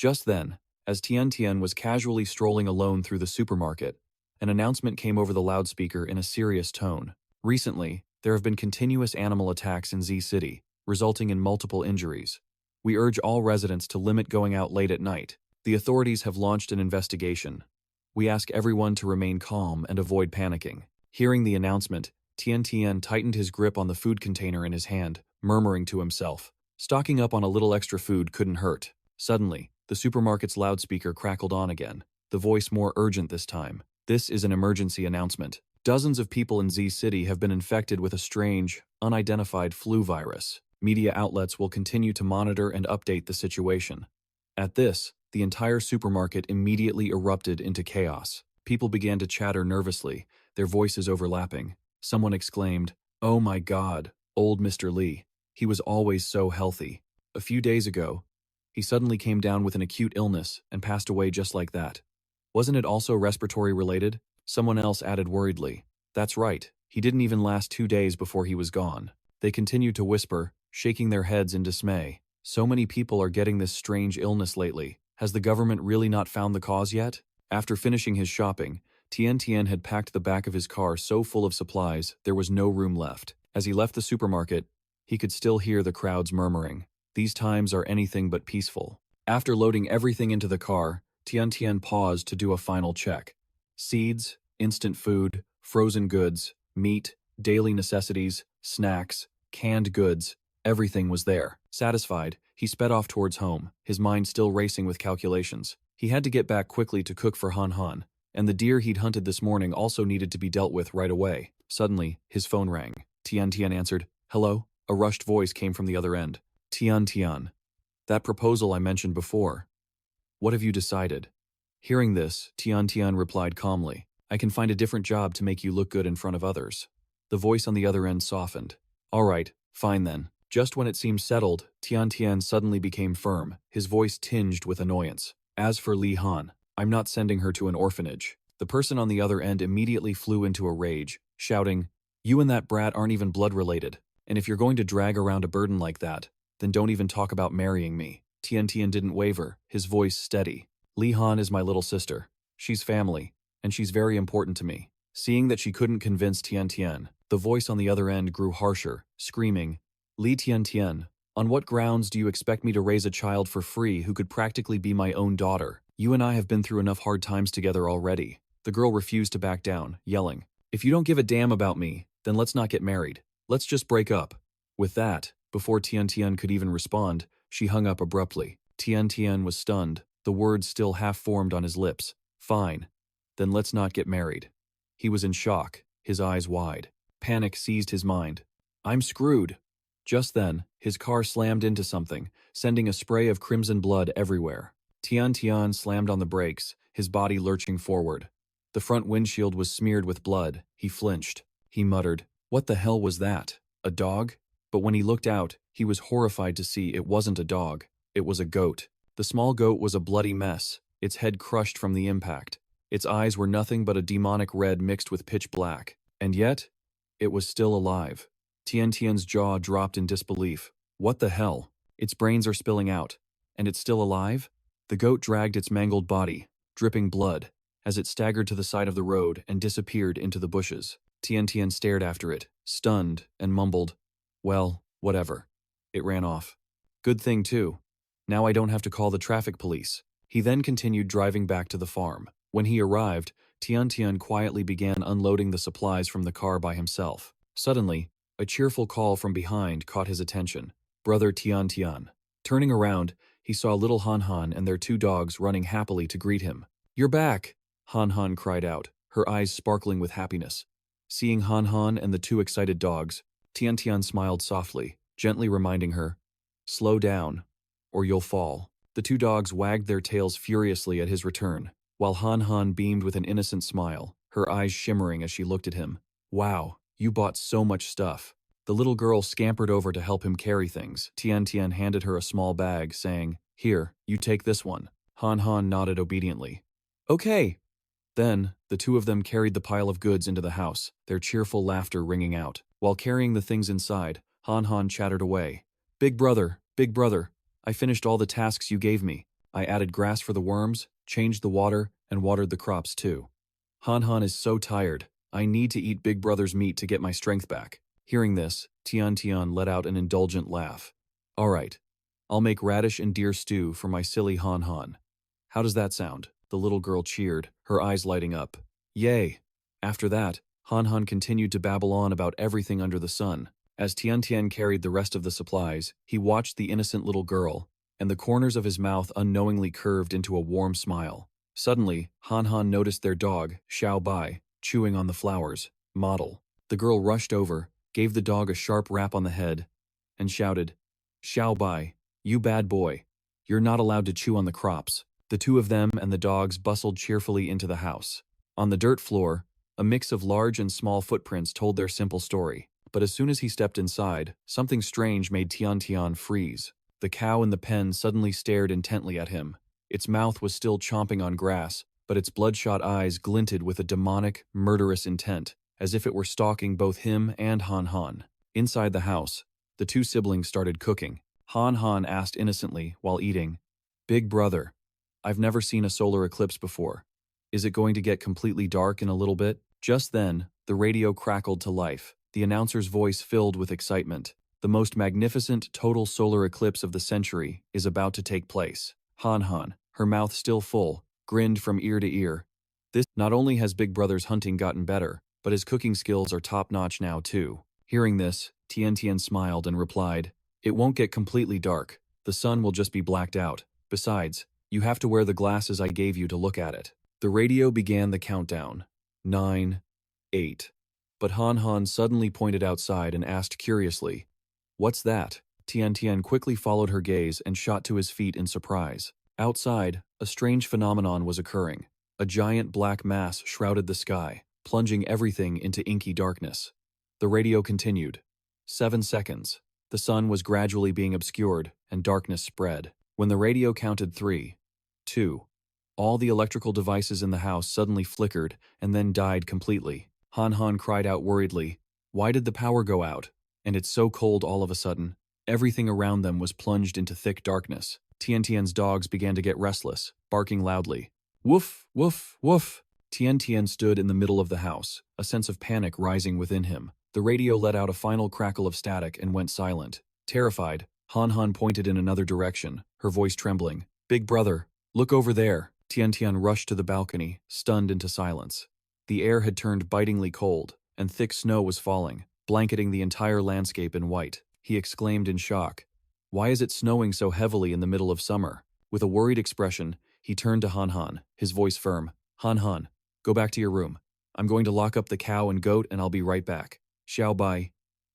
Just then, as Tian was casually strolling alone through the supermarket, an announcement came over the loudspeaker in a serious tone. Recently, there have been continuous animal attacks in Z City, resulting in multiple injuries. We urge all residents to limit going out late at night. The authorities have launched an investigation. We ask everyone to remain calm and avoid panicking. Hearing the announcement, Tian tightened his grip on the food container in his hand, murmuring to himself. Stocking up on a little extra food couldn't hurt. Suddenly, the supermarket's loudspeaker crackled on again, the voice more urgent this time. This is an emergency announcement. Dozens of people in Z City have been infected with a strange, unidentified flu virus. Media outlets will continue to monitor and update the situation. At this, the entire supermarket immediately erupted into chaos. People began to chatter nervously, their voices overlapping. Someone exclaimed, "Oh my God, old Mr. Lee. He was always so healthy. A few days ago, he suddenly came down with an acute illness and passed away just like that. Wasn't it also respiratory related?" Someone else added worriedly, "That's right, he didn't even last 2 days before he was gone." They continued to whisper, shaking their heads in dismay. So many people are getting this strange illness lately. Has the government really not found the cause yet? After finishing his shopping, Tian had packed the back of his car so full of supplies there was no room left. As he left the supermarket, he could still hear the crowds murmuring. These times are anything but peaceful. After loading everything into the car, Tian paused to do a final check. Seeds, instant food, frozen goods, meat, daily necessities, snacks, canned goods, everything was there. Satisfied, he sped off towards home, his mind still racing with calculations. He had to get back quickly to cook for Han, and the deer he'd hunted this morning also needed to be dealt with right away. Suddenly, his phone rang. Tian answered. "Hello?" A rushed voice came from the other end. Tian. "That proposal I mentioned before. What have you decided?" Hearing this, Tian replied calmly, "I can find a different job to make you look good in front of others." The voice on the other end softened. "All right, fine then." Just when it seemed settled, Tian suddenly became firm, his voice tinged with annoyance. "As for Li Han, I'm not sending her to an orphanage." The person on the other end immediately flew into a rage, shouting, "You and that brat aren't even blood related, and if you're going to drag around a burden like that, then don't even talk about marrying me." Tian didn't waver, his voice steady. "Li Han is my little sister. She's family, and she's very important to me." Seeing that she couldn't convince Tian, the voice on the other end grew harsher, screaming, "Li Tian, on what grounds do you expect me to raise a child for free who could practically be my own daughter? You and I have been through enough hard times together already." The girl refused to back down, yelling, "If you don't give a damn about me, then let's not get married. Let's just break up." With that, before Tian could even respond, she hung up abruptly. Tian was stunned, the words still half-formed on his lips. "Fine. Then let's not get married." He was in shock, his eyes wide. Panic seized his mind. "I'm screwed." Just then, his car slammed into something, sending a spray of crimson blood everywhere. Tian slammed on the brakes, his body lurching forward. The front windshield was smeared with blood. He flinched. He muttered, "What the hell was that? A dog?" But when he looked out, he was horrified to see it wasn't a dog. It was a goat. The small goat was a bloody mess, its head crushed from the impact. Its eyes were nothing but a demonic red mixed with pitch black. And yet, it was still alive. Tian's jaw dropped in disbelief. What the hell? Its brains are spilling out. And it's still alive? The goat dragged its mangled body, dripping blood, as it staggered to the side of the road and disappeared into the bushes. Tian stared after it, stunned, and mumbled, "Well, whatever." It ran off. "Good thing, too. Now I don't have to call the traffic police." He then continued driving back to the farm. When he arrived, Tian quietly began unloading the supplies from the car by himself. Suddenly, a cheerful call from behind caught his attention. Brother Tian. Turning around, he saw little Han and their 2 dogs running happily to greet him. "You're back!" Han cried out, her eyes sparkling with happiness. Seeing Han and the 2 excited dogs, Tian smiled softly, gently reminding her, "Slow down, or you'll fall." The 2 dogs wagged their tails furiously at his return, while Han beamed with an innocent smile, her eyes shimmering as she looked at him. "Wow, you bought so much stuff." The little girl scampered over to help him carry things. Tian handed her a small bag, saying, "Here, you take this one." Han nodded obediently. "Okay." Then, the 2 of them carried the pile of goods into the house, their cheerful laughter ringing out. While carrying the things inside, Han chattered away. Big brother, I finished all the tasks you gave me. I added grass for the worms, changed the water, and watered the crops too. Han Han is so tired. I need to eat Big Brother's meat to get my strength back. Hearing this, Tian Tian let out an indulgent laugh. All right, I'll make radish and deer stew for my silly Han Han. How does that sound? The little girl cheered, her eyes lighting up. Yay! After that, Han Han continued to babble on about everything under the sun. As Tian Tian carried the rest of the supplies, he watched the innocent little girl, and the corners of his mouth unknowingly curved into a warm smile. Suddenly, Han Han noticed their dog, Xiao Bai, chewing on the flowers. Model. The girl rushed over, gave the dog a sharp rap on the head, and shouted, Xiao Bai, you bad boy. You're not allowed to chew on the crops. The two of them and the dogs bustled cheerfully into the house. On the dirt floor, a mix of large and small footprints told their simple story. But as soon as he stepped inside, something strange made Tian Tian freeze. The cow in the pen suddenly stared intently at him. Its mouth was still chomping on grass, but its bloodshot eyes glinted with a demonic, murderous intent, as if it were stalking both him and Han Han. Inside the house, the two siblings started cooking. Han Han asked innocently while eating, Big Brother, I've never seen a solar eclipse before. Is it going to get completely dark in a little bit? Just then, the radio crackled to life. The announcer's voice filled with excitement. The most magnificent total solar eclipse of the century is about to take place. Han Han, her mouth still full, grinned from ear to ear. This not only has Big Brother's hunting gotten better, but his cooking skills are top-notch now too. Hearing this, Tian Tian smiled and replied, It won't get completely dark. The sun will just be blacked out. Besides, you have to wear the glasses I gave you to look at it. The radio began the countdown. 9, 8. But Han Han suddenly pointed outside and asked curiously, What's that? Tian Tian quickly followed her gaze and shot to his feet in surprise. Outside, a strange phenomenon was occurring. A giant black mass shrouded the sky, plunging everything into inky darkness. The radio continued. 7 seconds. The sun was gradually being obscured, and darkness spread. When the radio counted 3, 2, all the electrical devices in the house suddenly flickered and then died completely. Han Han cried out worriedly, Why did the power go out? And it's so cold all of a sudden. Everything around them was plunged into thick darkness. Tian Tian's dogs began to get restless, barking loudly. Woof, woof, woof. Tian Tian stood in the middle of the house, a sense of panic rising within him. The radio let out a final crackle of static and went silent. Terrified, Han Han pointed in another direction, her voice trembling. Big Brother, look over there. Tian Tian rushed to the balcony, stunned into silence. The air had turned bitingly cold, and thick snow was falling, blanketing the entire landscape in white. He exclaimed in shock, Why is it snowing so heavily in the middle of summer? With a worried expression, he turned to Han Han, his voice firm. Han Han, go back to your room. I'm going to lock up the cow and goat and I'll be right back. Xiao Bai,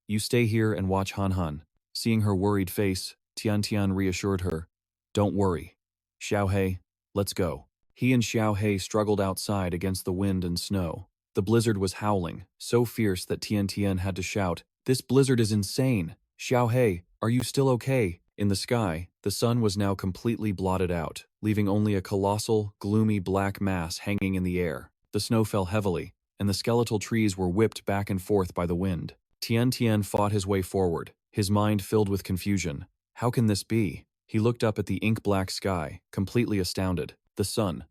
you stay here and watch Han Han. Seeing her worried face, Tian Tian reassured her, Don't worry. Xiao He, let's go. He and Xiao He struggled outside against the wind and snow. The blizzard was howling, so fierce that Tian Tian had to shout, This blizzard is insane! Xiao He, are you still okay? In the sky, the sun was now completely blotted out, leaving only a colossal, gloomy black mass hanging in the air. The snow fell heavily, and the skeletal trees were whipped back and forth by the wind. Tian Tian fought his way forward, his mind filled with confusion. How can this be? He looked up at the ink-black sky, completely astounded. The sun.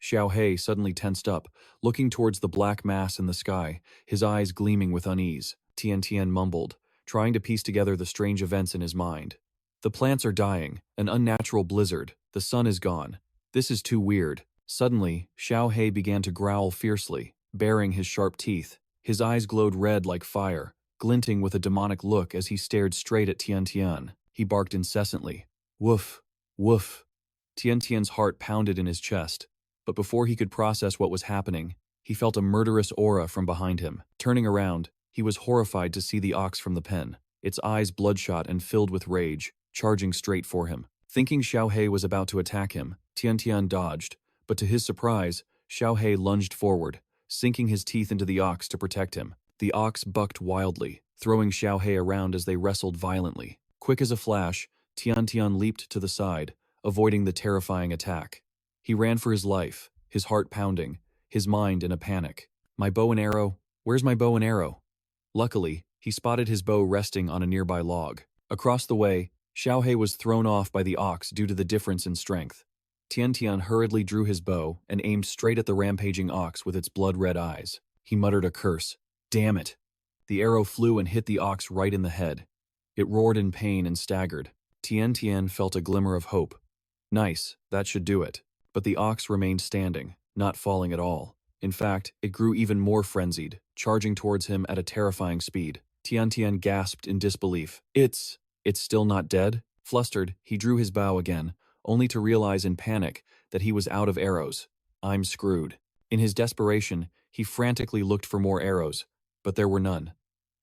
Xiao He suddenly tensed up, looking towards the black mass in the sky, his eyes gleaming with unease. Tian Tian mumbled, trying to piece together the strange events in his mind. The plants are dying, an unnatural blizzard, the sun is gone. This is too weird. Suddenly, Xiao He began to growl fiercely, baring his sharp teeth. His eyes glowed red like fire, glinting with a demonic look as he stared straight at Tian Tian. He barked incessantly. Woof, woof. Tian Tian's heart pounded in his chest, but before he could process what was happening, he felt a murderous aura from behind him. Turning around, he was horrified to see the ox from the pen, its eyes bloodshot and filled with rage, charging straight for him. Thinking Xiao He was about to attack him, Tian Tian dodged, but to his surprise, Xiao He lunged forward, sinking his teeth into the ox to protect him. The ox bucked wildly, throwing Xiao He around as they wrestled violently. Quick as a flash, Tian Tian leaped to the side, avoiding the terrifying attack. He ran for his life, his heart pounding, his mind in a panic. My bow and arrow? Where's my bow and arrow? Luckily, he spotted his bow resting on a nearby log. Across the way, Xiao He was thrown off by the ox due to the difference in strength. Tian Tian hurriedly drew his bow and aimed straight at the rampaging ox with its blood-red eyes. He muttered a curse. Damn it! The arrow flew and hit the ox right in the head. It roared in pain and staggered. Tian Tian felt a glimmer of hope. Nice, that should do it. But the ox remained standing, not falling at all. In fact, it grew even more frenzied, charging towards him at a terrifying speed. Tian Tian gasped in disbelief. It's still not dead? Flustered, he drew his bow again, only to realize in panic that he was out of arrows. I'm screwed. In his desperation, he frantically looked for more arrows, but there were none.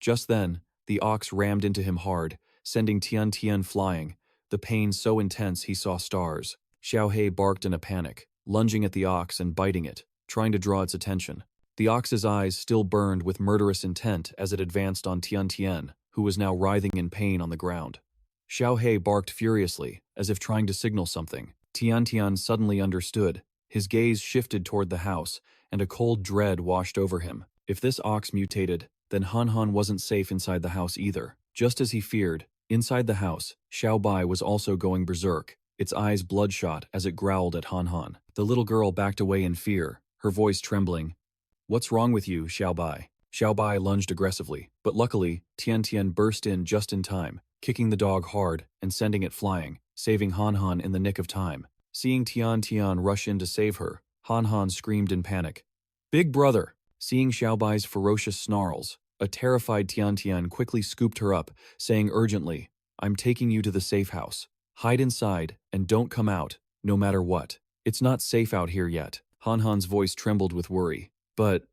Just then, the ox rammed into him hard, sending Tian Tian flying, the pain so intense he saw stars. Xiao He barked in a panic, lunging at the ox and biting it, trying to draw its attention. The ox's eyes still burned with murderous intent as it advanced on Tian Tian, who was now writhing in pain on the ground. Xiao He barked furiously, as if trying to signal something. Tian Tian suddenly understood. His gaze shifted toward the house, and a cold dread washed over him. If this ox mutated, then Han Han wasn't safe inside the house either. Just as he feared, inside the house, Xiao Bai was also going berserk, its eyes bloodshot as it growled at Han Han. The little girl backed away in fear, her voice trembling. What's wrong with you, Xiao Bai? Xiao Bai lunged aggressively, but luckily, Tian Tian burst in just in time, kicking the dog hard and sending it flying, saving Han Han in the nick of time. Seeing Tian Tian rush in to save her, Han Han screamed in panic. Big brother! Seeing Xiao Bai's ferocious snarls, a terrified Tian Tian quickly scooped her up, saying urgently, I'm taking you to the safe house. Hide inside and don't come out, no matter what. It's not safe out here yet. Han Han's voice trembled with worry. But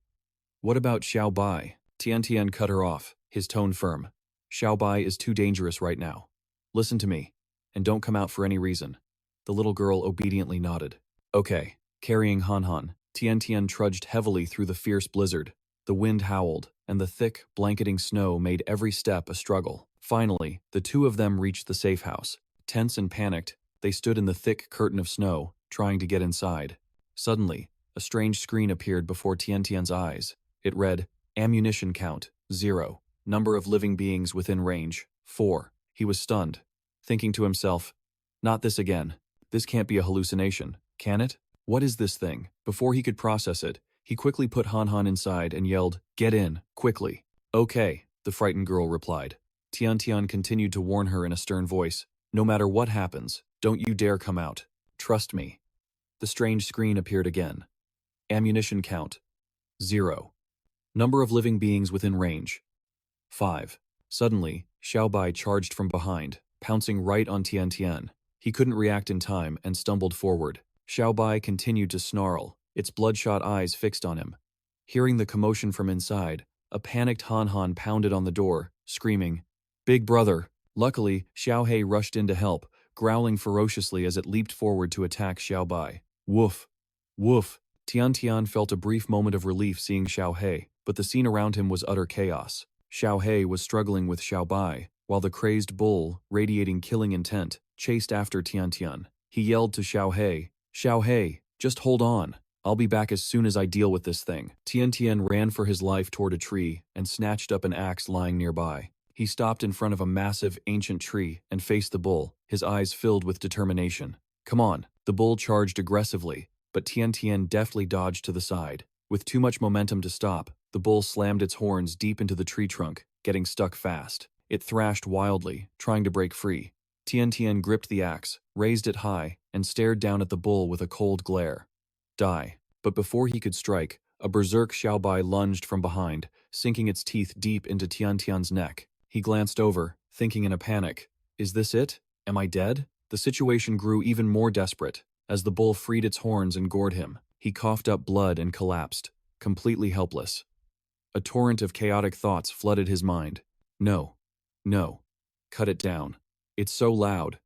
what about Xiao Bai? Tian Tian cut her off, his tone firm. Xiao Bai is too dangerous right now. Listen to me, and don't come out for any reason. The little girl obediently nodded. Okay. Carrying Han Han, Tian Tian trudged heavily through the fierce blizzard. The wind howled, and the thick, blanketing snow made every step a struggle. Finally, the two of them reached the safe house. Tense and panicked, they stood in the thick curtain of snow, trying to get inside. Suddenly, a strange screen appeared before Tian Tian's eyes. It read, Ammunition count, 0. Number of living beings within range, 4. He was stunned, thinking to himself, not this again. This can't be a hallucination, can it? What is this thing? Before he could process it, he quickly put Han Han inside and yelled, Get in, quickly. Okay, the frightened girl replied. Tian Tian continued to warn her in a stern voice, no matter what happens, don't you dare come out. Trust me. The strange screen appeared again. Ammunition count, 0. Number of living beings within range, 5. Suddenly, Xiao Bai charged from behind, pouncing right on Tian Tian. He couldn't react in time and stumbled forward. Xiao Bai continued to snarl, its bloodshot eyes fixed on him. Hearing the commotion from inside, a panicked Han Han pounded on the door, screaming, Big brother! Luckily, Xiao He rushed in to help, growling ferociously as it leaped forward to attack Xiao Bai. Woof! Woof! Tian Tian felt a brief moment of relief seeing Xiao He, but the scene around him was utter chaos. Xiao He was struggling with Xiao Bai, while the crazed bull, radiating killing intent, chased after Tian Tian. He yelled to Xiao He, just hold on. I'll be back as soon as I deal with this thing. Tian Tian ran for his life toward a tree and snatched up an axe lying nearby. He stopped in front of a massive, ancient tree and faced the bull, his eyes filled with determination. Come on. The bull charged aggressively, but Tian Tian deftly dodged to the side. With too much momentum to stop, the bull slammed its horns deep into the tree trunk, getting stuck fast. It thrashed wildly, trying to break free. Tian Tian gripped the axe, raised it high, and stared down at the bull with a cold glare. Die. But before he could strike, a berserk Xiao Bai lunged from behind, sinking its teeth deep into Tian Tian's neck. He glanced over, thinking in a panic, is this it? Am I dead? The situation grew even more desperate. As the bull freed its horns and gored him, he coughed up blood and collapsed, completely helpless. A torrent of chaotic thoughts flooded his mind. No. No. Cut it down. It's so loud.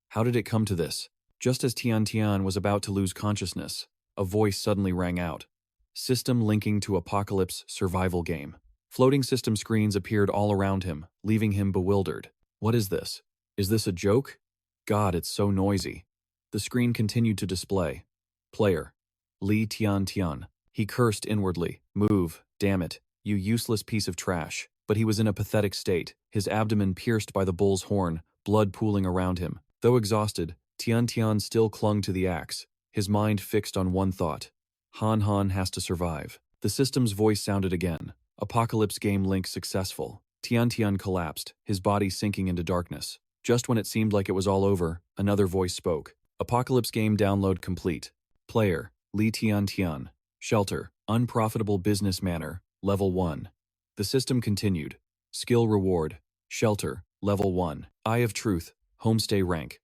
How did it come to this? Just as Tian Tian was about to lose consciousness, a voice suddenly rang out. System linking to apocalypse survival game. Floating system screens appeared all around him, leaving him bewildered. What is this? Is this a joke? God, it's so noisy. The screen continued to display. Player. Li Tian Tian. He cursed inwardly. Move, damn it, you useless piece of trash. But he was in a pathetic state, his abdomen pierced by the bull's horn, blood pooling around him. Though exhausted, Tian Tian still clung to the axe, his mind fixed on one thought. Han Han has to survive. The system's voice sounded again. Apocalypse game link successful. Tian Tian collapsed, his body sinking into darkness. Just when it seemed like it was all over, another voice spoke. Apocalypse game download complete. Player, Li Tian Tian. Shelter, unprofitable business manner, level 1. The system continued. Skill reward, shelter, level 1. Eye of truth, homestay rank.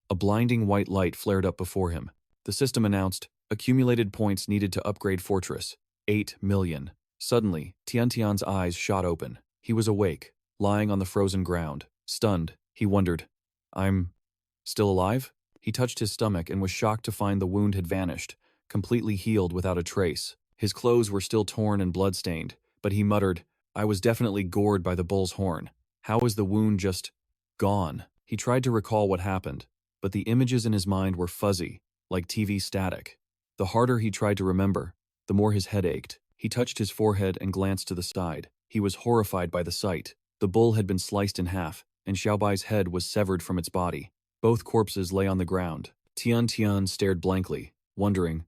A blinding white light flared up before him. The system announced, accumulated points needed to upgrade fortress, 8 million. Suddenly, Tian Tian's eyes shot open. He was awake, lying on the frozen ground. Stunned, he wondered, I'm still alive? He touched his stomach and was shocked to find the wound had vanished, completely healed without a trace. His clothes were still torn and blood-stained, but he muttered, I was definitely gored by the bull's horn. How is the wound just gone? He tried to recall what happened, but the images in his mind were fuzzy, like TV static. The harder he tried to remember, the more his head ached. He touched his forehead and glanced to the side. He was horrified by the sight. The bull had been sliced in half, and Xiaobai's head was severed from its body. Both corpses lay on the ground. Tian Tian stared blankly, wondering,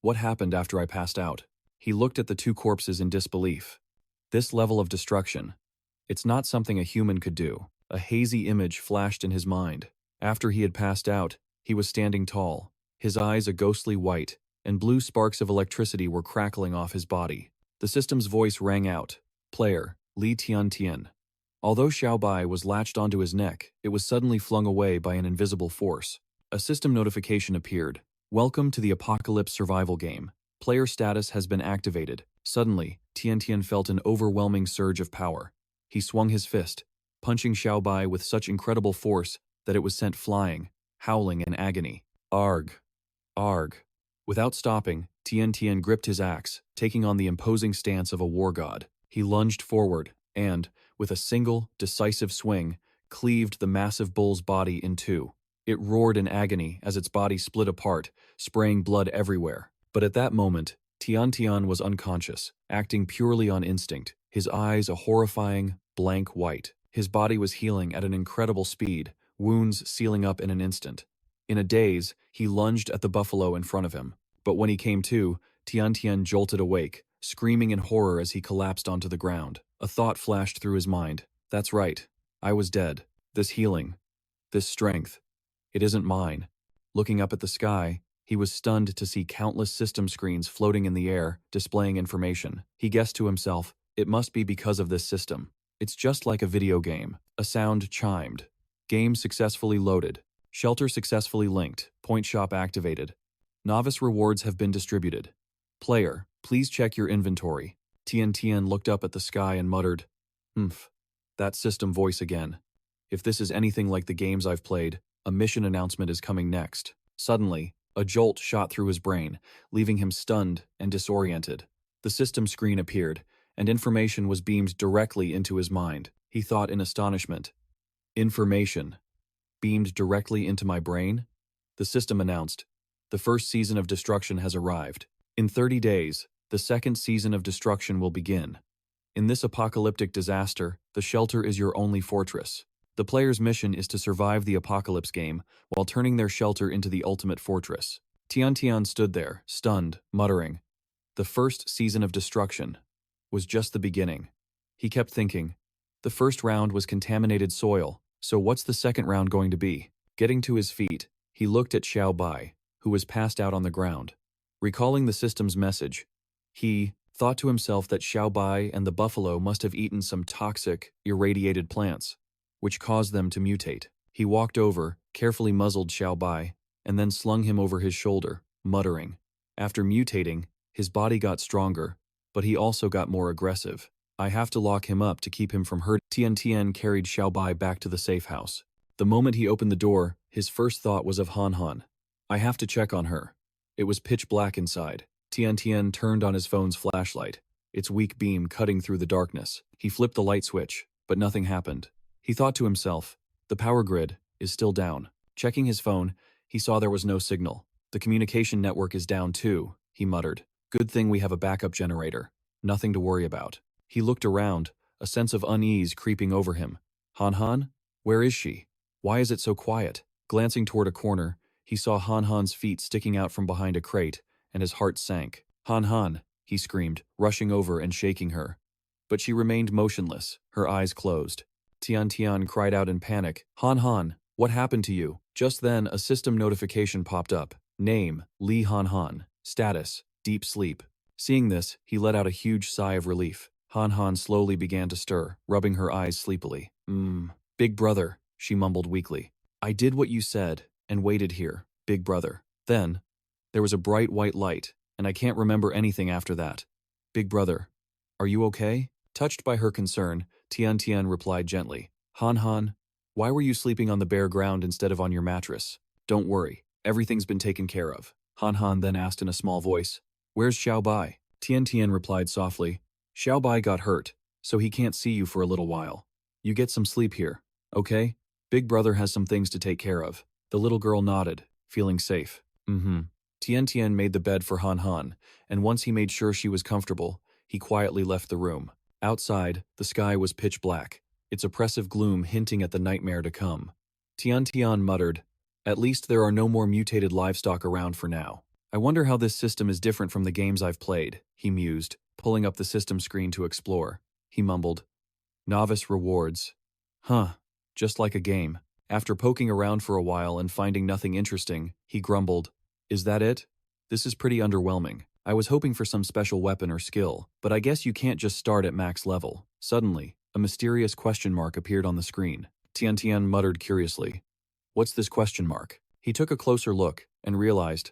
what happened after I passed out? He looked at the two corpses in disbelief. This level of destruction. It's not something a human could do. A hazy image flashed in his mind. After he had passed out, he was standing tall, his eyes a ghostly white, and blue sparks of electricity were crackling off his body. The system's voice rang out. Player, Li Tian Tian. Although Xiaobai was latched onto his neck, it was suddenly flung away by an invisible force. A system notification appeared. Welcome to the Apocalypse survival game. Player status has been activated. Suddenly, Tian Tian felt an overwhelming surge of power. He swung his fist, punching Xiaobai with such incredible force that it was sent flying, howling in agony. Arg! Arg! Without stopping, Tian Tian gripped his axe, taking on the imposing stance of a war god. He lunged forward and, with a single, decisive swing, cleaved the massive bull's body in two. It roared in agony as its body split apart, spraying blood everywhere. But at that moment, Tian Tian was unconscious, acting purely on instinct, his eyes a horrifying, blank white. His body was healing at an incredible speed, wounds sealing up in an instant. In a daze, he lunged at the buffalo in front of him. But when he came to, Tian Tian jolted awake, screaming in horror as he collapsed onto the ground. A thought flashed through his mind. That's right. I was dead. This healing. This strength. It isn't mine. Looking up at the sky, he was stunned to see countless system screens floating in the air, displaying information. He guessed to himself, it must be because of this system. It's just like a video game. A sound chimed. Game successfully loaded. Shelter successfully linked. Point shop activated. Novice rewards have been distributed. Player, please check your inventory. Tian Tian looked up at the sky and muttered, "Humph, that system voice again. If this is anything like the games I've played, a mission announcement is coming next." Suddenly, a jolt shot through his brain, leaving him stunned and disoriented. The system screen appeared, and information was beamed directly into his mind. He thought in astonishment, "Information? Beamed directly into my brain?" The system announced, "The first season of destruction has arrived. In 30 days, the second season of destruction will begin. In this apocalyptic disaster, the shelter is your only fortress. The player's mission is to survive the apocalypse game while turning their shelter into the ultimate fortress." Tian Tian stood there, stunned, muttering, "The first season of destruction was just the beginning." He kept thinking, the first round was contaminated soil, so what's the second round going to be? Getting to his feet, he looked at Xiaobai, who was passed out on the ground. Recalling the system's message, he thought to himself that Xiaobai and the buffalo must have eaten some toxic, irradiated plants, which caused them to mutate. He walked over, carefully muzzled Xiaobai, and then slung him over his shoulder, muttering. After mutating, his body got stronger, but he also got more aggressive. I have to lock him up to keep him from hurting. Tian Tian carried Xiaobai back to the safe house. The moment he opened the door, his first thought was of Han Han. I have to check on her. It was pitch black inside. Tian Tian turned on his phone's flashlight, its weak beam cutting through the darkness. He flipped the light switch, but nothing happened. He thought to himself, the power grid is still down. Checking his phone, he saw there was no signal. The communication network is down too, he muttered. Good thing we have a backup generator. Nothing to worry about. He looked around, a sense of unease creeping over him. Han Han? Where is she? Why is it so quiet? Glancing toward a corner, He saw Han Han's feet sticking out from behind a crate, and his heart sank. Han Han, he screamed, rushing over and shaking her. But she remained motionless, her eyes closed. Tian Tian cried out in panic, Han Han, what happened to you? Just then, a system notification popped up. Name, Li Han Han. Status, deep sleep. Seeing this, he let out a huge sigh of relief. Han Han slowly began to stir, rubbing her eyes sleepily. Big brother, she mumbled weakly. I did what you said, and waited here, big brother. Then, there was a bright white light, and I can't remember anything after that. Big brother, are you okay? Touched by her concern, Tian Tian replied gently. Han Han, why were you sleeping on the bare ground instead of on your mattress? Don't worry, everything's been taken care of. Han Han then asked in a small voice, Where's Xiao Bai? Tian Tian replied softly, Xiao Bai got hurt, so he can't see you for a little while. You get some sleep here, okay? Big brother has some things to take care of. The little girl nodded, feeling safe. Tian Tian made the bed for Han Han, and once he made sure she was comfortable, he quietly left the room. Outside, the sky was pitch black, its oppressive gloom hinting at the nightmare to come. Tian Tian muttered, At least there are no more mutated livestock around for now. I wonder how this system is different from the games I've played, he mused, pulling up the system screen to explore. He mumbled, Novice rewards. Huh, just like a game. After poking around for a while and finding nothing interesting, he grumbled, Is that it? This is pretty underwhelming. I was hoping for some special weapon or skill, but I guess you can't just start at max level. Suddenly, a mysterious question mark appeared on the screen. Tian Tian muttered curiously, What's this question mark? He took a closer look and realized,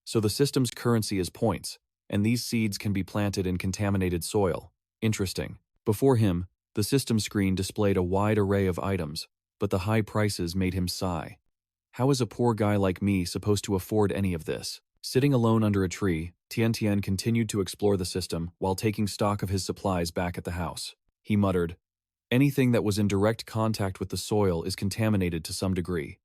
so the system's currency is points, and these seeds can be planted in contaminated soil. Interesting. Before him, the system screen displayed a wide array of items, but the high prices made him sigh. How is a poor guy like me supposed to afford any of this? Sitting alone under a tree, Tian Tian continued to explore the system while taking stock of his supplies back at the house. He muttered, Anything that was in direct contact with the soil is contaminated to some degree.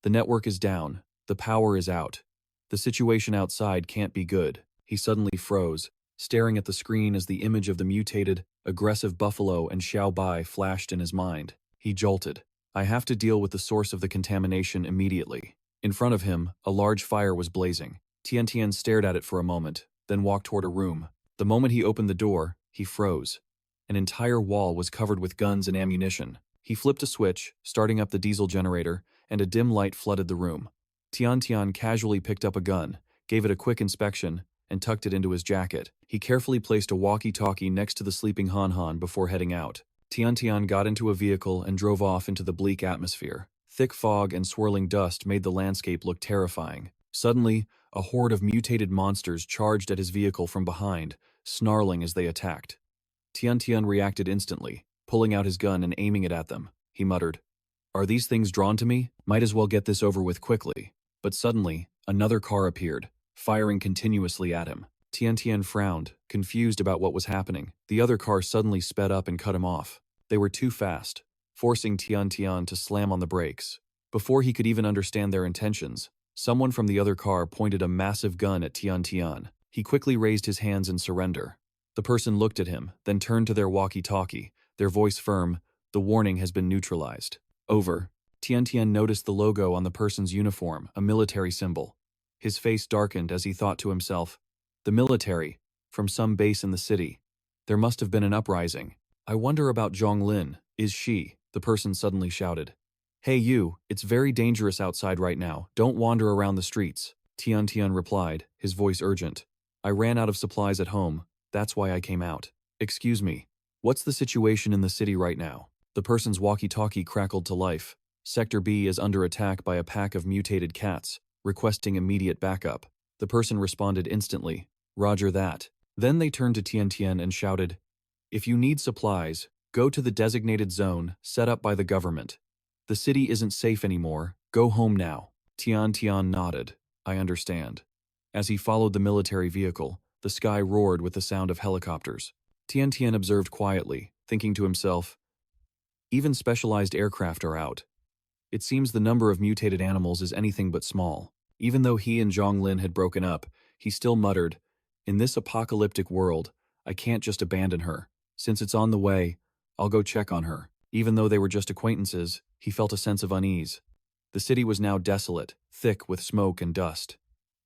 The network is down, the power is out. The situation outside can't be good. He suddenly froze, staring at the screen as the image of the mutated, aggressive buffalo and Xiao Bai flashed in his mind. He jolted. I have to deal with the source of the contamination immediately. In front of him, a large fire was blazing. Tian Tian stared at it for a moment, then walked toward a room. The moment he opened the door, he froze. An entire wall was covered with guns and ammunition. He flipped a switch, starting up the diesel generator, and a dim light flooded the room. Tian Tian casually picked up a gun, gave it a quick inspection, and tucked it into his jacket. He carefully placed a walkie-talkie next to the sleeping Han Han before heading out. Tian Tian got into a vehicle and drove off into the bleak atmosphere. Thick fog and swirling dust made the landscape look terrifying. Suddenly, a horde of mutated monsters charged at his vehicle from behind, snarling as they attacked. Tian Tian reacted instantly, pulling out his gun and aiming it at them. He muttered, Are these things drawn to me? Might as well get this over with quickly. But suddenly, another car appeared, firing continuously at him. Tian Tian frowned, confused about what was happening. The other car suddenly sped up and cut him off. They were too fast, forcing Tian Tian to slam on the brakes. Before he could even understand their intentions, someone from the other car pointed a massive gun at Tian Tian. He quickly raised his hands in surrender. The person looked at him, then turned to their walkie-talkie, their voice firm, The warning has been neutralized. Over. Tian Tian noticed the logo on the person's uniform, a military symbol. His face darkened as he thought to himself, The military, from some base in the city. There must have been an uprising. I wonder about Zhonglin. Is she? The person suddenly shouted. Hey you, it's very dangerous outside right now. Don't wander around the streets. Tian Tian replied, his voice urgent. I ran out of supplies at home. That's why I came out. Excuse me. What's the situation in the city right now? The person's walkie-talkie crackled to life. Sector B is under attack by a pack of mutated cats, requesting immediate backup. The person responded instantly. Roger that. Then they turned to Tian Tian and shouted, If you need supplies, go to the designated zone set up by the government. The city isn't safe anymore. Go home now. Tian Tian nodded. I understand. As he followed the military vehicle, the sky roared with the sound of helicopters. Tian Tian observed quietly, thinking to himself, Even specialized aircraft are out. It seems the number of mutated animals is anything but small. Even though he and Zhonglin had broken up, he still muttered, In this apocalyptic world, I can't just abandon her. Since it's on the way, I'll go check on her. Even though they were just acquaintances, he felt a sense of unease. The city was now desolate, thick with smoke and dust.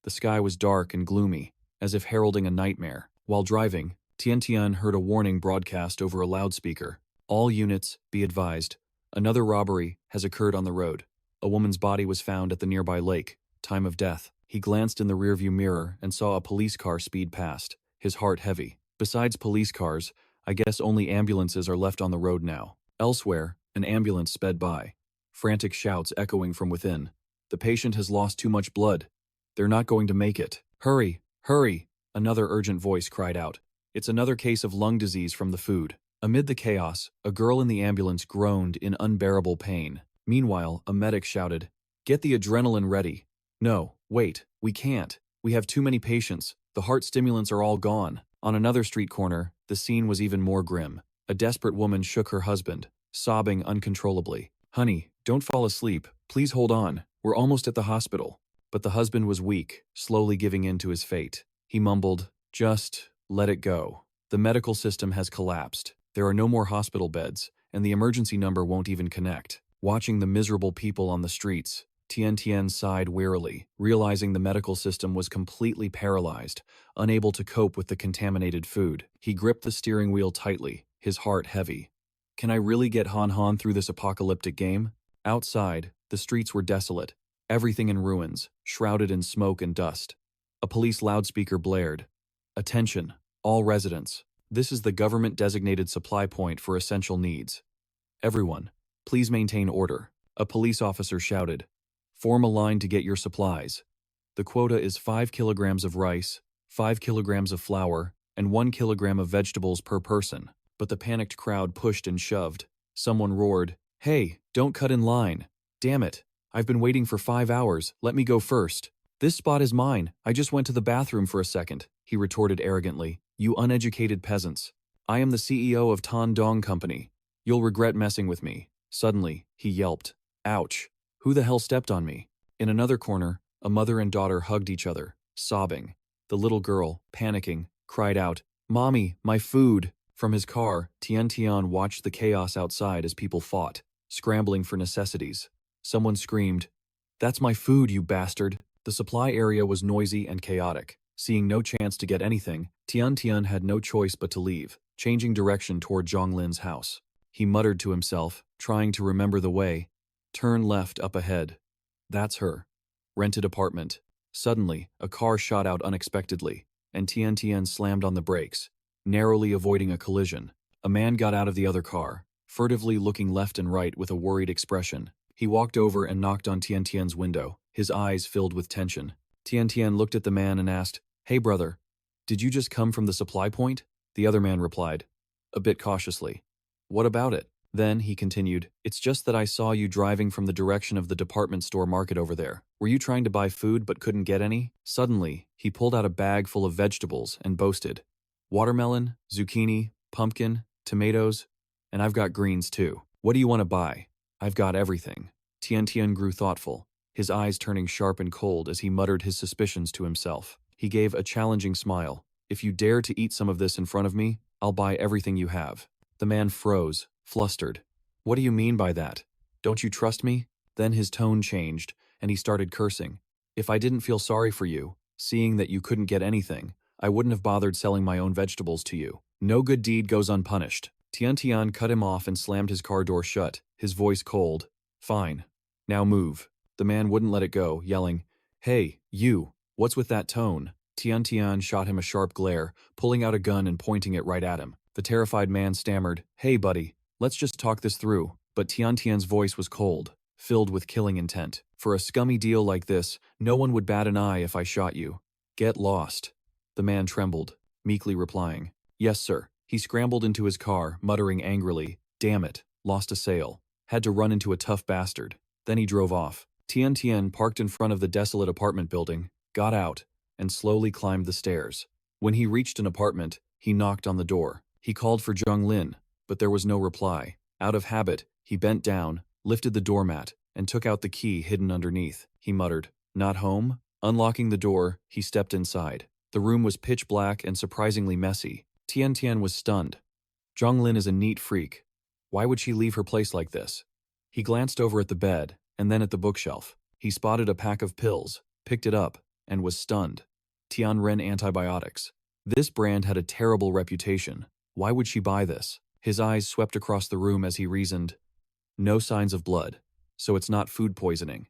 The sky was dark and gloomy, as if heralding a nightmare. While driving, Tiantian heard a warning broadcast over a loudspeaker. All units, be advised. Another robbery has occurred on the road. A woman's body was found at the nearby lake. Time of death. He glanced in the rearview mirror and saw a police car speed past, his heart heavy. Besides police cars, I guess only ambulances are left on the road now. Elsewhere, an ambulance sped by. Frantic shouts echoing from within. The patient has lost too much blood. They're not going to make it. Hurry, hurry, another urgent voice cried out. It's another case of lung disease from the food. Amid the chaos, a girl in the ambulance groaned in unbearable pain. Meanwhile, a medic shouted, "Get the adrenaline ready." "No, wait, we can't. We have too many patients. The heart stimulants are all gone." On another street corner, the scene was even more grim. A desperate woman shook her husband, sobbing uncontrollably. "Honey, don't fall asleep. Please hold on. We're almost at the hospital." But the husband was weak, slowly giving in to his fate. He mumbled, "Just let it go. The medical system has collapsed. There are no more hospital beds, and the emergency number won't even connect." Watching the miserable people on the streets, Tian sighed wearily, realizing the medical system was completely paralyzed, unable to cope with the contaminated food. He gripped the steering wheel tightly, his heart heavy. Can I really get Han through this apocalyptic game? Outside, the streets were desolate, everything in ruins, shrouded in smoke and dust. A police loudspeaker blared. "Attention, all residents. This is the government-designated supply point for essential needs. Everyone, please maintain order." A police officer shouted. "Form a line to get your supplies. The quota is 5 kilograms of rice, 5 kilograms of flour, and 1 kilogram of vegetables per person." But the panicked crowd pushed and shoved. Someone roared, "Hey, don't cut in line. Damn it. I've been waiting for 5 hours. Let me go first." "This spot is mine. I just went to the bathroom for a second," he retorted arrogantly. "You uneducated peasants. I am the CEO of Tan Dong Company. You'll regret messing with me." Suddenly, he yelped, "Ouch. Who the hell stepped on me?" In another corner, a mother and daughter hugged each other, sobbing. The little girl, panicking, cried out, "Mommy, my food!" From his car, Tian watched the chaos outside as people fought, scrambling for necessities. Someone screamed, "That's my food, you bastard!" The supply area was noisy and chaotic. Seeing no chance to get anything, Tian had no choice but to leave, changing direction toward Zhonglin's house. He muttered to himself, trying to remember the way. "Turn left up ahead. That's her. Rented apartment." Suddenly, a car shot out unexpectedly, and Tian slammed on the brakes, narrowly avoiding a collision. A man got out of the other car, furtively looking left and right with a worried expression. He walked over and knocked on Tian's window, his eyes filled with tension. Tian looked at the man and asked, "Hey brother, did you just come from the supply point?" The other man replied, a bit cautiously, "What about it?" Then, he continued, "It's just that I saw you driving from the direction of the department store market over there. Were you trying to buy food but couldn't get any?" Suddenly, he pulled out a bag full of vegetables and boasted, "Watermelon, zucchini, pumpkin, tomatoes, and I've got greens too. What do you want to buy? I've got everything." Tian grew thoughtful, his eyes turning sharp and cold as he muttered his suspicions to himself. He gave a challenging smile. "If you dare to eat some of this in front of me, I'll buy everything you have." The man froze, flustered. "What do you mean by that? Don't you trust me?" Then his tone changed, and he started cursing. "If I didn't feel sorry for you, seeing that you couldn't get anything, I wouldn't have bothered selling my own vegetables to you. No good deed goes unpunished." Tian cut him off and slammed his car door shut, his voice cold. "Fine. Now move." The man wouldn't let it go, yelling, "Hey, you, what's with that tone?" Tian shot him a sharp glare, pulling out a gun and pointing it right at him. The terrified man stammered, "Hey buddy, let's just talk this through." But Tian's voice was cold, filled with killing intent. "For a scummy deal like this, no one would bat an eye if I shot you. Get lost." The man trembled, meekly replying, "Yes sir." He scrambled into his car, muttering angrily, "Damn it, lost a sale. Had to run into a tough bastard." Then he drove off. Tian parked in front of the desolate apartment building, got out, and slowly climbed the stairs. When he reached an apartment, he knocked on the door. He called for Zhonglin, but there was no reply. Out of habit, he bent down, lifted the doormat, and took out the key hidden underneath. He muttered, "Not home?" Unlocking the door, he stepped inside. The room was pitch black and surprisingly messy. Tian was stunned. Zhonglin is a neat freak. Why would she leave her place like this? He glanced over at the bed and then at the bookshelf. He spotted a pack of pills, picked it up, and was stunned. Tianran antibiotics. This brand had a terrible reputation. Why would she buy this? His eyes swept across the room as he reasoned. No signs of blood, so it's not food poisoning.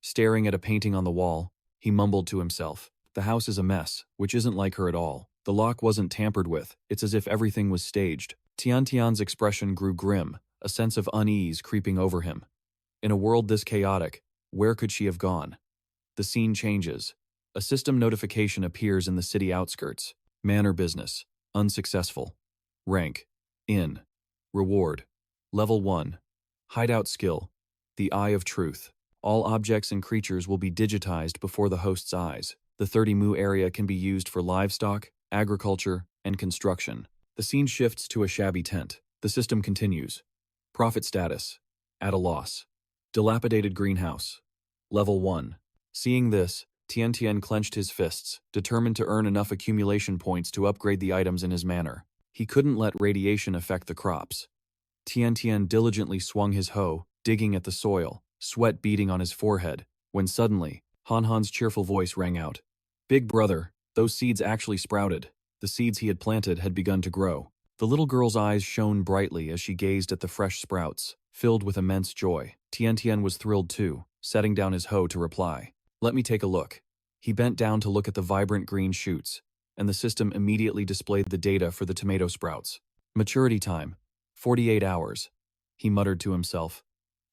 Staring at a painting on the wall, he mumbled to himself. The house is a mess, which isn't like her at all. The lock wasn't tampered with, it's as if everything was staged. Tiantian's expression grew grim, a sense of unease creeping over him. In a world this chaotic, where could she have gone? The scene changes. A system notification appears in the city outskirts. Manor business. Unsuccessful. Rank. In. Reward. Level 1. Hideout skill. The Eye of Truth. All objects and creatures will be digitized before the host's eyes. The 30 mu area can be used for livestock, agriculture, and construction. The scene shifts to a shabby tent. The system continues. Profit status. At a loss. Dilapidated greenhouse. Level 1. Seeing this, Tiantian clenched his fists, determined to earn enough accumulation points to upgrade the items in his manor. He couldn't let radiation affect the crops. Tiantian diligently swung his hoe, digging at the soil, sweat beading on his forehead, when suddenly, Han's cheerful voice rang out. Big brother, those seeds actually sprouted. The seeds he had planted had begun to grow. The little girl's eyes shone brightly as she gazed at the fresh sprouts, filled with immense joy. Tiantian was thrilled too, setting down his hoe to reply. Let me take a look. He bent down to look at the vibrant green shoots, and the system immediately displayed the data for the tomato sprouts. Maturity time. 48 hours. He muttered to himself.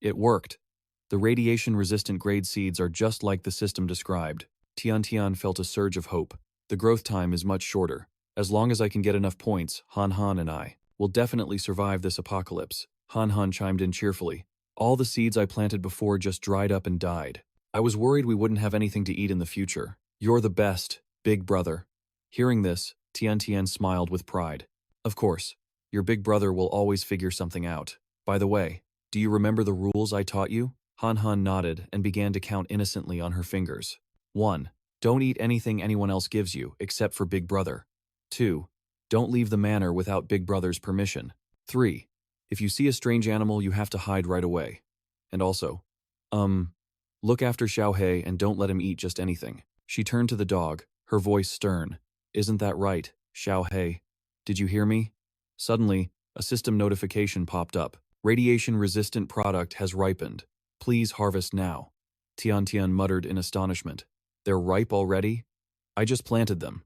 It worked. The radiation-resistant grade seeds are just like the system described. Tiantian felt a surge of hope. The growth time is much shorter. As long as I can get enough points, Han and I will definitely survive this apocalypse. Han chimed in cheerfully. All the seeds I planted before just dried up and died. I was worried we wouldn't have anything to eat in the future. You're the best, big brother. Hearing this, Tiantian smiled with pride. Of course, your big brother will always figure something out. By the way, do you remember the rules I taught you? Han nodded and began to count innocently on her fingers. 1. Don't eat anything anyone else gives you, except for Big Brother. 2. Don't leave the manor without Big Brother's permission. 3. If you see a strange animal, you have to hide right away. And also, look after Xiaohei and don't let him eat just anything. She turned to the dog, her voice stern. Isn't that right, Xiaohei? Did you hear me? Suddenly, a system notification popped up. Radiation-resistant product has ripened. Please harvest now. Tiantian muttered in astonishment. They're ripe already? I just planted them.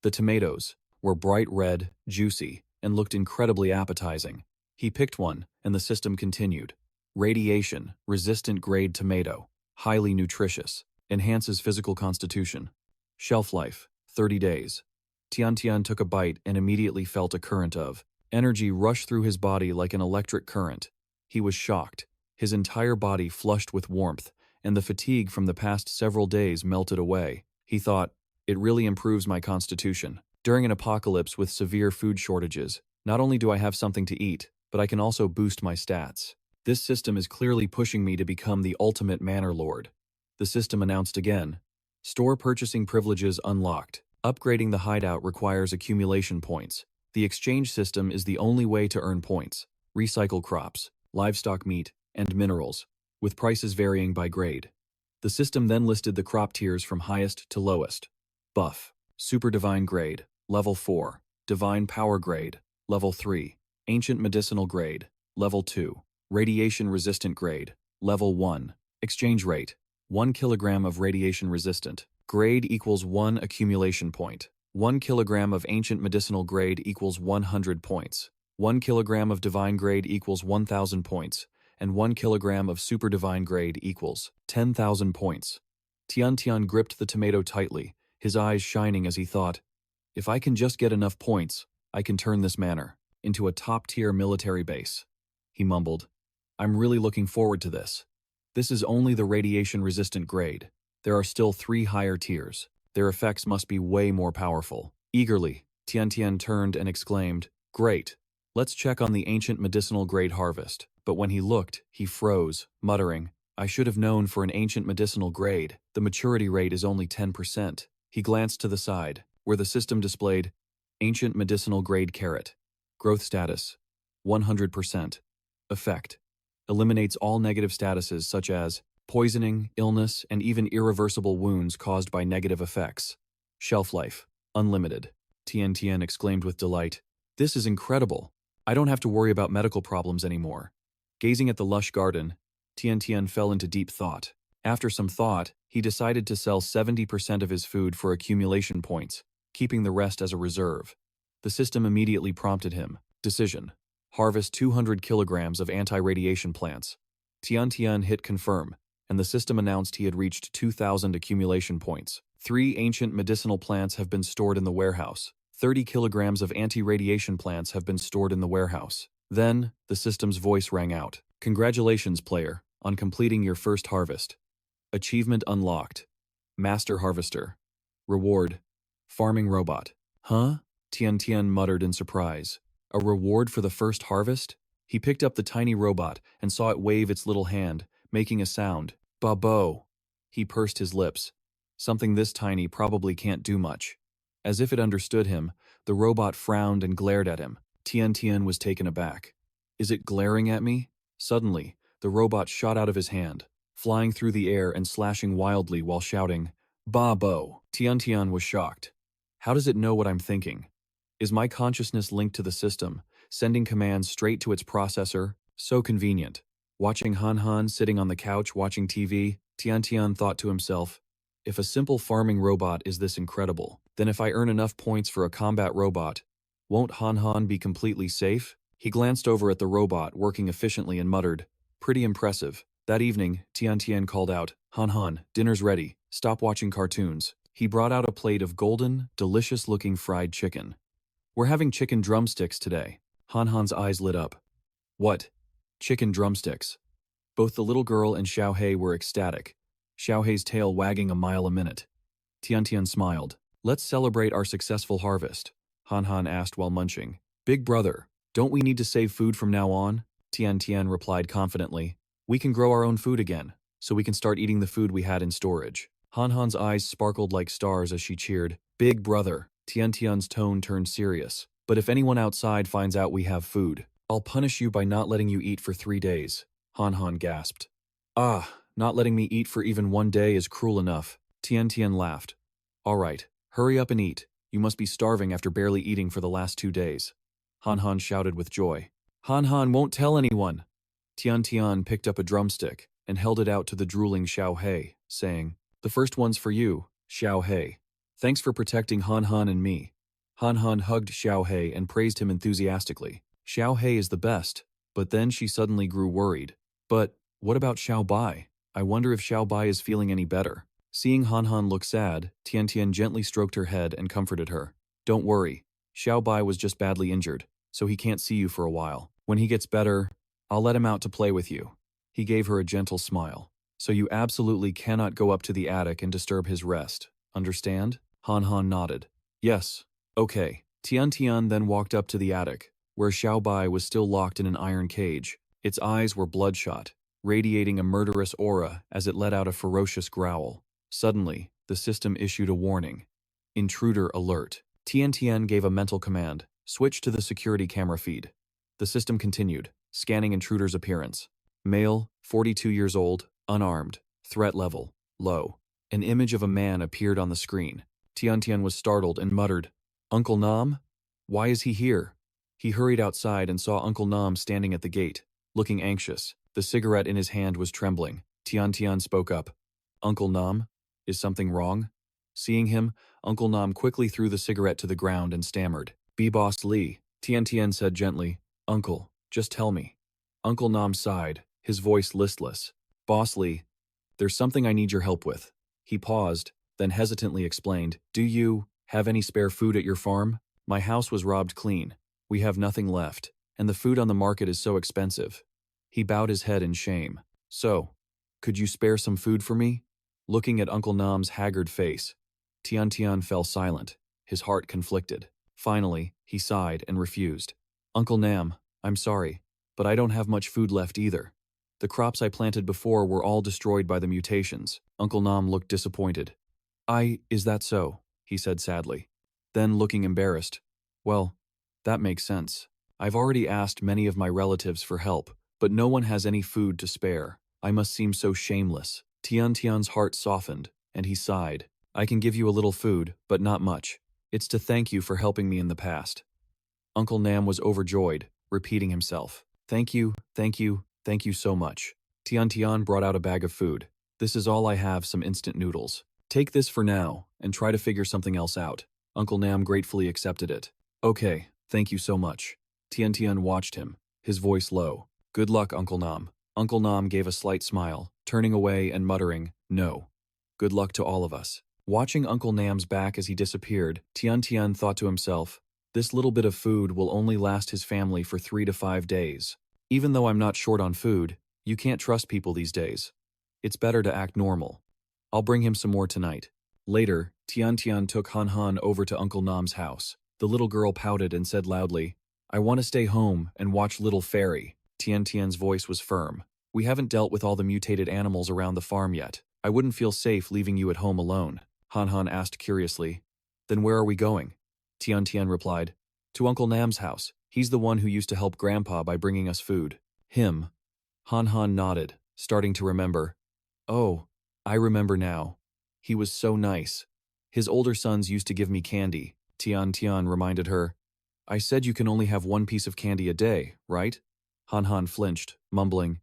The tomatoes were bright red, juicy, and looked incredibly appetizing. He picked one, and the system continued. Radiation-resistant grade tomato. Highly nutritious. Enhances physical constitution. Shelf life, 30 days. Tiantian took a bite and immediately felt a current of energy rush through his body like an electric current. He was shocked. His entire body flushed with warmth, and the fatigue from the past several days melted away. He thought, it really improves my constitution. During an apocalypse with severe food shortages, not only do I have something to eat, but I can also boost my stats. This system is clearly pushing me to become the ultimate manor lord. The system announced again. Store purchasing privileges unlocked. Upgrading the hideout requires accumulation points. The exchange system is the only way to earn points. Recycle crops, livestock meat, and minerals, with prices varying by grade. The system then listed the crop tiers from highest to lowest. Buff, Super Divine Grade, Level 4, Divine Power Grade, Level 3, Ancient Medicinal Grade, Level 2, Radiation Resistant Grade, Level 1, Exchange Rate, 1 kilogram of radiation resistant. Grade equals 1 accumulation point. 1 kilogram of Ancient Medicinal Grade equals 100 points. 1 kilogram of Divine Grade equals 1,000 points. And 1 kilogram of Super Divine Grade equals 10,000 points. Tiantian gripped the tomato tightly, his eyes shining as he thought, if I can just get enough points, I can turn this manor into a top-tier military base. He mumbled, I'm really looking forward to this. This is only the radiation-resistant grade. There are still 3 higher tiers. Their effects must be way more powerful. Eagerly, Tiantian turned and exclaimed, Great! Let's check on the Ancient Medicinal Grade harvest. But when he looked, he froze, muttering, I should have known for an Ancient Medicinal Grade, the maturity rate is only 10%. He glanced to the side, where the system displayed Ancient Medicinal Grade Carrot. Growth status, 100%. Effect, Eliminates all negative statuses such as poisoning, illness, and even irreversible wounds caused by negative effects. Shelf life. Unlimited. Tian exclaimed with delight. This is incredible. I don't have to worry about medical problems anymore. Gazing at the lush garden, Tian fell into deep thought. After some thought, he decided to sell 70% of his food for accumulation points, keeping the rest as a reserve. The system immediately prompted him. Decision. Harvest 200 kilograms of anti-radiation plants. Tian hit confirm, and the system announced he had reached 2,000 accumulation points. 3 ancient medicinal plants have been stored in the warehouse. 30 kilograms of anti-radiation plants have been stored in the warehouse. Then, the system's voice rang out. Congratulations, player, on completing your first harvest. Achievement unlocked. Master Harvester. Reward. Farming robot. Huh? Tian muttered in surprise. A reward for the first harvest? He picked up the tiny robot and saw it wave its little hand, making a sound. Babo. He pursed his lips. Something this tiny probably can't do much. As if it understood him, the robot frowned and glared at him. Tian was taken aback. Is it glaring at me? Suddenly, the robot shot out of his hand, flying through the air and slashing wildly while shouting, Babo. Tian was shocked. How does it know what I'm thinking? Is my consciousness linked to the system, sending commands straight to its processor? So convenient. Watching Han sitting on the couch watching TV, Tian thought to himself, if a simple farming robot is this incredible, then if I earn enough points for a combat robot, won't Han be completely safe? He glanced over at the robot working efficiently and muttered, pretty impressive. That evening, Tian called out, Han, dinner's ready. Stop watching cartoons. He brought out a plate of golden, delicious-looking fried chicken. We're having chicken drumsticks today. Han's eyes lit up. What? Chicken drumsticks. Both the little girl and Xiaohei were ecstatic, Xiaohei's tail wagging a mile a minute. Tian smiled. Let's celebrate our successful harvest, Han asked while munching. Big brother, don't we need to save food from now on? Tian replied confidently. We can grow our own food again, so we can start eating the food we had in storage. Han's eyes sparkled like stars as she cheered. Big brother. Tian's tone turned serious. But if anyone outside finds out we have food, I'll punish you by not letting you eat for 3 days. Han gasped. Ah, not letting me eat for even 1 day is cruel enough. Tian laughed. All right, hurry up and eat. You must be starving after barely eating for the last 2 days. Han shouted with joy. Han won't tell anyone. Tian picked up a drumstick and held it out to the drooling Xiaohei, saying, The first one's for you, Xiaohei. Thanks for protecting Han and me. Han hugged Xiaohei and praised him enthusiastically. Xiaohei is the best, but then she suddenly grew worried. But what about Xiaobai? I wonder if Xiaobai is feeling any better. Seeing Han look sad, Tian gently stroked her head and comforted her. Don't worry, Xiaobai was just badly injured, so he can't see you for a while. When he gets better, I'll let him out to play with you. He gave her a gentle smile. So you absolutely cannot go up to the attic and disturb his rest, understand? Han nodded. Yes, okay. Tian then walked up to the attic, where Xiaobai was still locked in an iron cage. Its eyes were bloodshot, radiating a murderous aura as it let out a ferocious growl. Suddenly, the system issued a warning. Intruder alert. Tian gave a mental command. Switch to the security camera feed. The system continued, scanning intruder's appearance. Male, 42 years old, unarmed, threat level, low. An image of a man appeared on the screen. Tian was startled and muttered, Uncle Nam? Why is he here? He hurried outside and saw Uncle Nam standing at the gate, looking anxious. The cigarette in his hand was trembling. Tian spoke up. Uncle Nam? Is something wrong? Seeing him, Uncle Nam quickly threw the cigarette to the ground and stammered. Be Boss Lee. Tian said gently, Uncle, just tell me. Uncle Nam sighed, his voice listless. Boss Lee, there's something I need your help with. He paused, then hesitantly explained, Do you have any spare food at your farm? My house was robbed clean. We have nothing left, and the food on the market is so expensive. He bowed his head in shame. So, could you spare some food for me? Looking at Uncle Nam's haggard face, Tian fell silent, his heart conflicted. Finally, he sighed and refused. Uncle Nam, I'm sorry, but I don't have much food left either. The crops I planted before were all destroyed by the mutations. Uncle Nam looked disappointed. Is that so? He said sadly. Then, looking embarrassed, well, that makes sense. I've already asked many of my relatives for help, But no one has any food to spare. I must seem so shameless. Tiantian's heart softened, and he sighed. I can give you a little food, but not much. It's to thank you for helping me in the past. Uncle Nam was overjoyed, repeating himself. Thank you, thank you, thank you so much. Tian brought out a bag of food. This is all I have, some instant noodles. Take this for now, and try to figure something else out. Uncle Nam gratefully accepted it. Okay, thank you so much. Tian watched him, his voice low. Good luck, Uncle Nam. Uncle Nam gave a slight smile, turning away and muttering, no. Good luck to all of us. Watching Uncle Nam's back as he disappeared, Tian thought to himself, this little bit of food will only last his family for 3 to 5 days. Even though I'm not short on food, you can't trust people these days. It's better to act normal. I'll bring him some more tonight. Later, Tian took Han over to Uncle Nam's house. The little girl pouted and said loudly, I want to stay home and watch Little Fairy. Tian's voice was firm. We haven't dealt with all the mutated animals around the farm yet. I wouldn't feel safe leaving you at home alone. Han asked curiously. Then where are we going? Tian replied. To Uncle Nam's house. He's the one who used to help Grandpa by bringing us food. Him. Han nodded, starting to remember. Oh, I remember now. He was so nice. His older sons used to give me candy. Tian reminded her. I said you can only have one piece of candy a day, right? Han flinched, mumbling.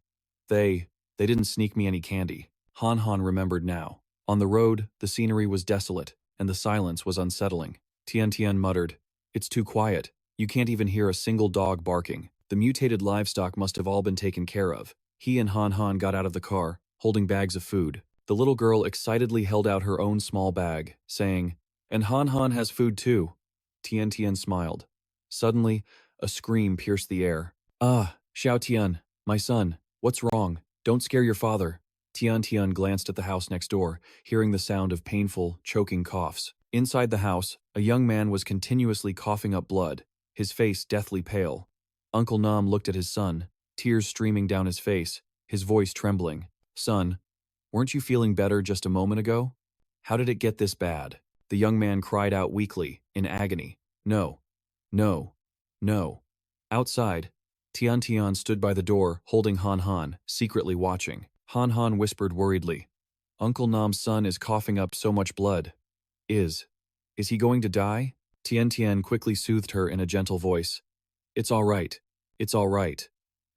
They didn't sneak me any candy. Han remembered now. On the road, the scenery was desolate, and the silence was unsettling. Tian muttered, It's too quiet. You can't even hear a single dog barking. The mutated livestock must have all been taken care of. He and Han got out of the car, holding bags of food. The little girl excitedly held out her own small bag, saying, And Han has food too. Tian smiled. Suddenly, a scream pierced the air. Ah, Xiao Tian, my son, what's wrong? Don't scare your father. Tian glanced at the house next door, hearing the sound of painful, choking coughs. Inside the house, a young man was continuously coughing up blood, his face deathly pale. Uncle Nam looked at his son, tears streaming down his face, his voice trembling. Son, weren't you feeling better just a moment ago? How did it get this bad? The young man cried out weakly, in agony. No. No. No. Outside, Tian stood by the door, holding Han, secretly watching. Han whispered worriedly. Uncle Nam's son is coughing up so much blood. Is he going to die? Tian quickly soothed her in a gentle voice. It's all right. It's all right.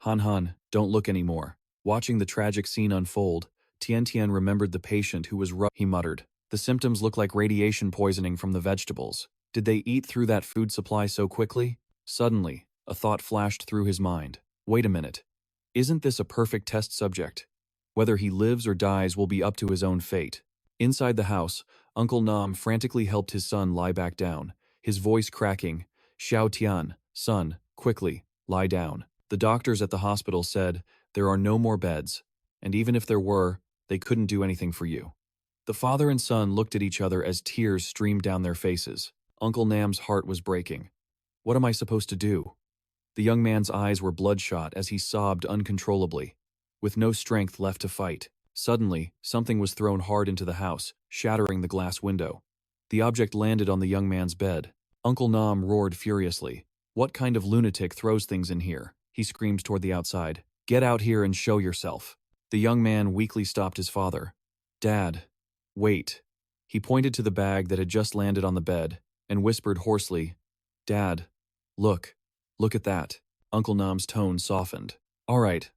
Han, don't look anymore. Watching the tragic scene unfold, Tian remembered the patient who was he muttered. The symptoms look like radiation poisoning from the vegetables. Did they eat through that food supply so quickly? Suddenly, a thought flashed through his mind. Wait a minute. Isn't this a perfect test subject? Whether he lives or dies will be up to his own fate. Inside the house, Uncle Nam frantically helped his son lie back down, his voice cracking. Xiao Tian, son, quickly, lie down. The doctors at the hospital said, there are no more beds, and even if there were, they couldn't do anything for you. The father and son looked at each other as tears streamed down their faces. Uncle Nam's heart was breaking. What am I supposed to do? The young man's eyes were bloodshot as he sobbed uncontrollably, with no strength left to fight. Suddenly, something was thrown hard into the house, shattering the glass window. The object landed on the young man's bed. Uncle Nam roared furiously. What kind of lunatic throws things in here? He screamed toward the outside. Get out here and show yourself. The young man weakly stopped his father. Dad, wait. He pointed to the bag that had just landed on the bed and whispered hoarsely, Dad, look at that. Uncle Nam's tone softened. All right,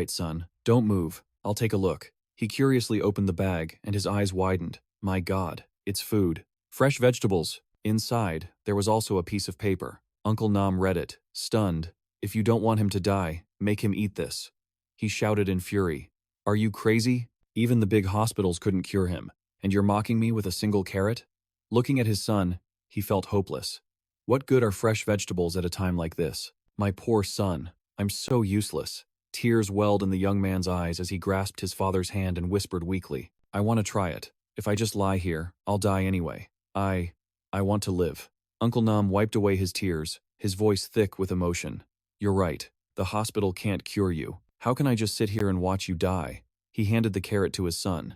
son, don't move. I'll take a look. He curiously opened the bag and his eyes widened. My God, it's food. Fresh vegetables. Inside, there was also a piece of paper. Uncle Nam read it, stunned. If you don't want him to die, make him eat this. He shouted in fury. Are you crazy? Even the big hospitals couldn't cure him, and you're mocking me with a single carrot? Looking at his son, he felt hopeless. What good are fresh vegetables at a time like this? My poor son, I'm so useless. Tears welled in the young man's eyes as he grasped his father's hand and whispered weakly, I want to try it. If I just lie here, I'll die anyway. I want to live. Uncle Nam wiped away his tears, his voice thick with emotion. You're right. The hospital can't cure you. How can I just sit here and watch you die? He handed the carrot to his son.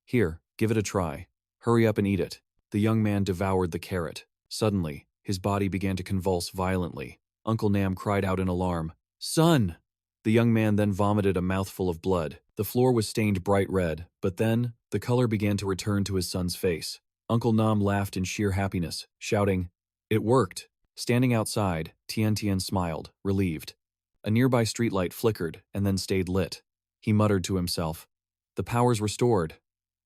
Here, give it a try. Hurry up and eat it. The young man devoured the carrot. Suddenly, his body began to convulse violently. Uncle Nam cried out in alarm. Son! The young man then vomited a mouthful of blood. The floor was stained bright red, but then, the color began to return to his son's face. Uncle Nam laughed in sheer happiness, shouting, "It worked!" Standing outside, Tian Tian smiled, relieved. A nearby streetlight flickered and then stayed lit. He muttered to himself, "The power's restored.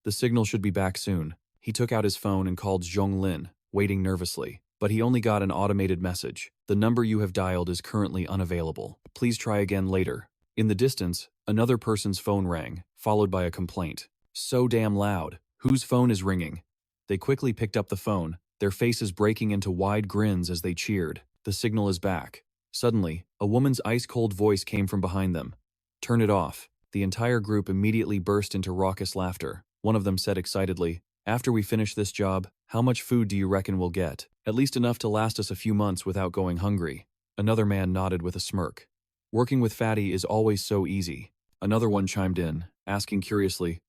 The signal should be back soon." He took out his phone and called Zhong Lin, waiting nervously. But he only got an automated message. "The number you have dialed is currently unavailable. Please try again later." In the distance, another person's phone rang, followed by a complaint. "So damn loud. Whose phone is ringing?" They quickly picked up the phone, their faces breaking into wide grins as they cheered. "The signal is back." Suddenly, a woman's ice-cold voice came from behind them. "Turn it off." The entire group immediately burst into raucous laughter. One of them said excitedly, "After we finish this job, how much food do you reckon we'll get? At least enough to last us a few months without going hungry." Another man nodded with a smirk. "Working with Fatty is always so easy." Another one chimed in, asking curiously,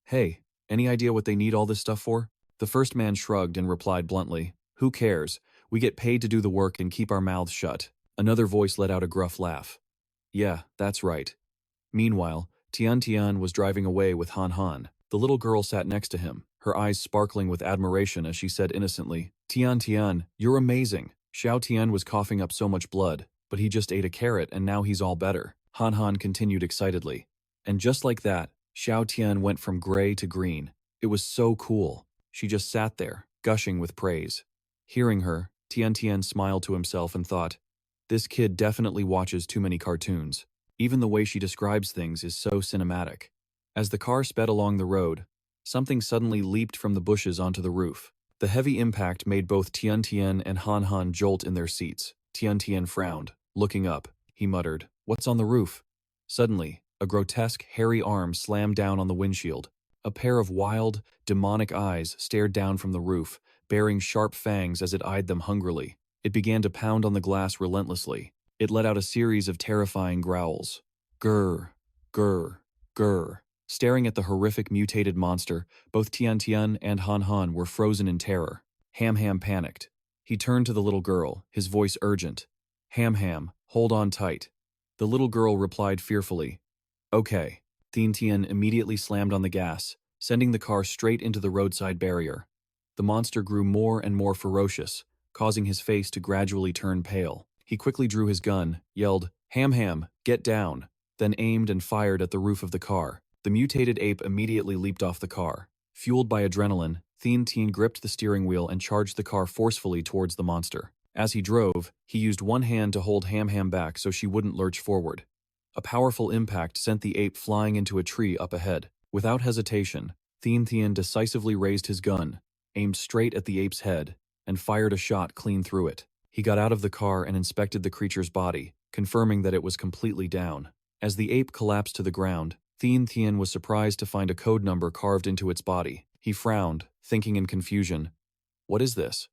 "Hey, any idea what they need all this stuff for?" The first man shrugged and replied bluntly, "Who cares? We get paid to do the work and keep our mouths shut." Another voice let out a gruff laugh. "Yeah, that's right." Meanwhile, Tian Tian was driving away with Han Han. The little girl sat next to him, her eyes sparkling with admiration as she said innocently, "Tian Tian, you're amazing." Xiao Tian was coughing up so much blood, but he just ate a carrot and now he's all better. Han Han continued excitedly. And just like that, Xiao Tian went from gray to green. It was so cool. She just sat there, gushing with praise. Hearing her, Tian Tian smiled to himself and thought, "This kid definitely watches too many cartoons. Even the way she describes things is so cinematic." As the car sped along the road, something suddenly leaped from the bushes onto the roof. The heavy impact made both Tian Tian and Han Han jolt in their seats. Tian Tian frowned. Looking up, he muttered, "What's on the roof?" Suddenly, a grotesque, hairy arm slammed down on the windshield. A pair of wild, demonic eyes stared down from the roof, bearing sharp fangs as it eyed them hungrily. It began to pound on the glass relentlessly. It let out a series of terrifying growls. Grr, grr, grr. Staring at the horrific mutated monster, both Tian Tian and Han Han were frozen in terror. Ham Ham panicked. He turned to the little girl, his voice urgent. "Ham Ham, hold on tight." The little girl replied fearfully, "Okay." Tian Tian immediately slammed on the gas, sending the car straight into the roadside barrier. The monster grew more and more ferocious, causing his face to gradually turn pale. He quickly drew his gun, yelled, "Ham Ham, get down," then aimed and fired at the roof of the car. The mutated ape immediately leaped off the car. Fueled by adrenaline, Tian Tian gripped the steering wheel and charged the car forcefully towards the monster. As he drove, he used one hand to hold Ham Ham back so she wouldn't lurch forward. A powerful impact sent the ape flying into a tree up ahead. Without hesitation, Tian Tian decisively raised his gun, aimed straight at the ape's head, and fired a shot clean through it. He got out of the car and inspected the creature's body, confirming that it was completely down. As the ape collapsed to the ground, Tian Tian was surprised to find a code number carved into its body. He frowned, thinking in confusion, "What is this?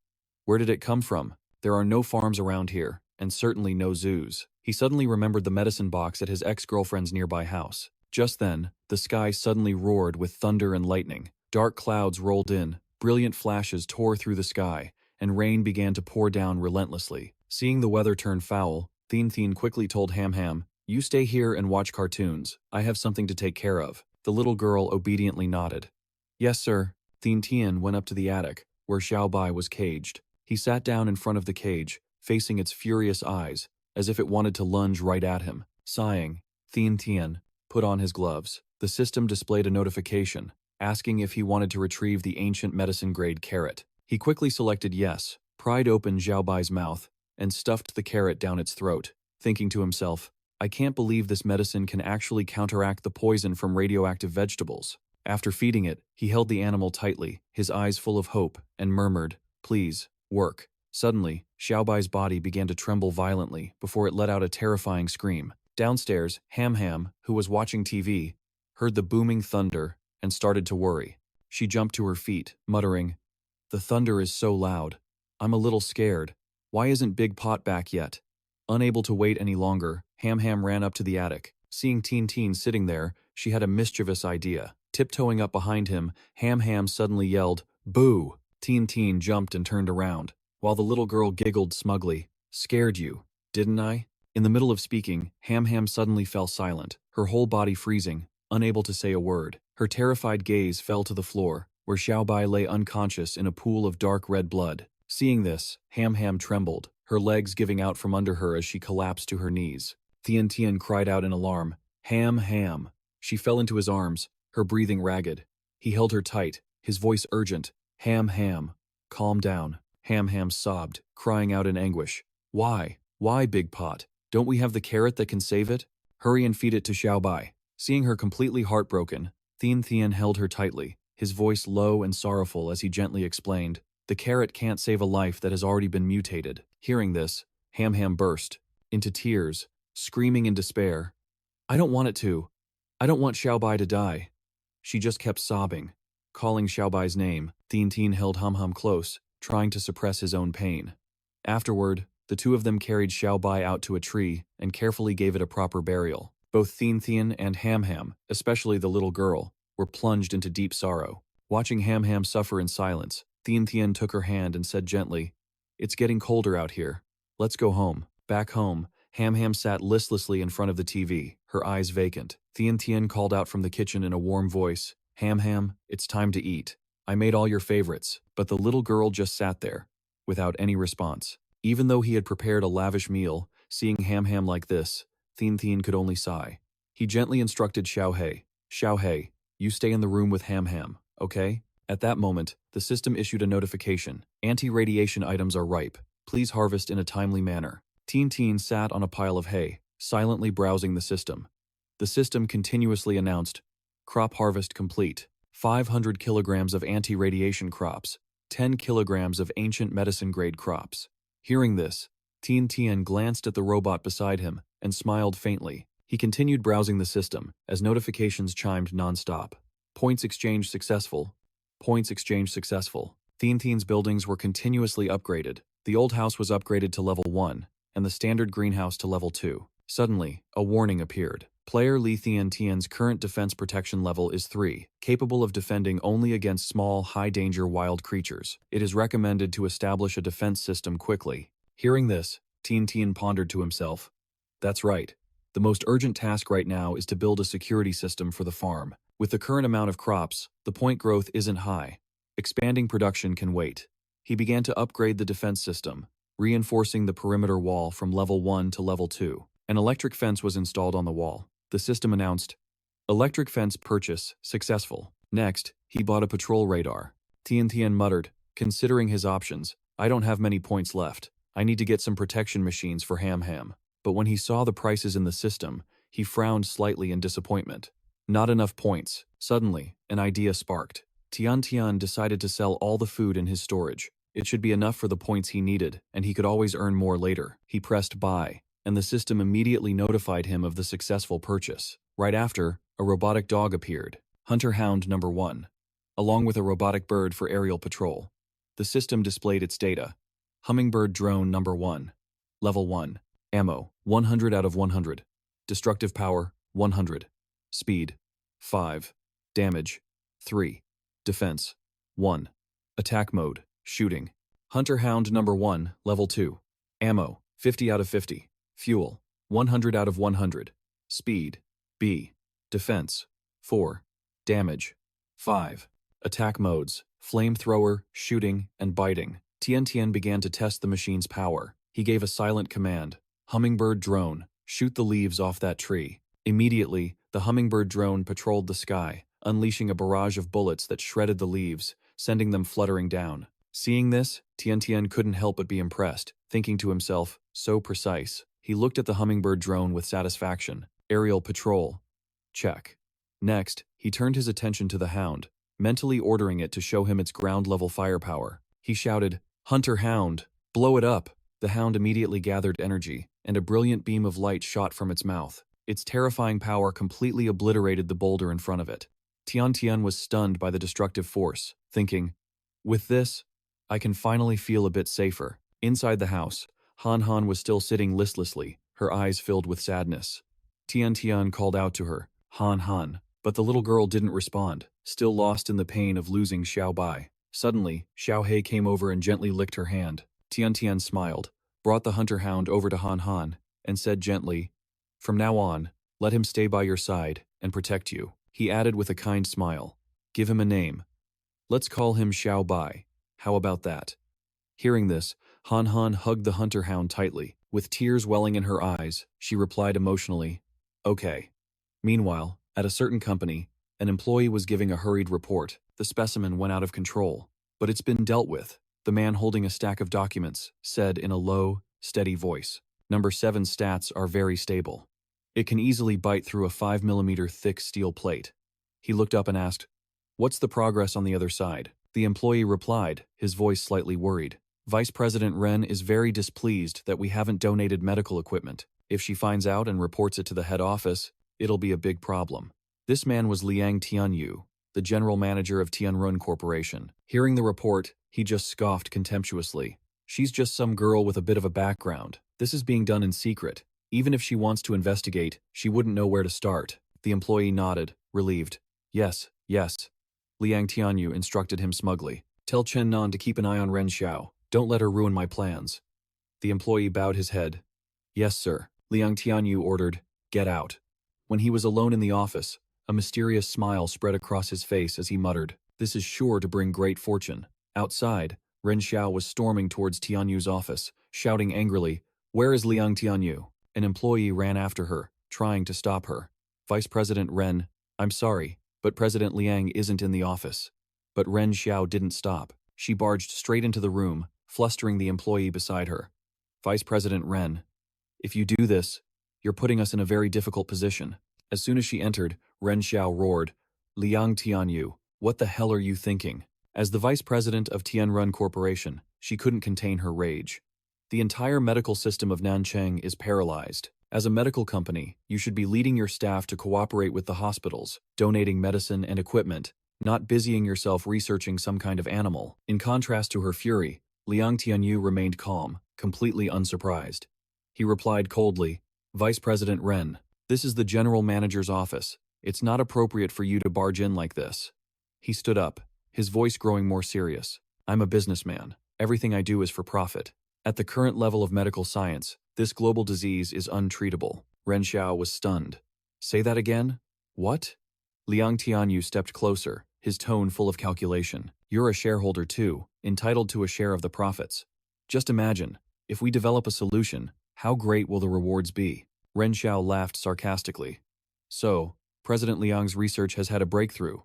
Where did it come from? There are no farms around here, and certainly no zoos." He suddenly remembered the medicine box at his ex-girlfriend's nearby house. Just then, the sky suddenly roared with thunder and lightning. Dark clouds rolled in, brilliant flashes tore through the sky, and rain began to pour down relentlessly. Seeing the weather turn foul, Tian Tian quickly told Ham Ham, "You stay here and watch cartoons. I have something to take care of." The little girl obediently nodded. "Yes, sir." Tian Tian went up to the attic, where Xiao Bai was caged. He sat down in front of the cage, facing its furious eyes, as if it wanted to lunge right at him. Sighing, Tian Tian put on his gloves. The system displayed a notification, asking if he wanted to retrieve the ancient medicine-grade carrot. He quickly selected yes, pried open Xiao Bai's mouth, and stuffed the carrot down its throat, thinking to himself, "I can't believe this medicine can actually counteract the poison from radioactive vegetables." After feeding it, he held the animal tightly, his eyes full of hope, and murmured, "Please, work." Suddenly, Xiao Bai's body began to tremble violently before it let out a terrifying scream. Downstairs, Ham Ham, who was watching TV, heard the booming thunder and started to worry. She jumped to her feet, muttering, "The thunder is so loud. I'm a little scared. Why isn't Big Pot back yet?" Unable to wait any longer, Ham Ham ran up to the attic. Seeing Tian Tian sitting there, she had a mischievous idea. Tiptoeing up behind him, Ham Ham suddenly yelled, "Boo!" Tian Tian jumped and turned around, while the little girl giggled smugly. "Scared you, didn't I?" In the middle of speaking, Ham Ham suddenly fell silent, her whole body freezing, unable to say a word. Her terrified gaze fell to the floor, where Xiaobai lay unconscious in a pool of dark red blood. Seeing this, Ham Ham trembled, her legs giving out from under her as she collapsed to her knees. Tian Tian cried out in alarm, "Ham Ham!" She fell into his arms, her breathing ragged. He held her tight, his voice urgent, "Ham Ham, calm down." Ham Ham sobbed, crying out in anguish. "Why? Why, Big Pot? Don't we have the carrot that can save it? Hurry and feed it to Xiaobai." Seeing her completely heartbroken, Tian Tian held her tightly, his voice low and sorrowful as he gently explained, "The carrot can't save a life that has already been mutated." Hearing this, Ham Ham burst into tears, screaming in despair, "I don't want it to. I don't want Xiaobai to die." She just kept sobbing, calling Xiaobai's name. Tian Tian held Hum Hum close, trying to suppress his own pain. Afterward, the two of them carried Xiaobai out to a tree and carefully gave it a proper burial. Both Tian Tian and Ham Ham, especially the little girl, were plunged into deep sorrow. Watching Ham Ham suffer in silence, Tian Tian took her hand and said gently, "It's getting colder out here. Let's go home." Back home, Ham Ham sat listlessly in front of the TV, her eyes vacant. Tian Tian called out from the kitchen in a warm voice, "Ham Ham, it's time to eat. I made all your favorites." But the little girl just sat there, without any response. Even though he had prepared a lavish meal, seeing Ham Ham like this, Tian Tian could only sigh. He gently instructed Xiao He, you stay in the room with Ham Ham, okay? At that moment, the system issued a notification. Anti-radiation items are ripe. Please harvest in a timely manner. Tian Tian sat on a pile of hay, silently browsing the system. The system continuously announced, crop harvest complete. 500 kilograms of anti-radiation crops, 10 kilograms of ancient medicine-grade crops. Hearing this, Tian Tian glanced at the robot beside him and smiled faintly. He continued browsing the system as notifications chimed non-stop. Points exchange successful. Points exchange successful. Tian Tian's buildings were continuously upgraded. The old house was upgraded to level 1, and the standard greenhouse to level 2. Suddenly, a warning appeared. Player Li Tian Tian's current defense protection level is 3, capable of defending only against small, high-danger wild creatures. It is recommended to establish a defense system quickly. Hearing this, Tian Tian pondered to himself, "That's right. The most urgent task right now is to build a security system for the farm. With the current amount of crops, the point growth isn't high. Expanding production can wait." He began to upgrade the defense system, reinforcing the perimeter wall from level 1 to level 2. An electric fence was installed on the wall. The system announced, "Electric fence purchase successful." Next, he bought a patrol radar. Tian Tian muttered, considering his options, "I don't have many points left. I need to get some protection machines for Ham Ham." But when he saw the prices in the system, he frowned slightly in disappointment. Not enough points. Suddenly, an idea sparked. Tian Tian decided to sell all the food in his storage. It should be enough for the points he needed, and he could always earn more later. He pressed buy, and the system immediately notified him of the successful purchase. Right after, a robotic dog appeared, Hunter Hound number 1, along with a robotic bird for aerial patrol. The system displayed its data. Hummingbird drone number 1. Level 1. Ammo, 100 out of 100. Destructive power, 100. Speed, 5. Damage, 3. Defense, 1. Attack mode, shooting. Hunter Hound number 1, level 2. Ammo, 50 out of 50. Fuel, 100 out of 100. Speed, B. Defense, 4. Damage, 5. Attack modes, flamethrower, shooting, and biting. Tian Tian began to test the machine's power. He gave a silent command, "Hummingbird drone, shoot the leaves off that tree." Immediately, the hummingbird drone patrolled the sky, unleashing a barrage of bullets that shredded the leaves, sending them fluttering down. Seeing this, Tian Tian couldn't help but be impressed, thinking to himself, so precise. He looked at the hummingbird drone with satisfaction. Aerial patrol. Check. Next, he turned his attention to the hound, mentally ordering it to show him its ground-level firepower. He shouted, "Hunter Hound, blow it up!" The hound immediately gathered energy, and a brilliant beam of light shot from its mouth. Its terrifying power completely obliterated the boulder in front of it. Tian Tian was stunned by the destructive force, thinking, "With this, I can finally feel a bit safer." Inside the house, Han Han was still sitting listlessly, her eyes filled with sadness. Tian Tian called out to her, "Han Han," but the little girl didn't respond, still lost in the pain of losing Xiao Bai. Suddenly, Xiao He came over and gently licked her hand. Tian Tian smiled, brought the hunter hound over to Han Han, and said gently, "From now on, let him stay by your side and protect you." He added with a kind smile, "Give him a name. Let's call him Xiao Bai. How about that?" Hearing this, Han Han hugged the hunter hound tightly. With tears welling in her eyes, she replied emotionally, "Okay." Meanwhile, at a certain company, an employee was giving a hurried report. The specimen went out of control. "But it's been dealt with," the man holding a stack of documents said in a low, steady voice. "Number 7 stats are very stable. It can easily bite through a 5mm thick steel plate." He looked up and asked, "What's the progress on the other side?" The employee replied, his voice slightly worried. "Vice President Ren is very displeased that we haven't donated medical equipment. If she finds out and reports it to the head office, it'll be a big problem." This man was Liang Tianyu, the general manager of Tianran Corporation. Hearing the report, he just scoffed contemptuously. "She's just some girl with a bit of a background. This is being done in secret. Even if she wants to investigate, she wouldn't know where to start." The employee nodded, relieved. "Yes, yes." Liang Tianyu instructed him smugly. "Tell Chen Nan to keep an eye on Ren Xiao. Don't let her ruin my plans." The employee bowed his head. "Yes, sir." Liang Tianyu ordered, "Get out." When he was alone in the office, a mysterious smile spread across his face as he muttered, "This is sure to bring great fortune." Outside, Ren Xiao was storming towards Tianyu's office, shouting angrily, "Where is Liang Tianyu?" An employee ran after her, trying to stop her. "Vice President Ren, I'm sorry, but President Liang isn't in the office." But Ren Xiao didn't stop. She barged straight into the room, flustering the employee beside her. "Vice President Ren, if you do this, you're putting us in a very difficult position." As soon as she entered, Ren Xiao roared, "Liang Tianyu, what the hell are you thinking?" As the vice president of Tianran Corporation, she couldn't contain her rage. "The entire medical system of Nanchang is paralyzed. As a medical company, you should be leading your staff to cooperate with the hospitals, donating medicine and equipment, not busying yourself researching some kind of animal." In contrast to her fury, Liang Tianyu remained calm, completely unsurprised. He replied coldly, "Vice President Ren, this is the general manager's office. It's not appropriate for you to barge in like this." He stood up, his voice growing more serious. "I'm a businessman. Everything I do is for profit. At the current level of medical science, this global disease is untreatable." Ren Xiao was stunned. "Say that again? What?" Liang Tianyu stepped closer, his tone full of calculation. "You're a shareholder too, entitled to a share of the profits. Just imagine, if we develop a solution, how great will the rewards be?" Ren Xiao laughed sarcastically. "So, President Liang's research has had a breakthrough.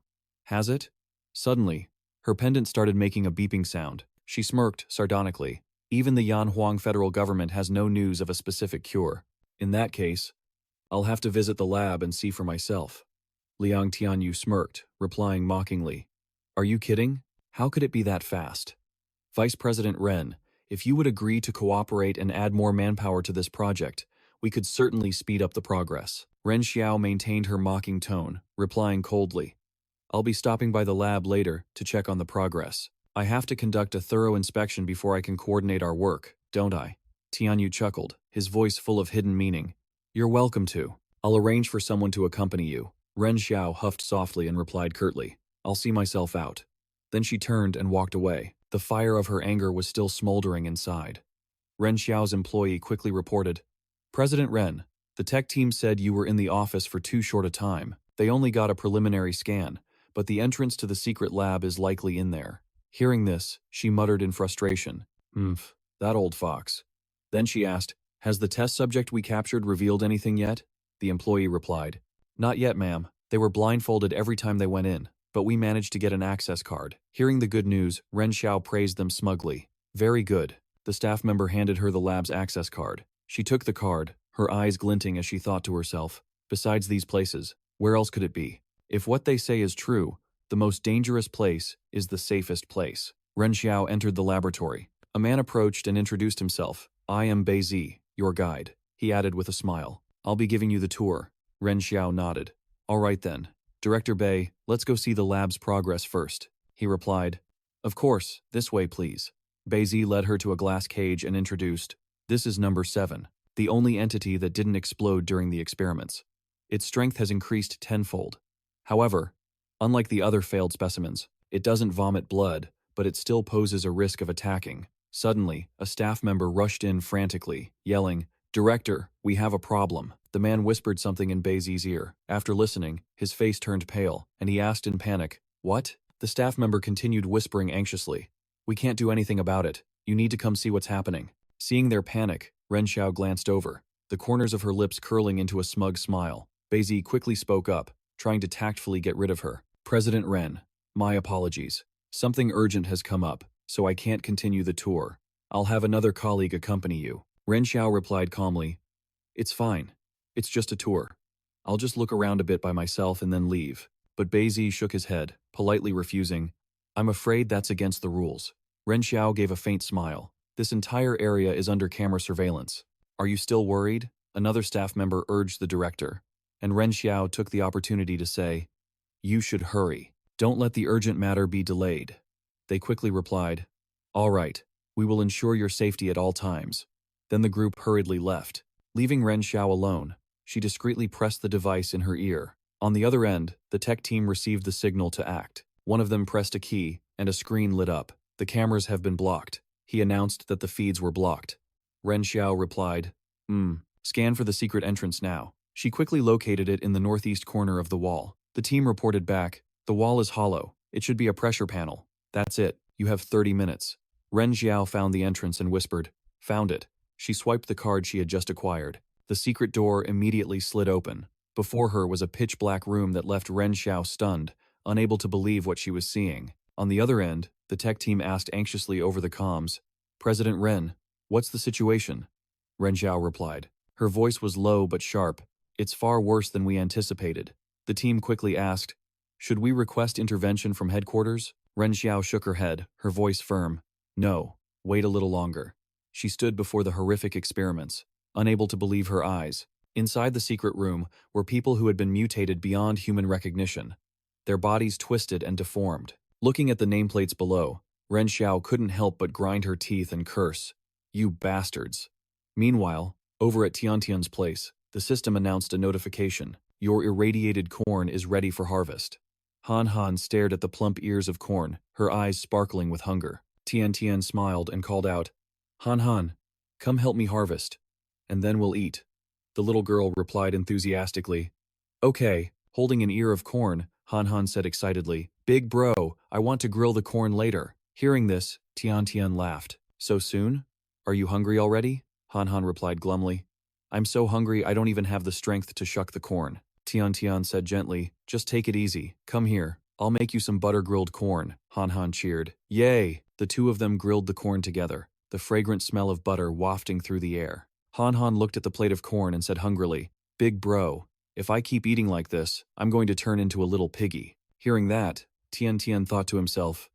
Has it?" Suddenly, her pendant started making a beeping sound. She smirked sardonically. "Even the Yanhuang federal government has no news of a specific cure. In that case, I'll have to visit the lab and see for myself." Liang Tianyu smirked, replying mockingly, "Are you kidding? How could it be that fast?" "Vice President Ren, if you would agree to cooperate and add more manpower to this project, we could certainly speed up the progress." Ren Xiao maintained her mocking tone, replying coldly, "I'll be stopping by the lab later to check on the progress. I have to conduct a thorough inspection before I can coordinate our work, don't I?" Tianyu chuckled, his voice full of hidden meaning. "You're welcome to. I'll arrange for someone to accompany you." Ren Xiao huffed softly and replied curtly, "I'll see myself out." Then she turned and walked away. The fire of her anger was still smoldering inside. Ren Xiao's employee quickly reported, "President Ren, the tech team said you were in the office for too short a time. They only got a preliminary scan, but the entrance to the secret lab is likely in there." Hearing this, she muttered in frustration, "Humph, that old fox." Then she asked, "Has the test subject we captured revealed anything yet?" The employee replied, "Not yet, ma'am. They were blindfolded every time they went in, but we managed to get an access card." Hearing the good news, Ren Xiao praised them smugly. "Very good." The staff member handed her the lab's access card. She took the card, her eyes glinting as she thought to herself, "Besides these places, where else could it be? If what they say is true, the most dangerous place is the safest place." Ren Xiao entered the laboratory. A man approached and introduced himself. "I am Bei Zi, your guide," he added with a smile. "I'll be giving you the tour." Ren Xiao nodded. "All right then. Director Bei, let's go see the lab's progress first," he replied. "Of course, this way please." Bei Zi led her to a glass cage and introduced, "This is number 7, the only entity that didn't explode during the experiments. Its strength has increased tenfold. However, unlike the other failed specimens, it doesn't vomit blood, but it still poses a risk of attacking." Suddenly, a staff member rushed in frantically, yelling, Director, we have a problem. The man whispered something in Baizi's ear. After listening, his face turned pale, and he asked in panic, "What?" The staff member continued whispering anxiously, "We can't do anything about it. You need to come see what's happening." Seeing their panic, Ren Xiao glanced over, the corners of her lips curling into a smug smile. Baizi quickly spoke up, trying to tactfully get rid of her. "President Ren, my apologies. Something urgent has come up, so I can't continue the tour. I'll have another colleague accompany you." Ren Xiao replied calmly, "It's fine. It's just a tour. I'll just look around a bit by myself and then leave." But Baizi shook his head, politely refusing. "I'm afraid that's against the rules." Ren Xiao gave a faint smile. "This entire area is under camera surveillance. Are you still worried?" Another staff member urged the director, and Ren Xiao took the opportunity to say, "You should hurry. Don't let the urgent matter be delayed." They quickly replied, "All right, we will ensure your safety at all times." Then the group hurriedly left. Leaving Ren Xiao alone, she discreetly pressed the device in her ear. On the other end, the tech team received the signal to act. One of them pressed a key, and a screen lit up. "The cameras have been blocked." He announced that the feeds were blocked. Ren Xiao replied, Scan for the secret entrance now." She quickly located it in the northeast corner of the wall. The team reported back, "The wall is hollow. It should be a pressure panel." "That's it. You have 30 minutes. Ren Xiao found the entrance and whispered, "Found it." She swiped the card she had just acquired. The secret door immediately slid open. Before her was a pitch-black room that left Ren Xiao stunned, unable to believe what she was seeing. On the other end, the tech team asked anxiously over the comms, "President Ren, what's the situation?" Ren Xiao replied. Her voice was low but sharp. "It's far worse than we anticipated." The team quickly asked, "Should we request intervention from headquarters?" Ren Xiao shook her head, her voice firm. "No, wait a little longer." She stood before the horrific experiments, unable to believe her eyes. Inside the secret room were people who had been mutated beyond human recognition, their bodies twisted and deformed. Looking at the nameplates below, Ren Xiao couldn't help but grind her teeth and curse. "You bastards." Meanwhile, over at Tiantian's place, the system announced a notification. "Your irradiated corn is ready for harvest." Han Han stared at the plump ears of corn, her eyes sparkling with hunger. Tian smiled and called out, Han Han, come help me harvest, and then we'll eat." The little girl replied enthusiastically, "Okay." Holding an ear of corn, Han Han said excitedly, "Big bro, I want to grill the corn later." Hearing this, Tian laughed. "So soon? Are you hungry already?" Han Han replied glumly, "I'm so hungry I don't even have the strength to shuck the corn." Tian said gently, "Just take it easy. Come here. I'll make you some butter-grilled corn." Han Han cheered. "Yay!" The two of them grilled the corn together, the fragrant smell of butter wafting through the air. Han Han looked at the plate of corn and said hungrily, "Big bro, if I keep eating like this, I'm going to turn into a little piggy." Hearing that, Tian thought to himself,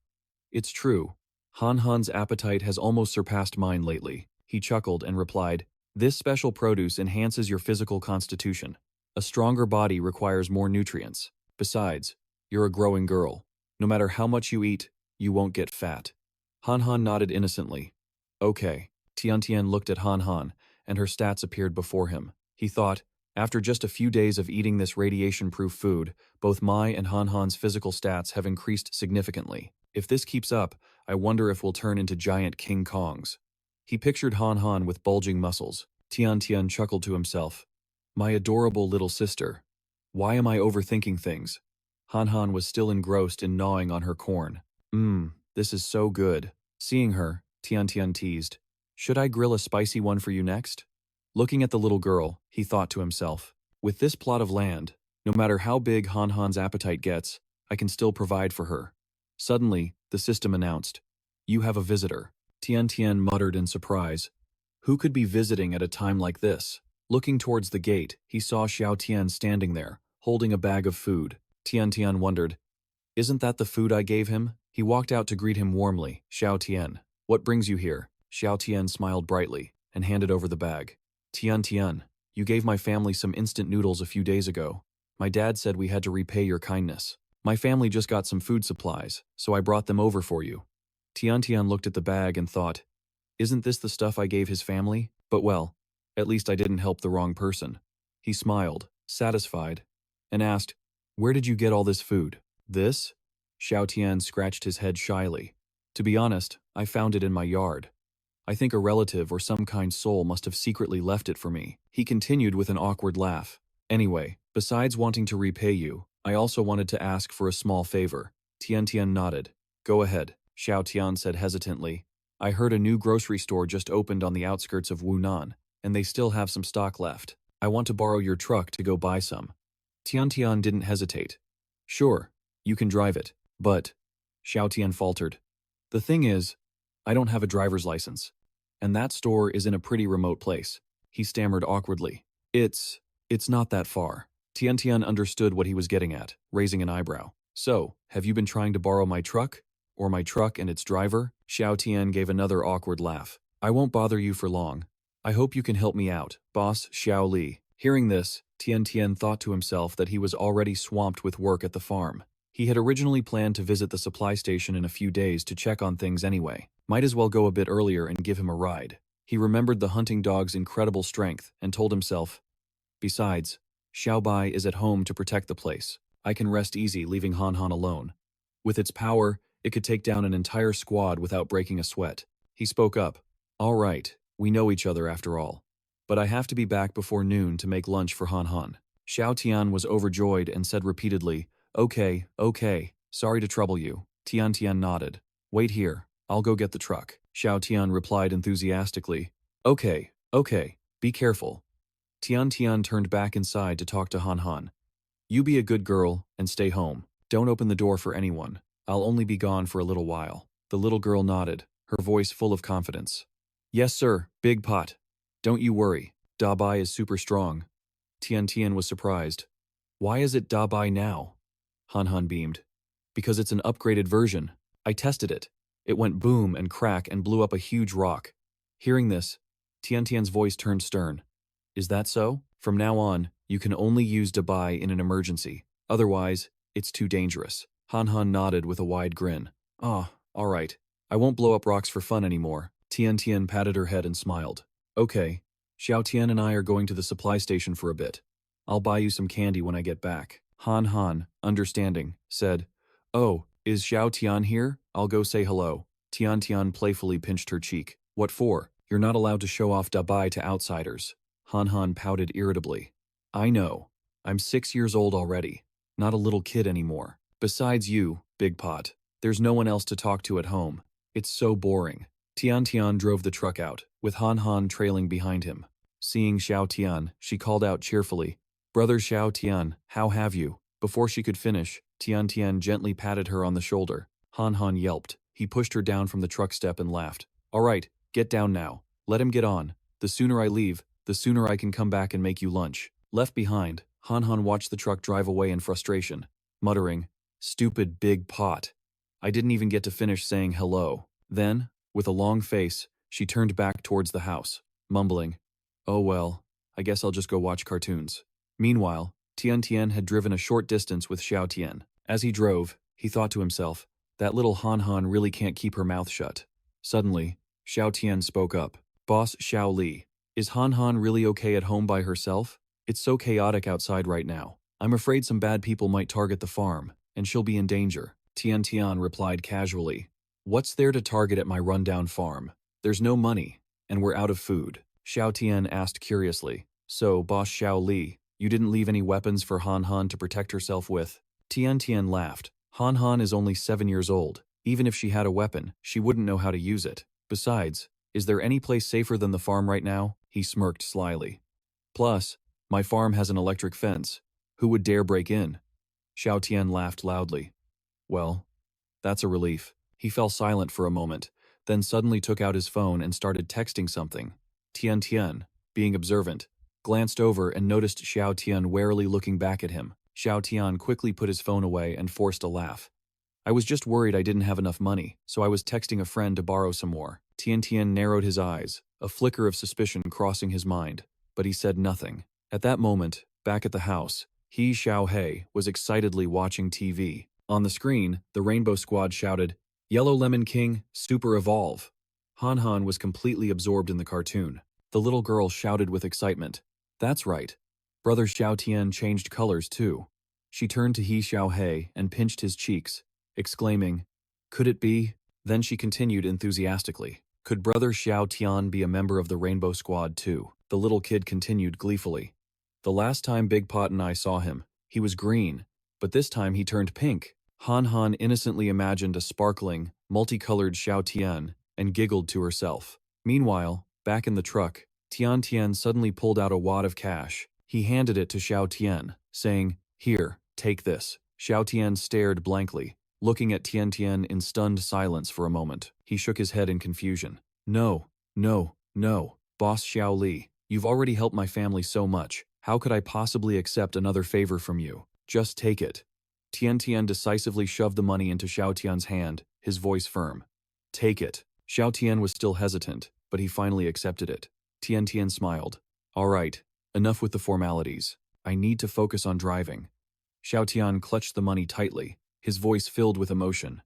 "It's true. Han Han's appetite has almost surpassed mine lately." He chuckled and replied, "This special produce enhances your physical constitution. A stronger body requires more nutrients. Besides, you're a growing girl. No matter how much you eat, you won't get fat." Han Han nodded innocently. "Okay." Tian looked at Han Han, and her stats appeared before him. He thought, after just a few days of eating this radiation-proof food, both my and Han Han's physical stats have increased significantly. If this keeps up, I wonder if we'll turn into giant King Kongs. He pictured Han Han with bulging muscles. Tian chuckled to himself. "My adorable little sister. Why am I overthinking things?" Han Han was still engrossed in gnawing on her corn. This is so good." Seeing her, Tian teased, "Should I grill a spicy one for you next?" Looking at the little girl, he thought to himself, "With this plot of land, no matter how big Han Han's appetite gets, I can still provide for her." Suddenly, the system announced, "You have a visitor." Tian muttered in surprise. Who could be visiting at a time like this? Looking towards the gate, he saw Xiao Tian standing there, holding a bag of food. Tian wondered, "Isn't that the food I gave him?" He walked out to greet him warmly. "Xiao Tian, what brings you here?" Xiao Tian smiled brightly and handed over the bag. Tian, you gave my family some instant noodles a few days ago. My dad said we had to repay your kindness. My family just got some food supplies, so I brought them over for you." Tian looked at the bag and thought, "Isn't this the stuff I gave his family? But well, at least I didn't help the wrong person." He smiled, satisfied, and asked, "Where did you get all this food?" "This?" Xiao Tian scratched his head shyly. "To be honest, I found it in my yard. I think a relative or some kind soul must have secretly left it for me. He continued with an awkward laugh. Anyway, besides wanting to repay you, I also wanted to ask for a small favor. Tian Tian nodded. Go ahead, Xiao Tian said hesitantly. I heard a new grocery store just opened on the outskirts of Wunan, and they still have some stock left. I want to borrow your truck to go buy some. Tian Tian didn't hesitate. Sure, you can drive it, but… Xiao Tian faltered. The thing is, I don't have a driver's license, and that store is in a pretty remote place. He stammered awkwardly. It's not that far. Tian Tian understood what he was getting at, raising an eyebrow. So, have you been trying to borrow my truck? Or my truck and its driver? Xiao Tian gave another awkward laugh. I won't bother you for long. I hope you can help me out, boss Xiao Li. Hearing this, Tian Tian thought to himself that he was already swamped with work at the farm. He had originally planned to visit the supply station in a few days to check on things anyway. Might as well go a bit earlier and give him a ride. He remembered the hunting dog's incredible strength and told himself, besides, Xiao Bai is at home to protect the place. I can rest easy leaving Han Han alone. With its power, it could take down an entire squad without breaking a sweat. He spoke up. All right, we know each other after all. But I have to be back before noon to make lunch for Han Han. Xiao Tian was overjoyed and said repeatedly, Okay, sorry to trouble you. Tian Tian nodded. Wait here, I'll go get the truck. Xiao Tian replied enthusiastically. Okay, be careful. Tian Tian turned back inside to talk to Han Han. You be a good girl and stay home. Don't open the door for anyone. I'll only be gone for a little while. The little girl nodded, her voice full of confidence. Yes sir, big pot. Don't you worry, Da Bai is super strong. Tian Tian was surprised. Why is it Da Bai now? Han Han beamed. Because it's an upgraded version. I tested it. It went boom and crack and blew up a huge rock. Hearing this, Tian Tian's voice turned stern. Is that so? From now on, you can only use Da Bai in an emergency. Otherwise, it's too dangerous. Han Han nodded with a wide grin. Ah, all right. I won't blow up rocks for fun anymore. Tian Tian patted her head and smiled. Okay, Xiao Tian and I are going to the supply station for a bit. I'll buy you some candy when I get back. Han Han, understanding, said, Oh, is Xiao Tian here? I'll go say hello. Tian Tian playfully pinched her cheek. What for? You're not allowed to show off Da Bai to outsiders. Han Han pouted irritably. I know. I'm 6 years old already. Not a little kid anymore. Besides you, Big Pot, there's no one else to talk to at home. It's so boring. Tian Tian drove the truck out, with Han Han trailing behind him. Seeing Xiao Tian, she called out cheerfully, Brother Xiao Tian, how have you? Before she could finish, Tian Tian gently patted her on the shoulder. Han Han yelped. He pushed her down from the truck step and laughed. All right, get down now. Let him get on. The sooner I leave, the sooner I can come back and make you lunch. Left behind, Han Han watched the truck drive away in frustration, muttering, Stupid Big Pot. I didn't even get to finish saying hello. Then, with a long face, she turned back towards the house, mumbling, Oh well, I guess I'll just go watch cartoons. Meanwhile, Tian Tian had driven a short distance with Xiao Tian. As he drove, he thought to himself, that little Han Han really can't keep her mouth shut. Suddenly, Xiao Tian spoke up. Boss Xiao Li, is Han Han really okay at home by herself? It's so chaotic outside right now. I'm afraid some bad people might target the farm, and she'll be in danger. Tian Tian replied casually. What's there to target at my rundown farm? There's no money, and we're out of food. Xiao Tian asked curiously. So, Boss Xiao Li, you didn't leave any weapons for Han Han to protect herself with? Tian Tian laughed. Han Han is only 7 years old. Even if she had a weapon, she wouldn't know how to use it. Besides, is there any place safer than the farm right now? He smirked slyly. Plus, my farm has an electric fence. Who would dare break in? Xiao Tian laughed loudly. Well, that's a relief. He fell silent for a moment, then suddenly took out his phone and started texting something. Tian Tian, being observant, glanced over and noticed Xiao Tian warily looking back at him. Xiao Tian quickly put his phone away and forced a laugh. I was just worried I didn't have enough money, so I was texting a friend to borrow some more. Tian Tian narrowed his eyes, a flicker of suspicion crossing his mind, but he said nothing. At that moment, back at the house, He Xiaohei was excitedly watching TV. On the screen, the Rainbow Squad shouted, Yellow Lemon King, Super Evolve. Han Han was completely absorbed in the cartoon. The little girl shouted with excitement. That's right. Brother Xiao Tian changed colors too. She turned to He Xiaohei and pinched his cheeks, exclaiming, Could it be? Then she continued enthusiastically. Could brother Xiao Tian be a member of the Rainbow Squad too? The little kid continued gleefully. The last time Big Pot and I saw him, he was green, but this time he turned pink. Han Han innocently imagined a sparkling, multicolored Xiao Tian and giggled to herself. Meanwhile, back in the truck, Tian Tian suddenly pulled out a wad of cash. He handed it to Xiao Tian, saying, "Here, take this." Xiao Tian stared blankly, looking at Tian Tian in stunned silence for a moment. He shook his head in confusion. No, no, no. Boss Xiao Li, you've already helped my family so much. How could I possibly accept another favor from you? Just take it. Tian Tian decisively shoved the money into Xiao Tian's hand, his voice firm. Take it. Xiao Tian was still hesitant, but he finally accepted it. Tian Tian smiled. All right, enough with the formalities. I need to focus on driving. Xiao Tian clutched the money tightly, his voice filled with emotion.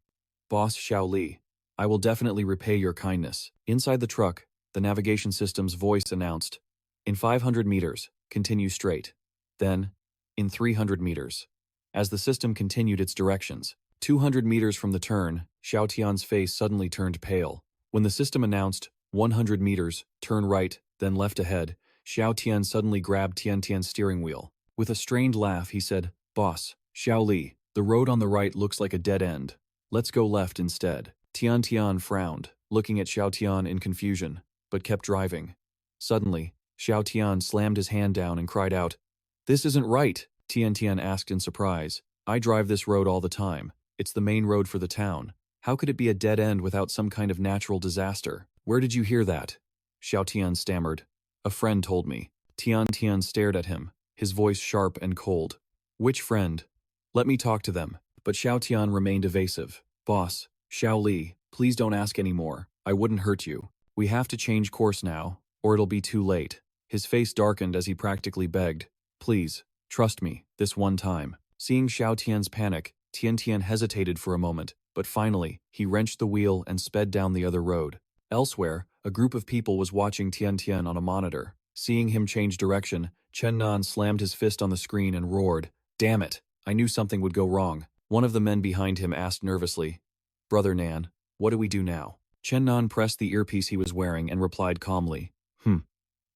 Boss Xiao Li, I will definitely repay your kindness. Inside the truck, the navigation system's voice announced, in 500 meters, continue straight. Then, in 300 meters. As the system continued its directions, 200 meters from the turn, Xiao Tian's face suddenly turned pale. When the system announced, 100 meters, turn right, then left ahead, Xiao Tian suddenly grabbed Tian Tian's steering wheel. With a strained laugh, he said, Boss, Xiao Li, the road on the right looks like a dead end. Let's go left instead. Tian Tian frowned, looking at Xiao Tian in confusion, but kept driving. Suddenly, Xiao Tian slammed his hand down and cried out, This isn't right, Tian Tian asked in surprise. I drive this road all the time. It's the main road for the town. How could it be a dead end without some kind of natural disaster? Where did you hear that? Xiao Tian stammered. A friend told me. Tian Tian stared at him, his voice sharp and cold. Which friend? Let me talk to them. But Xiao Tian remained evasive. Boss, Xiao Li, please don't ask any more. I wouldn't hurt you. We have to change course now, or it'll be too late. His face darkened as he practically begged. Please, trust me, this one time. Seeing Xiao Tian's panic, Tian Tian hesitated for a moment, but finally, he wrenched the wheel and sped down the other road. Elsewhere, a group of people was watching Tian Tian on a monitor. Seeing him change direction, Chen Nan slammed his fist on the screen and roared, Damn it, I knew something would go wrong. One of the men behind him asked nervously, Brother Nan, what do we do now? Chen Nan pressed the earpiece he was wearing and replied calmly,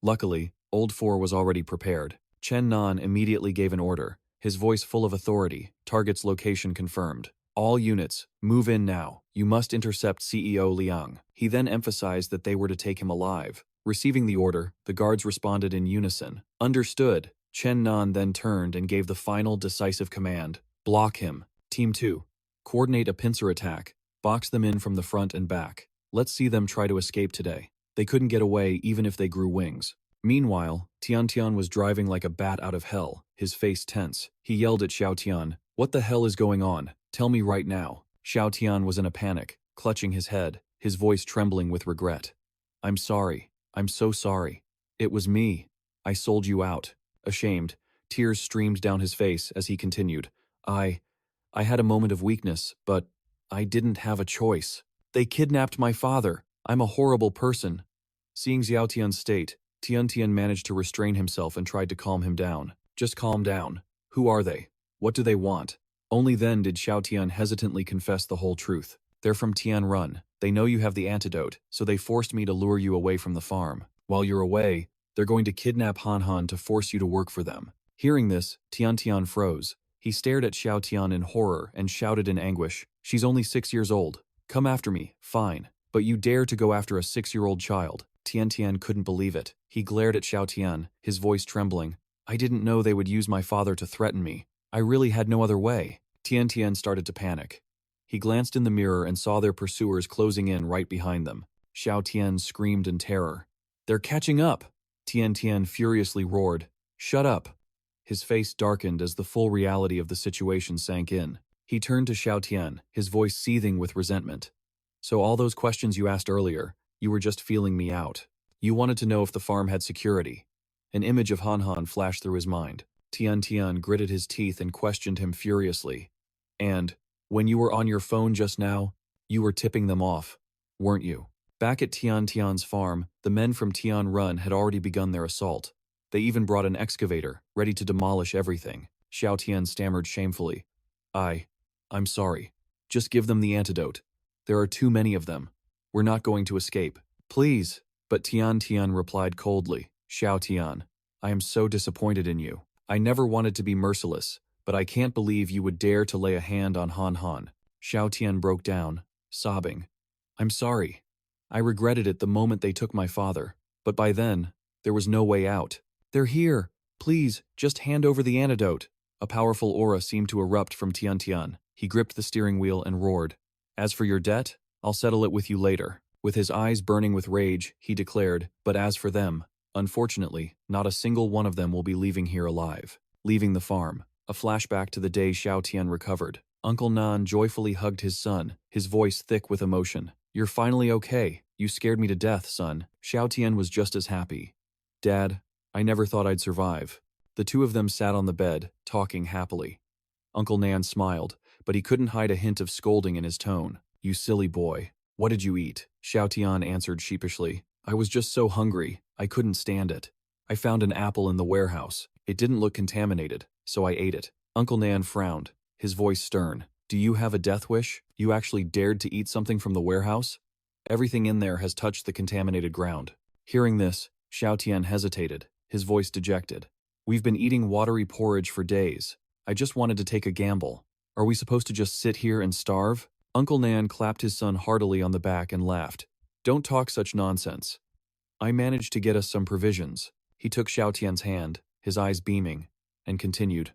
Luckily, Old Four was already prepared. Chen Nan immediately gave an order, his voice full of authority, target's location confirmed. All units, move in now. You must intercept CEO Liang. He then emphasized that they were to take him alive. Receiving the order, the guards responded in unison. Understood. Chen Nan then turned and gave the final decisive command. Block him. Team 2. Coordinate a pincer attack. Box them in from the front and back. Let's see them try to escape today. They couldn't get away even if they grew wings. Meanwhile, Tian Tian was driving like a bat out of hell, his face tense. He yelled at Xiao Tian, What the hell is going on? Tell me right now. Xiao Tian was in a panic, clutching his head, his voice trembling with regret. I'm sorry. I'm so sorry. It was me. I sold you out. Ashamed, tears streamed down his face as he continued. I had a moment of weakness, but I didn't have a choice. They kidnapped my father. I'm a horrible person. Seeing Xiao Tian's state, Tian Tian managed to restrain himself and tried to calm him down. Just calm down. Who are they? What do they want? Only then did Xiao Tian hesitantly confess the whole truth. They're from Tianran. They know you have the antidote, so they forced me to lure you away from the farm. While you're away, they're going to kidnap Han Han to force you to work for them. Hearing this, Tian Tian froze. He stared at Xiao Tian in horror and shouted in anguish, She's only 6 years old. Come after me, fine. But you dare to go after a 6-year-old child. Tian Tian couldn't believe it. He glared at Xiao Tian, his voice trembling. I didn't know they would use my father to threaten me. I really had no other way. Tian Tian started to panic. He glanced in the mirror and saw their pursuers closing in right behind them. Xiao Tian screamed in terror. They're catching up! Tian Tian furiously roared. Shut up! His face darkened as the full reality of the situation sank in. He turned to Xiao Tian, his voice seething with resentment. So all those questions you asked earlier, you were just feeling me out. You wanted to know if the farm had security. An image of Han Han flashed through his mind. Tian Tian gritted his teeth and questioned him furiously. And, when you were on your phone just now, you were tipping them off, weren't you? Back at Tian Tian's farm, the men from Tianran had already begun their assault. They even brought an excavator, ready to demolish everything. Xiao Tian stammered shamefully. I'm sorry. Just give them the antidote. There are too many of them. We're not going to escape. Please. But Tian replied coldly. Xiao Tian, I am so disappointed in you. I never wanted to be merciless, but I can't believe you would dare to lay a hand on Han Han. Xiao Tian broke down, sobbing. I'm sorry. I regretted it the moment they took my father, but by then, there was no way out. They're here. Please, just hand over the antidote. A powerful aura seemed to erupt from Tian. He gripped the steering wheel and roared. As for your debt, I'll settle it with you later. With his eyes burning with rage, he declared, but as for them, unfortunately, not a single one of them will be leaving here alive. Leaving the farm. A flashback to the day Xiao Tian recovered. Uncle Nan joyfully hugged his son, his voice thick with emotion. You're finally okay. You scared me to death, son. Xiao Tian was just as happy. Dad, I never thought I'd survive. The two of them sat on the bed, talking happily. Uncle Nan smiled, but he couldn't hide a hint of scolding in his tone. You silly boy. What did you eat? Xiao Tian answered sheepishly. I was just so hungry, I couldn't stand it. I found an apple in the warehouse. It didn't look contaminated, so I ate it. Uncle Nan frowned, his voice stern. Do you have a death wish? You actually dared to eat something from the warehouse? Everything in there has touched the contaminated ground. Hearing this, Xiao Tian hesitated, his voice dejected. We've been eating watery porridge for days. I just wanted to take a gamble. Are we supposed to just sit here and starve? Uncle Nan clapped his son heartily on the back and laughed. Don't talk such nonsense. I managed to get us some provisions. He took Xiao Tian's hand, his eyes beaming, and continued.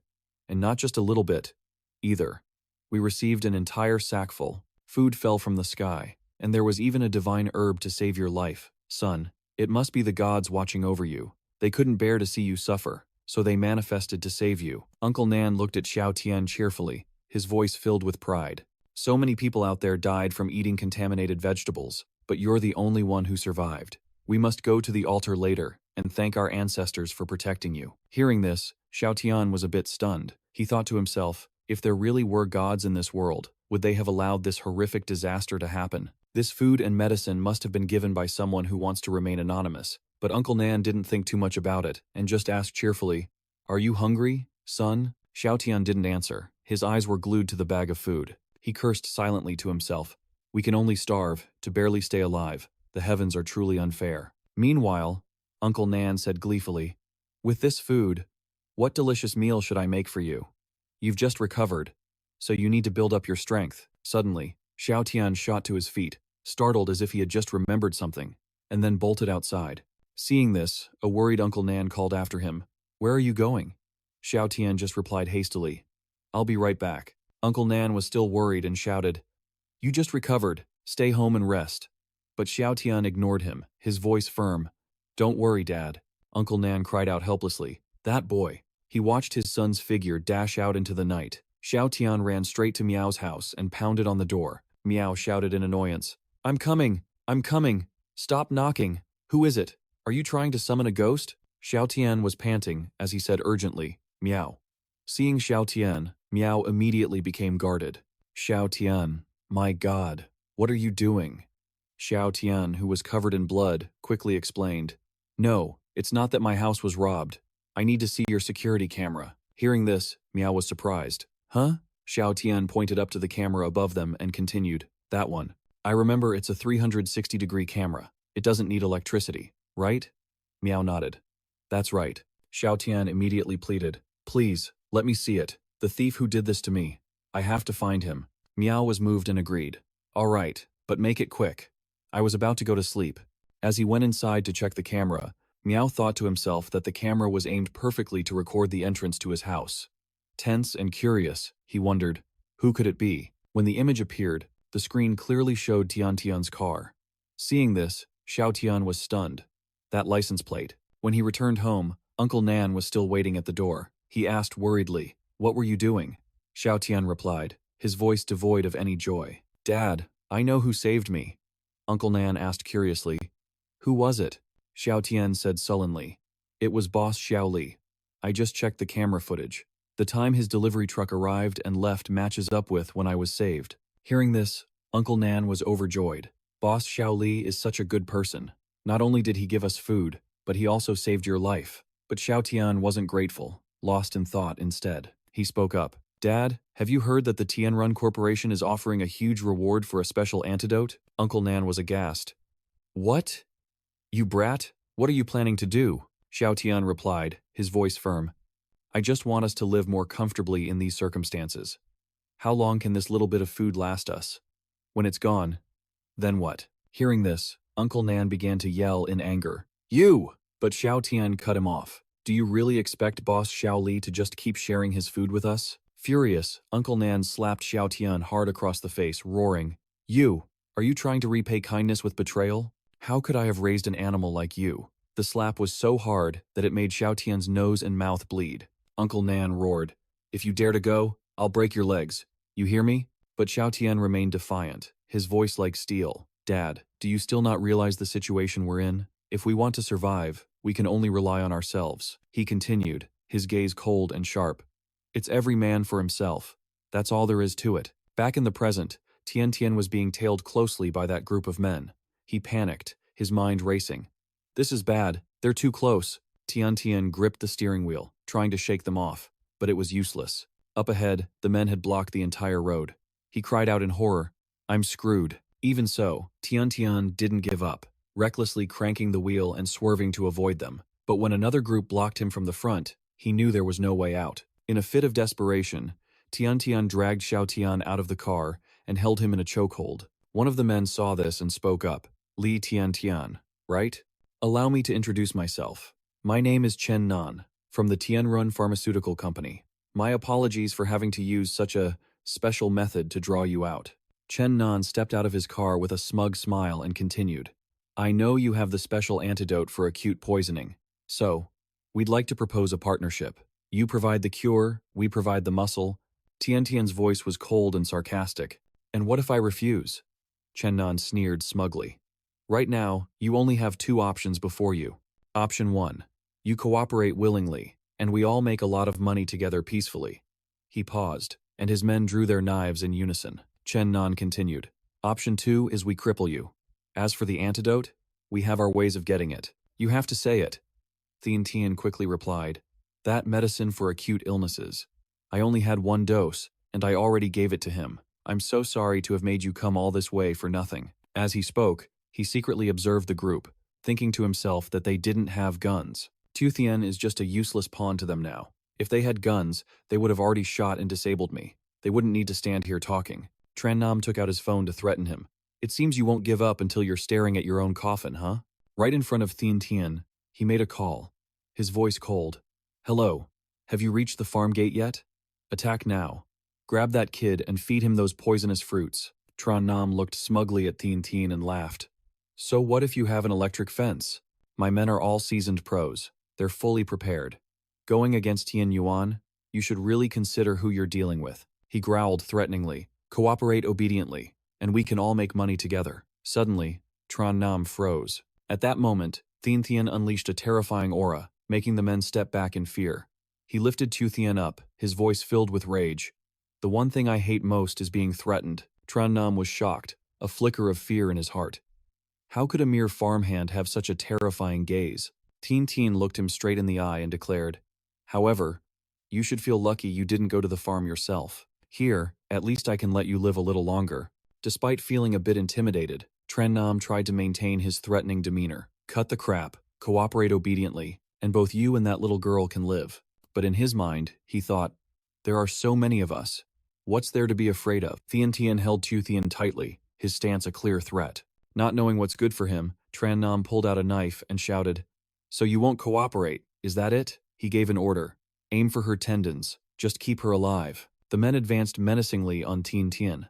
And not just a little bit, either. We received an entire sackful. Food fell from the sky, and there was even a divine herb to save your life. Son, it must be the gods watching over you. They couldn't bear to see you suffer, so they manifested to save you. Uncle Nan looked at Xiao Tian cheerfully, his voice filled with pride. So many people out there died from eating contaminated vegetables, but you're the only one who survived. We must go to the altar later and thank our ancestors for protecting you. Hearing this, Xiao Tian was a bit stunned. He thought to himself, if there really were gods in this world, would they have allowed this horrific disaster to happen? This food and medicine must have been given by someone who wants to remain anonymous. But Uncle Nan didn't think too much about it and just asked cheerfully, Are you hungry, son? Xiao Tian didn't answer. His eyes were glued to the bag of food. He cursed silently to himself. We can only starve, to barely stay alive. The heavens are truly unfair. Meanwhile, Uncle Nan said gleefully, With this food, what delicious meal should I make for you? You've just recovered, so you need to build up your strength. Suddenly, Xiao Tian shot to his feet, startled as if he had just remembered something, and then bolted outside. Seeing this, a worried Uncle Nan called after him, Where are you going? Xiao Tian just replied hastily, I'll be right back. Uncle Nan was still worried and shouted, You just recovered. Stay home and rest. But Xiao Tian ignored him, his voice firm. Don't worry, Dad. Uncle Nan cried out helplessly. That boy. He watched his son's figure dash out into the night. Xiao Tian ran straight to Meow's house and pounded on the door. Meow shouted in annoyance. I'm coming. I'm coming. Stop knocking. Who is it? Are you trying to summon a ghost? Xiao Tian was panting as he said urgently, Meow. Seeing Xiao Tian, Meow immediately became guarded. Xiao Tian, my God, what are you doing? Xiao Tian, who was covered in blood, quickly explained. No, it's not that my house was robbed. I need to see your security camera. Hearing this, Meow was surprised. Huh? Xiao Tian pointed up to the camera above them and continued. That one. I remember it's a 360-degree camera. It doesn't need electricity, right? Meow nodded. That's right. Xiao Tian immediately pleaded. Please, let me see it. The thief who did this to me. I have to find him. Meow was moved and agreed. All right, but make it quick. I was about to go to sleep. As he went inside to check the camera, Meow thought to himself that the camera was aimed perfectly to record the entrance to his house. Tense and curious, he wondered, who could it be? When the image appeared, the screen clearly showed Tian's car. Seeing this, Xiao Tian was stunned. That license plate. When he returned home, Uncle Nan was still waiting at the door. He asked worriedly, What were you doing? Xiao Tian replied, his voice devoid of any joy. Dad, I know who saved me. Uncle Nan asked curiously. Who was it? Xiao Tian said sullenly. It was Boss Xiao Li. I just checked the camera footage. The time his delivery truck arrived and left matches up with when I was saved. Hearing this, Uncle Nan was overjoyed. Boss Xiao Li is such a good person. Not only did he give us food, but he also saved your life. But Xiao Tian wasn't grateful, lost in thought instead. He spoke up. Dad, have you heard that the Tianran Corporation is offering a huge reward for a special antidote? Uncle Nan was aghast. What? You brat? What are you planning to do? Xiao Tian replied, his voice firm. I just want us to live more comfortably in these circumstances. How long can this little bit of food last us? When it's gone, then what? Hearing this, Uncle Nan began to yell in anger. You! But Xiao Tian cut him off. Do you really expect Boss Xiao Li to just keep sharing his food with us? Furious, Uncle Nan slapped Xiao Tian hard across the face, roaring, You! Are you trying to repay kindness with betrayal? How could I have raised an animal like you? The slap was so hard that it made Xiao Tian's nose and mouth bleed. Uncle Nan roared, If you dare to go, I'll break your legs. You hear me? But Xiao Tian remained defiant, his voice like steel. Dad, do you still not realize the situation we're in? If we want to survive, we can only rely on ourselves. He continued, his gaze cold and sharp. It's every man for himself. That's all there is to it. Back in the present, Tian Tian was being tailed closely by that group of men. He panicked, his mind racing. This is bad. They're too close. Tian Tian gripped the steering wheel, trying to shake them off, but it was useless. Up ahead, the men had blocked the entire road. He cried out in horror, I'm screwed. Even so, Tian Tian didn't give up, recklessly cranking the wheel and swerving to avoid them. But when another group blocked him from the front, he knew there was no way out. In a fit of desperation, Tian Tian dragged Xiao Tian out of the car and held him in a chokehold. One of the men saw this and spoke up. Li Tian Tian, right? Allow me to introduce myself. My name is Chen Nan, from the Tianran Pharmaceutical Company. My apologies for having to use such a special method to draw you out. Chen Nan stepped out of his car with a smug smile and continued. I know you have the special antidote for acute poisoning. So, we'd like to propose a partnership. You provide the cure, we provide the muscle. Tian Tian's voice was cold and sarcastic. And what if I refuse? Chen Nan sneered smugly. Right now, you only have two options before you. Option 1. You cooperate willingly, and we all make a lot of money together peacefully. He paused, and his men drew their knives in unison. Chen Nan continued. Option 2 is we cripple you. As for the antidote, we have our ways of getting it. You have to say it. Tian Tian quickly replied. That medicine for acute illnesses. I only had one dose, and I already gave it to him. I'm so sorry to have made you come all this way for nothing. As he spoke, he secretly observed the group, thinking to himself that they didn't have guns. Tu Thien is just a useless pawn to them now. If they had guns, they would have already shot and disabled me. They wouldn't need to stand here talking. Tran Nam took out his phone to threaten him. It seems you won't give up until you're staring at your own coffin, huh? Right in front of Thien Tien, he made a call, his voice cold. Hello, have you reached the farm gate yet? Attack now. Grab that kid and feed him those poisonous fruits. Tran Nam looked smugly at Thien Tien and laughed. So what if you have an electric fence? My men are all seasoned pros. They're fully prepared. Going against Tian Yuan, you should really consider who you're dealing with. He growled threateningly. Cooperate obediently, and we can all make money together. Suddenly, Tran Nam froze. At that moment, Thien Thien unleashed a terrifying aura, making the men step back in fear. He lifted Tu Thien up, his voice filled with rage. The one thing I hate most is being threatened. Tran Nam was shocked, a flicker of fear in his heart. How could a mere farmhand have such a terrifying gaze? Thien Thien looked him straight in the eye and declared, However, you should feel lucky you didn't go to the farm yourself. Here, at least I can let you live a little longer. Despite feeling a bit intimidated, Tran Nam tried to maintain his threatening demeanor. Cut the crap, cooperate obediently, and both you and that little girl can live. But in his mind, he thought, there are so many of us. What's there to be afraid of? Thien Thien held Tu Thien tightly, his stance a clear threat. Not knowing what's good for him, Tran Nam pulled out a knife and shouted, So you won't cooperate, is that it? He gave an order. Aim for her tendons, just keep her alive. The men advanced menacingly on Thien Thien.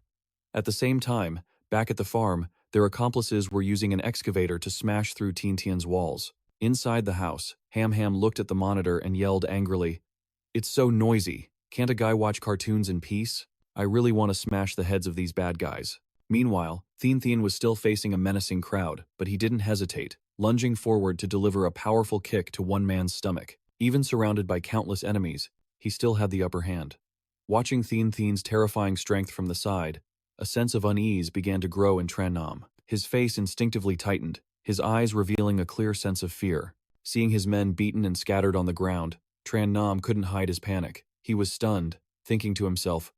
At the same time, back at the farm, their accomplices were using an excavator to smash through Thien Thien's walls. Inside the house, Ham Ham looked at the monitor and yelled angrily, It's so noisy. Can't a guy watch cartoons in peace? I really want to smash the heads of these bad guys. Meanwhile, Thien Thien was still facing a menacing crowd, but he didn't hesitate, lunging forward to deliver a powerful kick to one man's stomach. Even surrounded by countless enemies, he still had the upper hand. Watching Thien Thien's terrifying strength from the side, a sense of unease began to grow in Tran Nam. His face instinctively tightened, his eyes revealing a clear sense of fear. Seeing his men beaten and scattered on the ground, Tran Nam couldn't hide his panic. He was stunned, thinking to himself,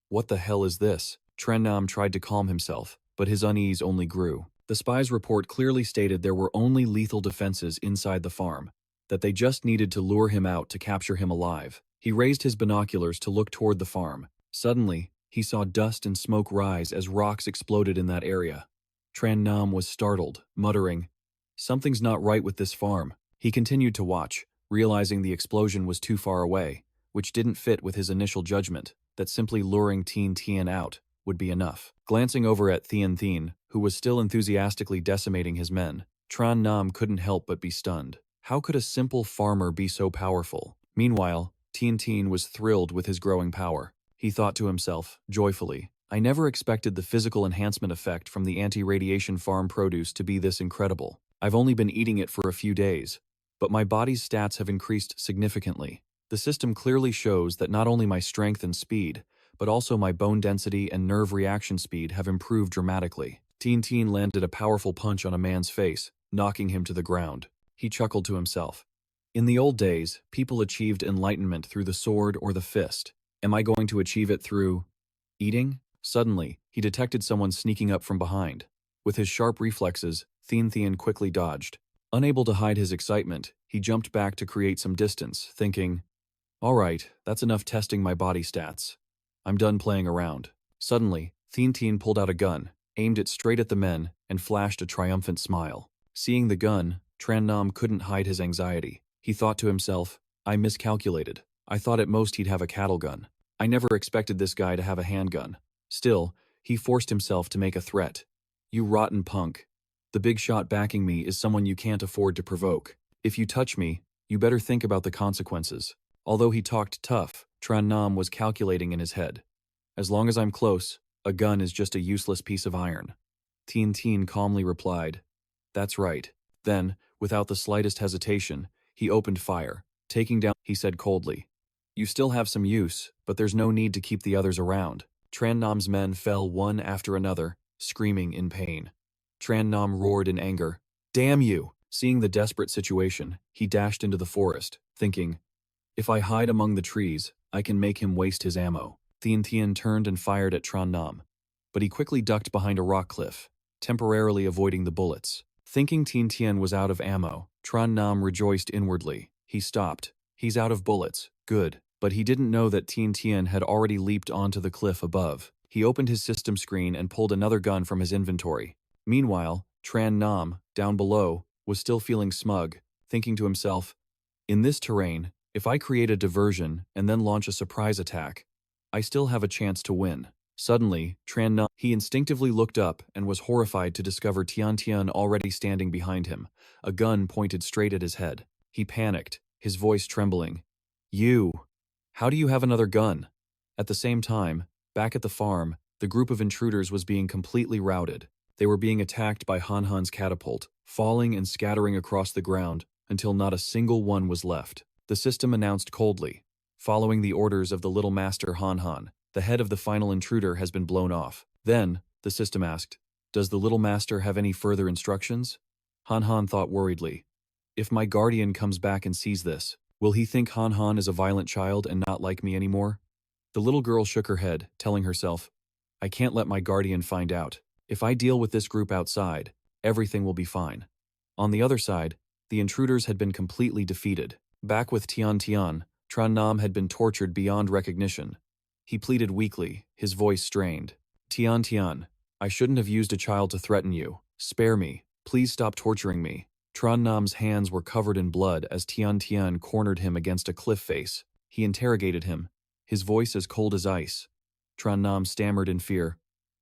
What the hell is this? Tran Nam tried to calm himself, but his unease only grew. The spy's report clearly stated there were only lethal defenses inside the farm, that they just needed to lure him out to capture him alive. He raised his binoculars to look toward the farm. Suddenly, he saw dust and smoke rise as rocks exploded in that area. Tran Nam was startled, muttering, "Something's not right with this farm." He continued to watch, realizing the explosion was too far away, which didn't fit with his initial judgment, that simply luring Tien Tien out would be enough. Glancing over at Tien Tien, who was still enthusiastically decimating his men, Tran Nam couldn't help but be stunned. How could a simple farmer be so powerful? Meanwhile, Tien Tien was thrilled with his growing power. He thought to himself, joyfully, "I never expected the physical enhancement effect from the anti-radiation farm produce to be this incredible. I've only been eating it for a few days, but my body's stats have increased significantly. The system clearly shows that not only my strength and speed, but also my bone density and nerve reaction speed have improved dramatically." Tien Tien landed a powerful punch on a man's face, knocking him to the ground. He chuckled to himself. In the old days, people achieved enlightenment through the sword or the fist. Am I going to achieve it through eating? Suddenly, he detected someone sneaking up from behind. With his sharp reflexes, Tien Tien quickly dodged. Unable to hide his excitement, he jumped back to create some distance, thinking, "All right, that's enough testing my body stats. I'm done playing around." Suddenly, Tien Tien pulled out a gun, aimed it straight at the men, and flashed a triumphant smile. Seeing the gun, Tran Nam couldn't hide his anxiety. He thought to himself, "I miscalculated. I thought at most he'd have a cattle gun. I never expected this guy to have a handgun." Still, he forced himself to make a threat. "You rotten punk. The big shot backing me is someone you can't afford to provoke. If you touch me, you better think about the consequences." Although he talked tough, Tran Nam was calculating in his head. "As long as I'm close, a gun is just a useless piece of iron." Tien Tien calmly replied, "That's right." Then, without the slightest hesitation, he opened fire, taking down, he said coldly, "You still have some use, but there's no need to keep the others around." Tran Nam's men fell one after another, screaming in pain. Tran Nam roared in anger, "Damn you!" Seeing the desperate situation, he dashed into the forest, thinking, "If I hide among the trees, I can make him waste his ammo." Tien Tien turned and fired at Tran Nam, but he quickly ducked behind a rock cliff, temporarily avoiding the bullets. Thinking Tien Tien was out of ammo, Tran Nam rejoiced inwardly. He stopped. "He's out of bullets. Good." But he didn't know that Tien Tien had already leaped onto the cliff above. He opened his system screen and pulled another gun from his inventory. Meanwhile, Tran Nam, down below, was still feeling smug, thinking to himself, "In this terrain, if I create a diversion and then launch a surprise attack, I still have a chance to win." Suddenly, Tran Nam, he instinctively looked up and was horrified to discover Tien Tien already standing behind him, a gun pointed straight at his head. He panicked, his voice trembling. "You! How do you have another gun?" At the same time, back at the farm, the group of intruders was being completely routed. They were being attacked by Han Han's catapult, falling and scattering across the ground until not a single one was left. The system announced coldly, "Following the orders of the Little Master Han Han, the head of the final intruder has been blown off." Then, the system asked, "Does the Little Master have any further instructions?" Han Han thought worriedly, "If my guardian comes back and sees this, will he think Han Han is a violent child and not like me anymore?" The little girl shook her head, telling herself, "I can't let my guardian find out. If I deal with this group outside, everything will be fine." On the other side, the intruders had been completely defeated. Back with Tien Tien, Tran Nam had been tortured beyond recognition. He pleaded weakly, his voice strained. "Tien Tien, I shouldn't have used a child to threaten you. Spare me. Please stop torturing me." Tran Nam's hands were covered in blood as Tien Tien cornered him against a cliff face. He interrogated him, his voice as cold as ice. Tran Nam stammered in fear.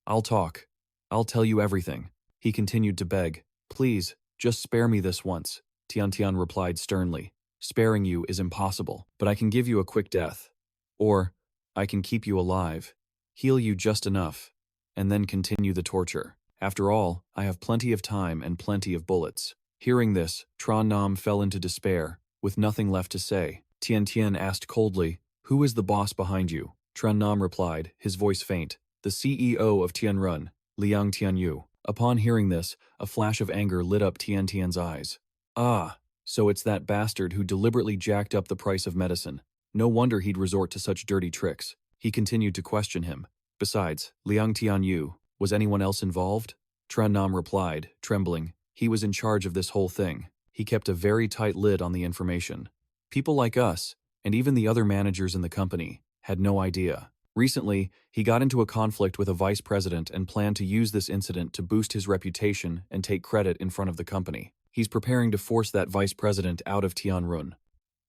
"I'll talk. I'll tell you everything." He continued to beg. "Please, just spare me this once." Tien Tien replied sternly. "Sparing you is impossible, but I can give you a quick death. Or, I can keep you alive, heal you just enough, and then continue the torture. After all, I have plenty of time and plenty of bullets." Hearing this, Tran Nam fell into despair, with nothing left to say. Tien Tien asked coldly, "Who is the boss behind you?" Tran Nam replied, his voice faint, "The CEO of Tianran, Liang Tianyu." Upon hearing this, a flash of anger lit up Tien Tien's eyes. "Ah, so it's that bastard who deliberately jacked up the price of medicine. No wonder he'd resort to such dirty tricks." He continued to question him. "Besides, Liang Tianyu, was anyone else involved?" Tran Nam replied, trembling. He was in charge of this whole thing. He kept a very tight lid on the information. People like us, and even the other managers in the company, had no idea. Recently, he got into a conflict with a vice president and planned to use this incident to boost his reputation and take credit in front of the company. He's preparing to force that vice president out of Tianran.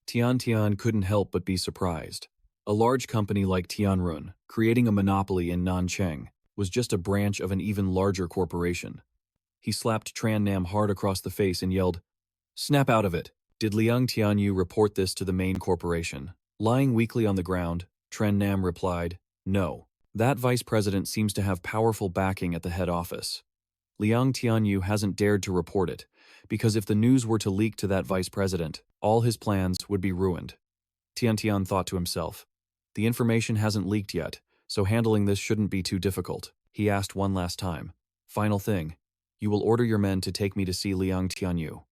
Tian couldn't help but be surprised. A large company like Tianran, creating a monopoly in Nancheng, was just a branch of an even larger corporation. He slapped Tran Nam hard across the face and yelled, "Snap out of it!" Did Liang Tianyu report this to the main corporation? Lying weakly on the ground, Tran Nam replied, "No. That vice president seems to have powerful backing at the head office. Liang Tianyu hasn't dared to report it, because if the news were to leak to that vice president, all his plans would be ruined." Tian thought to himself, "The information hasn't leaked yet, so handling this shouldn't be too difficult." He asked one last time, "Final thing, you will order your men to take me to see Liang Tianyu."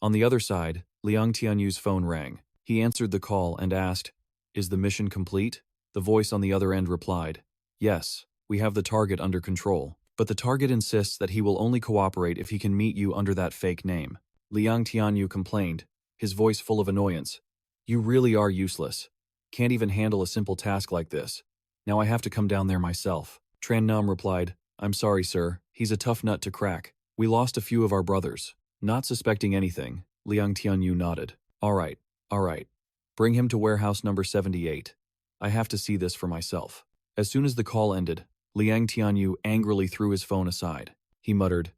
On the other side, Liang Tianyu's phone rang. He answered the call and asked, "Is the mission complete?" The voice on the other end replied, "Yes, we have the target under control, but the target insists that he will only cooperate if he can meet you under that fake name." Liang Tianyu complained, his voice full of annoyance. "You really are useless. Can't even handle a simple task like this. Now I have to come down there myself." Tran Nam replied, "I'm sorry, sir. He's a tough nut to crack. We lost a few of our brothers." Not suspecting anything, Liang Tianyu nodded. All right. Bring him to warehouse number 78. I have to see this for myself." As soon as the call ended, Liang Tianyu angrily threw his phone aside. He muttered,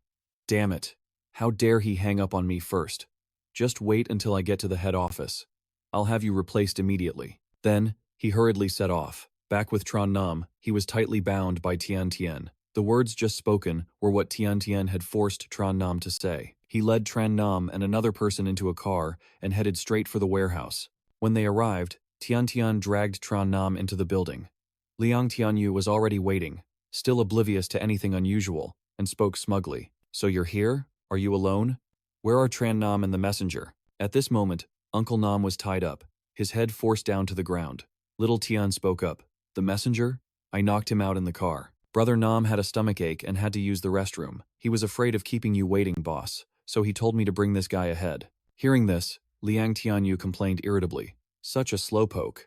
"Damn it. How dare he hang up on me first? Just wait until I get to the head office. I'll have you replaced immediately." Then, he hurriedly set off. Back with Tran Nam, he was tightly bound by Tian. The words just spoken were what Tian had forced Tran Nam to say. He led Tran Nam and another person into a car and headed straight for the warehouse. When they arrived, Tian dragged Tran Nam into the building. Liang Tianyu was already waiting, still oblivious to anything unusual, and spoke smugly. "So you're here? Are you alone? Where are Tran Nam and the messenger?" At this moment, Uncle Nam was tied up, his head forced down to the ground. Little Tian spoke up. "The messenger? I knocked him out in the car. Brother Nam had a stomachache and had to use the restroom. He was afraid of keeping you waiting, boss, so he told me to bring this guy ahead." Hearing this, Liang Tianyu complained irritably. Such a slowpoke.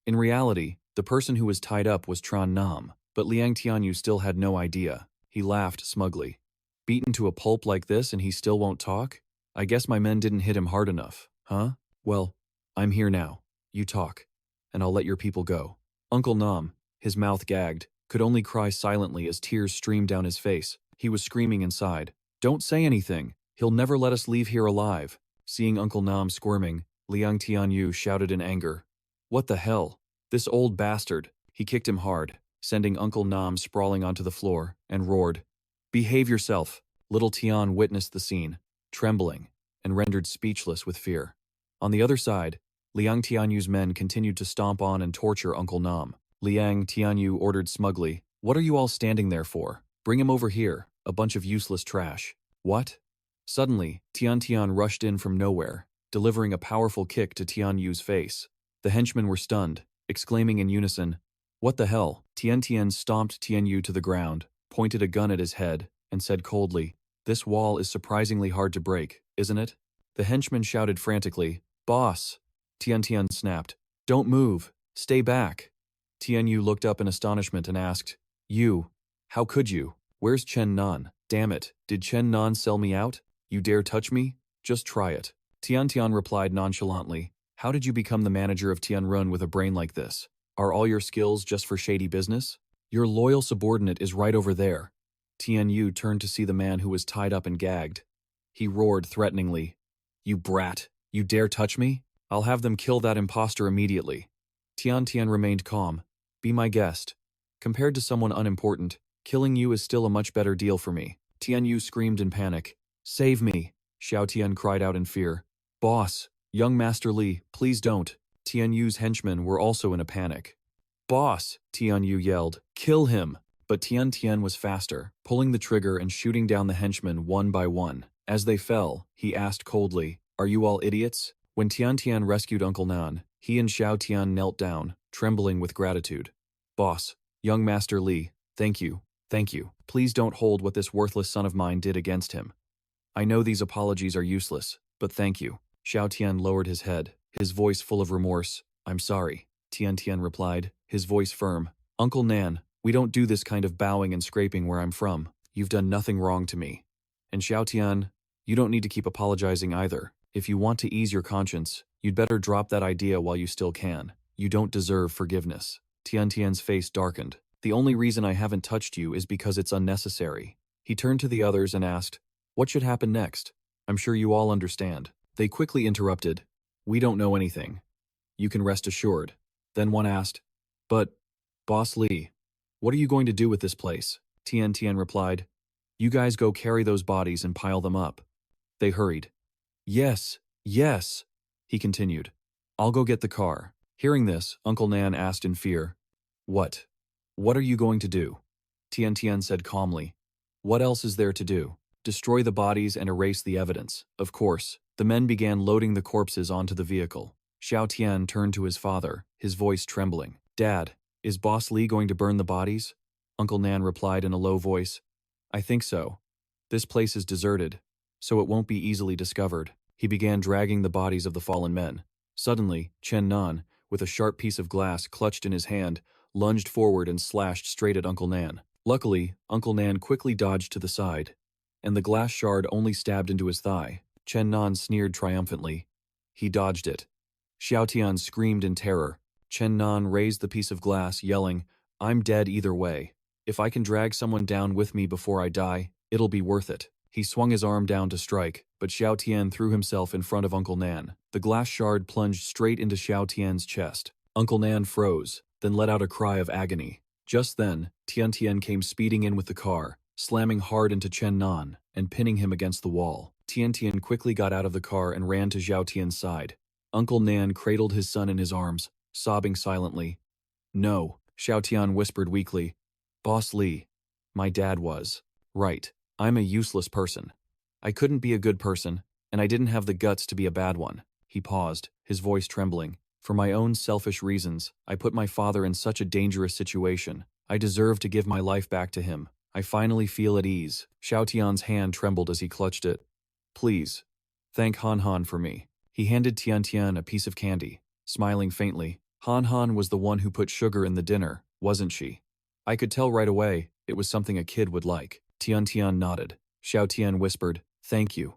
In reality, the person who was tied up was Tran Nam, but Liang Tianyu still had no idea. He laughed smugly. "Beaten to a pulp like this and he still won't talk? I guess my men didn't hit him hard enough, huh? Well, I'm here now. You talk, and I'll let your people go." Uncle Nam, his mouth gagged, could only cry silently as tears streamed down his face. He was screaming inside, "Don't say anything. He'll never let us leave here alive." Seeing Uncle Nam squirming, Liang Tianyu shouted in anger, "What the hell? This old bastard!" He kicked him hard, sending Uncle Nam sprawling onto the floor, and roared, "Behave yourself!" Little Tian witnessed the scene, trembling, and rendered speechless with fear. On the other side, Liang Tianyu's men continued to stomp on and torture Uncle Nam. Liang Tianyu ordered smugly, "What are you all standing there for? Bring him over here, a bunch of useless trash." "What?" Suddenly, Tian rushed in from nowhere, delivering a powerful kick to Tianyu's face. The henchmen were stunned, exclaiming in unison, "What the hell?" Tian stomped Tianyu to the ground, pointed a gun at his head, and said coldly, "This wall is surprisingly hard to break, isn't it?" The henchmen shouted frantically, "Boss!" Tian snapped, "Don't move! Stay back!" Tianyu looked up in astonishment and asked, "You? How could you? Where's Chen Nan? Damn it, did Chen Nan sell me out? You dare touch me? Just try it." Tian replied nonchalantly, "How did you become the manager of Tianran with a brain like this? Are all your skills just for shady business? Your loyal subordinate is right over there." Tianyu turned to see the man who was tied up and gagged. He roared threateningly, "You brat! You dare touch me? I'll have them kill that imposter immediately." Tian remained calm. "Be my guest. Compared to someone unimportant, killing you is still a much better deal for me." Tianyu screamed in panic. "Save me!" Xiao Tian cried out in fear. "Boss! Young Master Li, please don't." Tianyu's henchmen were also in a panic. "Boss!" Tianyu yelled. "Kill him!" But Tian was faster, pulling the trigger and shooting down the henchmen one by one. As they fell, he asked coldly, "Are you all idiots?" When Tian rescued Uncle Nan, he and Xiao Tian knelt down, trembling with gratitude. "Boss, young Master Li, thank you. Thank you. Please don't hold what this worthless son of mine did against him. I know these apologies are useless, but thank you. Xiao Tian lowered his head, his voice full of remorse. I'm sorry. Tian Tian replied, his voice firm. Uncle Nan, we don't do this kind of bowing and scraping where I'm from. You've done nothing wrong to me. And Xiao Tian, you don't need to keep apologizing either. If you want to ease your conscience, you'd better drop that idea while you still can. You don't deserve forgiveness. Tian Tian's face darkened. The only reason I haven't touched you is because it's unnecessary. He turned to the others and asked, what should happen next? I'm sure you all understand. They quickly interrupted. We don't know anything. You can rest assured. Then one asked, but, Boss Li, what are you going to do with this place? Tian Tian replied, you guys go carry those bodies and pile them up. They hurried. Yes, yes, he continued. I'll go get the car. Hearing this, Uncle Nan asked in fear, what? What are you going to do? Tian Tian said calmly, what else is there to do? Destroy the bodies and erase the evidence. Of course, the men began loading the corpses onto the vehicle. Xiao Tian turned to his father, his voice trembling. Dad, is Boss Li going to burn the bodies? Uncle Nan replied in a low voice, I think so. This place is deserted, so it won't be easily discovered. He began dragging the bodies of the fallen men. Suddenly, Chen Nan, with a sharp piece of glass clutched in his hand, lunged forward and slashed straight at Uncle Nan. Luckily, Uncle Nan quickly dodged to the side, and the glass shard only stabbed into his thigh. Chen Nan sneered triumphantly. He dodged it. Xiao Tian screamed in terror. Chen Nan raised the piece of glass, yelling, I'm dead either way. If I can drag someone down with me before I die, it'll be worth it. He swung his arm down to strike, but Xiao Tian threw himself in front of Uncle Nan. The glass shard plunged straight into Xiao Tian's chest. Uncle Nan froze, then let out a cry of agony. Just then, Tian Tian came speeding in with the car, slamming hard into Chen Nan and pinning him against the wall. Tian Tian quickly got out of the car and ran to Xiao Tian's side. Uncle Nan cradled his son in his arms, sobbing silently. No, Xiao Tian whispered weakly. Boss Li, my dad was right. I'm a useless person. I couldn't be a good person, and I didn't have the guts to be a bad one. He paused, his voice trembling. For my own selfish reasons, I put my father in such a dangerous situation. I deserve to give my life back to him. I finally feel at ease. Xiao Tian's hand trembled as he clutched it. Please, thank Han Han for me. He handed Tian Tian a piece of candy, smiling faintly. Han Han was the one who put sugar in the dinner, wasn't she? I could tell right away it was something a kid would like. Tian Tian nodded. Xiao Tian whispered, thank you.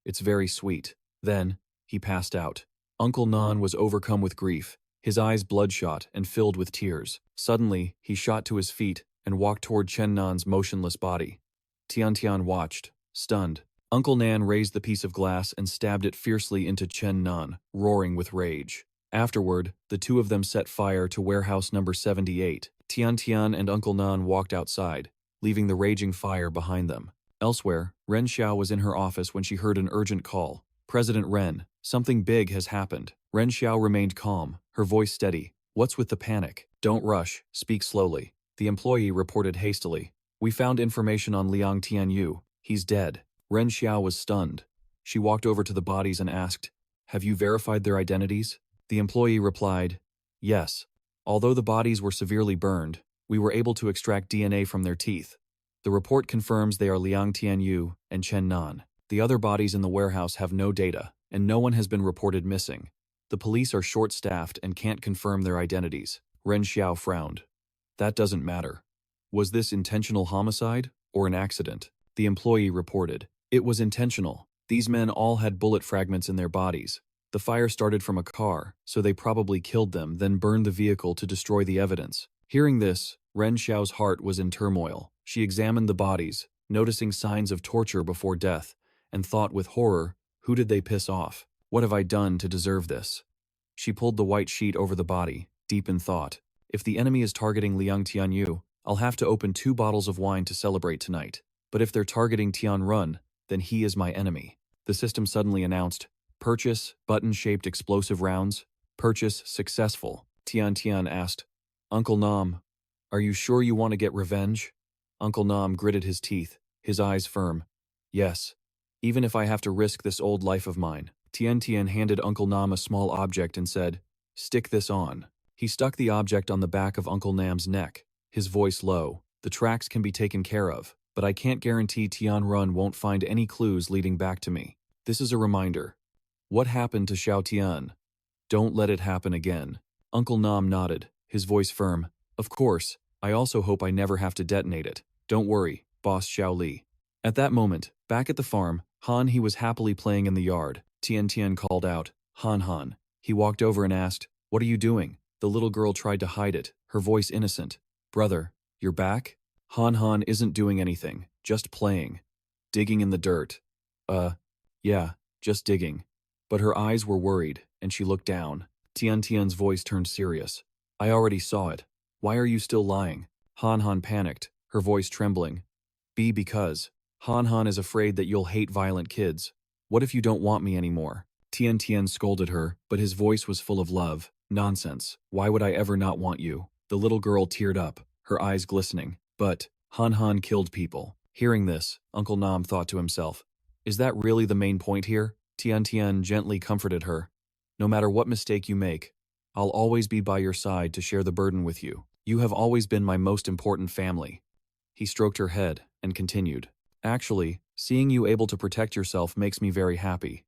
It's very sweet. Then, he passed out. Uncle Nan was overcome with grief, his eyes bloodshot and filled with tears. Suddenly, he shot to his feet and walked toward Chen Nan's motionless body. Tian Tian watched, stunned. Uncle Nan raised the piece of glass and stabbed it fiercely into Chen Nan, roaring with rage. Afterward, the two of them set fire to warehouse number 78. Tian Tian and Uncle Nan walked outside, leaving the raging fire behind them. Elsewhere, Ren Xiao was in her office when she heard an urgent call. President Ren, something big has happened. Ren Xiao remained calm, her voice steady. What's with the panic? Don't rush, speak slowly. The employee reported hastily. We found information on Liang Tianyu. He's dead. Ren Xiao was stunned. She walked over to the bodies and asked, have you verified their identities? The employee replied, yes. Although the bodies were severely burned, we were able to extract DNA from their teeth. The report confirms they are Liang Tianyu and Chen Nan. The other bodies in the warehouse have no data, and no one has been reported missing. The police are short-staffed and can't confirm their identities. Ren Xiao frowned. That doesn't matter. Was this intentional homicide or an accident? The employee reported. It was intentional. These men all had bullet fragments in their bodies. The fire started from a car, so they probably killed them, then burned the vehicle to destroy the evidence. Hearing this, Ren Xiao's heart was in turmoil. She examined the bodies, noticing signs of torture before death, and thought with horror, who did they piss off? What have I done to deserve this? She pulled the white sheet over the body, deep in thought. If the enemy is targeting Liang Tianyu, I'll have to open 2 bottles of wine to celebrate tonight. But if they're targeting Tianran, then he is my enemy. The system suddenly announced, purchase button-shaped explosive rounds. Purchase successful. Tian Tian asked, Uncle Nam, are you sure you want to get revenge? Uncle Nam gritted his teeth, his eyes firm. Yes. Even if I have to risk this old life of mine. Tian Tian handed Uncle Nam a small object and said, stick this on. He stuck the object on the back of Uncle Nam's neck, his voice low. The tracks can be taken care of, but I can't guarantee Tianran won't find any clues leading back to me. This is a reminder. What happened to Xiao Tian? Don't let it happen again. Uncle Nam nodded, his voice firm. Of course, I also hope I never have to detonate it. Don't worry, Boss Xiao Li. At that moment, back at the farm, Han he was happily playing in the yard. Tian Tian called out, Han Han. He walked over and asked, what are you doing? The little girl tried to hide it, her voice innocent. Brother, you're back? Han Han isn't doing anything, just playing. Digging in the dirt. Yeah, just digging. But her eyes were worried, and she looked down. Tian Tian's voice turned serious. I already saw it. Why are you still lying? Han Han panicked, her voice trembling. Because Han Han is afraid that you'll hate violent kids. What if you don't want me anymore? Tian Tian scolded her, but his voice was full of love. Nonsense. Why would I ever not want you? The little girl teared up, her eyes glistening. But Han Han killed people. Hearing this, Uncle Nam thought to himself, is that really the main point here? Tian Tian gently comforted her. No matter what mistake you make, I'll always be by your side to share the burden with you. You have always been my most important family. He stroked her head and continued. Actually, seeing you able to protect yourself makes me very happy.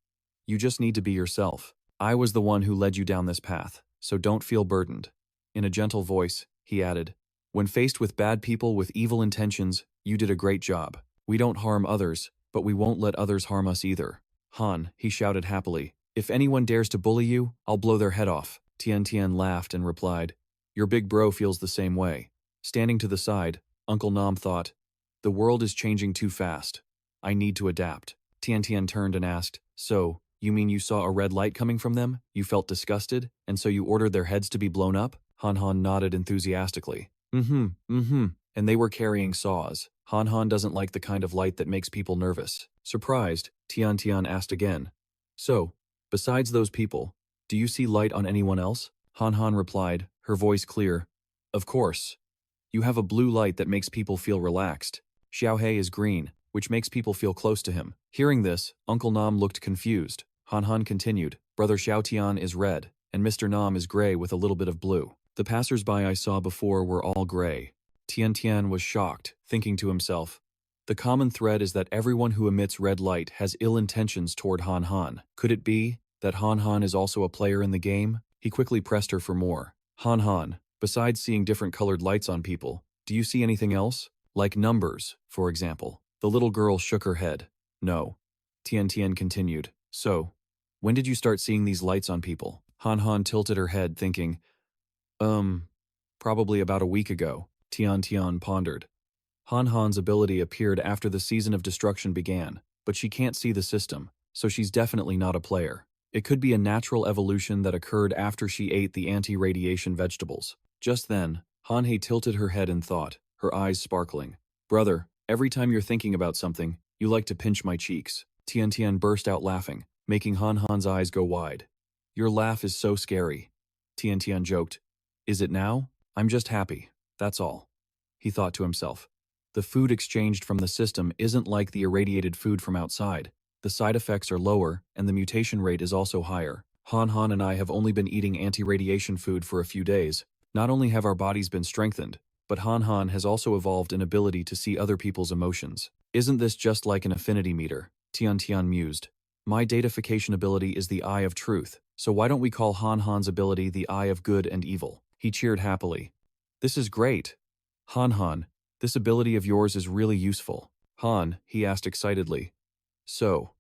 You just need to be yourself. I was the one who led you down this path, so don't feel burdened. In a gentle voice, he added, when faced with bad people with evil intentions, you did a great job. We don't harm others, but we won't let others harm us either. Han, he shouted happily, if anyone dares to bully you, I'll blow their head off. Tian Tian laughed and replied, your big bro feels the same way. Standing to the side, Uncle Nam thought, the world is changing too fast. I need to adapt. Tian Tian turned and asked, so, you mean you saw a red light coming from them? You felt disgusted, and so you ordered their heads to be blown up? Han Han nodded enthusiastically. And they were carrying saws. Han Han doesn't like the kind of light that makes people nervous. Surprised, Tian Tian asked again. So, besides those people, do you see light on anyone else? Han Han replied, her voice clear. Of course. You have a blue light that makes people feel relaxed. Xiao He is green, which makes people feel close to him. Hearing this, Uncle Nam looked confused. Han Han continued, Brother Xiao Tian is red, and Mr. Nam is gray with a little bit of blue. The passers-by I saw before were all gray. Tian Tian was shocked, thinking to himself, the common thread is that everyone who emits red light has ill intentions toward Han Han. Could it be that Han Han is also a player in the game? He quickly pressed her for more. Han Han, besides seeing different colored lights on people, do you see anything else? Like numbers, for example. The little girl shook her head. No. Tian Tian continued. So, when did you start seeing these lights on people? Han Han tilted her head, thinking, probably about a week ago. Tian Tian pondered. Han Han's ability appeared after the season of destruction began, but she can't see the system, so she's definitely not a player. It could be a natural evolution that occurred after she ate the anti-radiation vegetables. Just then, Han He tilted her head in thought, her eyes sparkling. Brother, every time you're thinking about something, you like to pinch my cheeks. Tian Tian burst out laughing, making Han Han's eyes go wide. Your laugh is so scary. Tian Tian joked. Is it now? I'm just happy, that's all. He thought to himself. The food exchanged from the system isn't like the irradiated food from outside. The side effects are lower, and the mutation rate is also higher. Han Han and I have only been eating anti-radiation food for a few days. Not only have our bodies been strengthened, but Han Han has also evolved an ability to see other people's emotions. Isn't this just like an affinity meter? Tian Tian mused. My datafication ability is the Eye of Truth, so why don't we call Han Han's ability the Eye of Good and Evil? He cheered happily. This is great. Han Han, this ability of yours is really useful. Han, he asked excitedly. So,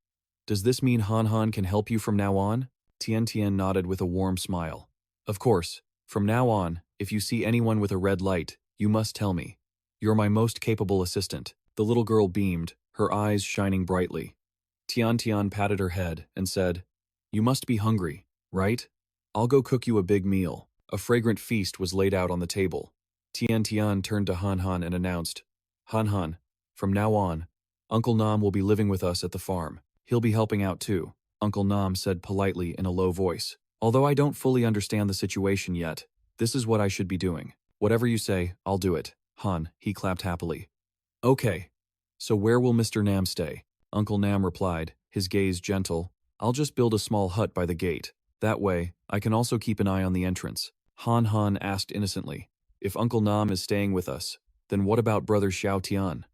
does this mean Han Han can help you from now on? Tian Tian nodded with a warm smile. Of course, from now on, if you see anyone with a red light, you must tell me. You're my most capable assistant. The little girl beamed, her eyes shining brightly. Tian Tian patted her head and said, you must be hungry, right? I'll go cook you a big meal. A fragrant feast was laid out on the table. Tian Tian turned to Han Han and announced, Han Han, from now on, Uncle Nam will be living with us at the farm. He'll be helping out too, Uncle Nam said politely in a low voice. Although I don't fully understand the situation yet, this is what I should be doing. Whatever you say, I'll do it. Han, he clapped happily. Okay. So where will Mr. Nam stay? Uncle Nam replied, his gaze gentle. I'll just build a small hut by the gate. That way, I can also keep an eye on the entrance. Han Han asked innocently. If Uncle Nam is staying with us, Then what about brother Xiao Tian?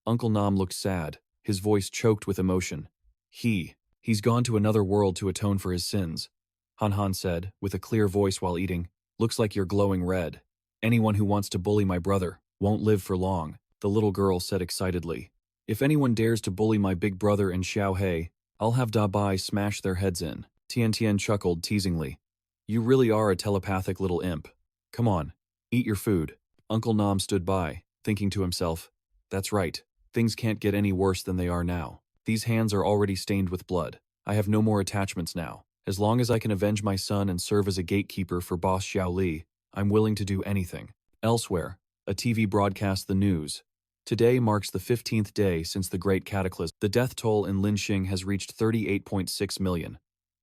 Uncle Nam looked sad, his voice choked with emotion. He's gone to another world to atone for his sins. Han Han said, with a clear voice while eating. Looks like you're glowing red. Anyone who wants to bully my brother won't live for long, the little girl said excitedly. If anyone dares to bully my big brother and Xiao He, I'll have Da Bai smash their heads in. Tian Tian chuckled teasingly. You really are a telepathic little imp. Come on, eat your food. Uncle Nam stood by, thinking to himself, that's right, things can't get any worse than they are now. These hands are already stained with blood. I have no more attachments now. As long as I can avenge my son and serve as a gatekeeper for boss Xiao Li, I'm willing to do anything. Elsewhere, a TV broadcast the news. Today marks the 15th day since the Great Cataclysm. The death toll in Linxing has reached 38.6 million.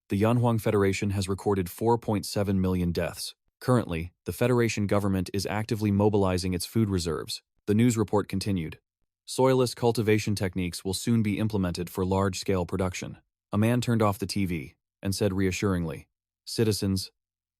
The Yanhuang Federation has recorded 4.7 million deaths. Currently, the Federation government is actively mobilizing its food reserves. The news report continued. Soilless cultivation techniques will soon be implemented for large-scale production. A man turned off the TV and said reassuringly, Citizens,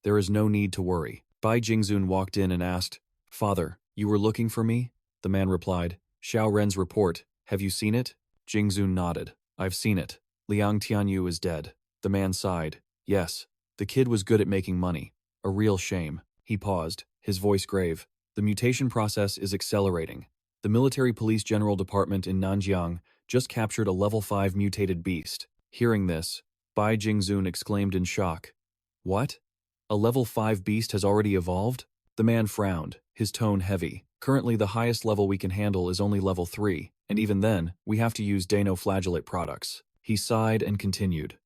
there is no need to worry. Bai Jingzun walked in and asked, Father, you were looking for me? The man replied, Xiao Ren's report, have you seen it? Jingzun nodded. I've seen it. Liang Tianyu is dead. The man sighed. Yes, the kid was good at making money. A real shame. He paused, his voice grave. The mutation process is accelerating. The Military Police General Department in Nanjiang just captured a level 5 mutated beast. Hearing this, Bai Jingzun exclaimed in shock. What? A level 5 beast has already evolved? The man frowned, his tone heavy. Currently the highest level we can handle is only level 3, and even then, we have to use dinoflagellate products. He sighed and continued.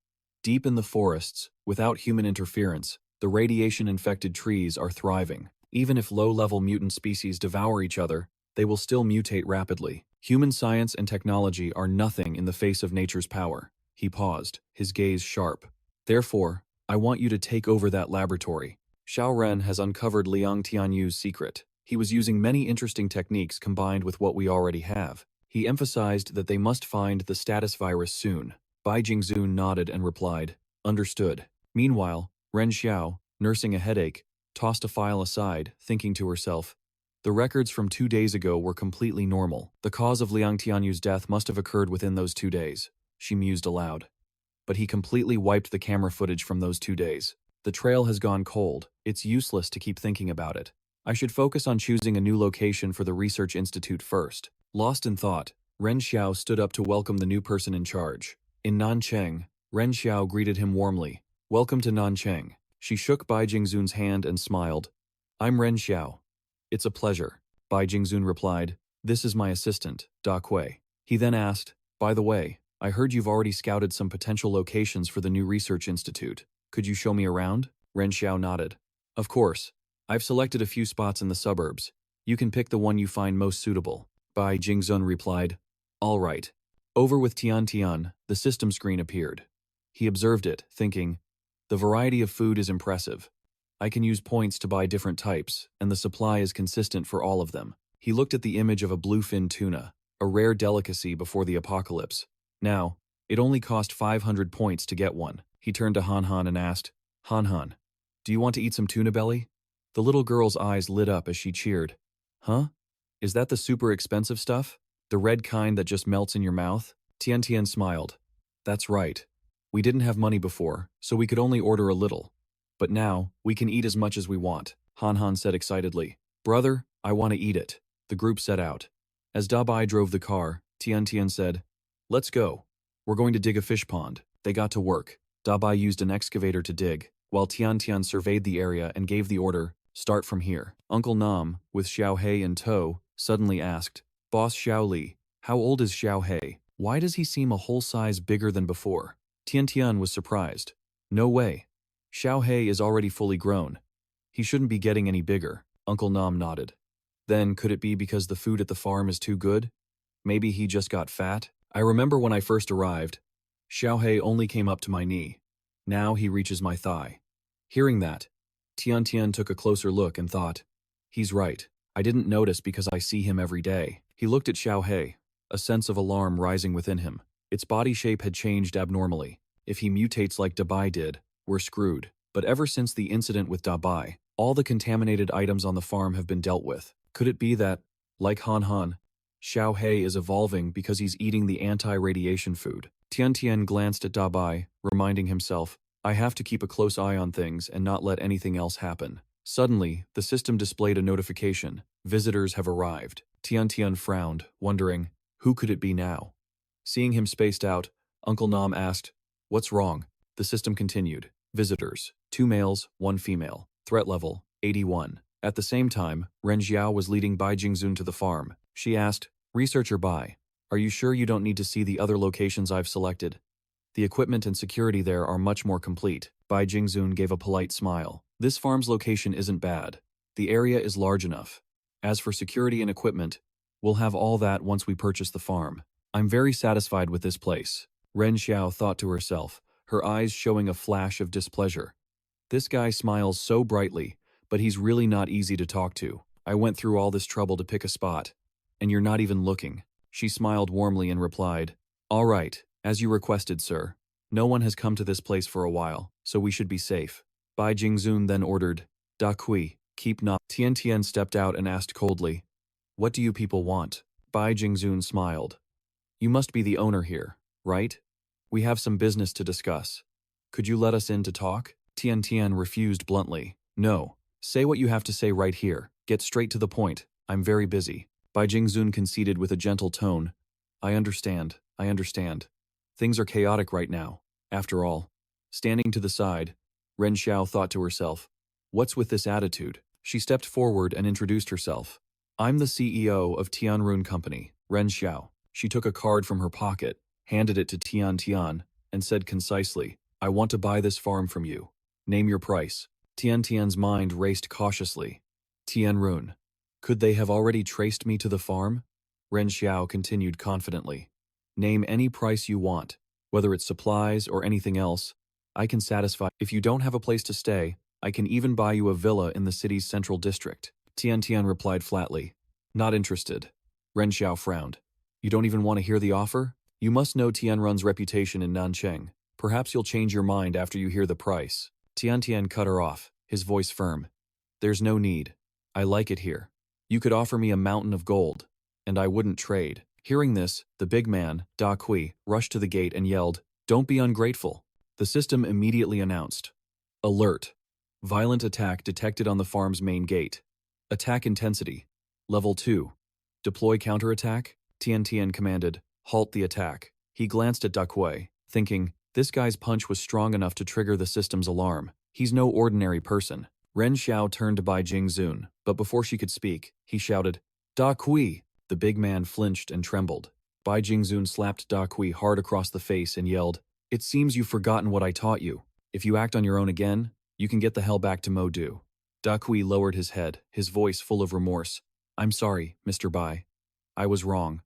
Deep in the forests, without human interference, the radiation-infected trees are thriving. Even if low-level mutant species devour each other, they will still mutate rapidly. Human science and technology are nothing in the face of nature's power. He paused, his gaze sharp. Therefore, I want you to take over that laboratory. Xiao Ren has uncovered Liang Tianyu's secret. He was using many interesting techniques combined with what we already have. He emphasized that they must find the status virus soon. Bai Jingzun nodded and replied, Understood. Meanwhile, Ren Xiao, nursing a headache, tossed a file aside, thinking to herself, the records from 2 days ago were completely normal. The cause of Liang Tianyu's death must have occurred within those 2 days. She mused aloud. But he completely wiped the camera footage from those 2 days. The trail has gone cold. It's useless to keep thinking about it. I should focus on choosing a new location for the research institute first. Lost in thought, Ren Xiao stood up to welcome the new person in charge. In Nancheng, Ren Xiao greeted him warmly. Welcome to Nancheng. She shook Bai Jingzun's hand and smiled. I'm Ren Xiao. It's a pleasure, Bai Jingzun replied. This is my assistant, Da Kui. He then asked, by the way, I heard you've already scouted some potential locations for the new research institute. Could you show me around? Ren Xiao nodded. Of course. I've selected a few spots in the suburbs. You can pick the one you find most suitable. Bai Jingzun replied. All right. Over with Tian Tian, the system screen appeared. He observed it, thinking, the variety of food is impressive. I can use points to buy different types, and the supply is consistent for all of them. He looked at the image of a bluefin tuna, a rare delicacy before the apocalypse. Now, it only cost 500 points to get one. He turned to Han Han and asked, Han Han, do you want to eat some tuna belly? The little girl's eyes lit up as she cheered. Huh? Is that the super expensive stuff? The red kind that just melts in your mouth? Tian Tian smiled. That's right. We didn't have money before, so we could only order a little. But now, we can eat as much as we want, Han Han said excitedly. Brother, I want to eat it. The group set out. As Da Bai drove the car, Tian Tian said, Let's go. We're going to dig a fish pond. They got to work. Da Bai used an excavator to dig, while Tian Tian surveyed the area and gave the order, start from here. Uncle Nam, with Xiao He in tow, suddenly asked, Boss Xiao Li, how old is Xiao He? Why does he seem a whole size bigger than before? Tian Tian was surprised. No way. Xiao He is already fully grown. He shouldn't be getting any bigger. Uncle Nam nodded. Then could it be because the food at the farm is too good? Maybe he just got fat? I remember when I first arrived, Xiao He only came up to my knee. Now he reaches my thigh. Hearing that, Tian Tian took a closer look and thought, he's right. I didn't notice because I see him every day. He looked at Xiao He, a sense of alarm rising within him. Its body shape had changed abnormally. If he mutates like Da Bai did, we're screwed. But ever since the incident with Da Bai, all the contaminated items on the farm have been dealt with. Could it be that, Like Han Han, Xiao He is evolving because he's eating the anti-radiation food. Tian Tian glanced at Da Bai, reminding himself, I have to keep a close eye on things and not let anything else happen. Suddenly, the system displayed a notification. Visitors have arrived. Tian Tian frowned, wondering, who could it be now? Seeing him spaced out, Uncle Nam asked, what's wrong? The system continued. Visitors, 2 males, 1 female. Threat level, 81. At the same time, Ren Xiao was leading Bai Jingzun to the farm. She asked, Researcher Bai, are you sure you don't need to see the other locations I've selected? The equipment and security there are much more complete. Bai Jingzun gave a polite smile. This farm's location isn't bad. The area is large enough. As for security and equipment, we'll have all that once we purchase the farm. I'm very satisfied with this place. Ren Xiao thought to herself, her eyes showing a flash of displeasure. This guy smiles so brightly, but he's really not easy to talk to. I went through all this trouble to pick a spot, and you're not even looking. She smiled warmly and replied, all right, as you requested, sir. No one has come to this place for a while, so we should be safe. Bai Jingzun then ordered, Da Kui, keep not. Tian Tian stepped out and asked coldly, what do you people want? Bai Jingzun smiled. You must be the owner here, right? We have some business to discuss. Could you let us in to talk? Tian Tian refused bluntly. No. Say what you have to say right here. Get straight to the point. I'm very busy. Bai Jingzun conceded with a gentle tone. I understand. Things are chaotic right now. After all. Standing to the side, Ren Xiao thought to herself, what's with this attitude? She stepped forward and introduced herself. I'm the CEO of Tianran Company, Ren Xiao. She took a card from her pocket, handed it to Tian Tian, and said concisely, I want to buy this farm from you. Name your price. Tian Tian's mind raced cautiously. Tianran. Could they have already traced me to the farm? Ren Xiao continued confidently. Name any price you want, whether it's supplies or anything else. I can satisfy. If you don't have a place to stay, I can even buy you a villa in the city's central district. Tian Tian replied flatly. Not interested. Ren Xiao frowned. You don't even want to hear the offer? You must know Tianran's reputation in Nancheng. Perhaps you'll change your mind after you hear the price. Tian Tian cut her off, his voice firm. There's no need. I like it here. You could offer me a mountain of gold, and I wouldn't trade. Hearing this, the big man, Da Kui, rushed to the gate and yelled, Don't be ungrateful. The system immediately announced. Alert. Violent attack detected on the farm's main gate. Attack intensity. Level 2. Deploy counterattack? Tian Tian commanded, Halt the attack. He glanced at Da Kui, thinking, this guy's punch was strong enough to trigger the system's alarm. He's no ordinary person. Ren Xiao turned to Bai Jingzun, but before she could speak, he shouted, Da Kui! The big man flinched and trembled. Bai Jingzun slapped Da Kui hard across the face and yelled, It seems you've forgotten what I taught you. If you act on your own again, you can get the hell back to Modu. Da Kui lowered his head, his voice full of remorse. I'm sorry, Mr. Bai. I was wrong.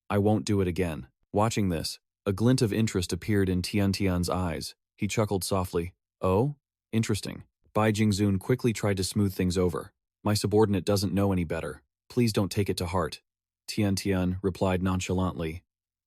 I won't do it again. Watching this, a glint of interest appeared in Tian Tian's eyes. He chuckled softly. Oh? Interesting. Bai Jingzun quickly tried to smooth things over. My subordinate doesn't know any better. Please don't take it to heart. Tian Tian replied nonchalantly.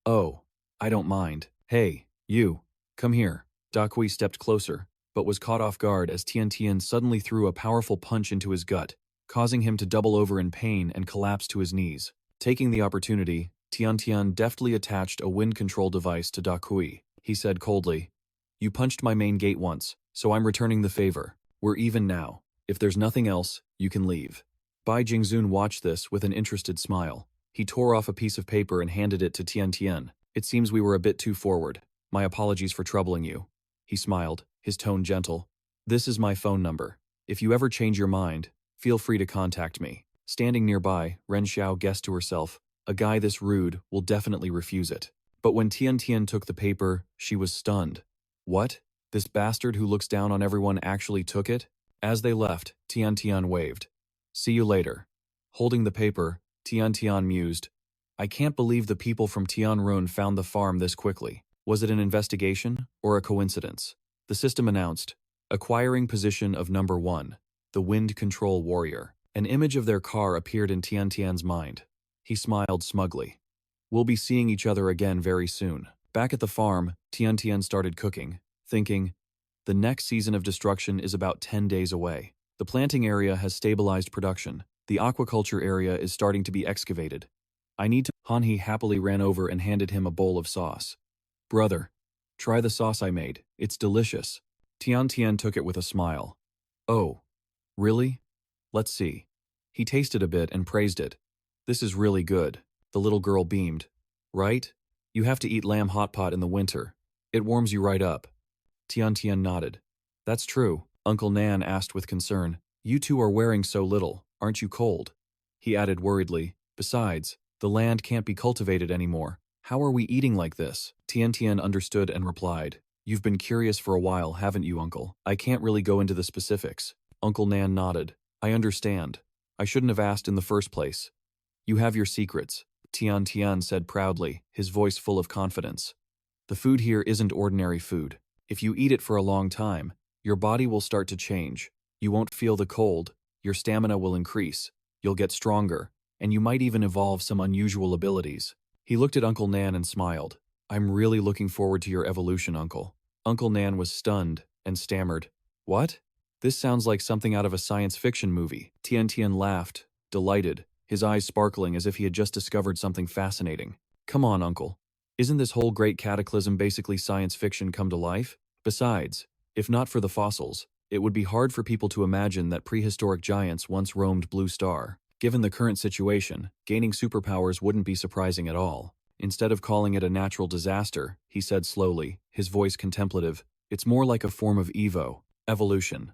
Oh, I don't mind. Hey, you. Come here. Da Kui stepped closer, but was caught off guard as Tian Tian suddenly threw a powerful punch into his gut, causing him to double over in pain and collapse to his knees. Taking the opportunity, Tian Tian deftly attached a wind control device to Da Kui. He said coldly, You punched my main gate once, so I'm returning the favor. We're even now. If there's nothing else, you can leave. Bai Jingzun watched this with an interested smile. He tore off a piece of paper and handed it to Tian Tian. It seems we were a bit too forward. My apologies for troubling you. He smiled, his tone gentle. This is my phone number. If you ever change your mind, feel free to contact me. Standing nearby, Ren Xiao guessed to herself, a guy this rude will definitely refuse it. But when Tian Tian took the paper, she was stunned. What? This bastard who looks down on everyone actually took it? As they left, Tian Tian waved. See you later. Holding the paper, Tian Tian mused. I can't believe the people from Tianran found the farm this quickly. Was it an investigation or a coincidence? The system announced, acquiring position of number 1, the wind control warrior. An image of their car appeared in Tian Tian's mind. He smiled smugly. We'll be seeing each other again very soon. Back at the farm, Tian Tian started cooking, thinking, the next season of destruction is about 10 days away. The planting area has stabilized production, The aquaculture area is starting to be excavated. I need to. Hanhi happily ran over and handed him a bowl of sauce. Brother, try the sauce I made. It's delicious. Tian Tian took it with a smile. Oh, really? Let's see. He tasted a bit and praised it. This is really good. The little girl beamed. Right? You have to eat lamb hot pot in the winter. It warms you right up. Tian Tian nodded. That's true, Uncle Nan asked with concern. You two are wearing so little, aren't you cold? He added worriedly. Besides, the land can't be cultivated anymore. How are we eating like this? Tian Tian understood and replied. You've been curious for a while, haven't you, Uncle? I can't really go into the specifics. Uncle Nan nodded. I understand. I shouldn't have asked in the first place. You have your secrets, Tian Tian said proudly, his voice full of confidence. The food here isn't ordinary food. If you eat it for a long time, your body will start to change. You won't feel the cold, your stamina will increase, you'll get stronger, and you might even evolve some unusual abilities. He looked at Uncle Nan and smiled. I'm really looking forward to your evolution, Uncle. Uncle Nan was stunned and stammered. What? This sounds like something out of a science fiction movie. Tian Tian laughed, delighted, his eyes sparkling as if he had just discovered something fascinating. Come on, Uncle. Isn't this whole great cataclysm basically science fiction come to life? Besides, if not for the fossils, it would be hard for people to imagine that prehistoric giants once roamed Blue Star. Given the current situation, gaining superpowers wouldn't be surprising at all. Instead of calling it a natural disaster, he said slowly, his voice contemplative, it's more like a form of evolution.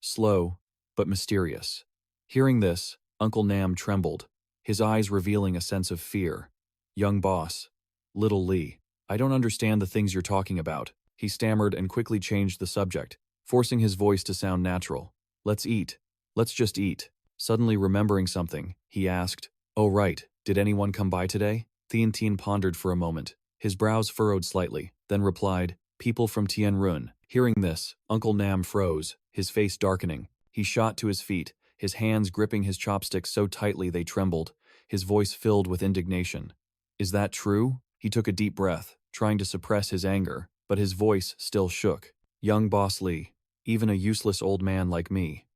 Slow, but mysterious. Hearing this, Uncle Nam trembled, his eyes revealing a sense of fear. Young boss. Little Lee. I don't understand the things you're talking about. He stammered and quickly changed the subject, forcing his voice to sound natural. Let's eat. Let's just eat. Suddenly remembering something, he asked, Oh right, did anyone come by today? Tian Tian pondered for a moment, his brows furrowed slightly, then replied, People from Tianran. Hearing this, Uncle Nam froze, his face darkening. He shot to his feet, his hands gripping his chopsticks so tightly they trembled, his voice filled with indignation. Is that true? He took a deep breath, trying to suppress his anger, but his voice still shook. Young Boss Lee, even a useless old man like me.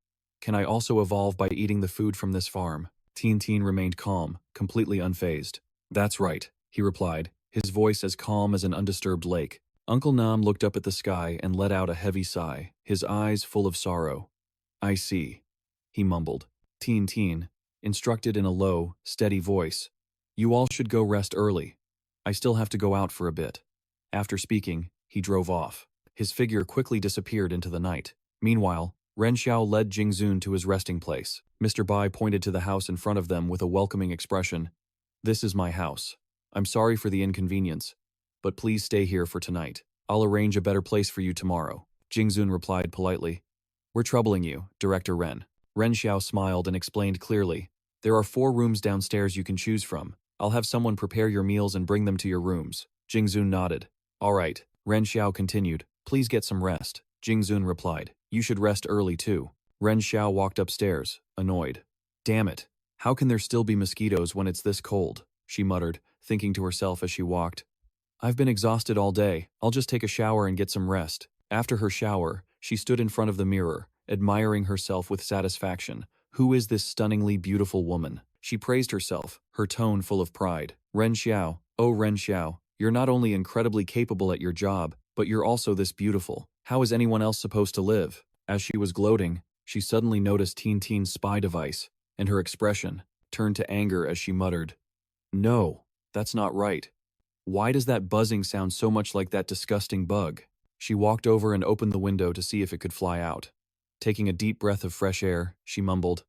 Can I also evolve by eating the food from this farm? Tian Tian remained calm, completely unfazed. That's right, he replied, his voice as calm as an undisturbed lake. Uncle Nam looked up at the sky and let out a heavy sigh, his eyes full of sorrow. I see, he mumbled. Tian Tian, instructed in a low, steady voice. You all should go rest early. I still have to go out for a bit. After speaking, he drove off. His figure quickly disappeared into the night. Meanwhile, Ren Xiao led Jingzun to his resting place. Mr. Bai pointed to the house in front of them with a welcoming expression. This is my house. I'm sorry for the inconvenience, but please stay here for tonight. I'll arrange a better place for you tomorrow. Jingzun replied politely. We're troubling you, Director Ren. Ren Xiao smiled and explained clearly. There are 4 rooms downstairs you can choose from. I'll have someone prepare your meals and bring them to your rooms. Jingzun nodded. All right, Ren Xiao continued. Please get some rest. Jingzun replied. You should rest early too. Ren Xiao walked upstairs, annoyed. Damn it. How can there still be mosquitoes when it's this cold? She muttered, thinking to herself as she walked. I've been exhausted all day. I'll just take a shower and get some rest. After her shower, she stood in front of the mirror, admiring herself with satisfaction. Who is this stunningly beautiful woman? She praised herself, her tone full of pride. Ren Xiao, oh Ren Xiao, you're not only incredibly capable at your job, but you're also this beautiful. How is anyone else supposed to live? As she was gloating, she suddenly noticed Tian Tian's spy device, and her expression turned to anger as she muttered, No, that's not right. Why does that buzzing sound so much like that disgusting bug? She walked over and opened the window to see if it could fly out. Taking a deep breath of fresh air, she mumbled,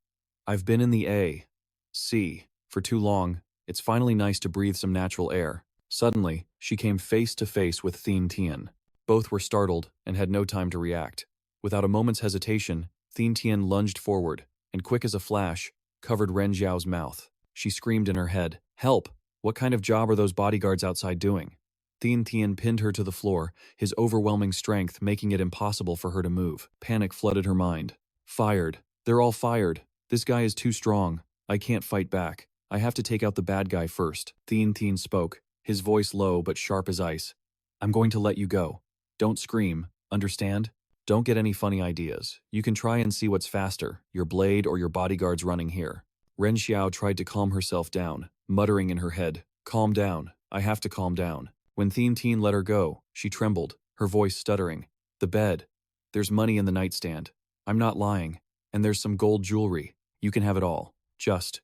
I've been in the A.C. for too long. It's finally nice to breathe some natural air. Suddenly, she came face to face with Tian Tian. Both were startled and had no time to react. Without a moment's hesitation, Tian Tian lunged forward, and quick as a flash, covered Ren Xiao's mouth. She screamed in her head, Help! What kind of job are those bodyguards outside doing? Tian Tian pinned her to the floor, his overwhelming strength making it impossible for her to move. Panic flooded her mind. Fired. They're all fired. This guy is too strong. I can't fight back. I have to take out the bad guy first. Tian Tian spoke, his voice low but sharp as ice. I'm going to let you go. Don't scream, understand? Don't get any funny ideas. You can try and see what's faster, your blade or your bodyguards running here. Ren Xiao tried to calm herself down, muttering in her head, "Calm down, I have to calm down." When Tian let her go, she trembled, her voice stuttering. "The bed. There's money in the nightstand. I'm not lying. And there's some gold jewelry. You can have it all. Just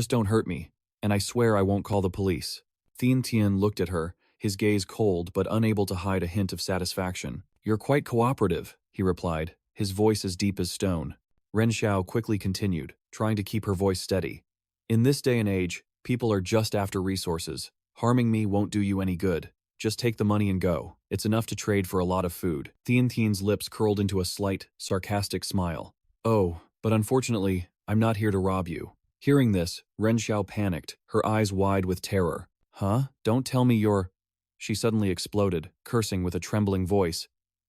don't hurt me. And I swear I won't call the police." Tian looked at her, his gaze cold but unable to hide a hint of satisfaction. "You're quite cooperative," he replied, his voice as deep as stone. Ren Xiao quickly continued, trying to keep her voice steady. "In this day and age, people are just after resources. Harming me won't do you any good. Just take the money and go. It's enough to trade for a lot of food." Tian's lips curled into a slight, sarcastic smile. "Oh, but unfortunately, I'm not here to rob you." Hearing this, Ren Xiao panicked, her eyes wide with terror. "Huh? Don't tell me you're—" She suddenly exploded, cursing with a trembling voice.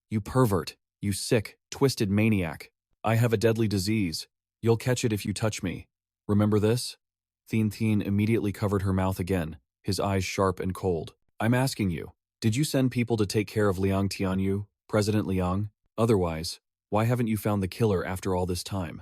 "You pervert! You sick, twisted maniac! I have a deadly disease. You'll catch it if you touch me. Remember this?" Tian immediately covered her mouth again, his eyes sharp and cold. "I'm asking you, did you send people to take care of Liang Tianyu, President Liang? Otherwise, why haven't you found the killer after all this time?"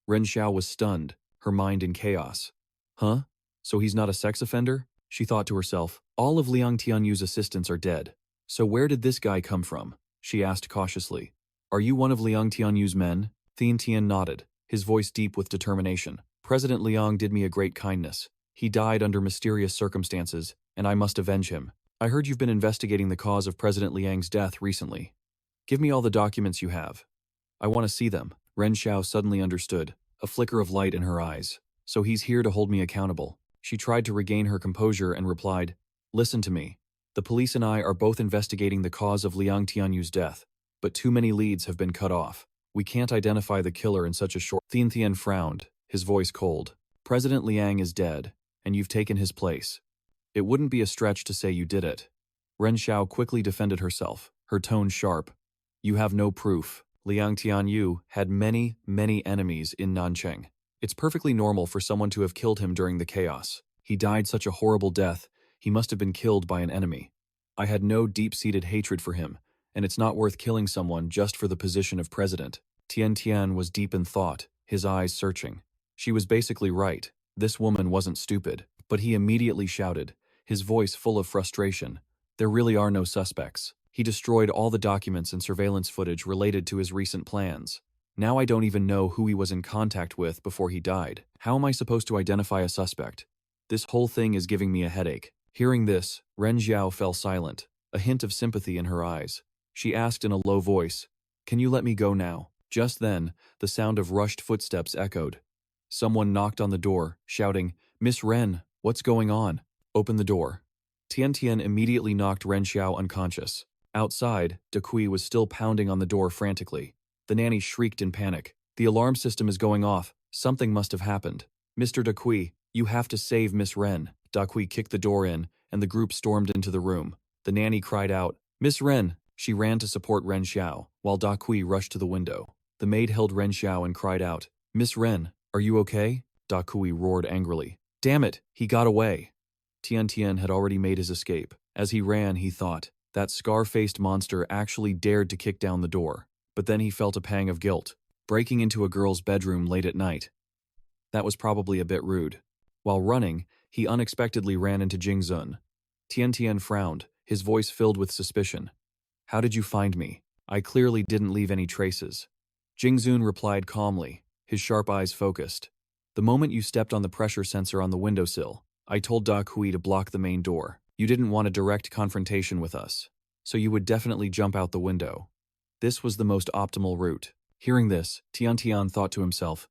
Ren Xiao was stunned, her mind in chaos. "Huh? So he's not a sex offender?" She thought to herself. "All of Liang Tianyu's assistants are dead. So where did this guy come from?" She asked cautiously. "Are you one of Liang Tianyu's men?" Tian nodded, his voice deep with determination. "President Liang did me a great kindness. He died under mysterious circumstances, and I must avenge him. I heard you've been investigating the cause of President Liang's death recently. Give me all the documents you have. I want to see them." Ren Xiao suddenly understood, a flicker of light in her eyes. "So he's here to hold me accountable." She tried to regain her composure and replied, "Listen to me. The police and I are both investigating the cause of Liang Tianyu's death, but too many leads have been cut off. We can't identify the killer in such a short—" Tian frowned, his voice cold. "President Liang is dead, and you've taken his place. It wouldn't be a stretch to say you did it." Ren Xiao quickly defended herself, her tone sharp. "You have no proof. Liang Tianyu had many, many enemies in Nancheng. It's perfectly normal for someone to have killed him during the chaos. He died such a horrible death, he must have been killed by an enemy. I had no deep-seated hatred for him, and it's not worth killing someone just for the position of president." Tian was deep in thought, his eyes searching. She was basically right. This woman wasn't stupid, but he immediately shouted, his voice full of frustration. "There really are no suspects. He destroyed all the documents and surveillance footage related to his recent plans. Now I don't even know who he was in contact with before he died. How am I supposed to identify a suspect? This whole thing is giving me a headache." Hearing this, Ren Xiao fell silent, a hint of sympathy in her eyes. She asked in a low voice, "Can you let me go now?" Just then, the sound of rushed footsteps echoed. Someone knocked on the door, shouting, "Miss Ren, what's going on? Open the door." Tian immediately knocked Ren Xiao unconscious. Outside, Kui was still pounding on the door frantically. The nanny shrieked in panic. "The alarm system is going off. Something must have happened. Mr. Kui, you have to save Miss Ren." Kui kicked the door in, and the group stormed into the room. The nanny cried out, "Miss Ren!" She ran to support Ren Xiao, while Kui rushed to the window. The maid held Ren Xiao and cried out, "Miss Ren, are you okay?" Kui roared angrily. "Damn it, he got away." Tian had already made his escape. As he ran, he thought, that scar-faced monster actually dared to kick down the door. But then he felt a pang of guilt. Breaking into a girl's bedroom late at night. That was probably a bit rude. While running, he unexpectedly ran into Jingzun. Tian frowned, his voice filled with suspicion. "How did you find me? I clearly didn't leave any traces." Jingzun replied calmly, his sharp eyes focused. "The moment you stepped on the pressure sensor on the windowsill, I told Kui to block the main door. You didn't want a direct confrontation with us, so you would definitely jump out the window. This was the most optimal route." Hearing this, Tian thought to himself,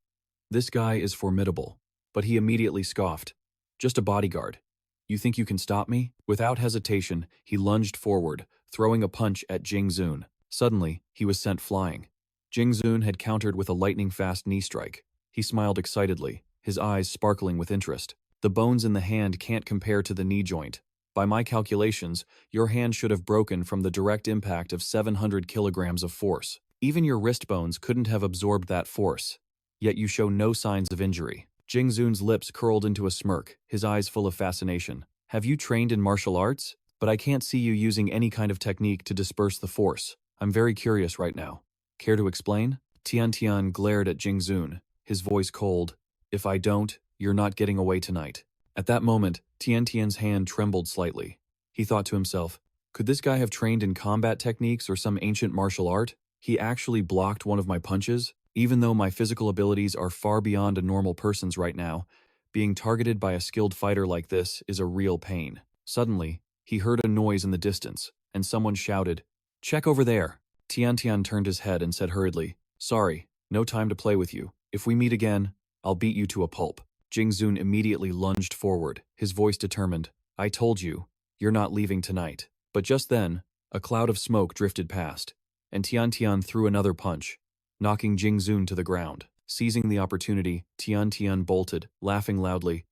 "This guy is formidable." But he immediately scoffed. "Just a bodyguard. You think you can stop me?" Without hesitation, he lunged forward, throwing a punch at Jingzun. Suddenly, he was sent flying. Jingzun had countered with a lightning-fast knee strike. He smiled excitedly, his eyes sparkling with interest. "The bones in the hand can't compare to the knee joint. By my calculations, your hand should have broken from the direct impact of 700 kilograms of force. Even your wrist bones couldn't have absorbed that force. Yet you show no signs of injury." Jingzun's lips curled into a smirk, his eyes full of fascination. "Have you trained in martial arts? But I can't see you using any kind of technique to disperse the force. I'm very curious right now. Care to explain?" Tian glared at Jingzun, his voice cold. "If I don't, you're not getting away tonight." At that moment, Tiantian's hand trembled slightly. He thought to himself, could this guy have trained in combat techniques or some ancient martial art? He actually blocked one of my punches? Even though my physical abilities are far beyond a normal person's right now, being targeted by a skilled fighter like this is a real pain. Suddenly, he heard a noise in the distance, and someone shouted, "Check over there." Tiantian turned his head and said hurriedly, "Sorry, no time to play with you. If we meet again, I'll beat you to a pulp." Jingzun immediately lunged forward, his voice determined. "I told you, you're not leaving tonight." But just then, a cloud of smoke drifted past, and Tiantian threw another punch, knocking Jingzun to the ground. Seizing the opportunity, Tiantian bolted, laughing loudly.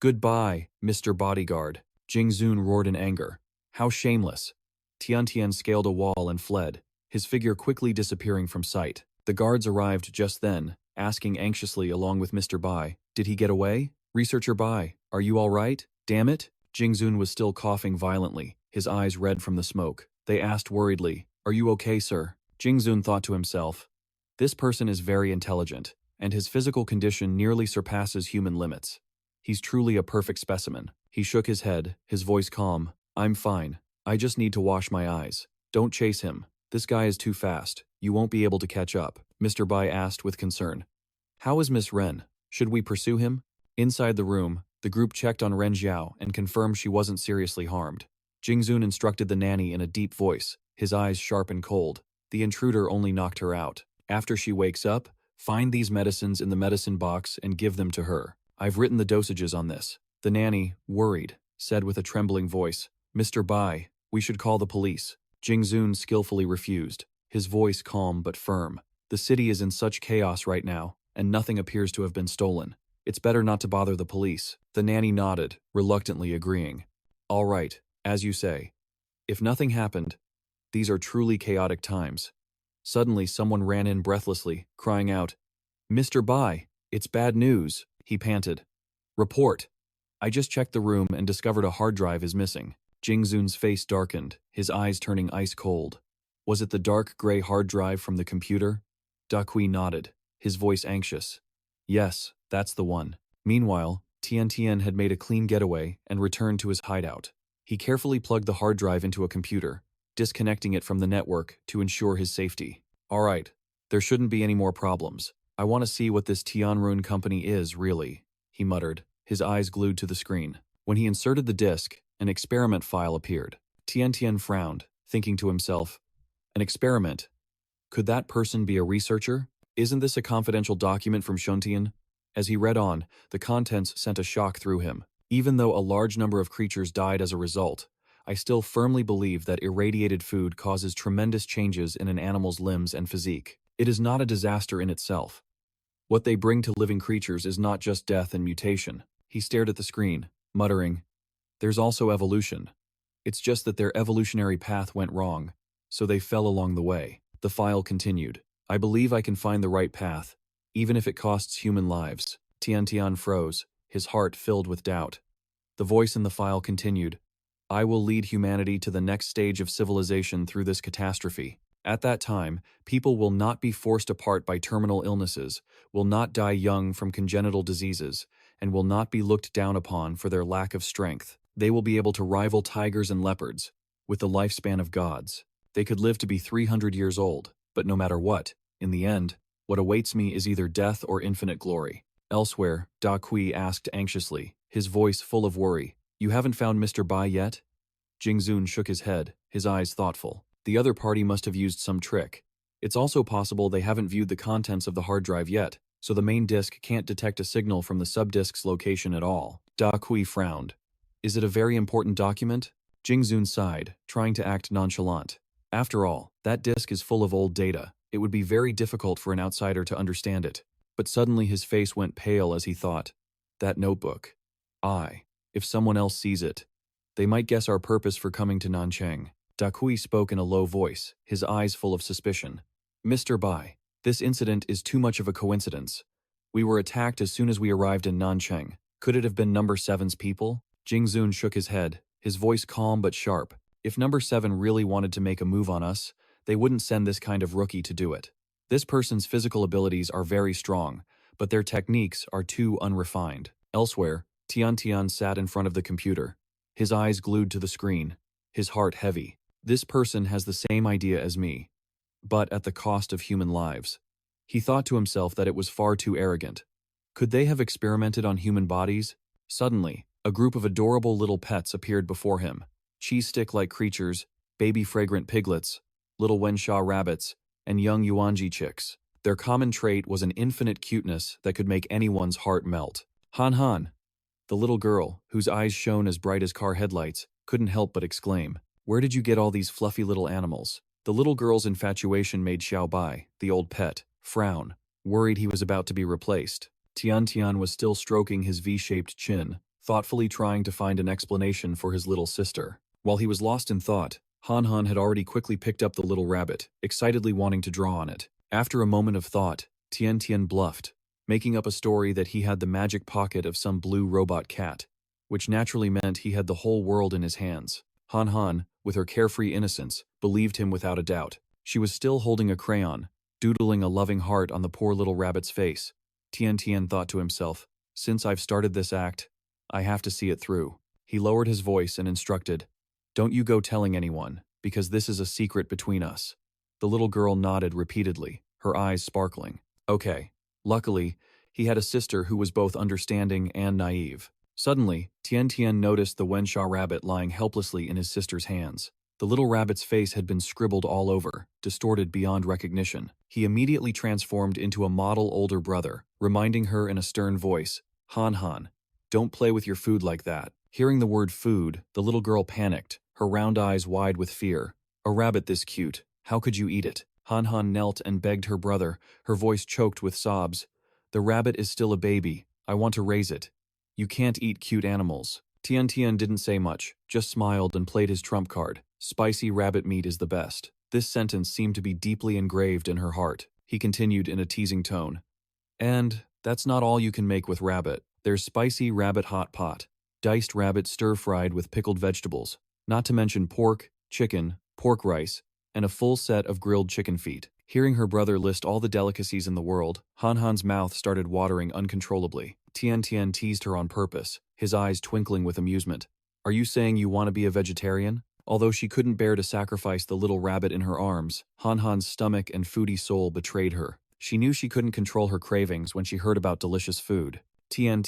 "Goodbye, Mr. Bodyguard." Jingzun roared in anger. "How shameless." Tiantian scaled a wall and fled, his figure quickly disappearing from sight. The guards arrived just then, asking anxiously along with Mr. Bai, "Did he get away? Researcher Bai, are you all right? Damn it." Jingzun was still coughing violently, his eyes red from the smoke. They asked worriedly, "Are you okay, sir?" Jingzun thought to himself, this person is very intelligent, and his physical condition nearly surpasses human limits. He's truly a perfect specimen. He shook his head, his voice calm. "I'm fine. I just need to wash my eyes. Don't chase him. This guy is too fast. You won't be able to catch up," Mr. Bai asked with concern. "How is Miss Ren? Should we pursue him?" Inside the room, the group checked on Ren Xiao and confirmed she wasn't seriously harmed. Jingzun instructed the nanny in a deep voice, his eyes sharp and cold. "The intruder only knocked her out. After she wakes up, find these medicines in the medicine box and give them to her. I've written the dosages on this." The nanny, worried, said with a trembling voice, "Mr. Bai, we should call the police." Jingzun skillfully refused, his voice calm but firm. "The city is in such chaos right now, and nothing appears to have been stolen. It's better not to bother the police." The nanny nodded, reluctantly agreeing. "All right, as you say. If nothing happened, these are truly chaotic times." Suddenly someone ran in breathlessly, crying out, "Mr. Bai, it's bad news," he panted. "Report. I just checked the room and discovered a hard drive is missing." Jingzun's face darkened, his eyes turning ice cold. Was it the dark gray hard drive from the computer? Da Kui nodded, his voice anxious. "Yes, that's the one." Meanwhile, Tiantian had made a clean getaway and returned to his hideout. He carefully plugged the hard drive into a computer, disconnecting it from the network to ensure his safety. "All right, there shouldn't be any more problems. I want to see what this Tianran company is, really," he muttered, his eyes glued to the screen. When he inserted the disk, an experiment file appeared. Tiantian frowned, thinking to himself, "An experiment? Could that person be a researcher? Isn't this a confidential document from Shuntian?" As he read on, the contents sent a shock through him. "Even though a large number of creatures died as a result, I still firmly believe that irradiated food causes tremendous changes in an animal's limbs and physique. It is not a disaster in itself. What they bring to living creatures is not just death and mutation." He stared at the screen, muttering, "There's also evolution. It's just that their evolutionary path went wrong, so they fell along the way." The file continued. "I believe I can find the right path, even if it costs human lives." Tiantian froze, his heart filled with doubt. The voice in the file continued, "I will lead humanity to the next stage of civilization through this catastrophe. At that time, people will not be forced apart by terminal illnesses, will not die young from congenital diseases, and will not be looked down upon for their lack of strength. They will be able to rival tigers and leopards, with the lifespan of gods. They could live to be 300 years old, but no matter what, in the end, what awaits me is either death or infinite glory." Elsewhere, Da Kui asked anxiously, his voice full of worry, "You haven't found Mr. Bai yet?" Jingzun shook his head, his eyes thoughtful. "The other party must have used some trick. It's also possible they haven't viewed the contents of the hard drive yet, so the main disk can't detect a signal from the subdisk's location at all." Da Kui frowned. "Is it a very important document?" Jingzun sighed, trying to act nonchalant. "After all, that disk is full of old data. It would be very difficult for an outsider to understand it." But suddenly his face went pale as he thought, "That notebook. If someone else sees it, they might guess our purpose for coming to Nanchang." Da Kui spoke in a low voice, his eyes full of suspicion. "Mr. Bai, this incident is too much of a coincidence. We were attacked as soon as we arrived in Nanchang. Could it have been number 7's people?" Jingzun shook his head, his voice calm but sharp. "If number 7 really wanted to make a move on us, they wouldn't send this kind of rookie to do it. This person's physical abilities are very strong, but their techniques are too unrefined. Elsewhere, Tian sat in front of the computer, his eyes glued to the screen, his heart heavy. This person has the same idea as me, but at the cost of human lives. He thought to himself that it was far too arrogant. Could they have experimented on human bodies? Suddenly, a group of adorable little pets appeared before him. Cheese stick-like creatures, baby fragrant piglets, little Wenshaw rabbits, and young Yuanji chicks. Their common trait was an infinite cuteness that could make anyone's heart melt. Han Han, the little girl, whose eyes shone as bright as car headlights, couldn't help but exclaim, "Where did you get all these fluffy little animals?" The little girl's infatuation made Xiao Bai, the old pet, frown, worried he was about to be replaced. Tian was still stroking his V-shaped chin, thoughtfully trying to find an explanation for his little sister. While he was lost in thought, Han Han had already quickly picked up the little rabbit, excitedly wanting to draw on it. After a moment of thought, Tian bluffed, making up a story that he had the magic pocket of some blue robot cat, which naturally meant he had the whole world in his hands. Han Han, with her carefree innocence, believed him without a doubt. She was still holding a crayon, doodling a loving heart on the poor little rabbit's face. Tian thought to himself, "Since I've started this act, I have to see it through." He lowered his voice and instructed, "Don't you go telling anyone, because this is a secret between us." The little girl nodded repeatedly, her eyes sparkling. Okay. Luckily, he had a sister who was both understanding and naive. Suddenly, Tian noticed the Wenshaw rabbit lying helplessly in his sister's hands. The little rabbit's face had been scribbled all over, distorted beyond recognition. He immediately transformed into a model older brother, reminding her in a stern voice, Han Han, don't play with your food like that." Hearing the word food, the little girl panicked, her round eyes wide with fear. "A rabbit this cute, how could you eat it?" Han Han knelt and begged her brother, her voice choked with sobs. "The rabbit is still a baby. I want to raise it. You can't eat cute animals." Tian didn't say much, just smiled and played his trump card. "Spicy rabbit meat is the best." This sentence seemed to be deeply engraved in her heart. He continued in a teasing tone. "And that's not all you can make with rabbit. There's spicy rabbit hot pot, diced rabbit stir-fried with pickled vegetables, not to mention pork, chicken, pork rice, and a full set of grilled chicken feet." Hearing her brother list all the delicacies in the world, Han Han's mouth started watering uncontrollably. Tian teased her on purpose, his eyes twinkling with amusement. "Are you saying you want to be a vegetarian?" Although she couldn't bear to sacrifice the little rabbit in her arms, Han Han's stomach and foodie soul betrayed her. She knew she couldn't control her cravings when she heard about delicious food. Tian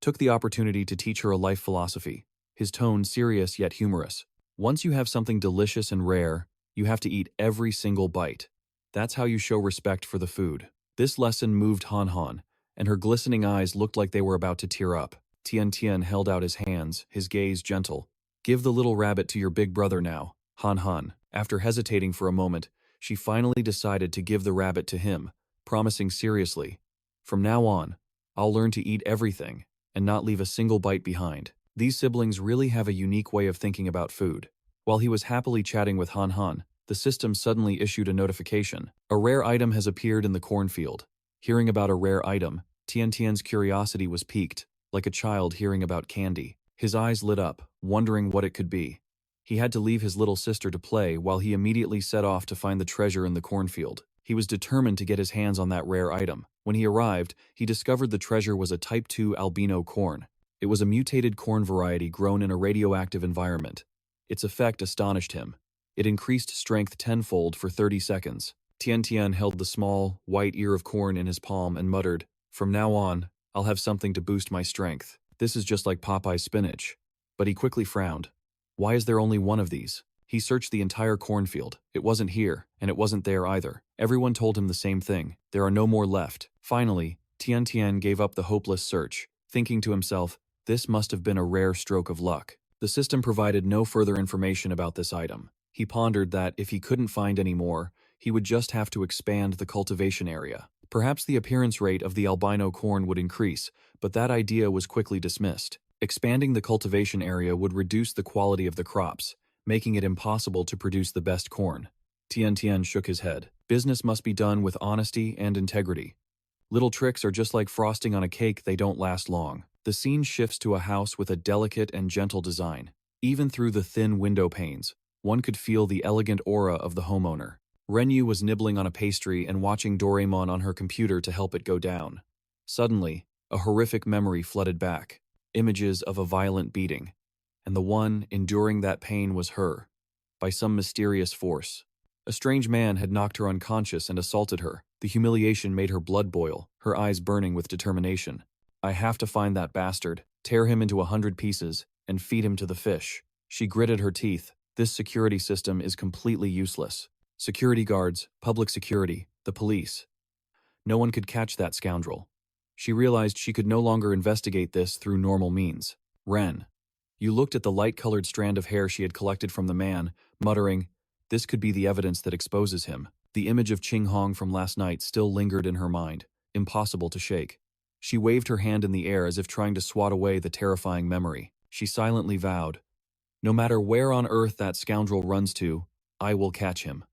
took the opportunity to teach her a life philosophy, his tone serious yet humorous. Once you have something delicious and rare, you have to eat every single bite. That's how you show respect for the food. This lesson moved Han Han, and her glistening eyes looked like they were about to tear up. Tian held out his hands, his gaze gentle. "Give the little rabbit to your big brother now, Han Han." After hesitating for a moment, she finally decided to give the rabbit to him, promising seriously, "From now on, I'll learn to eat everything and not leave a single bite behind." These siblings really have a unique way of thinking about food. While he was happily chatting with Han Han, the system suddenly issued a notification. A rare item has appeared in the cornfield. Hearing about a rare item, Tian's curiosity was piqued, like a child hearing about candy. His eyes lit up, wondering what it could be. He had to leave his little sister to play while he immediately set off to find the treasure in the cornfield. He was determined to get his hands on that rare item. When he arrived, he discovered the treasure was a Type 2 albino corn. It was a mutated corn variety grown in a radioactive environment. Its effect astonished him. It increased strength tenfold for 30 seconds. Tian held the small, white ear of corn in his palm and muttered, "From now on, I'll have something to boost my strength. This is just like Popeye's spinach." But he quickly frowned. Why is there only one of these? He searched the entire cornfield. It wasn't here, and it wasn't there either. Everyone told him the same thing. There are no more left. Finally, Tian gave up the hopeless search, thinking to himself, this must have been a rare stroke of luck. The system provided no further information about this item. He pondered that if he couldn't find any more, he would just have to expand the cultivation area. Perhaps the appearance rate of the albino corn would increase, but that idea was quickly dismissed. Expanding the cultivation area would reduce the quality of the crops, making it impossible to produce the best corn. Tian shook his head. Business must be done with honesty and integrity. Little tricks are just like frosting on a cake, they don't last long. The scene shifts to a house with a delicate and gentle design. Even through the thin window panes, one could feel the elegant aura of the homeowner. Renyu was nibbling on a pastry and watching Doraemon on her computer to help it go down. Suddenly, A horrific memory flooded back, images of a violent beating, and the one enduring that pain was her, by some mysterious force. A strange man had knocked her unconscious and assaulted her. The humiliation made her blood boil, her eyes burning with determination. I have to find that bastard, tear him into 100 pieces, and feed him to the fish. She gritted her teeth. This security system is completely useless. Security guards, public security, the police. No one could catch that scoundrel. She realized she could no longer investigate this through normal means. Ren. You looked at the light-colored strand of hair she had collected from the man, muttering, "This could be the evidence that exposes him." The image of Ching Hong from last night still lingered in her mind, impossible to shake. She waved her hand in the air as if trying to swat away the terrifying memory. She silently vowed, "No matter where on earth that scoundrel runs to, I will catch him."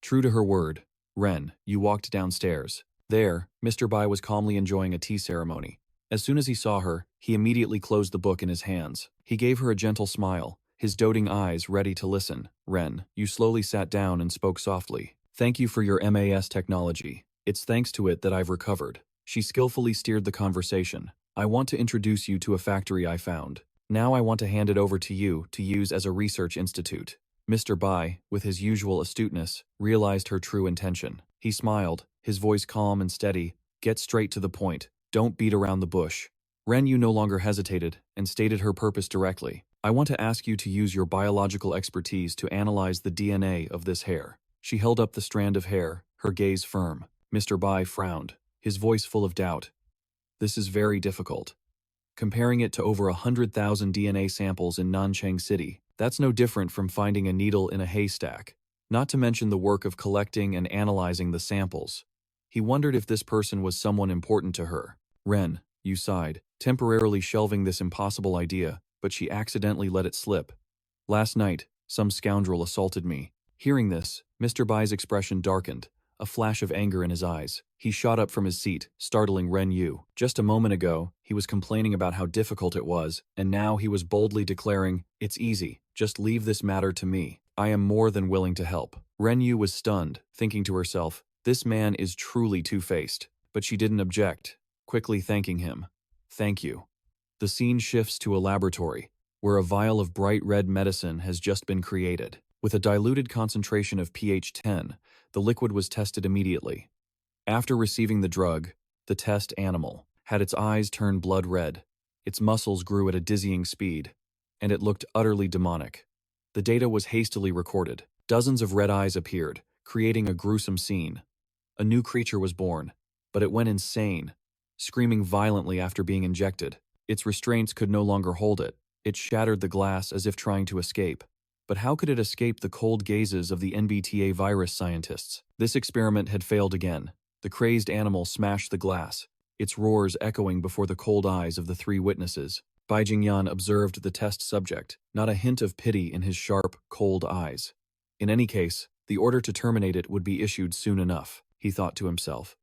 True to her word, Ren, you walked downstairs. There, Mr. Bai was calmly enjoying a tea ceremony. As soon as he saw her, he immediately closed the book in his hands. He gave her a gentle smile, his doting eyes ready to listen. Ren, you slowly sat down and spoke softly. "Thank you for your MAS technology. It's thanks to it that I've recovered." She skillfully steered the conversation. "I want to introduce you to a factory I found. Now I want to hand it over to you to use as a research institute." Mr. Bai, with his usual astuteness, realized her true intention. He smiled, his voice calm and steady. "Get straight to the point. Don't beat around the bush." Ren Yu no longer hesitated and stated her purpose directly. "I want to ask you to use your biological expertise to analyze the DNA of this hair." She held up the strand of hair, her gaze firm. Mr. Bai frowned, his voice full of doubt. "This is very difficult. Comparing it to over 100,000 DNA samples in Nanchang City, that's no different from finding a needle in a haystack. Not to mention the work of collecting and analyzing the samples." He wondered if this person was someone important to her. Ren, you sighed, temporarily shelving this impossible idea, but she accidentally let it slip. "Last night, some scoundrel assaulted me." Hearing this, Mr. Bai's expression darkened, a flash of anger in his eyes. He shot up from his seat, startling Ren Yu. Just a moment ago, he was complaining about how difficult it was, and now he was boldly declaring, "It's easy, just leave this matter to me. I am more than willing to help." Ren Yu was stunned, thinking to herself, this man is truly two-faced. But she didn't object, quickly thanking him. "Thank you." The scene shifts to a laboratory, where a vial of bright red medicine has just been created. With a diluted concentration of pH 10, the liquid was tested immediately. After receiving the drug, the test animal had its eyes turn blood red, its muscles grew at a dizzying speed, and it looked utterly demonic. The data was hastily recorded. Dozens of red eyes appeared, creating a gruesome scene. A new creature was born, but it went insane, screaming violently after being injected. Its restraints could no longer hold it. It shattered the glass as if trying to escape. But how could it escape the cold gazes of the NBTA virus scientists? This experiment had failed again. The crazed animal smashed the glass, its roars echoing before the cold eyes of the three witnesses. Bai Jingyan observed the test subject, not a hint of pity in his sharp, cold eyes. In any case, the order to terminate it would be issued soon enough, he thought to himself.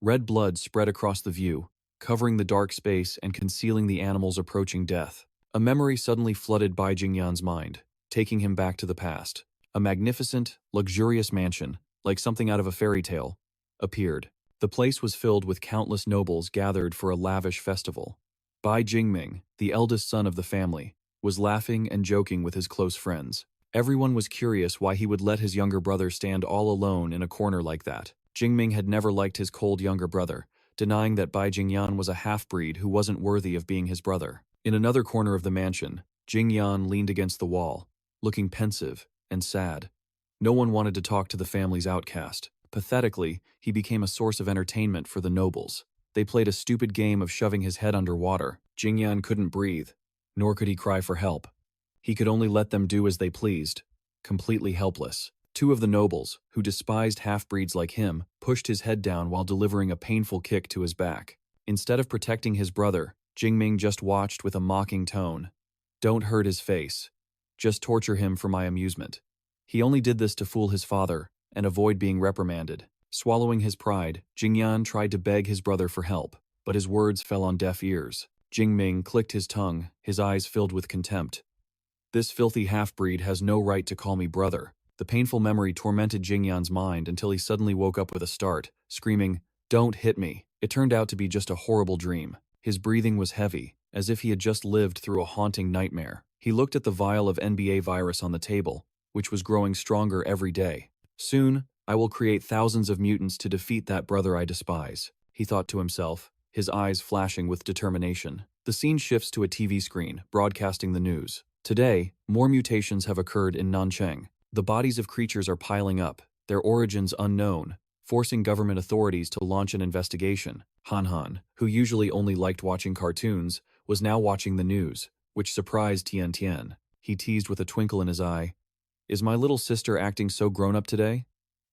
Red blood spread across the view, covering the dark space and concealing the animal's approaching death. A memory suddenly flooded Bai Jingyan's mind, taking him back to the past. A magnificent, luxurious mansion, like something out of a fairy tale, appeared. The place was filled with countless nobles gathered for a lavish festival. Bai Jingming, the eldest son of the family, was laughing and joking with his close friends. Everyone was curious why he would let his younger brother stand all alone in a corner like that. Jingming had never liked his cold younger brother, denying that Bai Jingyan was a half-breed who wasn't worthy of being his brother. In another corner of the mansion, Jingyan leaned against the wall, looking pensive and sad. No one wanted to talk to the family's outcast. Pathetically, he became a source of entertainment for the nobles. They played a stupid game of shoving his head underwater. Jingyan couldn't breathe, nor could he cry for help. He could only let them do as they pleased, completely helpless. Two of the nobles, who despised half-breeds like him, pushed his head down while delivering a painful kick to his back. Instead of protecting his brother, Jingming just watched with a mocking tone. "Don't hurt his face. Just torture him for my amusement." He only did this to fool his father and avoid being reprimanded. Swallowing his pride, Jingyan tried to beg his brother for help, but his words fell on deaf ears. Jingming clicked his tongue, his eyes filled with contempt. "This filthy half-breed has no right to call me brother." The painful memory tormented Jingyan's mind until he suddenly woke up with a start, screaming, "Don't hit me." It turned out to be just a horrible dream. His breathing was heavy, as if he had just lived through a haunting nightmare. He looked at the vial of NBA virus on the table, which was growing stronger every day. Soon, I will create thousands of mutants to defeat that brother I despise, he thought to himself, his eyes flashing with determination. The scene shifts to a TV screen, broadcasting the news. Today, more mutations have occurred in Nancheng. The bodies of creatures are piling up, their origins unknown, forcing government authorities to launch an investigation. Han Han, who usually only liked watching cartoons, was now watching the news, which surprised Tian Tian. He teased with a twinkle in his eye. Is my little sister acting so grown up today?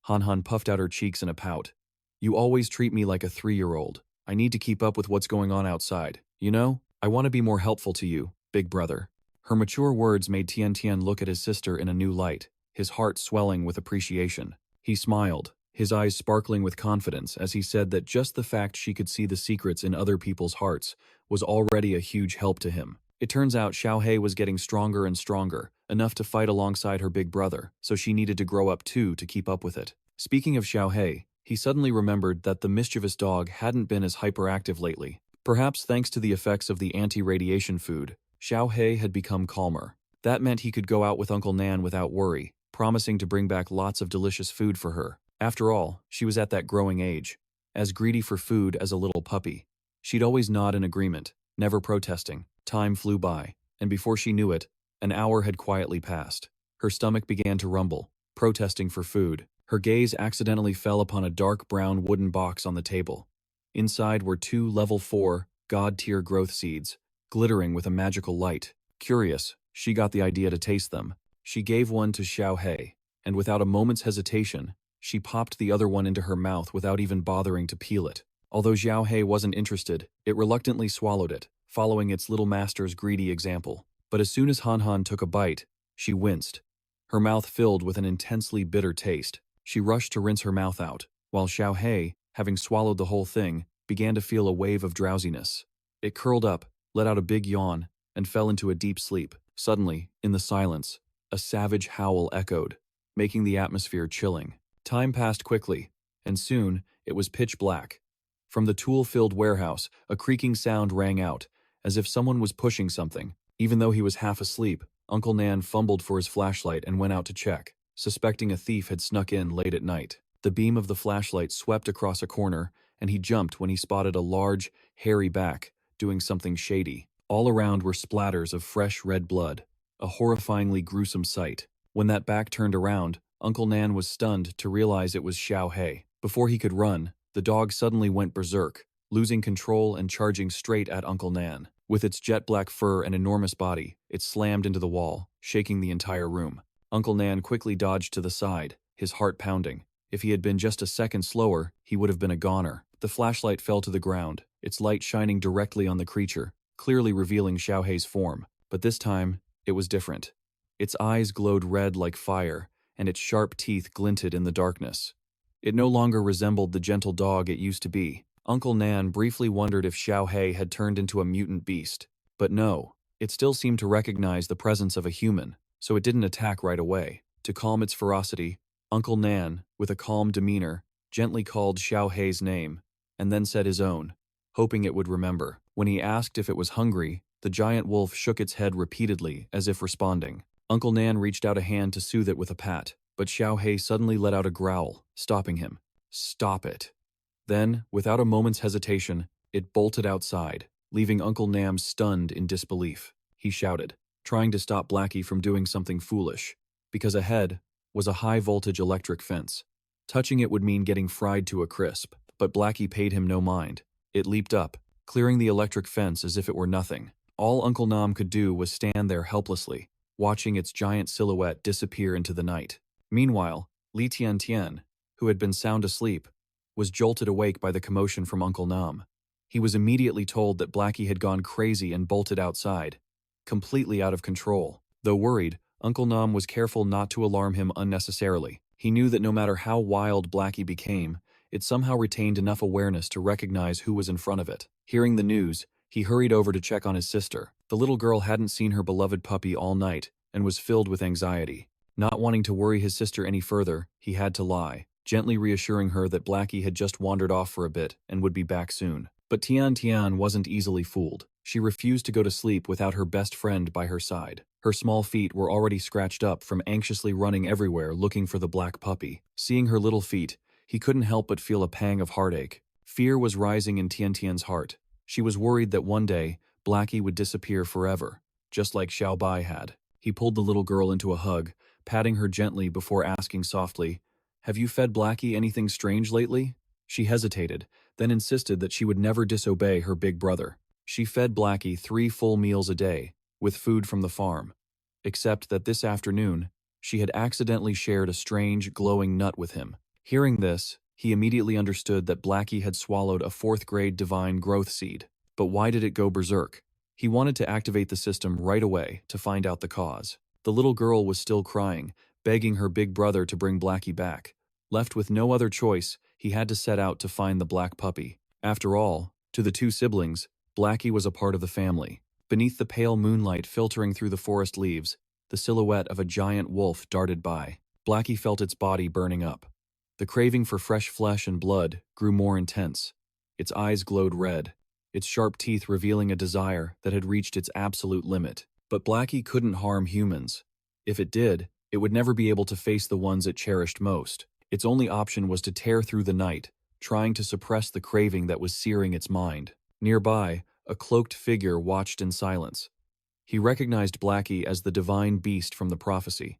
Han Han puffed out her cheeks in a pout. You always treat me like a 3-year-old. I need to keep up with what's going on outside. You know, I want to be more helpful to you, big brother. Her mature words made Tian Tian look at his sister in a new light, his heart swelling with appreciation. He smiled, his eyes sparkling with confidence as he said that just the fact she could see the secrets in other people's hearts was already a huge help to him. It turns out Xiaohei was getting stronger and stronger, enough to fight alongside her big brother, so she needed to grow up too to keep up with it. Speaking of Xiaohei, he suddenly remembered that the mischievous dog hadn't been as hyperactive lately. Perhaps thanks to the effects of the anti-radiation food, Xiaohei had become calmer. That meant he could go out with Uncle Nan without worry, promising to bring back lots of delicious food for her. After all, she was at that growing age, as greedy for food as a little puppy. She'd always nod in agreement, never protesting. Time flew by, and before she knew it, an hour had quietly passed. Her stomach began to rumble, protesting for food. Her gaze accidentally fell upon a dark brown wooden box on the table. Inside were 2 level 4 god-tier growth seeds, glittering with a magical light. Curious, she got the idea to taste them. She gave one to Xiaohei, and without a moment's hesitation, she popped the other one into her mouth without even bothering to peel it. Although Xiaohei wasn't interested, it reluctantly swallowed it, following its little master's greedy example. But as soon as Han Han took a bite, she winced. Her mouth filled with an intensely bitter taste. She rushed to rinse her mouth out, while Xiaohei, having swallowed the whole thing, began to feel a wave of drowsiness. It curled up, let out a big yawn, and fell into a deep sleep. Suddenly, in the silence, a savage howl echoed, making the atmosphere chilling. Time passed quickly, and soon it was pitch black. From the tool-filled warehouse, a creaking sound rang out, as if someone was pushing something. Even though he was half asleep, Uncle Nan fumbled for his flashlight and went out to check, suspecting a thief had snuck in late at night. The beam of the flashlight swept across a corner, and he jumped when he spotted a large, hairy back doing something shady. All around were splatters of fresh red blood, a horrifyingly gruesome sight. When that back turned around, Uncle Nan was stunned to realize it was Xiaohei. Before he could run, the dog suddenly went berserk, losing control and charging straight at Uncle Nan. With its jet-black fur and enormous body, it slammed into the wall, shaking the entire room. Uncle Nan quickly dodged to the side, his heart pounding. If he had been just a second slower, he would have been a goner. The flashlight fell to the ground, its light shining directly on the creature, clearly revealing Xiaohei's form. But this time, it was different. Its eyes glowed red like fire, and its sharp teeth glinted in the darkness. It no longer resembled the gentle dog it used to be. Uncle Nan briefly wondered if Xiaohei had turned into a mutant beast. But no, it still seemed to recognize the presence of a human, so it didn't attack right away. To calm its ferocity, Uncle Nan, with a calm demeanor, gently called Xiaohei's name, and then said his own, hoping it would remember. When he asked if it was hungry, the giant wolf shook its head repeatedly, as if responding. Uncle Nan reached out a hand to soothe it with a pat, but Xiaohei suddenly let out a growl, stopping him. Stop it. Then, without a moment's hesitation, it bolted outside, leaving Uncle Nam stunned in disbelief. He shouted, trying to stop Blackie from doing something foolish, because ahead was a high-voltage electric fence. Touching it would mean getting fried to a crisp, but Blackie paid him no mind. It leaped up, clearing the electric fence as if it were nothing. All Uncle Nam could do was stand there helplessly, watching its giant silhouette disappear into the night. Meanwhile, Li Tiantian, who had been sound asleep, was jolted awake by the commotion from Uncle Nam. He was immediately told that Blackie had gone crazy and bolted outside, completely out of control. Though worried, Uncle Nam was careful not to alarm him unnecessarily. He knew that no matter how wild Blackie became, it somehow retained enough awareness to recognize who was in front of it. Hearing the news, he hurried over to check on his sister. The little girl hadn't seen her beloved puppy all night and was filled with anxiety. Not wanting to worry his sister any further, he had to lie, gently reassuring her that Blackie had just wandered off for a bit and would be back soon. But Tian Tian wasn't easily fooled. She refused to go to sleep without her best friend by her side. Her small feet were already scratched up from anxiously running everywhere looking for the black puppy. Seeing her little feet, he couldn't help but feel a pang of heartache. Fear was rising in Tian Tian's heart. She was worried that one day, Blackie would disappear forever, just like Xiao Bai had. He pulled the little girl into a hug, patting her gently before asking softly, "Have you fed Blackie anything strange lately?" She hesitated, then insisted that she would never disobey her big brother. She fed Blackie 3 full meals a day, with food from the farm. Except that this afternoon, she had accidentally shared a strange, glowing nut with him. Hearing this, he immediately understood that Blackie had swallowed a 4th-grade divine growth seed. But why did it go berserk? He wanted to activate the system right away to find out the cause. The little girl was still crying, begging her big brother to bring Blackie back. Left with no other choice, he had to set out to find the black puppy. After all, to the 2 siblings, Blackie was a part of the family. Beneath the pale moonlight filtering through the forest leaves, the silhouette of a giant wolf darted by. Blackie felt its body burning up. The craving for fresh flesh and blood grew more intense. Its eyes glowed red, its sharp teeth revealing a desire that had reached its absolute limit. But Blackie couldn't harm humans. If it did, it would never be able to face the ones it cherished most. Its only option was to tear through the night, trying to suppress the craving that was searing its mind. Nearby, a cloaked figure watched in silence. He recognized Blackie as the divine beast from the prophecy.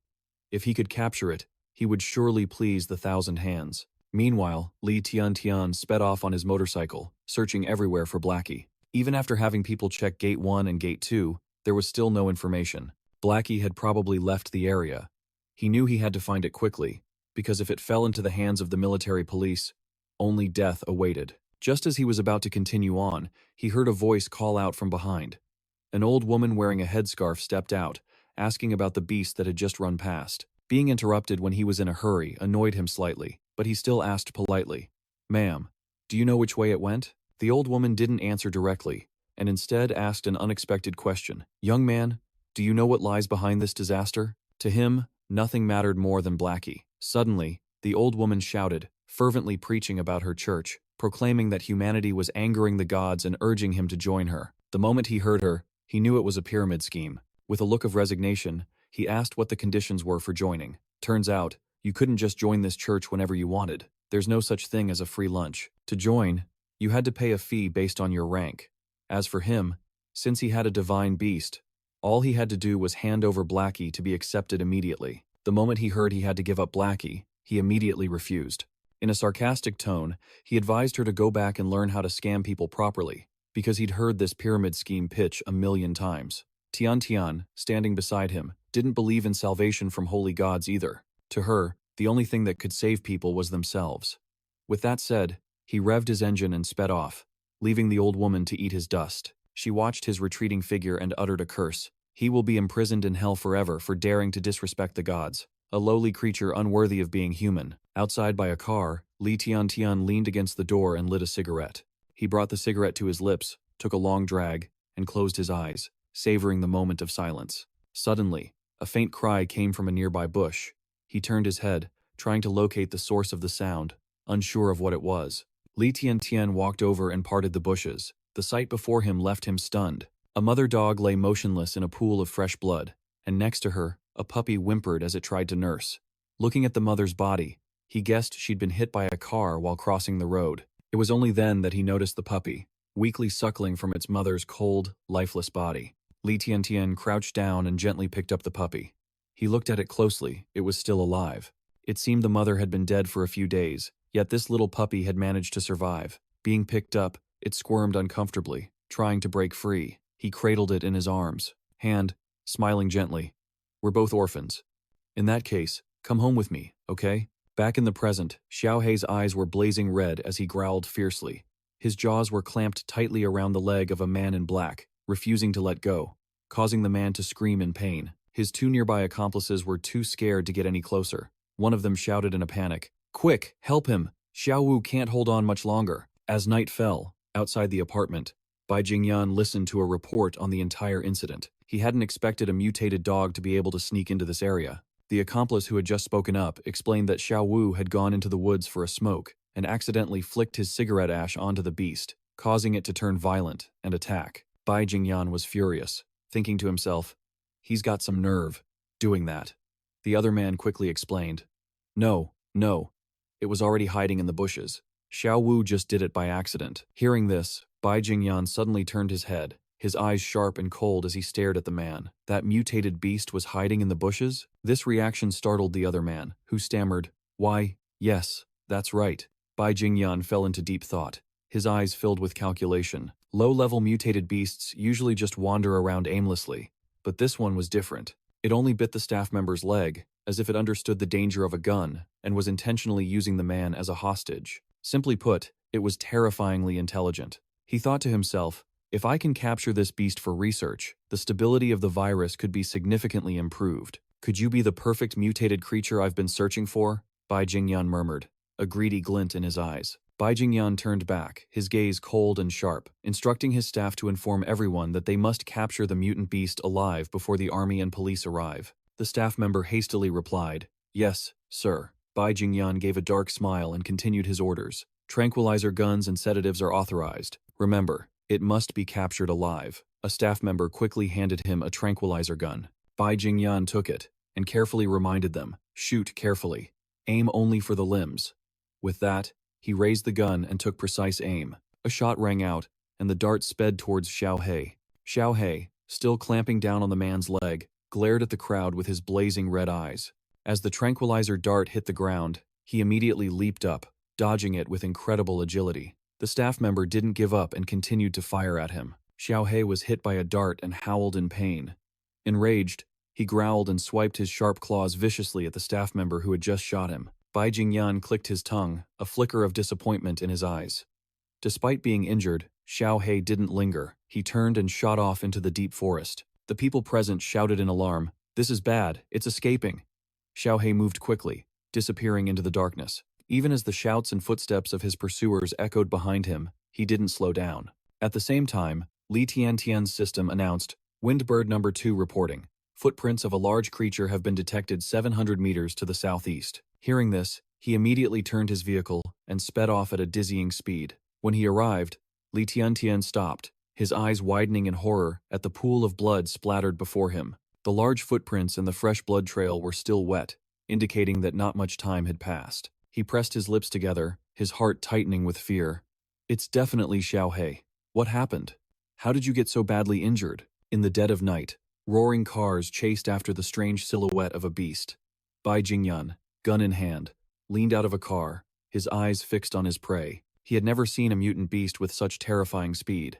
If he could capture it, he would surely please the 1,000 hands. Meanwhile, Li Tiantian sped off on his motorcycle, searching everywhere for Blackie. Even after having people check Gate 1 and Gate 2, there was still no information. Blackie had probably left the area. He knew he had to find it quickly, because if it fell into the hands of the military police, only death awaited. Just as he was about to continue on, he heard a voice call out from behind. An old woman wearing a headscarf stepped out, asking about the beast that had just run past. Being interrupted when he was in a hurry annoyed him slightly, but he still asked politely, "Ma'am, do you know which way it went?" The old woman didn't answer directly, and instead asked an unexpected question. "Young man, do you know what lies behind this disaster?" To him, nothing mattered more than Blackie. Suddenly, the old woman shouted, fervently preaching about her church, proclaiming that humanity was angering the gods and urging him to join her. The moment he heard her, he knew it was a pyramid scheme. With a look of resignation, he asked what the conditions were for joining. Turns out, you couldn't just join this church whenever you wanted. There's no such thing as a free lunch. To join, you had to pay a fee based on your rank. As for him, since he had a divine beast, all he had to do was hand over Blackie to be accepted immediately. The moment he heard he had to give up Blackie, he immediately refused. In a sarcastic tone, he advised her to go back and learn how to scam people properly, because he'd heard this pyramid scheme pitch 1,000,000 times. Tian Tian, standing beside him, didn't believe in salvation from holy gods either. To her, the only thing that could save people was themselves. With that said, he revved his engine and sped off, leaving the old woman to eat his dust. She watched his retreating figure and uttered a curse. He will be imprisoned in hell forever for daring to disrespect the gods. A lowly creature unworthy of being human. Outside by a car, Li Tiantian leaned against the door and lit a cigarette. He brought the cigarette to his lips, took a long drag, and closed his eyes, savoring the moment of silence. Suddenly, a faint cry came from a nearby bush. He turned his head, trying to locate the source of the sound, unsure of what it was. Li Tiantian walked over and parted the bushes. The sight before him left him stunned. A mother dog lay motionless in a pool of fresh blood, and next to her, a puppy whimpered as it tried to nurse. Looking at the mother's body, he guessed she'd been hit by a car while crossing the road. It was only then that he noticed the puppy, weakly suckling from its mother's cold, lifeless body. Li Tiantian crouched down and gently picked up the puppy. He looked at it closely. It was still alive. It seemed the mother had been dead for a few days, yet this little puppy had managed to survive. Being picked up, it squirmed uncomfortably, trying to break free. He cradled it in his arms, smiling gently. "We're both orphans. In that case, come home with me, okay?" Back in the present, Xiao Hei's eyes were blazing red as he growled fiercely. His jaws were clamped tightly around the leg of a man in black, refusing to let go, causing the man to scream in pain. His 2 nearby accomplices were too scared to get any closer. One of them shouted in a panic, "Quick, help him! Xiao Wu can't hold on much longer." As night fell, outside the apartment, Bai Jingyan listened to a report on the entire incident. He hadn't expected a mutated dog to be able to sneak into this area. The accomplice who had just spoken up explained that Xiao Wu had gone into the woods for a smoke and accidentally flicked his cigarette ash onto the beast. causing it to turn violent and attack. Bai Jingyan was furious, thinking to himself, he's got some nerve doing that. The other man quickly explained, No, it was already hiding in the bushes. Xiao Wu just did it by accident. Hearing this, Bai Jingyan suddenly turned his head, his eyes sharp and cold as he stared at the man. That mutated beast was hiding in the bushes? This reaction startled the other man, who stammered, Why, yes, that's right. Bai Jingyan fell into deep thought, his eyes filled with calculation. Low-level mutated beasts usually just wander around aimlessly, but this one was different. It only bit the staff member's leg, as if it understood the danger of a gun and was intentionally using the man as a hostage. Simply put, it was terrifyingly intelligent. He thought to himself, if I can capture this beast for research, the stability of the virus could be significantly improved. Could you be the perfect mutated creature I've been searching for? Bai Jingyan murmured, a greedy glint in his eyes. Bai Jingyan turned back, his gaze cold and sharp, instructing his staff to inform everyone that they must capture the mutant beast alive before the army and police arrive. The staff member hastily replied, Yes, sir. Bai Jingyan gave a dark smile and continued his orders. Tranquilizer guns and sedatives are authorized. Remember, it must be captured alive. A staff member quickly handed him a tranquilizer gun. Bai Jingyan took it and carefully reminded them, Shoot carefully. Aim only for the limbs. With that, he raised the gun and took precise aim. A shot rang out, and the dart sped towards Xiao He. Xiao He, still clamping down on the man's leg, glared at the crowd with his blazing red eyes. As the tranquilizer dart hit the ground, he immediately leaped up, dodging it with incredible agility. The staff member didn't give up and continued to fire at him. Xiao He was hit by a dart and howled in pain. Enraged, he growled and swiped his sharp claws viciously at the staff member who had just shot him. Bai Jingyan clicked his tongue, a flicker of disappointment in his eyes. Despite being injured, Xiao He didn't linger. He turned and shot off into the deep forest. The people present shouted in alarm, This is bad, it's escaping. Xiao He moved quickly, disappearing into the darkness. Even as the shouts and footsteps of his pursuers echoed behind him, he didn't slow down. At the same time, Li Tiantian's system announced, Windbird number 2 reporting. Footprints of a large creature have been detected 700 meters to the southeast. Hearing this, he immediately turned his vehicle and sped off at a dizzying speed. When he arrived, Li Tiantian stopped, his eyes widening in horror at the pool of blood splattered before him. The large footprints and the fresh blood trail were still wet, indicating that not much time had passed. He pressed his lips together, his heart tightening with fear. It's definitely Xiao He. What happened? How did you get so badly injured? In the dead of night, roaring cars chased after the strange silhouette of a beast. Bai Jingyan, gun in hand, leaned out of a car, his eyes fixed on his prey. He had never seen a mutant beast with such terrifying speed.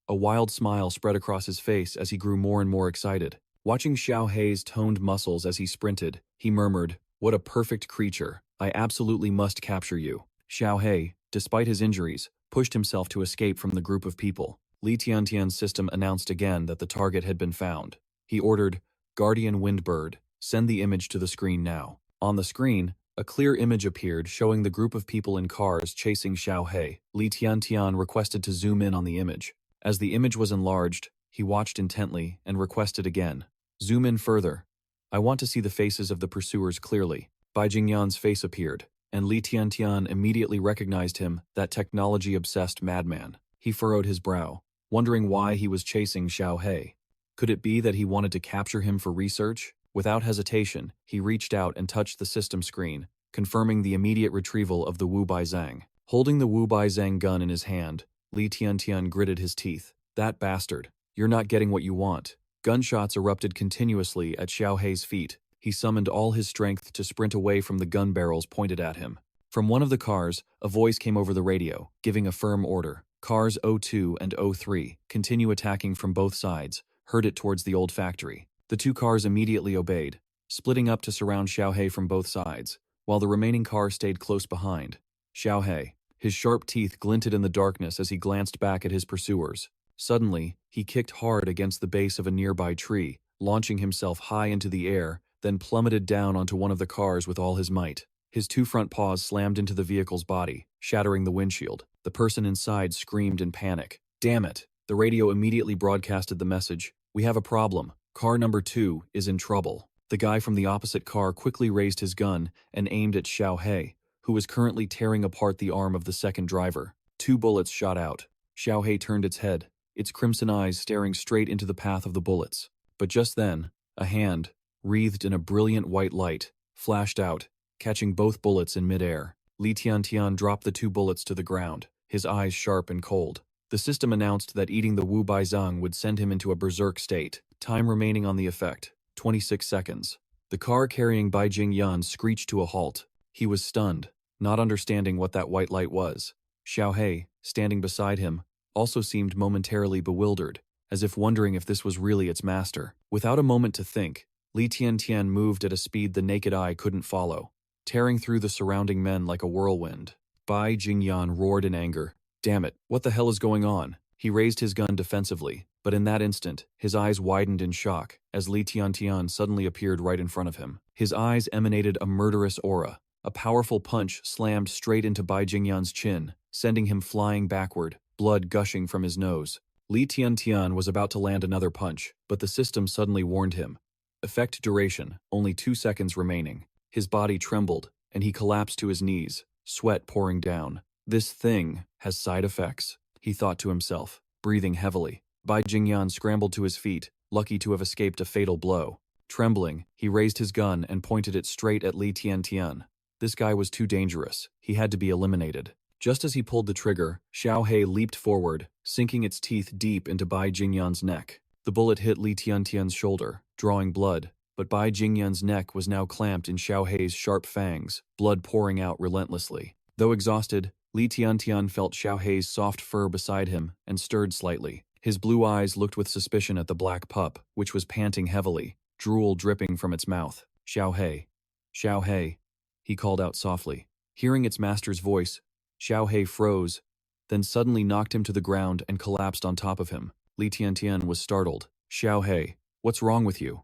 A wild smile spread across his face as he grew more and more excited. Watching Xiao He's toned muscles as he sprinted, he murmured, What a perfect creature. I absolutely must capture you. Xiao He, despite his injuries, pushed himself to escape from the group of people. Li Tiantian's system announced again that the target had been found. He ordered, Guardian Windbird, send the image to the screen now. On the screen, a clear image appeared showing the group of people in cars chasing Xiao He. Li Tiantian requested to zoom in on the image. As the image was enlarged, he watched intently and requested again. Zoom in further. I want to see the faces of the pursuers clearly. Bai Jingyan's face appeared, and Li Tiantian immediately recognized him, that technology-obsessed madman. He furrowed his brow, wondering why he was chasing Xiao He. Could it be that he wanted to capture him for research? Without hesitation, he reached out and touched the system screen, confirming the immediate retrieval of the Wu Baizhang. Holding the Wu Baizhang gun in his hand, Li Tiantian gritted his teeth. That bastard. You're not getting what you want. Gunshots erupted continuously at Xiao He's feet. He summoned all his strength to sprint away from the gun barrels pointed at him. From one of the cars, a voice came over the radio, giving a firm order. Cars 02 and 03, continue attacking from both sides, heard it towards the old factory. The two cars immediately obeyed, splitting up to surround Xiao He from both sides, while the remaining car stayed close behind. Xiao He, his sharp teeth glinted in the darkness as he glanced back at his pursuers. Suddenly, he kicked hard against the base of a nearby tree, launching himself high into the air, then plummeted down onto one of the cars with all his might. His two front paws slammed into the vehicle's body, shattering the windshield. The person inside screamed in panic. Damn it! The radio immediately broadcasted the message. We have a problem. Car number 2 is in trouble. The guy from the opposite car quickly raised his gun and aimed at Xiao He, who was currently tearing apart the arm of the second driver. 2 bullets shot out. Xiaohei turned its head, its crimson eyes staring straight into the path of the bullets. But just then, a hand, wreathed in a brilliant white light, flashed out, catching both bullets in midair. Li Tiantian dropped the 2 bullets to the ground, his eyes sharp and cold. The system announced that eating the Wu Baizhang would send him into a berserk state. Time remaining on the effect, 26 seconds. The car carrying Bai Jingyan screeched to a halt. He was stunned, not understanding what that white light was. Xiaohei, standing beside him, also seemed momentarily bewildered, as if wondering if this was really its master. Without a moment to think, Li Tiantian moved at a speed the naked eye couldn't follow, tearing through the surrounding men like a whirlwind. Bai Jingyan roared in anger. Damn it, what the hell is going on? He raised his gun defensively, but in that instant, his eyes widened in shock as Li Tiantian suddenly appeared right in front of him. His eyes emanated a murderous aura. A powerful punch slammed straight into Bai Jingyan's chin, sending him flying backward, blood gushing from his nose. Li Tiantian was about to land another punch, but the system suddenly warned him. Effect duration, only 2 seconds remaining. His body trembled, and he collapsed to his knees, sweat pouring down. This thing has side effects, he thought to himself, breathing heavily. Bai Jingyan scrambled to his feet, lucky to have escaped a fatal blow. Trembling, he raised his gun and pointed it straight at Li Tiantian. This guy was too dangerous. He had to be eliminated. Just as he pulled the trigger, Xiaohei leaped forward, sinking its teeth deep into Bai Jingyan's neck. The bullet hit Li Tiantian's shoulder, drawing blood, but Bai Jingyan's neck was now clamped in Xiaohei's sharp fangs, blood pouring out relentlessly. Though exhausted, Li Tiantian felt Xiaohei's soft fur beside him and stirred slightly. His blue eyes looked with suspicion at the black pup, which was panting heavily, drool dripping from its mouth. Xiaohei. Xiaohei, he called out softly. Hearing its master's voice, Xiaohei froze, then suddenly knocked him to the ground and collapsed on top of him. Li Tiantian was startled. Xiaohei, what's wrong with you?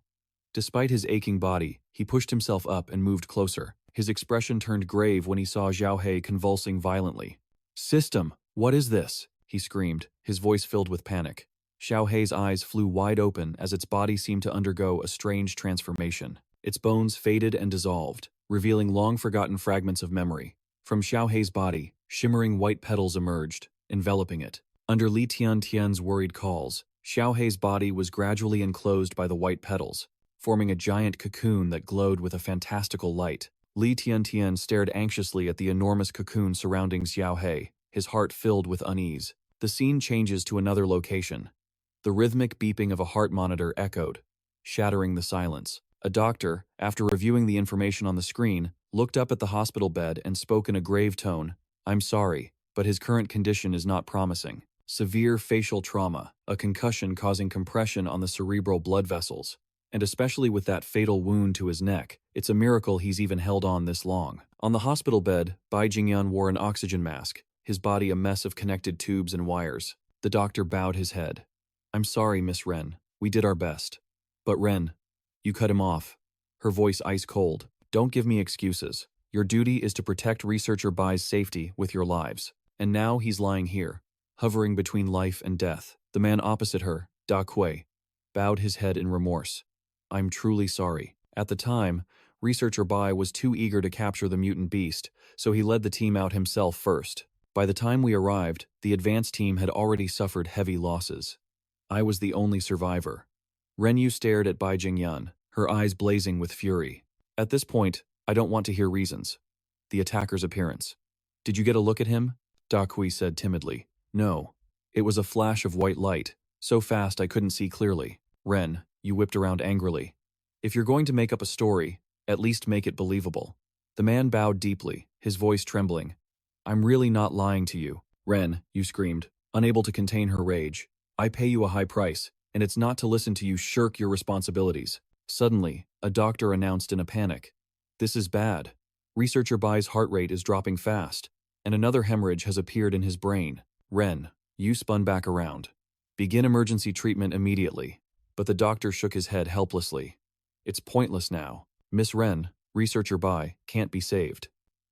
Despite his aching body, he pushed himself up and moved closer. His expression turned grave when he saw Xiaohei convulsing violently. System, what is this? He screamed, his voice filled with panic. Xiaohei's eyes flew wide open as its body seemed to undergo a strange transformation. Its bones faded and dissolved, revealing long-forgotten fragments of memory. From Xiaohei's body, shimmering white petals emerged, enveloping it. Under Li Tiantian's worried calls, Xiaohei's body was gradually enclosed by the white petals, forming a giant cocoon that glowed with a fantastical light. Li Tiantian stared anxiously at the enormous cocoon surrounding Xiaohei, his heart filled with unease. The scene changes to another location. The rhythmic beeping of a heart monitor echoed, shattering the silence. A doctor, after reviewing the information on the screen, looked up at the hospital bed and spoke in a grave tone. I'm sorry, but his current condition is not promising. Severe facial trauma, a concussion causing compression on the cerebral blood vessels. And especially with that fatal wound to his neck, it's a miracle he's even held on this long. On the hospital bed, Bai Jingyan wore an oxygen mask, his body a mess of connected tubes and wires. The doctor bowed his head. I'm sorry, Miss Ren. We did our best. But Ren, you cut him off. Her voice ice cold. Don't give me excuses. Your duty is to protect researcher Bai's safety with your lives. And now he's lying here, hovering between life and death. The man opposite her, Da Kui, bowed his head in remorse. I'm truly sorry. At the time, researcher Bai was too eager to capture the mutant beast, so he led the team out himself first. By the time we arrived, the advance team had already suffered heavy losses. I was the only survivor. Renyu stared at Bai Jingyan, her eyes blazing with fury. At this point, I don't want to hear reasons. The attacker's appearance. Did you get a look at him? Da Kui said timidly. No. It was a flash of white light, so fast I couldn't see clearly. Ren, you whipped around angrily. If you're going to make up a story, at least make it believable. The man bowed deeply, his voice trembling. I'm really not lying to you. Ren, you screamed, unable to contain her rage. I pay you a high price, and it's not to listen to you shirk your responsibilities. Suddenly, a doctor announced in a panic. This is bad. Researcher Bai's heart rate is dropping fast, and another hemorrhage has appeared in his brain. Ren, you spun back around. Begin emergency treatment immediately. But the doctor shook his head helplessly. It's pointless now. Miss Ren, Researcher Bai, can't be saved.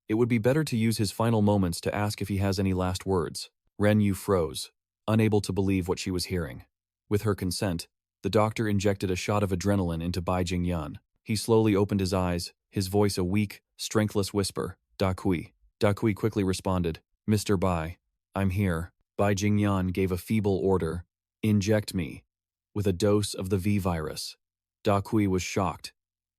It would be better to use his final moments to ask if he has any last words. Ren Yu froze, unable to believe what she was hearing. With her consent, the doctor injected a shot of adrenaline into Bai Jingyan. He slowly opened his eyes, his voice a weak, strengthless whisper. Da Kui. Da Kui quickly responded, Mr. Bai, I'm here. Bai Jingyan gave a feeble order. Inject me. With a dose of the V-virus. Da Kui was shocked.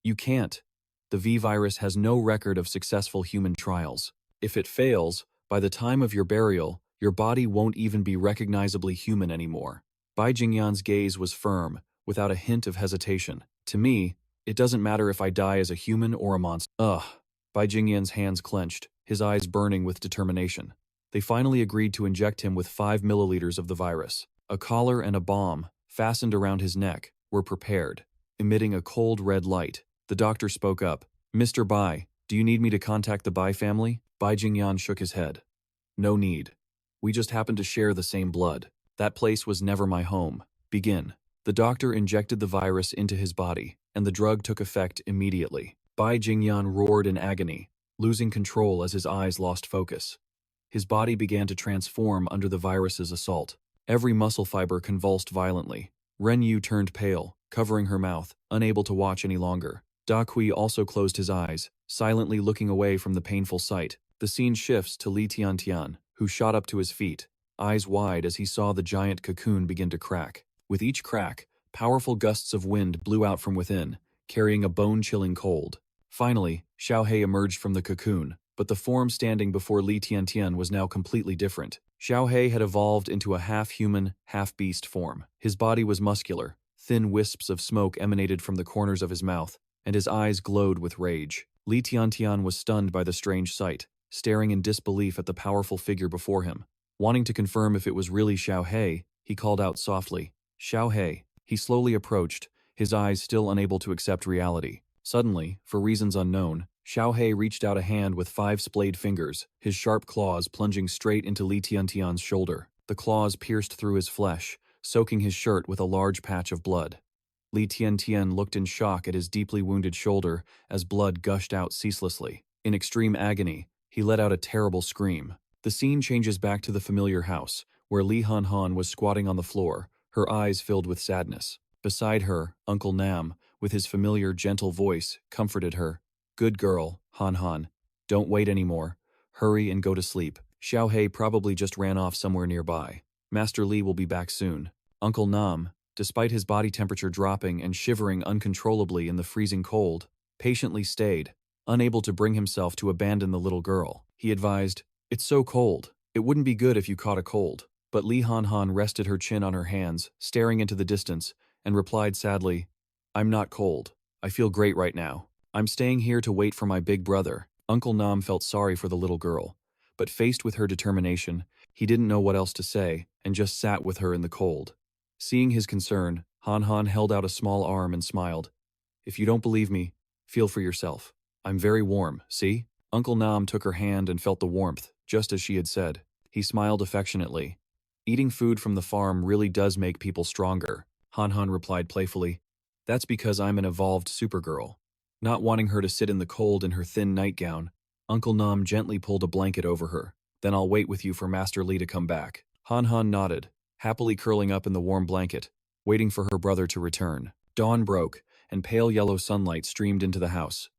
You can't. The V-virus has no record of successful human trials. If it fails, by the time of your burial, your body won't even be recognizably human anymore. Bai Jingyan's gaze was firm, without a hint of hesitation. To me, it doesn't matter if I die as a human or a monster. Ugh. Bai Jingyan's hands clenched, his eyes burning with determination. They finally agreed to inject him with 5 milliliters of the virus. A collar and a bomb, fastened around his neck, were prepared, emitting a cold red light. The doctor spoke up. Mr. Bai, do you need me to contact the Bai family? Bai Jingyan shook his head. No need. We just happen to share the same blood. That place was never my home. Begin. The doctor injected the virus into his body, and the drug took effect immediately. Bai Jingyan roared in agony, losing control as his eyes lost focus. His body began to transform under the virus's assault. Every muscle fiber convulsed violently. Ren Yu turned pale, covering her mouth, unable to watch any longer. Da Kui also closed his eyes, silently looking away from the painful sight. The scene shifts to Li Tiantian, who shot up to his feet, eyes wide as he saw the giant cocoon begin to crack. With each crack, powerful gusts of wind blew out from within, carrying a bone-chilling cold. Finally, Xiaohei emerged from the cocoon, but the form standing before Li Tiantian was now completely different. Xiaohei had evolved into a half-human, half-beast form. His body was muscular, thin wisps of smoke emanated from the corners of his mouth, and his eyes glowed with rage. Li Tiantian was stunned by the strange sight, staring in disbelief at the powerful figure before him. Wanting to confirm if it was really Xiaohei, he called out softly, Xiaohei. He slowly approached, his eyes still unable to accept reality. Suddenly, for reasons unknown, Xiaohei reached out a hand with 5 splayed fingers, his sharp claws plunging straight into Li Tiantian's shoulder. The claws pierced through his flesh, soaking his shirt with a large patch of blood. Li Tiantian looked in shock at his deeply wounded shoulder as blood gushed out ceaselessly. In extreme agony, he let out a terrible scream. The scene changes back to the familiar house, where Li Han was squatting on the floor, her eyes filled with sadness. Beside her, Uncle Nam, with his familiar gentle voice, comforted her. Good girl, Han. Don't wait anymore. Hurry and go to sleep. Xiaohei probably just ran off somewhere nearby. Master Li will be back soon. Uncle Nam, despite his body temperature dropping and shivering uncontrollably in the freezing cold, patiently stayed, unable to bring himself to abandon the little girl. He advised, It's so cold. It wouldn't be good if you caught a cold. But Li Han rested her chin on her hands, staring into the distance, and replied sadly, I'm not cold. I feel great right now. I'm staying here to wait for my big brother. Uncle Nam felt sorry for the little girl, but faced with her determination, he didn't know what else to say and just sat with her in the cold. Seeing his concern, Han held out a small arm and smiled. If you don't believe me, feel for yourself. I'm very warm, see? Uncle Nam took her hand and felt the warmth, just as she had said. He smiled affectionately. Eating food from the farm really does make people stronger, Han replied playfully. That's because I'm an evolved supergirl. Not wanting her to sit in the cold in her thin nightgown, Uncle Nam gently pulled a blanket over her. Then I'll wait with you for Master Li to come back. Han nodded, happily curling up in the warm blanket, waiting for her brother to return. Dawn broke, and pale yellow sunlight streamed into the house.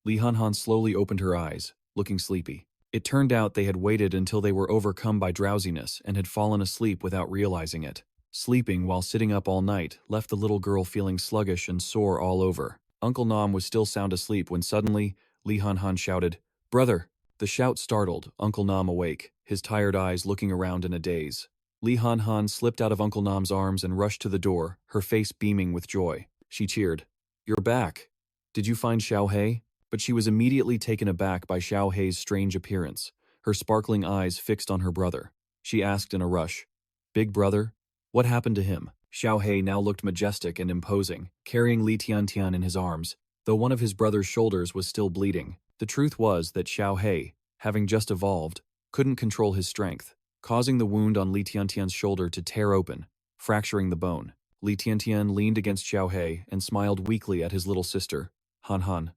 Li Han slowly opened her eyes, looking sleepy. It turned out they had waited until they were overcome by drowsiness and had fallen asleep without realizing it. Sleeping while sitting up all night left the little girl feeling sluggish and sore all over. Uncle Nam was still sound asleep when suddenly, Li Han shouted, Brother! The shout startled Uncle Nam awake, his tired eyes looking around in a daze. Li Han slipped out of Uncle Nam's arms and rushed to the door, her face beaming with joy. She cheered, You're back! Did you find Xiaohei? But she was immediately taken aback by Xiaohei's strange appearance, her sparkling eyes fixed on her brother. She asked in a rush, Big brother? What happened to him? Xiaohei now looked majestic and imposing, carrying Li Tiantian in his arms, though one of his brother's shoulders was still bleeding. The truth was that Xiaohei, having just evolved, couldn't control his strength, causing the wound on Li Tiantian's shoulder to tear open, fracturing the bone. Li Tiantian leaned against Xiaohei and smiled weakly at his little sister. Han.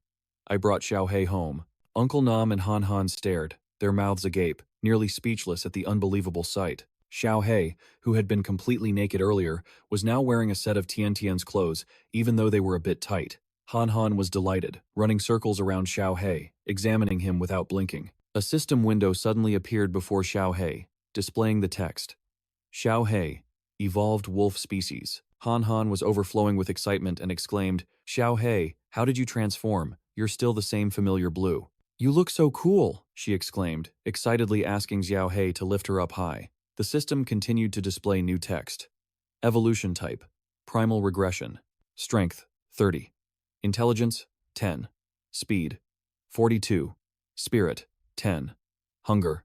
I brought Xiaohei home. Uncle Nam and Han stared, their mouths agape, nearly speechless at the unbelievable sight. Xiaohei, who had been completely naked earlier, was now wearing a set of Tiantian's clothes, even though they were a bit tight. Han was delighted, running circles around Xiaohei, examining him without blinking. A system window suddenly appeared before Xiaohei, displaying the text, Xiao He, evolved wolf species. Han Han was overflowing with excitement and exclaimed, Xiao He, how did you transform? You're still the same familiar blue. You look so cool, she exclaimed, excitedly asking Xiao He to lift her up high. The system continued to display new text. Evolution type, primal regression. Strength, 30. Intelligence, 10. Speed, 42. Spirit, 10. Hunger,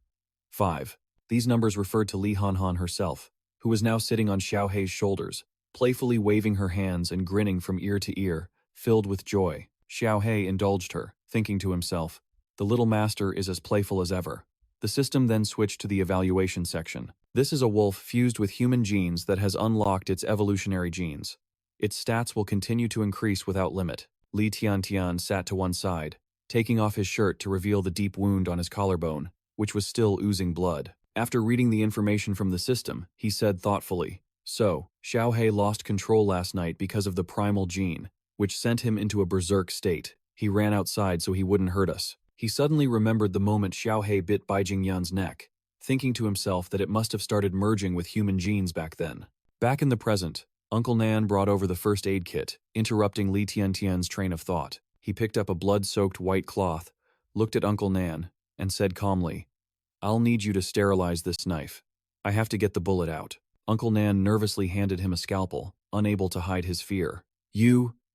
5. These numbers referred to Li Han Han herself, who was now sitting on Xiao Hei's shoulders, playfully waving her hands and grinning from ear to ear, filled with joy. Xiao He indulged her, thinking to himself, the little master is as playful as ever. The system then switched to the evaluation section. This is a wolf fused with human genes that has unlocked its evolutionary genes. Its stats will continue to increase without limit. Li Tiantian sat to one side, taking off his shirt to reveal the deep wound on his collarbone, which was still oozing blood. After reading the information from the system, he said thoughtfully, so, Xiao He lost control last night because of the primal gene, which sent him into a berserk state. He ran outside so he wouldn't hurt us. He suddenly remembered the moment Xiao He bit Bai Jingyan's neck, thinking to himself that it must have started merging with human genes back then. Back in the present, Uncle Nan brought over the first aid kit, interrupting Li Tiantian's train of thought. He picked up a blood-soaked white cloth, looked at Uncle Nan, and said calmly, I'll need you to sterilize this knife. I have to get the bullet out. Uncle Nan nervously handed him a scalpel, unable to hide his fear.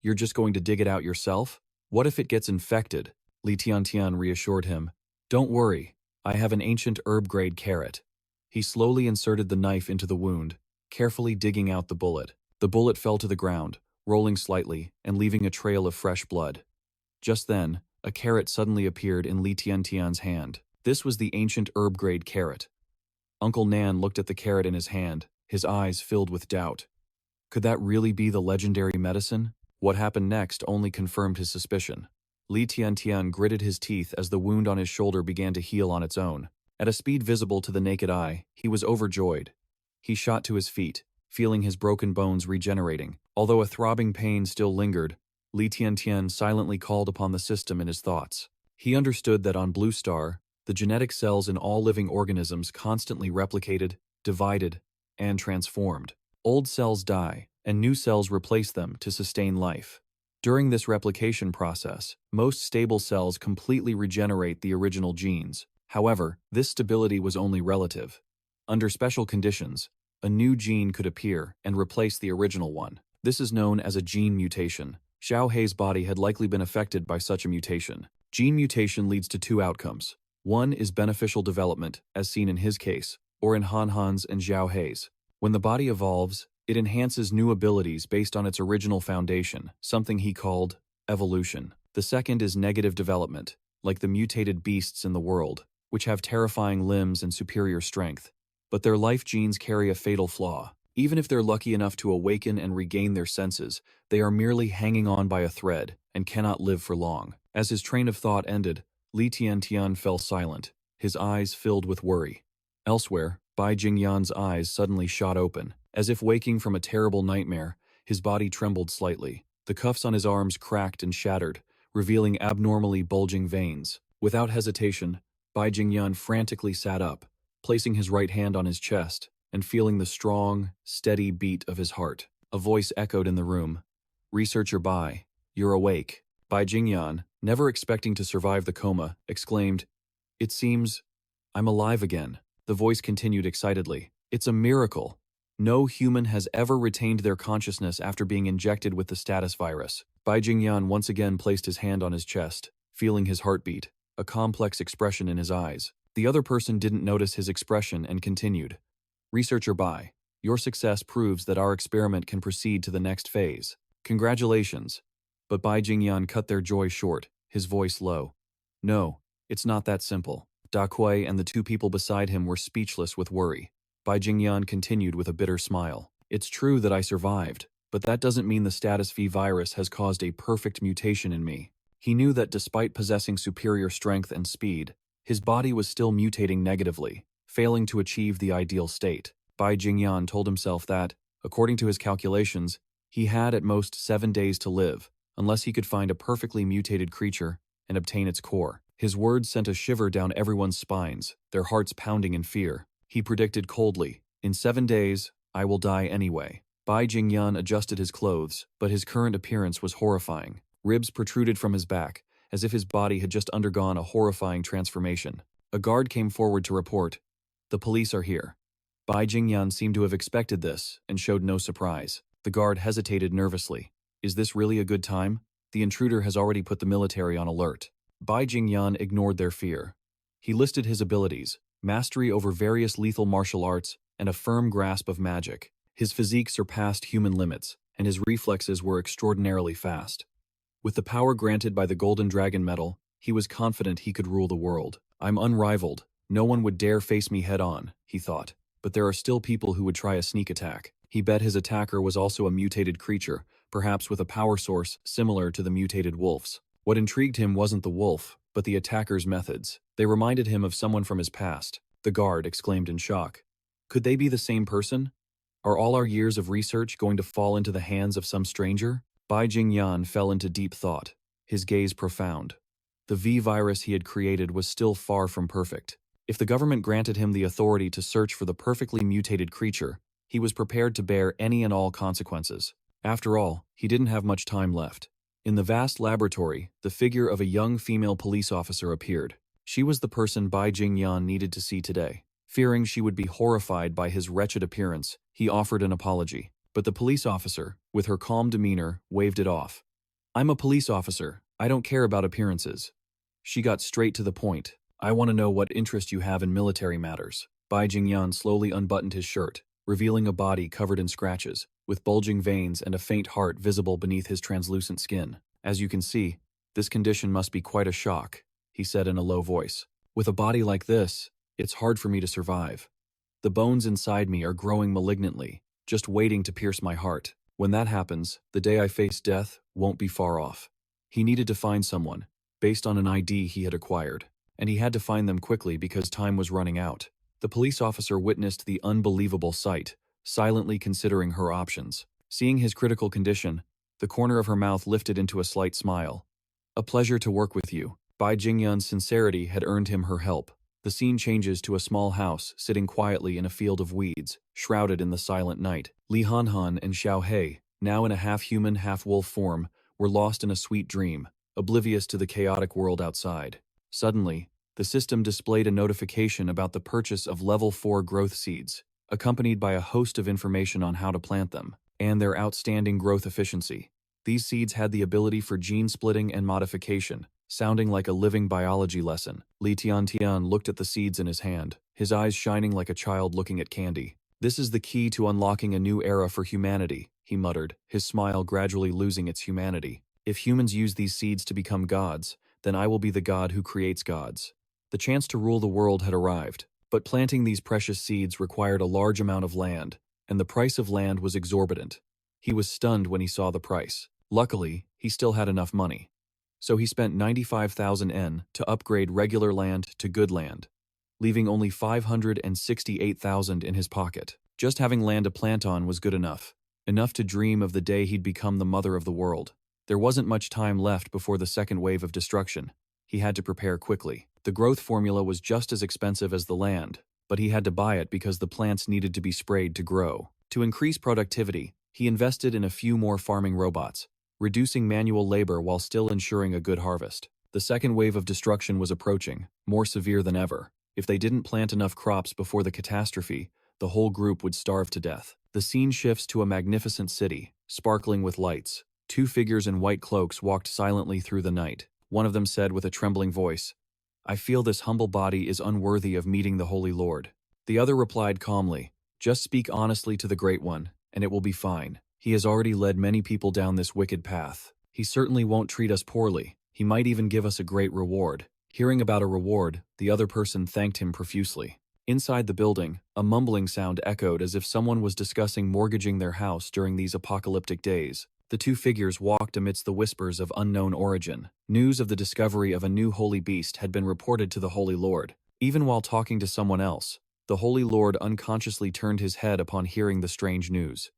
You're just going to dig it out yourself? What if it gets infected? Li Tiantian reassured him. Don't worry, I have an ancient herb-grade carrot. He slowly inserted the knife into the wound, carefully digging out the bullet. The bullet fell to the ground, rolling slightly and leaving a trail of fresh blood. Just then, a carrot suddenly appeared in Li Tiantian's hand. This was the ancient herb-grade carrot. Uncle Nan looked at the carrot in his hand, his eyes filled with doubt. Could that really be the legendary medicine? What happened next only confirmed his suspicion. Li Tiantian gritted his teeth as the wound on his shoulder began to heal on its own. At a speed visible to the naked eye, he was overjoyed. He shot to his feet, feeling his broken bones regenerating. Although a throbbing pain still lingered, Li Tiantian silently called upon the system in his thoughts. He understood that on Blue Star, the genetic cells in all living organisms constantly replicated, divided, and transformed. Old cells die, and new cells replace them to sustain life. During this replication process, most stable cells completely regenerate the original genes. However, this stability was only relative. Under special conditions, a new gene could appear and replace the original one. This is known as a gene mutation. Xiao Hei's body had likely been affected by such a mutation. Gene mutation leads to two outcomes. One is beneficial development, as seen in his case, or in Han Han's and Xiao Hei's. When the body evolves, it enhances new abilities based on its original foundation, something he called evolution. The second is negative development, like the mutated beasts in the world, which have terrifying limbs and superior strength. But their life genes carry a fatal flaw. Even if they're lucky enough to awaken and regain their senses, they are merely hanging on by a thread and cannot live for long. As his train of thought ended, Li Tiantian fell silent, his eyes filled with worry. Elsewhere, Bai Jingyan's eyes suddenly shot open. As if waking from a terrible nightmare, his body trembled slightly. The cuffs on his arms cracked and shattered, revealing abnormally bulging veins. Without hesitation, Bai Jingyan frantically sat up, placing his right hand on his chest and feeling the strong, steady beat of his heart. A voice echoed in the room. Researcher Bai, you're awake. Bai Jingyan, never expecting to survive the coma, exclaimed, It seems I'm alive again. The voice continued excitedly. It's a miracle. No human has ever retained their consciousness after being injected with the status virus. Bai Jingyan once again placed his hand on his chest, feeling his heartbeat, a complex expression in his eyes. The other person didn't notice his expression and continued. Researcher Bai, your success proves that our experiment can proceed to the next phase. Congratulations. But Bai Jingyan cut their joy short, his voice low. No, it's not that simple. Da Kuei and the two people beside him were speechless with worry. Bai Jingyan continued with a bitter smile. It's true that I survived, but that doesn't mean the status V virus has caused a perfect mutation in me. He knew that despite possessing superior strength and speed, his body was still mutating negatively, failing to achieve the ideal state. Bai Jingyan told himself that, according to his calculations, he had at most 7 days to live, unless he could find a perfectly mutated creature and obtain its core. His words sent a shiver down everyone's spines, their hearts pounding in fear. He predicted coldly, In 7 days, I will die anyway. Bai Jingyan adjusted his clothes, but his current appearance was horrifying. Ribs protruded from his back, as if his body had just undergone a horrifying transformation. A guard came forward to report, "The police are here." Bai Jingyan seemed to have expected this and showed no surprise. The guard hesitated nervously. Is this really a good time? The intruder has already put the military on alert. Bai Jingyan ignored their fear. He listed his abilities: mastery over various lethal martial arts and a firm grasp of magic. His physique surpassed human limits, and his reflexes were extraordinarily fast. With the power granted by the Golden Dragon Medal, he was confident he could rule the world. I'm unrivaled. No one would dare face me head-on, he thought. But there are still people who would try a sneak attack. He bet his attacker was also a mutated creature, perhaps with a power source similar to the mutated wolves. What intrigued him wasn't the wolf, but the attacker's methods. They reminded him of someone from his past. The guard exclaimed in shock. Could they be the same person? Are all our years of research going to fall into the hands of some stranger? Bai Jingyan fell into deep thought, his gaze profound. The V-virus he had created was still far from perfect. If the government granted him the authority to search for the perfectly mutated creature, he was prepared to bear any and all consequences. After all, he didn't have much time left. In the vast laboratory, the figure of a young female police officer appeared. She was the person Bai Jingyan needed to see today. Fearing she would be horrified by his wretched appearance, he offered an apology. But the police officer, with her calm demeanor, waved it off. I'm a police officer. I don't care about appearances. She got straight to the point. I want to know what interest you have in military matters. Bai Jingyan slowly unbuttoned his shirt, revealing a body covered in scratches, with bulging veins and a faint heart visible beneath his translucent skin. As you can see, this condition must be quite a shock, he said in a low voice. With a body like this, it's hard for me to survive. The bones inside me are growing malignantly, just waiting to pierce my heart. When that happens, the day I face death won't be far off. He needed to find someone, based on an ID he had acquired, and he had to find them quickly because time was running out. The police officer witnessed the unbelievable sight, silently considering her options. Seeing his critical condition, the corner of her mouth lifted into a slight smile. A pleasure to work with you. Bai Jingyan's sincerity had earned him her help. The scene changes to a small house sitting quietly in a field of weeds, shrouded in the silent night. Li Hanhan and Xiao He, now in a half-human, half-wolf form, were lost in a sweet dream, oblivious to the chaotic world outside. Suddenly, the system displayed a notification about the purchase of level 4 growth seeds, accompanied by a host of information on how to plant them, and their outstanding growth efficiency. These seeds had the ability for gene splitting and modification, sounding like a living biology lesson. Li Tiantian looked at the seeds in his hand, his eyes shining like a child looking at candy. This is the key to unlocking a new era for humanity, he muttered, his smile gradually losing its humanity. If humans use these seeds to become gods, then I will be the god who creates gods. The chance to rule the world had arrived, but planting these precious seeds required a large amount of land, and the price of land was exorbitant. He was stunned when he saw the price. Luckily, he still had enough money. So he spent 95,000 N to upgrade regular land to good land, leaving only 568,000 in his pocket. Just having land to plant on was good enough to dream of the day he'd become the mother of the world. There wasn't much time left before the second wave of destruction. He had to prepare quickly. The growth formula was just as expensive as the land, but he had to buy it because the plants needed to be sprayed to grow. To increase productivity, he invested in a few more farming robots, reducing manual labor while still ensuring a good harvest. The second wave of destruction was approaching, more severe than ever. If they didn't plant enough crops before the catastrophe, the whole group would starve to death. The scene shifts to a magnificent city, sparkling with lights. Two figures in white cloaks walked silently through the night. One of them said with a trembling voice, "I feel this humble body is unworthy of meeting the Holy Lord." The other replied calmly, "Just speak honestly to the Great One, and it will be fine. He has already led many people down this wicked path. He certainly won't treat us poorly. He might even give us a great reward." Hearing about a reward, the other person thanked him profusely. Inside the building, a mumbling sound echoed as if someone was discussing mortgaging their house during these apocalyptic days. The two figures walked amidst the whispers of unknown origin. News of the discovery of a new holy beast had been reported to the Holy Lord. Even while talking to someone else, the Holy Lord unconsciously turned his head upon hearing the strange news.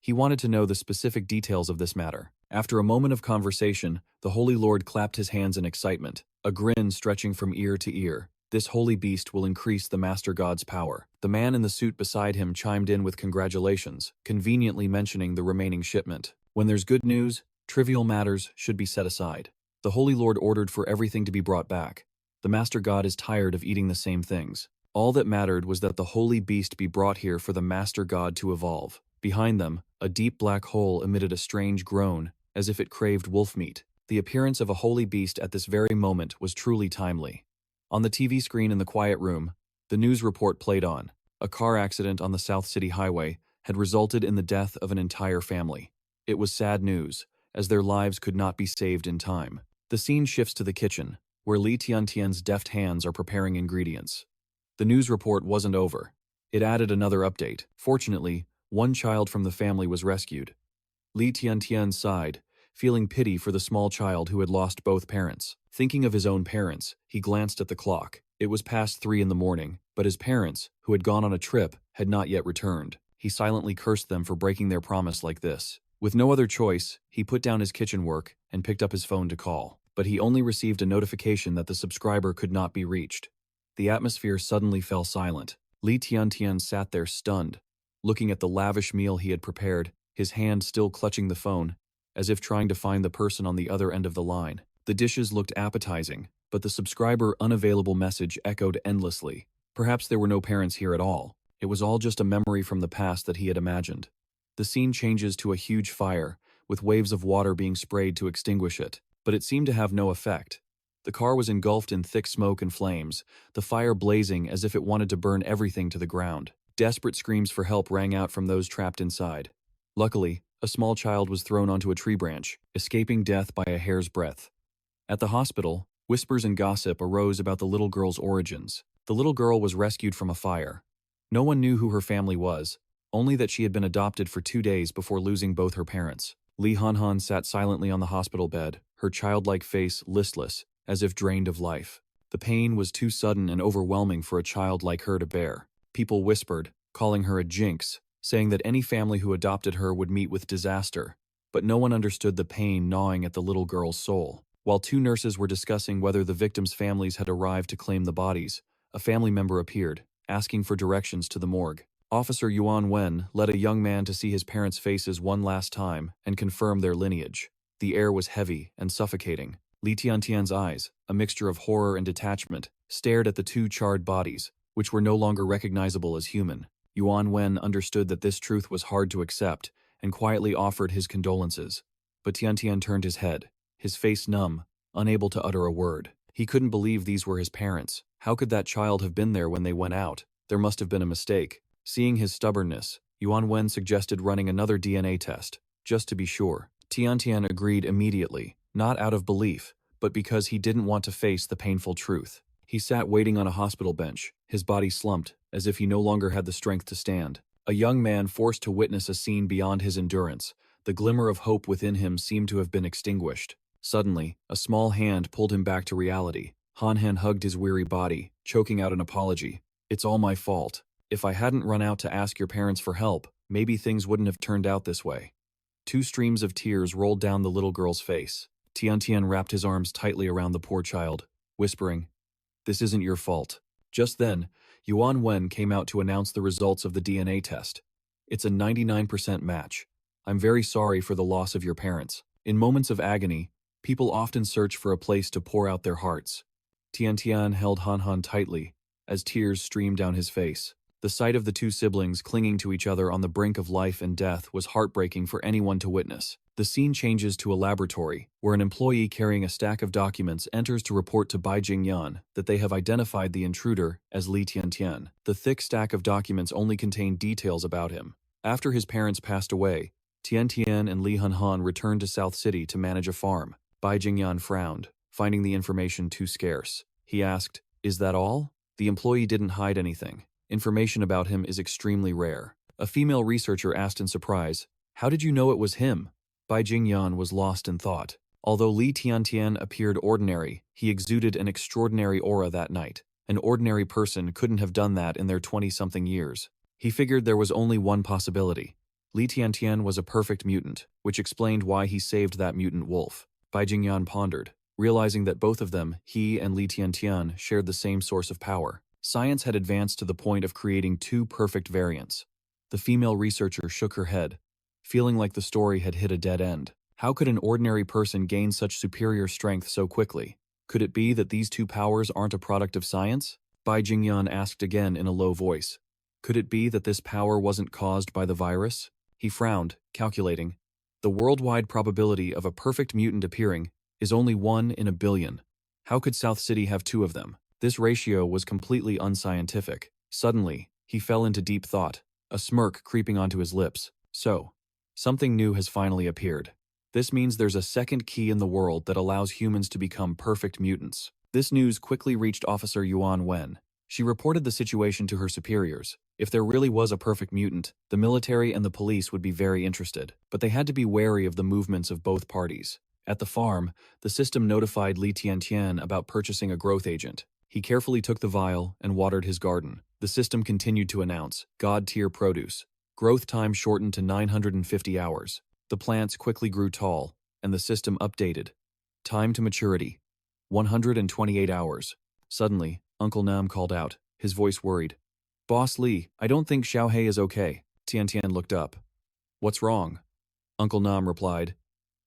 He wanted to know the specific details of this matter. After a moment of conversation, the Holy Lord clapped his hands in excitement, a grin stretching from ear to ear. This holy beast will increase the Master God's power. The man in the suit beside him chimed in with congratulations, conveniently mentioning the remaining shipment. When there's good news, trivial matters should be set aside. The Holy Lord ordered for everything to be brought back. The Master God is tired of eating the same things. All that mattered was that the holy beast be brought here for the Master God to evolve. Behind them, a deep black hole emitted a strange groan, as if it craved wolf meat. The appearance of a holy beast at this very moment was truly timely. On the TV screen in the quiet room, the news report played on. A car accident on the South City Highway had resulted in the death of an entire family. It was sad news, as their lives could not be saved in time. The scene shifts to the kitchen, where Li Tiantian's deft hands are preparing ingredients. The news report wasn't over. It added another update. Fortunately, one child from the family was rescued. Li Tiantian sighed, feeling pity for the small child who had lost both parents. Thinking of his own parents, he glanced at the clock. It was past 3 in the morning, but his parents, who had gone on a trip, had not yet returned. He silently cursed them for breaking their promise like this. With no other choice, he put down his kitchen work and picked up his phone to call. But he only received a notification that the subscriber could not be reached. The atmosphere suddenly fell silent. Li Tiantian sat there stunned, looking at the lavish meal he had prepared, his hand still clutching the phone, as if trying to find the person on the other end of the line. The dishes looked appetizing, but the subscriber unavailable message echoed endlessly. Perhaps there were no parents here at all. It was all just a memory from the past that he had imagined. The scene changes to a huge fire, with waves of water being sprayed to extinguish it, but it seemed to have no effect. The car was engulfed in thick smoke and flames, the fire blazing as if it wanted to burn everything to the ground. Desperate screams for help rang out from those trapped inside. Luckily, a small child was thrown onto a tree branch, escaping death by a hair's breadth. At the hospital, whispers and gossip arose about the little girl's origins. The little girl was rescued from a fire. No one knew who her family was, only that she had been adopted for 2 days before losing both her parents. Li Hanhan sat silently on the hospital bed, her childlike face listless, as if drained of life. The pain was too sudden and overwhelming for a child like her to bear. People whispered, calling her a jinx, saying that any family who adopted her would meet with disaster. But no one understood the pain gnawing at the little girl's soul. While 2 nurses were discussing whether the victims' families had arrived to claim the bodies, a family member appeared, asking for directions to the morgue. Officer Yuan Wen led a young man to see his parents' faces one last time and confirm their lineage. The air was heavy and suffocating. Li Tiantian's eyes, a mixture of horror and detachment, stared at the 2 charred bodies, which were no longer recognizable as human. Yuan Wen understood that this truth was hard to accept and quietly offered his condolences. But Tiantian turned his head, his face numb, unable to utter a word. He couldn't believe these were his parents. How could that child have been there when they went out? There must have been a mistake. Seeing his stubbornness, Yuan Wen suggested running another DNA test, just to be sure. Tiantian agreed immediately, not out of belief, but because he didn't want to face the painful truth. He sat waiting on a hospital bench, his body slumped, as if he no longer had the strength to stand. A young man forced to witness a scene beyond his endurance. The glimmer of hope within him seemed to have been extinguished. Suddenly, a small hand pulled him back to reality. Hanhan hugged his weary body, choking out an apology. "It's all my fault. If I hadn't run out to ask your parents for help, maybe things wouldn't have turned out this way." 2 streams of tears rolled down the little girl's face. Tiantian wrapped his arms tightly around the poor child, whispering, "This isn't your fault." Just then, Yuan Wen came out to announce the results of the DNA test. "It's a 99% match. I'm very sorry for the loss of your parents." In moments of agony, people often search for a place to pour out their hearts. Tiantian held Hanhan tightly, as tears streamed down his face. The sight of the 2 siblings clinging to each other on the brink of life and death was heartbreaking for anyone to witness. The scene changes to a laboratory, where an employee carrying a stack of documents enters to report to Bai Jingyan that they have identified the intruder as Li Tiantian. The thick stack of documents only contain details about him. After his parents passed away, Tiantian and Li Hanhan returned to South City to manage a farm. Bai Jingyan frowned, finding the information too scarce. He asked, "Is that all?" The employee didn't hide anything. Information about him is extremely rare. A female researcher asked in surprise, "How did you know it was him?" Bai Jingyan was lost in thought. Although Li Tiantian appeared ordinary, he exuded an extraordinary aura that night. An ordinary person couldn't have done that in their 20-something years. He figured there was only one possibility. Li Tiantian was a perfect mutant, which explained why he saved that mutant wolf. Bai Jingyan pondered. realizing that both of them, he and Li Tiantian, shared the same source of power. Science had advanced to the point of creating two perfect variants. The female researcher shook her head, feeling like the story had hit a dead end. How could an ordinary person gain such superior strength so quickly? Could it be that these two powers aren't a product of science? Bai Jingyan asked again in a low voice. Could it be that this power wasn't caused by the virus? He frowned, calculating. The worldwide probability of a perfect mutant appearing is only 1 in a billion. How could South City have two of them? This ratio was completely unscientific. Suddenly, he fell into deep thought, a smirk creeping onto his lips. So, something new has finally appeared. This means there's a second key in the world that allows humans to become perfect mutants. This news quickly reached Officer Yuan Wen. She reported the situation to her superiors. If there really was a perfect mutant, the military and the police would be very interested, but they had to be wary of the movements of both parties. At the farm, the system notified Li Tiantian about purchasing a growth agent. He carefully took the vial and watered his garden. The system continued to announce, God-tier produce. Growth time shortened to 950 hours. The plants quickly grew tall, and the system updated. Time to maturity. 128 hours. Suddenly, Uncle Nam called out, his voice worried. Boss Li, I don't think Xiaohei is okay. Tiantian looked up. What's wrong? Uncle Nam replied.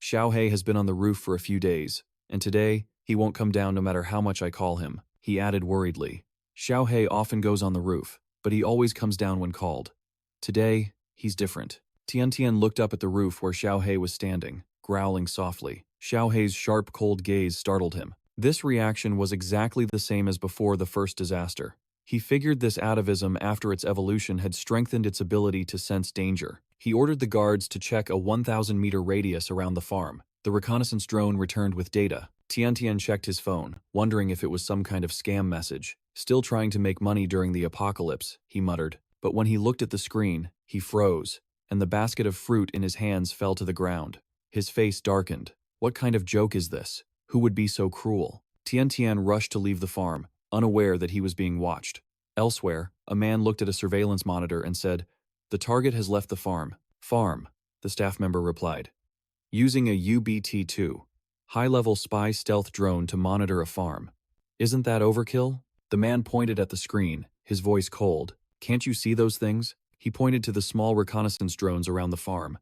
Xiaohei has been on the roof for a few days, and today, he won't come down no matter how much I call him. He added worriedly. Xiaohei often goes on the roof, but he always comes down when called. Today, he's different. Tiantian looked up at the roof where Xiaohei was standing, growling softly. Xiaohei's sharp, cold gaze startled him. This reaction was exactly the same as before the first disaster. He figured this atavism after its evolution had strengthened its ability to sense danger. He ordered the guards to check a 1,000-meter radius around the farm. The reconnaissance drone returned with data. Tiantian checked his phone, wondering if it was some kind of scam message. Still trying to make money during the apocalypse, he muttered. But when he looked at the screen, he froze, and the basket of fruit in his hands fell to the ground. His face darkened. What kind of joke is this? Who would be so cruel? Tiantian rushed to leave the farm, unaware that he was being watched. Elsewhere, a man looked at a surveillance monitor and said, The target has left the farm. Farm, the staff member replied. Using a UBT-2, high-level spy stealth drone to monitor a farm. Isn't that overkill? The man pointed at the screen, his voice cold. Can't you see those things? He pointed to the small reconnaissance drones around the farm.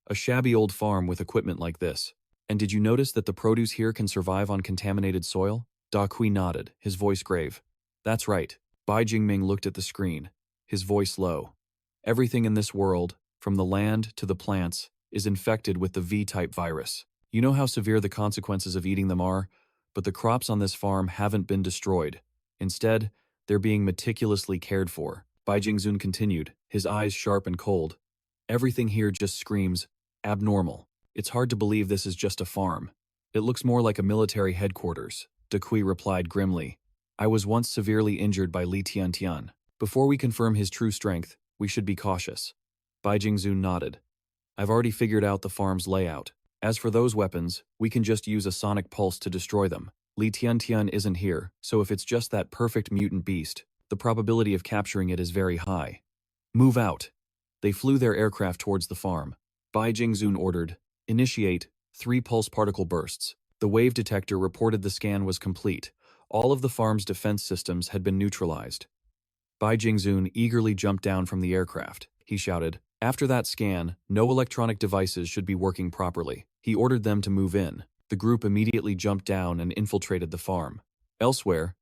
A shabby old farm with equipment like this. And did you notice that the produce here can survive on contaminated soil? Da Kui nodded, his voice grave. That's right. Bai Jingming looked at the screen, his voice low. Everything in this world, from the land to the plants, is infected with the V-type virus. You know how severe the consequences of eating them are, but the crops on this farm haven't been destroyed. Instead, they're being meticulously cared for. Bai Jingzun continued, his eyes sharp and cold. Everything here just screams, abnormal. It's hard to believe this is just a farm. It looks more like a military headquarters. Da Kui replied grimly. I was once severely injured by Li Tiantian. Before we confirm his true strength, we should be cautious. Bai Jingzun nodded. I've already figured out the farm's layout. As for those weapons, we can just use a sonic pulse to destroy them. Li Tiantian isn't here, so if it's just that perfect mutant beast, the probability of capturing it is very high. Move out. They flew their aircraft towards the farm. Bai Jingzun ordered, Initiate 3 pulse particle bursts. The wave detector reported the scan was complete. All of the farm's defense systems had been neutralized. Bai Jingzun eagerly jumped down from the aircraft. He shouted, After that scan, no electronic devices should be working properly. He ordered them to move in. The group immediately jumped down and infiltrated the farm. Elsewhere,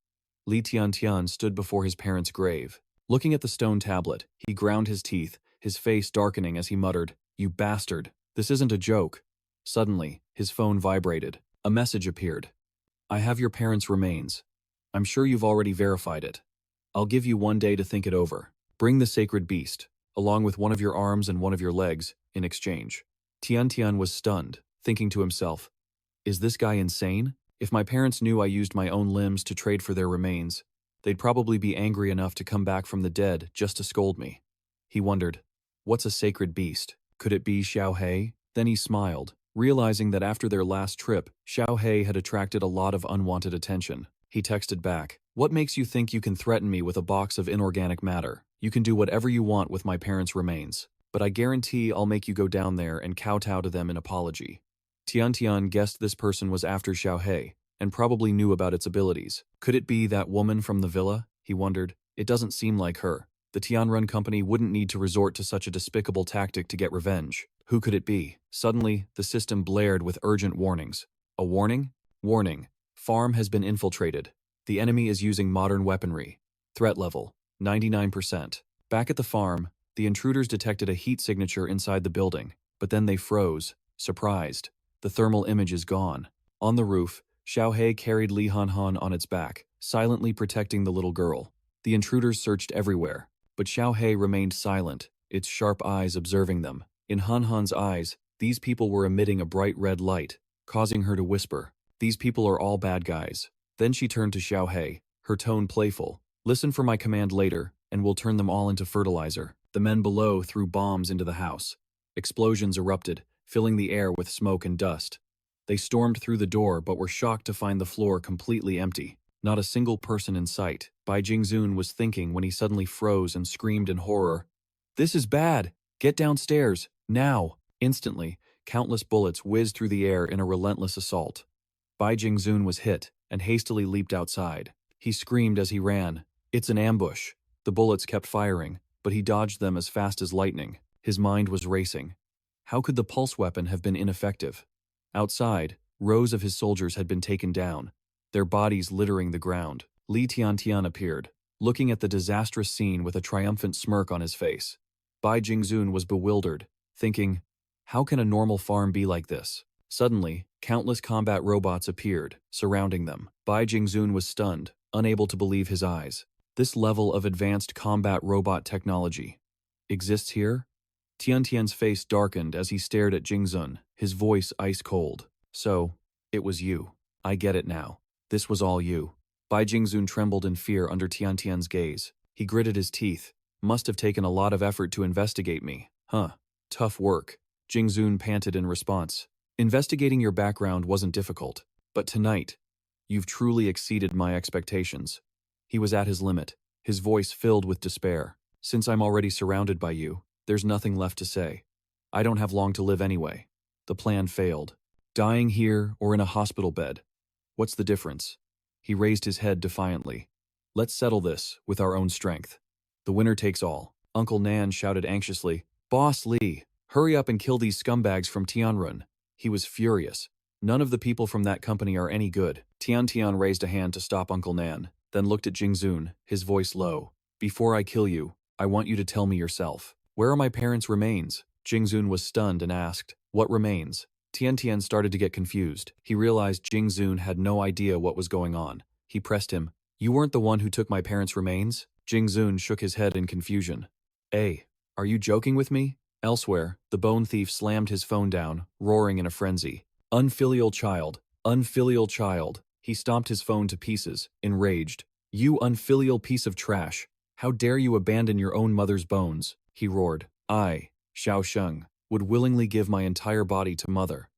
Li Tiantian stood before his parents' grave. Looking at the stone tablet, he ground his teeth, his face darkening as he muttered, You bastard. This isn't a joke. Suddenly, his phone vibrated. A message appeared. I have your parents' remains. I'm sure you've already verified it. I'll give you 1 day to think it over. Bring the sacred beast, along with one of your arms and one of your legs, in exchange. Tiantian was stunned, thinking to himself, Is this guy insane? If my parents knew I used my own limbs to trade for their remains, they'd probably be angry enough to come back from the dead just to scold me. He wondered, what's a sacred beast? Could it be Xiaohei? Then he smiled, realizing that after their last trip, Xiaohei had attracted a lot of unwanted attention. He texted back, What makes you think you can threaten me with a box of inorganic matter? You can do whatever you want with my parents' remains, but I guarantee I'll make you go down there and kowtow to them in apology. Tiantian guessed this person was after Xiaohei, and probably knew about its abilities. Could it be that woman from the villa? He wondered. It doesn't seem like her. The Tianran company wouldn't need to resort to such a despicable tactic to get revenge. Who could it be? Suddenly, the system blared with urgent warnings. A warning? Warning. Farm has been infiltrated. The enemy is using modern weaponry. Threat level, 99%. Back at the farm, the intruders detected a heat signature inside the building, but then they froze, surprised. The thermal image is gone. On the roof, Xiaohei carried Li Hanhan on its back, silently protecting the little girl. The intruders searched everywhere, but Xiaohei remained silent, its sharp eyes observing them. In Hanhan's eyes, these people were emitting a bright red light, causing her to whisper, "These people are all bad guys." Then she turned to Xiaohei, her tone playful. "Listen for my command later, and we'll turn them all into fertilizer." The men below threw bombs into the house. Explosions erupted, filling the air with smoke and dust. They stormed through the door but were shocked to find the floor completely empty. Not a single person in sight. Bai Jingzun was thinking when he suddenly froze and screamed in horror. "This is bad! Get downstairs, now!" Instantly, countless bullets whizzed through the air in a relentless assault. Bai Jingzun was hit and hastily leaped outside. He screamed as he ran. "It's an ambush." The bullets kept firing, but he dodged them as fast as lightning. His mind was racing. How could the pulse weapon have been ineffective? Outside, rows of his soldiers had been taken down, their bodies littering the ground. Li Tiantian appeared, looking at the disastrous scene with a triumphant smirk on his face. Bai Jingzun was bewildered, thinking, how can a normal farm be like this? Suddenly, countless combat robots appeared, surrounding them. Bai Jingzun was stunned, unable to believe his eyes. This level of advanced combat robot technology exists here? Tiantian's face darkened as he stared at Jingzun, his voice ice-cold. "So, it was you. I get it now. This was all you." Bai Jingzun trembled in fear under Tiantian's gaze. He gritted his teeth. "Must have taken a lot of effort to investigate me. Huh. Tough work." Jingzun panted in response. "Investigating your background wasn't difficult. But tonight, you've truly exceeded my expectations." He was at his limit, his voice filled with despair. "Since I'm already surrounded by you, there's nothing left to say. I don't have long to live anyway. The plan failed. Dying here or in a hospital bed. What's the difference?" He raised his head defiantly. "Let's settle this with our own strength. The winner takes all." Uncle Nan shouted anxiously, "Boss Li, hurry up and kill these scumbags from Tianran." He was furious. "None of the people from that company are any good." Tian raised a hand to stop Uncle Nan, then looked at Jingzun, his voice low. "Before I kill you, I want you to tell me yourself. Where are my parents' remains?" Jingzun was stunned and asked, "What remains?" Tian started to get confused. He realized Jingzun had no idea what was going on. He pressed him. "You weren't the one who took my parents' remains?" Jingzun shook his head in confusion. "Hey, are you joking with me?" Elsewhere, the bone thief slammed his phone down, roaring in a frenzy. "Unfilial child! Unfilial child!" He stomped his phone to pieces, enraged. "You unfilial piece of trash! How dare you abandon your own mother's bones?" he roared. "I, Xiao Sheng, would willingly give my entire body to mother."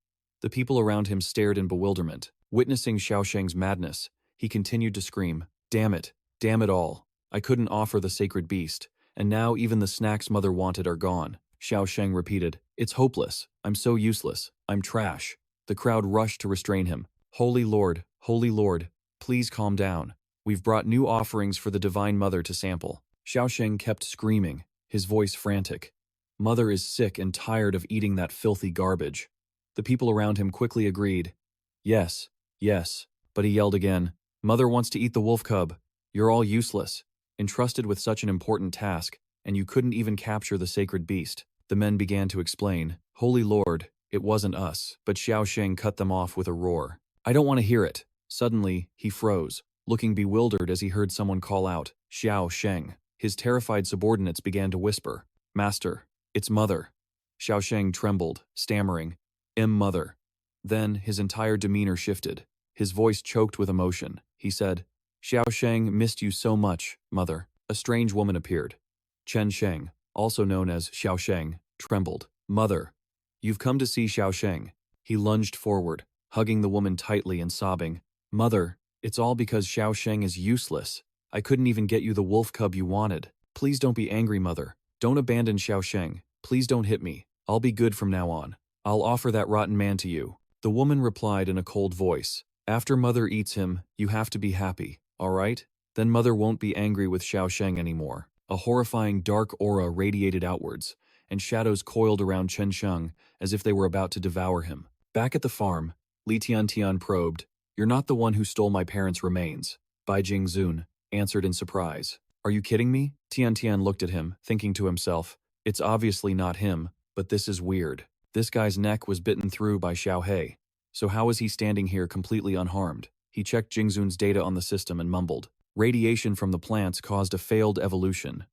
The people around him stared in bewilderment. Witnessing Xiao Sheng's madness, he continued to scream, damn it all. I couldn't offer the sacred beast, and now even the snacks mother wanted are gone." Xiao Sheng repeated, "It's hopeless. I'm so useless. I'm trash." The crowd rushed to restrain him. Holy Lord, please calm down. We've brought new offerings for the Divine Mother to sample." Xiao Sheng kept screaming, his voice frantic. "Mother is sick and tired of eating that filthy garbage." The people around him quickly agreed. Yes, but he yelled again, "Mother wants to eat the wolf cub. You're all useless, entrusted with such an important task, and you couldn't even capture the sacred beast." The men began to explain, "Holy Lord, it wasn't us," but Xiao Sheng cut them off with a roar. "I don't want to hear it." Suddenly, he froze, looking bewildered as he heard someone call out, "Xiao Sheng." His terrified subordinates began to whisper, "Master, it's Mother." Xiao Sheng trembled, stammering, Mother." Then his entire demeanor shifted. His voice choked with emotion. He said, "Xiao Sheng missed you so much, Mother." A strange woman appeared. Chen Sheng, also known as Xiao Sheng, trembled. "Mother, you've come to see Xiao Sheng." He lunged forward, hugging the woman tightly and sobbing, "Mother, it's all because Xiao Sheng is useless. I couldn't even get you the wolf cub you wanted. Please don't be angry, Mother. Don't abandon Xiao Sheng. Please don't hit me. I'll be good from now on. I'll offer that rotten man to you." The woman replied in a cold voice, After Mother eats him, you have to be happy, alright? Then Mother won't be angry with Xiao Sheng anymore. A horrifying dark aura radiated outwards, and shadows coiled around Chen Sheng as if they were about to devour him. Back at the farm, Li Tiantian probed, "You're not the one who stole my parents' remains," Bai Jingzun answered in surprise. "Are you kidding me?" Tiantian looked at him, thinking to himself, "It's obviously not him, but this is weird. This guy's neck was bitten through by Xiao He. So how is he standing here completely unharmed?" He checked Jingzun's data on the system and mumbled. Radiation from the plants caused a failed evolution.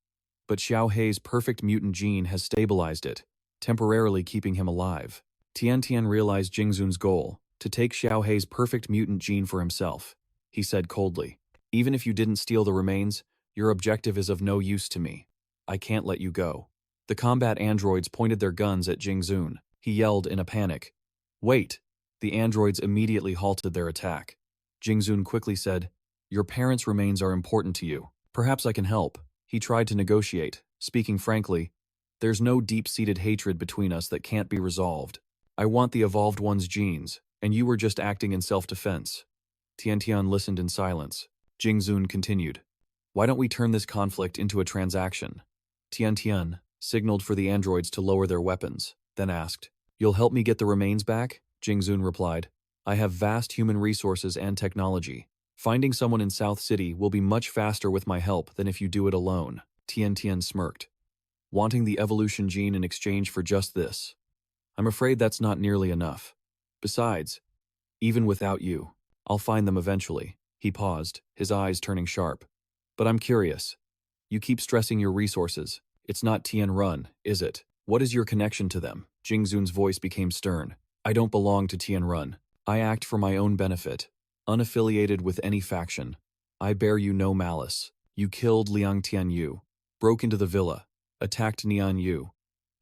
But Xiao Hei's perfect mutant gene has stabilized it, temporarily keeping him alive. Tiantian realized Jingzun's goal, to take Xiao Hei's perfect mutant gene for himself. He said coldly, "Even if you didn't steal the remains, your objective is of no use to me. I can't let you go." The combat androids pointed their guns at Jingzun. He yelled in a panic, "Wait!" The androids immediately halted their attack. Jingzun quickly said, "Your parents' remains are important to you. Perhaps I can help." He tried to negotiate, speaking frankly, "There's no deep-seated hatred between us that can't be resolved. I want the evolved one's genes, and you were just acting in self-defense." Tiantian listened in silence. Jingzun continued, "Why don't we turn this conflict into a transaction?" Tiantian signaled for the androids to lower their weapons, then asked, "You'll help me get the remains back?" Jingzun replied, "I have vast human resources and technology. Finding someone in South City will be much faster with my help than if you do it alone." Tiantian smirked, "Wanting the evolution gene in exchange for just this? I'm afraid that's not nearly enough. Besides, even without you, I'll find them eventually." He paused, his eyes turning sharp. "But I'm curious. You keep stressing your resources. It's not Tianran, is it? What is your connection to them?" Jingzun's voice became stern. "I don't belong to Tianran. I act for my own benefit, unaffiliated with any faction. I bear you no malice. You killed Liang Tianyu, broke into the villa, attacked Nian Yu.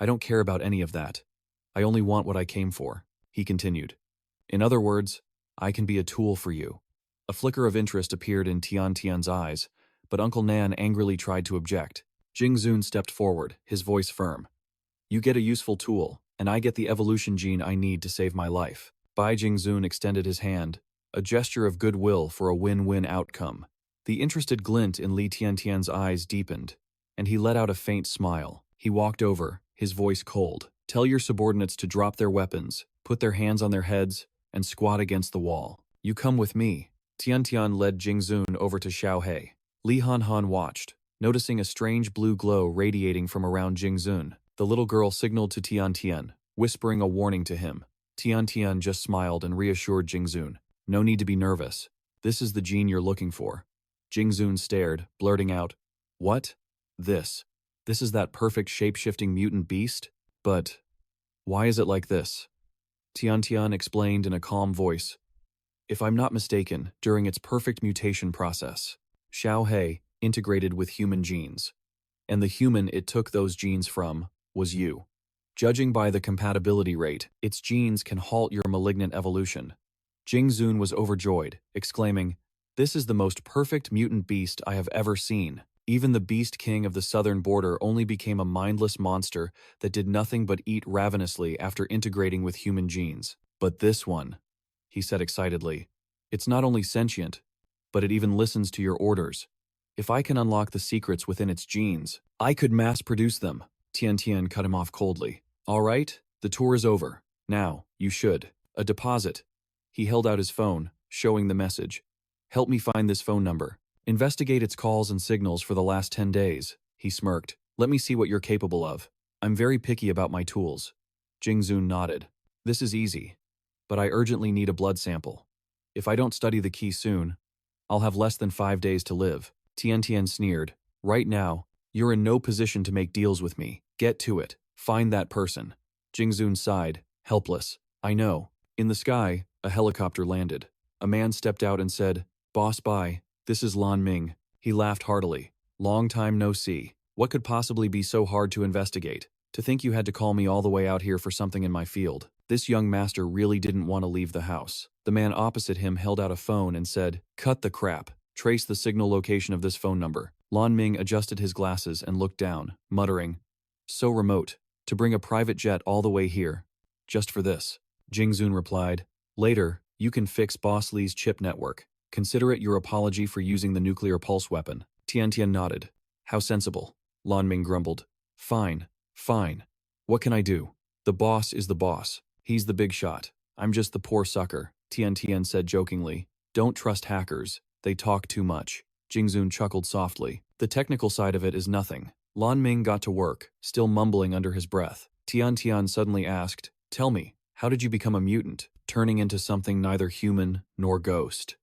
I don't care about any of that. I only want what I came for," he continued. "In other words, I can be a tool for you." A flicker of interest appeared in Tiantian's eyes, but Uncle Nan angrily tried to object. Jingzun stepped forward, his voice firm. "You get a useful tool, and I get the evolution gene I need to save my life." Bai Jingzun extended his hand, a gesture of goodwill for a win-win outcome. The interested glint in Li Tiantian's eyes deepened, and he let out a faint smile. He walked over, his voice cold. "Tell your subordinates to drop their weapons, put their hands on their heads, and squat against the wall. You come with me." Tiantian led Jingzun over to Xiao He. Li Hanhan watched, noticing a strange blue glow radiating from around Jingzun. The little girl signaled to Tiantian, whispering a warning to him. Tiantian just smiled and reassured Jingzun, "No need to be nervous. This is the gene you're looking for." Jingzun stared, blurting out, "What? This? This is that perfect shape-shifting mutant beast? But why is it like this?" Tiantian explained in a calm voice, "If I'm not mistaken, during its perfect mutation process, Xiao He integrated with human genes, and the human it took those genes from was you. Judging by the compatibility rate, its genes can halt your malignant evolution." Jingzun was overjoyed, exclaiming, "This is the most perfect mutant beast I have ever seen. Even the beast king of the southern border only became a mindless monster that did nothing but eat ravenously after integrating with human genes. But this one," he said excitedly, "it's not only sentient, but it even listens to your orders. If I can unlock the secrets within its genes, I could mass-produce them." Tiantian cut him off coldly. "All right, the tour is over. Now, you should. A deposit." He held out his phone, showing the message. "Help me find this phone number. Investigate its calls and signals for the last 10 days. He smirked. "Let me see what you're capable of. I'm very picky about my tools." Jingzun nodded. "This is easy, but I urgently need a blood sample. If I don't study the key soon, I'll have less than 5 days to live." Tiantian sneered. "Right now, you're in no position to make deals with me. Get to it. Find that person." Jingzun sighed, helpless. "I know." In the sky, a helicopter landed. A man stepped out and said, "Boss Bai, this is Lan Ming." He laughed heartily. "Long time no see. What could possibly be so hard to investigate? To think you had to call me all the way out here for something in my field." This young master really didn't want to leave the house. The man opposite him held out a phone and said, "Cut the crap. Trace the signal location of this phone number." Lan Ming adjusted his glasses and looked down, muttering, "So remote. To bring a private jet all the way here. Just for this." Jingzun replied, "Later, You can fix Boss Lee's chip network. Consider it your apology for using the nuclear pulse weapon. Tian Tian nodded. How sensible. Lan Ming grumbled. Fine, fine. What can I do? The boss is the boss. He's the big shot. I'm just the poor sucker, Tian Tian said jokingly. Don't trust hackers. They talk too much. Jingzun chuckled softly. The technical side of it is nothing. Lan Ming got to work, still mumbling under his breath. Tian Tian suddenly asked, Tell me, how did you become a mutant, turning into something neither human nor ghost?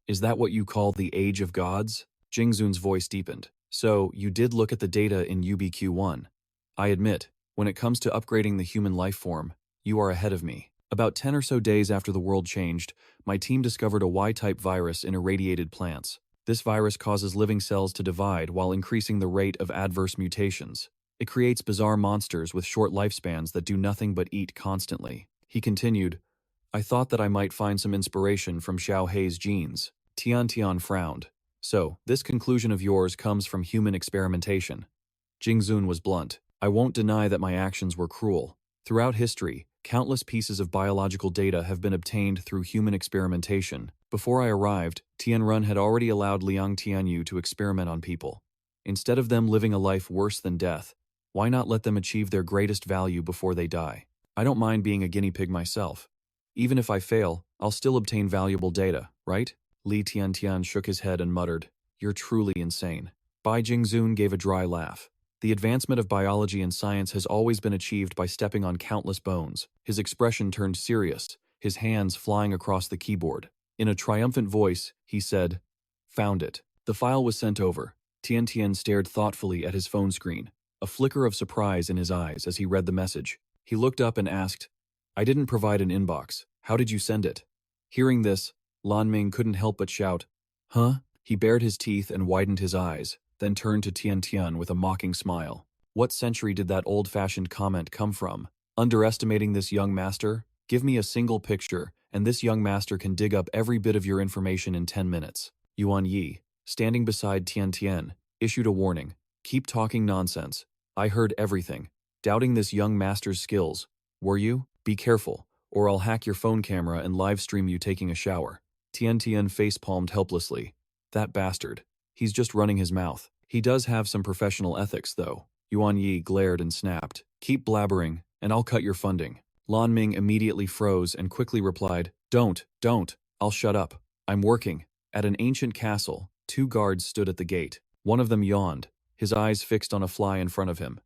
Is that what you call the Age of Gods? Jingzun's voice deepened. So, you did look at the data in UBQ1. I admit, when it comes to upgrading the human life form, you are ahead of me. About 10 or so days after the world changed, my team discovered a Y-type virus in irradiated plants. This virus causes living cells to divide while increasing the rate of adverse mutations. It creates bizarre monsters with short lifespans that do nothing but eat constantly. He continued, I thought that I might find some inspiration from Xiao Hei's genes. Tian Tian frowned. So, this conclusion of yours comes from human experimentation. Jingzun was blunt. I won't deny that my actions were cruel. Throughout history, countless pieces of biological data have been obtained through human experimentation. Before I arrived, Tianran had already allowed Liang Tianyu to experiment on people. Instead of them living a life worse than death, why not let them achieve their greatest value before they die? I don't mind being a guinea pig myself. Even if I fail, I'll still obtain valuable data, right? Li Tiantian shook his head and muttered, You're truly insane. Bai Jingzun gave a dry laugh. The advancement of biology and science has always been achieved by stepping on countless bones. His expression turned serious, his hands flying across the keyboard. In a triumphant voice, he said, Found it. The file was sent over. Tian Tian stared thoughtfully at his phone screen, a flicker of surprise in his eyes as he read the message. He looked up and asked, I didn't provide an inbox. How did you send it? Hearing this, Lan Ming couldn't help but shout, Huh? He bared his teeth and widened his eyes, then turned to Tian Tian with a mocking smile. What century did that old-fashioned comment come from? Underestimating this young master? Give me a single picture, and this young master can dig up every bit of your information in 10 minutes. Yuan Yi, standing beside Tian Tian, issued a warning. Keep talking nonsense. I heard everything. Doubting this young master's skills. Were you? Be careful, or I'll hack your phone camera and live stream you taking a shower. Tian Tian face-palmed helplessly. That bastard. He's just running his mouth. He does have some professional ethics, though. Yuan Yi glared and snapped. Keep blabbering, and I'll cut your funding. Lan Ming immediately froze and quickly replied, Don't. I'll shut up. I'm working. At an ancient castle, 2 guards stood at the gate. One of them yawned, his eyes fixed on a fly in front of him.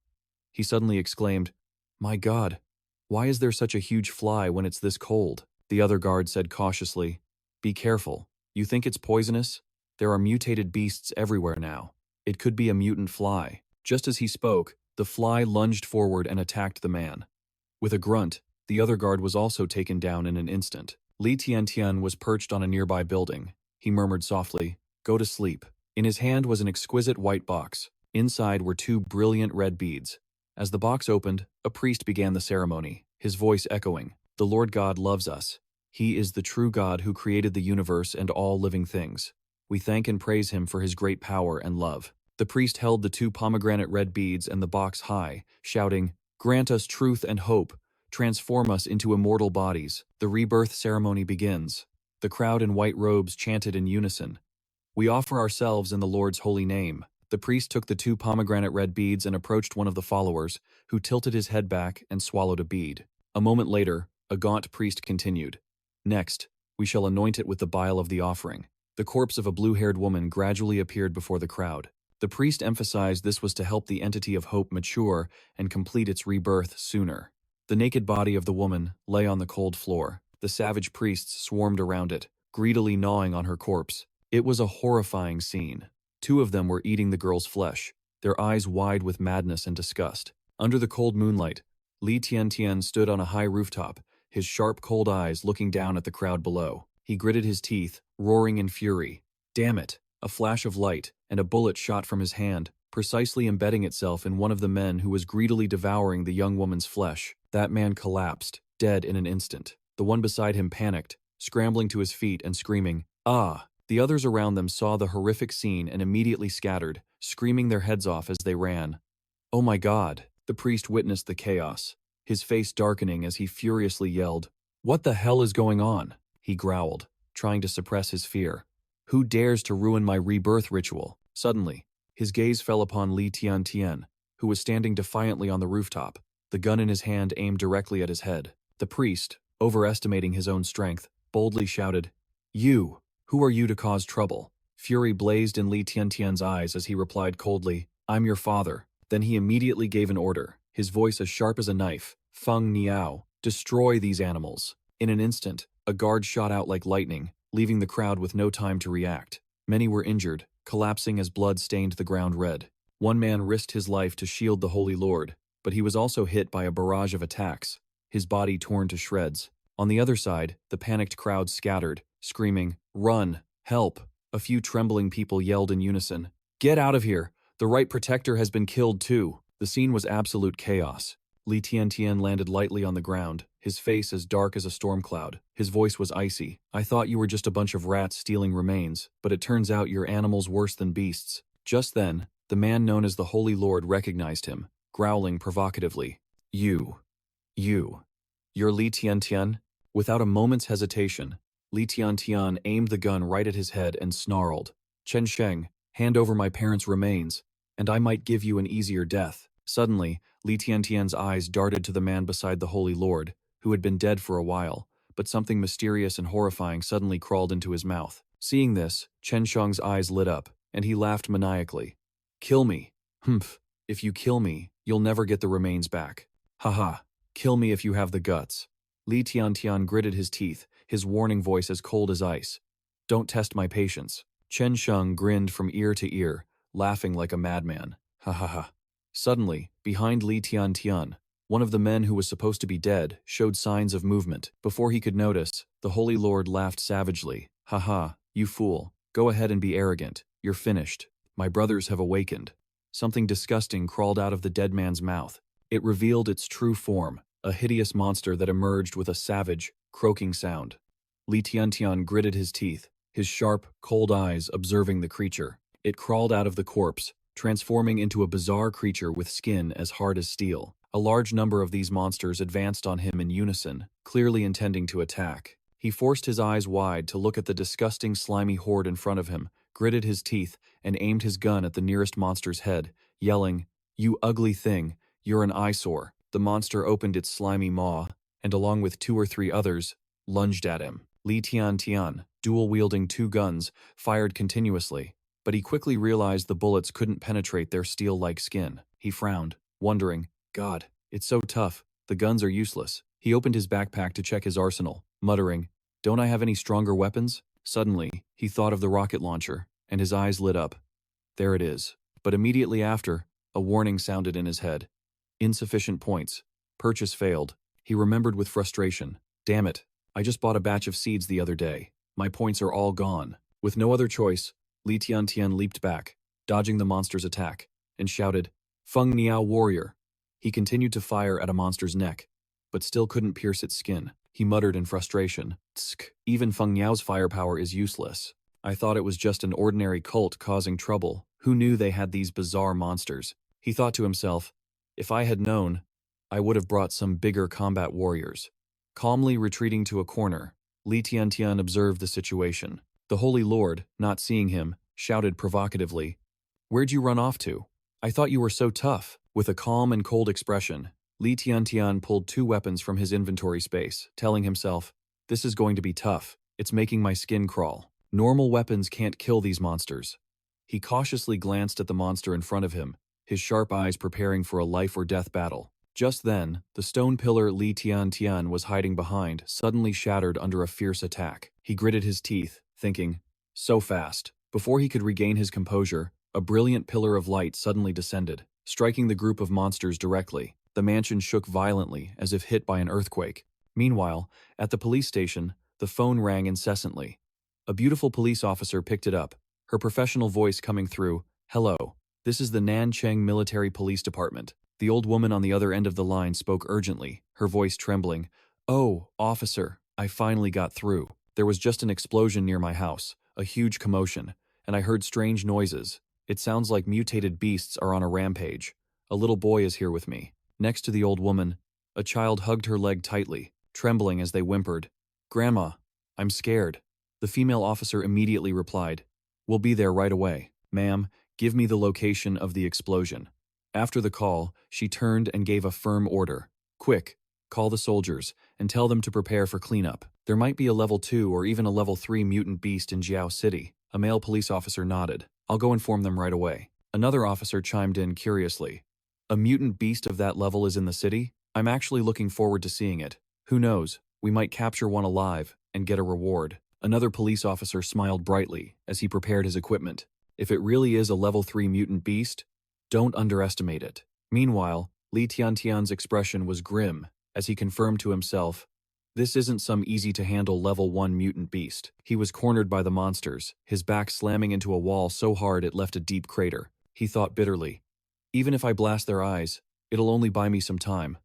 He suddenly exclaimed, My God, why is there such a huge fly when it's this cold? The other guard said cautiously, Be careful. You think it's poisonous? There are mutated beasts everywhere now. It could be a mutant fly. Just as he spoke, the fly lunged forward and attacked the man. With a grunt, the other guard was also taken down in an instant. Li Tiantian was perched on a nearby building. He murmured softly, Go to sleep. In his hand was an exquisite white box. Inside were 2 brilliant red beads. As the box opened, a priest began the ceremony, his voice echoing, The Lord God loves us. He is the true God who created the universe and all living things. We thank and praise him for his great power and love. The priest held the 2 pomegranate red beads and the box high, shouting, Grant us truth and hope. Transform us into immortal bodies. The rebirth ceremony begins. The crowd in white robes chanted in unison. We offer ourselves in the Lord's holy name. The priest took the 2 pomegranate red beads and approached one of the followers, who tilted his head back and swallowed a bead. A moment later, a gaunt priest continued. Next, we shall anoint it with the bile of the offering. The corpse of a blue-haired woman gradually appeared before the crowd. The priest emphasized this was to help the entity of hope mature and complete its rebirth sooner. The naked body of the woman lay on the cold floor. The savage priests swarmed around it, greedily gnawing on her corpse. It was a horrifying scene. 2 of them were eating the girl's flesh, their eyes wide with madness and disgust. Under the cold moonlight, Li Tiantian stood on a high rooftop, his sharp cold eyes looking down at the crowd below. He gritted his teeth, roaring in fury. Damn it! A flash of light, and a bullet shot from his hand, precisely embedding itself in one of the men who was greedily devouring the young woman's flesh. That man collapsed, dead in an instant. The one beside him panicked, scrambling to his feet and screaming, Ah! The others around them saw the horrific scene and immediately scattered, screaming their heads off as they ran. Oh my God! The priest witnessed the chaos, his face darkening as he furiously yelled, What the hell is going on? he growled, trying to suppress his fear. Who dares to ruin my rebirth ritual? Suddenly, his gaze fell upon Li Tiantian, who was standing defiantly on the rooftop, the gun in his hand aimed directly at his head. The priest, overestimating his own strength, boldly shouted, "You! Who are you to cause trouble?" Fury blazed in Li Tiantian's eyes as he replied coldly, "I'm your father." Then he immediately gave an order, his voice as sharp as a knife. "Feng Niao, destroy these animals." In an instant, a guard shot out like lightning, leaving the crowd with no time to react. Many were injured, collapsing as blood stained the ground red. One man risked his life to shield the Holy Lord, but he was also hit by a barrage of attacks, his body torn to shreds. On the other side, the panicked crowd scattered, screaming, "Run! Help!" A few trembling people yelled in unison, "Get out of here! The right protector has been killed too." The scene was absolute chaos. Li Tiantian landed lightly on the ground, his face as dark as a storm cloud. His voice was icy. "I thought you were just a bunch of rats stealing remains, but it turns out you're animals worse than beasts." Just then, the man known as the Holy Lord recognized him, growling provocatively, You're Li Tiantian?" Without a moment's hesitation, Li Tiantian aimed the gun right at his head and snarled, "Chen Sheng, hand over my parents' remains, and I might give you an easier death." Suddenly, Li Tiantian's eyes darted to the man beside the Holy Lord, who had been dead for a while, but something mysterious and horrifying suddenly crawled into his mouth. Seeing this, Chen Sheng's eyes lit up, and he laughed maniacally. "Kill me. Humph. If you kill me, you'll never get the remains back. Haha. Kill me if you have the guts." Li Tiantian gritted his teeth, his warning voice as cold as ice. "Don't test my patience." Chen Sheng grinned from ear to ear, laughing like a madman. Ha ha ha. Suddenly, behind Li Tiantian, one of the men who was supposed to be dead showed signs of movement. Before he could notice, the Holy Lord laughed savagely. "Ha ha, you fool. Go ahead and be arrogant. You're finished. My brothers have awakened." Something disgusting crawled out of the dead man's mouth. It revealed its true form, a hideous monster that emerged with a savage, croaking sound. Li Tiantian gritted his teeth, his sharp, cold eyes observing the creature. It crawled out of the corpse, transforming into a bizarre creature with skin as hard as steel. A large number of these monsters advanced on him in unison, clearly intending to attack. He forced his eyes wide to look at the disgusting slimy horde in front of him, gritted his teeth, and aimed his gun at the nearest monster's head, yelling, "You ugly thing, you're an eyesore." The monster opened its slimy maw, and along with 2 or 3 others, lunged at him. Li Tiantian, dual-wielding 2 guns, fired continuously, but he quickly realized the bullets couldn't penetrate their steel-like skin. He frowned, wondering, "God, it's so tough, the guns are useless." He opened his backpack to check his arsenal, muttering, "Don't I have any stronger weapons?" Suddenly, he thought of the rocket launcher, and his eyes lit up. There it is. But immediately after, a warning sounded in his head. Insufficient points. Purchase failed. He remembered with frustration. "Damn it, I just bought a batch of seeds the other day. My points are all gone." With no other choice, Li Tiantian leaped back, dodging the monster's attack, and shouted, "Feng Niao warrior." He continued to fire at a monster's neck, but still couldn't pierce its skin. He muttered in frustration, "Tsk, even Feng Niao's firepower is useless. I thought it was just an ordinary cult causing trouble. Who knew they had these bizarre monsters?" He thought to himself, "If I had known, I would have brought some bigger combat warriors." Calmly retreating to a corner, Li Tiantian observed the situation. The Holy Lord, not seeing him, shouted provocatively, "Where'd you run off to? I thought you were so tough." With a calm and cold expression, Li Tiantian pulled 2 weapons from his inventory space, telling himself, "This is going to be tough. It's making my skin crawl. Normal weapons can't kill these monsters." He cautiously glanced at the monster in front of him, his sharp eyes preparing for a life-or-death battle. Just then, the stone pillar Li Tiantian was hiding behind suddenly shattered under a fierce attack. He gritted his teeth, thinking, "So fast." Before he could regain his composure, a brilliant pillar of light suddenly descended, striking the group of monsters directly. The mansion shook violently, as if hit by an earthquake. Meanwhile, at the police station, the phone rang incessantly. A beautiful police officer picked it up, her professional voice coming through, "Hello, this is the Nancheng Military Police Department." The old woman on the other end of the line spoke urgently, her voice trembling. "Oh, officer, I finally got through. There was just an explosion near my house, a huge commotion, and I heard strange noises. It sounds like mutated beasts are on a rampage. A little boy is here with me." Next to the old woman, a child hugged her leg tightly, trembling as they whimpered, "Grandma, I'm scared. The female officer immediately replied, "We'll be there right away. Ma'am, give me the location of the explosion." After the call, she turned and gave a firm order. "Quick, call the soldiers and tell them to prepare for cleanup. There might be a level 2 or even a level 3 mutant beast in Jiao City." A male police officer nodded. "I'll go inform them right away." Another officer chimed in curiously. "A mutant beast of that level is in the city? I'm actually looking forward to seeing it. Who knows, we might capture one alive and get a reward." Another police officer smiled brightly as he prepared his equipment. "If it really is a level 3 mutant beast, don't underestimate it." Meanwhile, Li Tiantian's expression was grim as he confirmed to himself, this isn't some easy-to-handle level 1 mutant beast. He was cornered by the monsters, his back slamming into a wall so hard it left a deep crater. He thought bitterly, even if I blast their eyes, it'll only buy me some time.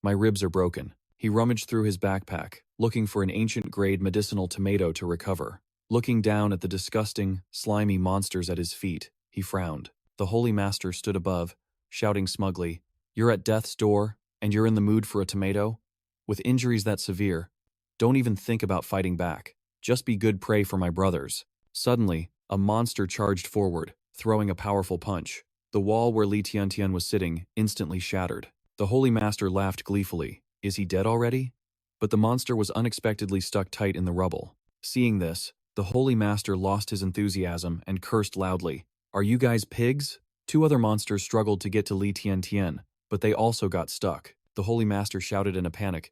My ribs are broken. He rummaged through his backpack, looking for an ancient-grade medicinal tomato to recover. Looking down at the disgusting, slimy monsters at his feet, he frowned. The Holy Master stood above, shouting smugly, "You're at death's door, and you're in the mood for a tomato? With injuries that severe, don't even think about fighting back. Just be good prey for my brothers." Suddenly, a monster charged forward, throwing a powerful punch. The wall where Li Tiantian was sitting instantly shattered. The Holy Master laughed gleefully. Is he dead already? But the monster was unexpectedly stuck tight in the rubble. Seeing this, the Holy Master lost his enthusiasm and cursed loudly. "Are you guys pigs?" Two other monsters struggled to get to Li Tiantian, but they also got stuck. The Holy Master shouted in a panic,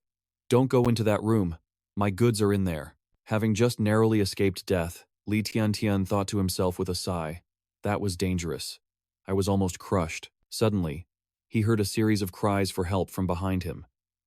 "Don't go into that room. My goods are in there." Having just narrowly escaped death, Li Tiantian thought to himself with a sigh, "That was dangerous. I was almost crushed." Suddenly, he heard a series of cries for help from behind him.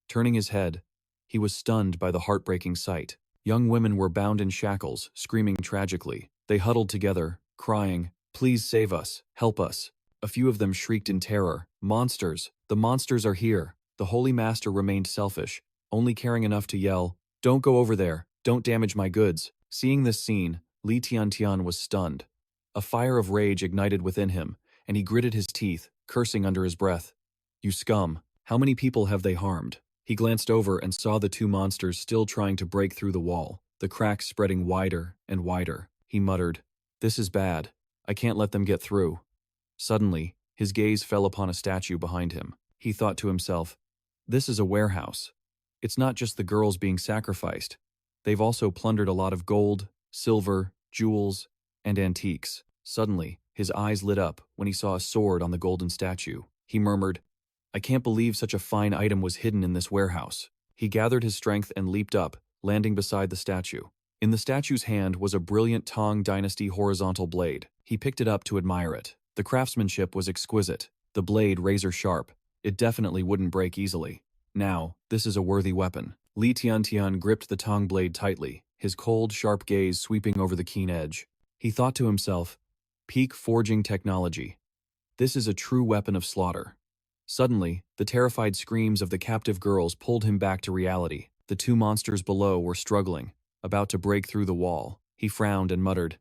Turning his head, he was stunned by the heartbreaking sight. Young women were bound in shackles, screaming tragically. They huddled together, crying, "Please save us, help us." A few of them shrieked in terror, "Monsters! The monsters are here!" The Holy Master remained selfish, only caring enough to yell, "Don't go over there, don't damage my goods." Seeing this scene, Li Tiantian was stunned. A fire of rage ignited within him, and he gritted his teeth, cursing under his breath. "You scum! How many people have they harmed?" He glanced over and saw the two monsters still trying to break through the wall, the cracks spreading wider and wider. He muttered, "This is bad. I can't let them get through." Suddenly, his gaze fell upon a statue behind him. He thought to himself, "This is a warehouse. It's not just the girls being sacrificed. They've also plundered a lot of gold, silver, jewels, and antiques." Suddenly, his eyes lit up when he saw a sword on the golden statue. He murmured, "I can't believe such a fine item was hidden in this warehouse." He gathered his strength and leaped up, landing beside the statue. In the statue's hand was a brilliant Tang Dynasty horizontal blade. He picked it up to admire it. The craftsmanship was exquisite, the blade razor sharp. It definitely wouldn't break easily. Now, this is a worthy weapon. Li Tiantian gripped the Tang blade tightly, his cold, sharp gaze sweeping over the keen edge. He thought to himself, peak forging technology. This is a true weapon of slaughter. Suddenly, the terrified screams of the captive girls pulled him back to reality. The two monsters below were struggling, about to break through the wall. He frowned and muttered,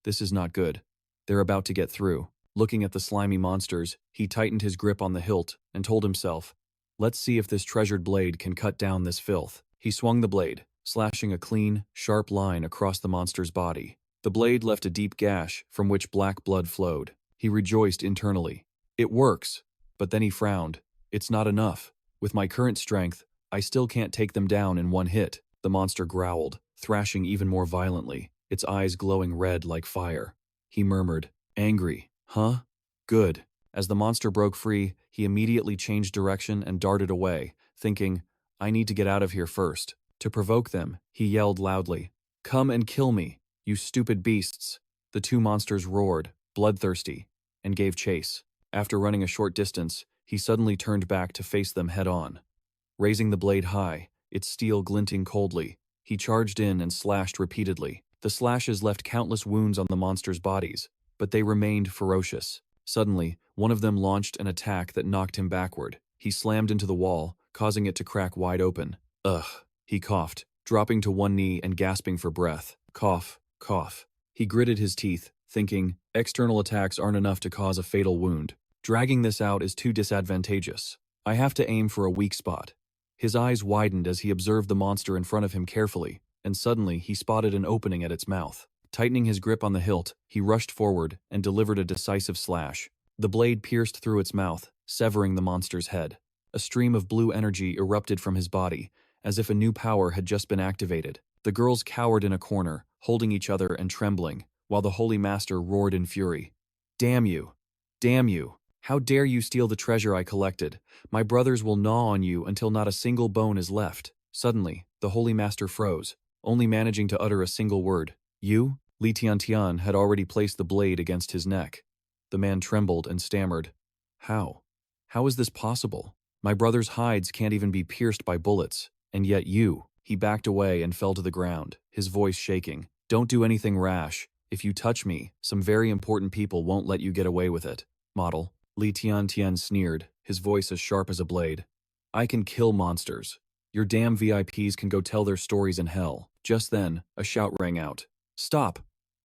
this is not good. They're about to get through." Looking at the slimy monsters, he tightened his grip on the hilt and told himself, "Let's see if this treasured blade can cut down this filth." He swung the blade, slashing a clean, sharp line across the monster's body. The blade left a deep gash from which black blood flowed. He rejoiced internally. It works. But then he frowned. It's not enough. With my current strength, I still can't take them down in one hit. The monster growled, thrashing even more violently, its eyes glowing red like fire. He murmured, "Angry, huh? Good." As the monster broke free, he immediately changed direction and darted away, thinking, "I need to get out of here first." To provoke them, he yelled loudly, "Come and kill me, you stupid beasts." The two monsters roared, bloodthirsty, and gave chase. After running a short distance, he suddenly turned back to face them head-on. Raising the blade high, its steel glinting coldly, he charged in and slashed repeatedly. The slashes left countless wounds on the monsters' bodies, but they remained ferocious. Suddenly, one of them launched an attack that knocked him backward. He slammed into the wall, causing it to crack wide open. "Ugh," he coughed, dropping to one knee and gasping for breath. Cough, cough. He gritted his teeth, thinking, external attacks aren't enough to cause a fatal wound. Dragging this out is too disadvantageous. I have to aim for a weak spot. His eyes widened as he observed the monster in front of him carefully. and suddenly he spotted an opening at its mouth. Tightening his grip on the hilt, he rushed forward and delivered a decisive slash. The blade pierced through its mouth, severing the monster's head. A stream of blue energy erupted from his body, as if a new power had just been activated. The girls cowered in a corner, holding each other and trembling, while the Holy Master roared in fury. "Damn you! Damn you! How dare you steal the treasure I collected? My brothers will gnaw on you until not a single bone is left." Suddenly, the Holy Master froze, only managing to utter a single word. "You?" Li Tiantian had already placed the blade against his neck. The man trembled and stammered. "How? How is this possible? My brother's hides can't even be pierced by bullets, and yet you." He backed away and fell to the ground, his voice shaking. "Don't do anything rash. If you touch me, some very important people won't let you get away with it. Model." Li Tiantian sneered, his voice as sharp as a blade. "I can kill monsters. Your damn VIPs can go tell their stories in hell." Just then, a shout rang out. "Stop!"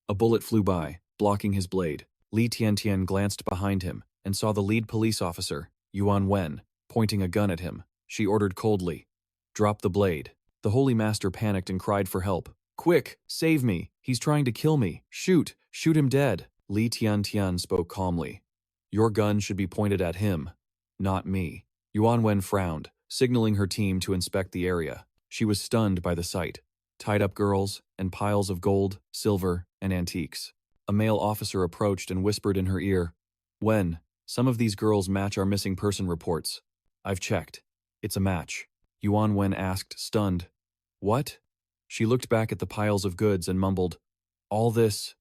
A bullet flew by, blocking his blade. Li Tiantian glanced behind him and saw the lead police officer, Yuan Wen, pointing a gun at him. She ordered coldly, "Drop the blade." The Holy Master panicked and cried for help. "Quick, save me! He's trying to kill me! Shoot! Shoot him dead!" Li Tiantian spoke calmly. "Your gun should be pointed at him, not me." Yuan Wen frowned, signaling her team to inspect the area. She was stunned by the sight. Tied-up girls, and piles of gold, silver, and antiques. A male officer approached and whispered in her ear, "Wen, some of these girls match our missing person reports." "I've checked. It's a match." Yuan Wen asked, stunned. "What?" She looked back at the piles of goods and mumbled, "All this,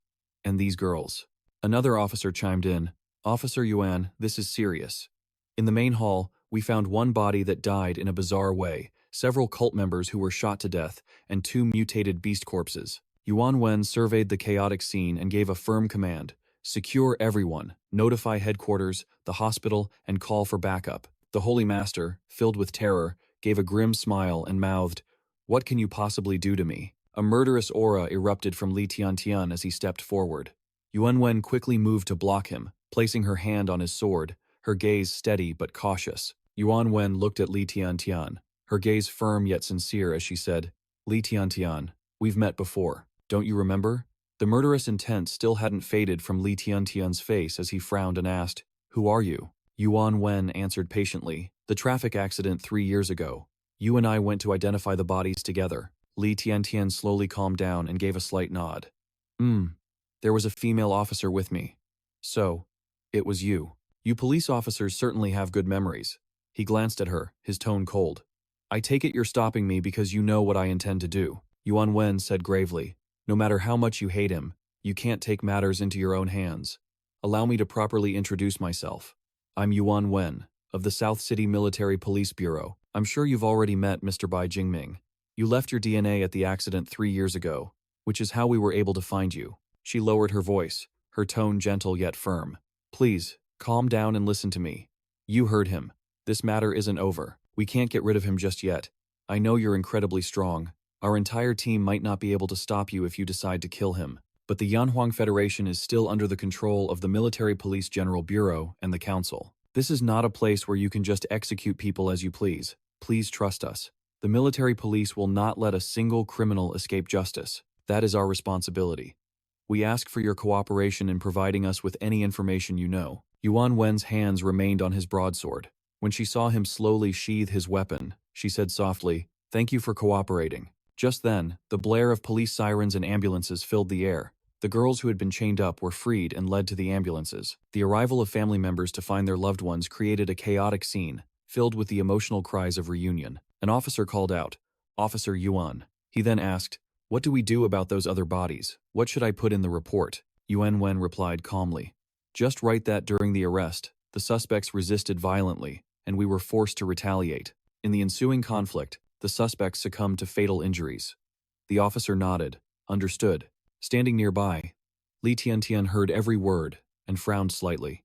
and these girls." Another officer chimed in, "Officer Yuan, this is serious. In the main hall, we found one body that died in a bizarre way, several cult members who were shot to death, and 2 mutated beast corpses." Yuan Wen surveyed the chaotic scene and gave a firm command. "Secure everyone, notify headquarters, the hospital, and call for backup." The Holy Master, filled with terror, gave a grim smile and mouthed, "What can you possibly do to me?" A murderous aura erupted from Li Tiantian as he stepped forward. Yuan Wen quickly moved to block him, placing her hand on his sword, her gaze steady but cautious. Yuan Wen looked at Li Tiantian, her gaze firm yet sincere as she said, "Li Tiantian, we've met before. Don't you remember?" The murderous intent still hadn't faded from Li Tiantian's face as he frowned and asked, "Who are you?" Yuan Wen answered patiently, "The traffic accident 3 years ago. You and I went to identify the bodies together." Li Tiantian slowly calmed down and gave a slight nod. There was a female officer with me. So, it was you. You police officers certainly have good memories." He glanced at her, his tone cold. "I take it you're stopping me because you know what I intend to do." Yuan Wen said gravely, "No matter how much you hate him, you can't take matters into your own hands. Allow me to properly introduce myself. I'm Yuan Wen, of the South City Military Police Bureau. I'm sure you've already met Mr. Bai Jingming. You left your DNA at the accident 3 years ago, which is how we were able to find you." She lowered her voice, her tone gentle yet firm. "Please, calm down and listen to me. You heard him. This matter isn't over. We can't get rid of him just yet. I know you're incredibly strong. Our entire team might not be able to stop you if you decide to kill him. But the Yanhuang Federation is still under the control of the Military Police General Bureau and the Council. This is not a place where you can just execute people as you please. Please trust us. The military police will not let a single criminal escape justice. That is our responsibility. We ask for your cooperation in providing us with any information you know." Yuan Wen's hands remained on his broadsword. When she saw him slowly sheathe his weapon, she said softly, "Thank you for cooperating." Just then, the blare of police sirens and ambulances filled the air. The girls who had been chained up were freed and led to the ambulances. The arrival of family members to find their loved ones created a chaotic scene, filled with the emotional cries of reunion. An officer called out, "Officer Yuan." He then asked, "What do we do about those other bodies? What should I put in the report?" Yuan Wen replied calmly, "Just write that during the arrest, the suspects resisted violently, and we were forced to retaliate. In the ensuing conflict, the suspects succumbed to fatal injuries." The officer nodded, understood. Standing nearby, Li Tiantian heard every word and frowned slightly.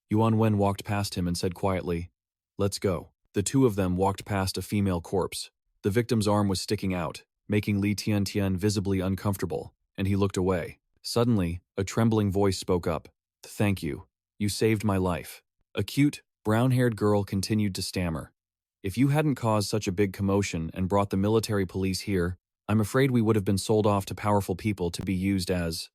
Yuan Wen walked past him and said quietly, "Let's go." The two of them walked past a female corpse. The victim's arm was sticking out, making Li Tiantian visibly uncomfortable, and he looked away. Suddenly, a trembling voice spoke up, "Thank you. You saved my life." A cute, brown-haired girl continued to stammer, "If you hadn't caused such a big commotion and brought the military police here, I'm afraid we would have been sold off to powerful people to be used as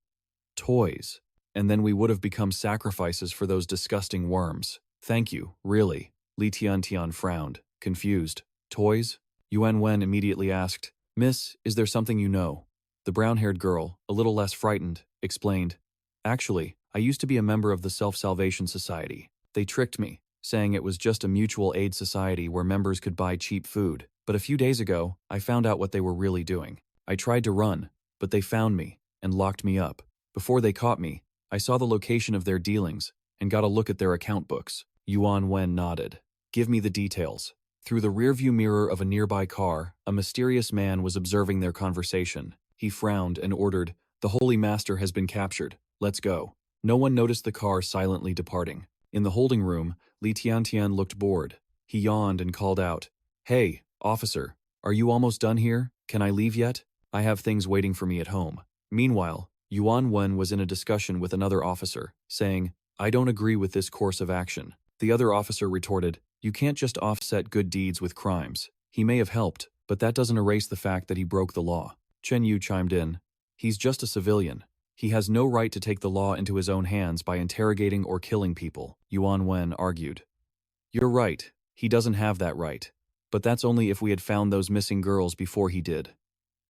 toys, and then we would have become sacrifices for those disgusting worms. Thank you, really. Li Tiantian frowned, confused. Toys? Yuan Wen immediately asked, Miss, is there something you know? The brown-haired girl, a little less frightened, explained, Actually, I used to be a member of the Self-Salvation Society. They tricked me, saying it was just a mutual aid society where members could buy cheap food. But a few days ago, I found out what they were really doing. I tried to run, but they found me and locked me up. Before they caught me, I saw the location of their dealings and got a look at their account books. Yuan Wen nodded. Give me the details. Through the rearview mirror of a nearby car, a mysterious man was observing their conversation. He frowned and ordered, The Holy Master has been captured. Let's go. No one noticed the car silently departing. In the holding room, Li Tiantian looked bored. He yawned and called out, Hey, officer, are you almost done here? Can I leave yet? I have things waiting for me at home. Meanwhile, Yuan Wen was in a discussion with another officer, saying, I don't agree with this course of action. The other officer retorted, You can't just offset good deeds with crimes. He may have helped, but that doesn't erase the fact that he broke the law. Chen Yu chimed in, He's just a civilian. He has no right to take the law into his own hands by interrogating or killing people, Yuan Wen argued. You're right, he doesn't have that right. But that's only if we had found those missing girls before he did.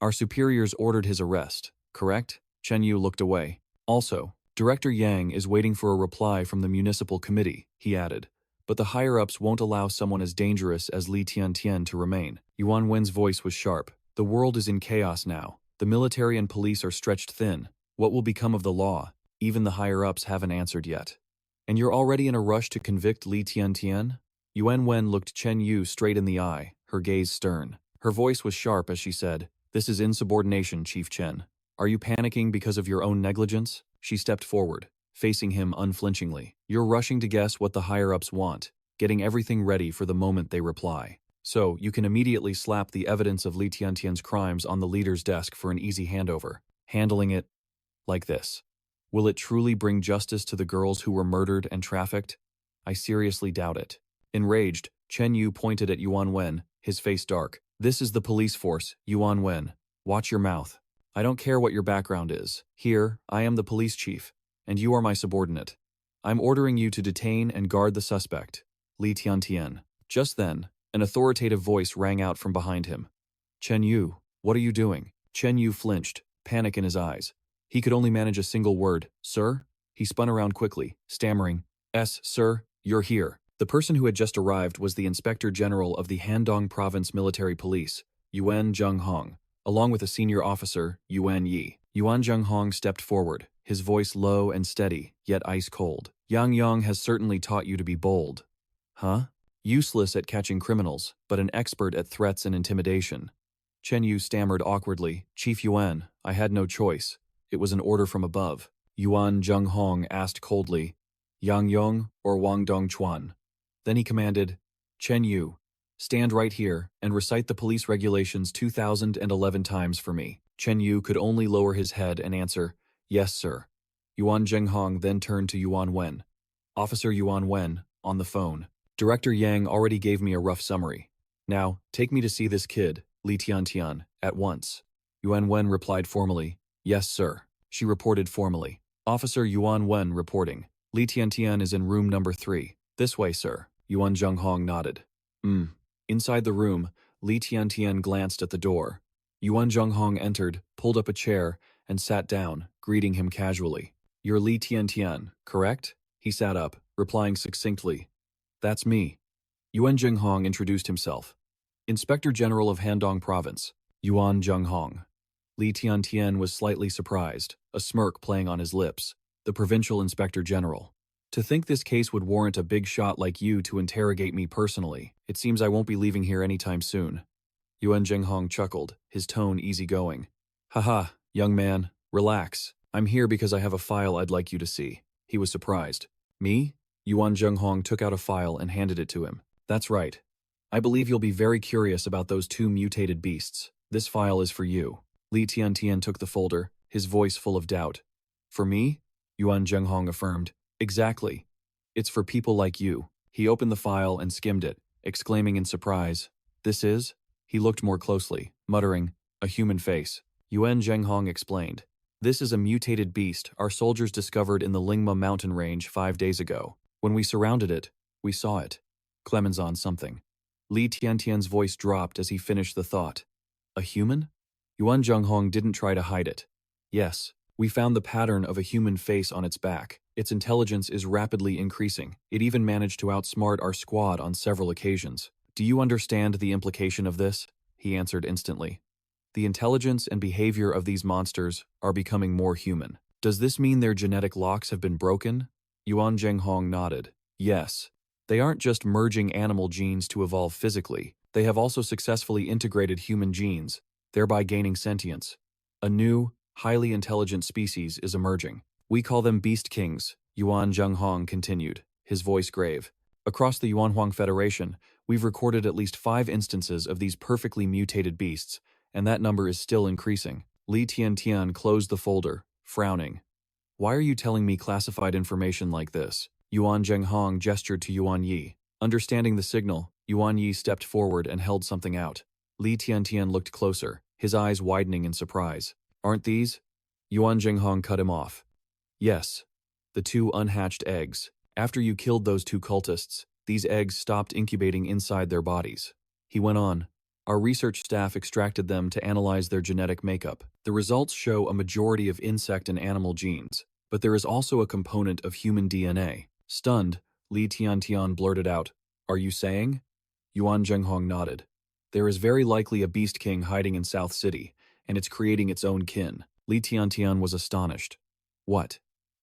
Our superiors ordered his arrest, correct? Chen Yu looked away. Also, Director Yang is waiting for a reply from the municipal committee, he added. But the higher-ups won't allow someone as dangerous as Li Tiantian to remain. Yuan Wen's voice was sharp. The world is in chaos now. The military and police are stretched thin. What will become of the law? Even the higher-ups haven't answered yet. And you're already in a rush to convict Li Tiantian? Yuan Wen looked Chen Yu straight in the eye, her gaze stern. Her voice was sharp as she said, This is insubordination, Chief Chen. Are you panicking because of your own negligence? She stepped forward, facing him unflinchingly. You're rushing to guess what the higher-ups want, getting everything ready for the moment they reply. So, you can immediately slap the evidence of Li Tiantian's crimes on the leader's desk for an easy handover, handling it like this. Will it truly bring justice to the girls who were murdered and trafficked? I seriously doubt it. Enraged, Chen Yu pointed at Yuan Wen, his face dark. This is the police force, Yuan Wen. Watch your mouth. I don't care what your background is. Here, I am the police chief, and you are my subordinate. I'm ordering you to detain and guard the suspect, Li Tiantian. Just then, an authoritative voice rang out from behind him. Chen Yu, what are you doing? Chen Yu flinched, panic in his eyes. He could only manage a single word, Sir? He spun around quickly, stammering, Sir, you're here. The person who had just arrived was the Inspector General of the Handong Province Military Police, Yuan Zhenghong, along with a senior officer, Yuan Yi. Yuan Zhenghong stepped forward, his voice low and steady, yet ice-cold. Yang Yang has certainly taught you to be bold. Huh? Useless at catching criminals, but an expert at threats and intimidation. Chen Yu stammered awkwardly, Chief Yuan, I had no choice. It was an order from above. Yuan Zhenghong asked coldly, Yang Yong or Wang Dongchuan? Then he commanded, Chen Yu, stand right here and recite the police regulations 2011 times for me. Chen Yu could only lower his head and answer, Yes, sir. Yuan Zhenghong then turned to Yuan Wen. Officer Yuan Wen, on the phone. Director Yang already gave me a rough summary. Now, take me to see this kid, Li Tiantian, at once. Yuan Wen replied formally, Yes, sir. She reported formally. Officer Yuan Wen reporting. Li Tiantian is in room number 3. This way, sir. Yuan Zhenghong nodded. Inside the room, Li Tiantian glanced at the door. Yuan Zhenghong entered, pulled up a chair, and sat down, greeting him casually. You're Li Tiantian, correct? He sat up, replying succinctly. That's me. Yuan Zhenghong introduced himself. Inspector General of Handong Province, Yuan Zhenghong. Li Tiantian was slightly surprised, a smirk playing on his lips. The Provincial Inspector General. To think this case would warrant a big shot like you to interrogate me personally, it seems I won't be leaving here anytime soon. Yuan Zhenghong chuckled, his tone easygoing. Haha, young man, relax. I'm here because I have a file I'd like you to see. He was surprised. Me? Yuan Zhenghong took out a file and handed it to him. That's right. I believe you'll be very curious about those 2 mutated beasts. This file is for you. Li Tiantian took the folder, his voice full of doubt. For me? Yuan Zhenghong affirmed. Exactly. It's for people like you. He opened the file and skimmed it, exclaiming in surprise, This is? He looked more closely, muttering, A human face. Yuan Zhenghong explained. This is a mutated beast our soldiers discovered in the Lingma mountain range 5 days ago. When we surrounded it, we saw it. Clemenson something. Li Tiantian's voice dropped as he finished the thought. A human? Yuan Zhenghong didn't try to hide it. Yes, we found the pattern of a human face on its back. Its intelligence is rapidly increasing. It even managed to outsmart our squad on several occasions. Do you understand the implication of this? He answered instantly. The intelligence and behavior of these monsters are becoming more human. Does this mean their genetic locks have been broken? Yuan Zhenghong nodded. Yes. They aren't just merging animal genes to evolve physically. They have also successfully integrated human genes, thereby gaining sentience. A new, highly intelligent species is emerging. We call them Beast Kings, Yuan Zhenghong continued, his voice grave. Across the Yuanhuang Federation, we've recorded at least 5 instances of these perfectly mutated beasts, and that number is still increasing. Li Tiantian closed the folder, frowning. Why are you telling me classified information like this? Yuan Zhenghong gestured to Yuan Yi. Understanding the signal, Yuan Yi stepped forward and held something out. Li Tiantian looked closer, his eyes widening in surprise. Aren't these? Yuan Zhenghong cut him off. Yes. The 2 unhatched eggs. After you killed those 2 cultists, these eggs stopped incubating inside their bodies. He went on. Our research staff extracted them to analyze their genetic makeup. The results show a majority of insect and animal genes, but there is also a component of human DNA. Stunned, Li Tiantian blurted out, Are you saying? Yuan Zhenghong nodded. There is very likely a Beast King hiding in South City, and it's creating its own kin. Li Tiantian was astonished. What?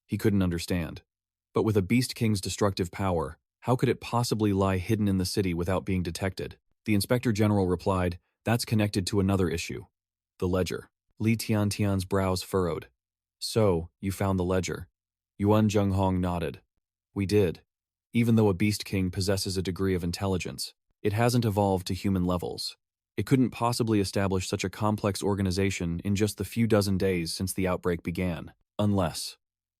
He couldn't understand. But with a Beast King's destructive power, how could it possibly lie hidden in the city without being detected? The Inspector General replied, That's connected to another issue. The ledger. Li Tiantian's brows furrowed. So, you found the ledger. Yuan Zhenghong nodded. We did. Even though a Beast King possesses a degree of intelligence, it hasn't evolved to human levels. It couldn't possibly establish such a complex organization in just the few dozen days since the outbreak began. Unless.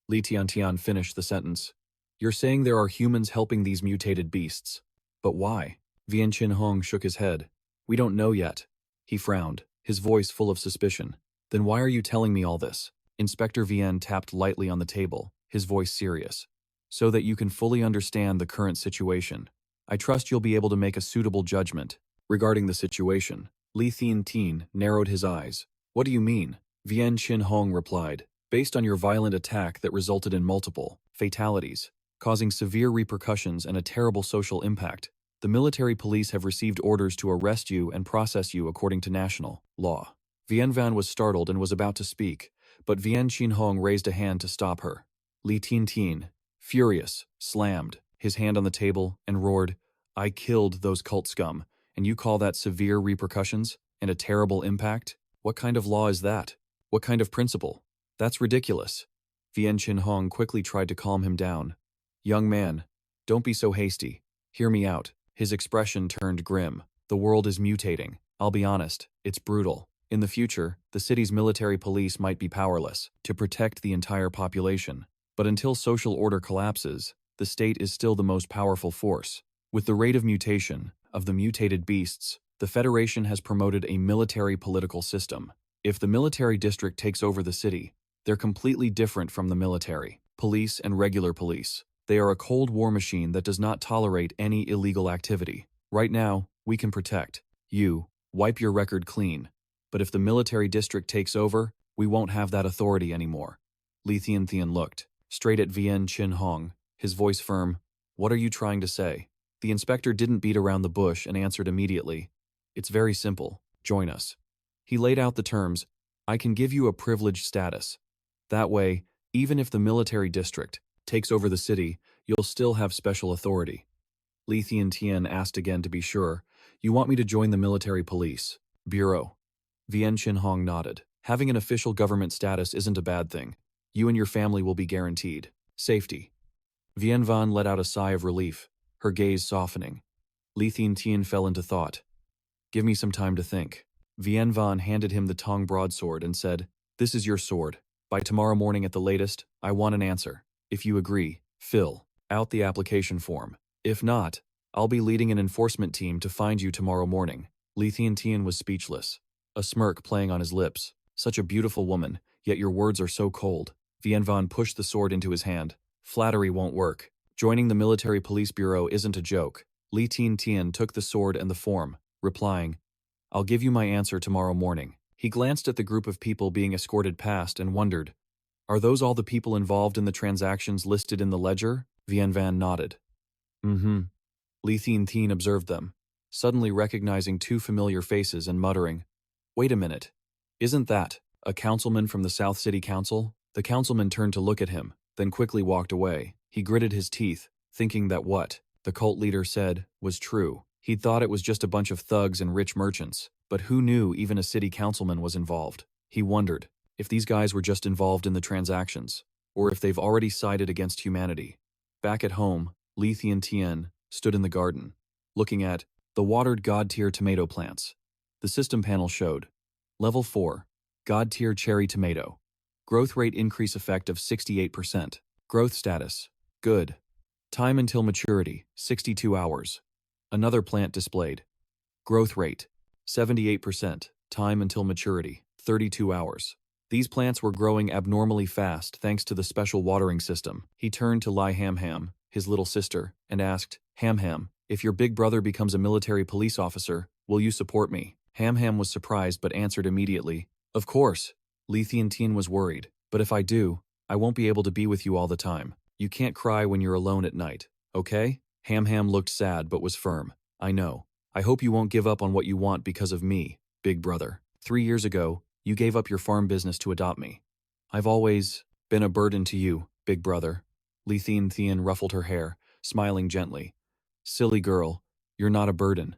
Li Tiantian finished the sentence. You're saying there are humans helping these mutated beasts. But why? Vian Qinhong shook his head. We don't know yet. He frowned, his voice full of suspicion. Then why are you telling me all this? Inspector Vian tapped lightly on the table, his voice serious. So that you can fully understand the current situation. I trust you'll be able to make a suitable judgment. Regarding the situation, Li Tiantian narrowed his eyes. What do you mean? Vian Qinhong replied. Based on your violent attack that resulted in multiple fatalities, causing severe repercussions and a terrible social impact, the military police have received orders to arrest you and process you according to national law. Vian Van was startled and was about to speak, but Vian Qinhong raised a hand to stop her. Li Tiantian, furious, slammed his hand on the table and roared, I killed those cult scum, and you call that severe repercussions and a terrible impact? What kind of law is that? What kind of principle? That's ridiculous. Vian Qinhong quickly tried to calm him down. Young man, don't be so hasty. Hear me out. His expression turned grim. The world is mutating. I'll be honest, it's brutal. In the future, the city's military police might be powerless to protect the entire population. But until social order collapses, the state is still the most powerful force. With the rate of mutation of the mutated beasts, the Federation has promoted a military political system. If the military district takes over the city, they're completely different from the military, police and regular police. They are a Cold War machine that does not tolerate any illegal activity. Right now, we can protect you, wipe your record clean. But if the military district takes over, we won't have that authority anymore. Li Tiantian looked straight at Vian Qinhong, his voice firm. What are you trying to say? The inspector didn't beat around the bush and answered immediately. It's very simple. Join us. He laid out the terms. I can give you a privileged status. That way, even if the military district takes over the city, you'll still have special authority. Li Tiantian asked again to be sure. You want me to join the military police bureau? Vian Qinhong nodded. Having an official government status isn't a bad thing. You and your family will be guaranteed safety. Vian Van let out a sigh of relief, her gaze softening. Li Tiantian fell into thought. Give me some time to think. Vian Van handed him the Tong broadsword and said, This is your sword. By tomorrow morning at the latest, I want an answer. If you agree, fill out the application form. If not, I'll be leading an enforcement team to find you tomorrow morning. Li Tiantian was speechless. a smirk playing on his lips. Such a beautiful woman, yet your words are so cold. Vianvan pushed the sword into his hand. Flattery won't work. Joining the military police bureau isn't a joke. Li Tian took the sword and the form, replying, I'll give you my answer tomorrow morning. He glanced at the group of people being escorted past and wondered, are those all the people involved in the transactions listed in the ledger? Vianvan nodded. Mm-hmm. Li Tian observed them, suddenly recognizing two familiar faces and muttering, wait a minute. Isn't that a councilman from the South City Council? The councilman turned to look at him, then quickly walked away. He gritted his teeth, thinking that what the cult leader said was true. He'd thought it was just a bunch of thugs and rich merchants, but who knew even a city councilman was involved? He wondered if these guys were just involved in the transactions, or if they've already sided against humanity. Back at home, Li Tian stood in the garden, looking at the watered God-tier tomato plants. The system panel showed Level 4, God-tier cherry tomato. Growth rate increase effect of 68%. Growth status, good. Time until maturity, 62 hours. Another plant displayed. Growth rate, 78%. Time until maturity, 32 hours. These plants were growing abnormally fast thanks to the special watering system. He turned to Lai Ham, his little sister, and asked, Ham, if your big brother becomes a military police officer, will you support me? Ham was surprised but answered immediately, of course. Li Tian was worried, but if I do, I won't be able to be with you all the time. You can't cry when you're alone at night, okay? Ham looked sad but was firm. I know. I hope you won't give up on what you want because of me, big brother. 3 years ago, you gave up your farm business to adopt me. I've always been a burden to you, big brother. Li Tian ruffled her hair, smiling gently. Silly girl, you're not a burden.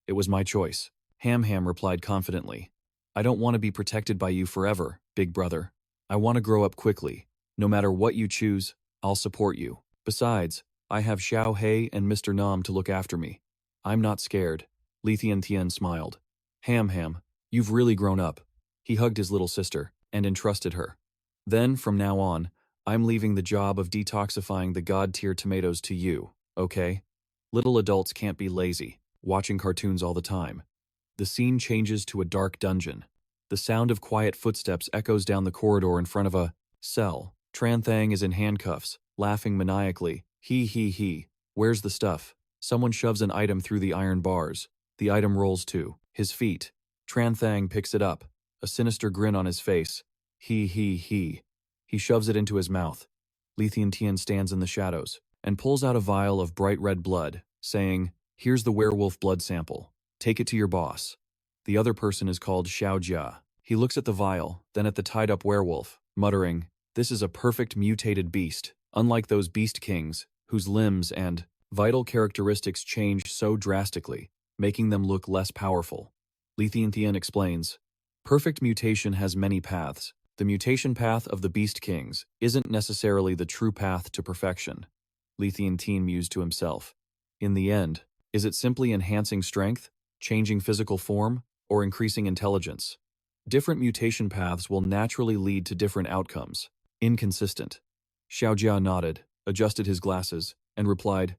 It was my choice. Ham replied confidently. I don't want to be protected by you forever, big brother. I want to grow up quickly. No matter what you choose, I'll support you. Besides, I have Xiao He and Mr. Nam to look after me. I'm not scared. Li Tian smiled. Ham, you've really grown up. He hugged his little sister and entrusted her. Then, from now on, I'm leaving the job of detoxifying the God-tier tomatoes to you, okay? Little adults can't be lazy, watching cartoons all the time. The scene changes to a dark dungeon. The sound of quiet footsteps echoes down the corridor in front of a cell. Tran Thang is in handcuffs, laughing maniacally. He. Where's the stuff? Someone shoves an item through the iron bars. The item rolls to his feet. Tran Thang picks it up, a sinister grin on his face. He. He shoves it into his mouth. Li Tian stands in the shadows and pulls out a vial of bright red blood, saying, here's the werewolf blood sample. Take it to your boss. The other person is called Xiao Jia. He looks at the vial, then at the tied-up werewolf, muttering, this is a perfect mutated beast, unlike those beast kings, whose limbs and vital characteristics change so drastically, making them look less powerful. Li Tian explains, perfect mutation has many paths. The mutation path of the beast kings isn't necessarily the true path to perfection. Li Tian mused to himself. In the end, is it simply enhancing strength, changing physical form, or increasing intelligence? Different mutation paths will naturally lead to different outcomes. Inconsistent. Xiao Jia nodded, adjusted his glasses, and replied,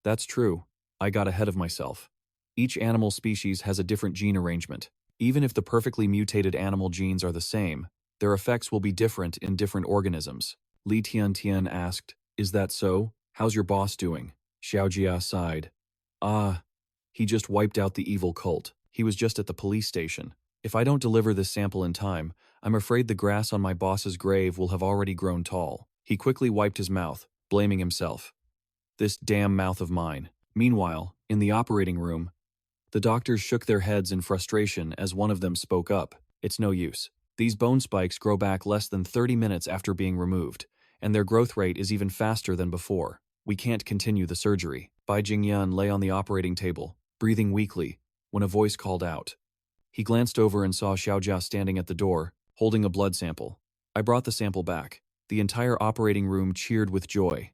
that's true. I got ahead of myself. Each animal species has a different gene arrangement. Even if the perfectly mutated animal genes are the same, their effects will be different in different organisms. Li Tian asked, is that so? How's your boss doing? Xiao Jia sighed. He just wiped out the evil cult. He was just at the police station. If I don't deliver this sample in time, I'm afraid the grass on my boss's grave will have already grown tall. He quickly wiped his mouth, blaming himself. This damn mouth of mine. Meanwhile, in the operating room, the doctors shook their heads in frustration as one of them spoke up. It's no use. These bone spikes grow back less than 30 minutes after being removed, and their growth rate is even faster than before. We can't continue the surgery. Bai Jingyan lay on the operating table, breathing weakly, when a voice called out. He glanced over and saw Xiao Jia standing at the door, holding a blood sample. I brought the sample back. The entire operating room cheered with joy.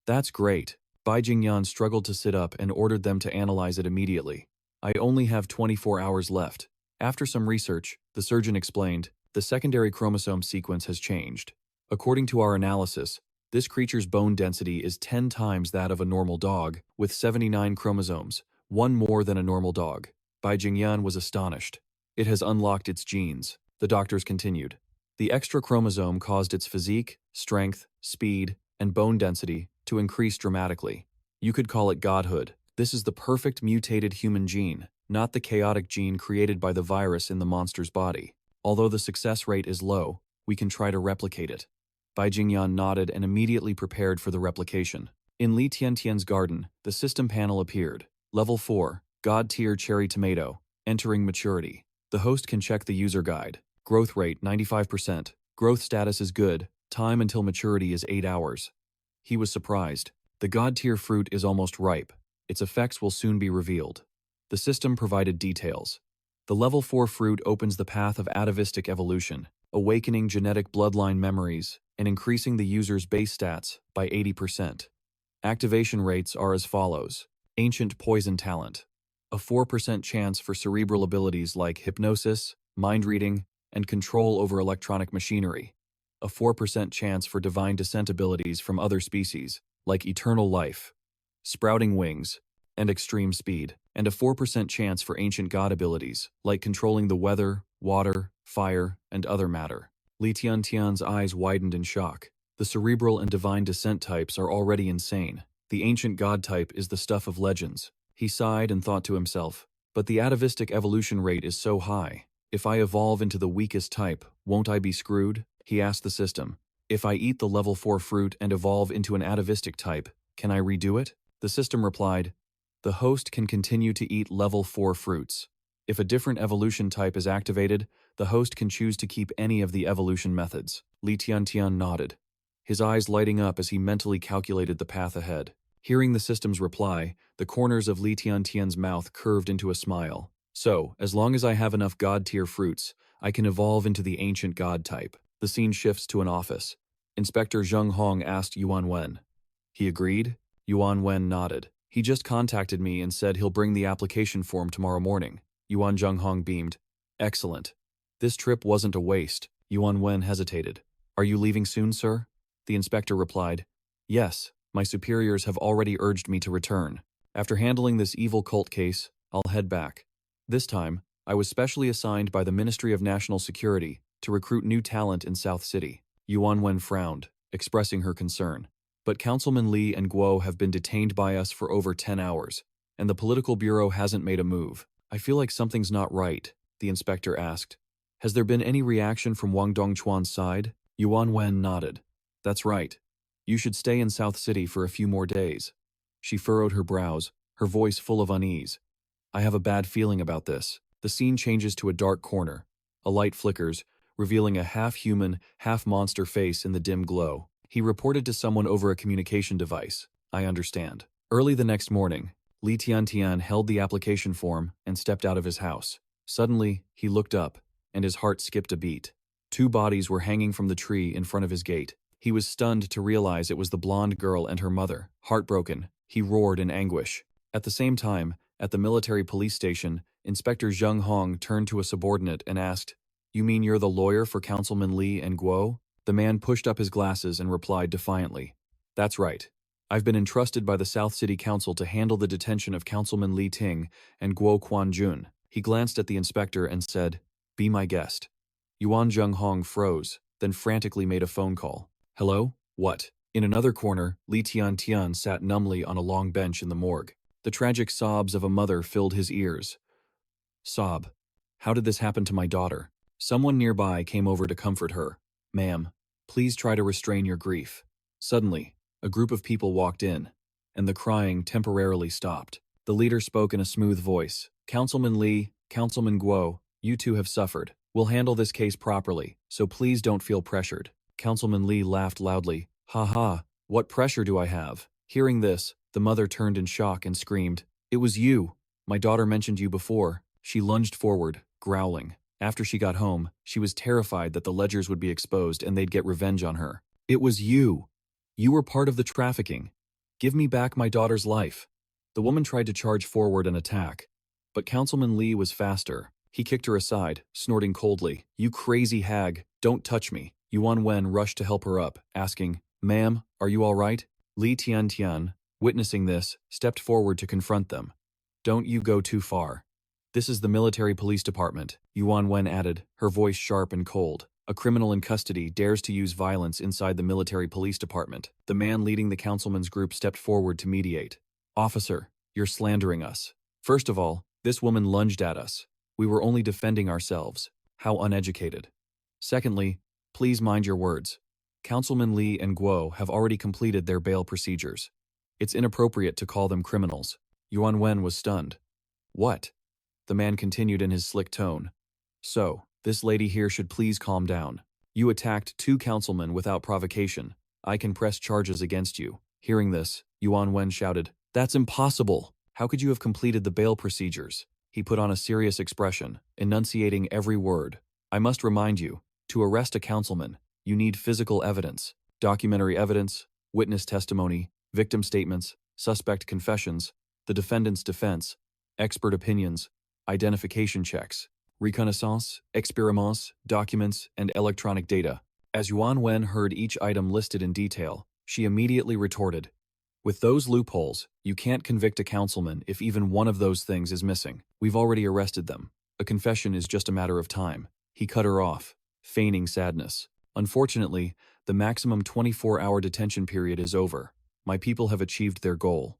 That's great. Bai Jingyan struggled to sit up and ordered them to analyze it immediately. I only have 24 hours left. After some research, the surgeon explained, the secondary chromosome sequence has changed. According to our analysis, this creature's bone density is 10 times that of a normal dog, with 79 chromosomes, one more than a normal dog. Bai Jingyan was astonished. It has unlocked its genes, the doctors continued. The extra chromosome caused its physique, strength, speed, and bone density to increase dramatically. You could call it godhood. This is the perfect mutated human gene, not the chaotic gene created by the virus in the monster's body. Although the success rate is low, we can try to replicate it. Bai Jingyan nodded and immediately prepared for the replication. In Li Tiantian's garden, the system panel appeared. Level 4, God Tier Cherry Tomato, entering maturity. The host can check the user guide. Growth rate 95%. Growth status is good. Time until maturity is 8 hours. He was surprised. The God Tier fruit is almost ripe. Its effects will soon be revealed. The system provided details. The level 4 fruit opens the path of atavistic evolution, awakening genetic bloodline memories and increasing the user's base stats by 80%. Activation rates are as follows. Ancient Poison Talent. A 4% chance for cerebral abilities like hypnosis, mind reading, and control over electronic machinery. A 4% chance for divine descent abilities from other species, like eternal life, sprouting wings, and extreme speed. And a 4% chance for ancient god abilities, like controlling the weather, water, fire, and other matter. Li Tiantian's eyes widened in shock. The cerebral and divine descent types are already insane. The ancient god type is the stuff of legends. He sighed and thought to himself, but the atavistic evolution rate is so high. If I evolve into the weakest type, won't I be screwed? He asked the system. If I eat the level 4 fruit and evolve into an atavistic type, can I redo it? The system replied, the host can continue to eat level 4 fruits. If a different evolution type is activated, the host can choose to keep any of the evolution methods. Li Tiantian nodded, his eyes lighting up as he mentally calculated the path ahead. Hearing the system's reply, the corners of Li Tiantian's mouth curved into a smile. So, as long as I have enough god-tier fruits, I can evolve into the ancient god type. The scene shifts to an office. Inspector Zheng Hong asked Yuan Wen. He agreed? Yuan Wen nodded. He just contacted me and said he'll bring the application form tomorrow morning. Yuan Zhenghong beamed. Excellent. This trip wasn't a waste. Yuan Wen hesitated. Are you leaving soon, sir? The inspector replied. Yes, my superiors have already urged me to return. After handling this evil cult case, I'll head back. This time, I was specially assigned by the Ministry of National Security to recruit new talent in South City. Yuan Wen frowned, expressing her concern. But Councilman Li and Guo have been detained by us for over 10 hours, and the political bureau hasn't made a move. I feel like something's not right, the inspector asked. Has there been any reaction from Wang Dongchuan's side? Yuan Wen nodded. That's right. You should stay in South City for a few more days. She furrowed her brows, her voice full of unease. I have a bad feeling about this. The scene changes to a dark corner. A light flickers, revealing a half-human, half-monster face in the dim glow. He reported to someone over a communication device. I understand. Early the next morning, Li Tiantian held the application form and stepped out of his house. Suddenly, he looked up, and his heart skipped a beat. 2 bodies were hanging from the tree in front of his gate. He was stunned to realize it was the blonde girl and her mother. Heartbroken, he roared in anguish. At the same time, at the military police station, Inspector Zheng Hong turned to a subordinate and asked, You mean you're the lawyer for Councilman Li and Guo? The man pushed up his glasses and replied defiantly, That's right. I've been entrusted by the South City Council to handle the detention of Councilman Li Ting and Guo Quanjun. He glanced at the inspector and said, Be my guest. Yuan Zhenghong froze, then frantically made a phone call. Hello? What? In another corner, Li Tiantian sat numbly on a long bench in the morgue. The tragic sobs of a mother filled his ears. Sob. How did this happen to my daughter? Someone nearby came over to comfort her. Ma'am, please try to restrain your grief. Suddenly, a group of people walked in, and the crying temporarily stopped. The leader spoke in a smooth voice. Councilman Li, Councilman Guo, you two have suffered. We'll handle this case properly, so please don't feel pressured. Councilman Li laughed loudly. Ha ha, what pressure do I have? Hearing this, the mother turned in shock and screamed, It was you. My daughter mentioned you before. She lunged forward, growling. After she got home, she was terrified that the ledgers would be exposed and they'd get revenge on her. It was you. You were part of the trafficking. Give me back my daughter's life. The woman tried to charge forward and attack, but Councilman Li was faster. He kicked her aside, snorting coldly, You crazy hag, don't touch me. Yuan Wen rushed to help her up, asking, Ma'am, are you all right? Li Tiantian, witnessing this, stepped forward to confront them. Don't you go too far. This is the military police department, Yuan Wen added, her voice sharp and cold. A criminal in custody dares to use violence inside the military police department. The man leading the councilman's group stepped forward to mediate. Officer, you're slandering us. First of all, this woman lunged at us. We were only defending ourselves. How uneducated. Secondly, please mind your words. Councilman Li and Guo have already completed their bail procedures. It's inappropriate to call them criminals. Yuan Wen was stunned. What? The man continued in his slick tone. So, this lady here should please calm down. You attacked 2 councilmen without provocation. I can press charges against you. Hearing this, Yuan Wen shouted, That's impossible! How could you have completed the bail procedures? He put on a serious expression, enunciating every word. I must remind you, to arrest a councilman, you need physical evidence, documentary evidence, witness testimony, victim statements, suspect confessions, the defendant's defense, expert opinions, identification checks, reconnaissance, experiments, documents, and electronic data. As Yuan Wen heard each item listed in detail, she immediately retorted, With those loopholes, you can't convict a councilman if even one of those things is missing. We've already arrested them. A confession is just a matter of time. He cut her off, feigning sadness. Unfortunately, the maximum 24-hour detention period is over. My people have achieved their goal.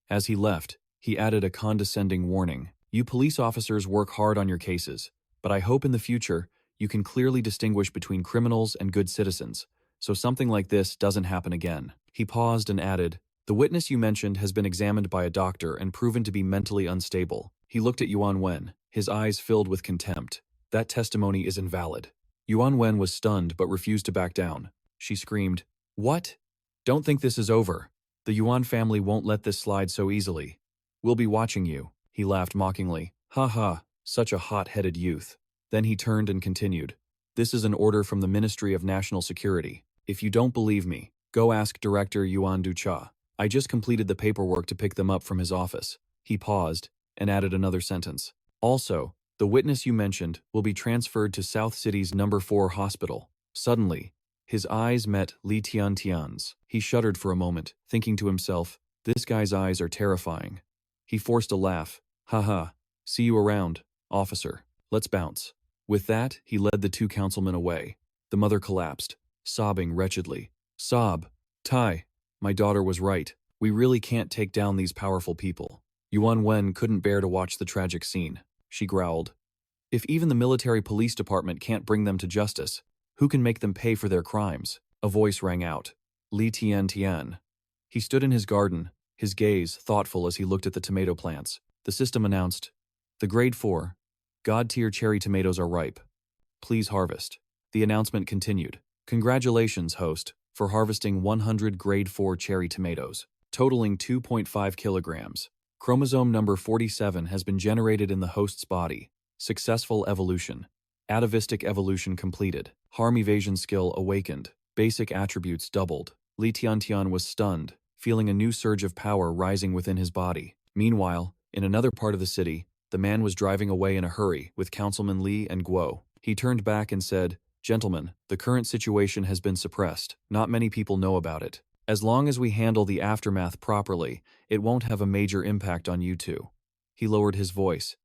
As he left, he added a condescending warning. You police officers work hard on your cases, but I hope in the future you can clearly distinguish between criminals and good citizens, so something like this doesn't happen again. He paused and added, The witness you mentioned has been examined by a doctor and proven to be mentally unstable. He looked at Yuan Wen, his eyes filled with contempt. That testimony is invalid. Yuan Wen was stunned but refused to back down. She screamed, What? Don't think this is over. The Yuan family won't let this slide so easily. We'll be watching you. He laughed mockingly. Ha ha, such a hot-headed youth. Then he turned and continued. This is an order from the Ministry of National Security. If you don't believe me, go ask Director Yuan Ducha. I just completed the paperwork to pick them up from his office. He paused and added another sentence. Also, the witness you mentioned will be transferred to South City's No. 4 hospital. Suddenly, his eyes met Li Tiantian's. He shuddered for a moment, thinking to himself, This guy's eyes are terrifying. He forced a laugh. Haha, see you around, officer. Let's bounce. With that, he led the 2 councilmen away. The mother collapsed, sobbing wretchedly. Sob. Tai, my daughter was right. We really can't take down these powerful people. Yuan Wen couldn't bear to watch the tragic scene. She growled. If even the military police department can't bring them to justice, who can make them pay for their crimes? A voice rang out. Li Tian. He stood in his garden, his gaze thoughtful as he looked at the tomato plants. The system announced, The Grade 4, God-tier cherry tomatoes are ripe. Please harvest. The announcement continued. Congratulations, host, for harvesting 100 Grade 4 cherry tomatoes, totaling 2.5 kilograms. Chromosome number 47 has been generated in the host's body. Successful evolution. Atavistic evolution completed. Harm evasion skill awakened. Basic attributes doubled. Li Tiantian was stunned, feeling a new surge of power rising within his body. Meanwhile, in another part of the city, the man was driving away in a hurry with Councilman Li and Guo. He turned back and said, Gentlemen, the current situation has been suppressed. Not many people know about it. As long as we handle the aftermath properly, it won't have a major impact on you two. He lowered his voice.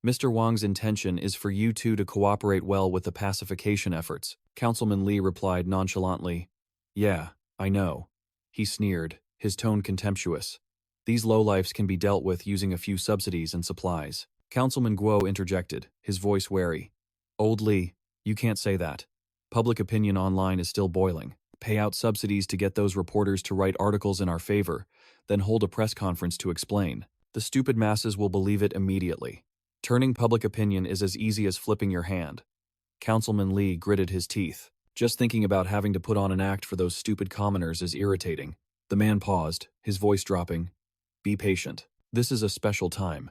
Mr. Wang's intention is for you two to cooperate well with the pacification efforts. Councilman Li replied nonchalantly. Yeah, I know. He sneered, his tone contemptuous. These lowlifes can be dealt with using a few subsidies and supplies. Councilman Guo interjected, his voice wary. Old Li, you can't say that. Public opinion online is still boiling. Pay out subsidies to get those reporters to write articles in our favor, then hold a press conference to explain. The stupid masses will believe it immediately. Turning public opinion is as easy as flipping your hand. Councilman Li gritted his teeth. Just thinking about having to put on an act for those stupid commoners is irritating. The man paused, his voice dropping. Be patient. This is a special time.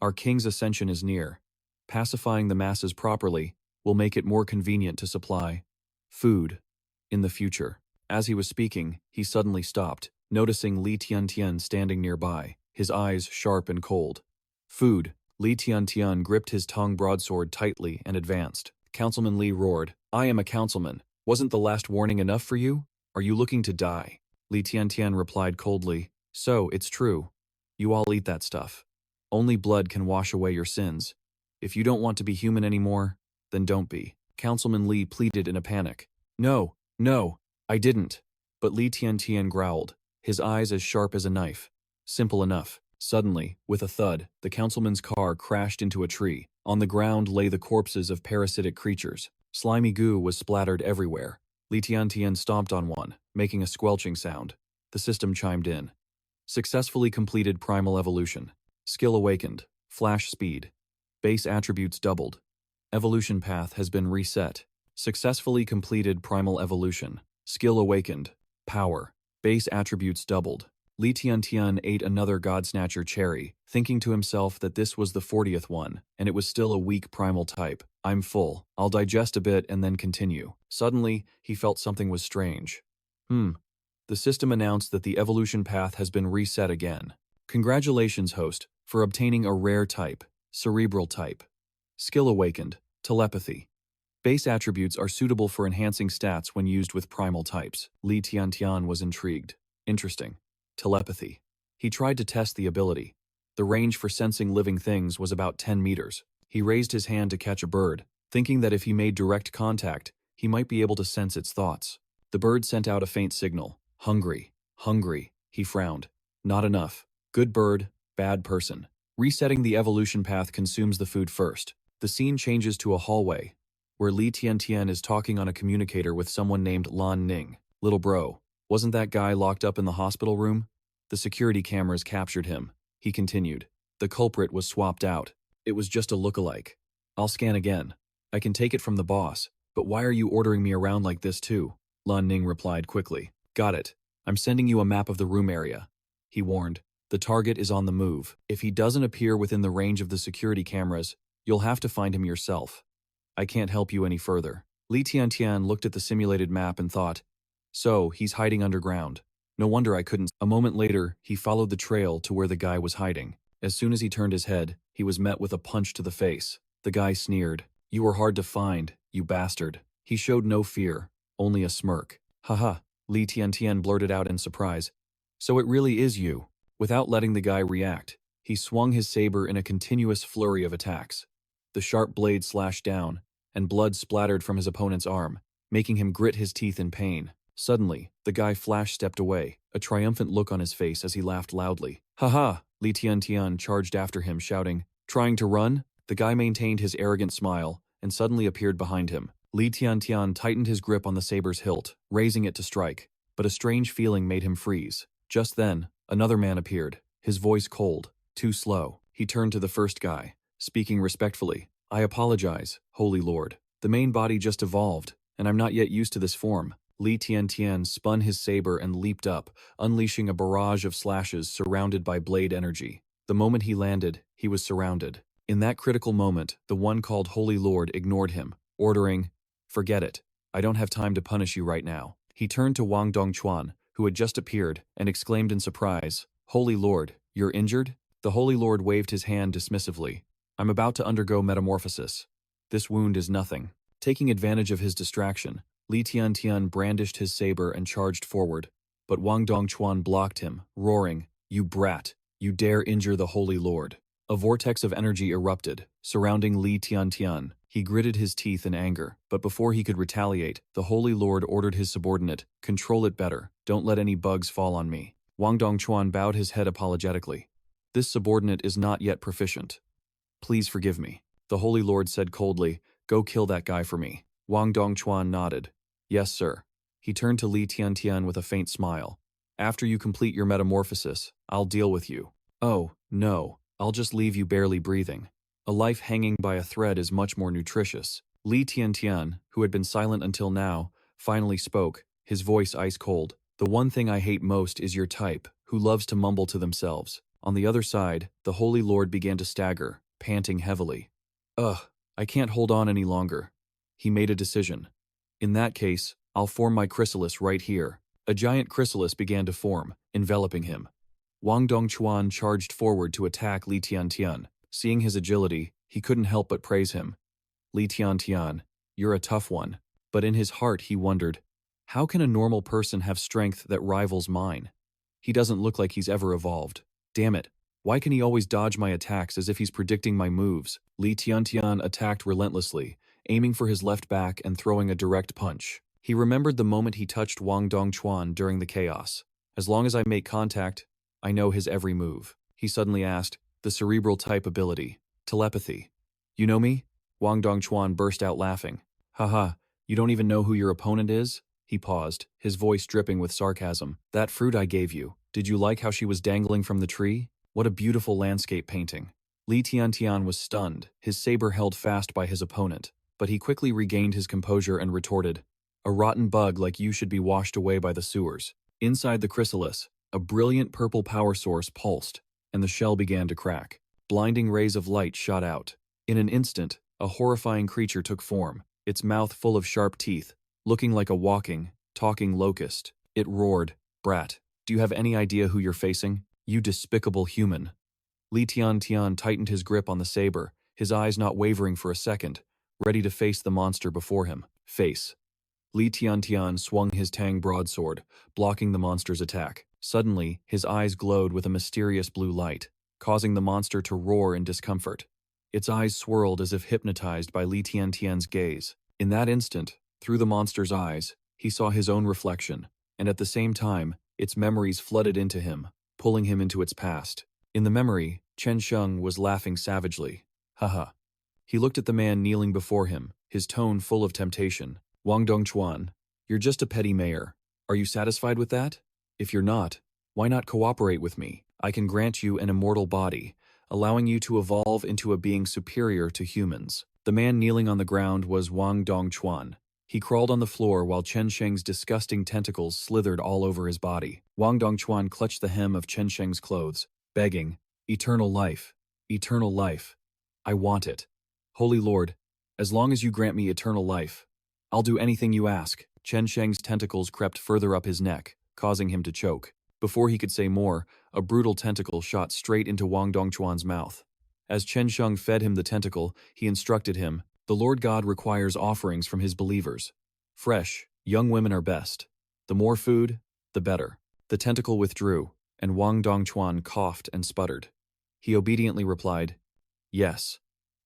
Our king's ascension is near. Pacifying the masses properly will make it more convenient to supply food in the future. As he was speaking, he suddenly stopped, noticing Li Tiantian standing nearby, his eyes sharp and cold. Food. Li Tiantian gripped his tongue broadsword tightly and advanced. Councilman Li roared, I am a councilman. Wasn't the last warning enough for you? Are you looking to die? Li Tiantian replied coldly, So, it's true. You all eat that stuff. Only blood can wash away your sins. If you don't want to be human anymore, then don't be. Councilman Li pleaded in a panic. No, no, I didn't. But Li Tiantian growled, his eyes as sharp as a knife. Simple enough. Suddenly, with a thud, the councilman's car crashed into a tree. On the ground lay the corpses of parasitic creatures. Slimy goo was splattered everywhere. Li Tiantian stomped on one, making a squelching sound. The system chimed in. Successfully completed primal evolution. Skill awakened. Flash speed. Base attributes doubled. Evolution path has been reset. Successfully completed primal evolution. Skill awakened. Power. Base attributes doubled. Li Tiantian ate another Godsnatcher cherry, thinking to himself that this was the 40th one, and it was still a weak primal type. I'm full. I'll digest a bit and then continue. Suddenly, he felt something was strange. The system announced that the evolution path has been reset again. Congratulations, host, for obtaining a rare type, cerebral type. Skill awakened, telepathy. Base attributes are suitable for enhancing stats when used with primal types. Li Tiantian was intrigued. Interesting. Telepathy. He tried to test the ability. The range for sensing living things was about 10 meters. He raised his hand to catch a bird, thinking that if he made direct contact, he might be able to sense its thoughts. The bird sent out a faint signal. Hungry. Hungry. He frowned. Not enough. Good bird, bad person. Resetting the evolution path consumes the food first. The scene changes to a hallway, where Li Tiantian is talking on a communicator with someone named Lan Ning. Little bro, wasn't that guy locked up in the hospital room? The security cameras captured him. He continued. The culprit was swapped out. It was just a lookalike. I'll scan again. I can take it from the boss, but why are you ordering me around like this too? Lan Ning replied quickly. Got it. I'm sending you a map of the room area. He warned. The target is on the move. If he doesn't appear within the range of the security cameras, you'll have to find him yourself. I can't help you any further. Li Tiantian looked at the simulated map and thought, so, he's hiding underground. No wonder I couldn't. A moment later, he followed the trail to where the guy was hiding. As soon as he turned his head, he was met with a punch to the face. The guy sneered. You were hard to find, you bastard. He showed no fear, only a smirk. Haha, Li Tiantian blurted out in surprise. So it really is you. Without letting the guy react, he swung his saber in a continuous flurry of attacks. The sharp blade slashed down, and blood splattered from his opponent's arm, making him grit his teeth in pain. Suddenly, the guy flash-stepped away, a triumphant look on his face as he laughed loudly. Ha! Li Tiantian charged after him, shouting. Trying to run? The guy maintained his arrogant smile, and suddenly appeared behind him. Li Tiantian tightened his grip on the saber's hilt, raising it to strike, but a strange feeling made him freeze. Just then, another man appeared, his voice cold, too slow. He turned to the first guy, speaking respectfully. I apologize, Holy Lord. The main body just evolved, and I'm not yet used to this form. Li Tiantian spun his saber and leaped up, unleashing a barrage of slashes surrounded by blade energy. The moment he landed, he was surrounded. In that critical moment, the one called Holy Lord ignored him, ordering, Forget it. I don't have time to punish you right now. He turned to Wang Dongquan, who had just appeared, and exclaimed in surprise, Holy Lord, you're injured? The Holy Lord waved his hand dismissively. I'm about to undergo metamorphosis. This wound is nothing. Taking advantage of his distraction, Li Tiantian brandished his saber and charged forward, but Wang Dongquan blocked him, roaring, You brat! You dare injure the Holy Lord! A vortex of energy erupted, surrounding Li Tiantian. He gritted his teeth in anger, but before he could retaliate, the Holy Lord ordered his subordinate, Control it better, don't let any bugs fall on me. Wang Dongquan bowed his head apologetically. This subordinate is not yet proficient. Please forgive me. The Holy Lord said coldly, Go kill that guy for me. Wang Dongquan nodded. Yes, sir. He turned to Li Tiantian with a faint smile. After you complete your metamorphosis, I'll deal with you. Oh, no. I'll just leave you barely breathing. A life hanging by a thread is much more nutritious. Li Tiantian, who had been silent until now, finally spoke, his voice ice cold. The one thing I hate most is your type, who loves to mumble to themselves. On the other side, the Holy Lord began to stagger, panting heavily. Ugh, I can't hold on any longer. He made a decision. In that case, I'll form my chrysalis right here. A giant chrysalis began to form, enveloping him. Wang Dongquan charged forward to attack Li Tiantian. Seeing his agility, he couldn't help but praise him. Li Tiantian, you're a tough one. But in his heart he wondered, how can a normal person have strength that rivals mine? He doesn't look like he's ever evolved. Damn it, Why can he always dodge my attacks as if he's predicting my moves? Li Tiantian attacked relentlessly, aiming for his left back and throwing a direct punch. He remembered the moment he touched Wang Dongchuan during the chaos. As long as I make contact, I know his every move. He suddenly asked, the cerebral type ability. Telepathy. You know me? Wang Dongchuan burst out laughing. Haha, you don't even know who your opponent is? He paused, his voice dripping with sarcasm. That fruit I gave you, did you like how she was dangling from the tree? What a beautiful landscape painting. Li Tiantian was stunned, his saber held fast by his opponent, but he quickly regained his composure and retorted, a rotten bug like you should be washed away by the sewers. Inside the chrysalis, a brilliant purple power source pulsed, and the shell began to crack. Blinding rays of light shot out. In an instant, a horrifying creature took form, its mouth full of sharp teeth, looking like a walking, talking locust. It roared, Brat, do you have any idea who you're facing? You despicable human. Li Tiantian tightened his grip on the saber, his eyes not wavering for a second, ready to face the monster before him. Face. Li Tiantian swung his Tang broadsword, blocking the monster's attack. Suddenly, his eyes glowed with a mysterious blue light, causing the monster to roar in discomfort. Its eyes swirled as if hypnotized by Li Tiantian's gaze. In that instant, through the monster's eyes, he saw his own reflection, and at the same time, its memories flooded into him, pulling him into its past. In the memory, Chen Sheng was laughing savagely. Haha. He looked at the man kneeling before him, his tone full of temptation. Wang Dongchuan, you're just a petty mayor. Are you satisfied with that? If you're not, why not cooperate with me? I can grant you an immortal body, allowing you to evolve into a being superior to humans. The man kneeling on the ground was Wang Dongchuan. He crawled on the floor while Chen Sheng's disgusting tentacles slithered all over his body. Wang Dongchuan clutched the hem of Chen Sheng's clothes, begging, eternal life, eternal life. I want it. Holy Lord, as long as you grant me eternal life, I'll do anything you ask. Chen Sheng's tentacles crept further up his neck, causing him to choke. Before he could say more, a brutal tentacle shot straight into Wang Dongchuan's mouth. As Chen Sheng fed him the tentacle, he instructed him, the Lord God requires offerings from his believers. Fresh, young women are best. The more food, the better. The tentacle withdrew, and Wang Dongchuan coughed and sputtered. He obediently replied, yes.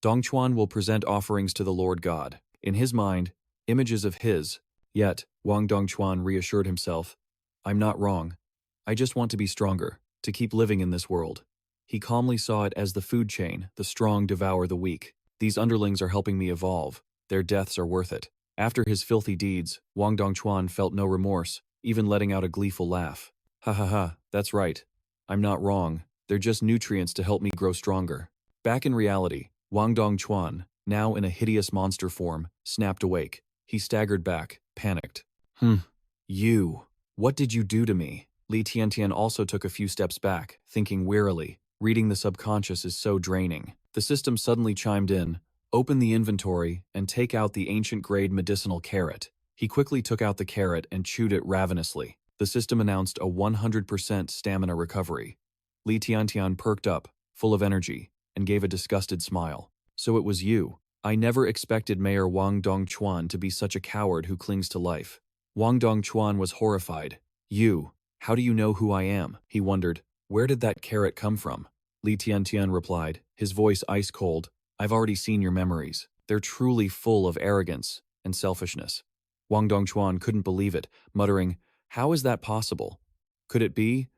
Dongchuan will present offerings to the Lord God. In his mind, images of his. Yet, Wang Dongchuan reassured himself, I'm not wrong. I just want to be stronger, to keep living in this world. He calmly saw it as the food chain, the strong devour the weak. These underlings are helping me evolve. Their deaths are worth it. After his filthy deeds, Wang Dongchuan felt no remorse, even letting out a gleeful laugh. Ha ha ha, that's right. I'm not wrong. They're just nutrients to help me grow stronger. Back in reality, Wang Dongchuan, now in a hideous monster form, snapped awake. He staggered back, panicked. You. What did you do to me? Li Tiantian also took a few steps back, thinking wearily. Reading the subconscious is so draining. The system suddenly chimed in, open the inventory, and take out the ancient-grade medicinal carrot. He quickly took out the carrot and chewed it ravenously. The system announced a 100% stamina recovery. Li Tiantian perked up, full of energy, and gave a disgusted smile. So it was you. I never expected Mayor Wang Dongchuan to be such a coward who clings to life. Wang Dongchuan was horrified. You. How do you know who I am? He wondered. Where did that carrot come from? Li Tiantian replied, his voice ice cold. I've already seen your memories. They're truly full of arrogance and selfishness. Wang Dongchuan couldn't believe it, muttering, how is that possible? Could it be?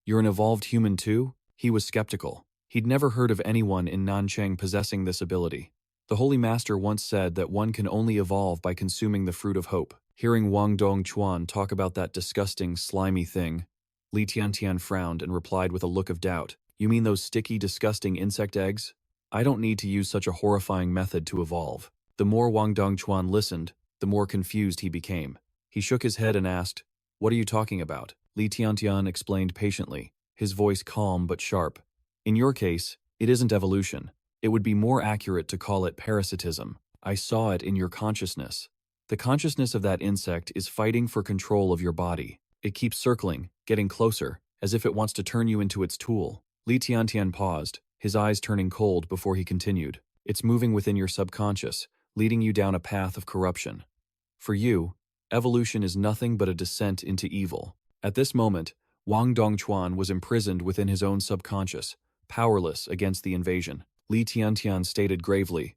You're an evolved human too? He was skeptical. He'd never heard of anyone in Nanchang possessing this ability. The Holy Master once said that one can only evolve by consuming the fruit of hope. Hearing Wang Dongchuan talk about that disgusting, slimy thing, Li Tiantian frowned and replied with a look of doubt. You mean those sticky, disgusting insect eggs? I don't need to use such a horrifying method to evolve. The more Wang Dongchuan listened, the more confused he became. He shook his head and asked, what are you talking about? Li Tiantian explained patiently, his voice calm but sharp. In your case, it isn't evolution. It would be more accurate to call it parasitism. I saw it in your consciousness. The consciousness of that insect is fighting for control of your body. It keeps circling, getting closer, as if it wants to turn you into its tool. Li Tiantian paused, his eyes turning cold before he continued. It's moving within your subconscious, leading you down a path of corruption. For you, evolution is nothing but a descent into evil. At this moment, Wang Dongchuan was imprisoned within his own subconscious, powerless against the invasion. Li Tiantian stated gravely,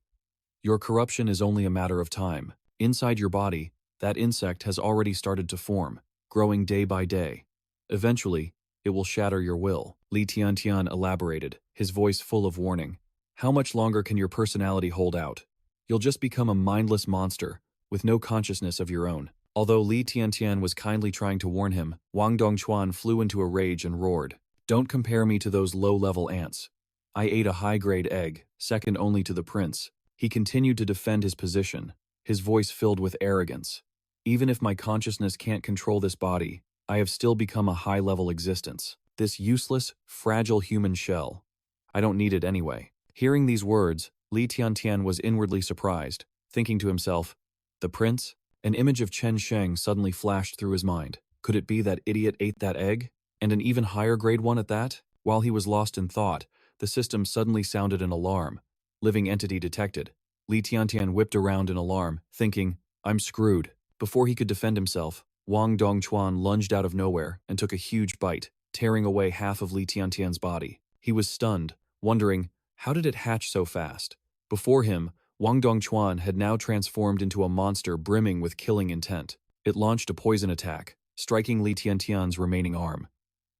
"Your corruption is only a matter of time. Inside your body, that insect has already started to form, growing day by day. Eventually, it will shatter your will." Li Tiantian elaborated, his voice full of warning. "How much longer can your personality hold out? You'll just become a mindless monster, with no consciousness of your own." Although Li Tiantian was kindly trying to warn him, Wang Dongchuan flew into a rage and roared, "Don't compare me to those low-level ants. I ate a high-grade egg, second only to the prince." He continued to defend his position, his voice filled with arrogance. "Even if my consciousness can't control this body, I have still become a high-level existence. This useless, fragile human shell. I don't need it anyway." Hearing these words, Li Tiantian was inwardly surprised, thinking to himself, "The prince?" An image of Chen Sheng suddenly flashed through his mind. Could it be that idiot ate that egg? And an even higher grade one at that? While he was lost in thought, the system suddenly sounded an alarm. Living entity detected. Li Tiantian whipped around in alarm, thinking, "I'm screwed." Before he could defend himself, Wang Dongchuan lunged out of nowhere and took a huge bite, tearing away half of Li Tiantian's body. He was stunned, wondering, how did it hatch so fast? Before him, Wang Dongchuan had now transformed into a monster brimming with killing intent. It launched a poison attack, striking Li Tiantian's remaining arm.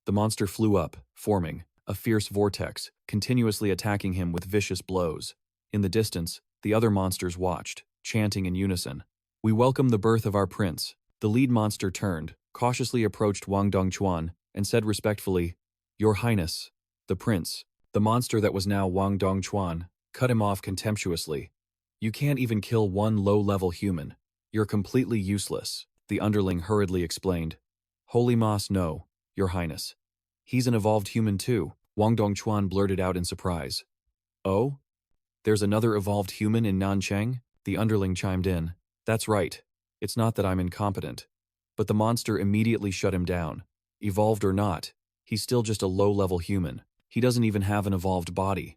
The monster flew up, forming a fierce vortex, continuously attacking him with vicious blows. In the distance, the other monsters watched, chanting in unison, "We welcome the birth of our prince." The lead monster turned, cautiously approached Wang Dongchuan, and said respectfully, "Your Highness." The prince, the monster that was now Wang Dongchuan, cut him off contemptuously. "You can't even kill one low-level human. You're completely useless," the underling hurriedly explained. "Holy Mas, no, Your Highness. He's an evolved human too," Wang Dongchuan blurted out in surprise. "Oh? There's another evolved human in Nancheng?" The underling chimed in. "That's right. It's not that I'm incompetent." But the monster immediately shut him down. "Evolved or not, he's still just a low-level human. He doesn't even have an evolved body.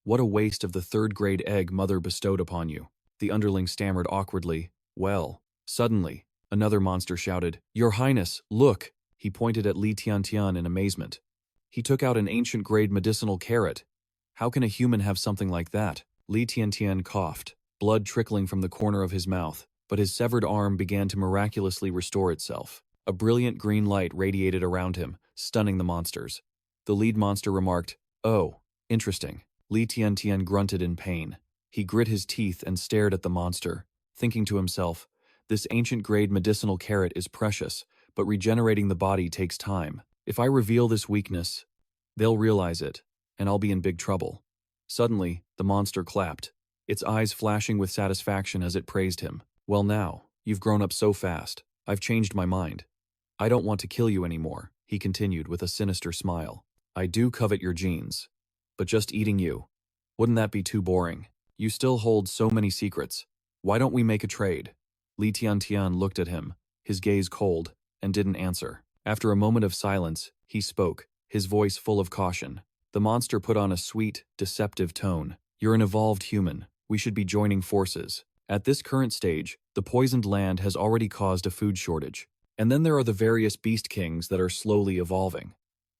What a waste of the third-grade egg Mother bestowed upon you." The underling stammered awkwardly. "Well." Suddenly, another monster shouted, "Your Highness, look!" He pointed at Li Tiantian in amazement. "He took out an ancient-grade medicinal carrot. How can a human have something like that?" Li Tiantian coughed, blood trickling from the corner of his mouth, but his severed arm began to miraculously restore itself. A brilliant green light radiated around him, stunning the monsters. The lead monster remarked, "Oh, interesting." Li Tiantian grunted in pain. He grit his teeth and stared at the monster, thinking to himself, "This ancient-grade medicinal carrot is precious, but regenerating the body takes time. If I reveal this weakness, they'll realize it, and I'll be in big trouble." Suddenly, the monster clapped, its eyes flashing with satisfaction as it praised him. "Well now, you've grown up so fast. I've changed my mind. I don't want to kill you anymore," he continued with a sinister smile. "I do covet your genes. But just eating you, wouldn't that be too boring? You still hold so many secrets. Why don't we make a trade?" Li Tiantian looked at him, his gaze cold, and didn't answer. After a moment of silence, he spoke, his voice full of caution. The monster put on a sweet, deceptive tone. "You're an evolved human. We should be joining forces. At this current stage, the poisoned land has already caused a food shortage. And then there are the various beast kings that are slowly evolving.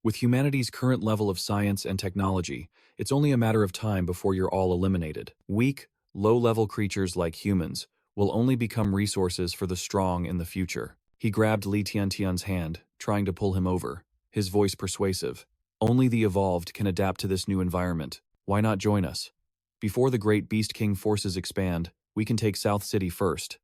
With humanity's current level of science and technology, it's only a matter of time before you're all eliminated. Weak, low-level creatures like humans will only become resources for the strong in the future." He grabbed Li Tiantian's hand, trying to pull him over, his voice persuasive. "Only the evolved can adapt to this new environment. Why not join us? Before the great Beast King forces expand, we can take South City first.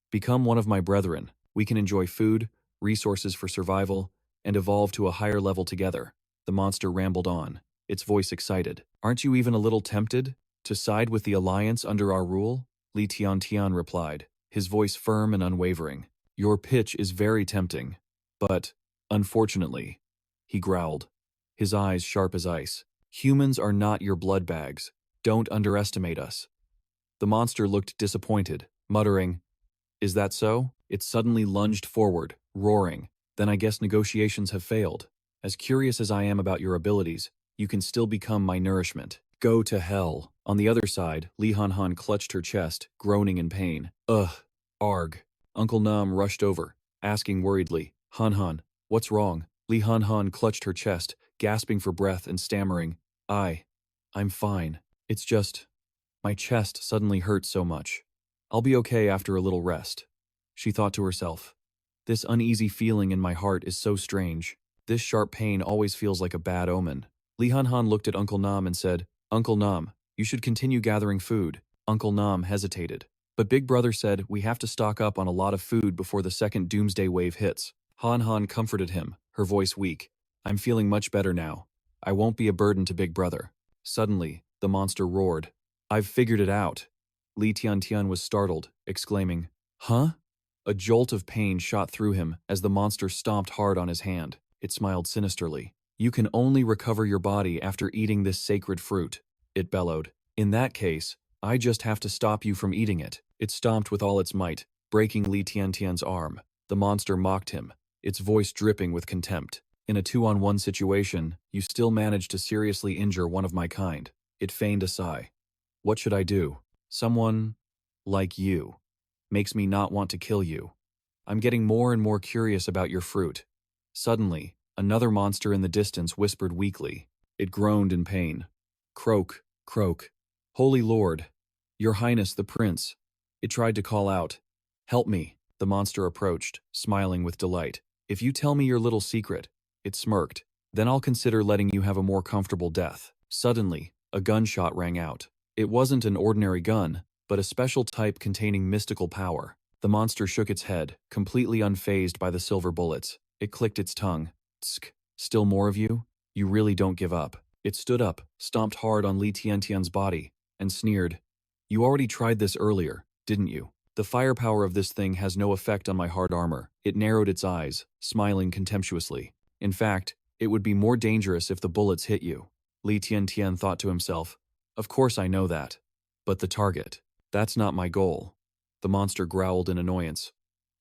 Become one of my brethren. We can enjoy food, resources for survival, and evolve to a higher level together." The monster rambled on, its voice excited. "Aren't you even a little tempted to side with the alliance under our rule?" Li Tiantian replied, his voice firm and unwavering. "Your pitch is very tempting, but, unfortunately," he growled, his eyes sharp as ice, "humans are not your blood bags. Don't underestimate us." The monster looked disappointed, muttering, "Is that so?" It suddenly lunged forward, roaring. "Then I guess negotiations have failed. As curious as I am about your abilities, you can still become my nourishment. Go to hell." On the other side, Li Han clutched her chest, groaning in pain. "Ugh, arg." Uncle Nam rushed over, asking worriedly, Han, what's wrong?" Li Han clutched her chest, gasping for breath and stammering, I'm fine. It's just, my chest suddenly hurts so much. I'll be okay after a little rest. She thought to herself. This uneasy feeling in my heart is so strange. This sharp pain always feels like a bad omen. Li Han looked at Uncle Nam and said, Uncle Nam, you should continue gathering food. Uncle Nam hesitated. But Big Brother said we have to stock up on a lot of food before the second doomsday wave hits. Han comforted him, her voice weak. I'm feeling much better now. I won't be a burden to Big Brother. Suddenly, the monster roared. I've figured it out. Li Tiantian was startled, exclaiming, Huh? A jolt of pain shot through him as the monster stomped hard on his hand. It smiled sinisterly. You can only recover your body after eating this sacred fruit, it bellowed. In that case, I just have to stop you from eating it. It stomped with all its might, breaking Li Tiantian's arm. The monster mocked him, its voice dripping with contempt. In a 2-on-1 situation, you still managed to seriously injure one of my kind. It feigned a sigh. What should I do? Someone like you makes me not want to kill you. I'm getting more and more curious about your fruit. Suddenly, another monster in the distance whispered weakly. It groaned in pain. Croak, croak. Holy Lord, Your Highness the Prince. It tried to call out. Help me. The monster approached, smiling with delight. If you tell me your little secret, it smirked, then I'll consider letting you have a more comfortable death. Suddenly, a gunshot rang out. It wasn't an ordinary gun, but a special type containing mystical power. The monster shook its head, completely unfazed by the silver bullets. It clicked its tongue. Tsk. Still more of you? You really don't give up. It stood up, stomped hard on Li Tiantian's body, and sneered. You already tried this earlier, didn't you? The firepower of this thing has no effect on my hard armor. It narrowed its eyes, smiling contemptuously. In fact, it would be more dangerous if the bullets hit you. Li Tiantian thought to himself. Of course I know that. But the target. That's not my goal. The monster growled in annoyance.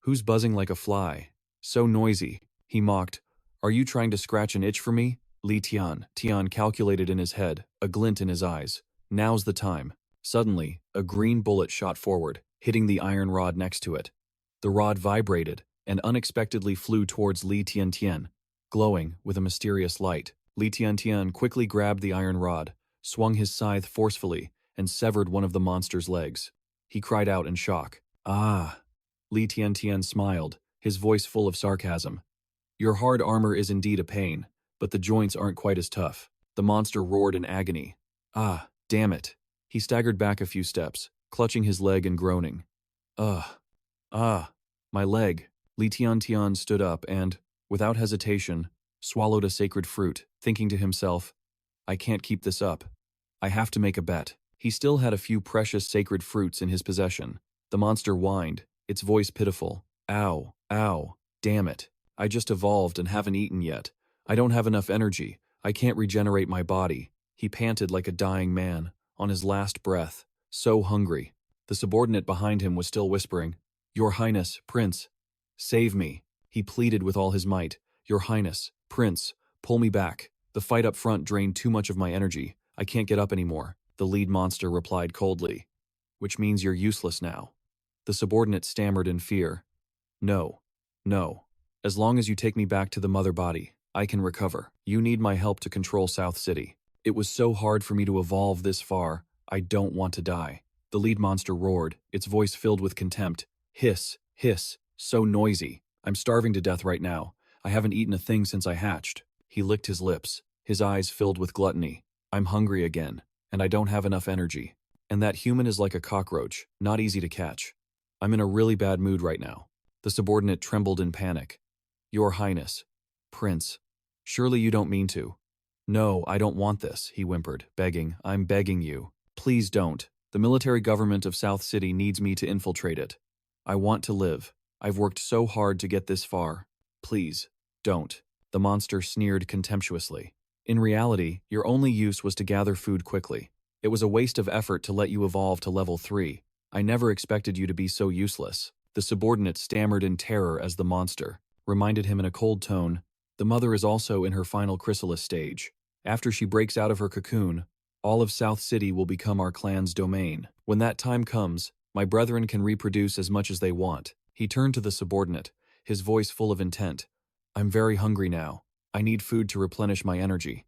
Who's buzzing like a fly? So noisy. He mocked. Are you trying to scratch an itch for me? Li Tian calculated in his head, a glint in his eyes. Now's the time. Suddenly, a green bullet shot forward, hitting the iron rod next to it. The rod vibrated and unexpectedly flew towards Li Tiantian, glowing with a mysterious light. Li Tiantian quickly grabbed the iron rod, swung his scythe forcefully, and severed one of the monster's legs. He cried out in shock. Ah! Li Tiantian smiled, his voice full of sarcasm. Your hard armor is indeed a pain, but the joints aren't quite as tough. The monster roared in agony. Ah, damn it. He staggered back a few steps, clutching his leg and groaning. My leg. Li Tiantian stood up and, without hesitation, swallowed a sacred fruit, thinking to himself, I can't keep this up. I have to make a bet. He still had a few precious sacred fruits in his possession. The monster whined, its voice pitiful. Ow, ow, damn it. I just evolved and haven't eaten yet. I don't have enough energy. I can't regenerate my body. He panted like a dying man, on his last breath, so hungry. The subordinate behind him was still whispering, Your Highness, Prince, save me. He pleaded with all his might. Your Highness, Prince, pull me back. The fight up front drained too much of my energy. I can't get up anymore. The lead monster replied coldly. Which means you're useless now. The subordinate stammered in fear. No. As long as you take me back to the mother body, I can recover. You need my help to control South City. It was so hard for me to evolve this far. I don't want to die. The lead monster roared, its voice filled with contempt. Hiss, hiss, so noisy. I'm starving to death right now. I haven't eaten a thing since I hatched. He licked his lips, his eyes filled with gluttony. I'm hungry again, and I don't have enough energy. And that human is like a cockroach, not easy to catch. I'm in a really bad mood right now. The subordinate trembled in panic. Your Highness, Prince, surely you don't mean to. No, I don't want this, he whimpered, begging. I'm begging you. Please don't. The military government of South City needs me to infiltrate it. I want to live. I've worked so hard to get this far. Please, don't. The monster sneered contemptuously. In reality, your only use was to gather food quickly. It was a waste of effort to let you evolve to level 3. I never expected you to be so useless. The subordinate stammered in terror as the monster reminded him in a cold tone, the mother is also in her final chrysalis stage. After she breaks out of her cocoon, all of South City will become our clan's domain. When that time comes, my brethren can reproduce as much as they want. He turned to the subordinate, his voice full of intent. I'm very hungry now. I need food to replenish my energy.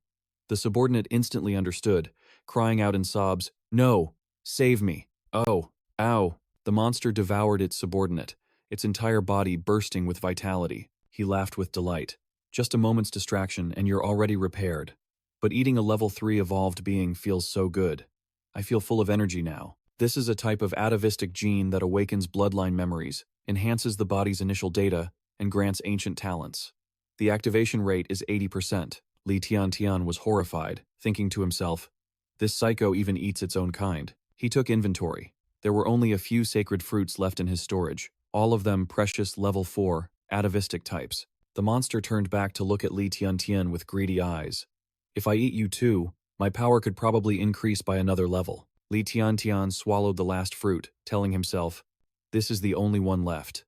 The subordinate instantly understood, crying out in sobs, "No! Save me! Oh! Ow!" The monster devoured its subordinate, its entire body bursting with vitality. He laughed with delight. Just a moment's distraction and you're already repaired. But eating a level 3 evolved being feels so good. I feel full of energy now. This is a type of atavistic gene that awakens bloodline memories, enhances the body's initial data, and grants ancient talents. The activation rate is 80%. Li Tiantian was horrified, thinking to himself, this psycho even eats its own kind. He took inventory. There were only a few sacred fruits left in his storage, all of them precious level 4, atavistic types. The monster turned back to look at Li Tiantian with greedy eyes. If I eat you too, my power could probably increase by another level. Li Tiantian swallowed the last fruit, telling himself, this is the only one left.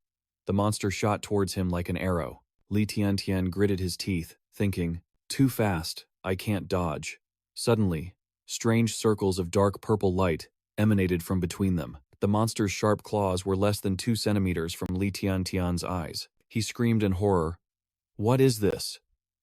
The monster shot towards him like an arrow. Li Tiantian gritted his teeth, thinking, too fast, I can't dodge. Suddenly, strange circles of dark purple light emanated from between them. The monster's sharp claws were less than 2 centimeters from Li Tiantian's eyes. He screamed in horror, what is this?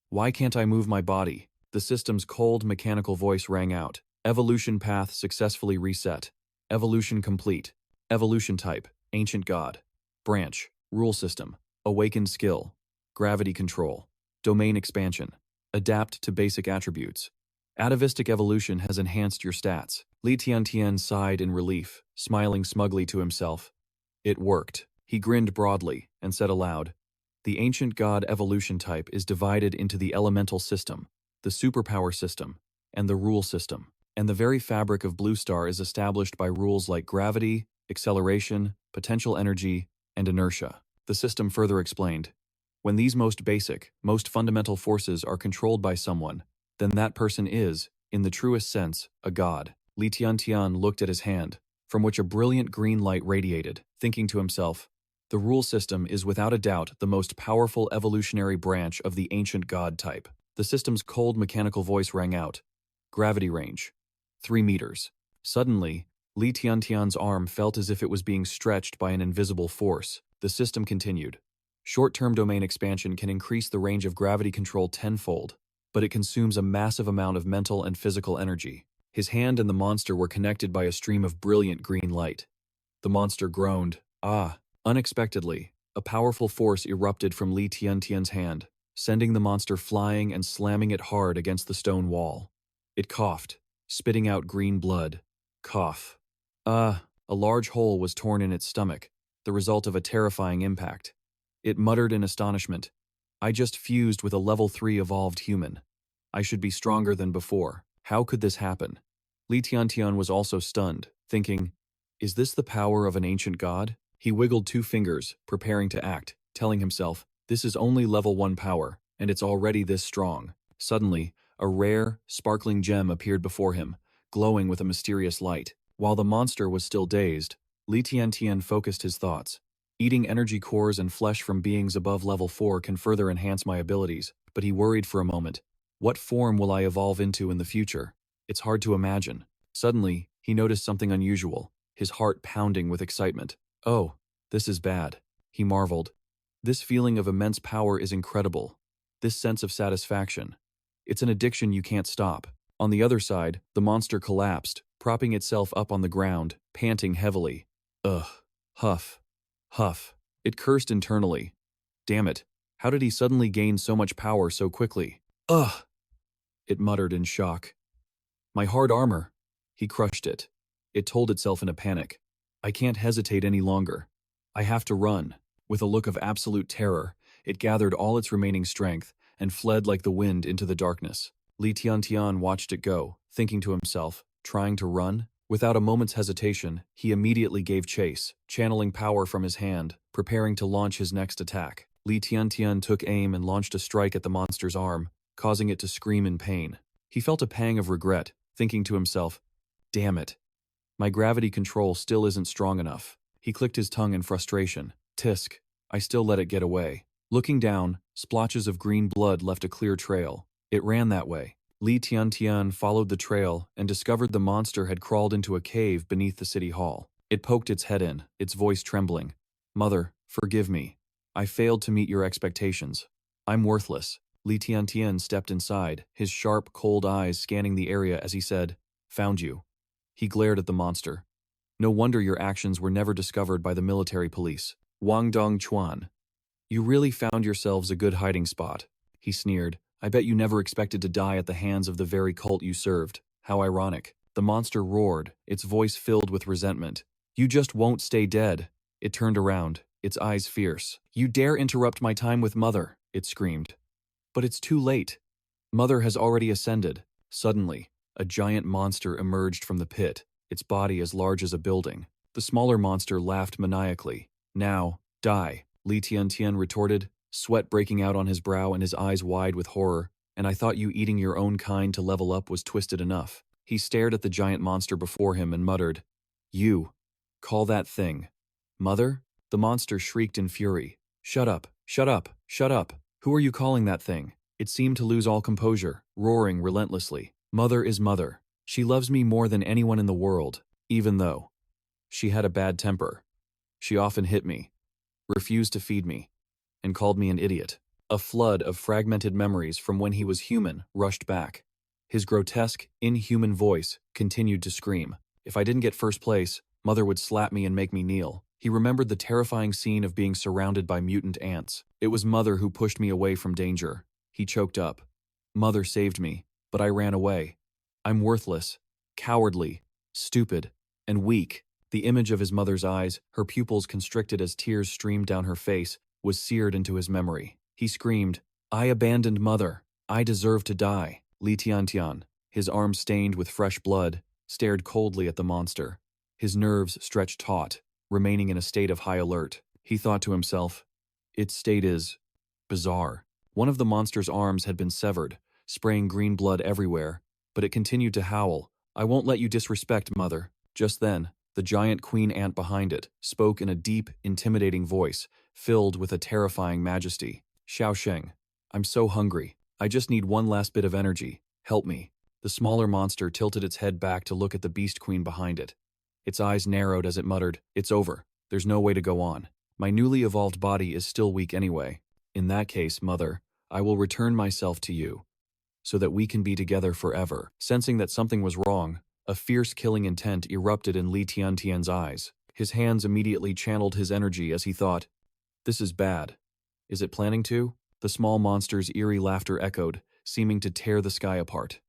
Why can't I move my body? The system's cold, mechanical voice rang out. Evolution path successfully reset. Evolution complete. Evolution type, ancient god. Branch, rule system. Awakened skill. Gravity control. Domain expansion. Adapt to basic attributes. Atavistic evolution has enhanced your stats. Li Tiantian sighed in relief, smiling smugly to himself. It worked. He grinned broadly and said aloud, the ancient god evolution type is divided into the elemental system, the superpower system, and the rule system. And the very fabric of Blue Star is established by rules like gravity, acceleration, potential energy, and inertia. The system further explained, when these most basic, most fundamental forces are controlled by someone, then that person is, in the truest sense, a god. Li Tiantian looked at his hand, from which a brilliant green light radiated, thinking to himself, the rule system is without a doubt the most powerful evolutionary branch of the ancient god type. The system's cold mechanical voice rang out. Gravity range. 3 meters. Suddenly, Li Tiantian's arm felt as if it was being stretched by an invisible force. The system continued. Short-term domain expansion can increase the range of gravity control tenfold, but it consumes a massive amount of mental and physical energy. His hand and the monster were connected by a stream of brilliant green light. The monster groaned. Ah! Unexpectedly, a powerful force erupted from Li Tiantian's hand, sending the monster flying and slamming it hard against the stone wall. It coughed, spitting out green blood. Cough. A large hole was torn in its stomach, the result of a terrifying impact. It muttered in astonishment, I just fused with a level 3 evolved human. I should be stronger than before. How could this happen? Li Tiantian was also stunned, thinking, is this the power of an ancient god? He wiggled 2 fingers, preparing to act, telling himself, this is only level 1 power, and it's already this strong. Suddenly, a rare, sparkling gem appeared before him, glowing with a mysterious light. While the monster was still dazed, Li Tiantian focused his thoughts. Eating energy cores and flesh from beings above level 4 can further enhance my abilities, but he worried for a moment. What form will I evolve into in the future? It's hard to imagine. Suddenly, he noticed something unusual, his heart pounding with excitement. Oh, this is bad, he marveled. This feeling of immense power is incredible. This sense of satisfaction. It's an addiction you can't stop. On the other side, the monster collapsed, propping itself up on the ground, panting heavily. Ugh. Huff. Huff. It cursed internally. Damn it. How did he suddenly gain so much power so quickly? Ugh. It muttered in shock. My hard armor. He crushed it. It told itself in a panic. I can't hesitate any longer. I have to run. With a look of absolute terror, it gathered all its remaining strength and fled like the wind into the darkness. Li Tiantian watched it go, thinking to himself, trying to run? Without a moment's hesitation, he immediately gave chase, channeling power from his hand, preparing to launch his next attack. Li Tiantian took aim and launched a strike at the monster's arm, causing it to scream in pain. He felt a pang of regret, thinking to himself, damn it. My gravity control still isn't strong enough. He clicked his tongue in frustration. Tisk. I still let it get away. Looking down, splotches of green blood left a clear trail. It ran that way. Li Tiantian followed the trail and discovered the monster had crawled into a cave beneath the city hall. It poked its head in, its voice trembling. Mother, forgive me. I failed to meet your expectations. I'm worthless. Li Tiantian stepped inside, his sharp, cold eyes scanning the area as he said, "Found you." He glared at the monster. "No wonder your actions were never discovered by the military police. Wang Dong Chuan. You really found yourselves a good hiding spot." He sneered. "I bet you never expected to die at the hands of the very cult you served. How ironic." The monster roared, its voice filled with resentment. "You just won't stay dead." It turned around, its eyes fierce. "You dare interrupt my time with Mother," it screamed. "But it's too late. Mother has already ascended." Suddenly, a giant monster emerged from the pit, its body as large as a building. The smaller monster laughed maniacally. "Now, die," Li Tiantian retorted, sweat breaking out on his brow and his eyes wide with horror. "And I thought you eating your own kind to level up was twisted enough." He stared at the giant monster before him and muttered, "You call that thing Mother?" The monster shrieked in fury. "Shut up, shut up, shut up. Who are you calling that thing?" It seemed to lose all composure, roaring relentlessly. "Mother is Mother. She loves me more than anyone in the world, even though she had a bad temper. She often hit me, refused to feed me, and called me an idiot." A flood of fragmented memories from when he was human rushed back. His grotesque, inhuman voice continued to scream. "If I didn't get first place, Mother would slap me and make me kneel." He remembered the terrifying scene of being surrounded by mutant ants. "It was Mother who pushed me away from danger." He choked up. "Mother saved me, but I ran away. I'm worthless, cowardly, stupid, and weak." The image of his mother's eyes, her pupils constricted as tears streamed down her face, was seared into his memory. He screamed, "I abandoned Mother. I deserve to die." Li Tiantian, his arms stained with fresh blood, stared coldly at the monster. His nerves stretched taut, remaining in a state of high alert. He thought to himself, its state is bizarre. One of the monster's arms had been severed, spraying green blood everywhere, but it continued to howl, "I won't let you disrespect Mother." Just then, the giant queen ant behind it spoke in a deep, intimidating voice, filled with a terrifying majesty. "Xiao Sheng, I'm so hungry. I just need one last bit of energy. Help me." The smaller monster tilted its head back to look at the beast queen behind it. Its eyes narrowed as it muttered, "It's over. There's no way to go on. My newly evolved body is still weak anyway. In that case, Mother, I will return myself to you, so that we can be together forever." Sensing that something was wrong, a fierce killing intent erupted in Li Tiantian's eyes. His hands immediately channeled his energy as he thought, "This is bad. Is it planning to?" The small monster's eerie laughter echoed, seeming to tear the sky apart.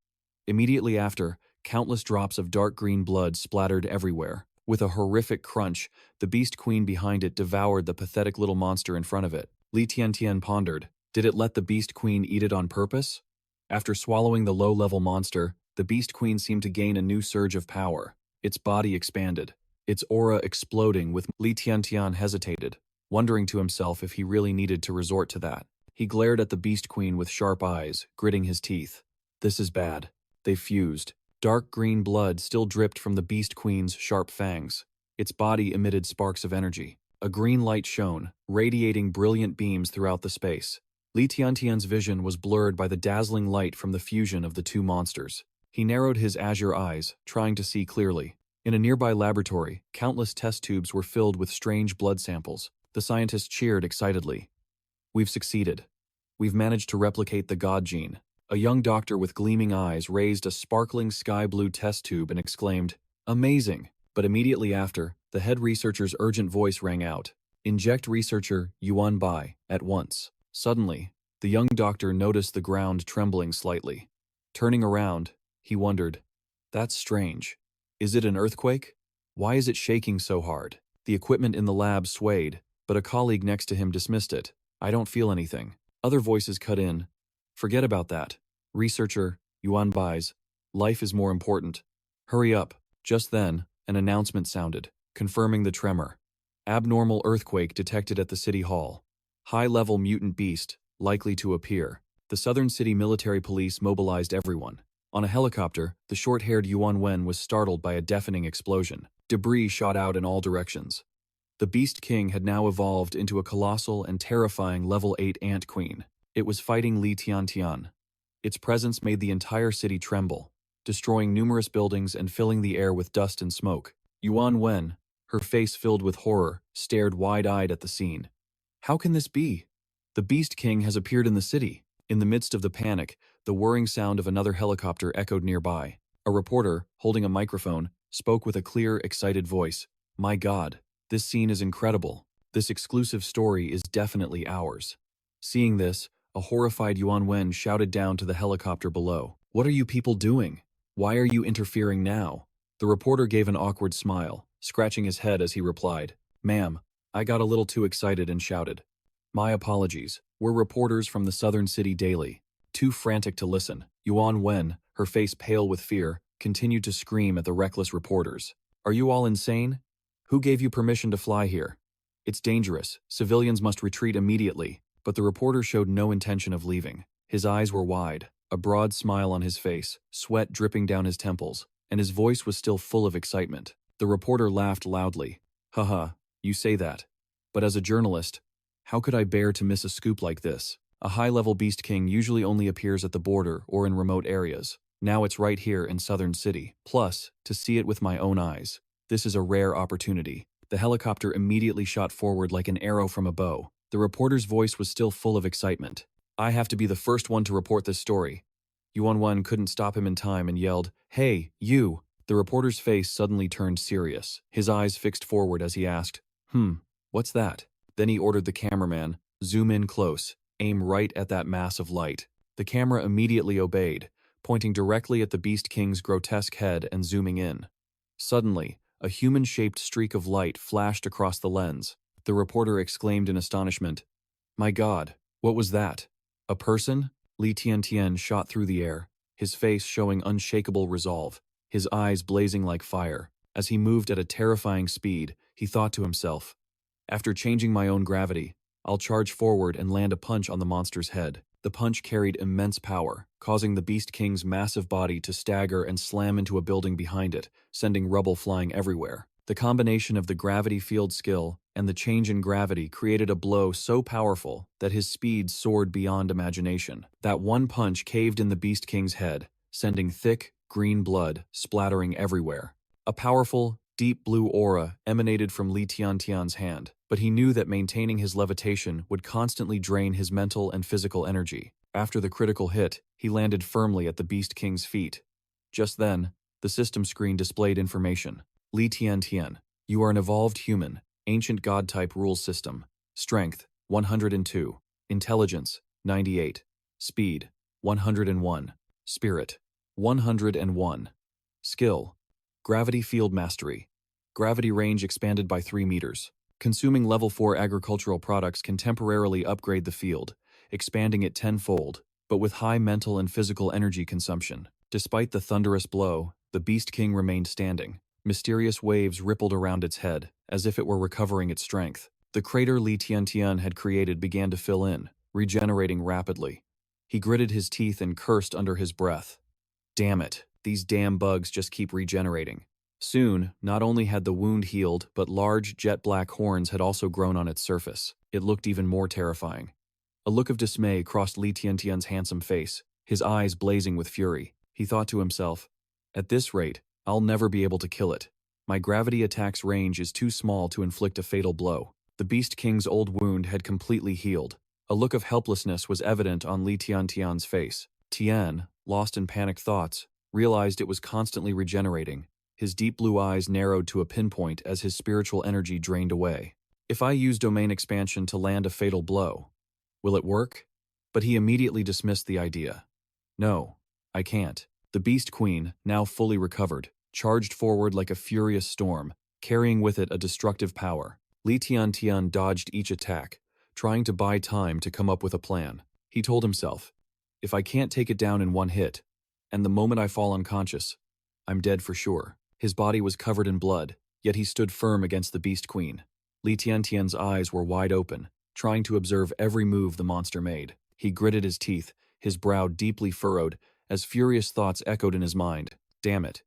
Immediately after, countless drops of dark green blood splattered everywhere. With a horrific crunch, the beast queen behind it devoured the pathetic little monster in front of it. Li Tiantian pondered, did it let the beast queen eat it on purpose? After swallowing the low-level monster, the beast queen seemed to gain a new surge of power. Its body expanded, its aura exploding. With Li Tiantian hesitated, wondering to himself if he really needed to resort to that. He glared at the beast queen with sharp eyes, gritting his teeth. "This is bad." They fused. Dark green blood still dripped from the beast queen's sharp fangs. Its body emitted sparks of energy. A green light shone, radiating brilliant beams throughout the space. Li Tiantian's vision was blurred by the dazzling light from the fusion of the two monsters. He narrowed his azure eyes, trying to see clearly. In a nearby laboratory, countless test tubes were filled with strange blood samples. The scientists cheered excitedly. "We've succeeded. We've managed to replicate the God gene." A young doctor with gleaming eyes raised a sparkling sky-blue test tube and exclaimed, "Amazing!" But immediately after, the head researcher's urgent voice rang out, "Inject researcher Yuan Bai at once." Suddenly, the young doctor noticed the ground trembling slightly. Turning around, he wondered, "That's strange. Is it an earthquake? Why is it shaking so hard?" The equipment in the lab swayed, but a colleague next to him dismissed it. "I don't feel anything." Other voices cut in, "Forget about that. Researcher, Yuan Bai's life is more important. Hurry up." Just then, an announcement sounded, confirming the tremor. "Abnormal earthquake detected at the city hall. High-level mutant beast, likely to appear." The Southern City Military Police mobilized everyone. On a helicopter, the short-haired Yuan Wen was startled by a deafening explosion. Debris shot out in all directions. The Beast King had now evolved into a colossal and terrifying Level 8 Ant Queen. It was fighting Li Tiantian. Its presence made the entire city tremble, destroying numerous buildings and filling the air with dust and smoke. Yuan Wen, her face filled with horror, stared wide-eyed at the scene. "How can this be? The Beast King has appeared in the city." In the midst of the panic, the whirring sound of another helicopter echoed nearby. A reporter, holding a microphone, spoke with a clear, excited voice. "My God, this scene is incredible. This exclusive story is definitely ours." Seeing this, a horrified Yuan Wen shouted down to the helicopter below. "What are you people doing? Why are you interfering now?" The reporter gave an awkward smile, scratching his head as he replied, "Ma'am, I got a little too excited and shouted. My apologies. We're reporters from the Southern City Daily." Too frantic to listen, Yuan Wen, her face pale with fear, continued to scream at the reckless reporters. "Are you all insane? Who gave you permission to fly here? It's dangerous. Civilians must retreat immediately." But the reporter showed no intention of leaving. His eyes were wide, a broad smile on his face, sweat dripping down his temples, and his voice was still full of excitement. The reporter laughed loudly. "Haha, you say that. But as a journalist, how could I bear to miss a scoop like this? A high-level Beast King usually only appears at the border or in remote areas. Now it's right here in Southern City. Plus, to see it with my own eyes. This is a rare opportunity." The helicopter immediately shot forward like an arrow from a bow. The reporter's voice was still full of excitement. "I have to be the first one to report this story." Yuan Wen couldn't stop him in time and yelled, "Hey, you!" The reporter's face suddenly turned serious, his eyes fixed forward as he asked, What's that?" Then he ordered the cameraman, "Zoom in close, aim right at that mass of light." The camera immediately obeyed, pointing directly at the Beast King's grotesque head and zooming in. Suddenly, a human-shaped streak of light flashed across the lens. The reporter exclaimed in astonishment, "My God, what was that? A person?" Li Tiantian shot through the air, his face showing unshakable resolve, his eyes blazing like fire. As he moved at a terrifying speed, he thought to himself, "After changing my own gravity, I'll charge forward and land a punch on the monster's head." The punch carried immense power, causing the Beast King's massive body to stagger and slam into a building behind it, sending rubble flying everywhere. The combination of the gravity field skill and the change in gravity created a blow so powerful that his speed soared beyond imagination. That one punch caved in the Beast King's head, sending thick, green blood splattering everywhere. A powerful, deep blue aura emanated from Li Tiantian's hand, but he knew that maintaining his levitation would constantly drain his mental and physical energy. After the critical hit, he landed firmly at the Beast King's feet. Just then, the system screen displayed information. "Li Tiantian, you are an evolved human, ancient god-type rules system. Strength, 102. Intelligence, 98. Speed, 101. Spirit, 101. Skill, Gravity Field Mastery. Gravity range expanded by 3 meters. Consuming level 4 agricultural products can temporarily upgrade the field, expanding it tenfold, but with high mental and physical energy consumption. Despite the thunderous blow, the Beast King remained standing. Mysterious waves rippled around its head, as if it were recovering its strength. The crater Li Tiantian had created began to fill in, regenerating rapidly. He gritted his teeth and cursed under his breath. "Damn it, these damn bugs just keep regenerating." Soon, not only had the wound healed, but large, jet-black horns had also grown on its surface. It looked even more terrifying. A look of dismay crossed Li Tiantian's handsome face, his eyes blazing with fury. He thought to himself, "At this rate, I'll never be able to kill it. My gravity attack's range is too small to inflict a fatal blow." The Beast King's old wound had completely healed. A look of helplessness was evident on Li Tiantian's face. Tian, lost in panicked thoughts, realized it was constantly regenerating. His deep blue eyes narrowed to a pinpoint as his spiritual energy drained away. "If I use domain expansion to land a fatal blow, will it work?" But he immediately dismissed the idea. "No, I can't." The Beast Queen, now fully recovered, charged forward like a furious storm, carrying with it a destructive power. Li Tiantian dodged each attack, trying to buy time to come up with a plan. He told himself, "If I can't take it down in one hit, and the moment I fall unconscious, I'm dead for sure." His body was covered in blood, yet he stood firm against the Beast Queen. Li Tiantian's eyes were wide open, trying to observe every move the monster made. He gritted his teeth, his brow deeply furrowed, as furious thoughts echoed in his mind. "Damn it.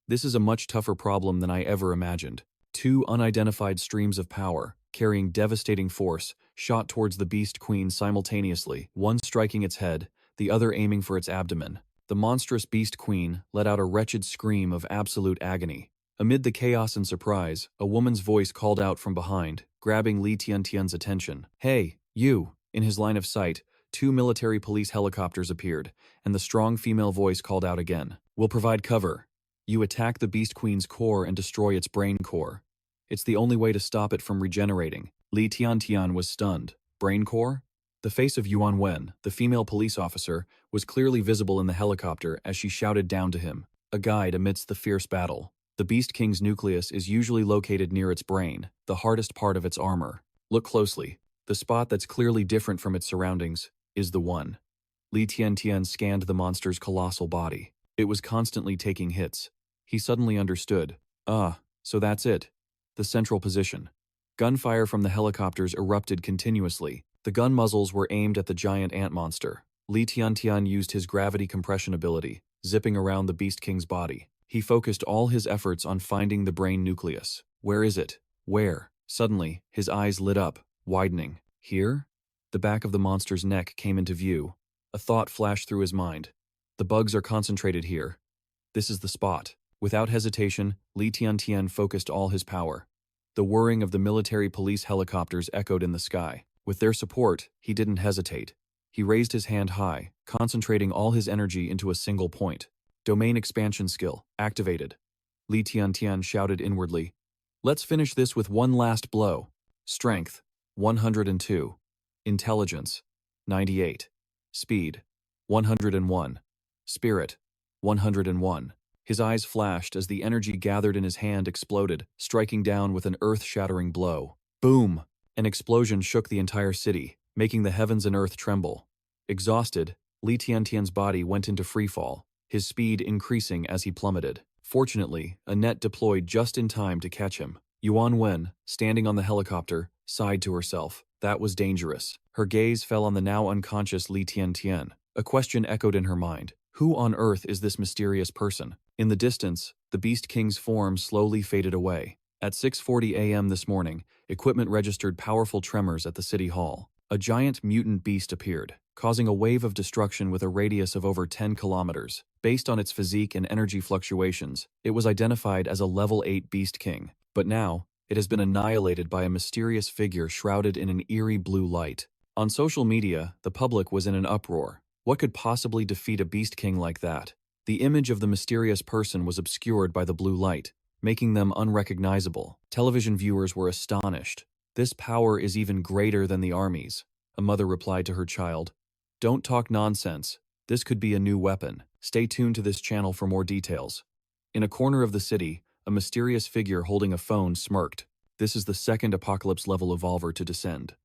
This is a much tougher problem than I ever imagined." 2 unidentified streams of power, carrying devastating force, shot towards the Beast Queen simultaneously, one striking its head, the other aiming for its abdomen. The monstrous Beast Queen let out a wretched scream of absolute agony. Amid the chaos and surprise, a woman's voice called out from behind, grabbing Li Tiantian's attention. "Hey, you!" In his line of sight, 2 military police helicopters appeared, and the strong female voice called out again. We'll provide cover. You attack the Beast Queen's core and destroy its brain core. It's the only way to stop it from regenerating. Li Tiantian was stunned. Brain core? The face of Yuan Wen, the female police officer, was clearly visible in the helicopter as she shouted down to him, a guide amidst the fierce battle. The Beast King's nucleus is usually located near its brain, the hardest part of its armor. Look closely. The spot that's clearly different from its surroundings is the one. Li Tiantian scanned the monster's colossal body. It was constantly taking hits. He suddenly understood. So that's it. The central position. Gunfire from the helicopters erupted continuously. The gun muzzles were aimed at the giant ant monster. Li Tiantian used his gravity compression ability, zipping around the Beast King's body. He focused all his efforts on finding the brain nucleus. Where is it? Where? Suddenly, his eyes lit up, widening. Here? The back of the monster's neck came into view. A thought flashed through his mind. The bugs are concentrated here. This is the spot. Without hesitation, Li Tiantian focused all his power. The whirring of the military police helicopters echoed in the sky. With their support, he didn't hesitate. He raised his hand high, concentrating all his energy into a single point. Domain expansion skill, activated. Li Tiantian shouted inwardly. Let's finish this with one last blow. Strength, 102. Intelligence, 98. Speed, 101. Spirit, 101. His eyes flashed as the energy gathered in his hand exploded, striking down with an earth-shattering blow. Boom! An explosion shook the entire city, making the heavens and earth tremble. Exhausted, Li Tiantian's body went into freefall, his speed increasing as he plummeted. Fortunately, a net deployed just in time to catch him. Yuan Wen, standing on the helicopter, sighed to herself. That was dangerous. Her gaze fell on the now unconscious Li Tiantian. A question echoed in her mind. Who on earth is this mysterious person? In the distance, the Beast King's form slowly faded away. At 6:40 a.m. this morning, equipment registered powerful tremors at the city hall. A giant mutant beast appeared, causing a wave of destruction with a radius of over 10 kilometers. Based on its physique and energy fluctuations, it was identified as a level 8 Beast King. But now, it has been annihilated by a mysterious figure shrouded in an eerie blue light. On social media, the public was in an uproar. What could possibly defeat a Beast King like that? The image of the mysterious person was obscured by the blue light, making them unrecognizable. Television viewers were astonished. This power is even greater than the army's, a mother replied to her child. Don't talk nonsense. This could be a new weapon. Stay tuned to this channel for more details. In a corner of the city, a mysterious figure holding a phone smirked. This is the second apocalypse level evolver to descend.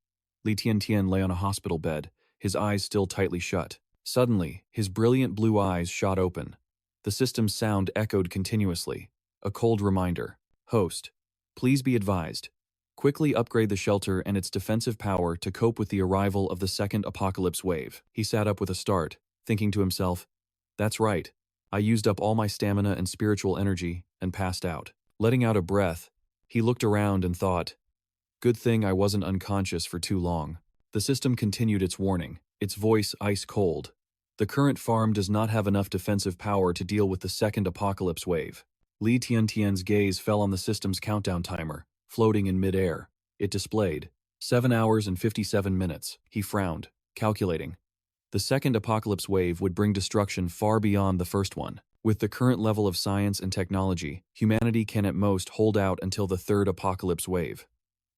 Li Tiantian lay on a hospital bed, his eyes still tightly shut. Suddenly, his brilliant blue eyes shot open. The system's sound echoed continuously. A cold reminder. Host, please be advised. Quickly upgrade the shelter and its defensive power to cope with the arrival of the second apocalypse wave. He sat up with a start, thinking to himself, that's right. I used up all my stamina and spiritual energy and passed out. Letting out a breath, he looked around and thought, good thing I wasn't unconscious for too long. The system continued its warning, its voice ice cold. The current farm does not have enough defensive power to deal with the second apocalypse wave. Li Tiantian's gaze fell on the system's countdown timer, floating in mid-air. It displayed 7 hours and 57 minutes. He frowned, calculating. The second apocalypse wave would bring destruction far beyond the first one. With the current level of science and technology, humanity can at most hold out until the third apocalypse wave.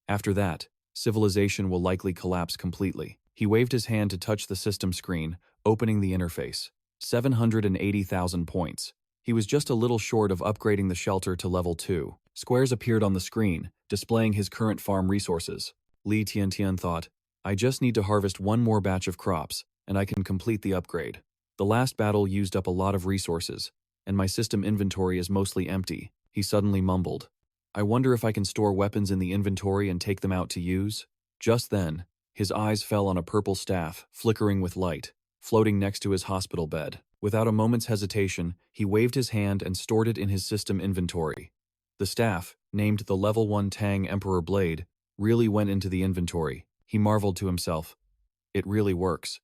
After that, civilization will likely collapse completely. He waved his hand to touch the system screen, opening the interface. 780,000 points. He was just a little short of upgrading the shelter to level 2. Squares appeared on the screen, displaying his current farm resources. Li Tiantian thought, I just need to harvest one more batch of crops, and I can complete the upgrade. The last battle used up a lot of resources, and my system inventory is mostly empty. He suddenly mumbled. I wonder if I can store weapons in the inventory and take them out to use? Just then, his eyes fell on a purple staff, flickering with light, floating next to his hospital bed. Without a moment's hesitation, he waved his hand and stored it in his system inventory. The staff, named the Level 1 Tang Emperor Blade, really went into the inventory. He marveled to himself. It really works.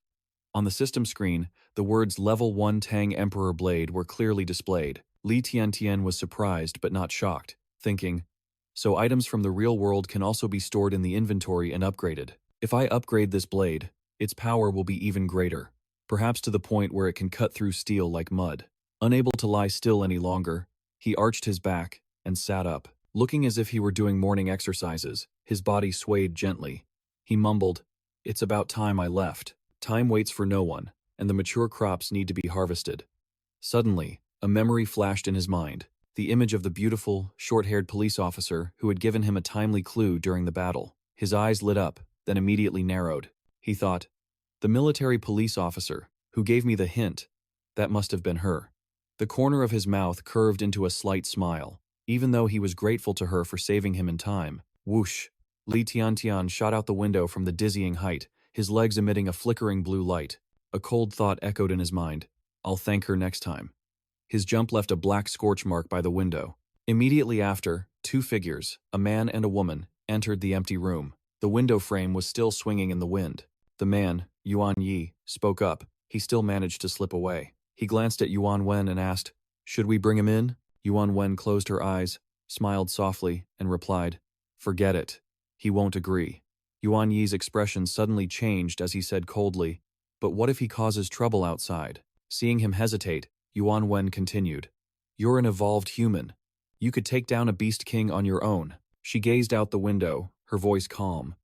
On the system screen, the words Level 1 Tang Emperor Blade were clearly displayed. Li Tiantian was surprised but not shocked, thinking, so items from the real world can also be stored in the inventory and upgraded. If I upgrade this blade, its power will be even greater, perhaps to the point where it can cut through steel like mud. Unable to lie still any longer, he arched his back and sat up, looking as if he were doing morning exercises. His body swayed gently. He mumbled, "It's about time I left. Time waits for no one, and the mature crops need to be harvested." Suddenly, a memory flashed in his mind, the image of the beautiful, short-haired police officer who had given him a timely clue during the battle. His eyes lit up, then immediately narrowed. He thought, "The military police officer who gave me the hint, that must have been her." The corner of his mouth curved into a slight smile, even though he was grateful to her for saving him in time. Whoosh! Li Tiantian shot out the window from the dizzying height, his legs emitting a flickering blue light. A cold thought echoed in his mind. "I'll thank her next time." His jump left a black scorch mark by the window. Immediately after, two figures, a man and a woman, entered the empty room. The window frame was still swinging in the wind. The man, Yuan Yi, spoke up. He still managed to slip away. He glanced at Yuan Wen and asked, "Should we bring him in?" Yuan Wen closed her eyes, smiled softly, and replied, "Forget it. He won't agree." Yuan Yi's expression suddenly changed as he said coldly, "But what if he causes trouble outside?" Seeing him hesitate, Yuan Wen continued, "You're an evolved human. You could take down a beast king on your own." She gazed out the window, her voice calm.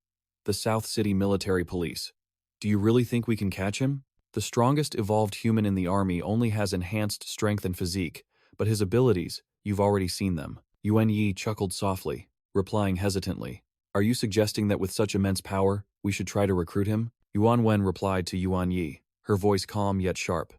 "The South City Military Police. Do you really think we can catch him? The strongest evolved human in the army only has enhanced strength and physique, but his abilities, you've already seen them." Yuan Yi chuckled softly, replying hesitantly, "Are you suggesting that with such immense power, we should try to recruit him?" Yuan Wen replied to Yuan Yi, her voice calm yet sharp.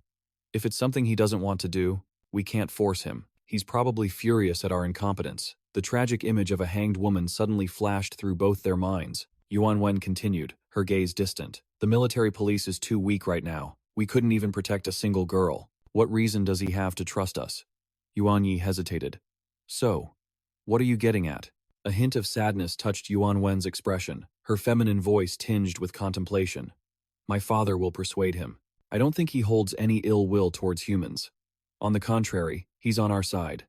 "If it's something he doesn't want to do, we can't force him. He's probably furious at our incompetence." The tragic image of a hanged woman suddenly flashed through both their minds. Yuan Wen continued, her gaze distant. "The military police is too weak right now. We couldn't even protect a single girl. What reason does he have to trust us?" Yuan Yi hesitated. "So, what are you getting at?" A hint of sadness touched Yuan Wen's expression, her feminine voice tinged with contemplation. "My father will persuade him. I don't think he holds any ill will towards humans. On the contrary, he's on our side.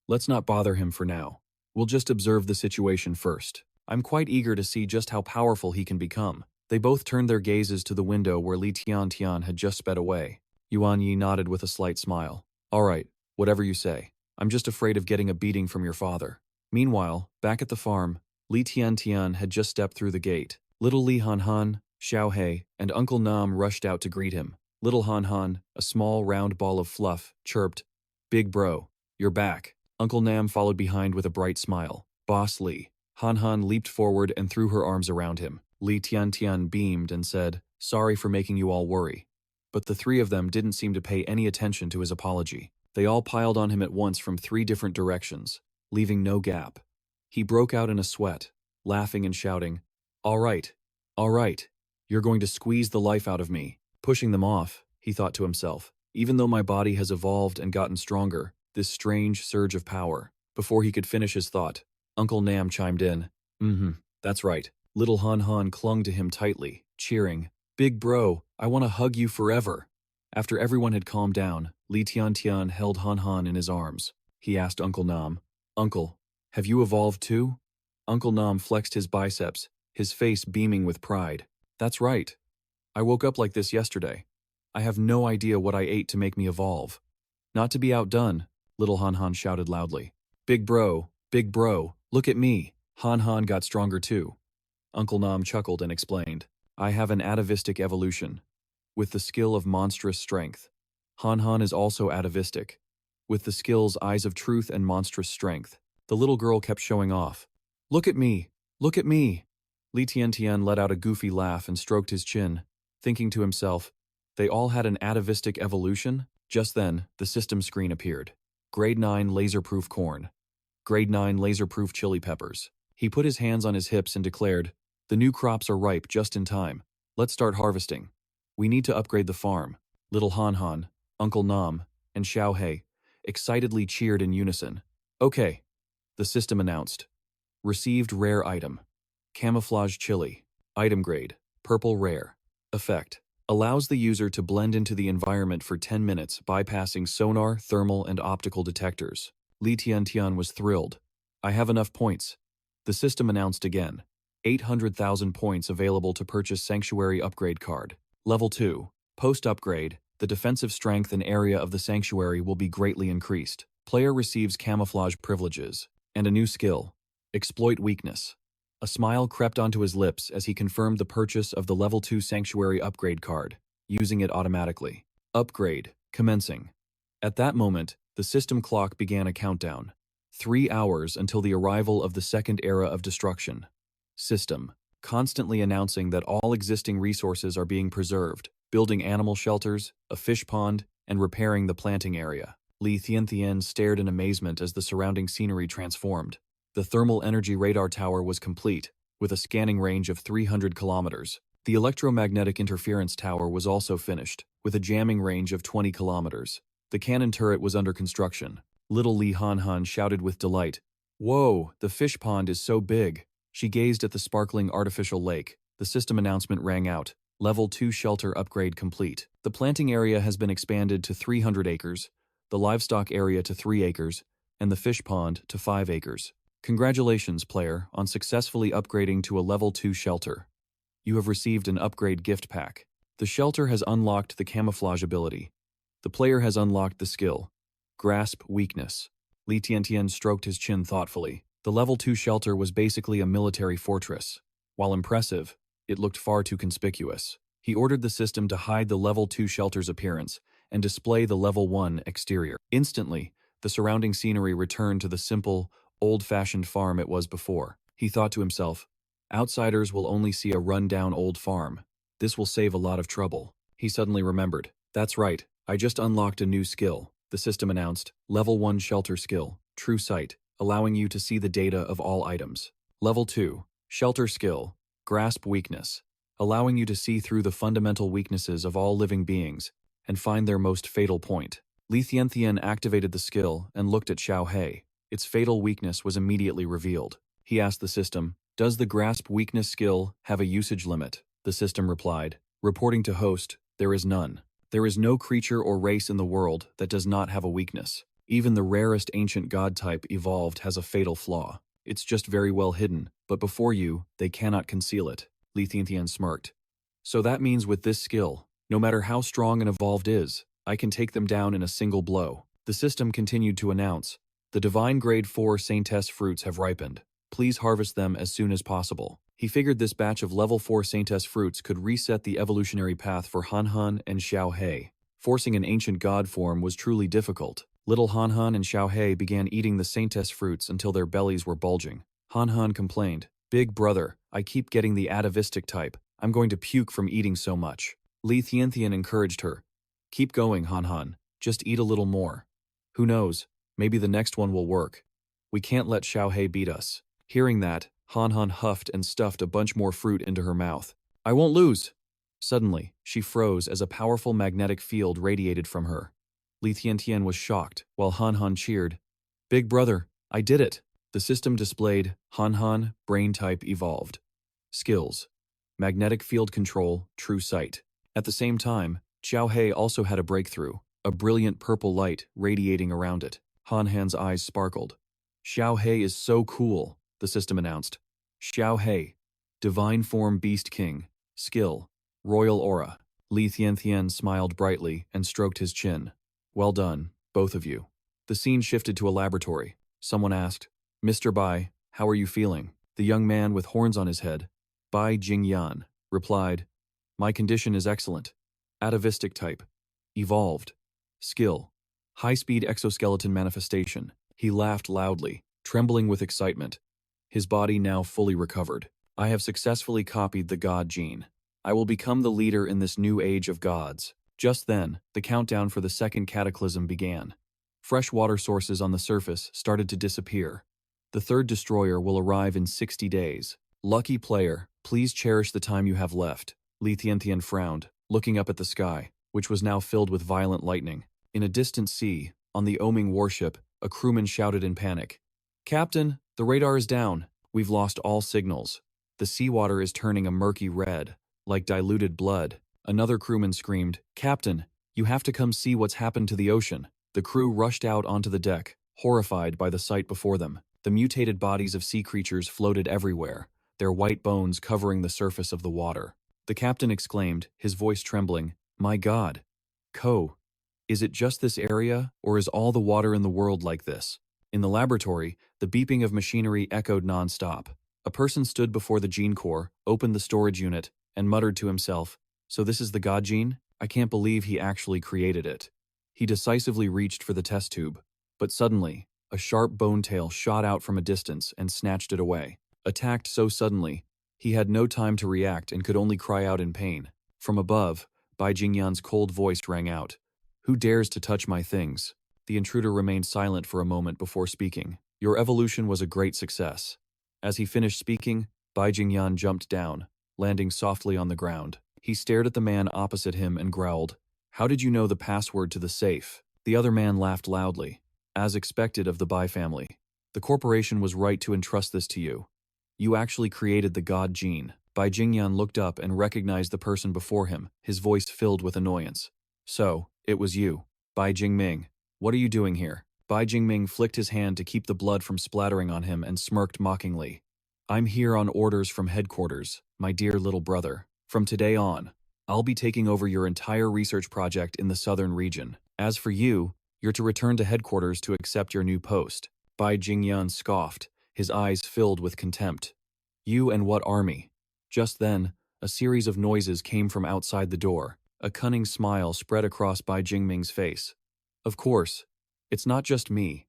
Let's not bother him for now. We'll just observe the situation first. I'm quite eager to see just how powerful he can become." They both turned their gazes to the window where Li Tiantian had just sped away. Yuan Yi nodded with a slight smile. "All right, whatever you say. I'm just afraid of getting a beating from your father." Meanwhile, back at the farm, Li Tiantian had just stepped through the gate. Little Li Han, Xiao He, and Uncle Nam rushed out to greet him. Little Han, a small round ball of fluff, chirped, "Big bro, you're back." Uncle Nam followed behind with a bright smile. "Boss Li." Han leaped forward and threw her arms around him. Li Tiantian beamed and said, "Sorry for making you all worry." But the three of them didn't seem to pay any attention to his apology. They all piled on him at once from 3 different directions, leaving no gap. He broke out in a sweat, laughing and shouting, all right, you're going to squeeze the life out of me." Pushing them off, he thought to himself, "Even though my body has evolved and gotten stronger, this strange surge of power." Before he could finish his thought, Uncle Nam chimed in, That's right." Little Han clung to him tightly, cheering, "Big bro, I want to hug you forever." After everyone had calmed down, Li Tiantian held Han in his arms. He asked Uncle Nam, "Uncle, have you evolved too?" Uncle Nam flexed his biceps, his face beaming with pride. "That's right. I woke up like this yesterday. I have no idea what I ate to make me evolve." Not to be outdone, little Han shouted loudly, big bro, look at me." Han got stronger too. Uncle Nam chuckled and explained, "I have an atavistic evolution, with the skill of monstrous strength. Han is also atavistic, with the skills Eyes of Truth and monstrous strength." The little girl kept showing off. Look at me! Look at me!" Li Tiantian let out a goofy laugh and stroked his chin, thinking to himself, they all had an atavistic evolution? Just then, the system screen appeared. Grade 9 laser-proof corn. Grade 9 laser-proof chili peppers. He put his hands on his hips and declared, "The new crops are ripe just in time. Let's start harvesting. We need to upgrade the farm." Little Han, Uncle Nam, and Xiao He excitedly cheered in unison. "Okay," the system announced. Received rare item. Camouflage chili. Item grade, purple rare. Effect. Allows the user to blend into the environment for 10 minutes, bypassing sonar, thermal, and optical detectors. Li Tiantian was thrilled. "I have enough points." The system announced again. 800,000 points available to purchase Sanctuary Upgrade card. Level 2. Post-upgrade, the defensive strength and area of the Sanctuary will be greatly increased. Player receives camouflage privileges. And a new skill. Exploit weakness. A smile crept onto his lips as he confirmed the purchase of the Level 2 Sanctuary Upgrade card, using it automatically. Upgrade, commencing. At that moment, the system clock began a countdown. 3 hours until the arrival of the second era of destruction. System, constantly announcing that all existing resources are being preserved, building animal shelters, a fish pond, and repairing the planting area. Li Tiantian stared in amazement as the surrounding scenery transformed. The thermal energy radar tower was complete, with a scanning range of 300 kilometers. The electromagnetic interference tower was also finished, with a jamming range of 20 kilometers. The cannon turret was under construction. Little Li Han shouted with delight. "Whoa, the fish pond is so big." She gazed at the sparkling artificial lake. The system announcement rang out. Level 2 shelter upgrade complete. The planting area has been expanded to 300 acres, the livestock area to 3 acres, and the fish pond to 5 acres. Congratulations, player, on successfully upgrading to a Level 2 shelter. You have received an upgrade gift pack. The shelter has unlocked the camouflage ability. The player has unlocked the skill. Grasp weakness. Li Tiantian stroked his chin thoughtfully. The Level 2 shelter was basically a military fortress. While impressive, it looked far too conspicuous. He ordered the system to hide the Level 2 shelter's appearance and display the Level 1 exterior. Instantly, the surrounding scenery returned to the simple, old-fashioned farm it was before. He thought to himself, outsiders will only see a run-down old farm. This will save a lot of trouble. He suddenly remembered. That's right, I just unlocked a new skill. The system announced, Level 1 Shelter Skill, True Sight, allowing you to see the data of all items. Level 2, Shelter Skill, Grasp Weakness, allowing you to see through the fundamental weaknesses of all living beings and find their most fatal point. Li Tiantian activated the skill and looked at Xiao He. Its fatal weakness was immediately revealed. He asked the system, does the Grasp Weakness skill have a usage limit? The system replied, reporting to host, there is none. There is no creature or race in the world that does not have a weakness. Even the rarest ancient god type evolved has a fatal flaw. It's just very well hidden, but before you, they cannot conceal it. Li Tiantian smirked. So that means with this skill, no matter how strong an evolved is, I can take them down in a single blow. The system continued to announce, the Divine Grade 4 Saintess fruits have ripened. Please harvest them as soon as possible. He figured this batch of level 4 Saintess fruits could reset the evolutionary path for Han and Xiao He. Forcing an ancient god form was truly difficult. Little Han and Xiao He began eating the Saintess fruits until their bellies were bulging. Han complained, Big brother, I keep getting the atavistic type. I'm going to puke from eating so much. Li Tiantian encouraged her. Keep going, Han. Just eat a little more. Who knows, maybe the next one will work. We can't let Xiao He beat us. Hearing that, Han huffed and stuffed a bunch more fruit into her mouth. I won't lose. Suddenly, she froze as a powerful magnetic field radiated from her. Li Tiantian was shocked, while Han cheered. Big brother, I did it. The system displayed, Han, brain type evolved. Skills. Magnetic field control, true sight. At the same time, Xiao He also had a breakthrough, a brilliant purple light radiating around it. Han's eyes sparkled. Xiao He is so cool, the system announced. Xiao He, Divine Form Beast King, Skill, Royal Aura. Li Tiantian smiled brightly and stroked his chin. Well done, both of you. The scene shifted to a laboratory. Someone asked, Mr. Bai, how are you feeling? The young man with horns on his head, Bai Jingyan, replied, My condition is excellent. Atavistic type. Evolved. Skill. High-speed exoskeleton manifestation. He laughed loudly, trembling with excitement. His body now fully recovered. I have successfully copied the god gene. I will become the leader in this new age of gods. Just then, the countdown for the second cataclysm began. Fresh water sources on the surface started to disappear. The third destroyer will arrive in 60 days. Lucky player, please cherish the time you have left. Li Tiantian frowned, looking up at the sky, which was now filled with violent lightning. In a distant sea, on the Oming warship, a crewman shouted in panic. Captain, the radar is down. We've lost all signals. The seawater is turning a murky red, like diluted blood. Another crewman screamed, Captain, you have to come see what's happened to the ocean. The crew rushed out onto the deck, horrified by the sight before them. The mutated bodies of sea creatures floated everywhere, their white bones covering the surface of the water. The captain exclaimed, his voice trembling, "My God! Ko, is it just this area, or is all the water in the world like this?" In the laboratory, the beeping of machinery echoed non-stop. A person stood before the gene core, opened the storage unit, and muttered to himself, "So this is the God gene? I can't believe he actually created it." He decisively reached for the test tube, but suddenly, a sharp bone tail shot out from a distance and snatched it away. Attacked so suddenly, he had no time to react and could only cry out in pain. From above, Bai Jingyan's cold voice rang out, "Who dares to touch my things?" The intruder remained silent for a moment before speaking. "Your evolution was a great success." As he finished speaking, Bai Jingyan jumped down, landing softly on the ground. He stared at the man opposite him and growled, "How did you know the password to the safe?" The other man laughed loudly. "As expected of the Bai family. The corporation was right to entrust this to you. You actually created the God gene." Bai Jingyan looked up and recognized the person before him, his voice filled with annoyance. "So, it was you, Bai Jingming. What are you doing here?" Bai Jingming flicked his hand to keep the blood from splattering on him and smirked mockingly. "I'm here on orders from headquarters, my dear little brother. From today on, I'll be taking over your entire research project in the southern region. As for you, you're to return to headquarters to accept your new post." Bai Jingyan scoffed, his eyes filled with contempt. "You and what army?" Just then, a series of noises came from outside the door. A cunning smile spread across Bai Jingming's face. "Of course, it's not just me.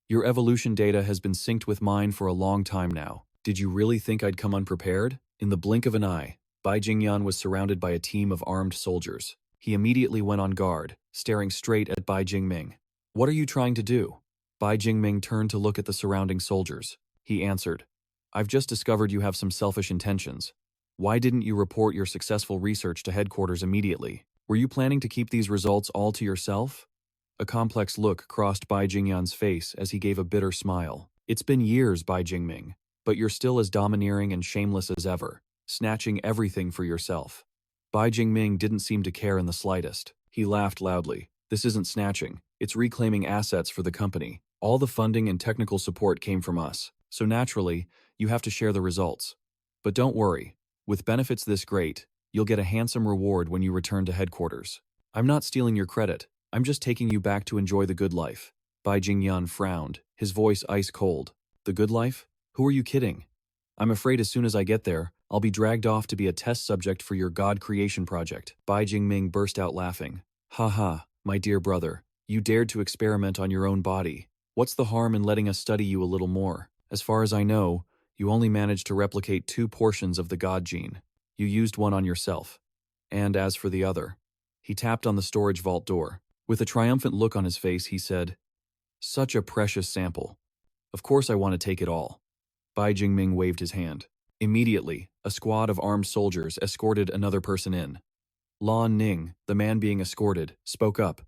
Your evolution data has been synced with mine for a long time now. Did you really think I'd come unprepared?" In the blink of an eye, Bai Jingyan was surrounded by a team of armed soldiers. He immediately went on guard, staring straight at Bai Jingming. "What are you trying to do?" Bai Jingming turned to look at the surrounding soldiers. He answered, "I've just discovered you have some selfish intentions. Why didn't you report your successful research to headquarters immediately? Were you planning to keep these results all to yourself?" A complex look crossed Bai Jingyan's face as he gave a bitter smile. "It's been years, Bai Jingming, but you're still as domineering and shameless as ever, snatching everything for yourself." Bai Jingming didn't seem to care in the slightest. He laughed loudly. "This isn't snatching, it's reclaiming assets for the company. All the funding and technical support came from us, so naturally, you have to share the results. But don't worry, with benefits this great, you'll get a handsome reward when you return to headquarters. I'm not stealing your credit, I'm just taking you back to enjoy the good life." Bai Jingyan frowned, his voice ice cold. "The good life? Who are you kidding? I'm afraid as soon as I get there, I'll be dragged off to be a test subject for your God creation project." Bai Jingming burst out laughing. "Ha ha, my dear brother, you dared to experiment on your own body. What's the harm in letting us study you a little more? As far as I know, you only managed to replicate 2 portions of the God gene. You used one on yourself. And as for the other..." He tapped on the storage vault door. With a triumphant look on his face, he said, "Such a precious sample. Of course I want to take it all." Bai Jingming waved his hand. Immediately, a squad of armed soldiers escorted another person in. Lan Ning, the man being escorted, spoke up.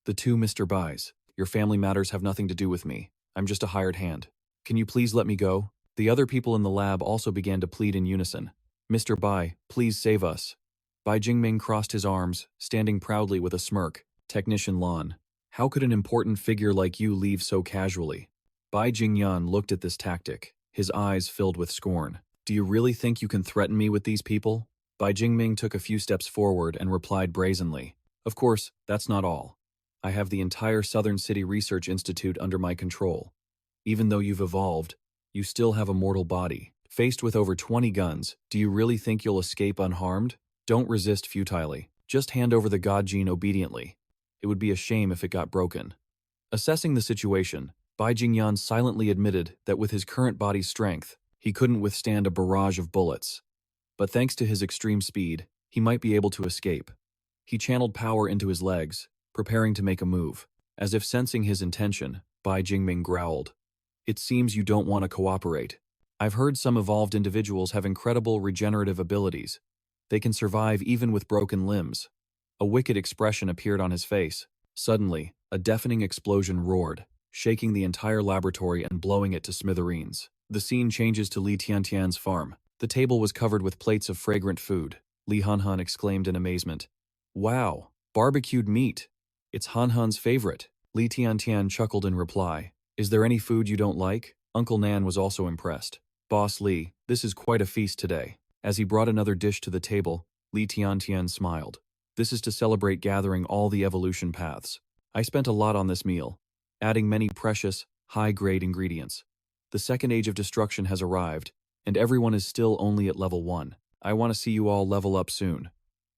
"The 2 Mr. Bais, your family matters have nothing to do with me. I'm just a hired hand. Can you please let me go?" The other people in the lab also began to plead in unison. "Mr. Bai, please save us." Bai Jingming crossed his arms, standing proudly with a smirk. "Technician Lan, how could an important figure like you leave so casually?" Bai Jingyan looked at this tactic, his eyes filled with scorn. "Do you really think you can threaten me with these people?" Bai Jingming took a few steps forward and replied brazenly, "Of course, that's not all. I have the entire Southern City Research Institute under my control. Even though you've evolved, you still have a mortal body. Faced with over 20 guns, do you really think you'll escape unharmed? Don't resist futilely. Just hand over the God gene obediently. It would be a shame if it got broken." Assessing the situation, Bai Jingyan silently admitted that with his current body's strength, he couldn't withstand a barrage of bullets. But thanks to his extreme speed, he might be able to escape. He channeled power into his legs, preparing to make a move. As if sensing his intention, Bai Jingming growled, "It seems you don't want to cooperate. I've heard some evolved individuals have incredible regenerative abilities. They can survive even with broken limbs." A wicked expression appeared on his face. Suddenly, a deafening explosion roared, shaking the entire laboratory and blowing it to smithereens. The scene changes to Li Tiantian's farm. The table was covered with plates of fragrant food. Li Hanhan exclaimed in amazement, "Wow, barbecued meat. It's Hanhan's favorite." Li Tiantian chuckled in reply, "Is there any food you don't like?" Uncle Nan was also impressed. Boss Li, this is quite a feast today. As he brought another dish to the table, Li Tiantian smiled. This is to celebrate gathering all the evolution paths. I spent a lot on this meal, adding many precious, high-grade ingredients. The second age of destruction has arrived, and everyone is still only at level 1. I want to see you all level up soon.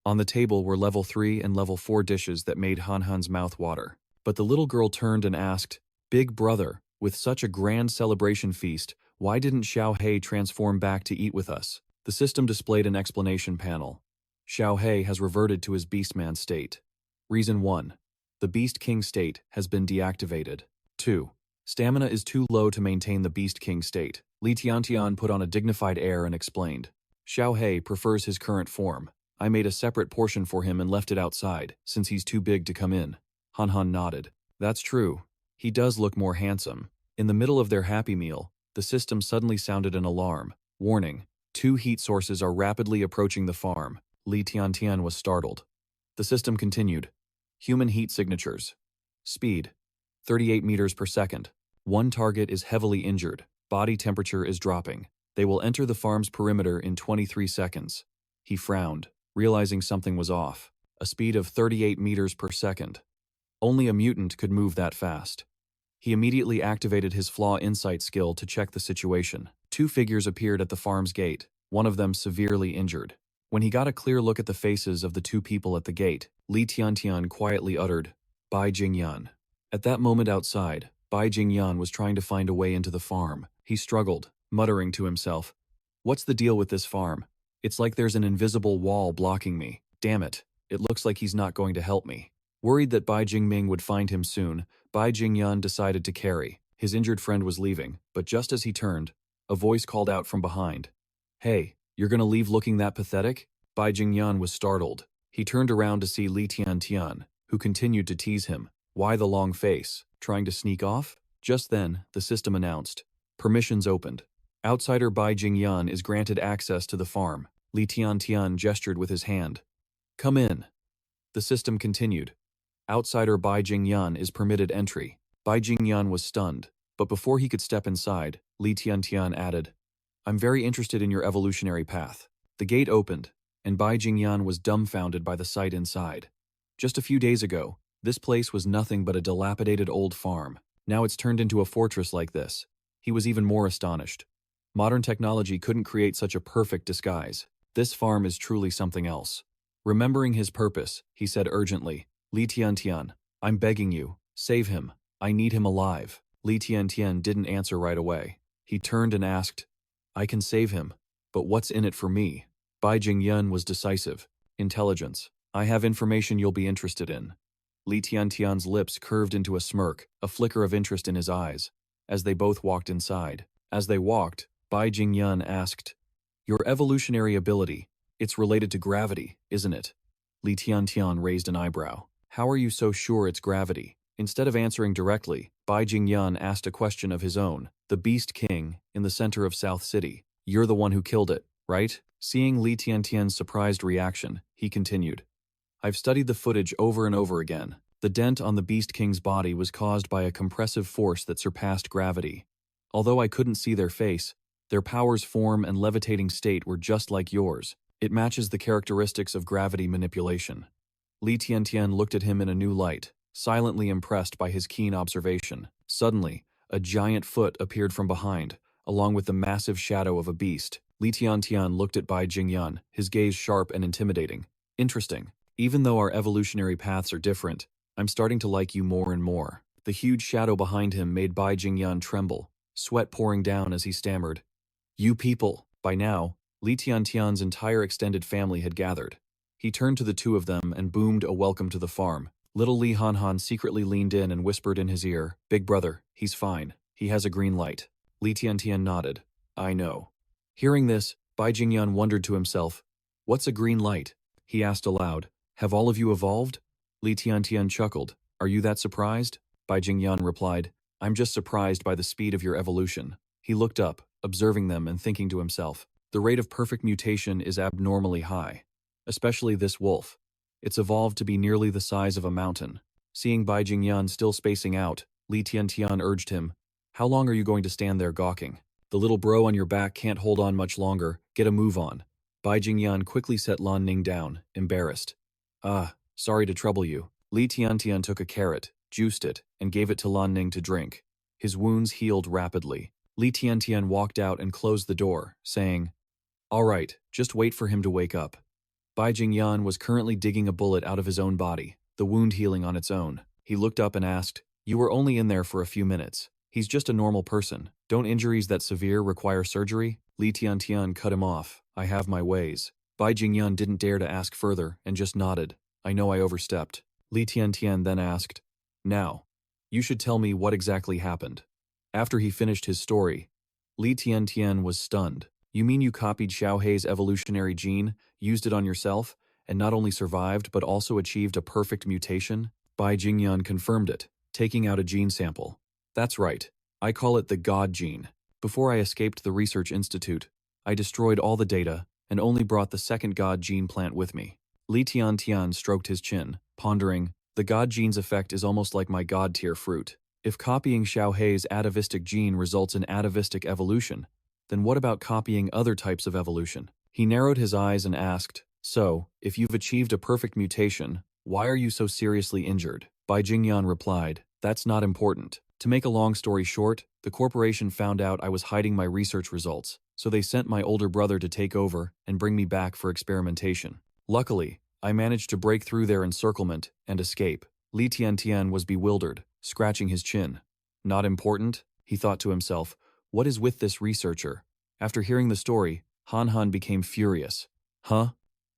On the table were level 3 and level 4 dishes that made Han Han's mouth water. But the little girl turned and asked, Big brother, with such a grand celebration feast, why didn't Xiao He transform back to eat with us? The system displayed an explanation panel. Xiao He has reverted to his Beastman state. Reason 1. The Beast King state has been deactivated. 2. Stamina is too low to maintain the Beast King state. Li Tiantian put on a dignified air and explained. Xiao He prefers his current form. I made a separate portion for him and left it outside, since he's too big to come in. Han Han nodded. That's true. He does look more handsome. In the middle of their happy meal, the system suddenly sounded an alarm. Warning. 2 heat sources are rapidly approaching the farm. Li Tiantian was startled. The system continued. Human heat signatures. Speed. 38 meters per second. 1 target is heavily injured. Body temperature is dropping. They will enter the farm's perimeter in 23 seconds. He frowned, realizing something was off. A speed of 38 meters per second. Only a mutant could move that fast. He immediately activated his flaw insight skill to check the situation. 2 figures appeared at the farm's gate, one of them severely injured. When he got a clear look at the faces of the 2 people at the gate, Li Tiantian quietly uttered, Bai Jingyan. At that moment outside, Bai Jingyan was trying to find a way into the farm. He struggled, muttering to himself, What's the deal with this farm? It's like there's an invisible wall blocking me. Damn it, it looks like he's not going to help me. Worried that Bai Jingming would find him soon, Bai Jingyan decided to carry. His injured friend was leaving, but just as he turned, a voice called out from behind. Hey, you're gonna leave looking that pathetic? Bai Jingyan was startled. He turned around to see Li Tiantian, who continued to tease him. Why the long face? Trying to sneak off? Just then, the system announced. Permissions opened. Outsider Bai Jingyan is granted access to the farm. Li Tiantian gestured with his hand. Come in. The system continued. Outsider Bai Jingyan is permitted entry. Bai Jingyan was stunned, but before he could step inside, Li Tiantian added, I'm very interested in your evolutionary path. The gate opened, and Bai Jingyan was dumbfounded by the sight inside. Just a few days ago, this place was nothing but a dilapidated old farm. Now it's turned into a fortress like this. He was even more astonished. Modern technology couldn't create such a perfect disguise. This farm is truly something else. Remembering his purpose, he said urgently, Li Tiantian, I'm begging you, save him. I need him alive. Li Tiantian didn't answer right away. He turned and asked, I can save him, but what's in it for me? Bai Jingyan was decisive. Intelligence. I have information you'll be interested in. Li Tiantian's lips curved into a smirk, a flicker of interest in his eyes, as they both walked inside. As they walked, Bai Jingyan asked, Your evolutionary ability, it's related to gravity, isn't it? Li Tiantian raised an eyebrow. How are you so sure it's gravity? Instead of answering directly, Bai Jingyan asked a question of his own. The Beast King, in the center of South City. You're the one who killed it, right? Seeing Li Tiantian's surprised reaction, he continued. I've studied the footage over and over again. The dent on the Beast King's body was caused by a compressive force that surpassed gravity. Although I couldn't see their face, their power's form and levitating state were just like yours. It matches the characteristics of gravity manipulation. Li Tiantian looked at him in a new light, silently impressed by his keen observation. Suddenly, a giant foot appeared from behind, along with the massive shadow of a beast. Li Tiantian looked at Bai Jingyan, his gaze sharp and intimidating. Interesting. Even though our evolutionary paths are different, I'm starting to like you more and more. The huge shadow behind him made Bai Jingyan tremble, sweat pouring down as he stammered. You people! By now, Li Tiantian's entire extended family had gathered. He turned to the 2 of them and boomed a welcome to the farm. Little Li Han secretly leaned in and whispered in his ear, Big brother, he's fine. He has a green light. Li Tiantian nodded. I know. Hearing this, Bai Jingyan wondered to himself, What's a green light? He asked aloud. Have all of you evolved? Li Tiantian chuckled. Are you that surprised? Bai Jingyan replied. I'm just surprised by the speed of your evolution. He looked up, observing them and thinking to himself, the rate of perfect mutation is abnormally high. Especially this wolf. It's evolved to be nearly the size of a mountain. Seeing Bai Jingyan still spacing out, Li Tiantian urged him, How long are you going to stand there gawking? The little bro on your back can't hold on much longer. Get a move on. Bai Jingyan quickly set Lan Ning down, embarrassed. Ah, sorry to trouble you. Li Tiantian took a carrot, juiced it, and gave it to Lan Ning to drink. His wounds healed rapidly. Li Tiantian walked out and closed the door, saying, "All right, just wait for him to wake up." Bai Jingyan was currently digging a bullet out of his own body, the wound healing on its own. He looked up and asked, "You were only in there for a few minutes. He's just a normal person. Don't injuries that severe require surgery?" Li Tiantian cut him off. "I have my ways." Bai Jingyan didn't dare to ask further and just nodded. "I know I overstepped." Li Tiantian then asked, "Now, you should tell me what exactly happened." After he finished his story, Li Tiantian was stunned. "You mean you copied Xiaohei's evolutionary gene, used it on yourself, and not only survived but also achieved a perfect mutation?" Bai Jingyan confirmed it, taking out a gene sample. "That's right. I call it the God gene. Before I escaped the research institute, I destroyed all the data and only brought the second God gene plant with me." Li Tiantian stroked his chin, pondering, "The God gene's effect is almost like my God tier fruit. If copying Xiaohei's atavistic gene results in atavistic evolution, then what about copying other types of evolution?" He narrowed his eyes and asked, "So, if you've achieved a perfect mutation, why are you so seriously injured?" Bai Jingyan replied, "That's not important. To make a long story short, the corporation found out I was hiding my research results, so they sent my older brother to take over and bring me back for experimentation. Luckily, I managed to break through their encirclement and escape." Li Tiantian was bewildered, scratching his chin. "Not important?" he thought to himself. "What is with this researcher?" After hearing the story, Han Han became furious. "Huh?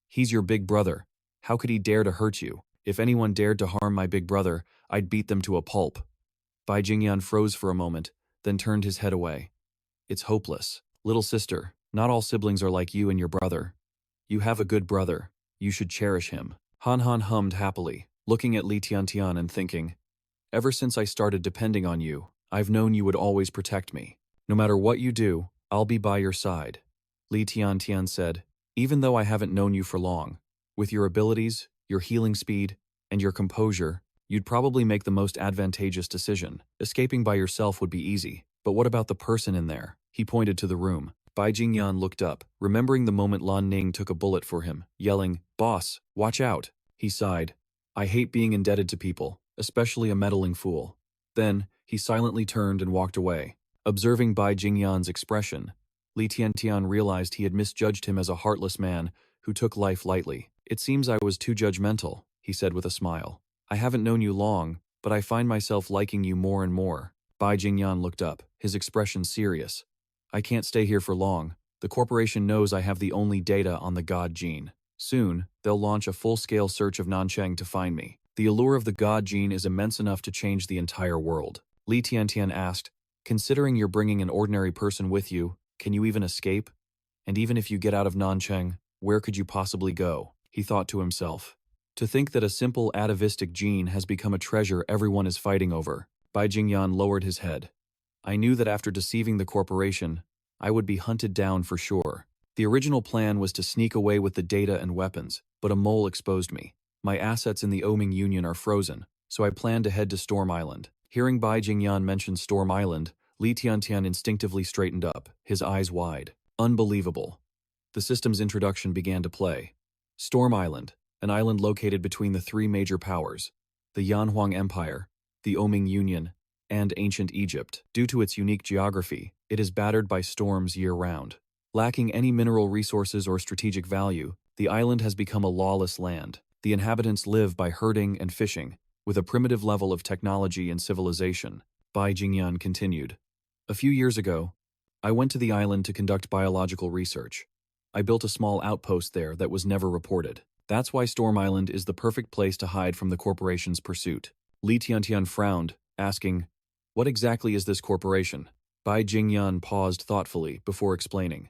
He's your big brother. How could he dare to hurt you? If anyone dared to harm my big brother, I'd beat them to a pulp." Bai Jingyan froze for a moment, then turned his head away. "It's hopeless. Little sister, not all siblings are like you and your brother. You have a good brother. You should cherish him." Han Han hummed happily, looking at Li Tiantian and thinking, "Ever since I started depending on you, I've known you would always protect me. No matter what you do, I'll be by your side." Li Tiantian said, "Even though I haven't known you for long, with your abilities, your healing speed, and your composure, you'd probably make the most advantageous decision. Escaping by yourself would be easy, but what about the person in there?" He pointed to the room. Bai Jingyan looked up, remembering the moment Lan Ning took a bullet for him, yelling, "Boss, watch out!" He sighed. "I hate being indebted to people, especially a meddling fool." Then, he silently turned and walked away. Observing Bai Jingyan's expression, Li Tiantian realized he had misjudged him as a heartless man who took life lightly. "It seems I was too judgmental," he said with a smile. "I haven't known you long, but I find myself liking you more and more." Bai Jingyan looked up, his expression serious. "I can't stay here for long. The corporation knows I have the only data on the God gene. Soon, they'll launch a full-scale search of Nancheng to find me. The allure of the God gene is immense enough to change the entire world." Li Tiantian asked, "Considering you're bringing an ordinary person with you, can you even escape? And even if you get out of Nancheng, where could you possibly go?" He thought to himself. To think that a simple atavistic gene has become a treasure everyone is fighting over. Bai Jingyan lowered his head. "I knew that after deceiving the corporation, I would be hunted down for sure. The original plan was to sneak away with the data and weapons, but a mole exposed me. My assets in the Oming Union are frozen, so I plan to head to Storm Island." Hearing Bai Jingyan mention Storm Island, Li Tiantian instinctively straightened up, his eyes wide. Unbelievable. The system's introduction began to play. Storm Island, an island located between the three major powers, the Yanhuang Empire, the Oming Union, and ancient Egypt. Due to its unique geography, it is battered by storms year-round. Lacking any mineral resources or strategic value, the island has become a lawless land. The inhabitants live by herding and fishing, with a primitive level of technology and civilization. Bai Jingyan continued. "A few years ago, I went to the island to conduct biological research. I built a small outpost there that was never reported. That's why Storm Island is the perfect place to hide from the corporation's pursuit." Li Tiantian frowned, asking, "What exactly is this corporation?" Bai Jingyan paused thoughtfully before explaining.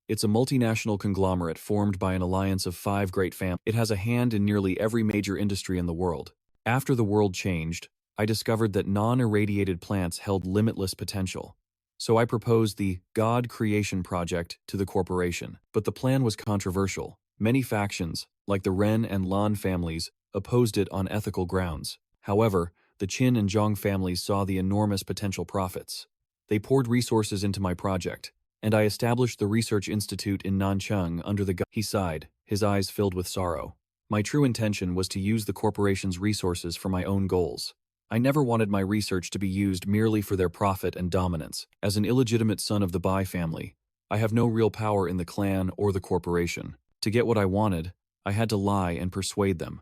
"It's a multinational conglomerate formed by an alliance of 5 great families. It has a hand in nearly every major industry in the world. After the world changed, I discovered that non-irradiated plants held limitless potential. So I proposed the God Creation Project to the corporation. But the plan was controversial. Many factions, like the Ren and Lan families, opposed it on ethical grounds. However, the Qin and Zhang families saw the enormous potential profits. They poured resources into my project, and I established the Research Institute in Nanchang under the He sighed, his eyes filled with sorrow. My true intention was to use the corporation's resources for my own goals. I never wanted my research to be used merely for their profit and dominance. As an illegitimate son of the Bai family, I have no real power in the clan or the corporation. To get what I wanted, I had to lie and persuade them.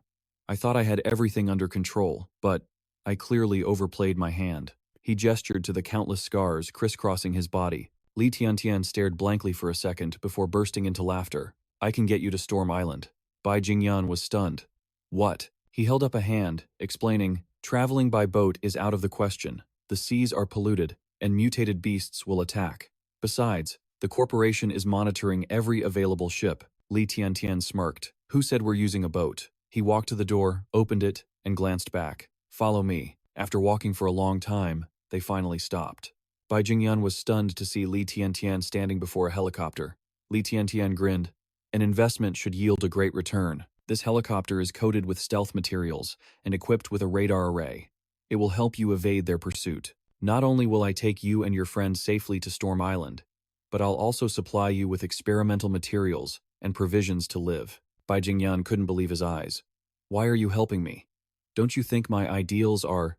I thought I had everything under control, but I clearly overplayed my hand. He gestured to the countless scars crisscrossing his body. Li Tiantian stared blankly for a second before bursting into laughter. I can get you to Storm Island. Bai Jingyan was stunned. What? He held up a hand, explaining, traveling by boat is out of the question. The seas are polluted, and mutated beasts will attack. Besides, the corporation is monitoring every available ship. Li Tiantian smirked. Who said we're using a boat? He walked to the door, opened it, and glanced back. Follow me. After walking for a long time, they finally stopped. Bai Jingyan was stunned to see Li Tiantian standing before a helicopter. Li Tiantian grinned. An investment should yield a great return. This helicopter is coated with stealth materials and equipped with a radar array. It will help you evade their pursuit. Not only will I take you and your friends safely to Storm Island, but I'll also supply you with experimental materials and provisions to live. Bai Jingyan couldn't believe his eyes. Why are you helping me? Don't you think my ideals are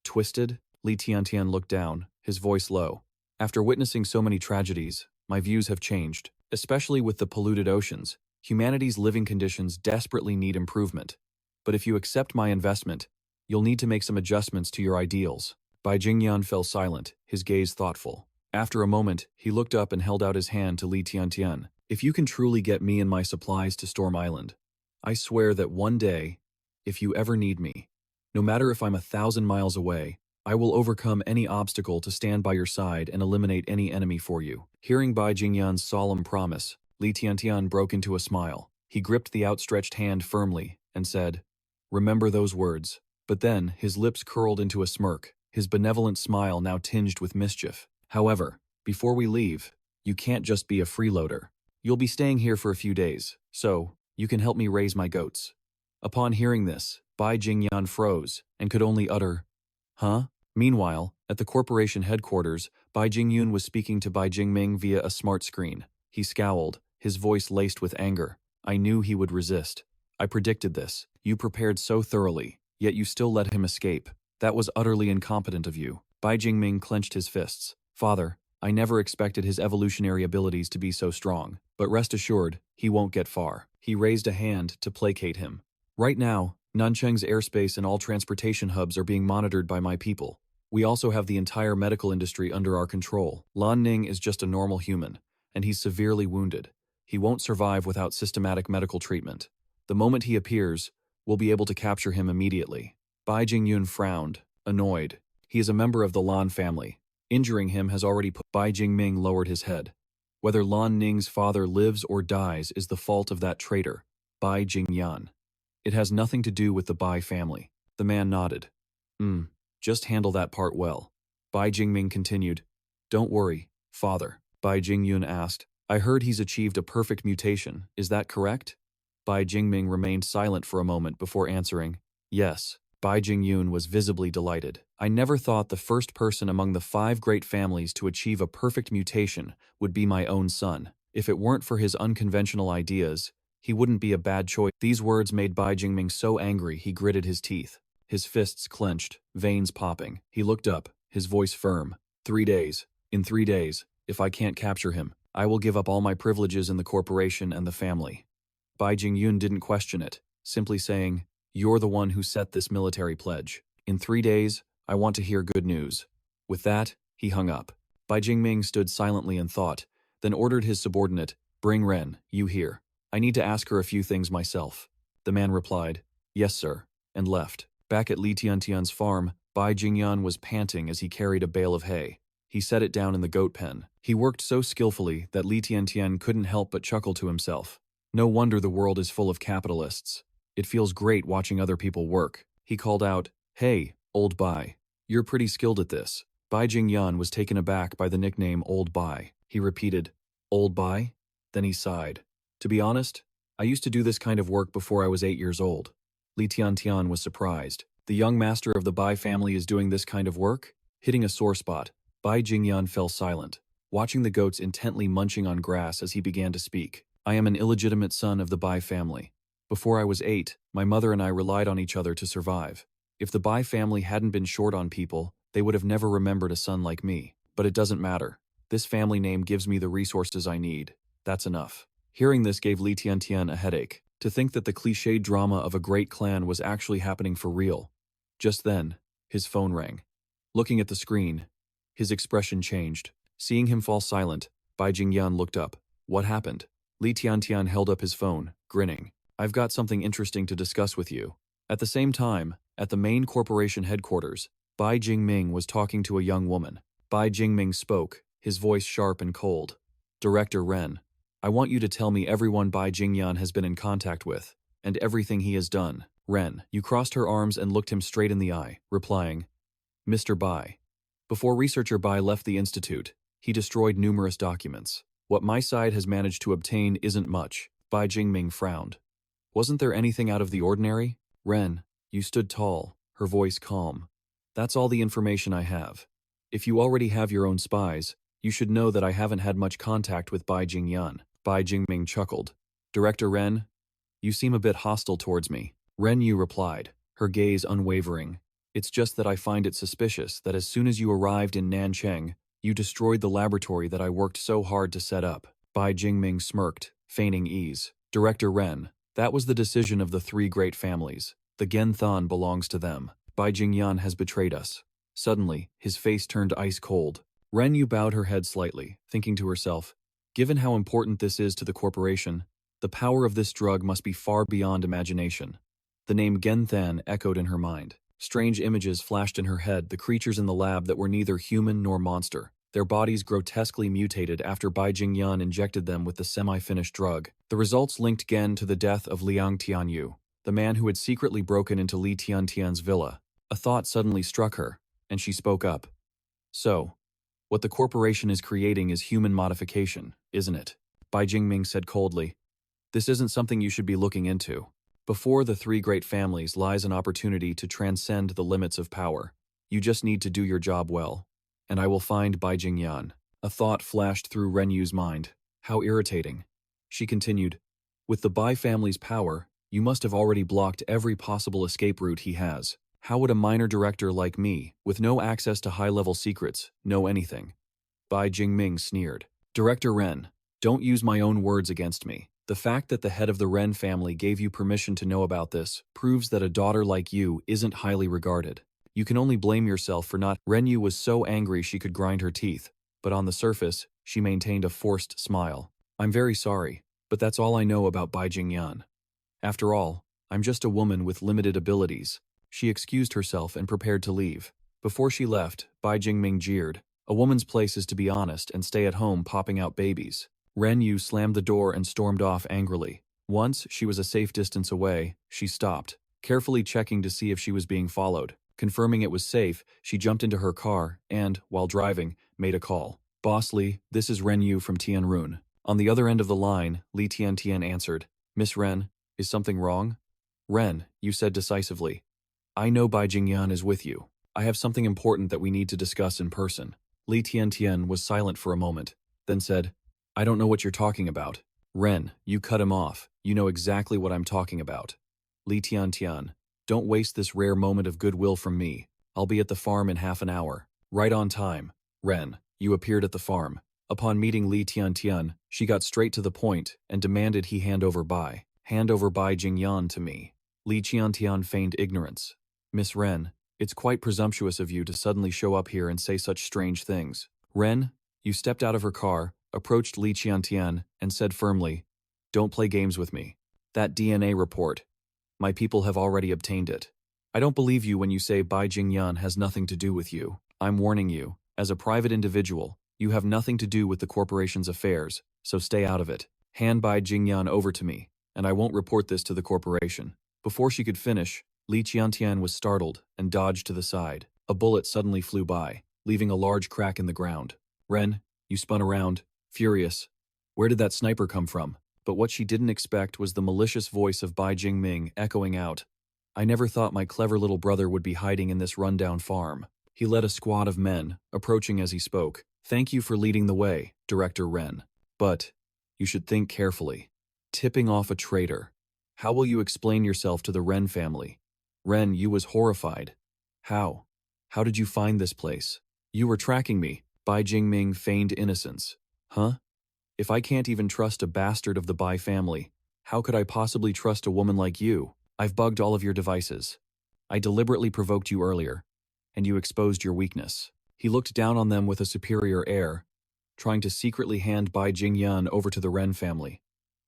twisted? Li Tiantian looked down, his voice low. After witnessing so many tragedies, my views have changed. Especially with the polluted oceans, humanity's living conditions desperately need improvement. But if you accept my investment, you'll need to make some adjustments to your ideals. Bai Jingyan fell silent, his gaze thoughtful. After a moment, he looked up and held out his hand to Li Tiantian. If you can truly get me and my supplies to Storm Island, I swear that one day, if you ever need me, no matter if I'm 1,000 miles away, I will overcome any obstacle to stand by your side and eliminate any enemy for you. Hearing Bai Jingyan's solemn promise, Li Tiantian broke into a smile. He gripped the outstretched hand firmly and said, "Remember those words." But then, his lips curled into a smirk, his benevolent smile now tinged with mischief. However, before we leave, you can't just be a freeloader. You'll be staying here for a few days, so you can help me raise my goats. Upon hearing this, Bai Jingyan froze and could only utter, "Huh?" Meanwhile, at the corporation headquarters, Bai Jingyun was speaking to Bai Jingming via a smart screen. He scowled, his voice laced with anger. I knew he would resist. I predicted this. You prepared so thoroughly, yet you still let him escape. That was utterly incompetent of you. Bai Jingming clenched his fists. Father, I never expected his evolutionary abilities to be so strong, but rest assured, he won't get far. He raised a hand to placate him. Right now, Nanchang's airspace and all transportation hubs are being monitored by my people. We also have the entire medical industry under our control. Lan Ning is just a normal human, and he's severely wounded. He won't survive without systematic medical treatment. The moment he appears, we'll be able to capture him immediately. Bai Jingyun frowned, annoyed. He is a member of the Lan family. Injuring him has already put Bai Jingming lowered his head. Whether Lan Ning's father lives or dies is the fault of that traitor, Bai Jingyan. It has nothing to do with the Bai family. The man nodded. Just handle that part well. Bai Jingming continued. Don't worry, father. Bai Jingyun asked. I heard he's achieved a perfect mutation, is that correct? Bai Jingming remained silent for a moment before answering. Yes. Bai Jingyun was visibly delighted. I never thought the first person among the 5 great families to achieve a perfect mutation would be my own son. If it weren't for his unconventional ideas, he wouldn't be a bad choice. These words made Bai Jingming so angry he gritted his teeth. His fists clenched, veins popping. He looked up, his voice firm. 3 days. In 3 days, if I can't capture him, I will give up all my privileges in the corporation and the family. Bai Jingyun didn't question it, simply saying, You're the one who set this military pledge. In 3 days, I want to hear good news. With that, he hung up. Bai Jingming stood silently in thought, then ordered his subordinate, Bring Ren, you here. I need to ask her a few things myself. The man replied, Yes, sir, and left. Back at Li Tiantian's farm, Bai Jingyan was panting as he carried a bale of hay. He set it down in the goat pen. He worked so skillfully that Li Tiantian couldn't help but chuckle to himself. No wonder the world is full of capitalists. It feels great watching other people work. He called out, Hey, old Bai. You're pretty skilled at this. Bai Jingyan was taken aback by the nickname Old Bai. He repeated, Old Bai? Then he sighed. To be honest, I used to do this kind of work before I was 8 years old. Li Tiantian was surprised. The young master of the Bai family is doing this kind of work? Hitting a sore spot, Bai Jingyan fell silent, watching the goats intently munching on grass as he began to speak. I am an illegitimate son of the Bai family. Before I was 8, my mother and I relied on each other to survive. If the Bai family hadn't been short on people, they would have never remembered a son like me. But it doesn't matter. This family name gives me the resources I need. That's enough. Hearing this gave Li Tiantian a headache. To think that the cliched drama of a great clan was actually happening for real. Just then, his phone rang. Looking at the screen, his expression changed. Seeing him fall silent, Bai Jingyan looked up. What happened? Li Tiantian held up his phone, grinning. I've got something interesting to discuss with you. At the same time, at the main corporation headquarters, Bai Jingming was talking to a young woman. Bai Jingming spoke, his voice sharp and cold. Director Ren, I want you to tell me everyone Bai Jingyan has been in contact with, and everything he has done. Ren, you crossed her arms and looked him straight in the eye, replying, Mr. Bai. Before researcher Bai left the institute, he destroyed numerous documents. What my side has managed to obtain isn't much. Bai Jingming frowned. Wasn't there anything out of the ordinary? Ren, you stood tall, her voice calm. That's all the information I have. If you already have your own spies, you should know that I haven't had much contact with Bai Jingyan. Bai Jingming chuckled. Director Ren, you seem a bit hostile towards me. Ren Yu replied, her gaze unwavering. It's just that I find it suspicious that as soon as you arrived in Nancheng, you destroyed the laboratory that I worked so hard to set up. Bai Jingming smirked, feigning ease. Director Ren, that was the decision of the 3 great families. The Genthan belongs to them. Bai Jingyan has betrayed us. Suddenly, his face turned ice cold. Ren Yu bowed her head slightly, thinking to herself, given how important this is to the corporation, the power of this drug must be far beyond imagination. The name Genthan echoed in her mind. Strange images flashed in her head, the creatures in the lab that were neither human nor monster. Their bodies grotesquely mutated after Bai Jingyan injected them with the semi-finished drug. The results linked Gen to the death of Liang Tianyu, the man who had secretly broken into Li Tiantian's villa. A thought suddenly struck her, and she spoke up. So, what the corporation is creating is human modification, isn't it? Bai Jingming said coldly. This isn't something you should be looking into. Before the 3 great families lies an opportunity to transcend the limits of power. You just need to do your job well. And I will find Bai Jingyan. A thought flashed through Ren Yu's mind. How irritating. She continued, with the Bai family's power, you must have already blocked every possible escape route he has. How would a minor director like me, with no access to high-level secrets, know anything? Bai Jingming sneered. Director Ren, don't use my own words against me. The fact that the head of the Ren family gave you permission to know about this proves that a daughter like you isn't highly regarded. You can only blame yourself for not. Ren Yu was so angry she could grind her teeth, but on the surface, she maintained a forced smile. I'm very sorry, but that's all I know about Bai Jingyan. After all, I'm just a woman with limited abilities. She excused herself and prepared to leave. Before she left, Bai Jingming jeered. A woman's place is to be honest and stay at home popping out babies. Ren Yu slammed the door and stormed off angrily. Once she was a safe distance away, she stopped, carefully checking to see if she was being followed. Confirming it was safe, she jumped into her car and, while driving, made a call. Boss Li, this is Ren Yu from Tianran. On the other end of the line, Li Tiantian answered. Miss Ren, is something wrong? Ren, you said decisively. I know Bai Jingyan is with you. I have something important that we need to discuss in person. Li Tiantian was silent for a moment, then said, I don't know what you're talking about. Ren, you cut him off. You know exactly what I'm talking about. Li Tiantian, don't waste this rare moment of goodwill from me. I'll be at the farm in half an hour. Right on time. Ren, you appeared at the farm. Upon meeting Li Tiantian, she got straight to the point and demanded he hand over Bai Jingyan to me. Li Tiantian feigned ignorance. Miss Ren, it's quite presumptuous of you to suddenly show up here and say such strange things. Ren, you stepped out of her car, approached Li Tiantian, and said firmly, don't play games with me. That DNA report. My people have already obtained it. I don't believe you when you say Bai Jingyan has nothing to do with you. I'm warning you, as a private individual, you have nothing to do with the corporation's affairs, so stay out of it. Hand Bai Jingyan over to me, and I won't report this to the corporation. Before she could finish, Li Tiantian was startled and dodged to the side. A bullet suddenly flew by, leaving a large crack in the ground. Ren, you spun around, furious. Where did that sniper come from? But what she didn't expect was the malicious voice of Bai Jingming echoing out. I never thought my clever little brother would be hiding in this rundown farm. He led a squad of men, approaching as he spoke. Thank you for leading the way, Director Ren. But you should think carefully. Tipping off a traitor. How will you explain yourself to the Ren family? Ren, you was horrified. How? How did you find this place? You were tracking me. Bai Jingming feigned innocence. Huh? If I can't even trust a bastard of the Bai family, how could I possibly trust a woman like you? I've bugged all of your devices. I deliberately provoked you earlier, and you exposed your weakness. He looked down on them with a superior air, trying to secretly hand Bai Jingyan over to the Ren family.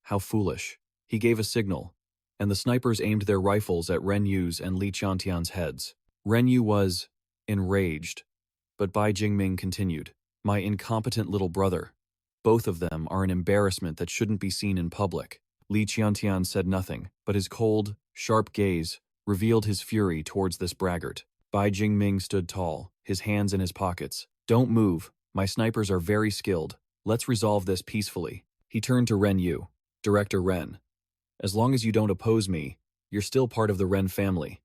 How foolish. He gave a signal, and the snipers aimed their rifles at Ren Yu's and Li Qiantian's heads. Ren Yu was enraged, but Bai Jingming continued. My incompetent little brother. Both of them are an embarrassment that shouldn't be seen in public. Li Qiantian said nothing, but his cold, sharp gaze revealed his fury towards this braggart. Bai Jingming stood tall, his hands in his pockets. Don't move. My snipers are very skilled. Let's resolve this peacefully. He turned to Ren Yu. Director Ren. As long as you don't oppose me, you're still part of the Ren family.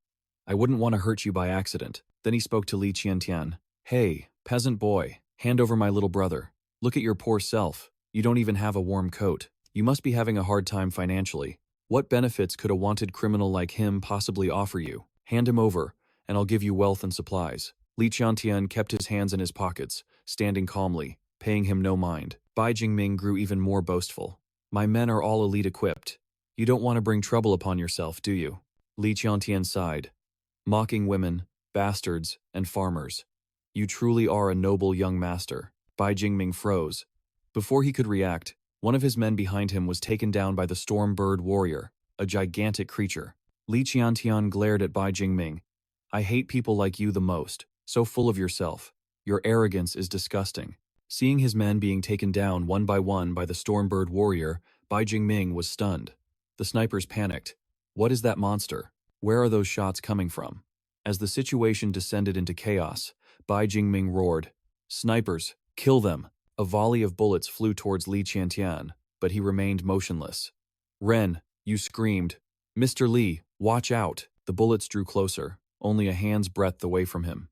I wouldn't want to hurt you by accident. Then he spoke to Li Qiantian. Hey, peasant boy, hand over my little brother. Look at your poor self. You don't even have a warm coat. You must be having a hard time financially. What benefits could a wanted criminal like him possibly offer you? Hand him over, and I'll give you wealth and supplies. Li Qiantian kept his hands in his pockets, standing calmly, paying him no mind. Bai Jingming grew even more boastful. My men are all elite equipped. You don't want to bring trouble upon yourself, do you? Li Qiantian sighed. Mocking women, bastards, and farmers. You truly are a noble young master. Bai Jingming froze. Before he could react, one of his men behind him was taken down by the storm bird warrior, a gigantic creature. Li Qiantian glared at Bai Jingming. I hate people like you the most, so full of yourself. Your arrogance is disgusting. Seeing his men being taken down one by the storm bird warrior, Bai Jingming was stunned. The snipers panicked. What is that monster? Where are those shots coming from? As the situation descended into chaos, Bai Jingming roared, Snipers, kill them! A volley of bullets flew towards Li Qiantian, but he remained motionless. Ren, you screamed. Mr. Li, watch out! The bullets drew closer, only a hand's breadth away from him.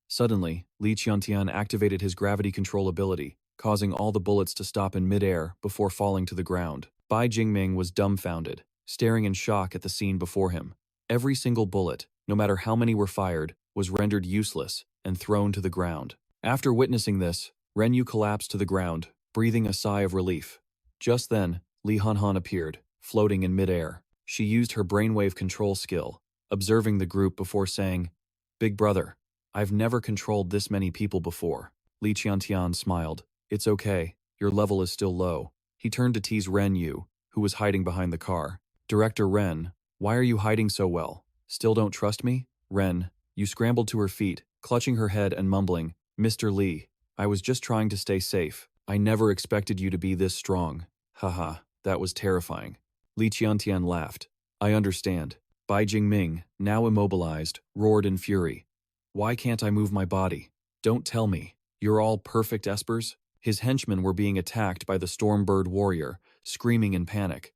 Suddenly, Li Qiantian activated his gravity control ability, causing all the bullets to stop in midair before falling to the ground. Bai Jingming was dumbfounded, staring in shock at the scene before him. Every single bullet, no matter how many were fired, was rendered useless and thrown to the ground. After witnessing this, Ren Yu collapsed to the ground, breathing a sigh of relief. Just then, Li Hanhan appeared, floating in midair. She used her brainwave control skill, observing the group before saying, Big brother, I've never controlled this many people before. Li Qiantian smiled. It's okay, your level is still low. He turned to tease Ren Yu, who was hiding behind the car. Director Ren, why are you hiding so well? Still don't trust me? Ren, you scrambled to her feet, clutching her head and mumbling, Mr. Li, I was just trying to stay safe. I never expected you to be this strong. Haha, that was terrifying. Li Qiantian laughed. I understand. Bai Jingming, now immobilized, roared in fury. Why can't I move my body? Don't tell me. You're all perfect espers? His henchmen were being attacked by the storm bird warrior, screaming in panic.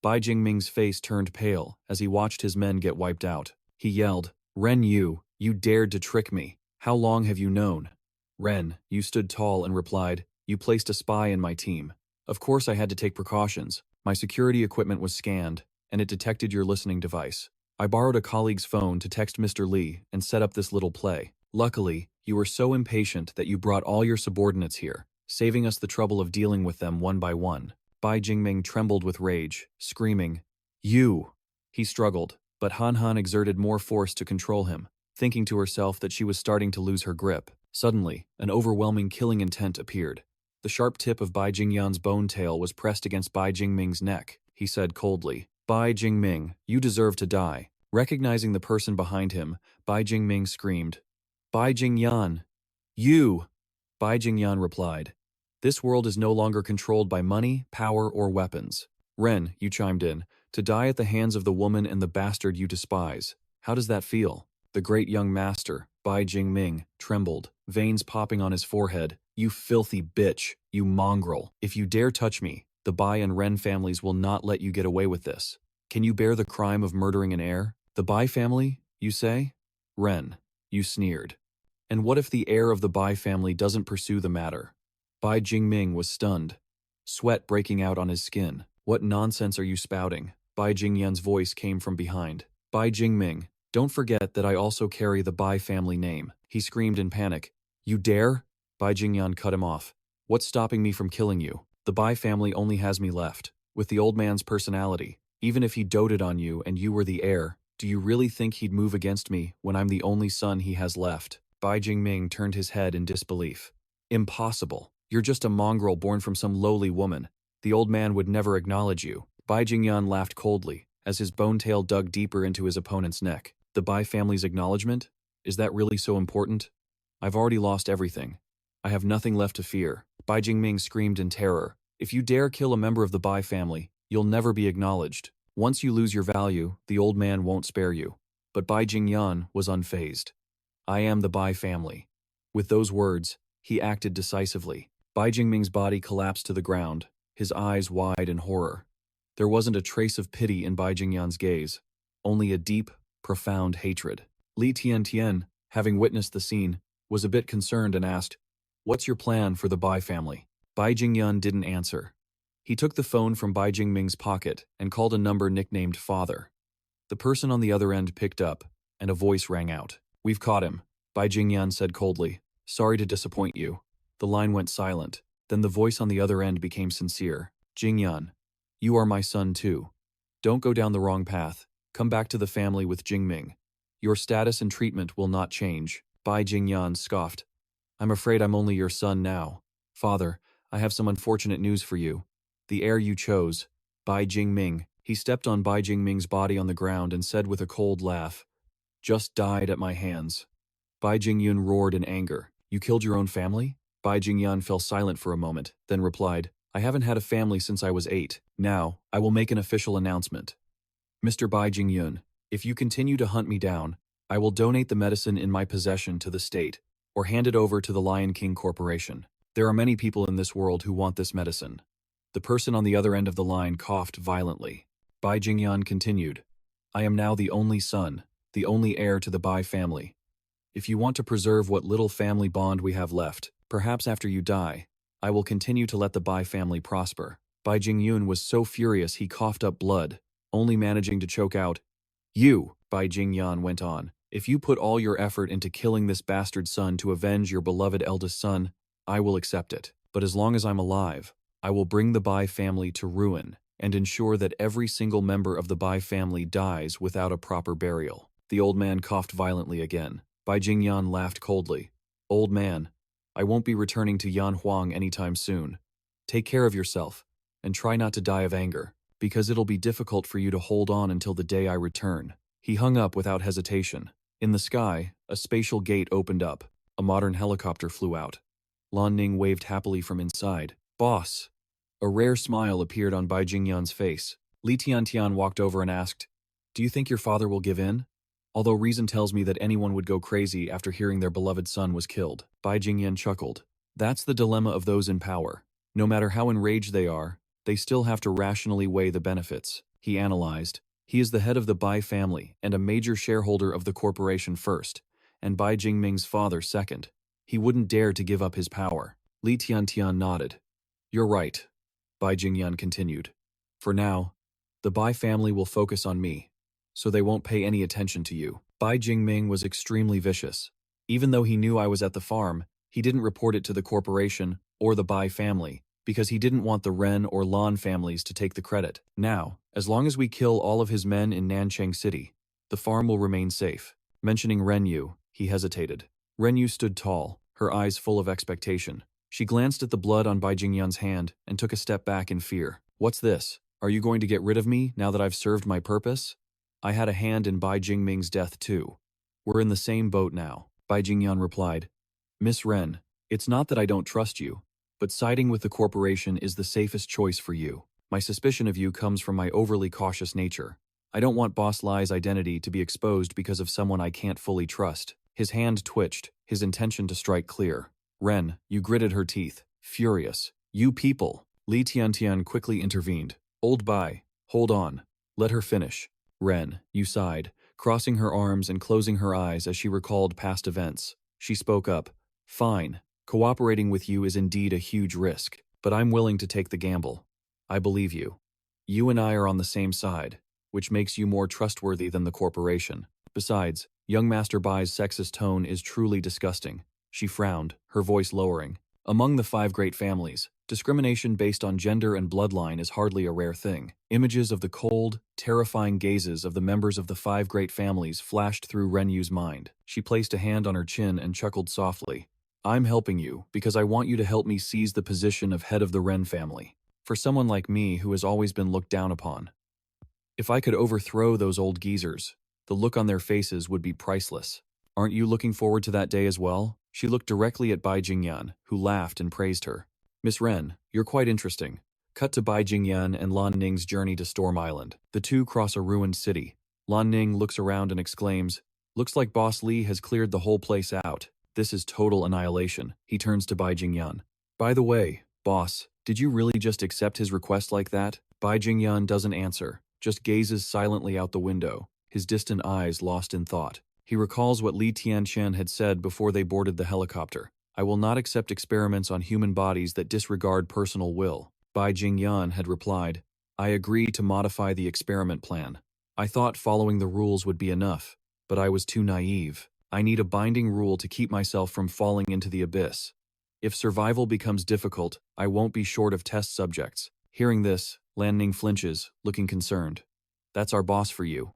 Bai Jingming's face turned pale as he watched his men get wiped out. He yelled, Ren Yu, you dared to trick me. How long have you known? Ren, you stood tall and replied, you placed a spy in my team. Of course I had to take precautions. My security equipment was scanned, and it detected your listening device. I borrowed a colleague's phone to text Mr. Li and set up this little play. Luckily, you were so impatient that you brought all your subordinates here, saving us the trouble of dealing with them one by one. Bai Jingming trembled with rage, screaming, You! He struggled, but Han Han exerted more force to control him, thinking to herself that she was starting to lose her grip. Suddenly, an overwhelming killing intent appeared. The sharp tip of Bai Jingyan's bone tail was pressed against Bai Jingming's neck. He said coldly, Bai Jingming, you deserve to die. Recognizing the person behind him, Bai Jingming screamed, Bai Jingyan! You! Bai Jingyan replied, This world is no longer controlled by money, power, or weapons. Ren, you chimed in, to die at the hands of the woman and the bastard you despise. How does that feel? The great young master, Bai Jingming, trembled, veins popping on his forehead. You filthy bitch, you mongrel. If you dare touch me, the Bai and Ren families will not let you get away with this. Can you bear the crime of murdering an heir? The Bai family, you say? Ren, you sneered. And what if the heir of the Bai family doesn't pursue the matter? Bai Jingming was stunned, sweat breaking out on his skin. What nonsense are you spouting? Bai Jingyan's voice came from behind. Bai Jingming, don't forget that I also carry the Bai family name. He screamed in panic. You dare? Bai Jingyan cut him off. What's stopping me from killing you? The Bai family only has me left. With the old man's personality, even if he doted on you and you were the heir, do you really think he'd move against me when I'm the only son he has left? Bai Jingming turned his head in disbelief. Impossible. You're just a mongrel born from some lowly woman. The old man would never acknowledge you. Bai Jingyan laughed coldly, as his bone tail dug deeper into his opponent's neck. The Bai family's acknowledgement? Is that really so important? I've already lost everything. I have nothing left to fear. Bai Jingming screamed in terror. If you dare kill a member of the Bai family, you'll never be acknowledged. Once you lose your value, the old man won't spare you. But Bai Jingyan was unfazed. I am the Bai family. With those words, he acted decisively. Bai Jingming's body collapsed to the ground, his eyes wide in horror. There wasn't a trace of pity in Bai Jingyan's gaze, only a deep, profound hatred. Li Tiantian, having witnessed the scene, was a bit concerned and asked, "What's your plan for the Bai family?" Bai Jingyan didn't answer. He took the phone from Bai Jingming's pocket and called a number nicknamed Father. The person on the other end picked up, and a voice rang out. We've caught him, Bai Jingyan said coldly. Sorry to disappoint you. The line went silent. Then the voice on the other end became sincere. Jingyan, you are my son too. Don't go down the wrong path. Come back to the family with Jingming. Your status and treatment will not change. Bai Jingyan scoffed. I'm afraid I'm only your son now. Father, I have some unfortunate news for you. The heir you chose, Bai Jingming. He stepped on Bai Jingming's body on the ground and said with a cold laugh, just died at my hands. Bai Jingyun roared in anger. You killed your own family? Bai Jingyan fell silent for a moment, then replied, I haven't had a family since I was 8. Now, I will make an official announcement. Mr. Bai Jingyun, if you continue to hunt me down, I will donate the medicine in my possession to the state, or hand it over to the Lion King Corporation. There are many people in this world who want this medicine. The person on the other end of the line coughed violently. Bai Jingyan continued, I am now the only son, the only heir to the Bai family. If you want to preserve what little family bond we have left, perhaps after you die, I will continue to let the Bai family prosper. Bai Jingyun was so furious he coughed up blood, only managing to choke out, You, Bai Jingyan went on, if you put all your effort into killing this bastard son to avenge your beloved eldest son, I will accept it. But as long as I'm alive, I will bring the Bai family to ruin and ensure that every single member of the Bai family dies without a proper burial. The old man coughed violently again. Bai Jingyan laughed coldly. Old man, I won't be returning to Yan Huang anytime soon. Take care of yourself, and try not to die of anger, because it'll be difficult for you to hold on until the day I return. He hung up without hesitation. In the sky, a spatial gate opened up. A modern helicopter flew out. Lan Ning waved happily from inside. Boss! A rare smile appeared on Bai Jingyan's face. Li Tiantian walked over and asked, Do you think your father will give in? Although reason tells me that anyone would go crazy after hearing their beloved son was killed. Bai Jingyan chuckled. That's the dilemma of those in power. No matter how enraged they are, they still have to rationally weigh the benefits. He analyzed. He is the head of the Bai family and a major shareholder of the corporation first, and Bai Jingming's father second. He wouldn't dare to give up his power. Li Tiantian nodded. You're right, Bai Jingyan continued. For now, the Bai family will focus on me, so they won't pay any attention to you. Bai Jingming was extremely vicious. Even though he knew I was at the farm, he didn't report it to the corporation or the Bai family, because he didn't want the Ren or Lan families to take the credit. Now, as long as we kill all of his men in Nanchang City, the farm will remain safe. Mentioning Renyu, he hesitated. Renyu stood tall, her eyes full of expectation. She glanced at the blood on Bai Jingyan's hand and took a step back in fear. What's this? Are you going to get rid of me now that I've served my purpose? I had a hand in Bai Jingming's death too. We're in the same boat now, Bai Jingyan replied. Miss Ren, it's not that I don't trust you, but siding with the corporation is the safest choice for you. My suspicion of you comes from my overly cautious nature. I don't want Boss Lai's identity to be exposed because of someone I can't fully trust. His hand twitched, his intention to strike clear. Ren, you gritted her teeth, furious. You people! Li Tiantian quickly intervened. Old Bai, hold on. Let her finish. Ren, you sighed, crossing her arms and closing her eyes as she recalled past events. She spoke up. Fine. Cooperating with you is indeed a huge risk, but I'm willing to take the gamble. I believe you. You and I are on the same side, which makes you more trustworthy than the corporation. Besides, young Master Bai's sexist tone is truly disgusting. She frowned, her voice lowering. Among the 5 great families, discrimination based on gender and bloodline is hardly a rare thing. Images of the cold, terrifying gazes of the members of the 5 great families flashed through Renyu's mind. She placed a hand on her chin and chuckled softly. I'm helping you because I want you to help me seize the position of head of the Ren family. For someone like me who has always been looked down upon. If I could overthrow those old geezers, the look on their faces would be priceless. Aren't you looking forward to that day as well? She looked directly at Bai Jingyan, who laughed and praised her. Miss Ren, you're quite interesting. Cut to Bai Jingyan and Lan Ning's journey to Storm Island. The two cross a ruined city. Lan Ning looks around and exclaims, looks like Boss Li has cleared the whole place out. This is total annihilation. He turns to Bai Jingyan. By the way, boss, did you really just accept his request like that? Bai Jingyan doesn't answer, just gazes silently out the window, his distant eyes lost in thought. He recalls what Li Tianchen had said before they boarded the helicopter. I will not accept experiments on human bodies that disregard personal will. Bai Jingyan had replied, I agree to modify the experiment plan. I thought following the rules would be enough, but I was too naive. I need a binding rule to keep myself from falling into the abyss. If survival becomes difficult, I won't be short of test subjects. Hearing this, Lan Ning flinches, looking concerned. That's our boss for you.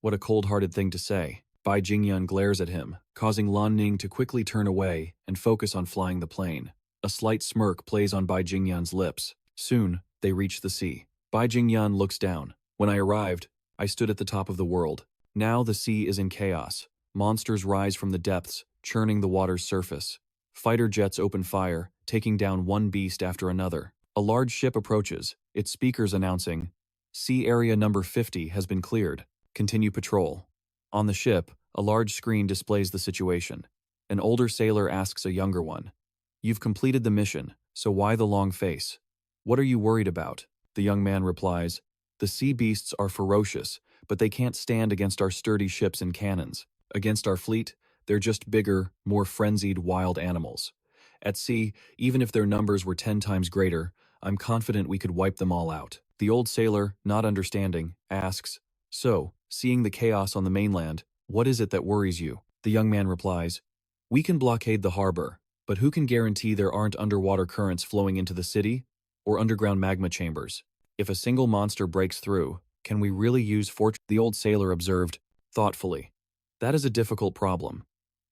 What a cold-hearted thing to say. Bai Jingyan glares at him, causing Lan Ning to quickly turn away and focus on flying the plane. A slight smirk plays on Bai Jingyan's lips. Soon, they reach the sea. Bai Jingyan looks down. When I arrived, I stood at the top of the world. Now the sea is in chaos. Monsters rise from the depths, churning the water's surface. Fighter jets open fire, taking down one beast after another. A large ship approaches, its speakers announcing, Sea Area Number 50 has been cleared. Continue patrol. On the ship, a large screen displays the situation. An older sailor asks a younger one, You've completed the mission, so why the long face? What are you worried about? The young man replies, The sea beasts are ferocious, but they can't stand against our sturdy ships and cannons. Against our fleet, they're just bigger, more frenzied wild animals. At sea, even if their numbers were 10 times greater, I'm confident we could wipe them all out. The old sailor, not understanding, asks, So, seeing the chaos on the mainland, what is it that worries you? The young man replies, We can blockade the harbor, but who can guarantee there aren't underwater currents flowing into the city? Or underground magma chambers? If a single monster breaks through, can we really use fortune? The old sailor observed, thoughtfully. That is a difficult problem.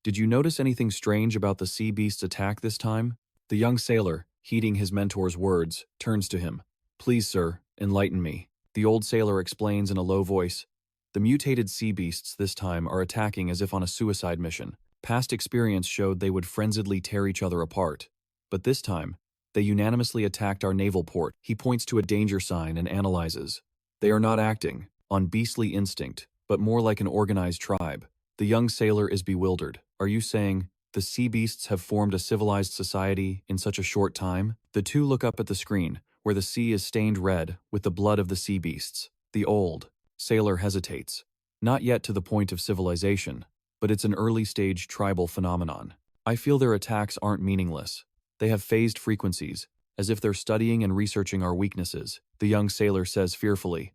Did you notice anything strange about the sea beast's attack this time? The young sailor, heeding his mentor's words, turns to him. Please, sir, enlighten me. The old sailor explains in a low voice. The mutated sea beasts this time are attacking as if on a suicide mission. Past experience showed they would frenziedly tear each other apart. But this time, they unanimously attacked our naval port. He points to a danger sign and analyzes. They are not acting on beastly instinct, but more like an organized tribe. The young sailor is bewildered. Are you saying the sea beasts have formed a civilized society in such a short time? The two look up at the screen, where the sea is stained red with the blood of the sea beasts. The old sailor hesitates. Not yet to the point of civilization, but it's an early-stage tribal phenomenon. I feel their attacks aren't meaningless. They have phased frequencies, as if they're studying and researching our weaknesses. The young sailor says fearfully,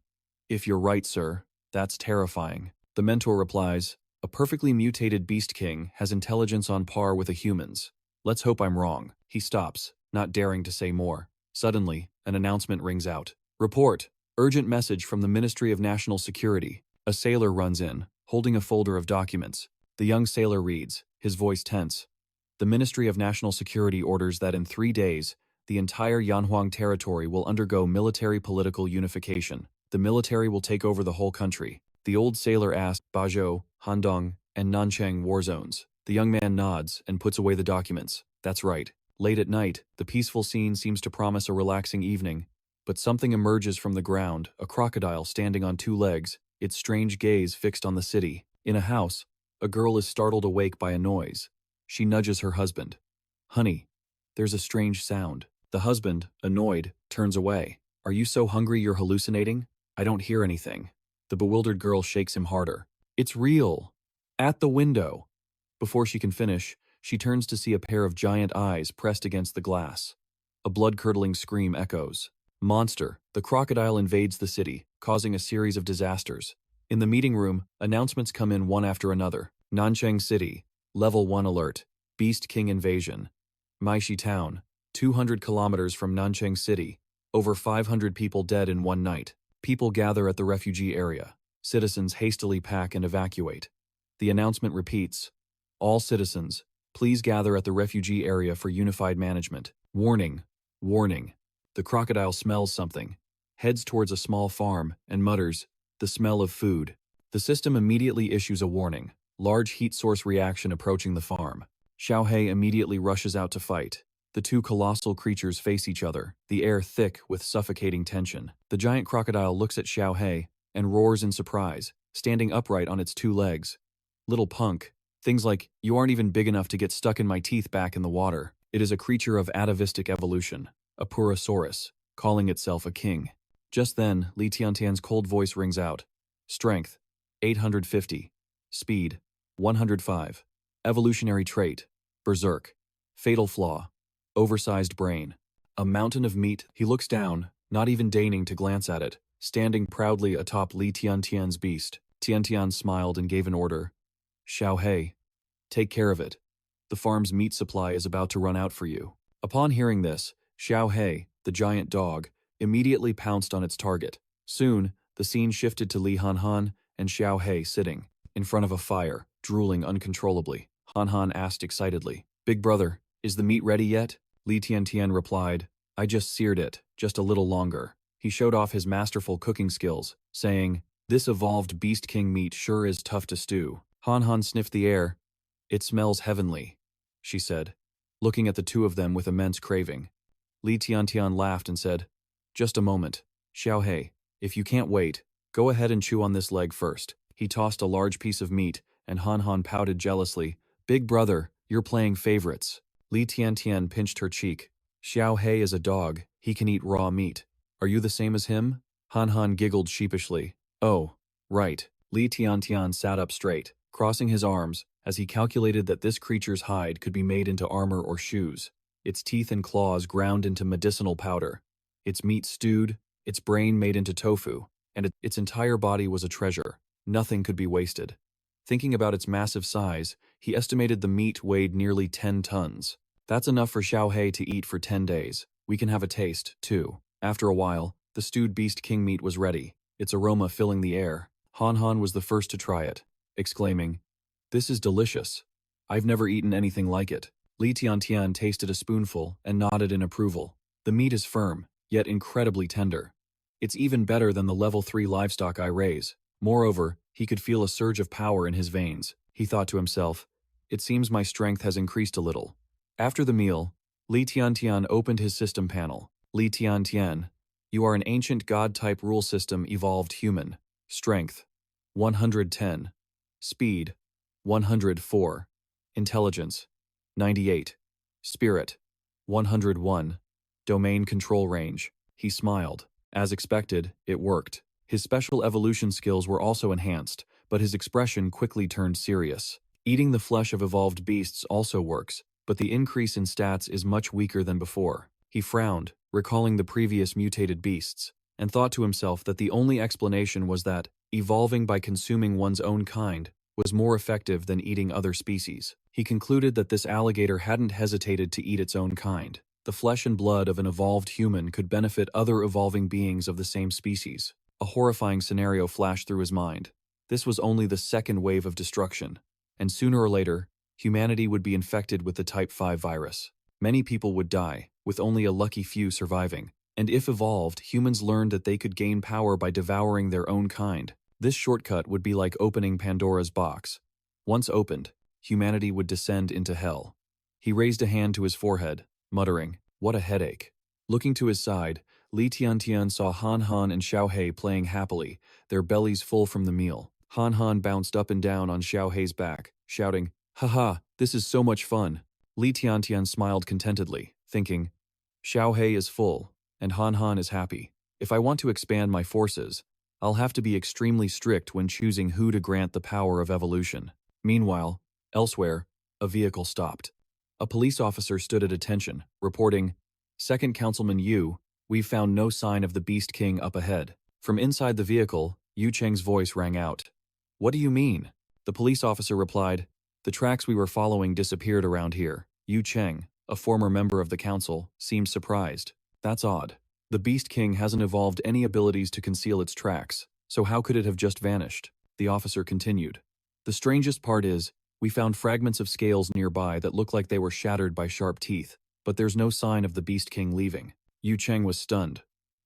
If you're right, sir, that's terrifying. The mentor replies, A perfectly mutated beast king has intelligence on par with a human's. Let's hope I'm wrong. He stops, not daring to say more. Suddenly, an announcement rings out. Report! Urgent message from the Ministry of National Security. A sailor runs in, holding a folder of documents. The young sailor reads, his voice tense. The Ministry of National Security orders that in 3 days, the entire Yanhuang territory will undergo military-political unification. The military will take over the whole country. The old sailor asked Bajou, Handong, and Nanchang war zones. The young man nods and puts away the documents. That's right. Late at night, the peaceful scene seems to promise a relaxing evening. But something emerges from the ground, a crocodile standing on 2 legs, its strange gaze fixed on the city. In a house, a girl is startled awake by a noise. She nudges her husband. Honey, there's a strange sound. The husband, annoyed, turns away. Are you so hungry you're hallucinating? I don't hear anything. The bewildered girl shakes him harder. It's real. At the window. Before she can finish, She turns to see a pair of giant eyes pressed against the glass. A blood-curdling scream echoes. Monster, the crocodile invades the city, causing a series of disasters. In the meeting room, announcements come in one after another. Nancheng City, Level 1 alert, Beast King invasion. Maishi Town, 200 kilometers from Nancheng City, over 500 people dead in one night. People gather at the refugee area. Citizens hastily pack and evacuate. The announcement repeats, all citizens, please gather at the refugee area for unified management. Warning, warning. The crocodile smells something, heads towards a small farm, and mutters, the smell of food. The system immediately issues a warning, large heat source reaction approaching the farm. Xiaohei immediately rushes out to fight. The two colossal creatures face each other, the air thick with suffocating tension. The giant crocodile looks at Xiaohei and roars in surprise, standing upright on its two legs. Little punk. Things like, you aren't even big enough to get stuck in my teeth back in the water. It is a creature of atavistic evolution, a Purosaurus, calling itself a king. Just then, Li Tiantian's cold voice rings out. Strength, 850. Speed, 105. Evolutionary trait, berserk. Fatal flaw, oversized brain. A mountain of meat. He looks down, not even deigning to glance at it, standing proudly atop Li Tiantian's beast. Tiantian smiled and gave an order. Xiaohei, take care of it. The farm's meat supply is about to run out for you. Upon hearing this, Xiaohei, the giant dog, immediately pounced on its target. Soon, the scene shifted to Li Hanhan and Xiaohei sitting in front of a fire, drooling uncontrollably. Hanhan asked excitedly, Big brother, is the meat ready yet? Li Tiantian replied, I just seared it, just a little longer. He showed off his masterful cooking skills, saying, this evolved Beast King meat sure is tough to stew. Han sniffed the air. It smells heavenly, she said, looking at the two of them with immense craving. Li Tiantian laughed and said, just a moment. Xiaohei, if you can't wait, go ahead and chew on this leg first. He tossed a large piece of meat, and Han pouted jealously. Big brother, you're playing favorites. Li Tiantian pinched her cheek. Xiaohei is a dog, he can eat raw meat. Are you the same as him? Han giggled sheepishly. Oh, right. Li Tiantian sat up straight, crossing his arms, as he calculated that this creature's hide could be made into armor or shoes, its teeth and claws ground into medicinal powder, its meat stewed, its brain made into tofu, and its entire body was a treasure. Nothing could be wasted. Thinking about its massive size, he estimated the meat weighed nearly 10 tons. That's enough for Xiaohei to eat for 10 days. We can have a taste, too. After a while, the stewed Beast King meat was ready, its aroma filling the air. Han was the first to try it, exclaiming, this is delicious. I've never eaten anything like it. Li Tiantian tasted a spoonful and nodded in approval. The meat is firm, yet incredibly tender. It's even better than the level 3 livestock I raise. Moreover, he could feel a surge of power in his veins. He thought to himself, it seems my strength has increased a little. After the meal, Li Tiantian opened his system panel. Li Tiantian, you are an ancient god-type rule system evolved human. Strength, 110. Speed, 104. Intelligence, 98. Spirit, 101. Domain control range. He smiled. As expected, it worked. His special evolution skills were also enhanced, but his expression quickly turned serious. Eating the flesh of evolved beasts also works, but the increase in stats is much weaker than before. He frowned, recalling the previous mutated beasts, and thought to himself that the only explanation was that evolving by consuming one's own kind was more effective than eating other species. He concluded that this alligator hadn't hesitated to eat its own kind. The flesh and blood of an evolved human could benefit other evolving beings of the same species. A horrifying scenario flashed through his mind. This was only the second wave of destruction, and sooner or later, humanity would be infected with the Type 5 virus. Many people would die, with only a lucky few surviving. And if evolved, humans learned that they could gain power by devouring their own kind. This shortcut would be like opening Pandora's box. Once opened, humanity would descend into hell. He raised a hand to his forehead, muttering, what a headache. Looking to his side, Li Tiantian saw Han and Xiaohei playing happily, their bellies full from the meal. Han bounced up and down on Xiaohei's back, shouting, haha, this is so much fun. Li Tiantian smiled contentedly, thinking, Xiaohei is full, and Han is happy. If I want to expand my forces, I'll have to be extremely strict when choosing who to grant the power of evolution. Meanwhile, elsewhere, a vehicle stopped. A police officer stood at attention, reporting, "Second Councilman Yu, we've found no sign of the Beast King up ahead." From inside the vehicle, Yu Cheng's voice rang out. "What do you mean?" The police officer replied, "The tracks we were following disappeared around here." Yu Cheng, a former member of the council, seemed surprised. "That's odd. The Beast King hasn't evolved any abilities to conceal its tracks, so how could it have just vanished?" The officer continued. "The strangest part is, we found fragments of scales nearby that look like they were shattered by sharp teeth, but there's no sign of the Beast King leaving." Yu Cheng was stunned.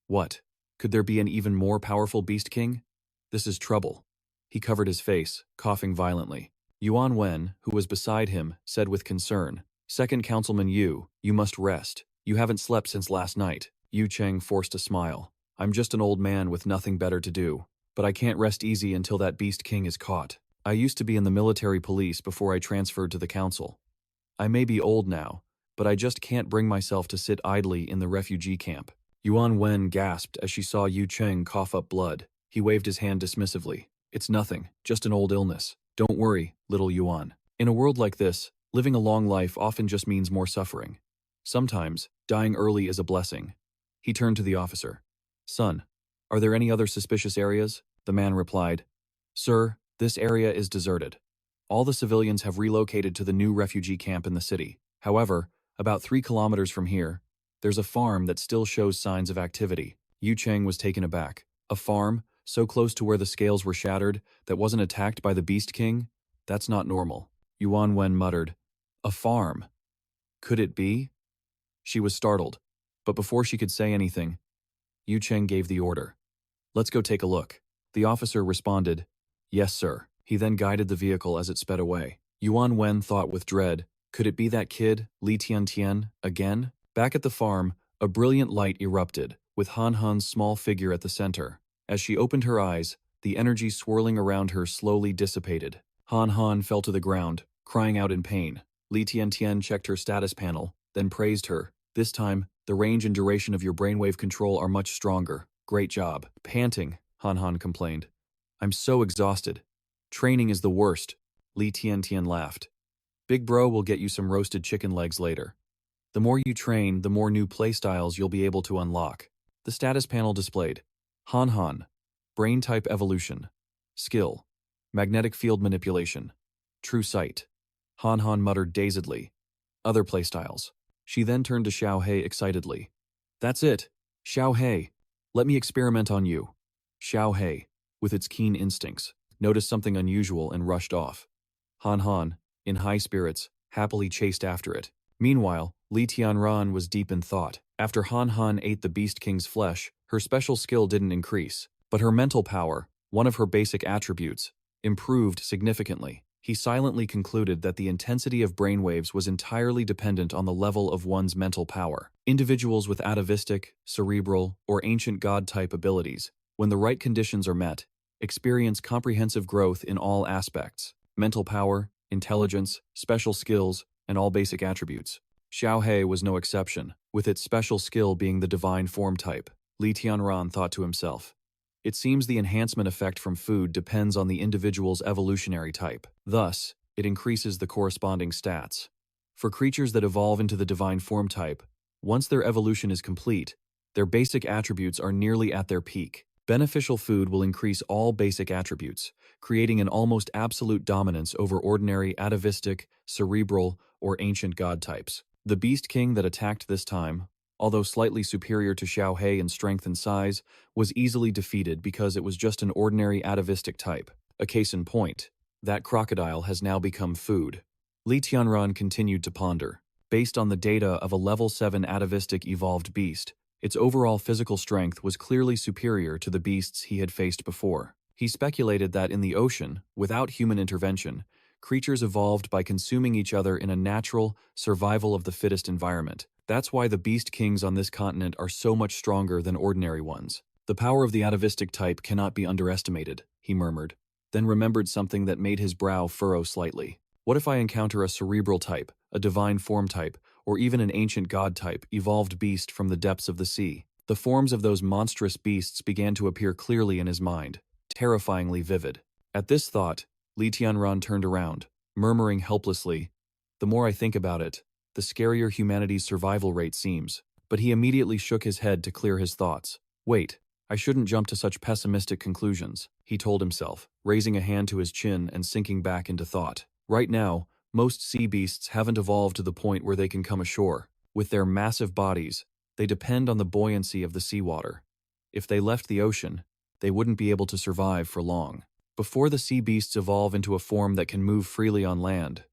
"What? Could there be an even more powerful Beast King? This is trouble." He covered his face, coughing violently. Yuan Wen, who was beside him, said with concern, "Second Councilman Yu, you must rest. You haven't slept since last night." Yu Cheng forced a smile. "I'm just an old man with nothing better to do, but I can't rest easy until that Beast King is caught. I used to be in the military police before I transferred to the council. I may be old now, but I just can't bring myself to sit idly in the refugee camp." Yuan Wen gasped as she saw Yu Cheng cough up blood. He waved his hand dismissively. "It's nothing, just an old illness. Don't worry, little Yuan. In a world like this, living a long life often just means more suffering. Sometimes, dying early is a blessing." He turned to the officer. "Son, are there any other suspicious areas?" The man replied, "Sir, this area is deserted. All the civilians have relocated to the new refugee camp in the city. However, about 3 kilometers from here, there's a farm that still shows signs of activity." Yu Cheng was taken aback. A farm, so close to where the scales were shattered, that wasn't attacked by the Beast King? That's not normal. Yuan Wen muttered, "A farm? Could it be?" She was startled, but before she could say anything, Yu Cheng gave the order. "Let's go take a look." The officer responded, "Yes, sir." He then guided the vehicle as it sped away. Yuan Wen thought with dread, could it be that kid, Li Tiantian, again? Back at the farm, a brilliant light erupted, with Han Han's small figure at the center. As she opened her eyes, the energy swirling around her slowly dissipated. Han Han fell to the ground, crying out in pain. Li Tiantian checked her status panel, then praised her. "This time, the range and duration of your brainwave control are much stronger. Great job." Panting, Han Han complained. "I'm so exhausted. Training is the worst." Li Tiantian laughed. "Big bro will get you some roasted chicken legs later. The more you train, the more new playstyles you'll be able to unlock." The status panel displayed Han Han, Brain Type Evolution, Skill, Magnetic Field Manipulation, True Sight. Han Han muttered dazedly. Other playstyles. She then turned to Xiao He excitedly. "That's it, Xiao He. Let me experiment on you." Xiao He, with its keen instincts, noticed something unusual and rushed off. Han Han, in high spirits, happily chased after it. Meanwhile, Li Tianran was deep in thought. After Han Han ate the Beast King's flesh, her special skill didn't increase, but her mental power, one of her basic attributes, improved significantly. He silently concluded that the intensity of brainwaves was entirely dependent on the level of one's mental power. Individuals with atavistic, cerebral, or ancient god-type abilities, when the right conditions are met, experience comprehensive growth in all aspects: mental power, intelligence, special skills, and all basic attributes. Xiao He was no exception, with its special skill being the divine form type. Li Tianran thought to himself, "It seems the enhancement effect from food depends on the individual's evolutionary type. Thus, it increases the corresponding stats. For creatures that evolve into the divine form type, once their evolution is complete, their basic attributes are nearly at their peak. Beneficial food will increase all basic attributes, creating an almost absolute dominance over ordinary atavistic, cerebral, or ancient god types. The Beast King that attacked this time, although slightly superior to Xiao He in strength and size, was easily defeated because it was just an ordinary atavistic type. A case in point, that crocodile has now become food." Li Tianran continued to ponder. Based on the data of a level 7 atavistic evolved beast, its overall physical strength was clearly superior to the beasts he had faced before. He speculated that in the ocean, without human intervention, creatures evolved by consuming each other in a natural, survival of the fittest environment. That's why the Beast Kings on this continent are so much stronger than ordinary ones. "The power of the atavistic type cannot be underestimated," he murmured, then remembered something that made his brow furrow slightly. "What if I encounter a cerebral type, a divine form type, or even an ancient god type, evolved beast from the depths of the sea?" The forms of those monstrous beasts began to appear clearly in his mind, terrifyingly vivid. At this thought, Li Tianran turned around, murmuring helplessly, The more I think about it, the scarier humanity's survival rate seems. But he immediately shook his head to clear his thoughts. Wait, I shouldn't jump to such pessimistic conclusions, he told himself, raising a hand to his chin and sinking back into thought. Right now, most sea beasts haven't evolved to the point where they can come ashore. With their massive bodies, they depend on the buoyancy of the seawater. If they left the ocean, they wouldn't be able to survive for long. Before the sea beasts evolve into a form that can move freely on land,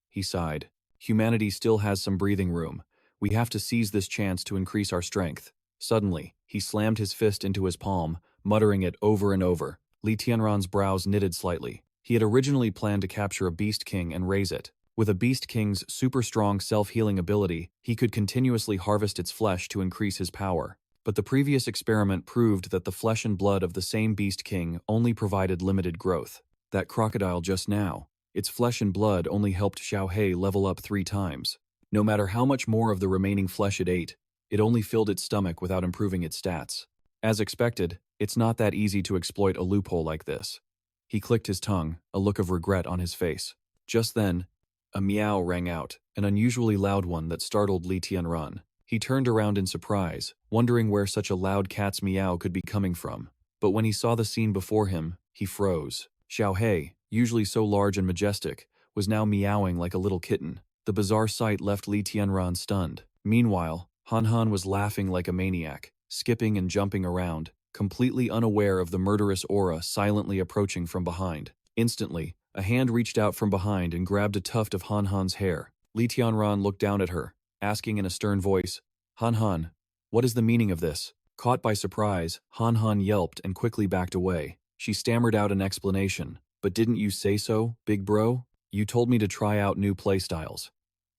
he sighed, humanity still has some breathing room. We have to seize this chance to increase our strength. Suddenly, he slammed his fist into his palm, muttering it over and over. Li Tianran's brows knitted slightly. He had originally planned to capture a beast king and raise it. With a beast king's super strong self-healing ability, he could continuously harvest its flesh to increase his power. But the previous experiment proved that the flesh and blood of the same beast king only provided limited growth. That crocodile just now, its flesh and blood only helped Xiaohe level up 3 times. No matter how much more of the remaining flesh it ate, it only filled its stomach without improving its stats. As expected, it's not that easy to exploit a loophole like this. He clicked his tongue, a look of regret on his face. Just then, a meow rang out, an unusually loud one that startled Li Tianran. He turned around in surprise, wondering where such a loud cat's meow could be coming from. But when he saw the scene before him, he froze. Xiaohe, usually so large and majestic, was now meowing like a little kitten. The bizarre sight left Li Tianran stunned. Meanwhile, Han Han was laughing like a maniac, skipping and jumping around, completely unaware of the murderous aura silently approaching from behind. Instantly, a hand reached out from behind and grabbed a tuft of Han Han's hair. Li Tianran looked down at her, asking in a stern voice, Han Han, what is the meaning of this? Caught by surprise, Han Han yelped and quickly backed away. She stammered out an explanation. But didn't you say so, big bro? You told me to try out new playstyles.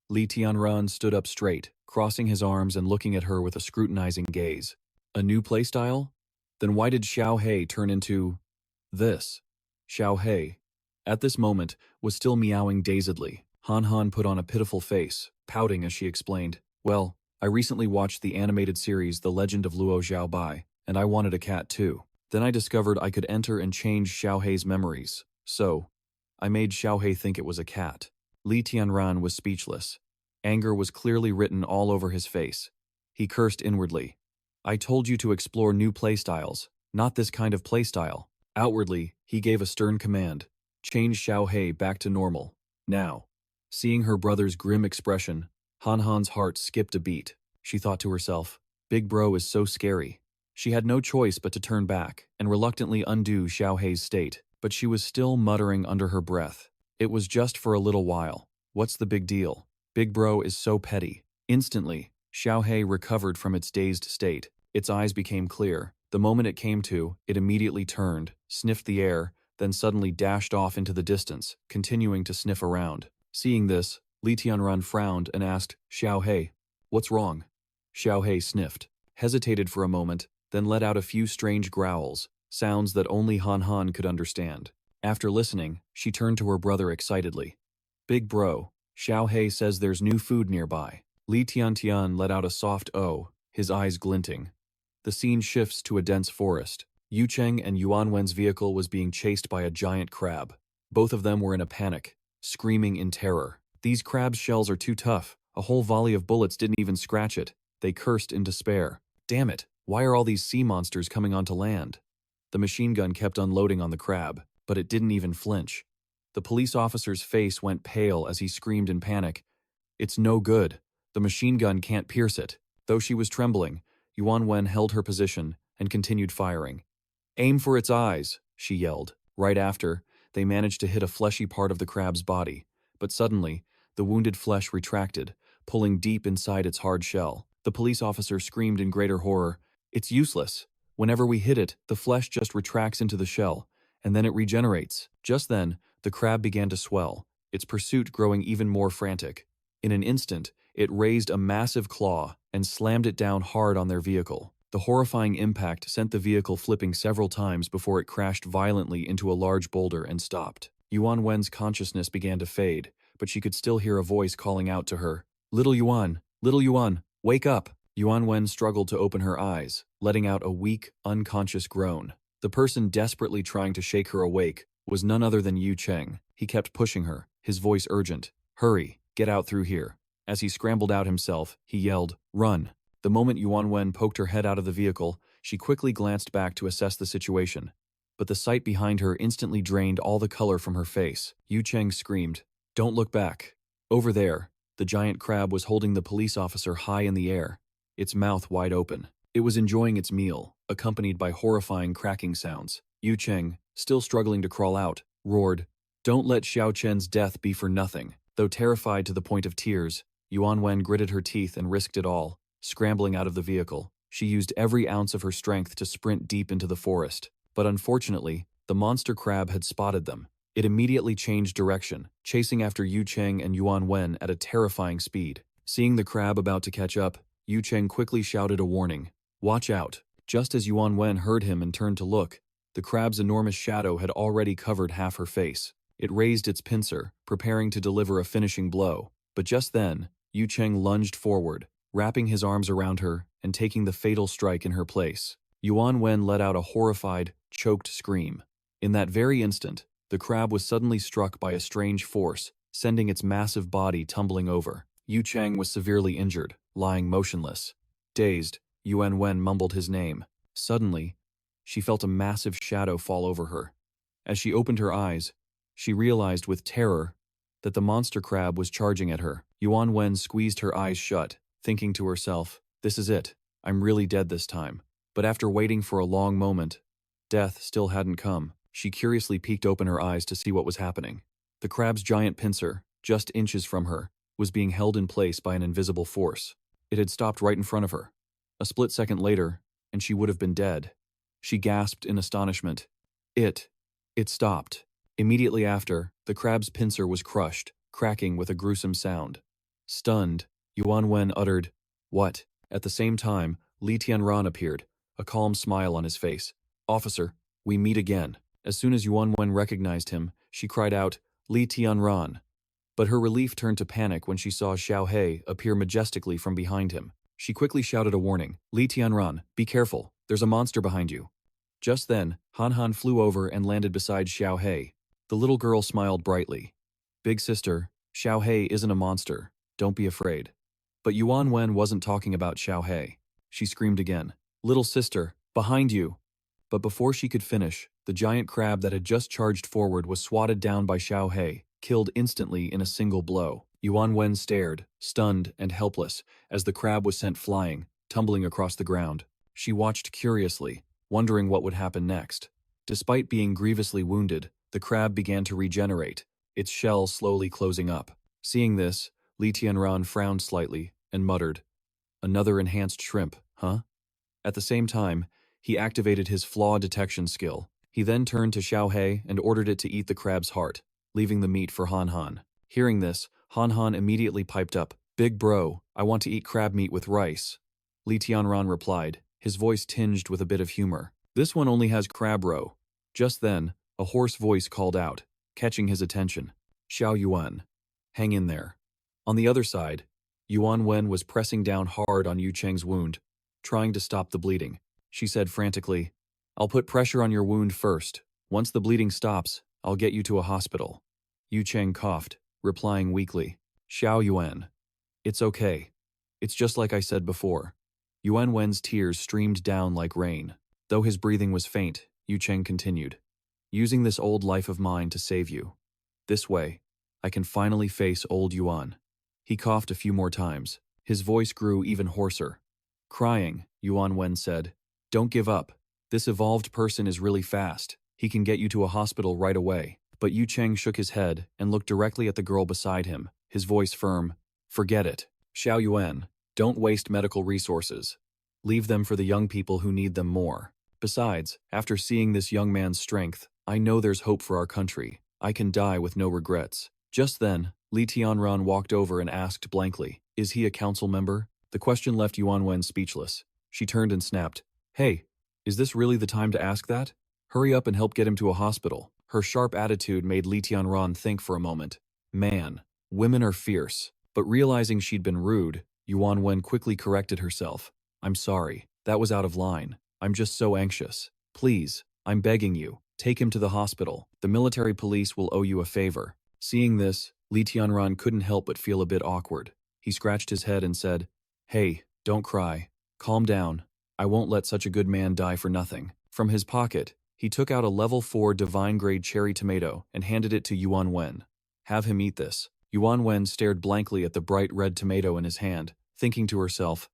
Li Tianran stood up straight, crossing his arms and looking at her with a scrutinizing gaze. A new playstyle? Then why did Xiaohe turn into this? Xiaohe, at this moment, was still meowing dazedly. Han Han put on a pitiful face, pouting as she explained, well, I recently watched the animated series The Legend of Luo Xiaobai, and I wanted a cat too. Then I discovered I could enter and change Xiaohe's memories, so I made Xiaohe think it was a cat. Li Tianran was speechless. Anger was clearly written all over his face. He cursed inwardly. I told you to explore new playstyles, not this kind of playstyle. Outwardly, he gave a stern command. Change Xiaohe back to normal. Now. Seeing her brother's grim expression, Han Han's heart skipped a beat. She thought to herself, Big Bro is so scary. She had no choice but to turn back and reluctantly undo Xiaohe's state, but she was still muttering under her breath. It was just for a little while. What's the big deal? Big Bro is so petty. Instantly, Xiaohe recovered from its dazed state. Its eyes became clear. The moment it came to, it immediately turned, sniffed the air, then suddenly dashed off into the distance, continuing to sniff around. Seeing this, Li Tianran frowned and asked, Xiaohe, what's wrong? Xiaohe sniffed, hesitated for a moment, then let out a few strange growls, sounds that only Han Han could understand. After listening, she turned to her brother excitedly. Big Bro, Xiaohe says there's new food nearby. Li Tiantian let out a soft "oh," his eyes glinting. The scene shifts to a dense forest. Yu Cheng and Yuan Wen's vehicle was being chased by a giant crab. Both of them were in a panic, screaming in terror. These crab's shells are too tough. A whole volley of bullets didn't even scratch it. They cursed in despair. Damn it, why are all these sea monsters coming onto land? The machine gun kept unloading on the crab, but it didn't even flinch. The police officer's face went pale as he screamed in panic. It's no good. The machine gun can't pierce it. Though she was trembling, Yuan Wen held her position and continued firing. Aim for its eyes, she yelled. Right after, they managed to hit a fleshy part of the crab's body, but suddenly, the wounded flesh retracted, pulling deep inside its hard shell. The police officer screamed in greater horror, It's useless. Whenever we hit it, the flesh just retracts into the shell, and then it regenerates. Just then, the crab began to swell, its pursuit growing even more frantic. In an instant, it raised a massive claw and slammed it down hard on their vehicle. The horrifying impact sent the vehicle flipping several times before it crashed violently into a large boulder and stopped. Yuan Wen's consciousness began to fade, but she could still hear a voice calling out to her, Little Yuan, wake up! Yuan Wen struggled to open her eyes, letting out a weak, unconscious groan. The person desperately trying to shake her awake was none other than Yu Cheng. He kept pushing her, his voice urgent. Hurry, Get out through here. As he scrambled out himself, he yelled, "Run!" The moment Yuan Wen poked her head out of the vehicle, she quickly glanced back to assess the situation. But the sight behind her instantly drained all the color from her face. Yu Cheng screamed, "Don't look back." Over there, the giant crab was holding the police officer high in the air, its mouth wide open. It was enjoying its meal, accompanied by horrifying cracking sounds. Yu Cheng, still struggling to crawl out, roared, "Don't let Xiao Chen's death be for nothing." Though terrified to the point of tears, Yuan Wen gritted her teeth and risked it all. Scrambling out of the vehicle, she used every ounce of her strength to sprint deep into the forest. But unfortunately, the monster crab had spotted them. It immediately changed direction, chasing after Yu Cheng and Yuan Wen at a terrifying speed. Seeing the crab about to catch up, Yu Cheng quickly shouted a warning, "Watch out." Just as Yuan Wen heard him and turned to look, the crab's enormous shadow had already covered half her face. It raised its pincer, preparing to deliver a finishing blow. But just then, Yu Cheng lunged forward, wrapping his arms around her and taking the fatal strike in her place. Yuan Wen let out a horrified, choked scream. In that very instant, the crab was suddenly struck by a strange force, sending its massive body tumbling over. Yu Cheng was severely injured, lying motionless. Dazed, Yuan Wen mumbled his name. Suddenly, she felt a massive shadow fall over her. As she opened her eyes, she realized with terror that the monster crab was charging at her. Yuan Wen squeezed her eyes shut, thinking to herself, "This is it. I'm really dead this time." But after waiting for a long moment, death still hadn't come. She curiously peeked open her eyes to see what was happening. The crab's giant pincer, just inches from her, was being held in place by an invisible force. It had stopped right in front of her. A split second later, and she would have been dead. She gasped in astonishment. It stopped. Immediately after, the crab's pincer was crushed, cracking with a gruesome sound. Stunned, Yuan Wen uttered, "What?" At the same time, Li Tianran appeared, a calm smile on his face. "Officer, we meet again." As soon as Yuan Wen recognized him, she cried out, "Li Tianran." But her relief turned to panic when she saw Xiao He appear majestically from behind him. She quickly shouted a warning, "Li Tianran, be careful, there's a monster behind you." Just then, Han Han flew over and landed beside Xiao He. The little girl smiled brightly. "Big sister, Xiao He isn't a monster, don't be afraid." But Yuan Wen wasn't talking about Xiao He. She screamed again, "Little sister, behind you!" But before she could finish, the giant crab that had just charged forward was swatted down by Xiao He, killed instantly in a single blow. Yuan Wen stared, stunned and helpless, as the crab was sent flying, tumbling across the ground. She watched curiously, wondering what would happen next. Despite being grievously wounded, the crab began to regenerate, its shell slowly closing up. Seeing this, Li Tianran frowned slightly and muttered, "Another enhanced shrimp, huh?" At the same time, he activated his flaw detection skill. He then turned to Xiao He and ordered it to eat the crab's heart, leaving the meat for Han Han. Hearing this, Han Han immediately piped up, "Big bro, I want to eat crab meat with rice." Li Tianran replied, his voice tinged with a bit of humor, "This one only has crab roe." Just then, a hoarse voice called out, catching his attention, "Xiao Yuan, hang in there." On the other side, Yuan Wen was pressing down hard on Yu Cheng's wound, trying to stop the bleeding. She said frantically, "I'll put pressure on your wound first. Once the bleeding stops, I'll get you to a hospital." Yu Cheng coughed, replying weakly, "Xiao Yuan, it's okay. It's just like I said before." Yuan Wen's tears streamed down like rain. Though his breathing was faint, Yu Cheng continued, "Using this old life of mine to save you. This way, I can finally face old Yuan." He coughed a few more times. His voice grew even hoarser. Crying, Yuan Wen said, "Don't give up. This evolved person is really fast. He can get you to a hospital right away." But Yu Cheng shook his head and looked directly at the girl beside him, his voice firm, "Forget it. Xiao Yuan, don't waste medical resources. Leave them for the young people who need them more. Besides, after seeing this young man's strength, I know there's hope for our country. I can die with no regrets." Just then, Li Tianran walked over and asked blankly, "Is he a council member?" The question left Yuan Wen speechless. She turned and snapped, "Hey, is this really the time to ask that? Hurry up and help get him to a hospital." Her sharp attitude made Li Tianran think for a moment. Man, women are fierce. But realizing she'd been rude, Yuan Wen quickly corrected herself. "I'm sorry, that was out of line. I'm just so anxious. Please, I'm begging you, take him to the hospital. The military police will owe you a favor." Seeing this, Li Tianran couldn't help but feel a bit awkward. He scratched his head and said, "Hey, don't cry. Calm down. I won't let such a good man die for nothing." From his pocket, he took out a level 4 divine-grade cherry tomato and handed it to Yuan Wen. "Have him eat this." Yuan Wen stared blankly at the bright red tomato in his hand, thinking to herself,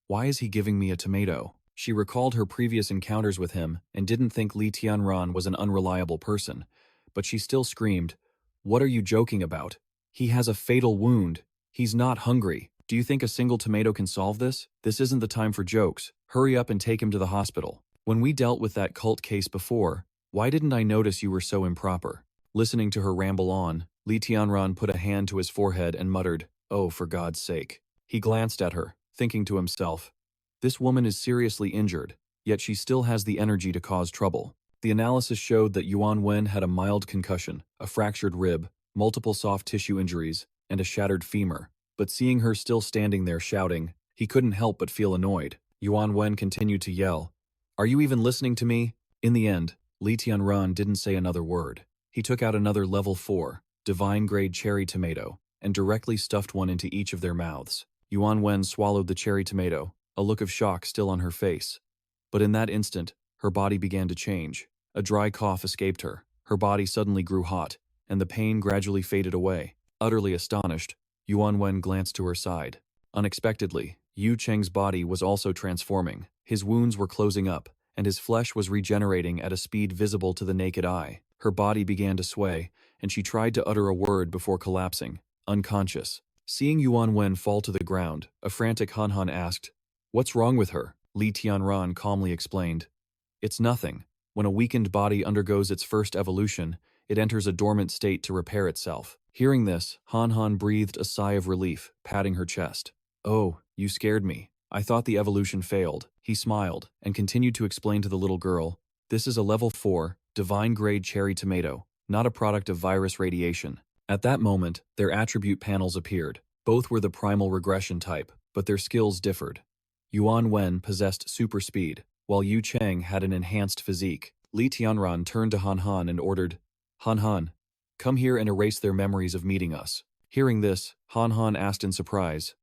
"Why is he giving me a tomato?" She recalled her previous encounters with him and didn't think Li Tianran was an unreliable person, but she still screamed, "What are you joking about? He has a fatal wound. He's not hungry. Do you think a single tomato can solve this? This isn't the time for jokes. Hurry up and take him to the hospital. When we dealt with that cult case before, why didn't I notice you were so improper?" Listening to her ramble on, Li Tianran put a hand to his forehead and muttered, "Oh, for God's sake." He glanced at her, thinking to himself, "This woman is seriously injured, yet she still has the energy to cause trouble." The analysis showed that Yuan Wen had a mild concussion, a fractured rib, multiple soft tissue injuries, and a shattered femur. But seeing her still standing there shouting, he couldn't help but feel annoyed. Yuan Wen continued to yell, "Are you even listening to me?" In the end, Li Tianran didn't say another word. He took out another level 4, divine-grade cherry tomato, and directly stuffed one into each of their mouths. Yuan Wen swallowed the cherry tomato, a look of shock still on her face. But in that instant, her body began to change. A dry cough escaped her. Her body suddenly grew hot, and the pain gradually faded away. Utterly astonished, Yuan Wen glanced to her side. Unexpectedly, Yu Cheng's body was also transforming. His wounds were closing up, and his flesh was regenerating at a speed visible to the naked eye. Her body began to sway, and she tried to utter a word before collapsing, unconscious. Seeing Yuan Wen fall to the ground, a frantic Han Han asked, "What's wrong with her?" Li Tianran calmly explained, "It's nothing. When a weakened body undergoes its first evolution, it enters a dormant state to repair itself." Hearing this, Han Han breathed a sigh of relief, patting her chest. "Oh, you scared me. I thought the evolution failed." He smiled and continued to explain to the little girl, "This is a level 4, divine-grade cherry tomato, not a product of virus radiation." At that moment, their attribute panels appeared. Both were the primal regression type, but their skills differed. Yuan Wen possessed super speed, while Yu Cheng had an enhanced physique. Li Tianran turned to Han Han and ordered, "Han Han, come here and erase their memories of meeting us." Hearing this, Han Han asked in surprise,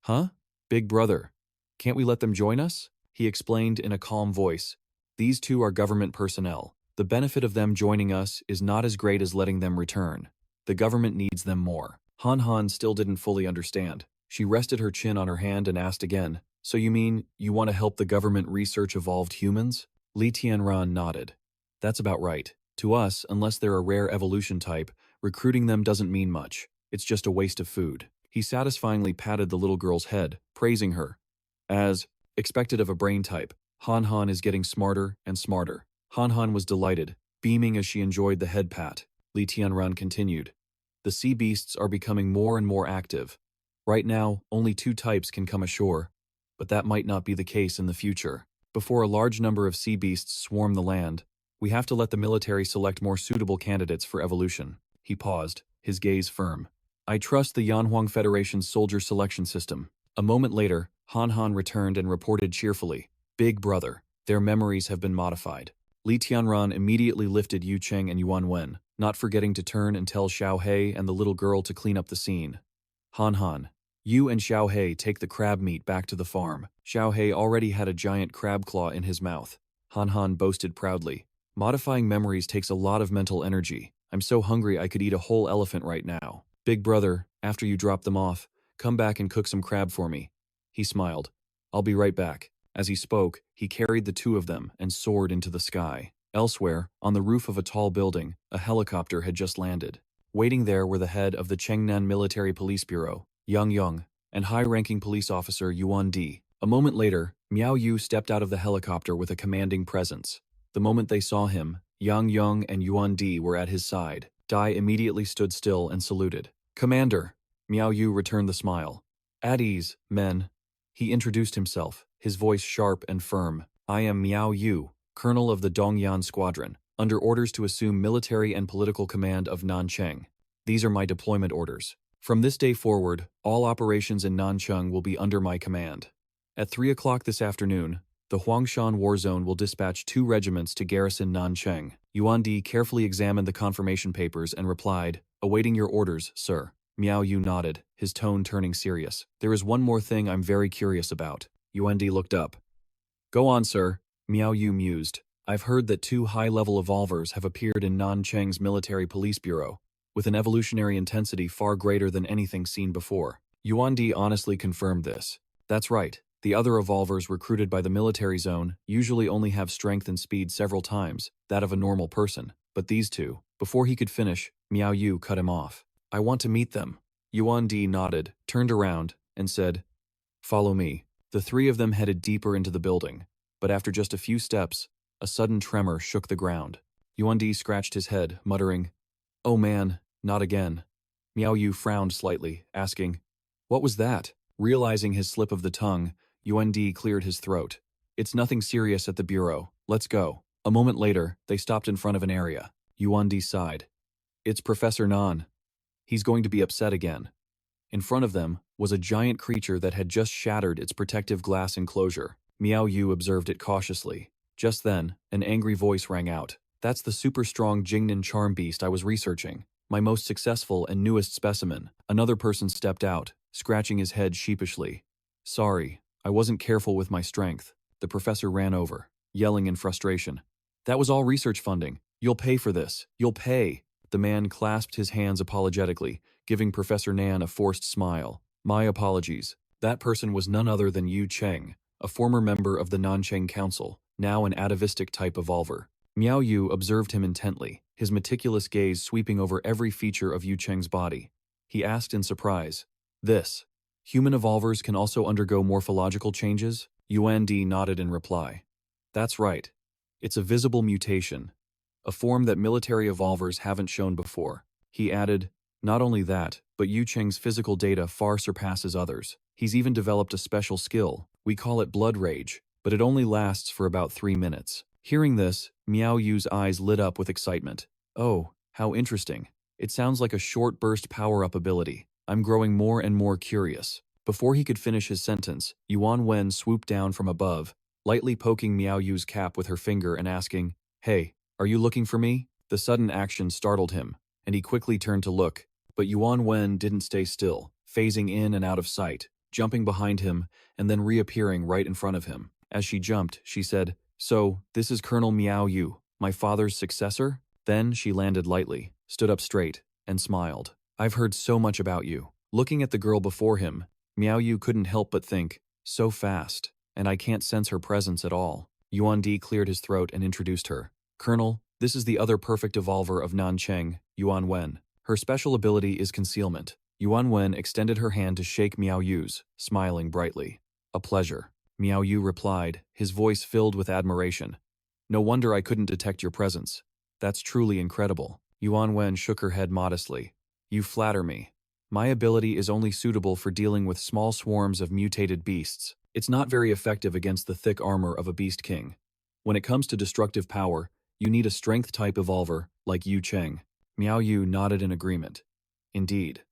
"Huh? Big brother, can't we let them join us?" He explained in a calm voice, "These two are government personnel. The benefit of them joining us is not as great as letting them return. The government needs them more." Han Han still didn't fully understand. She rested her chin on her hand and asked again, "So you mean you want to help the government research evolved humans?" Li Tianran nodded. "That's about right. To us, unless they're a rare evolution type, recruiting them doesn't mean much. It's just a waste of food." He satisfyingly patted the little girl's head, praising her. As expected of a brain type, Han Han is getting smarter and smarter. Han Han was delighted, beaming as she enjoyed the head pat. Li Tianran continued, "The sea beasts are becoming more and more active. Right now, only 2 types can come ashore, but that might not be the case in the future. Before a large number of sea beasts swarm the land, we have to let the military select more suitable candidates for evolution." He paused, his gaze firm. "I trust the Yanhuang Federation's soldier selection system." A moment later, Han Han returned and reported cheerfully, "Big brother, their memories have been modified." Li Tianran immediately lifted Yu Cheng and Yuan Wen, not forgetting to turn and tell Xiao He and the little girl to clean up the scene. "Han Han, you and Xiao He take the crab meat back to the farm." Xiao He already had a giant crab claw in his mouth. Han Han boasted proudly, "Modifying memories takes a lot of mental energy. I'm so hungry I could eat a whole elephant right now. Big brother, after you drop them off, come back and cook some crab for me." He smiled. "I'll be right back." As he spoke, he carried the 2 of them and soared into the sky. Elsewhere, on the roof of a tall building, a helicopter had just landed. Waiting there were the head of the Chengnan Military Police Bureau, Yang Yang, and high-ranking police officer Yuan Di. A moment later, Miao Yu stepped out of the helicopter with a commanding presence. The moment they saw him, Yang Yang and Yuan Di were at his side. Dai immediately stood still and saluted. "Commander." Miao Yu returned the smile. "At ease, men." He introduced himself, his voice sharp and firm. "I am Miao Yu, Colonel of the Dongyan Squadron, under orders to assume military and political command of Nancheng. These are my deployment orders. From this day forward, all operations in Nancheng will be under my command. At 3 o'clock this afternoon, the Huangshan War Zone will dispatch 2 regiments to garrison Nancheng." Yuan Di carefully examined the confirmation papers and replied, "Awaiting your orders, sir." Miao Yu nodded, his tone turning serious. There is one more thing I'm very curious about. Yuan looked up. Go on, sir, Miao Yu mused. I've heard that 2 high-level evolvers have appeared in Nancheng's military police bureau, with an evolutionary intensity far greater than anything seen before. Yuan honestly confirmed this. That's right. The other evolvers recruited by the military zone usually only have strength and speed several times that of a normal person, but these 2, before he could finish, Miao Yu cut him off. I want to meet them. Yuan nodded, turned around, and said, Follow me. The 3 of them headed deeper into the building, but after just a few steps, a sudden tremor shook the ground. Yuan scratched his head, muttering, Oh man, not again. Miao Yu frowned slightly, asking, What was that? Realizing his slip of the tongue, Yuan cleared his throat. It's nothing serious at the bureau. Let's go. A moment later, they stopped in front of an area. Yuan sighed. It's Professor Nan. He's going to be upset again. In front of them was a giant creature that had just shattered its protective glass enclosure. Miao Yu observed it cautiously. Just then, an angry voice rang out. That's the super-strong Jingnan charm beast I was researching. My most successful and newest specimen. Another person stepped out, scratching his head sheepishly. Sorry, I wasn't careful with my strength. The professor ran over, yelling in frustration. That was all research funding. You'll pay for this. You'll pay. The man clasped his hands apologetically, giving Professor Nan a forced smile. My apologies. That person was none other than Yu Cheng, a former member of the Nancheng Council, now an atavistic type evolver. Miao Yu observed him intently, his meticulous gaze sweeping over every feature of Yu Cheng's body. He asked in surprise, Human evolvers can also undergo morphological changes? Yuan nodded in reply. That's right. It's a visible mutation, a form that military evolvers haven't shown before. He added, not only that, but Yu Cheng's physical data far surpasses others. He's even developed a special skill. We call it blood rage, but it only lasts for about 3 minutes. Hearing this, Miao Yu's eyes lit up with excitement. Oh, how interesting. It sounds like a short burst power-up ability. I'm growing more and more curious. Before he could finish his sentence, Yuan Wen swooped down from above, lightly poking Miao Yu's cap with her finger and asking, Hey, are you looking for me? The sudden action startled him, and he quickly turned to look, but Yuan Wen didn't stay still, phasing in and out of sight, jumping behind him, and then reappearing right in front of him. As she jumped, she said, So, this is Colonel Miao Yu, my father's successor? Then she landed lightly, stood up straight, and smiled. I've heard so much about you. Looking at the girl before him, Miao Yu couldn't help but think, so fast, and I can't sense her presence at all. Yuan cleared his throat and introduced her. Colonel, this is the other perfect evolver of Nancheng, Yuan Wen. Her special ability is concealment. Yuan Wen extended her hand to shake Miao Yu's, smiling brightly. A pleasure. Miao Yu replied, his voice filled with admiration. No wonder I couldn't detect your presence. That's truly incredible. Yuan Wen shook her head modestly. You flatter me. My ability is only suitable for dealing with small swarms of mutated beasts. It's not very effective against the thick armor of a beast king. When it comes to destructive power, you need a strength-type evolver, like Yu Cheng. Miao Yu nodded in agreement. Indeed.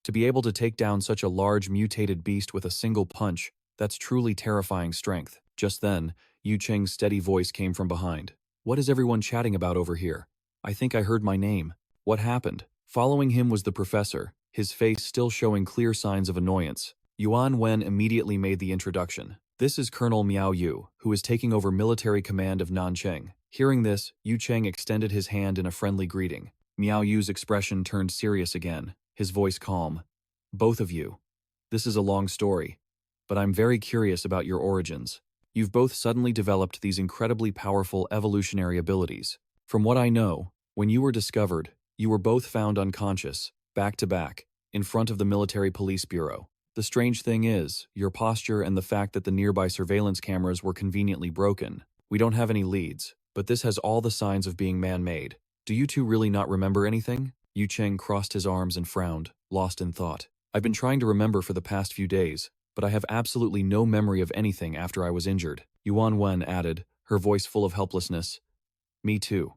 To be able to take down such a large mutated beast with a single punch, that's truly terrifying strength. Just then, Yu Cheng's steady voice came from behind. What is everyone chatting about over here? I think I heard my name. What happened? Following him was the professor, his face still showing clear signs of annoyance. Yuan Wen immediately made the introduction. This is Colonel Miao Yu, who is taking over military command of Nancheng. Hearing this, Yu Cheng extended his hand in a friendly greeting. Miao Yu's expression turned serious again, his voice calm. Both of you. This is a long story, but I'm very curious about your origins. You've both suddenly developed these incredibly powerful evolutionary abilities. From what I know, when you were discovered, you were both found unconscious, back to back, in front of the military police bureau. The strange thing is, your posture and the fact that the nearby surveillance cameras were conveniently broken. We don't have any leads, but this has all the signs of being man-made. Do you two really not remember anything? Yu Cheng crossed his arms and frowned, lost in thought. I've been trying to remember for the past few days, but I have absolutely no memory of anything after I was injured. Yuan Wen added, her voice full of helplessness. Me too.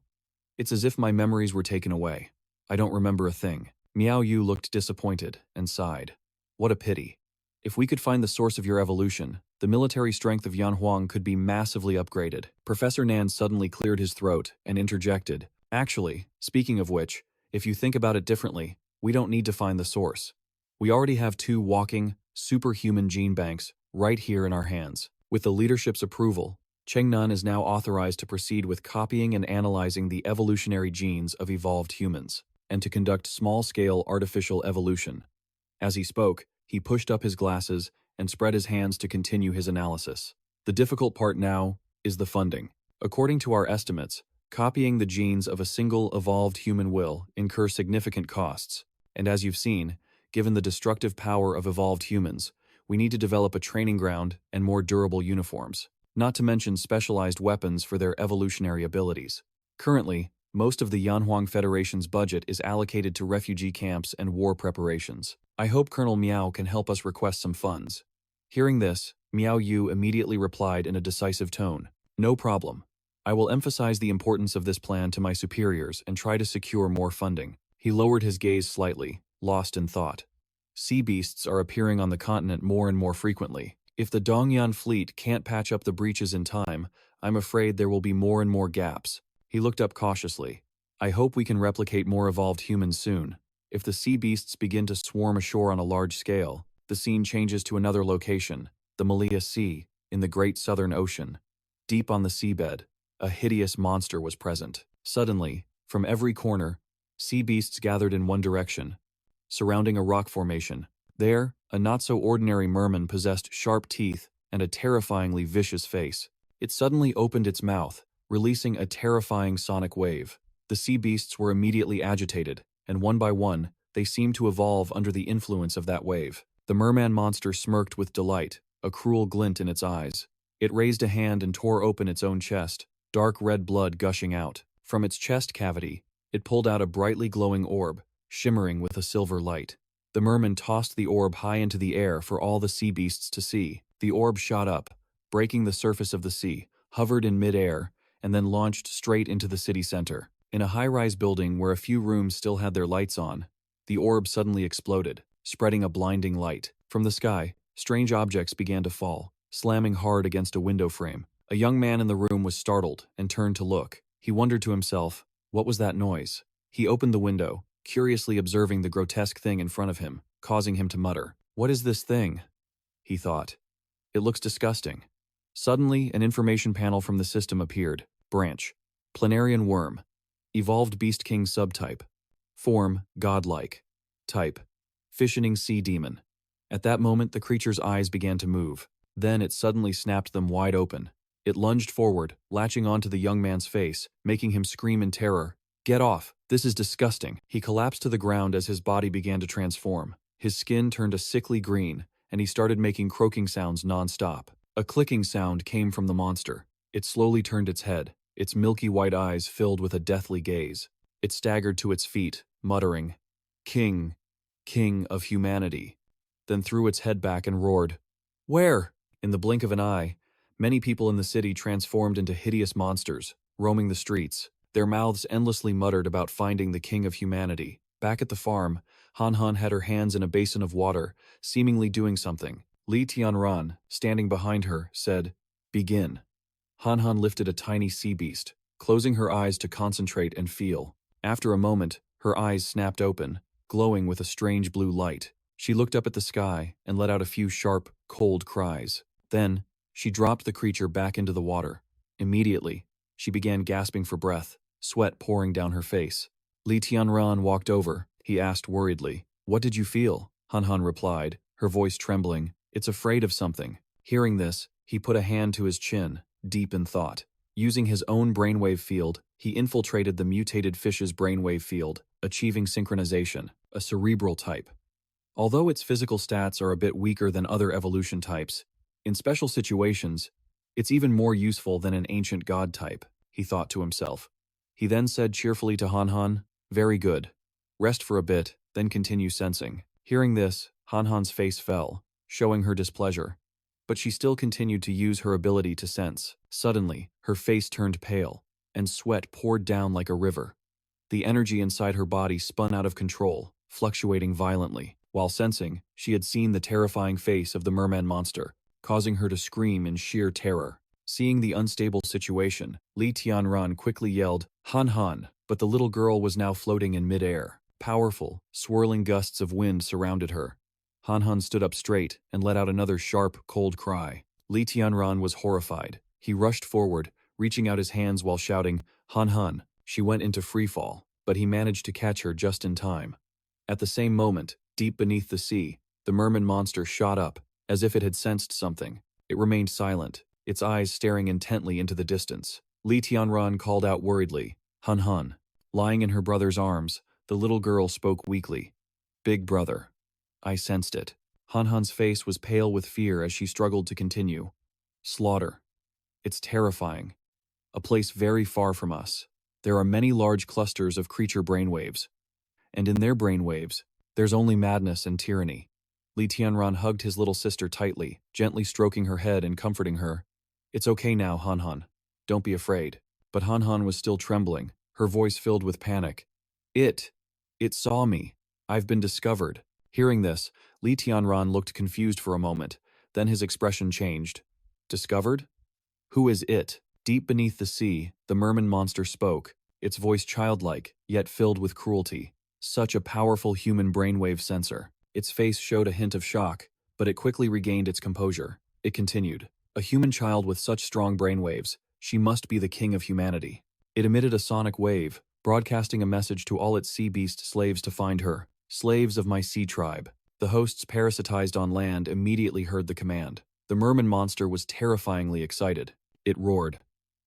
It's as if my memories were taken away. I don't remember a thing. Miao Yu looked disappointed and sighed. What a pity. If we could find the source of your evolution, the military strength of Yanhuang could be massively upgraded. Professor Nan suddenly cleared his throat and interjected. Actually, speaking of which, if you think about it differently, we don't need to find the source. We already have two walking, superhuman gene banks right here in our hands. With the leadership's approval, Chengnan is now authorized to proceed with copying and analyzing the evolutionary genes of evolved humans, and to conduct small-scale artificial evolution. As he spoke, he pushed up his glasses and spread his hands to continue his analysis. The difficult part now is the funding. According to our estimates, copying the genes of a single evolved human will incur significant costs, and as you've seen, given the destructive power of evolved humans, we need to develop a training ground and more durable uniforms, not to mention specialized weapons for their evolutionary abilities. Currently, most of the Yanhuang Federation's budget is allocated to refugee camps and war preparations. I hope Colonel Miao can help us request some funds. Hearing this, Miao Yu immediately replied in a decisive tone. No problem. I will emphasize the importance of this plan to my superiors and try to secure more funding. He lowered his gaze slightly, lost in thought. Sea beasts are appearing on the continent more and more frequently. If the Dongyan fleet can't patch up the breaches in time, I'm afraid there will be more and more gaps. He looked up cautiously. I hope we can replicate more evolved humans soon. If the sea beasts begin to swarm ashore on a large scale, the scene changes to another location, the Malaya Sea, in the Great Southern Ocean. Deep on the seabed, a hideous monster was present. Suddenly, from every corner, sea beasts gathered in one direction, surrounding a rock formation. There, a not-so-ordinary merman possessed sharp teeth and a terrifyingly vicious face. It suddenly opened its mouth, releasing a terrifying sonic wave. The sea beasts were immediately agitated, and one by one, they seemed to evolve under the influence of that wave. The merman monster smirked with delight, a cruel glint in its eyes. It raised a hand and tore open its own chest, dark red blood gushing out. From its chest cavity, it pulled out a brightly glowing orb, shimmering with a silver light. The merman tossed the orb high into the air for all the sea beasts to see. The orb shot up, breaking the surface of the sea, hovered in mid-air, and then launched straight into the city center. In a high-rise building where a few rooms still had their lights on, the orb suddenly exploded, spreading a blinding light. From the sky, strange objects began to fall, slamming hard against a window frame. A young man in the room was startled and turned to look. He wondered to himself, what was that noise? He opened the window, curiously observing the grotesque thing in front of him, causing him to mutter. What is this thing? He thought. It looks disgusting. Suddenly, an information panel from the system appeared. Branch. Planarian worm. Evolved Beast King subtype. Form, godlike. Type. Fissioning sea demon. At that moment, the creature's eyes began to move. Then it suddenly snapped them wide open. It lunged forward, latching onto the young man's face, making him scream in terror. Get off! This is disgusting! He collapsed to the ground as his body began to transform. His skin turned a sickly green, and he started making croaking sounds non-stop. A clicking sound came from the monster. It slowly turned its head, its milky white eyes filled with a deathly gaze. It staggered to its feet, muttering, King, King of humanity, then threw its head back and roared, Where? In the blink of an eye, many people in the city transformed into hideous monsters, roaming the streets. Their mouths endlessly muttered about finding the King of humanity. Back at the farm, Han Han had her hands in a basin of water, seemingly doing something. Li Tianran, standing behind her, said, Begin. Han Han lifted a tiny sea beast, closing her eyes to concentrate and feel. After a moment, her eyes snapped open, glowing with a strange blue light. She looked up at the sky and let out a few sharp, cold cries. Then, she dropped the creature back into the water. Immediately, she began gasping for breath, sweat pouring down her face. Li Tianran walked over. He asked worriedly, What did you feel? Han Han replied, her voice trembling, It's afraid of something. Hearing this, he put a hand to his chin, deep in thought. Using his own brainwave field, he infiltrated the mutated fish's brainwave field, achieving synchronization, a cerebral type. Although its physical stats are a bit weaker than other evolution types, in special situations, it's even more useful than an ancient god type, he thought to himself. He then said cheerfully to Han Han, Very good. Rest for a bit, then continue sensing. Hearing this, Han Han's face fell, showing her displeasure. But she still continued to use her ability to sense. Suddenly, her face turned pale, and sweat poured down like a river. The energy inside her body spun out of control, fluctuating violently. While sensing, she had seen the terrifying face of the merman monster, causing her to scream in sheer terror. Seeing the unstable situation, Li Tianran quickly yelled, Han Han, but the little girl was now floating in midair. Powerful, swirling gusts of wind surrounded her, Han Han stood up straight and let out another sharp, cold cry. Li Tianran was horrified. He rushed forward, reaching out his hands while shouting, Han Han. She went into freefall, but he managed to catch her just in time. At the same moment, deep beneath the sea, the merman monster shot up, as if it had sensed something. It remained silent, its eyes staring intently into the distance. Li Tianran called out worriedly, Han Han. Lying in her brother's arms, the little girl spoke weakly. Big brother. I sensed it. Han Han's face was pale with fear as she struggled to continue. Slaughter. It's terrifying. A place very far from us. There are many large clusters of creature brainwaves. And in their brainwaves, there's only madness and tyranny. Li Tianran hugged his little sister tightly, gently stroking her head and comforting her. It's okay now, Han Han. Don't be afraid. But Han Han was still trembling, her voice filled with panic. It saw me. I've been discovered. Hearing this, Li Tianran looked confused for a moment, then his expression changed. Discovered? Who is it? Deep beneath the sea, the merman monster spoke, its voice childlike, yet filled with cruelty. Such a powerful human brainwave sensor. Its face showed a hint of shock, but it quickly regained its composure. It continued. A human child with such strong brainwaves, she must be the king of humanity. It emitted a sonic wave, broadcasting a message to all its sea beast slaves to find her. Slaves of my sea tribe. The hosts parasitized on land immediately heard the command. The merman monster was terrifyingly excited. It roared.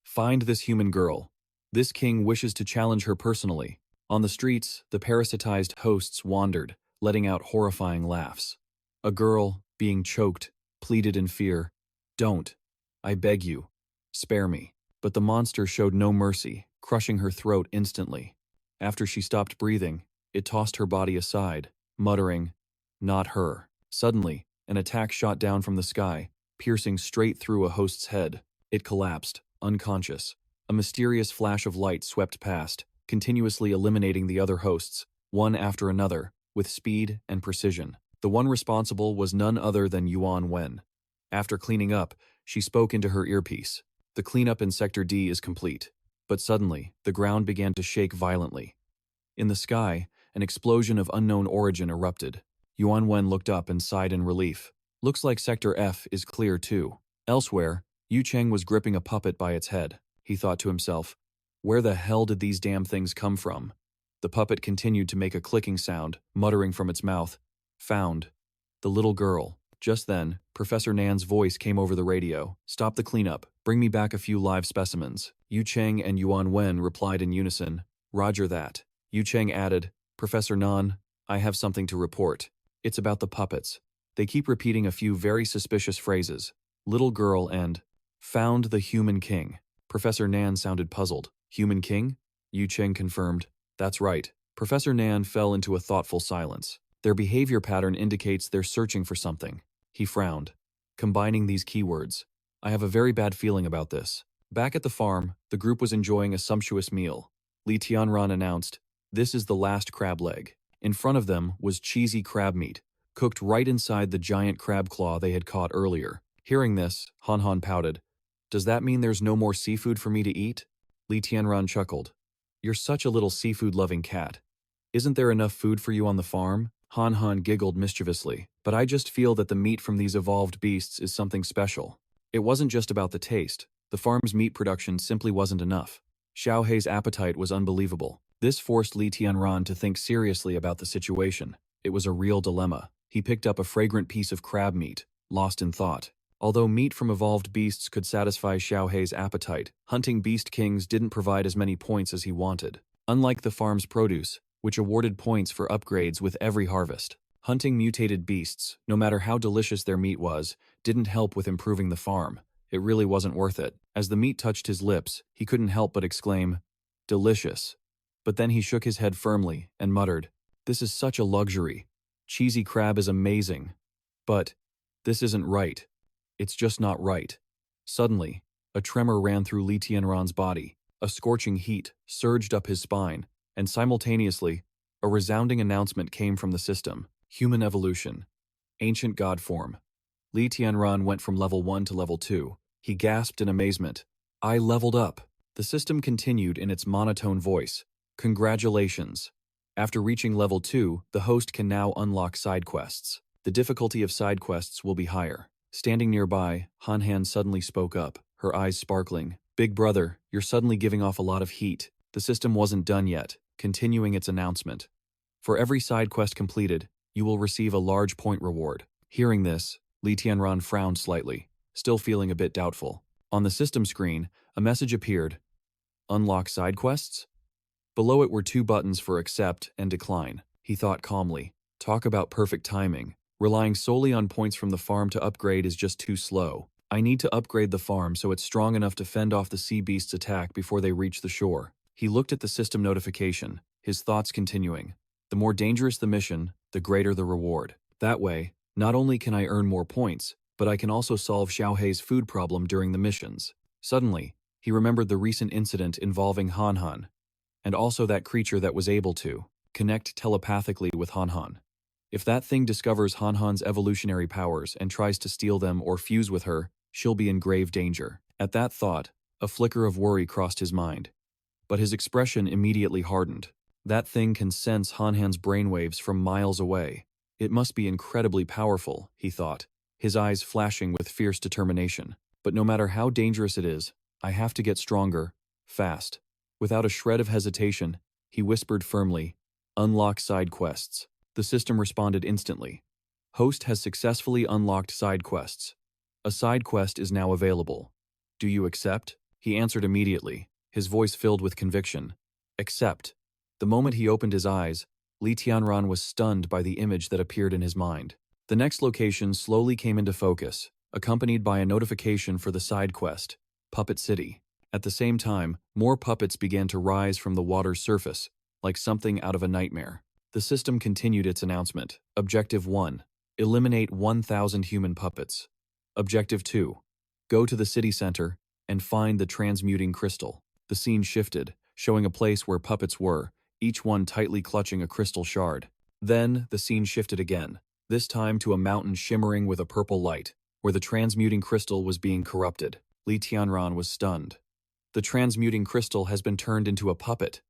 Find this human girl. This king wishes to challenge her personally. On the streets, the parasitized hosts wandered, letting out horrifying laughs. A girl, being choked, pleaded in fear. Don't. I beg you. Spare me. But the monster showed no mercy, crushing her throat instantly. After she stopped breathing, it tossed her body aside, muttering, Not her. Suddenly, an attack shot down from the sky, piercing straight through a host's head. It collapsed, unconscious. A mysterious flash of light swept past, continuously eliminating the other hosts, one after another, with speed and precision. The one responsible was none other than Yuan Wen. After cleaning up, she spoke into her earpiece. The cleanup in Sector D is complete. But suddenly, the ground began to shake violently. In the sky, an explosion of unknown origin erupted. Yuan Wen looked up and sighed in relief. Looks like Sector F is clear too. Elsewhere, Yu Cheng was gripping a puppet by its head. He thought to himself, where the hell did these damn things come from? The puppet continued to make a clicking sound, muttering from its mouth. Found. The little girl. Just then, Professor Nan's voice came over the radio. Stop the cleanup. Bring me back a few live specimens. Yu Cheng and Yuan Wen replied in unison. Roger that. Yu Cheng added, Professor Nan, I have something to report. It's about the puppets. They keep repeating a few very suspicious phrases. Little girl and found the human king. Professor Nan sounded puzzled. Human king? Yu Cheng confirmed. That's right. Professor Nan fell into a thoughtful silence. Their behavior pattern indicates they're searching for something. He frowned. Combining these keywords. I have a very bad feeling about this. Back at the farm, the group was enjoying a sumptuous meal. Li Tianran announced, This is the last crab leg. In front of them was cheesy crab meat, cooked right inside the giant crab claw they had caught earlier. Hearing this, Han Han pouted. Does that mean there's no more seafood for me to eat? Li Tianran chuckled. You're such a little seafood-loving cat. Isn't there enough food for you on the farm? Han Han giggled mischievously. But I just feel that the meat from these evolved beasts is something special. It wasn't just about the taste. The farm's meat production simply wasn't enough. Xiao Hei's appetite was unbelievable. This forced Li Tianran to think seriously about the situation. It was a real dilemma. He picked up a fragrant piece of crab meat, lost in thought. Although meat from evolved beasts could satisfy Xiao Hei's appetite, hunting beast kings didn't provide as many points as he wanted. Unlike the farm's produce, which awarded points for upgrades with every harvest, hunting mutated beasts, no matter how delicious their meat was, didn't help with improving the farm. It really wasn't worth it. As the meat touched his lips, he couldn't help but exclaim, Delicious. But then he shook his head firmly and muttered, This is such a luxury. Cheesy crab is amazing. But this isn't right. It's just not right. Suddenly, a tremor ran through Li Tianran's body. A scorching heat surged up his spine, and simultaneously, a resounding announcement came from the system. Human evolution. Ancient god form. Li Tianran went from level 1 to level 2. He gasped in amazement. I leveled up. The system continued in its monotone voice. Congratulations. After reaching level 2, the host can now unlock side quests. The difficulty of side quests will be higher. Standing nearby, Han suddenly spoke up, her eyes sparkling. Big brother, you're suddenly giving off a lot of heat. The system wasn't done yet, continuing its announcement. For every side quest completed, you will receive a large point reward. Hearing this, Tianran frowned slightly, still feeling a bit doubtful. On the system screen, a message appeared. Unlock side quests? Below it were 2 buttons for accept and decline. He thought calmly. Talk about perfect timing. Relying solely on points from the farm to upgrade is just too slow. I need to upgrade the farm so it's strong enough to fend off the sea beast's attack before they reach the shore. He looked at the system notification, his thoughts continuing. The more dangerous the mission, the greater the reward. That way, not only can I earn more points, but I can also solve Xiaohei's food problem during the missions. Suddenly, he remembered the recent incident involving Han, and also that creature that was able to connect telepathically with Han. If that thing discovers Han's evolutionary powers and tries to steal them or fuse with her, she'll be in grave danger. At that thought, a flicker of worry crossed his mind. But his expression immediately hardened. That thing can sense Han's brainwaves from miles away. It must be incredibly powerful, he thought, his eyes flashing with fierce determination. But no matter how dangerous it is, I have to get stronger, fast. Without a shred of hesitation, he whispered firmly, "Unlock side quests." The system responded instantly. Host has successfully unlocked side quests. A side quest is now available. Do you accept? He answered immediately, his voice filled with conviction. Accept. The moment he opened his eyes, Tianran was stunned by the image that appeared in his mind. The next location slowly came into focus, accompanied by a notification for the side quest, Puppet City. At the same time, more puppets began to rise from the water's surface, like something out of a nightmare. The system continued its announcement. Objective 1. Eliminate 1,000 human puppets. Objective 2. Go to the city center and find the transmuting crystal. The scene shifted, showing a place where puppets were, each one tightly clutching a crystal shard. Then, the scene shifted again, this time to a mountain shimmering with a purple light, where the transmuting crystal was being corrupted. Tianran was stunned. The transmuting crystal has been turned into a puppet.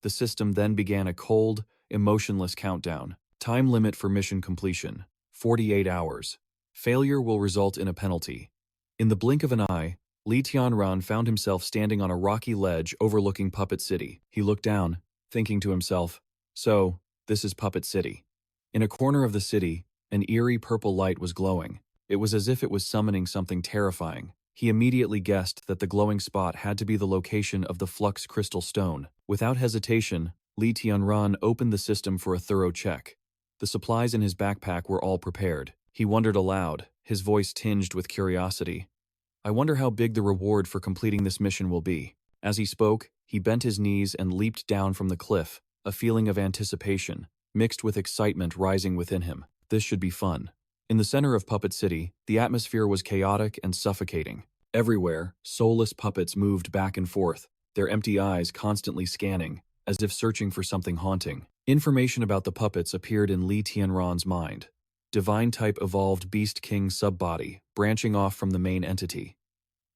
The system then began a cold, emotionless countdown. Time limit for mission completion, 48 hours. Failure will result in a penalty. In the blink of an eye, Tianran found himself standing on a rocky ledge overlooking Puppet City. He looked down, thinking to himself, so, this is Puppet City. In a corner of the city, an eerie purple light was glowing. It was as if it was summoning something terrifying. He immediately guessed that the glowing spot had to be the location of the flux crystal stone. Without hesitation, Tianran opened the system for a thorough check. The supplies in his backpack were all prepared. He wondered aloud, his voice tinged with curiosity. I wonder how big the reward for completing this mission will be. As he spoke, he bent his knees and leaped down from the cliff, a feeling of anticipation, mixed with excitement rising within him. This should be fun. In the center of Puppet City, the atmosphere was chaotic and suffocating. Everywhere, soulless puppets moved back and forth, their empty eyes constantly scanning, as if searching for something haunting. Information about the puppets appeared in Tianran's mind. Divine-type evolved Beast King subbody, branching off from the main entity.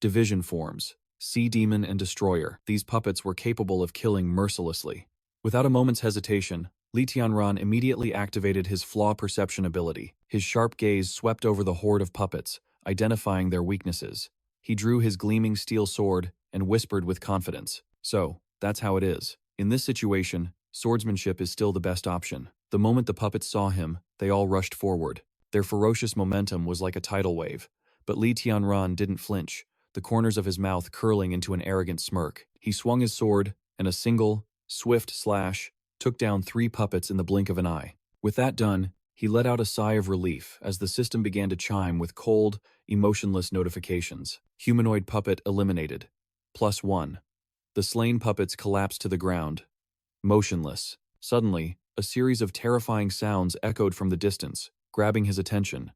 Division forms, Sea Demon and Destroyer. These puppets were capable of killing mercilessly. Without a moment's hesitation, Tianran immediately activated his flaw perception ability. His sharp gaze swept over the horde of puppets, identifying their weaknesses. He drew his gleaming steel sword and whispered with confidence, so, that's how it is. In this situation, swordsmanship is still the best option. The moment the puppets saw him, they all rushed forward. Their ferocious momentum was like a tidal wave, but Tianran didn't flinch, the corners of his mouth curling into an arrogant smirk. He swung his sword, and a single, swift slash took down 3 puppets in the blink of an eye. With that done, he let out a sigh of relief as the system began to chime with cold, emotionless notifications. Humanoid puppet eliminated. +1. The slain puppets collapsed to the ground, motionless. Suddenly, a series of terrifying sounds echoed from the distance, grabbing his attention.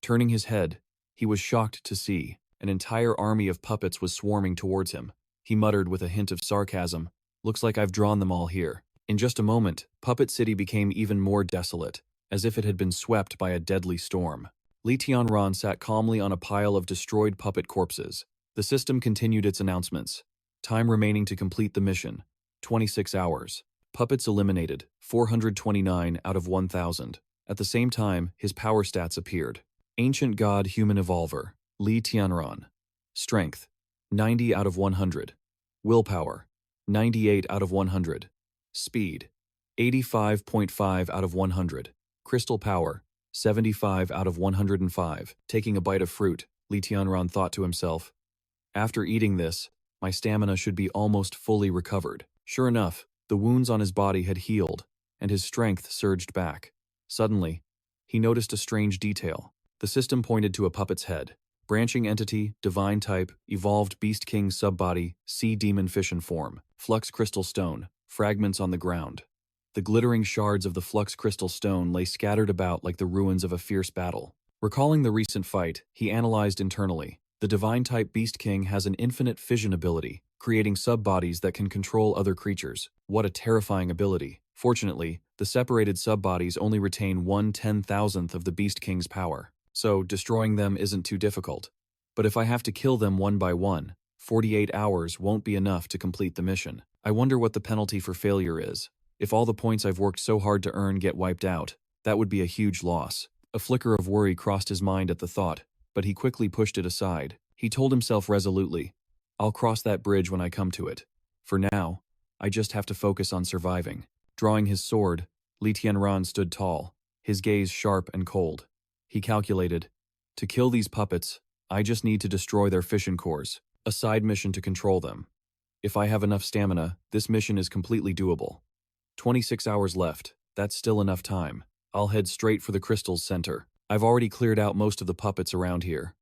Turning his head, he was shocked to see an entire army of puppets was swarming towards him. He muttered with a hint of sarcasm, "Looks like I've drawn them all here." In just a moment, Puppet City became even more desolate, as if it had been swept by a deadly storm. Tianran sat calmly on a pile of destroyed puppet corpses. The system continued its announcements. Time remaining to complete the mission, 26 hours. Puppets eliminated, 429 out of 1,000. At the same time, his power stats appeared. Ancient God Human Evolver, Tianran. Strength, 90 out of 100. Willpower, 98 out of 100. Speed, 85.5 out of 100. Crystal Power, 75 out of 105. Taking a bite of fruit, Tianran thought to himself. After eating this, my stamina should be almost fully recovered. Sure enough, the wounds on his body had healed, and his strength surged back. Suddenly, he noticed a strange detail. The system pointed to a puppet's head. Branching entity, divine type, evolved beast king subbody, sea demon fish in form, flux crystal stone, fragments on the ground. The glittering shards of the flux crystal stone lay scattered about like the ruins of a fierce battle. Recalling the recent fight, he analyzed internally. The divine type beast king has an infinite fission ability, creating subbodies that can control other creatures. What a terrifying ability. Fortunately, the separated subbodies only retain 1/10,000th of the beast king's power, so destroying them isn't too difficult. But if I have to kill them one by one, 48 hours won't be enough to complete the mission. I wonder what the penalty for failure is. If all the points I've worked so hard to earn get wiped out, that would be a huge loss. A flicker of worry crossed his mind at the thought, but he quickly pushed it aside. He told himself resolutely, I'll cross that bridge when I come to it. For now, I just have to focus on surviving. Drawing his sword, Tianran stood tall, his gaze sharp and cold. He calculated, to kill these puppets, I just need to destroy their fission cores, a side mission to control them. If I have enough stamina, this mission is completely doable. 26 hours left, that's still enough time. I'll head straight for the crystal's center. I've already cleared out most of the puppets around here.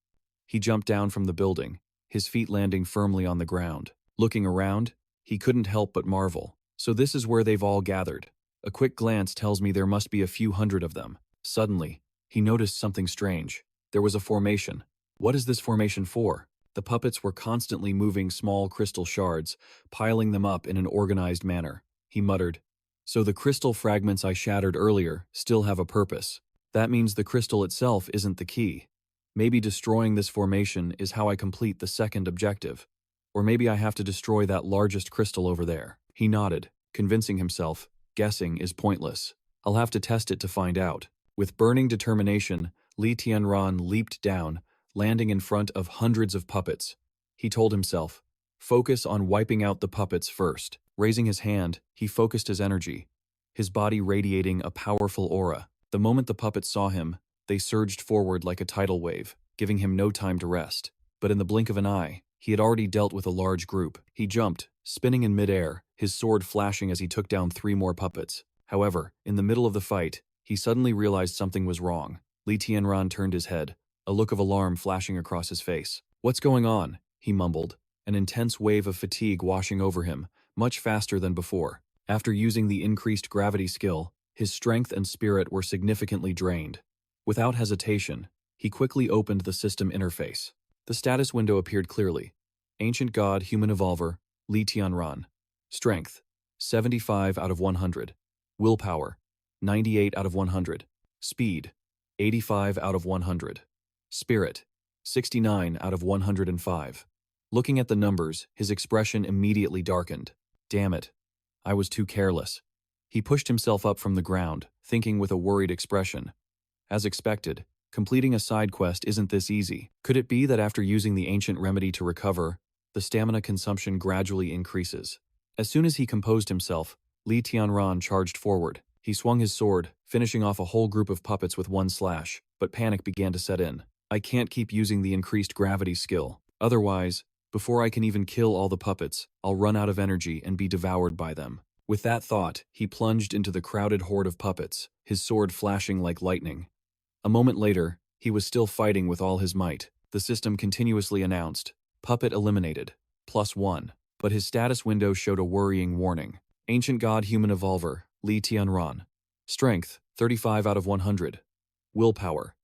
He jumped down from the building, his feet landing firmly on the ground. Looking around, he couldn't help but marvel. So this is where they've all gathered. A quick glance tells me there must be a few hundred of them. Suddenly, he noticed something strange. There was a formation. What is this formation for? The puppets were constantly moving small crystal shards, piling them up in an organized manner. He muttered, so the crystal fragments I shattered earlier still have a purpose. That means the crystal itself isn't the key. Maybe destroying this formation is how I complete the second objective. Or maybe I have to destroy that largest crystal over there. He nodded, convincing himself, guessing is pointless. I'll have to test it to find out. With burning determination, Tianran leaped down, landing in front of hundreds of puppets. He told himself, focus on wiping out the puppets first. Raising his hand, he focused his energy, his body radiating a powerful aura. The moment the puppets saw him, they surged forward like a tidal wave, giving him no time to rest. But in the blink of an eye, he had already dealt with a large group. He jumped, spinning in midair, his sword flashing as he took down 3 more puppets. However, in the middle of the fight, he suddenly realized something was wrong. Tianran turned his head, a look of alarm flashing across his face. What's going on? He mumbled, an intense wave of fatigue washing over him, much faster than before. After using the increased gravity skill, his strength and spirit were significantly drained. Without hesitation, he quickly opened the system interface. The status window appeared clearly. Ancient God Human Evolver, Tianran. Strength, 75 out of 100. Willpower, 98 out of 100. Speed, 85 out of 100. Spirit, 69 out of 105. Looking at the numbers, his expression immediately darkened. Damn it. I was too careless. He pushed himself up from the ground, thinking with a worried expression. As expected, completing a side quest isn't this easy. Could it be that after using the ancient remedy to recover, the stamina consumption gradually increases? As soon as he composed himself, Tianran charged forward. He swung his sword, finishing off a whole group of puppets with one slash, but panic began to set in. I can't keep using the increased gravity skill. Otherwise, before I can even kill all the puppets, I'll run out of energy and be devoured by them. With that thought, he plunged into the crowded horde of puppets, his sword flashing like lightning. A moment later, he was still fighting with all his might. The system continuously announced, puppet eliminated, +1. But his status window showed a worrying warning. Ancient God Human Evolver, Tianran. Strength, 35 out of 100. Willpower,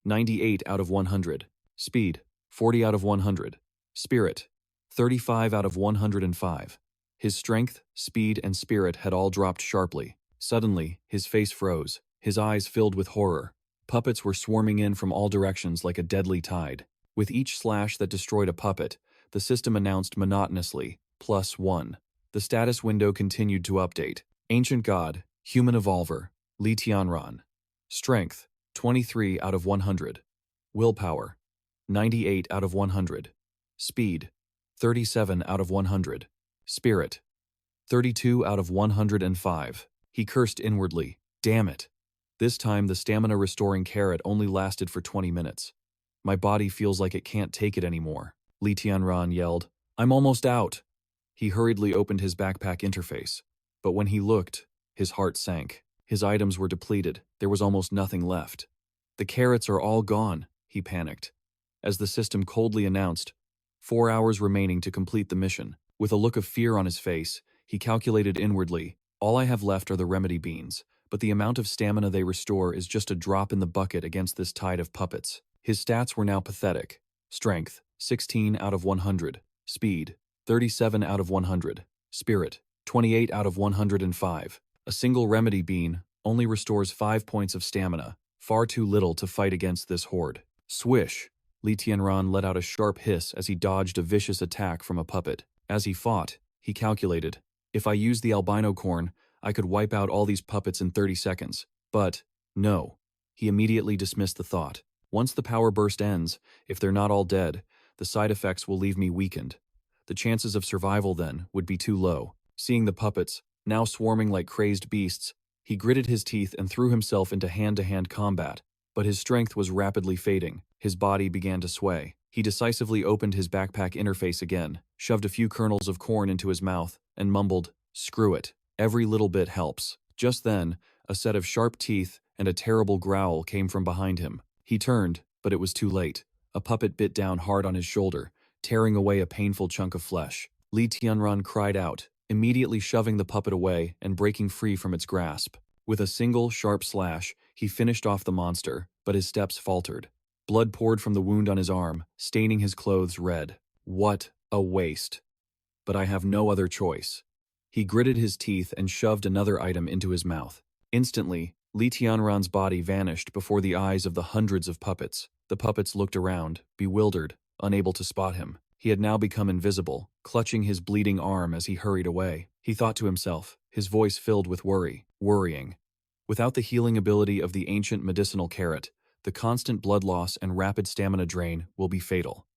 98 out of 100. Speed, 40 out of 100. Spirit, 35 out of 105. His strength, speed, and spirit had all dropped sharply. Suddenly, his face froze, his eyes filled with horror. Puppets were swarming in from all directions like a deadly tide. With each slash that destroyed a puppet, the system announced monotonously, +1. The status window continued to update. Ancient God, Human Evolver, Tianran. Strength, 23 out of 100. Willpower, 98 out of 100. Speed, 37 out of 100. Spirit, 32 out of 105. He cursed inwardly. Damn it. This time the stamina-restoring carrot only lasted for 20 minutes. My body feels like it can't take it anymore. Tianran yelled. I'm almost out. He hurriedly opened his backpack interface. But when he looked, his heart sank. His items were depleted. There was almost nothing left. The carrots are all gone, he panicked. As the system coldly announced, 4 hours remaining to complete the mission. With a look of fear on his face, he calculated inwardly, all I have left are the remedy beans, but the amount of stamina they restore is just a drop in the bucket against this tide of puppets. His stats were now pathetic. Strength, 16 out of 100. Speed, 37 out of 100. Spirit, 28 out of 105. A single remedy bean only restores 5 points of stamina, far too little to fight against this horde. Swish! Tianran let out a sharp hiss as he dodged a vicious attack from a puppet. As he fought, he calculated, if I used the albino corn, I could wipe out all these puppets in 30 seconds. But, no. He immediately dismissed the thought. Once the power burst ends, if they're not all dead, the side effects will leave me weakened. The chances of survival then would be too low. Seeing the puppets, now swarming like crazed beasts, he gritted his teeth and threw himself into hand-to-hand combat. But his strength was rapidly fading. His body began to sway. He decisively opened his backpack interface again, shoved a few kernels of corn into his mouth, and mumbled, "Screw it. Every little bit helps." Just then, a set of sharp teeth and a terrible growl came from behind him. He turned, but it was too late. A puppet bit down hard on his shoulder, tearing away a painful chunk of flesh. Tianran cried out, immediately shoving the puppet away and breaking free from its grasp. With a single, sharp slash, he finished off the monster, but his steps faltered. Blood poured from the wound on his arm, staining his clothes red. What a waste. But I have no other choice. He gritted his teeth and shoved another item into his mouth. Instantly, Tianran's body vanished before the eyes of the hundreds of puppets. The puppets looked around, bewildered, unable to spot him. He had now become invisible, clutching his bleeding arm as he hurried away. He thought to himself, his voice filled with worrying. Without the healing ability of the ancient medicinal carrot, the constant blood loss and rapid stamina drain will be fatal.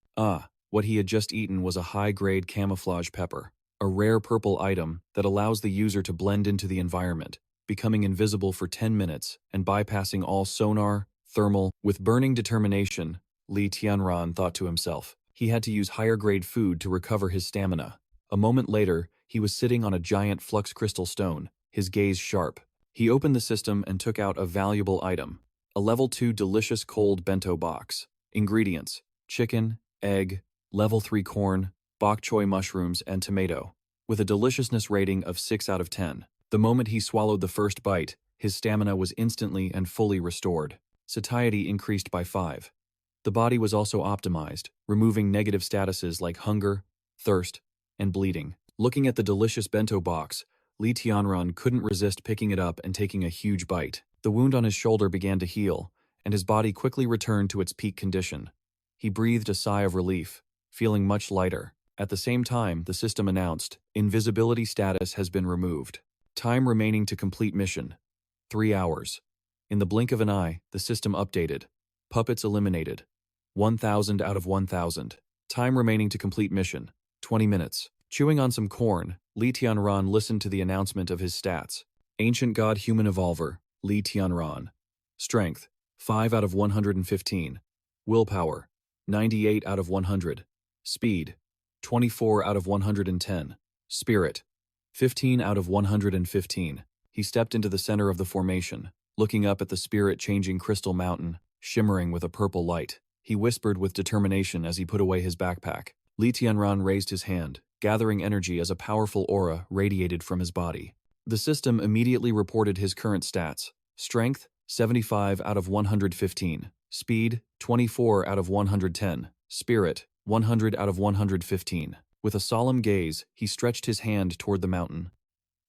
What he had just eaten was a high-grade camouflage pepper, a rare purple item that allows the user to blend into the environment, becoming invisible for 10 minutes and bypassing all sonar, thermal. With burning determination, Tianran thought to himself. He had to use higher-grade food to recover his stamina. A moment later, he was sitting on a giant flux crystal stone, his gaze sharp. He opened the system and took out a valuable item, a level 2 delicious cold bento box. Ingredients: chicken, egg, level 3 corn, bok choy mushrooms, and tomato. With a deliciousness rating of 6 out of 10. The moment he swallowed the first bite, his stamina was instantly and fully restored. Satiety increased by 5. The body was also optimized, removing negative statuses like hunger, thirst, and bleeding. Looking at the delicious bento box, Tianran couldn't resist picking it up and taking a huge bite. The wound on his shoulder began to heal, and his body quickly returned to its peak condition. He breathed a sigh of relief, feeling much lighter. At the same time, the system announced, invisibility status has been removed. Time remaining to complete mission: 3 hours. In the blink of an eye, the system updated. Puppets eliminated. 1,000 out of 1,000. Time remaining to complete mission: 20 minutes. Chewing on some corn, Tianran listened to the announcement of his stats. Ancient God Human Evolver, Tianran. Strength, 5 out of 115. Willpower, 98 out of 100. Speed, 24 out of 110. Spirit, 15 out of 115. He stepped into the center of the formation, looking up at the spirit-changing crystal mountain, shimmering with a purple light. He whispered with determination as he put away his backpack. Tianran raised his hand, gathering energy as a powerful aura radiated from his body. The system immediately reported his current stats. Strength, 75 out of 115. Speed, 24 out of 110. Spirit, 100 out of 115. With a solemn gaze, he stretched his hand toward the mountain.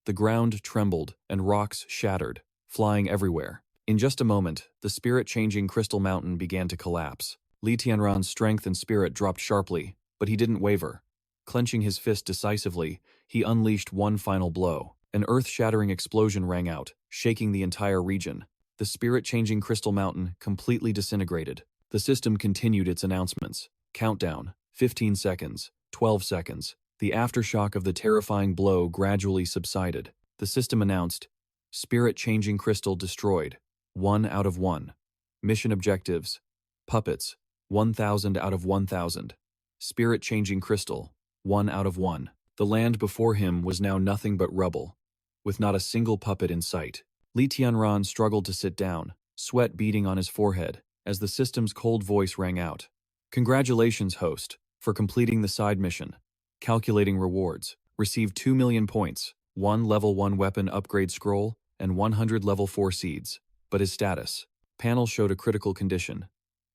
The ground trembled, and rocks shattered, flying everywhere. In just a moment, the spirit-changing crystal mountain began to collapse. Tianran's strength and spirit dropped sharply, but he didn't waver. Clenching his fist decisively, he unleashed one final blow. An earth-shattering explosion rang out, shaking the entire region. The spirit-changing crystal mountain completely disintegrated. The system continued its announcements. Countdown, 15 seconds, 12 seconds. The aftershock of the terrifying blow gradually subsided. The system announced, spirit-changing crystal destroyed, 1 out of 1. Mission objectives, puppets, 1,000 out of 1,000. Spirit-changing crystal, 1 out of 1. The land before him was now nothing but rubble, with not a single puppet in sight. Tianran struggled to sit down, sweat beading on his forehead, as the system's cold voice rang out. Congratulations, host, for completing the side mission. Calculating rewards. Received 2 million points, 1 level 1 weapon upgrade scroll, and 100 level 4 seeds. But his status. Panel showed a critical condition.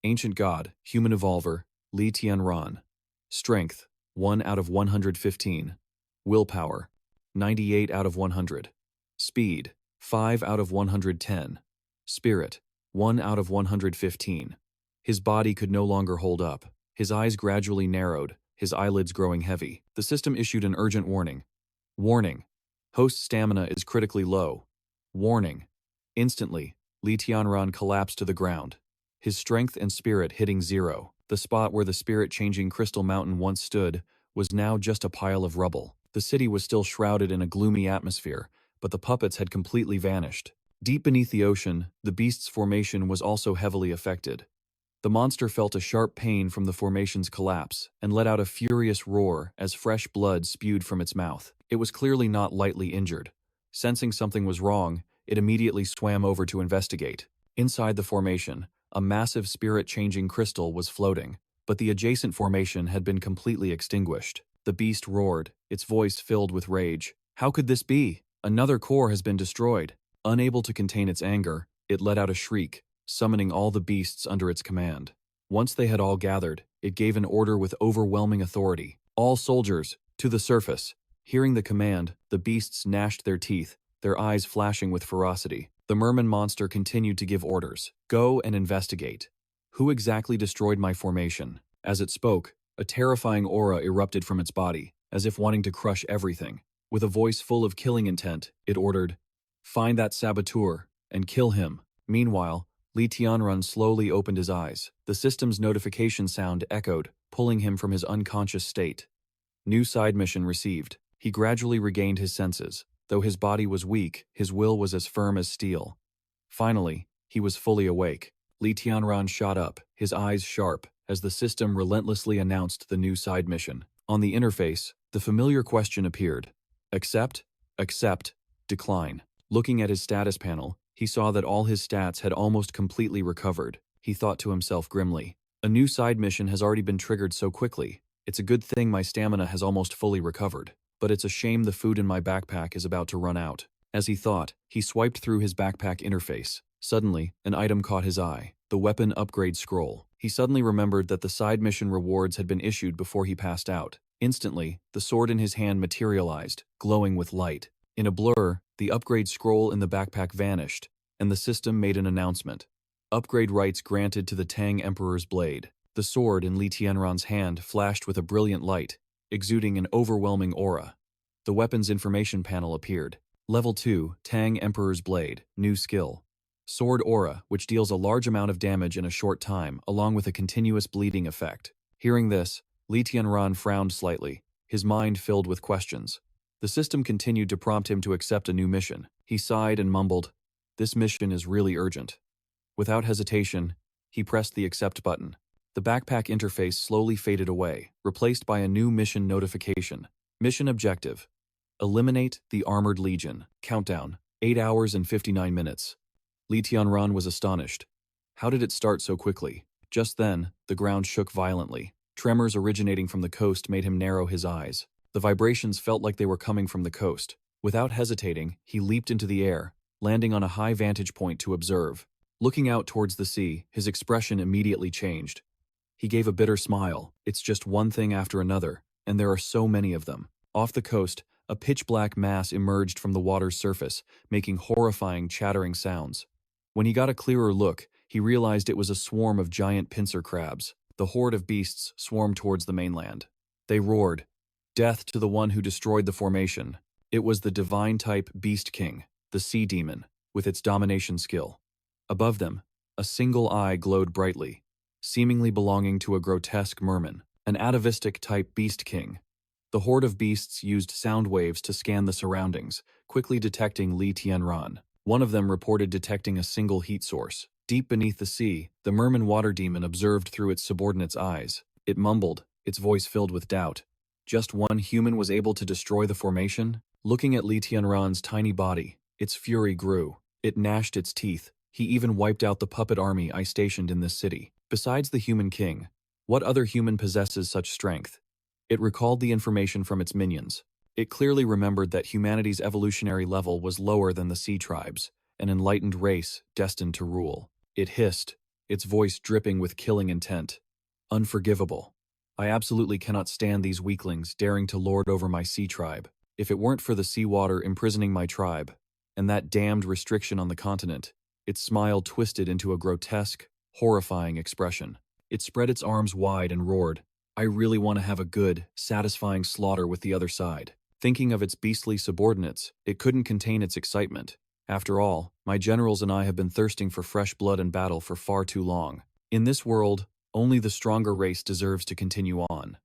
Ancient God, Human Evolver, Tianran. Strength, 1 out of 115. Willpower, 98 out of 100. Speed, 5 out of 110. Spirit, 1 out of 115. His body could no longer hold up. His eyes gradually narrowed, his eyelids growing heavy. The system issued an urgent warning. Warning. Host's stamina is critically low. Warning. Instantly, Tianran collapsed to the ground, his strength and spirit hitting 0. The spot where the spirit-changing crystal mountain once stood was now just a pile of rubble. The city was still shrouded in a gloomy atmosphere, but the puppets had completely vanished. Deep beneath the ocean, the beast's formation was also heavily affected. The monster felt a sharp pain from the formation's collapse and let out a furious roar as fresh blood spewed from its mouth. It was clearly not lightly injured. Sensing something was wrong, it immediately swam over to investigate. Inside the formation, a massive spirit-changing crystal was floating, but the adjacent formation had been completely extinguished. The beast roared, its voice filled with rage. How could this be? Another core has been destroyed. Unable to contain its anger, it let out a shriek, summoning all the beasts under its command. Once they had all gathered, it gave an order with overwhelming authority. All soldiers, to the surface. Hearing the command, the beasts gnashed their teeth, their eyes flashing with ferocity. The merman monster continued to give orders. Go and investigate. Who exactly destroyed my formation? As it spoke, a terrifying aura erupted from its body, as if wanting to crush everything. With a voice full of killing intent, it ordered, find that saboteur, and kill him. Meanwhile, Tianran slowly opened his eyes. The system's notification sound echoed, pulling him from his unconscious state. New side mission received. He gradually regained his senses. Though his body was weak, his will was as firm as steel. Finally, he was fully awake. Tianran shot up, his eyes sharp, as the system relentlessly announced the new side mission. On the interface, the familiar question appeared. Accept, accept, decline. Looking at his status panel, he saw that all his stats had almost completely recovered. He thought to himself grimly, a new side mission has already been triggered so quickly. It's a good thing my stamina has almost fully recovered. But it's a shame the food in my backpack is about to run out. As he thought, he swiped through his backpack interface. Suddenly, an item caught his eye, the weapon upgrade scroll. He suddenly remembered that the side mission rewards had been issued before he passed out. Instantly, the sword in his hand materialized, glowing with light. In a blur, the upgrade scroll in the backpack vanished, and the system made an announcement. Upgrade rights granted to the Tang Emperor's blade. The sword in Tianran's hand flashed with a brilliant light, exuding an overwhelming aura. The weapon's information panel appeared. Level 2, Tang Emperor's Blade, new skill. Sword aura, which deals a large amount of damage in a short time, along with a continuous bleeding effect. Hearing this, Tianran frowned slightly, his mind filled with questions. The system continued to prompt him to accept a new mission. He sighed and mumbled, this mission is really urgent. Without hesitation, he pressed the accept button. The backpack interface slowly faded away, replaced by a new mission notification. Mission objective. Eliminate the Armored Legion. Countdown, 8 hours and 59 minutes. Tianran was astonished. How did it start so quickly? Just then, the ground shook violently. Tremors originating from the coast made him narrow his eyes. The vibrations felt like they were coming from the coast. Without hesitating, he leaped into the air, landing on a high vantage point to observe. Looking out towards the sea, his expression immediately changed. He gave a bitter smile. It's just one thing after another, and there are so many of them. Off the coast, a pitch-black mass emerged from the water's surface, making horrifying, chattering sounds. When he got a clearer look, he realized it was a swarm of giant pincer crabs. The horde of beasts swarmed towards the mainland. They roared, "Death to the one who destroyed the formation." It was the divine-type Beast King, the Sea Demon, with its domination skill. Above them, a single eye glowed brightly, seemingly belonging to a grotesque merman, an atavistic-type beast king. The horde of beasts used sound waves to scan the surroundings, quickly detecting Li Tianran. One of them reported detecting a single heat source. Deep beneath the sea, the merman water demon observed through its subordinate's eyes. It mumbled, its voice filled with doubt. Just one human was able to destroy the formation? Looking at Li Tianran's tiny body, its fury grew. It gnashed its teeth. He even wiped out the puppet army I stationed in this city. Besides the human king, what other human possesses such strength? It recalled the information from its minions. It clearly remembered that humanity's evolutionary level was lower than the sea tribes, an enlightened race destined to rule. It hissed, its voice dripping with killing intent. Unforgivable. I absolutely cannot stand these weaklings daring to lord over my sea tribe. If it weren't for the seawater imprisoning my tribe, and that damned restriction on the continent, its smile twisted into a grotesque, horrifying expression. It spread its arms wide and roared, I really want to have a good, satisfying slaughter with the other side. Thinking of its beastly subordinates, it couldn't contain its excitement. After all, my generals and I have been thirsting for fresh blood and battle for far too long. In this world, only the stronger race deserves to continue on.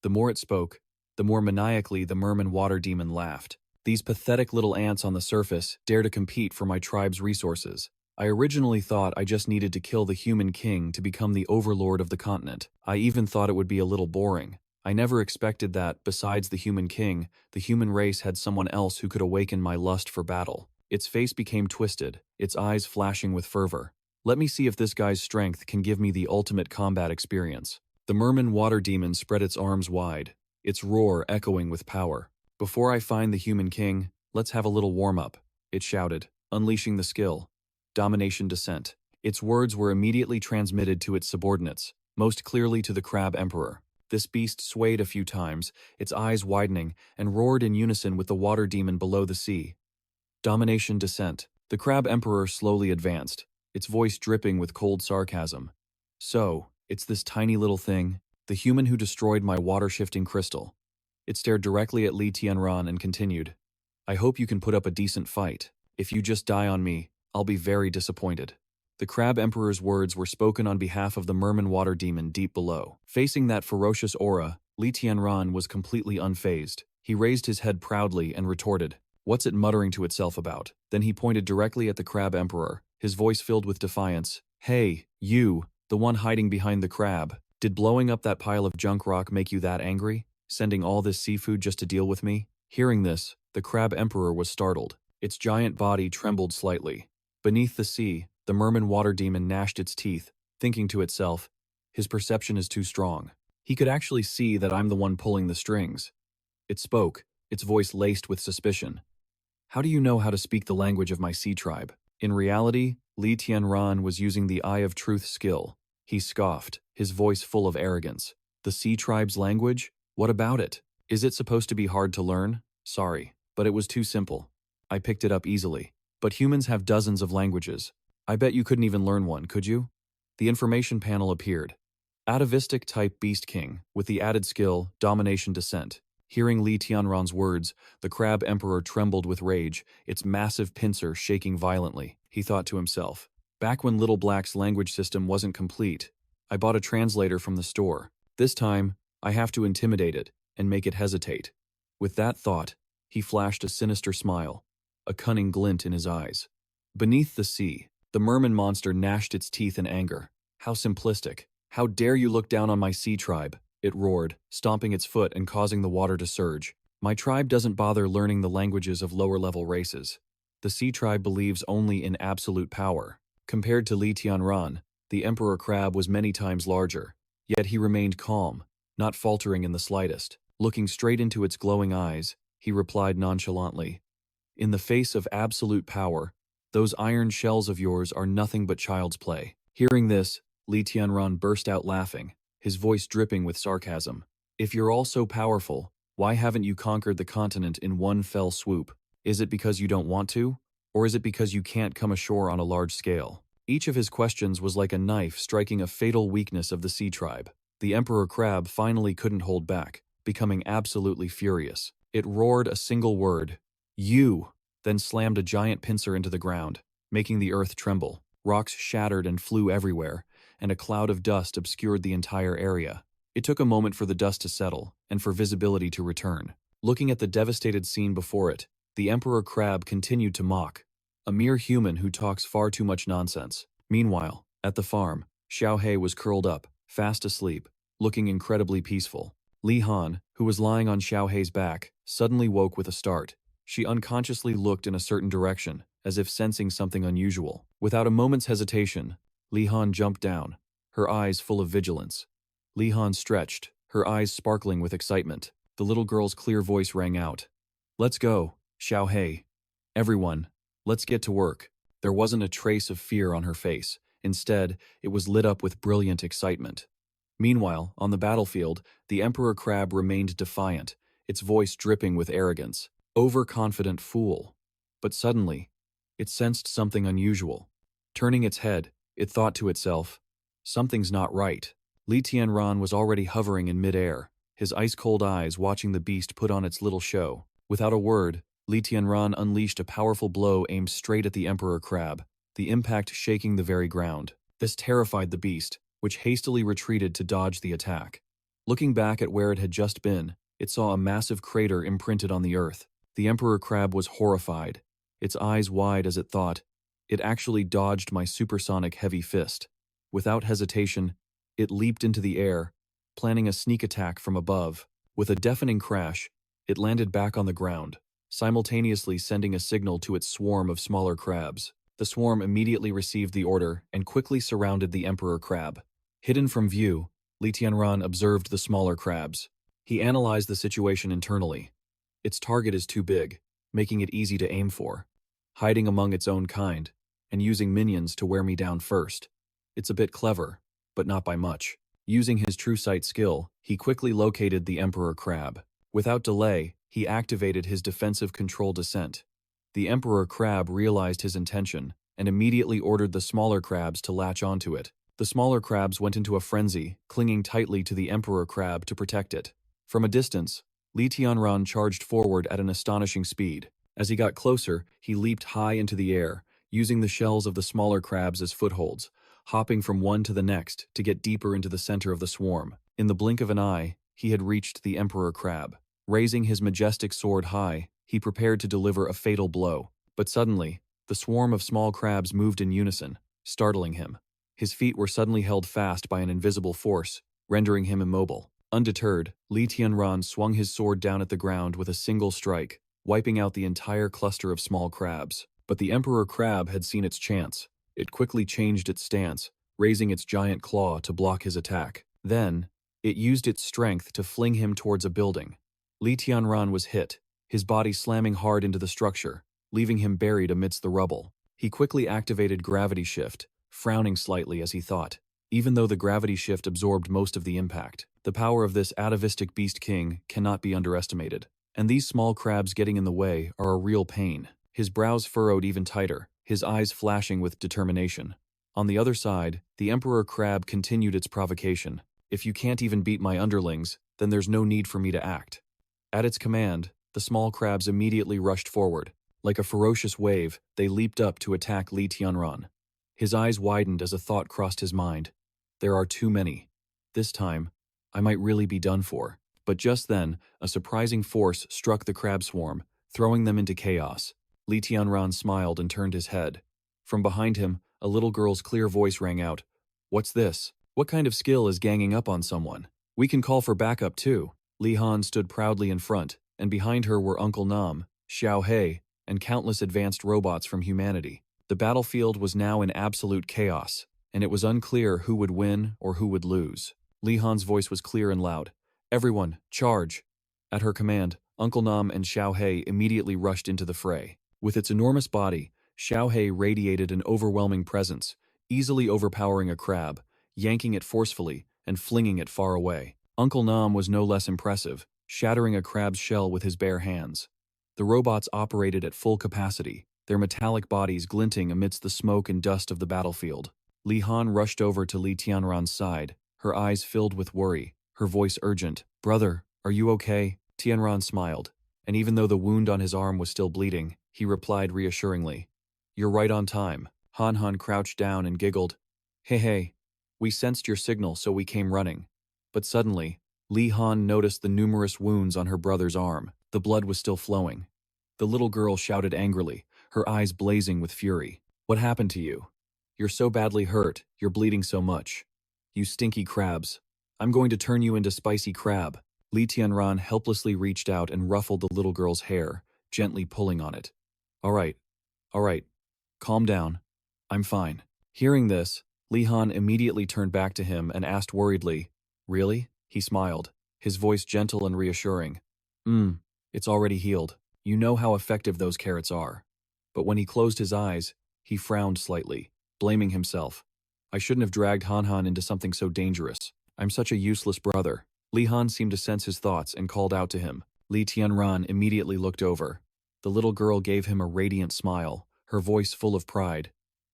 The more it spoke, the more maniacally the merman water demon laughed. These pathetic little ants on the surface dare to compete for my tribe's resources. I originally thought I just needed to kill the human king to become the overlord of the continent. I even thought it would be a little boring. I never expected that, besides the human king, the human race had someone else who could awaken my lust for battle. Its face became twisted, its eyes flashing with fervor. Let me see if this guy's strength can give me the ultimate combat experience. The merman water demon spread its arms wide, its roar echoing with power. Before I find the human king, let's have a little warm-up, it shouted, unleashing the skill. Domination Descent. Its words were immediately transmitted to its subordinates, most clearly to the Crab Emperor. This beast swayed a few times, its eyes widening, and roared in unison with the water demon below the sea. Domination Descent. The Crab Emperor slowly advanced, its voice dripping with cold sarcasm. So, it's this tiny little thing, the human who destroyed my water-shifting crystal. It stared directly at Li Tianran and continued, I hope you can put up a decent fight. If you just die on me, I'll be very disappointed. The Crab Emperor's words were spoken on behalf of the merman water demon deep below. Facing that ferocious aura, Li Tianran was completely unfazed. He raised his head proudly and retorted, what's it muttering to itself about? Then he pointed directly at the Crab Emperor, his voice filled with defiance. Hey, you, the one hiding behind the crab. Did blowing up that pile of junk rock make you that angry? Sending all this seafood just to deal with me? Hearing this, the Crab Emperor was startled. Its giant body trembled slightly. Beneath the sea, the merman water demon gnashed its teeth, thinking to itself, his perception is too strong. He could actually see that I'm the one pulling the strings. It spoke, its voice laced with suspicion. How do you know how to speak the language of my sea tribe? In reality, Li Tianran was using the Eye of Truth skill. He scoffed, his voice full of arrogance. The sea tribe's language? What about it? Is it supposed to be hard to learn? Sorry, but it was too simple. I picked it up easily. But humans have dozens of languages. I bet you couldn't even learn one, could you? The information panel appeared. Atavistic-type Beast King, with the added skill, Domination Descent. Hearing Li Tianran's words, the Crab Emperor trembled with rage, its massive pincer shaking violently. He thought to himself, back when Little Black's language system wasn't complete, I bought a translator from the store. This time, I have to intimidate it and make it hesitate. With that thought, he flashed a sinister smile, a cunning glint in his eyes. Beneath the sea, the merman monster gnashed its teeth in anger. How simplistic. How dare you look down on my sea tribe, it roared, stomping its foot and causing the water to surge. My tribe doesn't bother learning the languages of lower-level races. The sea tribe believes only in absolute power. Compared to Li Tianran, the Emperor Crab was many times larger, yet he remained calm, not faltering in the slightest. Looking straight into its glowing eyes, he replied nonchalantly, in the face of absolute power, those iron shells of yours are nothing but child's play. Hearing this, Li Tianran burst out laughing, his voice dripping with sarcasm. If you're all so powerful, why haven't you conquered the continent in one fell swoop? Is it because you don't want to? Or is it because you can't come ashore on a large scale? Each of his questions was like a knife striking a fatal weakness of the sea tribe. The Emperor Crab finally couldn't hold back, becoming absolutely furious. It roared a single word, you, then slammed a giant pincer into the ground, making the earth tremble. Rocks shattered and flew everywhere, and a cloud of dust obscured the entire area. It took a moment for the dust to settle, and for visibility to return. Looking at the devastated scene before it, the Emperor Crab continued to mock. A mere human who talks far too much nonsense. Meanwhile, at the farm, Xiaohei was curled up, fast asleep, looking incredibly peaceful. Li Han, who was lying on Xiaohei's back, suddenly woke with a start. She unconsciously looked in a certain direction, as if sensing something unusual. Without a moment's hesitation, Li Han jumped down, her eyes full of vigilance. Li Han stretched, her eyes sparkling with excitement. The little girl's clear voice rang out. "Let's go, Xiaohei. Everyone, let's get to work." There wasn't a trace of fear on her face. Instead, it was lit up with brilliant excitement. Meanwhile, on the battlefield, the Emperor Crab remained defiant, its voice dripping with arrogance. Overconfident fool. But suddenly, it sensed something unusual. Turning its head, it thought to itself, "Something's not right." Li Tianran was already hovering in midair, his ice-cold eyes watching the beast put on its little show. Without a word, Li Tianran unleashed a powerful blow aimed straight at the Emperor Crab, the impact shaking the very ground. This terrified the beast, which hastily retreated to dodge the attack. Looking back at where it had just been, it saw a massive crater imprinted on the earth. The Emperor Crab was horrified, its eyes wide as it thought, "It actually dodged my supersonic heavy fist." Without hesitation, it leaped into the air, planning a sneak attack from above. With a deafening crash, it landed back on the ground, simultaneously sending a signal to its swarm of smaller crabs. The swarm immediately received the order and quickly surrounded the Emperor Crab. Hidden from view, Li Tianran observed the smaller crabs. He analyzed the situation internally. Its target is too big, making it easy to aim for. Hiding among its own kind, and using minions to wear me down first. It's a bit clever, but not by much. Using his true sight skill, he quickly located the Emperor Crab. Without delay, he activated his defensive control descent. The Emperor Crab realized his intention, and immediately ordered the smaller crabs to latch onto it. The smaller crabs went into a frenzy, clinging tightly to the Emperor Crab to protect it. From a distance, Li Tianran charged forward at an astonishing speed. As he got closer, he leaped high into the air, using the shells of the smaller crabs as footholds, hopping from one to the next to get deeper into the center of the swarm. In the blink of an eye, he had reached the Emperor Crab. Raising his majestic sword high, he prepared to deliver a fatal blow. But suddenly, the swarm of small crabs moved in unison, startling him. His feet were suddenly held fast by an invisible force, rendering him immobile. Undeterred, Li Tianran swung his sword down at the ground with a single strike, wiping out the entire cluster of small crabs. But the Emperor Crab had seen its chance. It quickly changed its stance, raising its giant claw to block his attack. Then, it used its strength to fling him towards a building. Li Tianran was hit, his body slamming hard into the structure, leaving him buried amidst the rubble. He quickly activated gravity shift, frowning slightly as he thought. Even though the gravity shift absorbed most of the impact, the power of this atavistic beast king cannot be underestimated. And these small crabs getting in the way are a real pain. His brows furrowed even tighter, his eyes flashing with determination. On the other side, the Emperor Crab continued its provocation. "If you can't even beat my underlings, then there's no need for me to act." At its command, the small crabs immediately rushed forward. Like a ferocious wave, they leaped up to attack Li Tianran. His eyes widened as a thought crossed his mind. There are too many. This time, I might really be done for. But just then, a surprising force struck the crab swarm, throwing them into chaos. Li Tianran smiled and turned his head. From behind him, a little girl's clear voice rang out. "What's this? What kind of skill is ganging up on someone? We can call for backup too." Li Han stood proudly in front, and behind her were Uncle Nam, Xiaohei, and countless advanced robots from humanity. The battlefield was now in absolute chaos, and it was unclear who would win or who would lose. Li Han's voice was clear and loud. "Everyone, charge!" At her command, Uncle Nam and Xiaohei immediately rushed into the fray. With its enormous body, Xiaohei radiated an overwhelming presence, easily overpowering a crab, yanking it forcefully and flinging it far away. Uncle Nam was no less impressive, shattering a crab's shell with his bare hands. The robots operated at full capacity, their metallic bodies glinting amidst the smoke and dust of the battlefield. Li Han rushed over to Li Tianran's side, her eyes filled with worry, her voice urgent. "Brother, are you okay?" Tianran smiled, and even though the wound on his arm was still bleeding, he replied reassuringly, "You're right on time. Han Han crouched down and giggled. Hey, we sensed your signal so we came running. But suddenly, Li Han noticed the numerous wounds on her brother's arm. The blood was still flowing. The little girl shouted angrily, her eyes blazing with fury. What happened to you? You're so badly hurt, you're bleeding so much. You stinky crabs. I'm going to turn you into spicy crab. Li Tianran helplessly reached out and ruffled the little girl's hair, gently pulling on it. All right. Calm down. I'm fine. Hearing this, Li Han immediately turned back to him and asked worriedly, Really? He smiled, his voice gentle and reassuring. It's already healed. You know how effective those carrots are. But when he closed his eyes, he frowned slightly, blaming himself. I shouldn't have dragged Han Han into something so dangerous. I'm such a useless brother. Li Han seemed to sense his thoughts and called out to him. Li Tianran immediately looked over. The little girl gave him a radiant smile, her voice full of pride.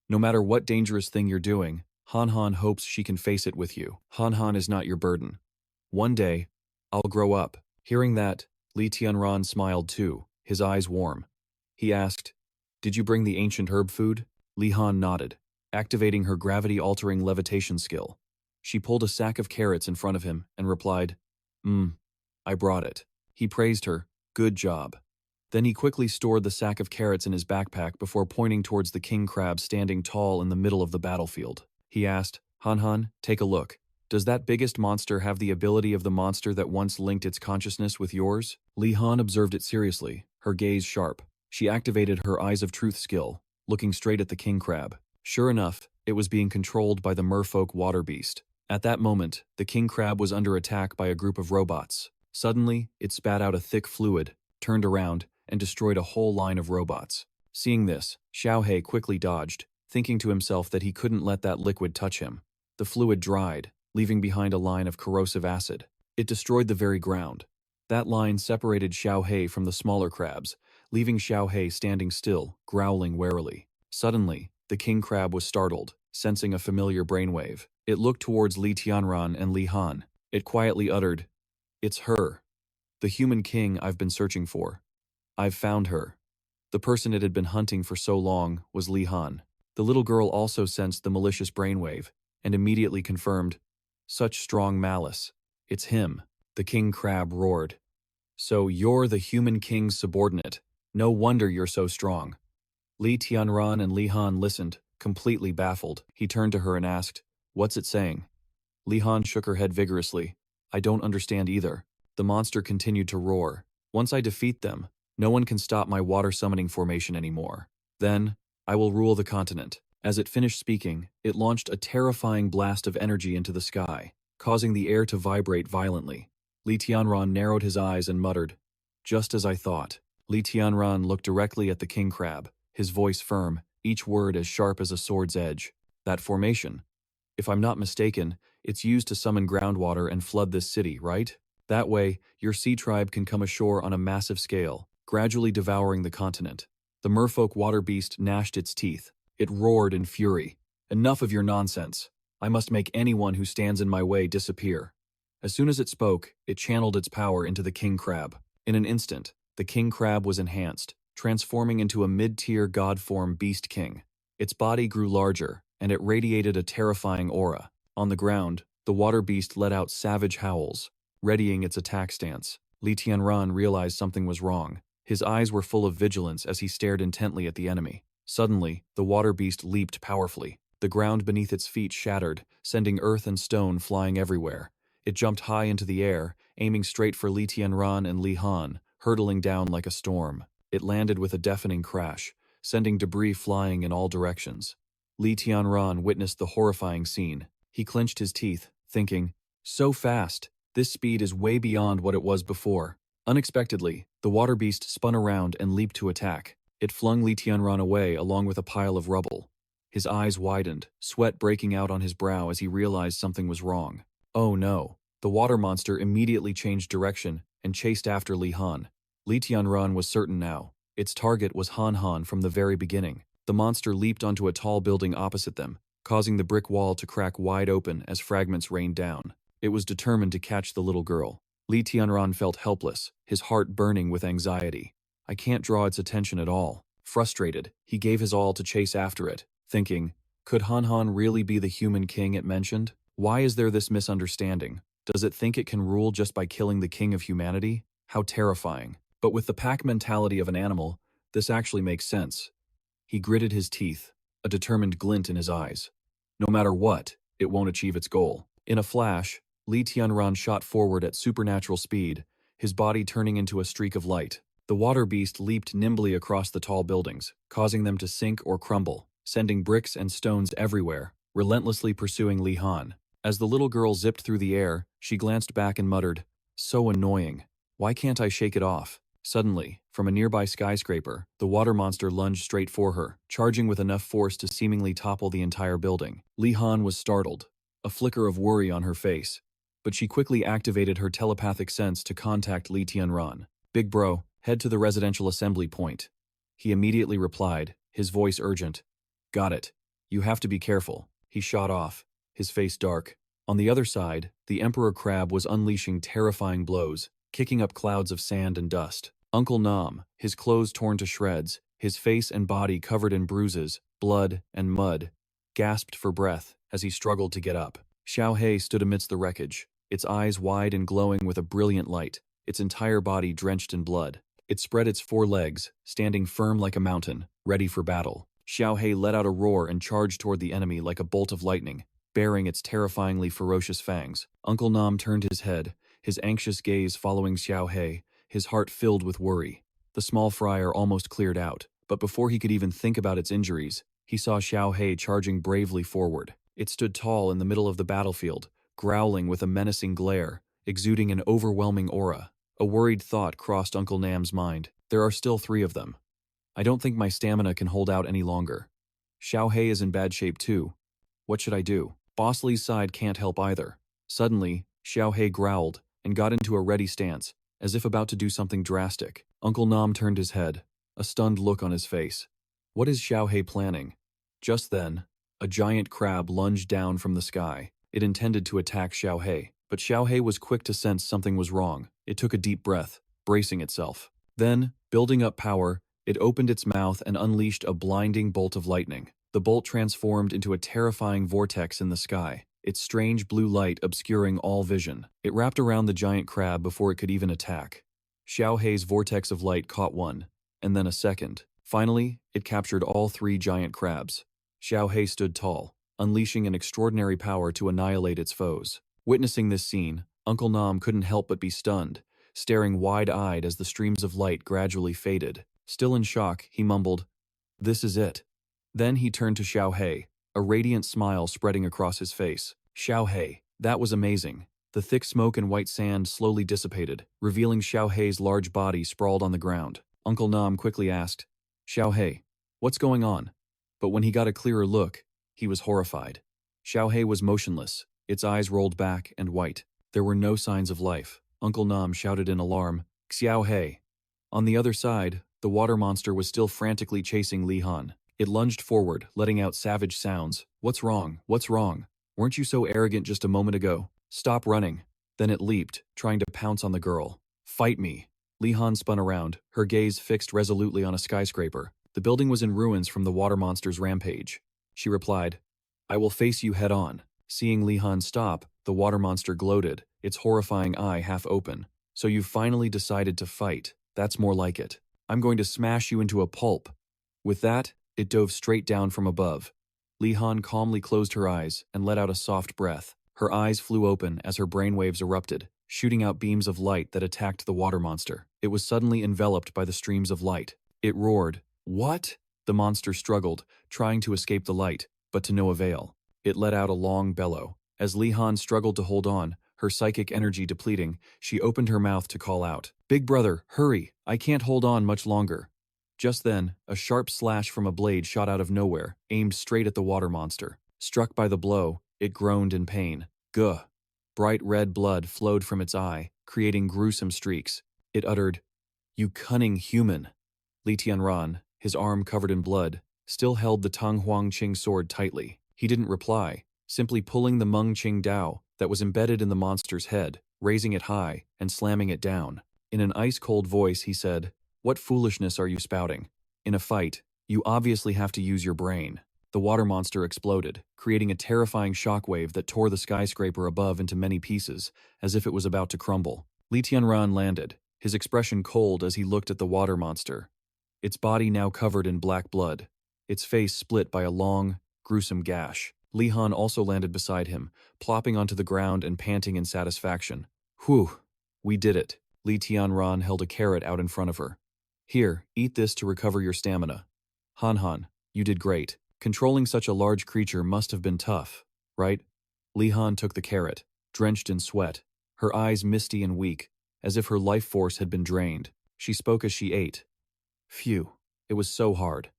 No matter what dangerous thing you're doing, Han Han hopes she can face it with you. Han Han is not your burden. One day, I'll grow up. Hearing that, Li Tianran smiled too, his eyes warm. He asked, Did you bring the ancient herb food? Li Han nodded, activating her gravity-altering levitation skill. She pulled a sack of carrots in front of him and replied, I brought it. He praised her, good job. Then he quickly stored the sack of carrots in his backpack before pointing towards the king crab standing tall in the middle of the battlefield. He asked, Han Han, take a look. Does that biggest monster have the ability of the monster that once linked its consciousness with yours? Li Han observed it seriously, her gaze sharp. She activated her Eyes of Truth skill, looking straight at the king crab. Sure enough, it was being controlled by the merfolk water beast. At that moment, the king crab was under attack by a group of robots. Suddenly, it spat out a thick fluid, turned around, and destroyed a whole line of robots. Seeing this, Xiaohe quickly dodged, thinking to himself that he couldn't let that liquid touch him. The fluid dried, leaving behind a line of corrosive acid. It destroyed the very ground. That line separated Xiaohe from the smaller crabs, leaving Xiaohe standing still, growling warily. Suddenly, the king crab was startled, sensing a familiar brainwave. It looked towards Li Tianran and Li Han. It quietly uttered, It's her. The human king I've been searching for. I've found her. The person it had been hunting for so long was Li Han. The little girl also sensed the malicious brainwave, and immediately confirmed, Such strong malice. It's him. The king crab roared. So you're the human king's subordinate. No wonder you're so strong. Li Tianran and Li Han listened, completely baffled. He turned to her and asked, What's it saying? Li Han shook her head vigorously. I don't understand either. The monster continued to roar. Once I defeat them, no one can stop my water summoning formation anymore. Then, I will rule the continent. As it finished speaking, it launched a terrifying blast of energy into the sky, causing the air to vibrate violently. Li Tianran narrowed his eyes and muttered, Just as I thought. Li Tianran looked directly at the king crab, his voice firm, each word as sharp as a sword's edge. That formation. If I'm not mistaken, it's used to summon groundwater and flood this city, right? That way, your sea tribe can come ashore on a massive scale, gradually devouring the continent. The merfolk water beast gnashed its teeth. It roared in fury. Enough of your nonsense. I must make anyone who stands in my way disappear. As soon as it spoke, it channeled its power into the king crab. In an instant, the king crab was enhanced, transforming into a mid-tier god form beast king. Its body grew larger, and it radiated a terrifying aura. On the ground, the water beast let out savage howls, readying its attack stance. Li Tianran realized something was wrong. His eyes were full of vigilance as he stared intently at the enemy. Suddenly, the water beast leaped powerfully. The ground beneath its feet shattered, sending earth and stone flying everywhere. It jumped high into the air, aiming straight for Li Tianran and Li Han, hurtling down like a storm. It landed with a deafening crash, sending debris flying in all directions. Li Tianran witnessed the horrifying scene. He clenched his teeth, thinking, So fast! This speed is way beyond what it was before. Unexpectedly, the water beast spun around and leaped to attack. It flung Li Tianran away along with a pile of rubble. His eyes widened, sweat breaking out on his brow as he realized something was wrong. Oh no. The water monster immediately changed direction and chased after Li Han. Li Tianran was certain now. Its target was Han Han from the very beginning. The monster leaped onto a tall building opposite them, causing the brick wall to crack wide open as fragments rained down. It was determined to catch the little girl. Li Tianran felt helpless, his heart burning with anxiety. I can't draw its attention at all. Frustrated, he gave his all to chase after it, thinking, could Han Han really be the human king it mentioned? Why is there this misunderstanding? Does it think it can rule just by killing the king of humanity? How terrifying. But with the pack mentality of an animal, this actually makes sense. He gritted his teeth, a determined glint in his eyes. No matter what, it won't achieve its goal. In a flash, Tianran shot forward at supernatural speed, his body turning into a streak of light. The water beast leaped nimbly across the tall buildings, causing them to sink or crumble, sending bricks and stones everywhere, relentlessly pursuing Li Han. As the little girl zipped through the air, she glanced back and muttered, "So annoying. Why can't I shake it off?" Suddenly, from a nearby skyscraper, the water monster lunged straight for her, charging with enough force to seemingly topple the entire building. Li Han was startled, a flicker of worry on her face, but she quickly activated her telepathic sense to contact Li Tianran. "Big bro, head to the residential assembly point." He immediately replied, his voice urgent. "Got it. You have to be careful." He shot off, his face dark. On the other side, the Emperor Crab was unleashing terrifying blows, kicking up clouds of sand and dust. Uncle Nam, his clothes torn to shreds, his face and body covered in bruises, blood, and mud, gasped for breath as he struggled to get up. Xiao He stood amidst the wreckage, its eyes wide and glowing with a brilliant light, its entire body drenched in blood. It spread its 4 legs, standing firm like a mountain, ready for battle. Xiao He let out a roar and charged toward the enemy like a bolt of lightning, baring its terrifyingly ferocious fangs. Uncle Nam turned his head, his anxious gaze following Xiao He, his heart filled with worry. The small friar almost cleared out, but before he could even think about its injuries, he saw Xiao He charging bravely forward. It stood tall in the middle of the battlefield, growling with a menacing glare, exuding an overwhelming aura. A worried thought crossed Uncle Nam's mind. There are still 3 of them. I don't think my stamina can hold out any longer. Xiao He is in bad shape too. What should I do? Boss Li's side can't help either. Suddenly, Xiao He growled and got into a ready stance, as if about to do something drastic. Uncle Nam turned his head, a stunned look on his face. What is Xiao He planning? Just then, a giant crab lunged down from the sky. It intended to attack Xiao He, but Xiao He was quick to sense something was wrong. It took a deep breath, bracing itself. Then, building up power, it opened its mouth and unleashed a blinding bolt of lightning. The bolt transformed into a terrifying vortex in the sky, its strange blue light obscuring all vision. It wrapped around the giant crab before it could even attack. Xiao He's vortex of light caught one, and then a second. Finally, it captured all 3 giant crabs. Xiao He stood tall, unleashing an extraordinary power to annihilate its foes. Witnessing this scene, Uncle Nam couldn't help but be stunned, staring wide-eyed as the streams of light gradually faded. Still in shock, he mumbled, "This is it." Then he turned to Xiao He, a radiant smile spreading across his face. "Xiao He, that was amazing." The thick smoke and white sand slowly dissipated, revealing Xiao He's large body sprawled on the ground. Uncle Nam quickly asked, "Xiao He, what's going on?" But when he got a clearer look, he was horrified. Xiao He was motionless, its eyes rolled back and white. There were no signs of life. Uncle Nam shouted in alarm, "Xiao He." On the other side, the water monster was still frantically chasing Li Han. It lunged forward, letting out savage sounds. "What's wrong? What's wrong? Weren't you so arrogant just a moment ago? Stop running." Then it leaped, trying to pounce on the girl. "Fight me." Li Han spun around, her gaze fixed resolutely on a skyscraper. The building was in ruins from the water monster's rampage. She replied, "I will face you head on." Seeing Li Han stop, the water monster gloated, its horrifying eye half open. "So you finally decided to fight. That's more like it. I'm going to smash you into a pulp." With that, it dove straight down from above. Li Han calmly closed her eyes and let out a soft breath. Her eyes flew open as her brainwaves erupted, shooting out beams of light that attacked the water monster. It was suddenly enveloped by the streams of light. It roared. "What?" The monster struggled, trying to escape the light, but to no avail. It let out a long bellow. As Li Han struggled to hold on, her psychic energy depleting, she opened her mouth to call out, "Big brother, hurry! I can't hold on much longer." Just then, a sharp slash from a blade shot out of nowhere, aimed straight at the water monster. Struck by the blow, it groaned in pain. "Guh!" Bright red blood flowed from its eye, creating gruesome streaks. It uttered, "You cunning human." Li Tianran, his arm covered in blood, still held the Tang Huangqing sword tightly. He didn't reply, simply pulling the Meng Qing Dao that was embedded in the monster's head, raising it high and slamming it down. In an ice-cold voice, he said, "What foolishness are you spouting? In a fight, you obviously have to use your brain." The water monster exploded, creating a terrifying shockwave that tore the skyscraper above into many pieces, as if it was about to crumble. Tianran landed, his expression cold as he looked at the water monster. Its body now covered in black blood, its face split by a long, gruesome gash. Li Han also landed beside him, plopping onto the ground and panting in satisfaction. Whew, we did it. Li Tianran held a carrot out in front of her. Here, eat this to recover your stamina. Han, you did great. Controlling such a large creature must have been tough, right? Li Han took the carrot, drenched in sweat, her eyes misty and weak, as if her life force had been drained. She spoke as she ate. Phew, it was so hard.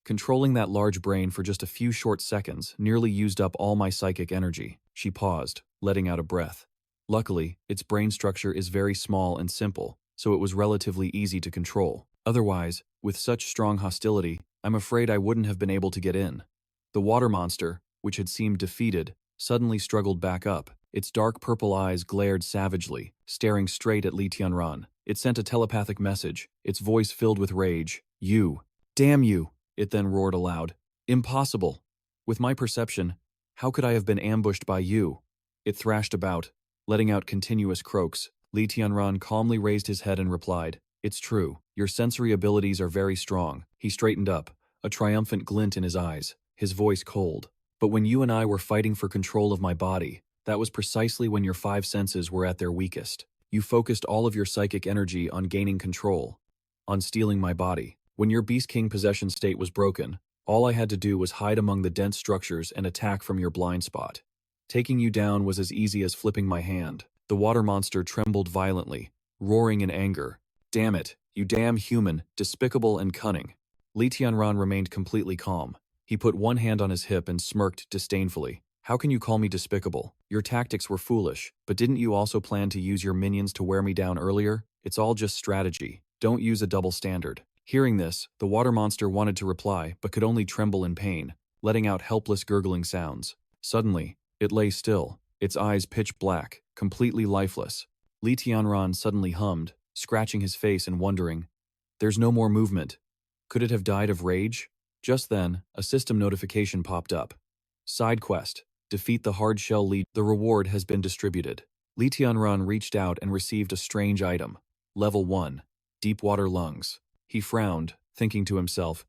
Controlling that large brain for just a few short seconds nearly used up all my psychic energy. She paused, letting out a breath. Luckily, its brain structure is very small and simple, so it was relatively easy to control. Otherwise, with such strong hostility, I'm afraid I wouldn't have been able to get in. The water monster, which had seemed defeated, suddenly struggled back up. Its dark purple eyes glared savagely, staring straight at Li Tianran. It sent a telepathic message, its voice filled with rage. You! Damn you! It then roared aloud. Impossible! With my perception, how could I have been ambushed by you? It thrashed about, letting out continuous croaks. Li Tianran calmly raised his head and replied, It's true, your sensory abilities are very strong. He straightened up, a triumphant glint in his eyes, his voice cold. But when you and I were fighting for control of my body, that was precisely when your 5 senses were at their weakest. You focused all of your psychic energy on gaining control, on stealing my body. When your Beast King possession state was broken, all I had to do was hide among the dense structures and attack from your blind spot. Taking you down was as easy as flipping my hand. The water monster trembled violently, roaring in anger. Damn it, you damn human, despicable and cunning. Li Tianran remained completely calm. He put one hand on his hip and smirked disdainfully. How can you call me despicable? Your tactics were foolish, but didn't you also plan to use your minions to wear me down earlier? It's all just strategy. Don't use a double standard. Hearing this, the water monster wanted to reply, but could only tremble in pain, letting out helpless gurgling sounds. Suddenly, it lay still, its eyes pitch black, completely lifeless. Li Tianran suddenly hummed, scratching his face and wondering, There's no more movement. Could it have died of rage? Just then, a system notification popped up. Side quest, defeat the hard shell lead. The reward has been distributed. Li Tianran reached out and received a strange item. Level 1, deep water lungs. He frowned, thinking to himself,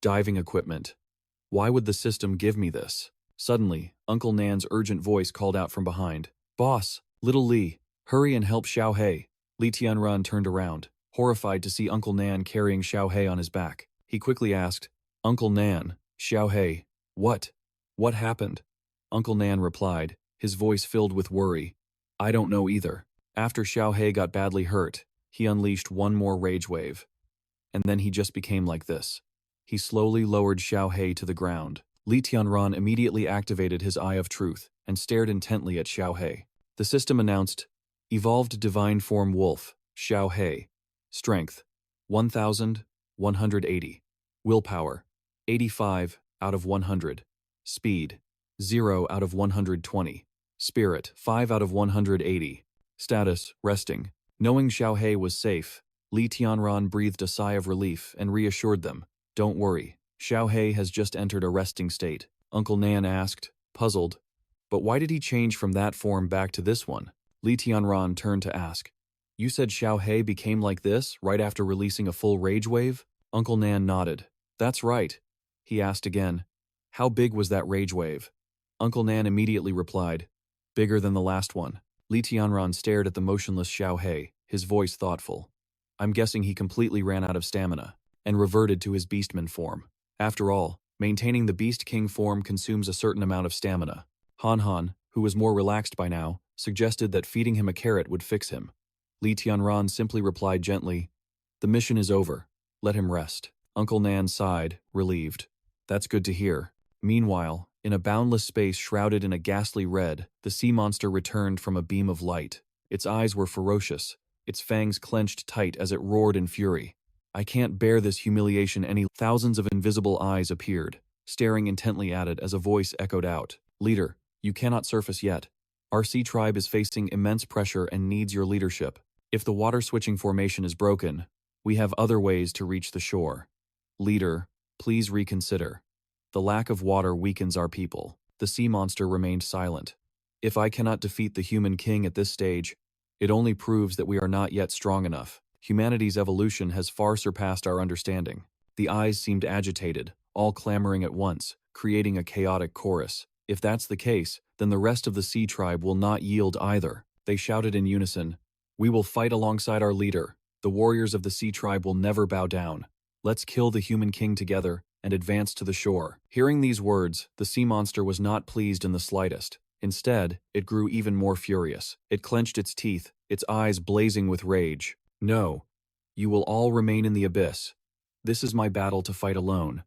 diving equipment. Why would the system give me this? Suddenly, Uncle Nan's urgent voice called out from behind. Boss, little Li, hurry and help Xiao He. Li Tianran turned around, horrified to see Uncle Nan carrying Xiao He on his back. He quickly asked, Uncle Nan, Xiao He, what? What happened? Uncle Nan replied, his voice filled with worry. I don't know either. After Xiao He got badly hurt, he unleashed one more rage wave. And then he just became like this. He slowly lowered Xiao He to the ground. Li Tianran immediately activated his Eye of Truth and stared intently at Xiao He. The system announced, Evolved Divine Form Wolf, Xiao He. Strength, 1,180. Willpower, 85 out of 100. Speed, 0 out of 120. Spirit, 5 out of 180. Status, resting. Knowing Xiao He was safe, Li Tianran breathed a sigh of relief and reassured them. Don't worry, Xiao He has just entered a resting state. Uncle Nan asked, puzzled. But why did he change from that form back to this one? Li Tianran turned to ask. You said Xiao He became like this right after releasing a full rage wave? Uncle Nan nodded. That's right. He asked again. How big was that rage wave? Uncle Nan immediately replied. Bigger than the last one. Li Tianran stared at the motionless Xiao He, his voice thoughtful. I'm guessing he completely ran out of stamina and reverted to his beastman form. After all, maintaining the Beast King form consumes a certain amount of stamina. Han, who was more relaxed by now, suggested that feeding him a carrot would fix him. Li Tianran simply replied gently, The mission is over. Let him rest. Uncle Nan sighed, relieved. That's good to hear. Meanwhile, in a boundless space shrouded in a ghastly red, the sea monster returned from a beam of light. Its eyes were ferocious, its fangs clenched tight as it roared in fury. I can't bear this humiliation any. Thousands of invisible eyes appeared, staring intently at it as a voice echoed out. Leader, you cannot surface yet. Our sea tribe is facing immense pressure and needs your leadership. If the water switching formation is broken, we have other ways to reach the shore. Leader, please reconsider. The lack of water weakens our people. The sea monster remained silent. If I cannot defeat the human king at this stage, it only proves that we are not yet strong enough. Humanity's evolution has far surpassed our understanding. The eyes seemed agitated, all clamoring at once, creating a chaotic chorus. If that's the case, then the rest of the sea tribe will not yield either. They shouted in unison, "We will fight alongside our leader. The warriors of the sea tribe will never bow down. Let's kill the human king together and advance to the shore." Hearing these words, the sea monster was not pleased in the slightest. Instead, it grew even more furious. It clenched its teeth, its eyes blazing with rage. "No, you will all remain in the abyss. This is my battle to fight alone.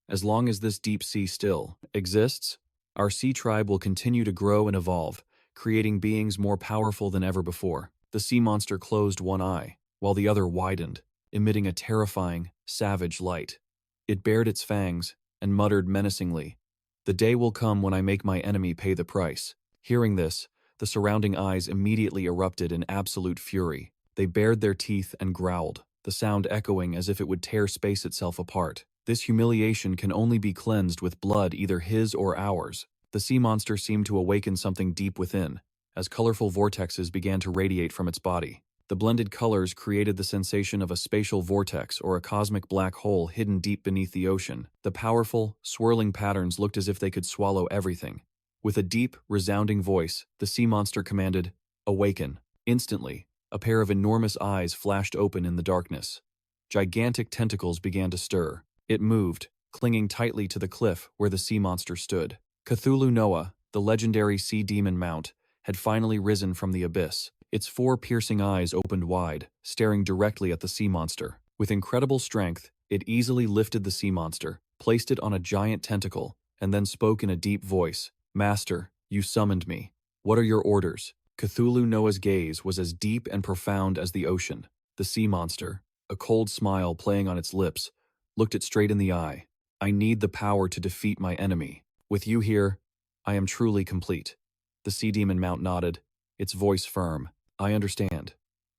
As long as this deep sea still exists, our sea tribe will continue to grow and evolve, creating beings more powerful than ever before." The sea monster closed one eye, while the other widened, emitting a terrifying, savage light. It bared its fangs and muttered menacingly, "The day will come when I make my enemy pay the price." Hearing this, the surrounding eyes immediately erupted in absolute fury. They bared their teeth and growled, the sound echoing as if it would tear space itself apart. This humiliation can only be cleansed with blood, either his or ours. The sea monster seemed to awaken something deep within, as colorful vortexes began to radiate from its body. The blended colors created the sensation of a spatial vortex or a cosmic black hole hidden deep beneath the ocean. The powerful, swirling patterns looked as if they could swallow everything. With a deep, resounding voice, the sea monster commanded, "Awaken." Instantly, a pair of enormous eyes flashed open in the darkness. Gigantic tentacles began to stir. It moved, clinging tightly to the cliff where the sea monster stood. Cthulhu Noah, the legendary sea demon mount, had finally risen from the abyss. Its 4 piercing eyes opened wide, staring directly at the sea monster. With incredible strength, it easily lifted the sea monster, placed it on a giant tentacle, and then spoke in a deep voice, "Master, you summoned me. What are your orders?" Cthulhu Noah's gaze was as deep and profound as the ocean. The sea monster, a cold smile playing on its lips, looked it straight in the eye. "I need the power to defeat my enemy. With you here, I am truly complete." The sea demon mount nodded, its voice firm. "I understand."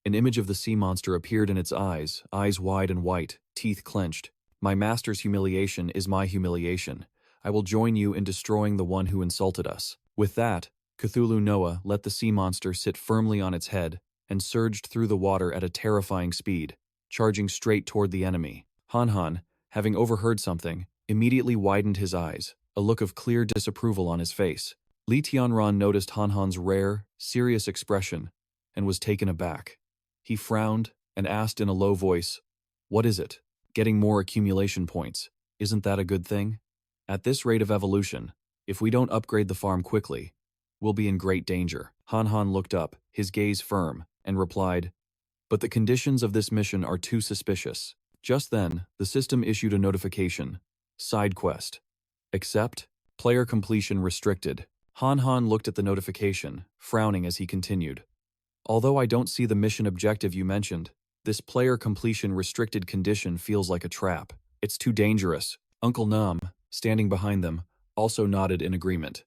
An image of the sea monster appeared in its eyes wide and white, teeth clenched. "My master's humiliation is my humiliation. I will join you in destroying the one who insulted us." With that, Cthulhu Noah let the sea monster sit firmly on its head and surged through the water at a terrifying speed, charging straight toward the enemy. Han Han, having overheard something, immediately widened his eyes, a look of clear disapproval on his face. Tianran noticed Han Han's rare, serious expression and was taken aback. He frowned and asked in a low voice, "What is it?" "Getting more accumulation points. Isn't that a good thing? At this rate of evolution, if we don't upgrade the farm quickly, we'll be in great danger." Han Han looked up, his gaze firm, and replied, "But the conditions of this mission are too suspicious." Just then, the system issued a notification. "Side quest. Accept. Player completion restricted." Han Han looked at the notification, frowning as he continued. "Although I don't see the mission objective you mentioned, this player completion restricted condition feels like a trap. It's too dangerous." Uncle Nam, standing behind them, also nodded in agreement.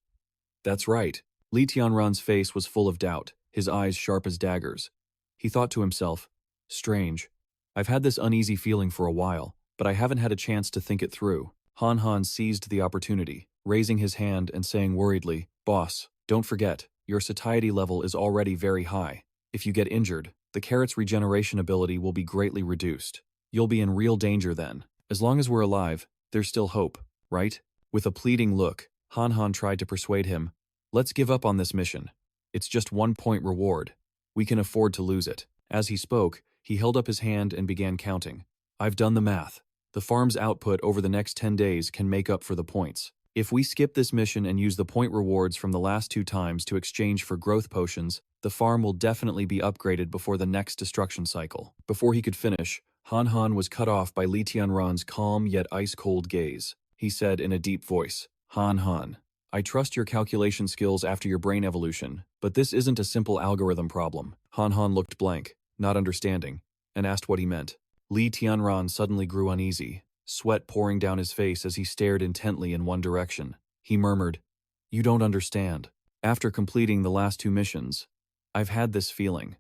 "That's right." Li Tianran's face was full of doubt, his eyes sharp as daggers. He thought to himself, "Strange. I've had this uneasy feeling for a while, but I haven't had a chance to think it through." Han Han seized the opportunity, raising his hand and saying worriedly, "Boss, don't forget, your satiety level is already very high. If you get injured, the carrot's regeneration ability will be greatly reduced. You'll be in real danger then. As long as we're alive, there's still hope, right?" With a pleading look, Han Han tried to persuade him, "Let's give up on this mission. It's just 1-point reward. We can afford to lose it." As he spoke, he held up his hand and began counting. "I've done the math. The farm's output over the next 10 days can make up for the points. If we skip this mission and use the point rewards from the last 2 times to exchange for growth potions, the farm will definitely be upgraded before the next destruction cycle." Before he could finish, Han Han was cut off by Li Tianran's calm yet ice-cold gaze. He said in a deep voice, "Han Han, I trust your calculation skills after your brain evolution, but this isn't a simple algorithm problem." Han Han looked blank, not understanding, and asked what he meant. Li Tianran suddenly grew uneasy, sweat pouring down his face as he stared intently in one direction. He murmured, "You don't understand. After completing the last 2 missions, I've had this feeling."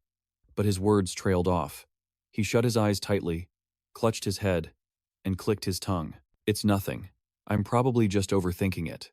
But his words trailed off. He shut his eyes tightly, clutched his head, and clicked his tongue. "It's nothing. I'm probably just overthinking it.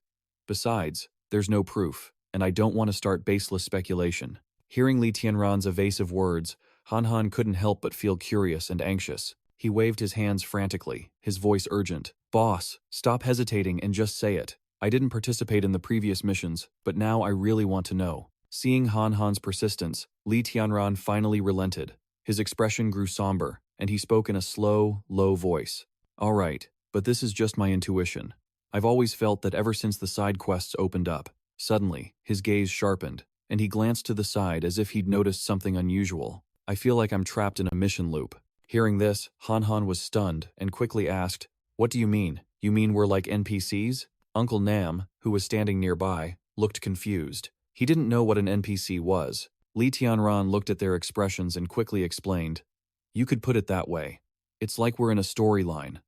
Besides, there's no proof, and I don't want to start baseless speculation. Hearing Li Tianran's evasive words, Han Han couldn't help but feel curious and anxious. He waved his hands frantically, his voice urgent. Boss, stop hesitating and just say it. I didn't participate in the previous missions, but now I really want to know. Seeing Han Han's persistence, Li Tianran finally relented. His expression grew somber, and he spoke in a slow, low voice. All right, but this is just my intuition. I've always felt that ever since the side quests opened up. Suddenly, his gaze sharpened, and he glanced to the side as if he'd noticed something unusual. I feel like I'm trapped in a mission loop. Hearing this, Han Han was stunned and quickly asked, What do you mean? You mean we're like NPCs? Uncle Nam, who was standing nearby, looked confused. He didn't know what an NPC was. Li Tianran looked at their expressions and quickly explained, You could put it that way. It's like we're in a storyline.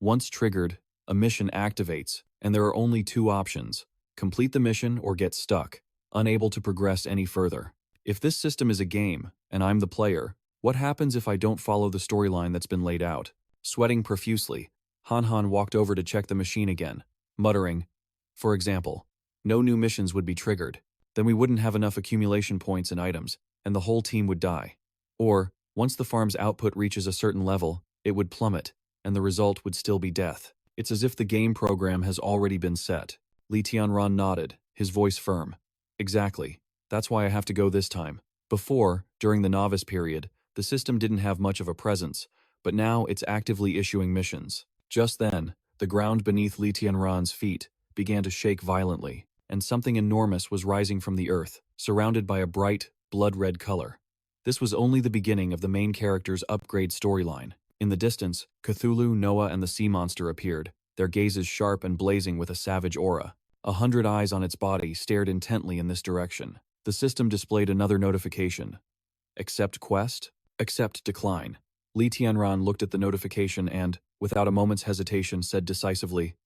Once triggered, a mission activates, and there are only two options: complete the mission or get stuck, unable to progress any further. If this system is a game, and I'm the player, what happens if I don't follow the storyline that's been laid out? Sweating profusely, Han Han walked over to check the machine again, muttering, For example, no new missions would be triggered. Then we wouldn't have enough accumulation points and items, and the whole team would die. Or, once the farm's output reaches a certain level, it would plummet, and the result would still be death. It's as if the game program has already been set. Li Tianran nodded, his voice firm. Exactly. That's why I have to go this time. Before, during the novice period, the system didn't have much of a presence, but now it's actively issuing missions. Just then, the ground beneath Li Tianran's feet began to shake violently, and something enormous was rising from the earth, surrounded by a bright, blood-red color. This was only the beginning of the main character's upgrade storyline. In the distance, Cthulhu, Noah, and the sea monster appeared, their gazes sharp and blazing with a savage aura. 100 eyes on its body stared intently in this direction. The system displayed another notification. Accept quest? Accept decline. Li Tianran looked at the notification and, without a moment's hesitation, said decisively,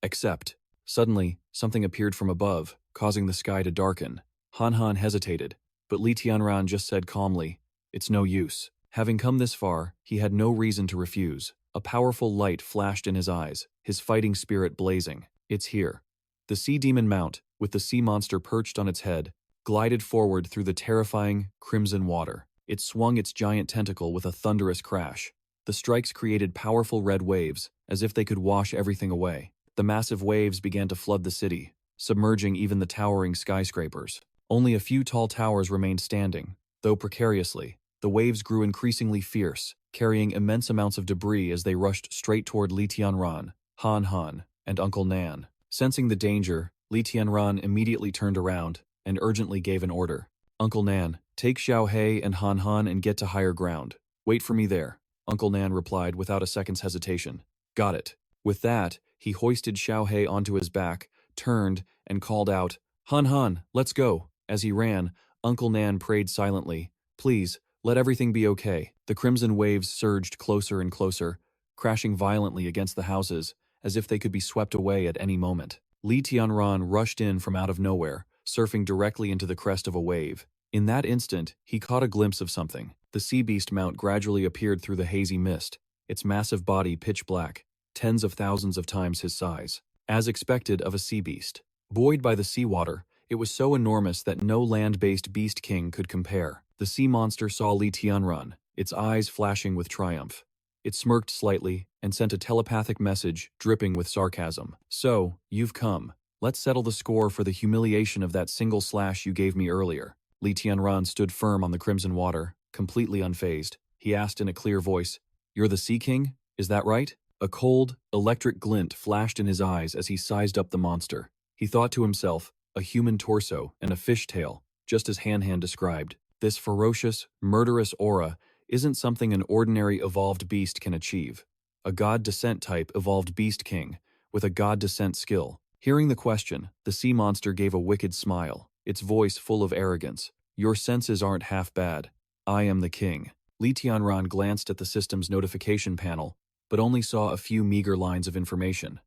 Accept. Suddenly, something appeared from above, causing the sky to darken. Han Han hesitated, but Li Tianran just said calmly, It's no use. Having come this far, he had no reason to refuse. A powerful light flashed in his eyes, his fighting spirit blazing. It's here. The sea demon mount, with the sea monster perched on its head, glided forward through the terrifying, crimson water. It swung its giant tentacle with a thunderous crash. The strikes created powerful red waves, as if they could wash everything away. The massive waves began to flood the city, submerging even the towering skyscrapers. Only a few tall towers remained standing, though precariously. The waves grew increasingly fierce, carrying immense amounts of debris as they rushed straight toward Li Tianran, Han Han, and Uncle Nan. Sensing the danger, Li Tianran immediately turned around and urgently gave an order. Uncle Nan, take Xiao He and Han Han and get to higher ground. Wait for me there, Uncle Nan replied without a second's hesitation. Got it. With that, he hoisted Xiao He onto his back, turned, and called out, Han Han, let's go. As he ran, Uncle Nan prayed silently, Please, let everything be okay. The crimson waves surged closer and closer, crashing violently against the houses, as if they could be swept away at any moment. Li Tianran rushed in from out of nowhere, surfing directly into the crest of a wave. In that instant, he caught a glimpse of something. The sea beast mount gradually appeared through the hazy mist, its massive body pitch black, tens of thousands of times his size. As expected of a sea beast. Buoyed by the seawater, it was so enormous that no land-based beast king could compare. The sea monster saw Li Tianran, its eyes flashing with triumph. It smirked slightly and sent a telepathic message dripping with sarcasm. So, you've come. Let's settle the score for the humiliation of that single slash you gave me earlier. Li Tianran stood firm on the crimson water, completely unfazed. He asked in a clear voice, You're the Sea King? Is that right? A cold, electric glint flashed in his eyes as he sized up the monster. He thought to himself, a human torso and a fish tail, just as Han Han described. This ferocious, murderous aura isn't something an ordinary evolved beast can achieve. A god descent type evolved beast king, with a god descent skill. Hearing the question, the sea monster gave a wicked smile, its voice full of arrogance. Your senses aren't half bad. I am the king. Li Tianran glanced at the system's notification panel, but only saw a few meager lines of information.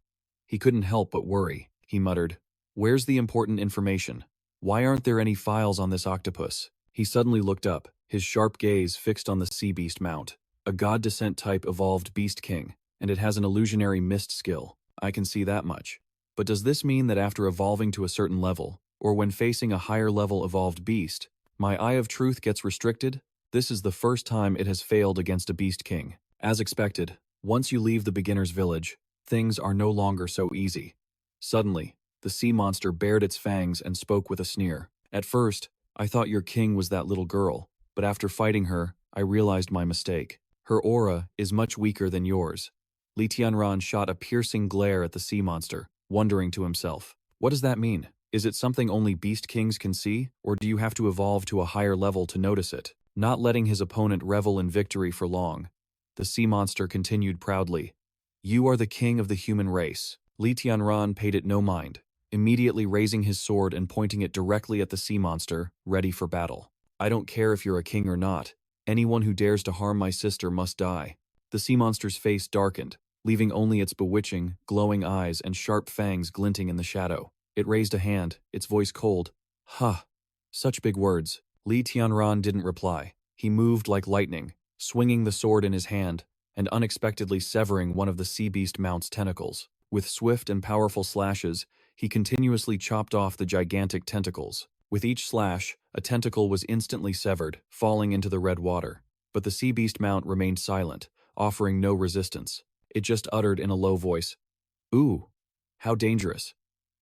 He couldn't help but worry. He muttered, Where's the important information? Why aren't there any files on this octopus? He suddenly looked up, his sharp gaze fixed on the sea beast mount. A god descent type evolved beast king, and it has an illusionary mist skill. I can see that much. But does this mean that after evolving to a certain level, or when facing a higher level evolved beast, my eye of truth gets restricted? This is the first time it has failed against a beast king. As expected, once you leave the beginner's village, things are no longer so easy. Suddenly, the sea monster bared its fangs and spoke with a sneer. At first, I thought your king was that little girl, but after fighting her, I realized my mistake. Her aura is much weaker than yours. Li Tianran shot a piercing glare at the sea monster, wondering to himself, what does that mean? Is it something only beast kings can see, or do you have to evolve to a higher level to notice it? Not letting his opponent revel in victory for long, the sea monster continued proudly, you are the king of the human race. Li Tianran paid it no mind, immediately raising his sword and pointing it directly at the sea monster, ready for battle. I don't care if you're a king or not. Anyone who dares to harm my sister must die. The sea monster's face darkened, leaving only its bewitching, glowing eyes and sharp fangs glinting in the shadow. It raised a hand, its voice cold. Huh. Such big words. Li Tianran didn't reply. He moved like lightning, swinging the sword in his hand, and unexpectedly severing one of the sea beast mount's tentacles. With swift and powerful slashes, he continuously chopped off the gigantic tentacles. With each slash, a tentacle was instantly severed, falling into the red water. But the sea beast mount remained silent, offering no resistance. It just uttered in a low voice, "Ooh, how dangerous.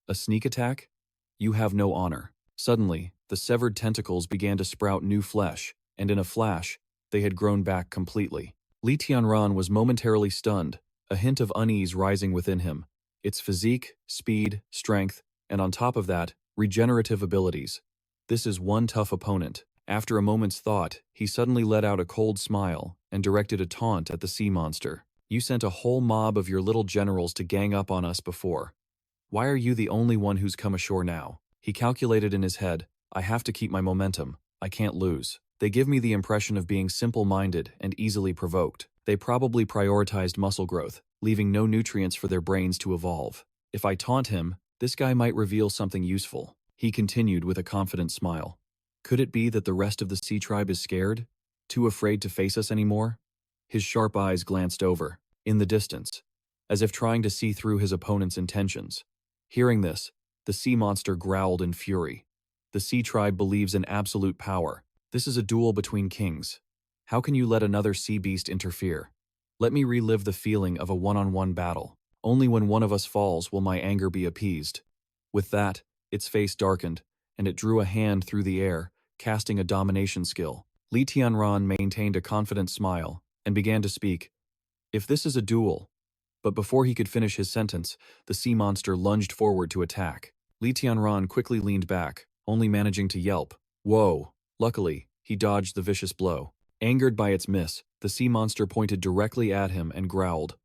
A sneak attack? You have no honor." Suddenly, the severed tentacles began to sprout new flesh, and in a flash, they had grown back completely. Li Tianran was momentarily stunned, a hint of unease rising within him. Its physique, speed, strength, and on top of that, regenerative abilities. This is one tough opponent. After a moment's thought, he suddenly let out a cold smile and directed a taunt at the sea monster. You sent a whole mob of your little generals to gang up on us before. Why are you the only one who's come ashore now? He calculated in his head, I have to keep my momentum. I can't lose. They give me the impression of being simple-minded and easily provoked. They probably prioritized muscle growth, leaving no nutrients for their brains to evolve. If I taunt him, this guy might reveal something useful. He continued with a confident smile. Could it be that the rest of the sea tribe is scared? Too afraid to face us anymore? His sharp eyes glanced over, in the distance, as if trying to see through his opponent's intentions. Hearing this, the sea monster growled in fury. The sea tribe believes in absolute power. This is a duel between kings. How can you let another sea beast interfere? Let me relive the feeling of a one-on-one battle. Only when one of us falls will my anger be appeased. With that, its face darkened, and it drew a hand through the air, casting a domination skill. Li Tianran maintained a confident smile and began to speak. If this is a duel. But before he could finish his sentence, the sea monster lunged forward to attack. Li Tianran quickly leaned back, only managing to yelp. Whoa! Luckily, he dodged the vicious blow. Angered by its miss, the sea monster pointed directly at him and growled.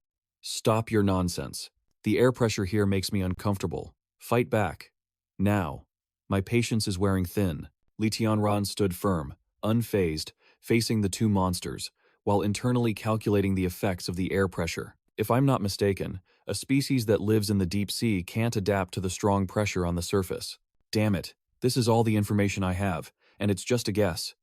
Stop your nonsense. The air pressure here makes me uncomfortable. Fight back. Now. My patience is wearing thin. Li Tianran stood firm, unfazed, facing the two monsters, while internally calculating the effects of the air pressure. If I'm not mistaken, a species that lives in the deep sea can't adapt to the strong pressure on the surface. Damn it, this is all the information I have, and it's just a guess.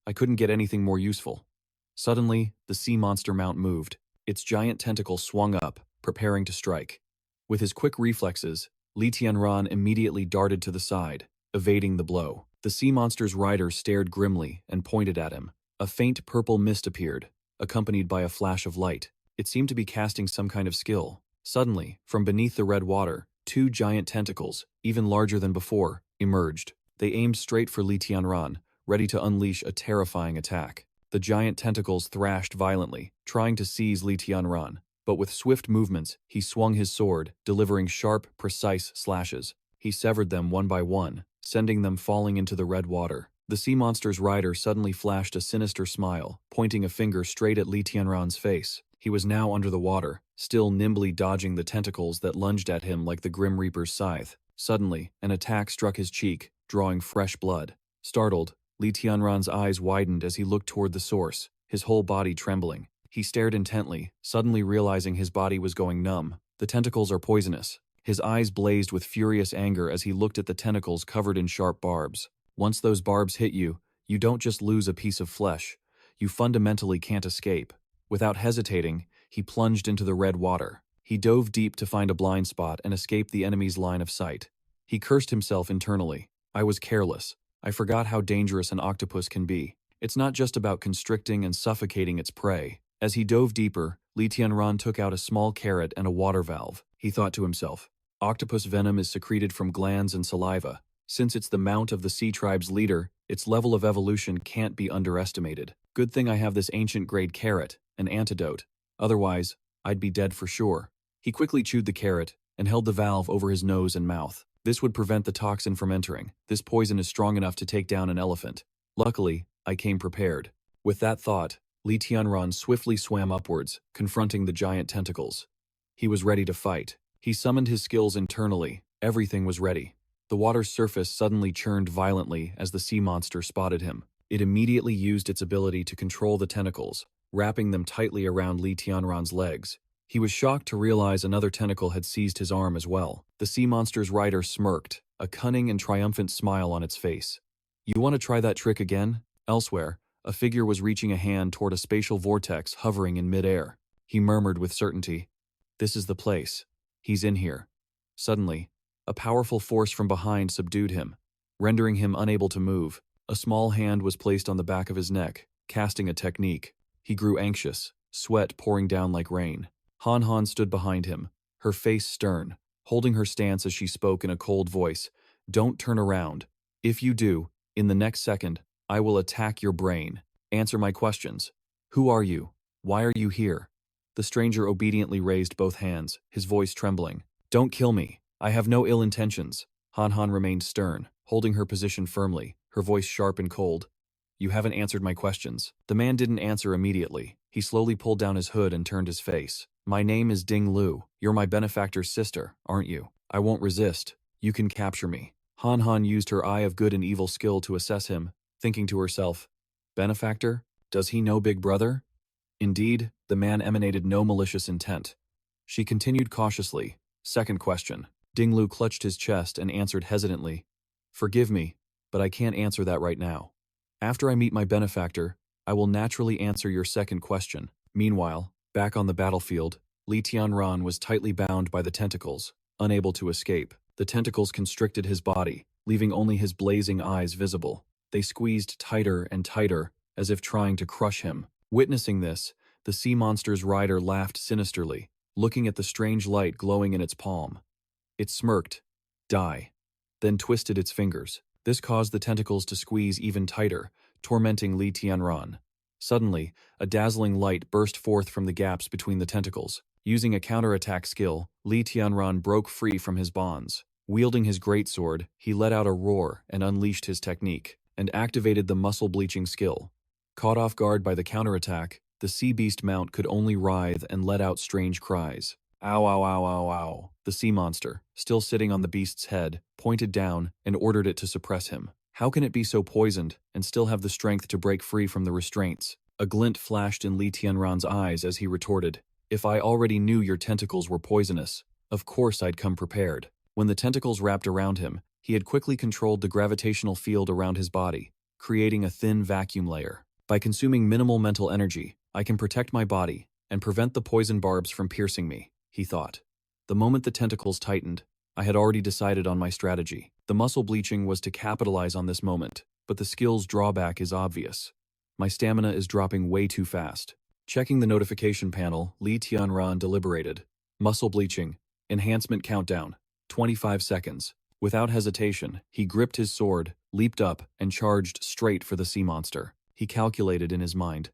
I couldn't get anything more useful. Suddenly, the sea monster mount moved. Its giant tentacle swung up, preparing to strike. With his quick reflexes, Li Tianran immediately darted to the side, evading the blow. The sea monster's rider stared grimly and pointed at him. A faint purple mist appeared, accompanied by a flash of light. It seemed to be casting some kind of skill. Suddenly, from beneath the red water, two giant tentacles, even larger than before, emerged. They aimed straight for Li Tianran, ready to unleash a terrifying attack. The giant tentacles thrashed violently, trying to seize Li Tianran, but with swift movements, he swung his sword, delivering sharp, precise slashes. He severed them one by one, sending them falling into the red water. The sea monster's rider suddenly flashed a sinister smile, pointing a finger straight at Li Tianran's face. He was now under the water, still nimbly dodging the tentacles that lunged at him like the Grim Reaper's scythe. Suddenly, an attack struck his cheek, drawing fresh blood. Startled, Li Tianran's eyes widened as he looked toward the source, his whole body trembling. He stared intently, suddenly realizing his body was going numb. The tentacles are poisonous. His eyes blazed with furious anger as he looked at the tentacles covered in sharp barbs. Once those barbs hit you, you don't just lose a piece of flesh. You fundamentally can't escape. Without hesitating, he plunged into the red water. He dove deep to find a blind spot and escape the enemy's line of sight. He cursed himself internally. I was careless. I forgot how dangerous an octopus can be. It's not just about constricting and suffocating its prey. As he dove deeper, Li Tianran took out a small carrot and a water valve. He thought to himself, octopus venom is secreted from glands and saliva. Since it's the mount of the sea tribe's leader, its level of evolution can't be underestimated. Good thing I have this ancient-grade carrot, an antidote. Otherwise, I'd be dead for sure. He quickly chewed the carrot and held the valve over his nose and mouth. This would prevent the toxin from entering. This poison is strong enough to take down an elephant. Luckily, I came prepared. With that thought, Li Tianran swiftly swam upwards, confronting the giant tentacles. He was ready to fight. He summoned his skills internally. Everything was ready. The water's surface suddenly churned violently as the sea monster spotted him. It immediately used its ability to control the tentacles, wrapping them tightly around Li Tianran's legs. He was shocked to realize another tentacle had seized his arm as well. The sea monster's rider smirked, a cunning and triumphant smile on its face. You want to try that trick again? Elsewhere, a figure was reaching a hand toward a spatial vortex hovering in midair. He murmured with certainty, "This is the place. He's in here." Suddenly, a powerful force from behind subdued him, rendering him unable to move. A small hand was placed on the back of his neck, casting a technique. He grew anxious, sweat pouring down like rain. Han Han stood behind him, her face stern, holding her stance as she spoke in a cold voice. "Don't turn around. If you do, in the next second, I will attack your brain. Answer my questions. Who are you? Why are you here?" The stranger obediently raised both hands, his voice trembling. "Don't kill me. I have no ill intentions." Han Han remained stern, holding her position firmly, her voice sharp and cold. "You haven't answered my questions." The man didn't answer immediately. He slowly pulled down his hood and turned his face. "My name is Ding Lu. You're my benefactor's sister, aren't you? I won't resist. You can capture me." Han Han used her eye of good and evil skill to assess him, thinking to herself, "Benefactor? Does he know Big Brother?" Indeed, the man emanated no malicious intent. She continued cautiously. "Second question." Ding Lu clutched his chest and answered hesitantly, "Forgive me, but I can't answer that right now. After I meet my benefactor, I will naturally answer your second question." Meanwhile, back on the battlefield, Li Tianran was tightly bound by the tentacles, unable to escape. The tentacles constricted his body, leaving only his blazing eyes visible. They squeezed tighter and tighter, as if trying to crush him. Witnessing this, the sea monster's rider laughed sinisterly, looking at the strange light glowing in its palm. It smirked, "Die," then twisted its fingers. This caused the tentacles to squeeze even tighter, tormenting Li Tianran. Suddenly, a dazzling light burst forth from the gaps between the tentacles. Using a counterattack skill, Li Tianran broke free from his bonds. Wielding his greatsword, he let out a roar and unleashed his technique, and activated the muscle-bleaching skill. Caught off guard by the counterattack, the sea beast mount could only writhe and let out strange cries. "Ow, ow, ow, ow, ow." The sea monster, still sitting on the beast's head, pointed down and ordered it to suppress him. How can it be so poisoned and still have the strength to break free from the restraints? A glint flashed in Li Tianran's eyes as he retorted, "If I already knew your tentacles were poisonous, of course I'd come prepared." When the tentacles wrapped around him, he had quickly controlled the gravitational field around his body, creating a thin vacuum layer. By consuming minimal mental energy, I can protect my body and prevent the poison barbs from piercing me, he thought. The moment the tentacles tightened, I had already decided on my strategy. The muscle bleaching was to capitalize on this moment, but the skill's drawback is obvious. My stamina is dropping way too fast. Checking the notification panel, Li Tianran deliberated. Muscle bleaching. Enhancement countdown. 25 seconds. Without hesitation, he gripped his sword, leaped up, and charged straight for the sea monster. He calculated in his mind.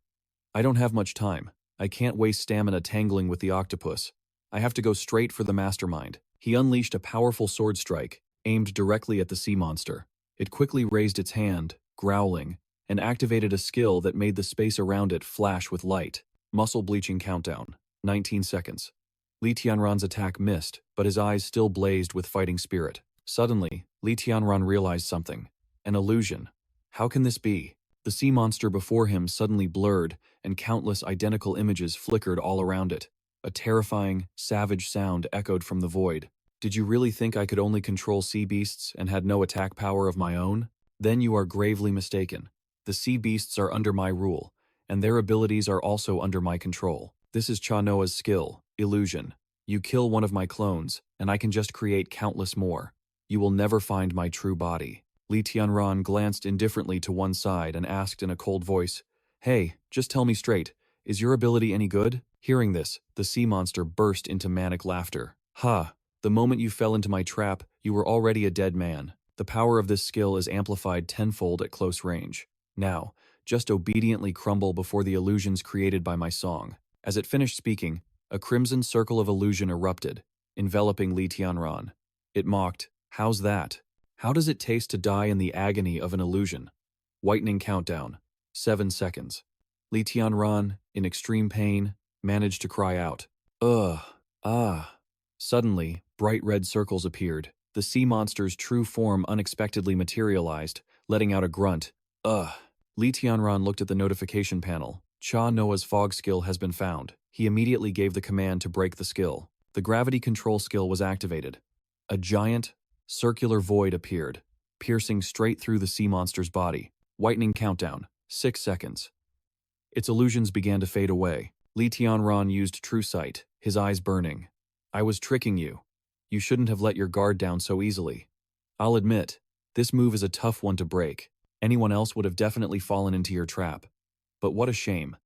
I don't have much time. I can't waste stamina tangling with the octopus. I have to go straight for the mastermind. He unleashed a powerful sword strike, aimed directly at the sea monster. It quickly raised its hand, growling, and activated a skill that made the space around it flash with light. Muscle bleaching countdown. 19 seconds. Li Tianran's attack missed, but his eyes still blazed with fighting spirit. Suddenly, Li Tianran realized something. An illusion. How can this be? The sea monster before him suddenly blurred, and countless identical images flickered all around it. A terrifying, savage sound echoed from the void. Did you really think I could only control sea beasts and had no attack power of my own? Then you are gravely mistaken. The sea beasts are under my rule, and their abilities are also under my control. This is Cha Noa's skill, illusion. You kill one of my clones, and I can just create countless more. You will never find my true body. Li Tianran glanced indifferently to one side and asked in a cold voice, Hey, just tell me straight, is your ability any good? Hearing this, the sea monster burst into manic laughter. Ha! The moment you fell into my trap, you were already a dead man. The power of this skill is amplified tenfold at close range. Now, just obediently crumble before the illusions created by my song. As it finished speaking, a crimson circle of illusion erupted, enveloping Li Tianran. It mocked, How's that? How does it taste to die in the agony of an illusion? Whitening countdown. 7 seconds. Li Tianran, in extreme pain, managed to cry out, Ugh, ah. Suddenly, bright red circles appeared. The sea monster's true form unexpectedly materialized, letting out a grunt, Ugh. Li Tianran looked at the notification panel. Cha Noah's fog skill has been found. He immediately gave the command to break the skill. The gravity control skill was activated. A giant, circular void appeared, piercing straight through the sea monster's body. Whitening countdown. 6 seconds. Its illusions began to fade away. Li Tianran used true sight, his eyes burning. I was tricking you. You shouldn't have let your guard down so easily. I'll admit, this move is a tough one to break. Anyone else would have definitely fallen into your trap. But what a shame.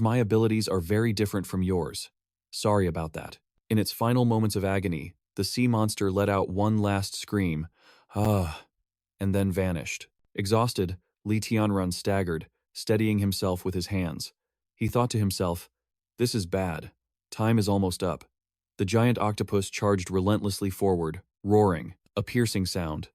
My abilities are very different from yours. Sorry about that. In its final moments of agony, the sea monster let out one last scream, and then vanished. Exhausted, Li Tianran staggered, steadying himself with his hands. He thought to himself, This is bad. Time is almost up. The giant octopus charged relentlessly forward, roaring, a piercing sound.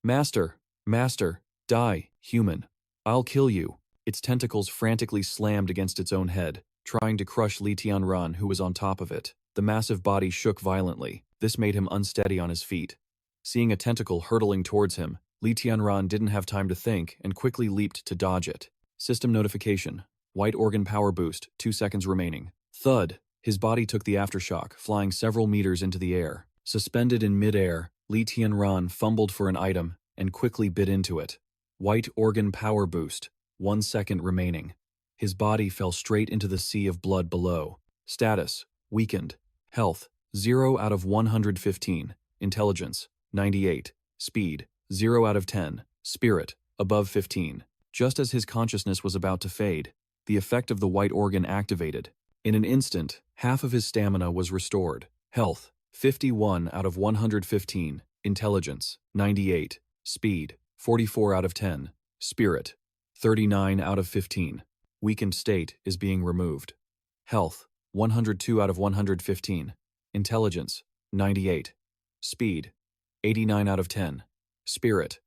Master! Master! Die, human. I'll kill you. Its tentacles frantically slammed against its own head, trying to crush Li Tianran, who was on top of it. The massive body shook violently. This made him unsteady on his feet. Seeing a tentacle hurtling towards him, Li Tianran didn't have time to think and quickly leaped to dodge it. System notification. White organ power boost, 2 seconds remaining. Thud! His body took the aftershock, flying several meters into the air. Suspended in mid-air, Li Tianran fumbled for an item and quickly bit into it. White organ power boost, 1 second remaining. His body fell straight into the sea of blood below. Status, weakened. Health, 0 out of 115. Intelligence, 98. Speed, 0 out of 10. Spirit, above 15. Just as his consciousness was about to fade, the effect of the white organ activated. In an instant, half of his stamina was restored. Health, 51 out of 115. Intelligence, 98. Speed, 44 out of 10. Spirit, 39 out of 15. Weakened state is being removed. Health, 102 out of 115. Intelligence, 98. Speed, 89 out of 10. Spirit,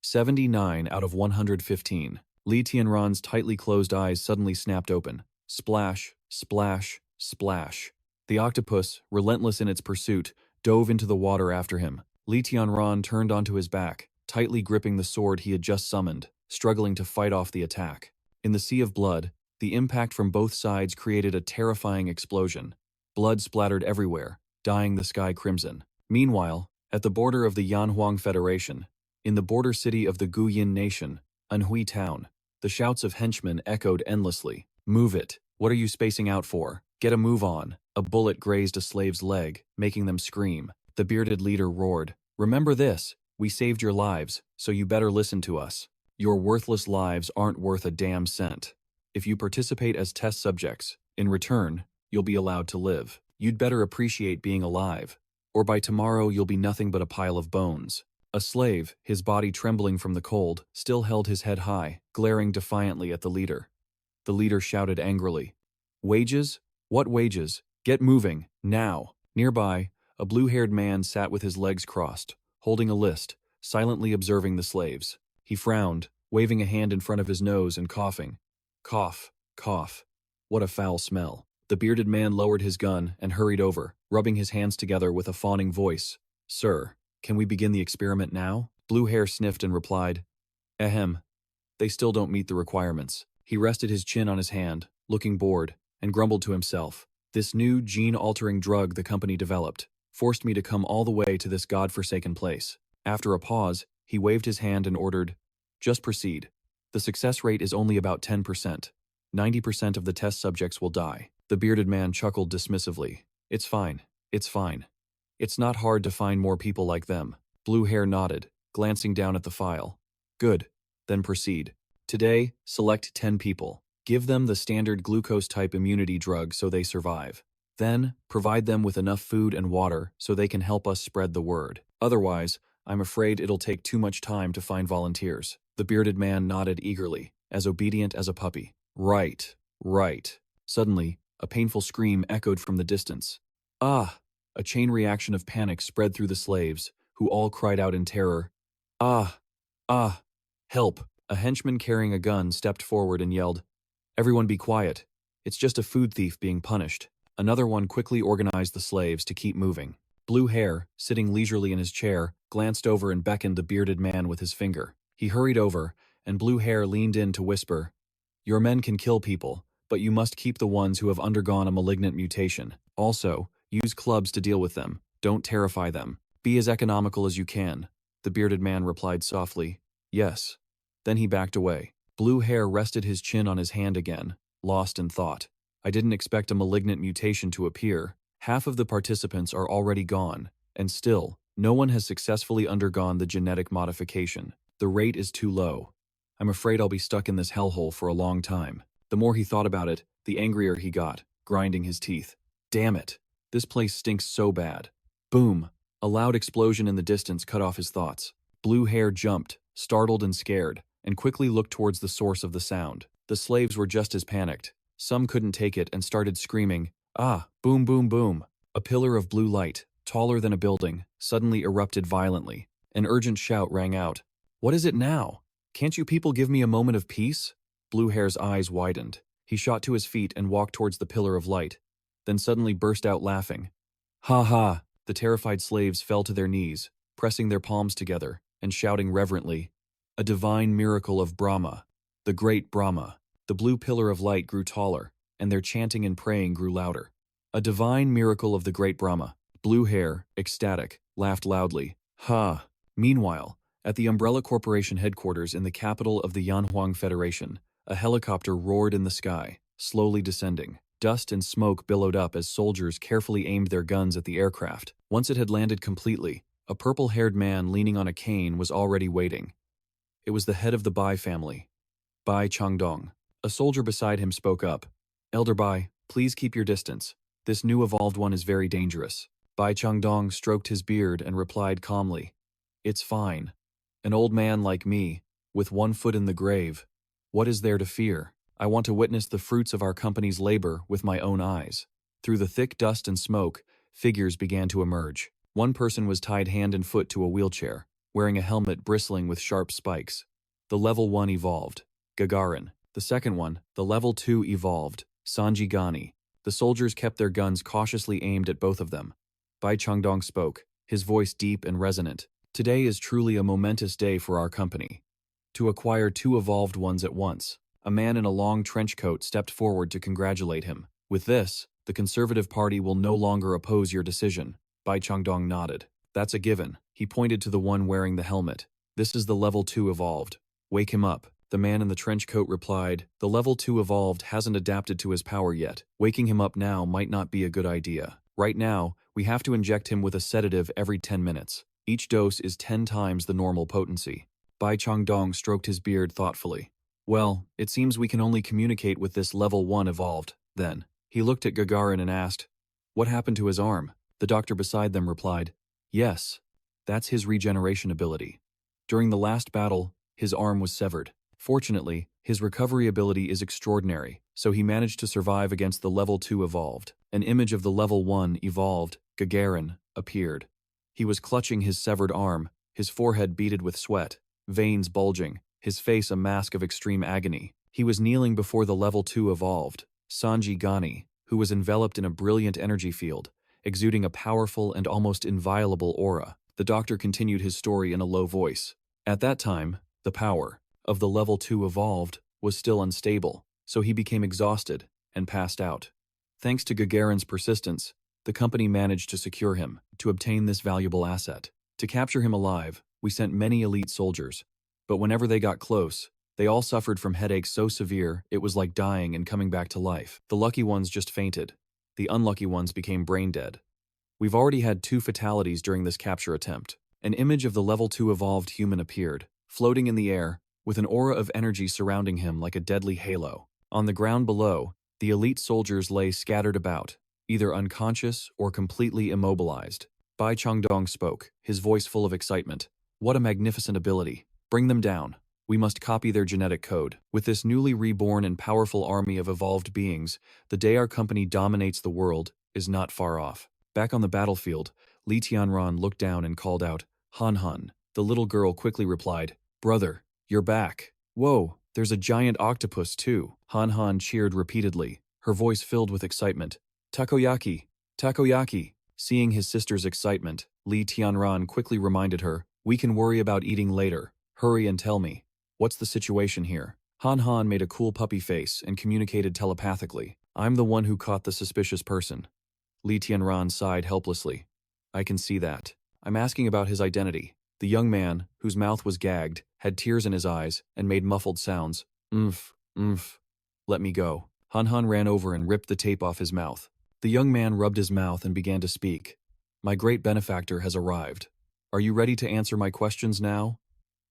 79 out of 115. Li Tianran's tightly closed eyes suddenly snapped open. Splash, splash, splash. The octopus, relentless in its pursuit, dove into the water after him. Li Tianran turned onto his back, tightly gripping the sword he had just summoned, struggling to fight off the attack. In the sea of blood, the impact from both sides created a terrifying explosion. Blood splattered everywhere, dyeing the sky crimson. Meanwhile, at the border of the Yanhuang Federation, in the border city of the Guyin Nation, Anhui Town, the shouts of henchmen echoed endlessly. Move it. What are you spacing out for? Get a move on. A bullet grazed a slave's leg, making them scream. The bearded leader roared. Remember this. We saved your lives, so you better listen to us. Your worthless lives aren't worth a damn cent. If you participate as test subjects, in return, you'll be allowed to live. You'd better appreciate being alive, or by tomorrow you'll be nothing but a pile of bones. A slave, his body trembling from the cold, still held his head high, glaring defiantly at the leader. The leader shouted angrily, Wages? What wages? Get moving, now. Nearby, a blue-haired man sat with his legs crossed, holding a list, silently observing the slaves. He frowned, waving a hand in front of his nose and coughing. Cough, cough. What a foul smell. The bearded man lowered his gun and hurried over, rubbing his hands together with a fawning voice. Sir, can we begin the experiment now? Blue Hair sniffed and replied, Ahem. They still don't meet the requirements. He rested his chin on his hand, looking bored, and grumbled to himself. This new gene-altering drug the company developed forced me to come all the way to this god-forsaken place. After a pause, he waved his hand and ordered, Just proceed. The success rate is only about 10%. 90% of the test subjects will die. The bearded man chuckled dismissively. It's fine. It's fine. It's not hard to find more people like them. Blue Hair nodded, glancing down at the file. Good. Then proceed. Today, select 10 people. Give them the standard glucose-type immunity drug so they survive. Then, provide them with enough food and water so they can help us spread the word. Otherwise, I'm afraid it'll take too much time to find volunteers. The bearded man nodded eagerly, as obedient as a puppy. Right, right. Suddenly, a painful scream echoed from the distance. Ah! A chain reaction of panic spread through the slaves, who all cried out in terror. Ah! Ah! Help! A henchman carrying a gun stepped forward and yelled, "Everyone be quiet. It's just a food thief being punished." Another one quickly organized the slaves to keep moving. Blue Hair, sitting leisurely in his chair, glanced over and beckoned the bearded man with his finger. He hurried over, and Blue Hair leaned in to whisper, "Your men can kill people, but you must keep the ones who have undergone a malignant mutation. Also, use clubs to deal with them. Don't terrify them. Be as economical as you can." The bearded man replied softly, "Yes." Then he backed away. Blue Hair rested his chin on his hand again, lost in thought. I didn't expect a malignant mutation to appear. Half of the participants are already gone, and still, no one has successfully undergone the genetic modification. The rate is too low. I'm afraid I'll be stuck in this hellhole for a long time. The more he thought about it, the angrier he got, grinding his teeth. Damn it. This place stinks so bad. Boom. A loud explosion in the distance cut off his thoughts. Blue Hair jumped, startled and scared, and quickly looked towards the source of the sound. The slaves were just as panicked. Some couldn't take it and started screaming, "Ah, boom, boom, boom." A pillar of blue light, taller than a building, suddenly erupted violently. An urgent shout rang out. "What is it now? Can't you people give me a moment of peace?" Blue Hair's eyes widened. He shot to his feet and walked towards the pillar of light, then suddenly burst out laughing. "Ha ha!" The terrified slaves fell to their knees, pressing their palms together and shouting reverently, "A divine miracle of Brahma, the great Brahma." The blue pillar of light grew taller, and their chanting and praying grew louder. "A divine miracle of the great Brahma." Blue Hair, ecstatic, laughed loudly. Ha! Meanwhile, at the Umbrella Corporation headquarters in the capital of the Yanhuang Federation, a helicopter roared in the sky, slowly descending. Dust and smoke billowed up as soldiers carefully aimed their guns at the aircraft. Once it had landed completely, a purple-haired man leaning on a cane was already waiting. It was the head of the Bai family, Bai Changdong. A soldier beside him spoke up. "Elder Bai, please keep your distance. This new evolved one is very dangerous." Bai Changdong stroked his beard and replied calmly, "It's fine. An old man like me, with one foot in the grave. What is there to fear? I want to witness the fruits of our company's labor with my own eyes." Through the thick dust and smoke, figures began to emerge. One person was tied hand and foot to a wheelchair, wearing a helmet bristling with sharp spikes. The level 1 evolved, Gagarin. The second one, the level 2 evolved, Sanji Gani. The soldiers kept their guns cautiously aimed at both of them. Bai Changdong spoke, his voice deep and resonant. "Today is truly a momentous day for our company. To acquire 2 evolved ones at once." A man in a long trench coat stepped forward to congratulate him. "With this, the Conservative Party will no longer oppose your decision." Bai Changdong nodded. "That's a given." He pointed to the one wearing the helmet. "This is the level 2 evolved. Wake him up." The man in the trench coat replied, "The level 2 evolved hasn't adapted to his power yet. Waking him up now might not be a good idea. Right now, we have to inject him with a sedative every 10 minutes. Each dose is 10 times the normal potency." Bai Changdong stroked his beard thoughtfully. "Well, it seems we can only communicate with this level 1 evolved, then." He looked at Gagarin and asked, "What happened to his arm?" The doctor beside them replied, "Yes, that's his regeneration ability. During the last battle, his arm was severed. Fortunately, his recovery ability is extraordinary, so he managed to survive against the level 2 evolved." An image of the level 1 evolved, Gagarin, appeared. He was clutching his severed arm, his forehead beaded with sweat, veins bulging, his face a mask of extreme agony. He was kneeling before the level 2 evolved, Sanji Gani, who was enveloped in a brilliant energy field, exuding a powerful and almost inviolable aura. The doctor continued his story in a low voice. At that time, the power of the level 2 evolved was still unstable, so he became exhausted and passed out. Thanks to Gagarin's persistence, the company managed to secure him. To obtain this valuable asset, to capture him alive, we sent many elite soldiers. But whenever they got close, they all suffered from headaches so severe it was like dying and coming back to life. The lucky ones just fainted. The unlucky ones became brain dead. We've already had 2 fatalities during this capture attempt. An image of the level 2 evolved human appeared, floating in the air, with an aura of energy surrounding him like a deadly halo. On the ground below, the elite soldiers lay scattered about, either unconscious or completely immobilized. Bai Changdong spoke, his voice full of excitement. What a magnificent ability. Bring them down. We must copy their genetic code. With this newly reborn and powerful army of evolved beings, the day our company dominates the world is not far off. Back on the battlefield, Li Tianran looked down and called out, Han Han. The little girl quickly replied, Brother, you're back. Whoa, there's a giant octopus too. Han Han cheered repeatedly, her voice filled with excitement. Takoyaki! Takoyaki! Seeing his sister's excitement, Li Tianran quickly reminded her, we can worry about eating later. Hurry and tell me. What's the situation here? Han Han made a cool puppy face and communicated telepathically. I'm the one who caught the suspicious person. Li Tianran sighed helplessly. I can see that. I'm asking about his identity. The young man, whose mouth was gagged, had tears in his eyes and made muffled sounds. Oomph. Let me go. Han Han ran over and ripped the tape off his mouth. The young man rubbed his mouth and began to speak. My great benefactor has arrived. Are you ready to answer my questions now?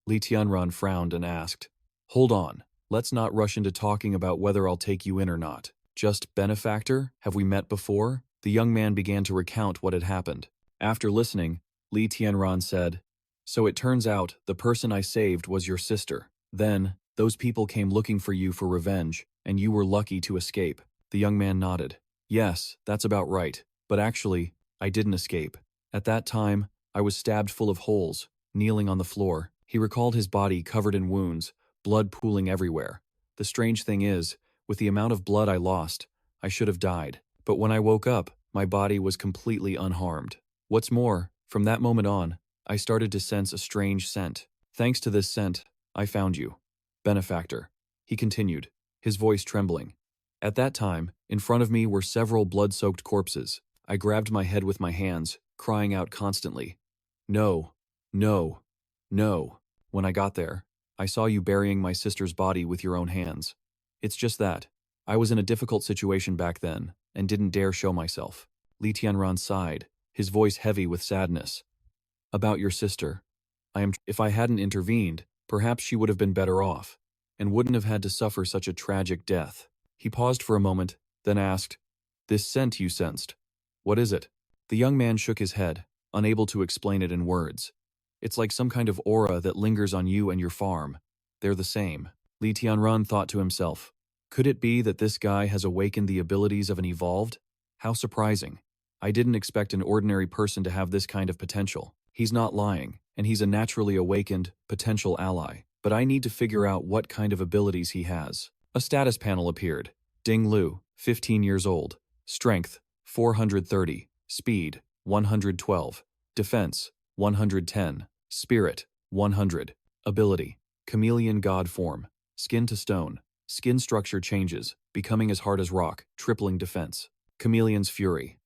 Li Tianran frowned and asked. Hold on. Let's not rush into talking about whether I'll take you in or not. Just benefactor? Have we met before? The young man began to recount what had happened. After listening, Li Tianran said, So it turns out the person I saved was your sister. Then, those people came looking for you for revenge, and you were lucky to escape. The young man nodded. Yes, that's about right. But actually, I didn't escape. At that time, I was stabbed full of holes, kneeling on the floor. He recalled his body covered in wounds, blood pooling everywhere. The strange thing is, with the amount of blood I lost, I should have died. But when I woke up, my body was completely unharmed. What's more, from that moment on, I started to sense a strange scent. Thanks to this scent, I found you. Benefactor. He continued, his voice trembling. At that time, in front of me were several blood-soaked corpses. I grabbed my head with my hands, crying out constantly. No. When I got there, I saw you burying my sister's body with your own hands. It's just that. I was in a difficult situation back then, and didn't dare show myself. Li Tianran sighed, his voice heavy with sadness. About your sister. If I hadn't intervened, perhaps she would have been better off, and wouldn't have had to suffer such a tragic death. He paused for a moment, then asked, This scent you sensed. What is it? The young man shook his head, unable to explain it in words. It's like some kind of aura that lingers on you and your farm. They're the same. Li Tianran thought to himself. Could it be that this guy has awakened the abilities of an evolved? How surprising. I didn't expect an ordinary person to have this kind of potential. He's not lying, and he's a naturally awakened, potential ally. But I need to figure out what kind of abilities he has. A status panel appeared. Ding Lu, 15 years old. Strength, 430. Speed, 112. Defense, 110. Spirit, 100. Ability, Chameleon God Form. Skin to stone. Skin structure changes, becoming as hard as rock, tripling defense. Chameleon's Fury.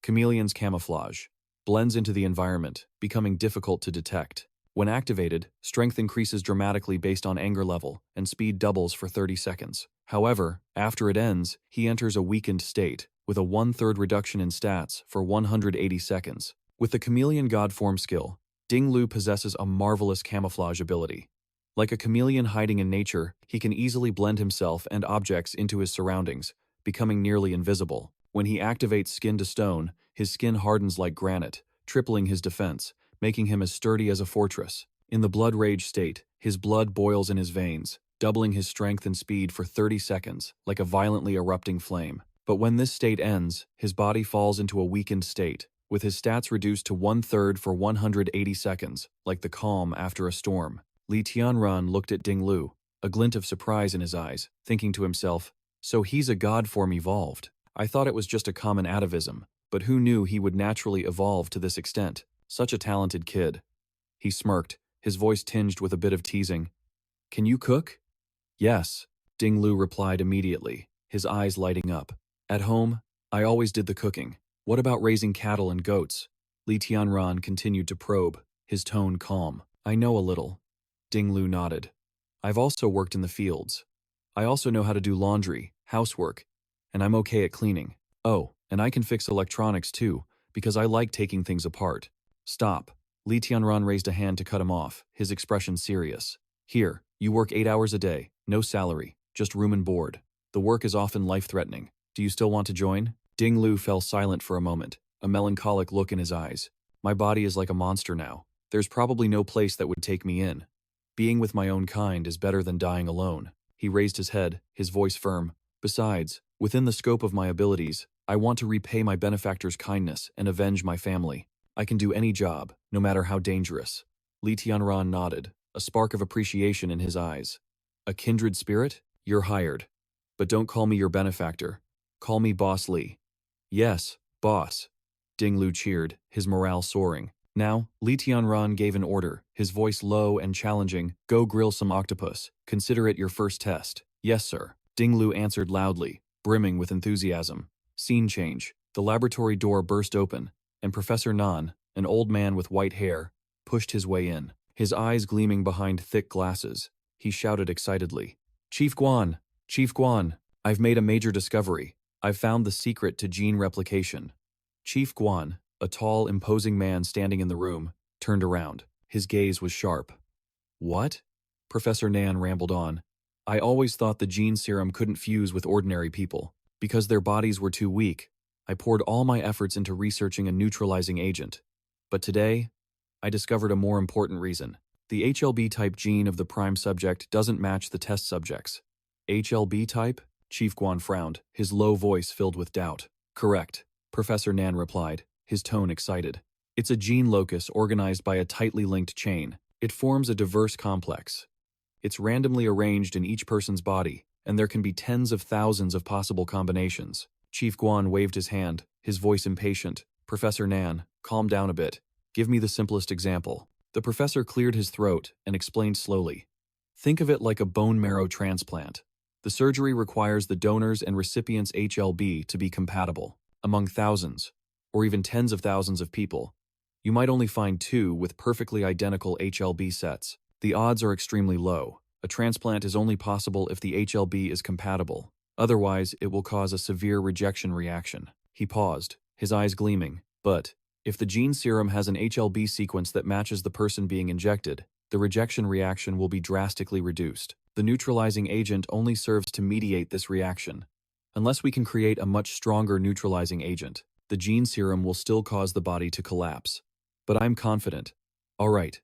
Chameleon's Camouflage. Blends into the environment, becoming difficult to detect. When activated, strength increases dramatically based on anger level, and speed doubles for 30 seconds. However, after it ends, he enters a weakened state, with a 1/3 reduction in stats for 180 seconds. With the Chameleon God Form skill, Ding Lu possesses a marvelous camouflage ability. Like a chameleon hiding in nature, he can easily blend himself and objects into his surroundings, becoming nearly invisible. When he activates Skin to Stone, his skin hardens like granite, tripling his defense, making him as sturdy as a fortress. In the Blood Rage state, his blood boils in his veins, doubling his strength and speed for 30 seconds, like a violently erupting flame. But when this state ends, his body falls into a weakened state, with his stats reduced to 1/3 for 180 seconds, like the calm after a storm. Li Tianran looked at Ding Lu, a glint of surprise in his eyes, thinking to himself, so he's a god form evolved. I thought it was just a common atavism, but who knew he would naturally evolve to this extent? Such a talented kid. He smirked, his voice tinged with a bit of teasing. Can you cook? Yes, Ding Lu replied immediately, his eyes lighting up. At home, I always did the cooking. What about raising cattle and goats? Li Tianran continued to probe, his tone calm. I know a little. Ding Lu nodded. I've also worked in the fields. I also know how to do laundry, housework, and I'm okay at cleaning. Oh, and I can fix electronics too, Because I like taking things apart. Stop. Li Tianran raised a hand to cut him off, his expression serious. Here, you work 8 hours a day, no salary, just room and board. The work is often life-threatening. Do you still want to join? Ding Lu fell silent for a moment, a melancholic look in his eyes. My body is like a monster now. There's probably no place that would take me in. Being with my own kind is better than dying alone. He raised his head, his voice firm. Besides, within the scope of my abilities, I want to repay my benefactor's kindness and avenge my family. I can do any job, no matter how dangerous. Li Tianran nodded, a spark of appreciation in his eyes. A kindred spirit? You're hired. But don't call me your benefactor. Call me Boss Li. Yes, boss. Ding Lu cheered, his morale soaring. Now, Li Tianran gave an order, his voice low and challenging. Go grill some octopus. Consider it your first test. Yes, sir. Ding Lu answered loudly, brimming with enthusiasm. Scene change. The laboratory door burst open, and Professor Nan, an old man with white hair, pushed his way in. His eyes gleaming behind thick glasses, he shouted excitedly. Chief Guan! Chief Guan! I've made a major discovery. I've found the secret to gene replication. Chief Guan, a tall, imposing man standing in the room, turned around. His gaze was sharp. What? Professor Nan rambled on. I always thought the gene serum couldn't fuse with ordinary people. Because their bodies were too weak, I poured all my efforts into researching a neutralizing agent. But today, I discovered a more important reason. The HLB type gene of the prime subject doesn't match the test subjects. HLB type? Chief Guan frowned, his low voice filled with doubt. Correct, Professor Nan replied, his tone excited. It's a gene locus organized by a tightly linked chain. It forms a diverse complex. It's randomly arranged in each person's body, and there can be tens of thousands of possible combinations. Chief Guan waved his hand, his voice impatient. Professor Nan, calm down a bit. Give me the simplest example. The professor cleared his throat and explained slowly. Think of it like a bone marrow transplant. The surgery requires the donor's and recipient's HLB to be compatible. Among thousands, or even tens of thousands of people, you might only find 2 with perfectly identical HLB sets. The odds are extremely low. A transplant is only possible if the HLB is compatible. Otherwise, it will cause a severe rejection reaction. He paused, his eyes gleaming. But, if the gene serum has an HLB sequence that matches the person being injected, the rejection reaction will be drastically reduced. The neutralizing agent only serves to mediate this reaction. Unless we can create a much stronger neutralizing agent, the gene serum will still cause the body to collapse. But I'm confident. All right.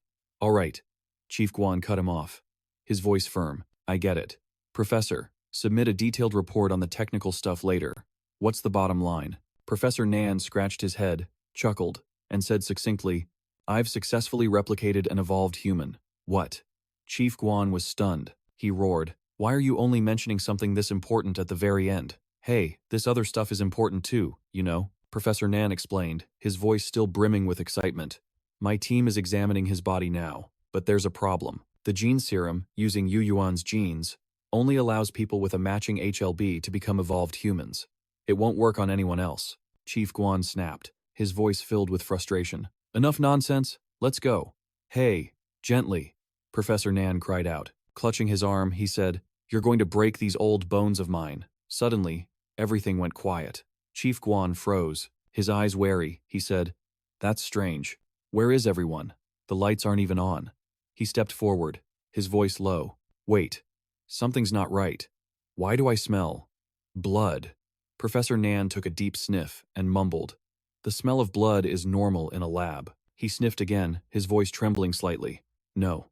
Chief Guan cut him off, his voice firm. I get it. Professor, submit a detailed report on the technical stuff later. What's the bottom line? Professor Nan scratched his head, chuckled, and said succinctly, I've successfully replicated an evolved human. What? Chief Guan was stunned. He roared, why are you only mentioning something this important at the very end? Hey, this other stuff is important too, you know, Professor Nan explained, his voice still brimming with excitement. My team is examining his body now, but there's a problem. The gene serum, using Yu Yuan's genes, only allows people with a matching HLB to become evolved humans. It won't work on anyone else. Chief Guan snapped, his voice filled with frustration. Enough nonsense, let's go. Hey, gently, Professor Nan cried out. Clutching his arm, he said, You're going to break these old bones of mine. Suddenly, everything went quiet. Chief Guan froze, his eyes wary. He said, That's strange. Where is everyone? The lights aren't even on. He stepped forward, his voice low. Wait, something's not right. Why do I smell blood? Professor Nan took a deep sniff and mumbled. The smell of blood is normal in a lab. He sniffed again, his voice trembling slightly. No,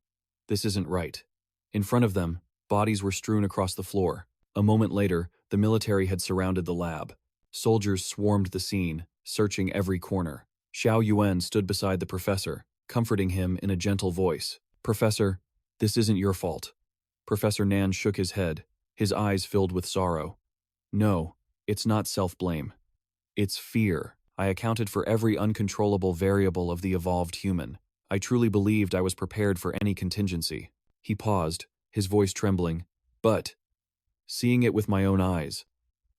this isn't right. In front of them, bodies were strewn across the floor. A moment later, the military had surrounded the lab. Soldiers swarmed the scene, searching every corner. Xiao Yuan stood beside the professor, comforting him in a gentle voice. Professor, this isn't your fault. Professor Nan shook his head, his eyes filled with sorrow. No, it's not self-blame. It's fear. I accounted for every uncontrollable variable of the evolved human. I truly believed I was prepared for any contingency. He paused, his voice trembling. But, seeing it with my own eyes,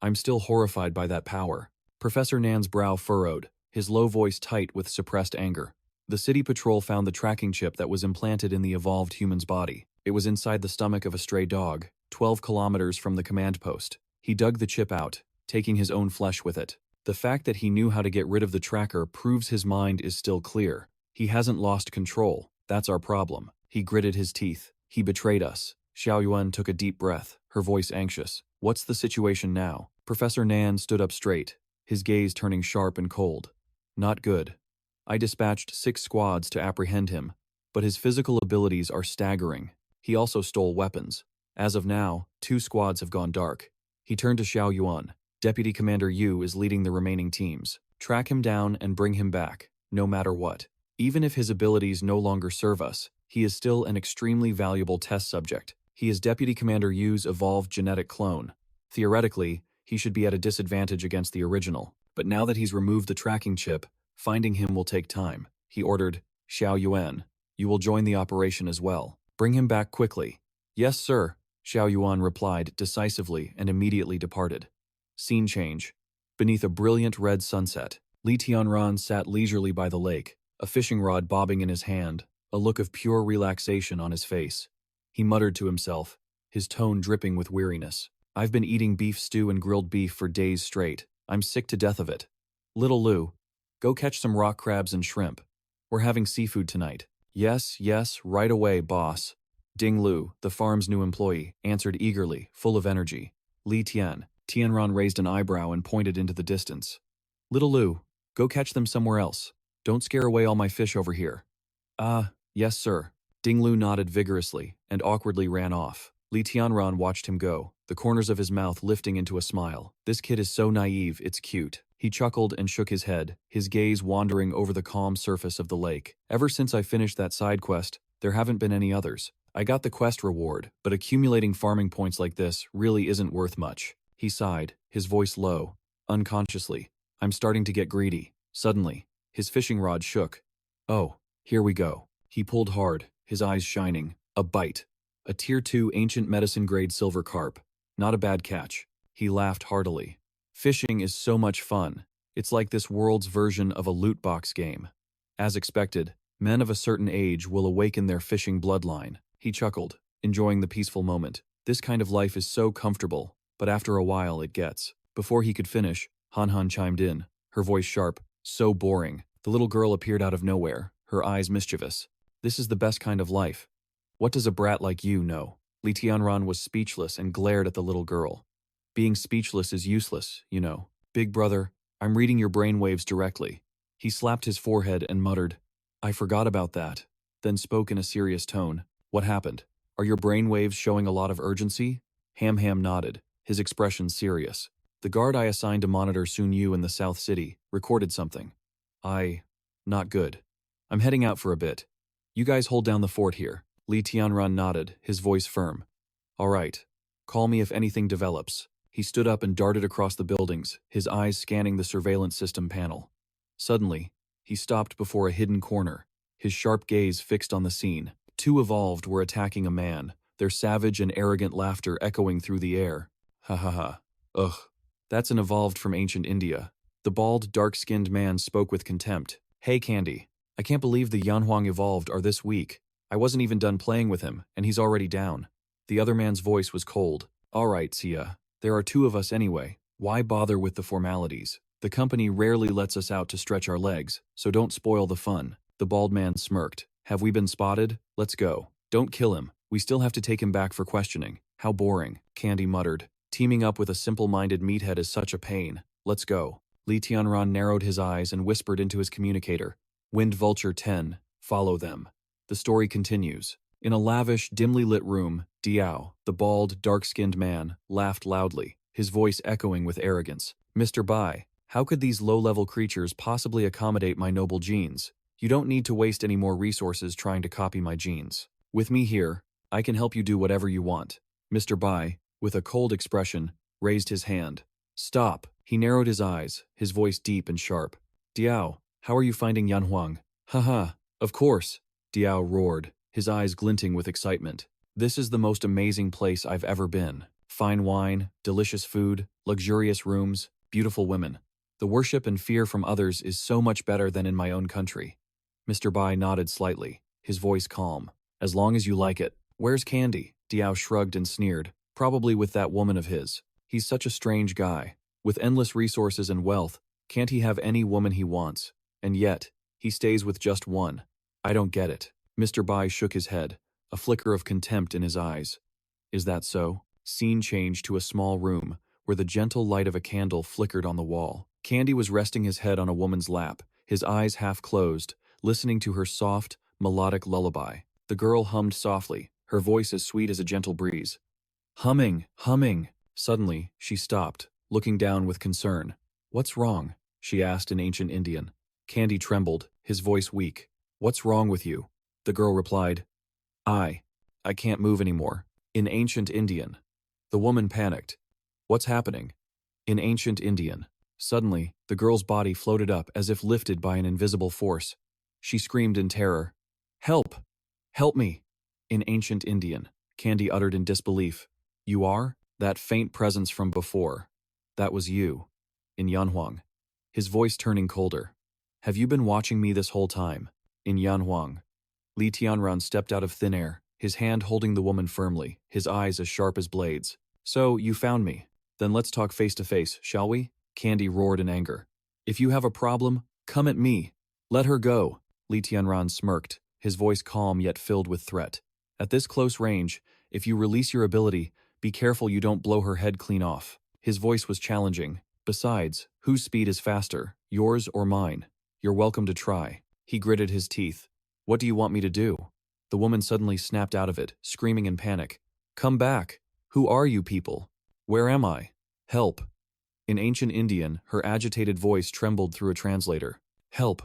I'm still horrified by that power. Professor Nan's brow furrowed, his low voice tight with suppressed anger. The city patrol found the tracking chip that was implanted in the evolved human's body. It was inside the stomach of a stray dog, 12 kilometers from the command post. He dug the chip out, taking his own flesh with it. The fact that he knew how to get rid of the tracker proves his mind is still clear. He hasn't lost control. That's our problem. He gritted his teeth. He betrayed us. Xiao Yuan took a deep breath, her voice anxious. What's the situation now? Professor Nan stood up straight, his gaze turning sharp and cold. Not good. I dispatched 6 squads to apprehend him, but his physical abilities are staggering. He also stole weapons. As of now, 2 squads have gone dark. He turned to Xiao Yuan. Deputy Commander Yu is leading the remaining teams. Track him down and bring him back, no matter what. Even if his abilities no longer serve us, he is still an extremely valuable test subject. He is Deputy Commander Yu's evolved genetic clone. Theoretically, he should be at a disadvantage against the original, but now that he's removed the tracking chip, finding him will take time. He ordered, Xiao Yuan, you will join the operation as well. Bring him back quickly. Yes, sir, Xiao Yuan replied decisively and immediately departed. Scene change. Beneath a brilliant red sunset, Li Tianran sat leisurely by the lake, a fishing rod bobbing in his hand, a look of pure relaxation on his face. He muttered to himself, his tone dripping with weariness. I've been eating beef stew and grilled beef for days straight. I'm sick to death of it. Little Lou, go catch some rock crabs and shrimp. We're having seafood tonight. Yes, right away, boss. Ding Lu, the farm's new employee, answered eagerly, full of energy. Li Tianran raised an eyebrow and pointed into the distance. Little Lou, go catch them somewhere else. Don't scare away all my fish over here. Yes, sir. Ding Lu nodded vigorously and awkwardly ran off. Li Tianran watched him go, the corners of his mouth lifting into a smile. This kid is so naive, it's cute. He chuckled and shook his head, his gaze wandering over the calm surface of the lake. Ever since I finished that side quest, there haven't been any others. I got the quest reward, but accumulating farming points like this really isn't worth much. He sighed, his voice low. Unconsciously, I'm starting to get greedy. Suddenly, his fishing rod shook. Oh, here we go. He pulled hard, his eyes shining. A bite. A Tier 2 ancient medicine-grade silver carp. Not a bad catch. He laughed heartily. Fishing is so much fun. It's like this world's version of a loot box game. As expected, men of a certain age will awaken their fishing bloodline. He chuckled, enjoying the peaceful moment. This kind of life is so comfortable, but after a while it gets. Before he could finish, Han chimed in, her voice sharp. So boring. The little girl appeared out of nowhere, her eyes mischievous. This is the best kind of life. What does a brat like you know? Li Tianran was speechless and glared at the little girl. Being speechless is useless, you know. Big brother, I'm reading your brainwaves directly. He slapped his forehead and muttered, I forgot about that, then spoke in a serious tone. What happened? Are your brainwaves showing a lot of urgency? Ham nodded, his expression serious. The guard I assigned to monitor Sun Yu in the South City recorded something. Not good. I'm heading out for a bit. You guys hold down the fort here. Li Tianran nodded, his voice firm. All right. Call me if anything develops. He stood up and darted across the buildings, his eyes scanning the surveillance system panel. Suddenly, he stopped before a hidden corner, his sharp gaze fixed on the scene. 2 evolved were attacking a man, their savage and arrogant laughter echoing through the air. Ha ha ha. Ugh. That's an evolved from ancient India. The bald, dark-skinned man spoke with contempt. Hey, Candy. I can't believe the Yanhuang evolved are this weak. I wasn't even done playing with him, and he's already down. The other man's voice was cold. All right, Sia. There are 2 of us anyway. Why bother with the formalities? The company rarely lets us out to stretch our legs, so don't spoil the fun. The bald man smirked. Have we been spotted? Let's go. Don't kill him. We still have to take him back for questioning. How boring, Candy muttered. Teaming up with a simple-minded meathead is such a pain. Let's go. Li Tianran narrowed his eyes and whispered into his communicator. Wind Vulture 10, follow them. The story continues. In a lavish, dimly lit room, Diao, the bald, dark-skinned man, laughed loudly, his voice echoing with arrogance. Mr. Bai, how could these low-level creatures possibly accommodate my noble genes? You don't need to waste any more resources trying to copy my genes. With me here, I can help you do whatever you want. Mr. Bai, with a cold expression, raised his hand. Stop. He narrowed his eyes, his voice deep and sharp. Diao, how are you finding Yanhuang? Haha, of course, Diao roared, his eyes glinting with excitement. This is the most amazing place I've ever been. Fine wine, delicious food, luxurious rooms, beautiful women. The worship and fear from others is so much better than in my own country. Mr. Bai nodded slightly, his voice calm. As long as you like it. Where's Candy? Diao shrugged and sneered. Probably with that woman of his. He's such a strange guy. With endless resources and wealth, Can't he have any woman he wants? And yet, he stays with just one. I don't get it. Mr. Bai shook his head, a flicker of contempt in his eyes. Is that so? Scene changed to a small room, where the gentle light of a candle flickered on the wall. Candy was resting his head on a woman's lap, his eyes half closed, listening to her soft, melodic lullaby. The girl hummed softly, her voice as sweet as a gentle breeze. Humming, humming. Suddenly, she stopped, looking down with concern. What's wrong? She asked in ancient Indian. Candy trembled, his voice weak. What's wrong with you? The girl replied, I can't move anymore. In ancient Indian. The woman panicked. What's happening? In ancient Indian. Suddenly, the girl's body floated up as if lifted by an invisible force. She screamed in terror. Help! Help me! In ancient Indian. Candy uttered in disbelief. You are? That faint presence from before. That was you. In Yanhuang. His voice turning colder. Have you been watching me this whole time? In Yanhuang. Li Tianran stepped out of thin air, his hand holding the woman firmly, his eyes as sharp as blades. So, you found me. Then let's talk face to face, shall we? Candy roared in anger. If you have a problem, come at me. Let her go. Li Tianran smirked, his voice calm yet filled with threat. At this close range, if you release your ability, be careful you don't blow her head clean off. His voice was challenging. Besides, whose speed is faster, yours or mine? You're welcome to try. He gritted his teeth. What do you want me to do? The woman suddenly snapped out of it, screaming in panic. Come back. Who are you people? Where am I? Help. In ancient Indian, her agitated voice trembled through a translator. Help.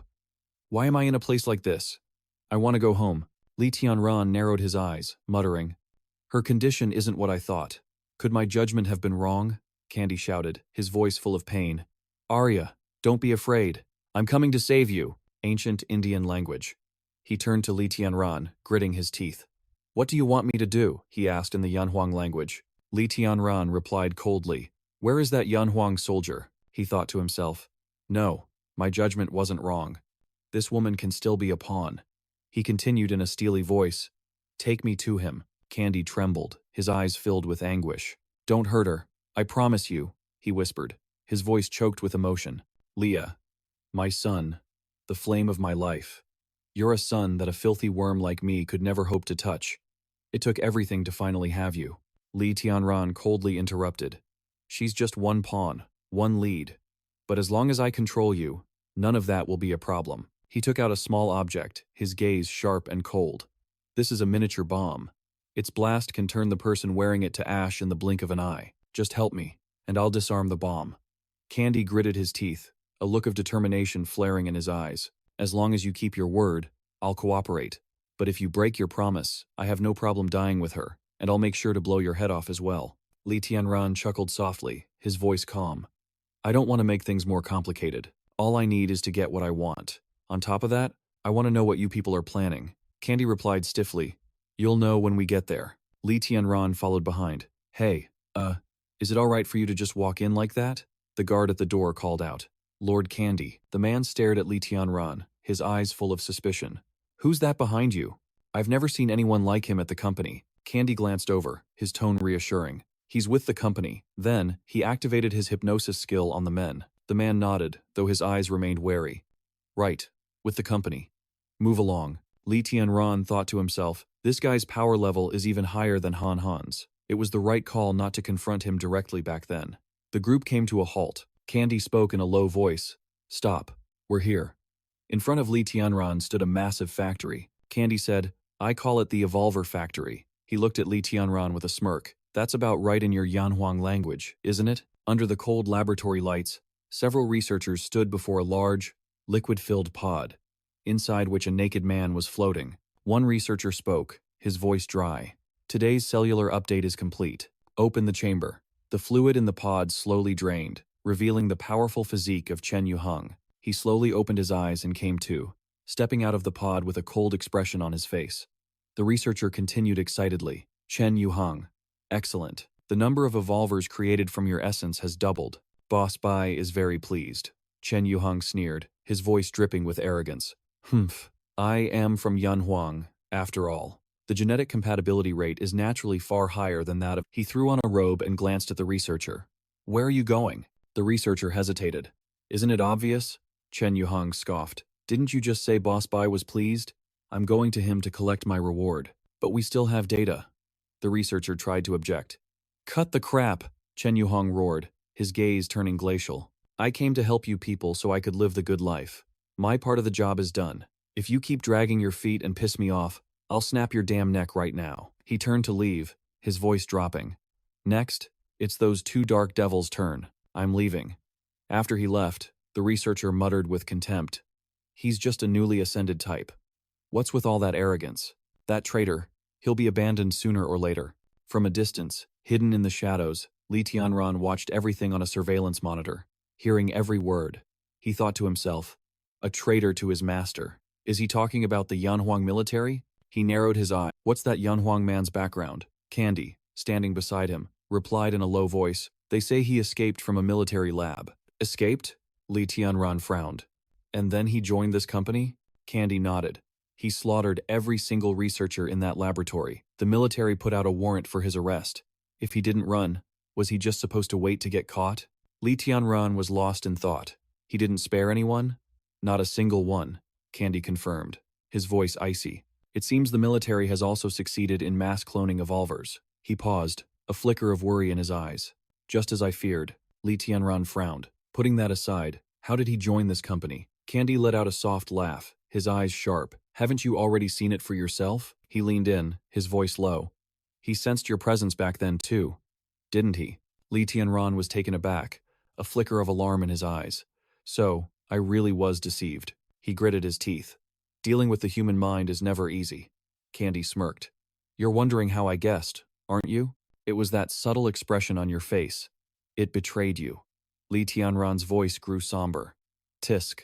Why am I in a place like this? I want to go home. Li Tianran narrowed his eyes, muttering. Her condition isn't what I thought. Could my judgment have been wrong? Candy shouted, his voice full of pain. Arya, don't be afraid. I'm coming to save you. Ancient Indian language. He turned to Li Tianran, gritting his teeth. What do you want me to do? He asked in the Yanhuang language. Li Tianran replied coldly. Where is that Yanhuang soldier? He thought to himself. No, my judgment wasn't wrong. This woman can still be a pawn. He continued in a steely voice. Take me to him. Candy trembled, his eyes filled with anguish. Don't hurt her. I promise you, he whispered, his voice choked with emotion. Leah, my son, the flame of my life. You're a son that a filthy worm like me could never hope to touch. It took everything to finally have you. Li Tianran coldly interrupted. She's just one pawn, one lead. But as long as I control you, none of that will be a problem. He took out a small object, his gaze sharp and cold. This is a miniature bomb. Its blast can turn the person wearing it to ash in the blink of an eye. Just help me, and I'll disarm the bomb. Candy gritted his teeth, a look of determination flaring in his eyes. As long as you keep your word, I'll cooperate. But if you break your promise, I have no problem dying with her, and I'll make sure to blow your head off as well. Li Tianran chuckled softly, his voice calm. I don't want to make things more complicated. All I need is to get what I want. On top of that, I want to know what you people are planning. Candy replied stiffly. You'll know when we get there. Li Tianran followed behind. Hey, is it all right for you to just walk in like that? The guard at the door called out. Lord Candy. The man stared at Li Tianran, his eyes full of suspicion. Who's that behind you? I've never seen anyone like him at the company. Candy glanced over, his tone reassuring. He's with the company. Then, he activated his hypnosis skill on the men. The man nodded, though his eyes remained wary. Right, with the company. Move along. Li Tianran thought to himself, this guy's power level is even higher than Han Han's. It was the right call not to confront him directly back then. The group came to a halt. Candy spoke in a low voice. Stop. We're here. In front of Li Tianran stood a massive factory. Candy said, I call it the Evolver Factory. He looked at Li Tianran with a smirk. That's about right in your Yanhuang language, isn't it? Under the cold laboratory lights, several researchers stood before a large, liquid-filled pod, inside which a naked man was floating. One researcher spoke, his voice dry. Today's cellular update is complete. Open the chamber. The fluid in the pod slowly drained, revealing the powerful physique of Chen Yuheng. He slowly opened his eyes and came to, stepping out of the pod with a cold expression on his face. The researcher continued excitedly. Chen Yuheng. Excellent. The number of evolvers created from your essence has doubled. Boss Bai is very pleased. Chen Yuheng sneered, his voice dripping with arrogance. Humph. I am from Yanhuang, after all. The genetic compatibility rate is naturally far higher than that of... He threw on a robe and glanced at the researcher. Where are you going? The researcher hesitated. Isn't it obvious? Chen Yuhang scoffed. Didn't you just say Boss Bai was pleased? I'm going to him to collect my reward. But we still have data. The researcher tried to object. Cut the crap, Chen Yuhang roared, his gaze turning glacial. I came to help you people so I could live the good life. My part of the job is done. If you keep dragging your feet and piss me off, I'll snap your damn neck right now. He turned to leave, his voice dropping. Next, it's those two dark devils' turn. I'm leaving. After he left, the researcher muttered with contempt. He's just a newly ascended type. What's with all that arrogance? That traitor, he'll be abandoned sooner or later. From a distance, hidden in the shadows, Li Tianran watched everything on a surveillance monitor, hearing every word. He thought to himself, a traitor to his master. Is he talking about the Yanhuang military? He narrowed his eye. What's that Yanhuang man's background? Candy, standing beside him, replied in a low voice. They say he escaped from a military lab. Escaped? Li Tianran frowned. And then he joined this company? Candy nodded. He slaughtered every single researcher in that laboratory. The military put out a warrant for his arrest. If he didn't run, was he just supposed to wait to get caught? Li Tianran was lost in thought. He didn't spare anyone? Not a single one, Candy confirmed, his voice icy. It seems the military has also succeeded in mass cloning evolvers. He paused, a flicker of worry in his eyes. Just as I feared, Li Tianran frowned. Putting that aside, how did he join this company? Candy let out a soft laugh, his eyes sharp. Haven't you already seen it for yourself? He leaned in, his voice low. He sensed your presence back then too, didn't he? Li Tianran was taken aback, a flicker of alarm in his eyes. So, I really was deceived. He gritted his teeth. Dealing with the human mind is never easy. Candy smirked. You're wondering how I guessed, aren't you? It was that subtle expression on your face. It betrayed you. Li Tianran's voice grew somber. Tisk.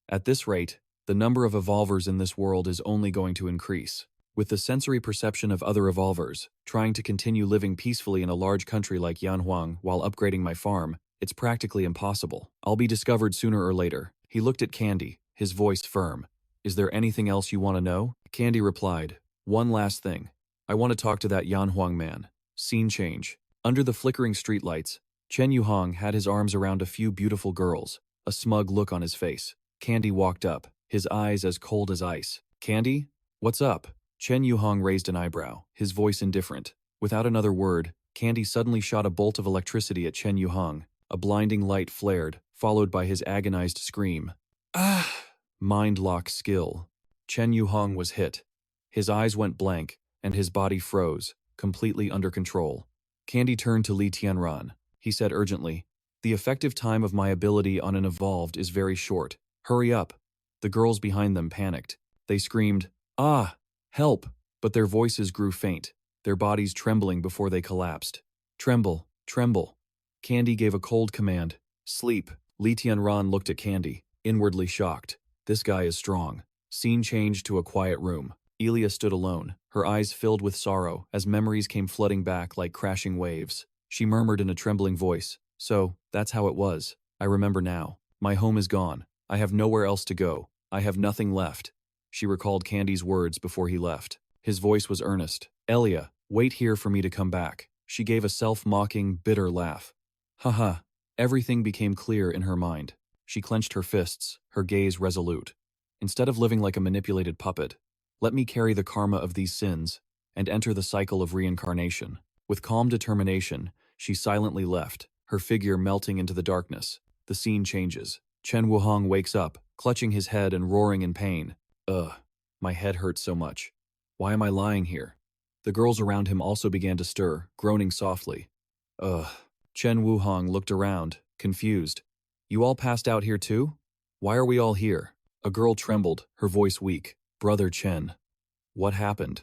At this rate, the number of evolvers in this world is only going to increase. With the sensory perception of other evolvers, trying to continue living peacefully in a large country like Yanhuang while upgrading my farm, it's practically impossible. I'll be discovered sooner or later. He looked at Candy, his voice firm. Is there anything else you want to know? Candy replied, one last thing. I want to talk to that Yanhuang man. Scene change. Under the flickering streetlights, Chen Yuhang had his arms around a few beautiful girls, a smug look on his face. Candy walked up, his eyes as cold as ice. Candy? What's up? Chen Yuhang raised an eyebrow, his voice indifferent. Without another word, Candy suddenly shot a bolt of electricity at Chen Yuhang. A blinding light flared, followed by his agonized scream. Ah! Mind lock skill. Chen Yuhang was hit. His eyes went blank, and his body froze, completely under control. Candy turned to Li Tianran. He said urgently, the effective time of my ability on an evolved is very short. Hurry up. The girls behind them panicked. They screamed, ah! Help! But their voices grew faint, their bodies trembling before they collapsed. Tremble, tremble. Candy gave a cold command. Sleep. Li Tianran looked at Candy, inwardly shocked. This guy is strong. Scene changed to a quiet room. Elia stood alone, her eyes filled with sorrow as memories came flooding back like crashing waves. She murmured in a trembling voice, so, that's how it was. I remember now. My home is gone. I have nowhere else to go. I have nothing left. She recalled Candy's words before he left. His voice was earnest. Elia, wait here for me to come back. She gave a self-mocking, bitter laugh. Haha. Everything became clear in her mind. She clenched her fists, her gaze resolute. Instead of living like a manipulated puppet, let me carry the karma of these sins and enter the cycle of reincarnation. With calm determination, she silently left, her figure melting into the darkness. The scene changes. Chen Wuhang wakes up, clutching his head and roaring in pain. Ugh, my head hurts so much. Why am I lying here? The girls around him also began to stir, groaning softly. Ugh. Chen Wuhang looked around, confused. You all passed out here too? Why are we all here? A girl trembled, her voice weak. Brother Chen. What happened?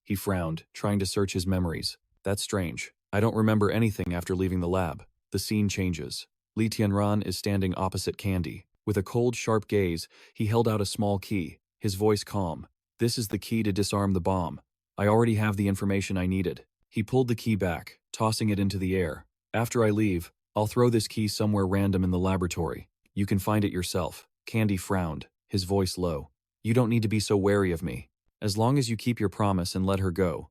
He frowned, trying to search his memories. That's strange. I don't remember anything after leaving the lab. The scene changes. Li Tianran is standing opposite Candy. With a cold, sharp gaze, he held out a small key, his voice calm. This is the key to disarm the bomb. I already have the information I needed. He pulled the key back, tossing it into the air. After I leave, I'll throw this key somewhere random in the laboratory. You can find it yourself. Candy frowned, his voice low. You don't need to be so wary of me. As long as you keep your promise and let her go,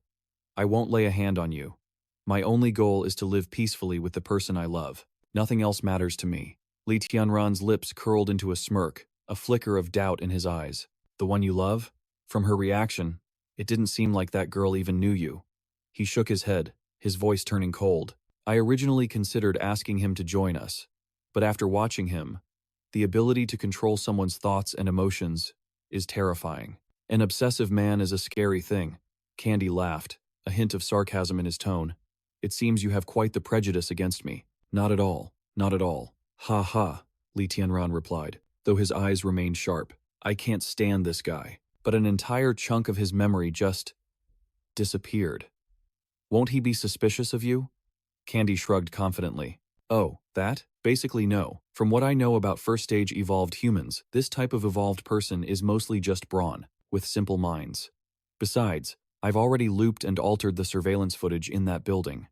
I won't lay a hand on you. My only goal is to live peacefully with the person I love. Nothing else matters to me. Li Tianran's lips curled into a smirk, a flicker of doubt in his eyes. The one you love? From her reaction, it didn't seem like that girl even knew you. He shook his head, his voice turning cold. I originally considered asking him to join us, but after watching him, the ability to control someone's thoughts and emotions is terrifying. An obsessive man is a scary thing. Candy laughed, a hint of sarcasm in his tone. It seems you have quite the prejudice against me. Not at all, not at all. Ha ha, Li Tianran replied, though his eyes remained sharp. I can't stand this guy. But an entire chunk of his memory just disappeared. Won't he be suspicious of you? Candy shrugged confidently. Oh, that? Basically no. From what I know about first-stage evolved humans, this type of evolved person is mostly just brawn, with simple minds. Besides, I've already looped and altered the surveillance footage in that building.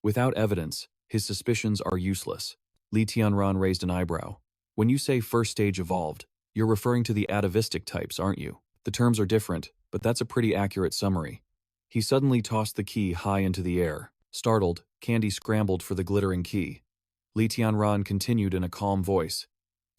Without evidence, his suspicions are useless. Li Tianran raised an eyebrow. When you say first-stage evolved, you're referring to the atavistic types, aren't you? The terms are different, but that's a pretty accurate summary. He suddenly tossed the key high into the air. Startled, Candy scrambled for the glittering key. Li Tianran continued in a calm voice.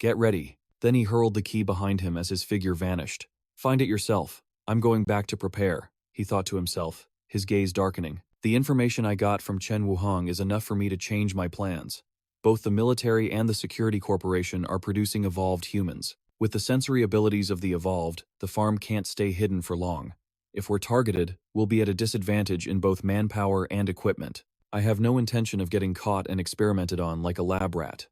Get ready. Then he hurled the key behind him as his figure vanished. Find it yourself. I'm going back to prepare, he thought to himself, his gaze darkening. The information I got from Chen Wuhong is enough for me to change my plans. Both the military and the security corporation are producing evolved humans. With the sensory abilities of the evolved, the farm can't stay hidden for long. If we're targeted, we'll be at a disadvantage in both manpower and equipment. I have no intention of getting caught and experimented on like a lab rat.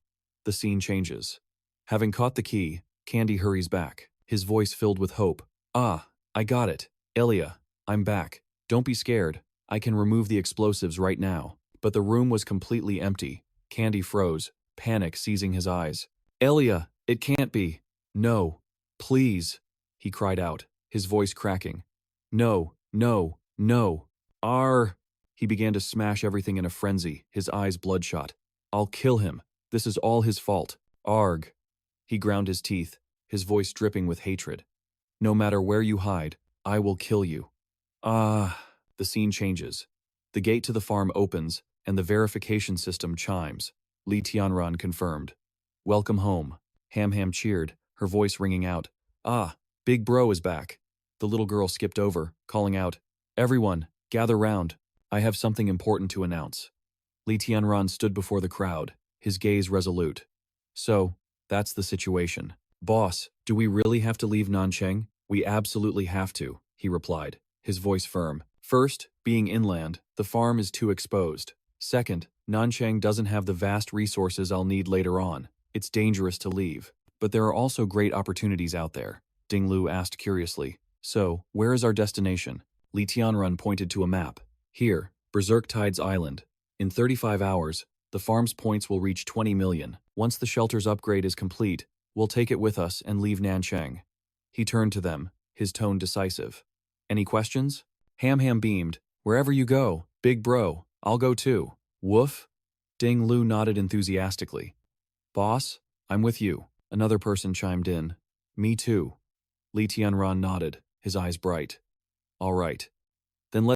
The scene changes. Having caught the key, Candy hurries back, his voice filled with hope. Ah, I got it. Elia, I'm back. Don't be scared. I can remove the explosives right now. But the room was completely empty. Candy froze, panic seizing his eyes. Elia, it can't be. No, please, he cried out, his voice cracking. No, no, no. He began to smash everything in a frenzy, his eyes bloodshot. I'll kill him. This is all his fault. Arg. He ground his teeth, his voice dripping with hatred. No matter where you hide, I will kill you. The scene changes. The gate to the farm opens, and the verification system chimes. Li Tianran confirmed. Welcome home. Ham Ham cheered, her voice ringing out. Ah, Big Bro is back. The little girl skipped over, calling out, Everyone, gather round. I have something important to announce. Li Tianran stood before the crowd, his gaze resolute. So, that's the situation. Boss, do we really have to leave Nancheng? We absolutely have to, he replied, his voice firm. First, being inland, the farm is too exposed. Second, Nancheng doesn't have the vast resources I'll need later on. It's dangerous to leave. But there are also great opportunities out there. Ding Lu asked curiously. So, where is our destination? Li Tianran pointed to a map. Here, Berserk Tides Island. In 35 hours, the farm's points will reach 20 million. Once the shelter's upgrade is complete, we'll take it with us and leave Nancheng. He turned to them, his tone decisive. Any questions? Ham Ham beamed. Wherever you go, Big Bro, I'll go too. Woof? Ding Lu nodded enthusiastically. Boss, I'm with you. Another person chimed in. Me too. Li Tianran nodded, his eyes bright. All right. Then let's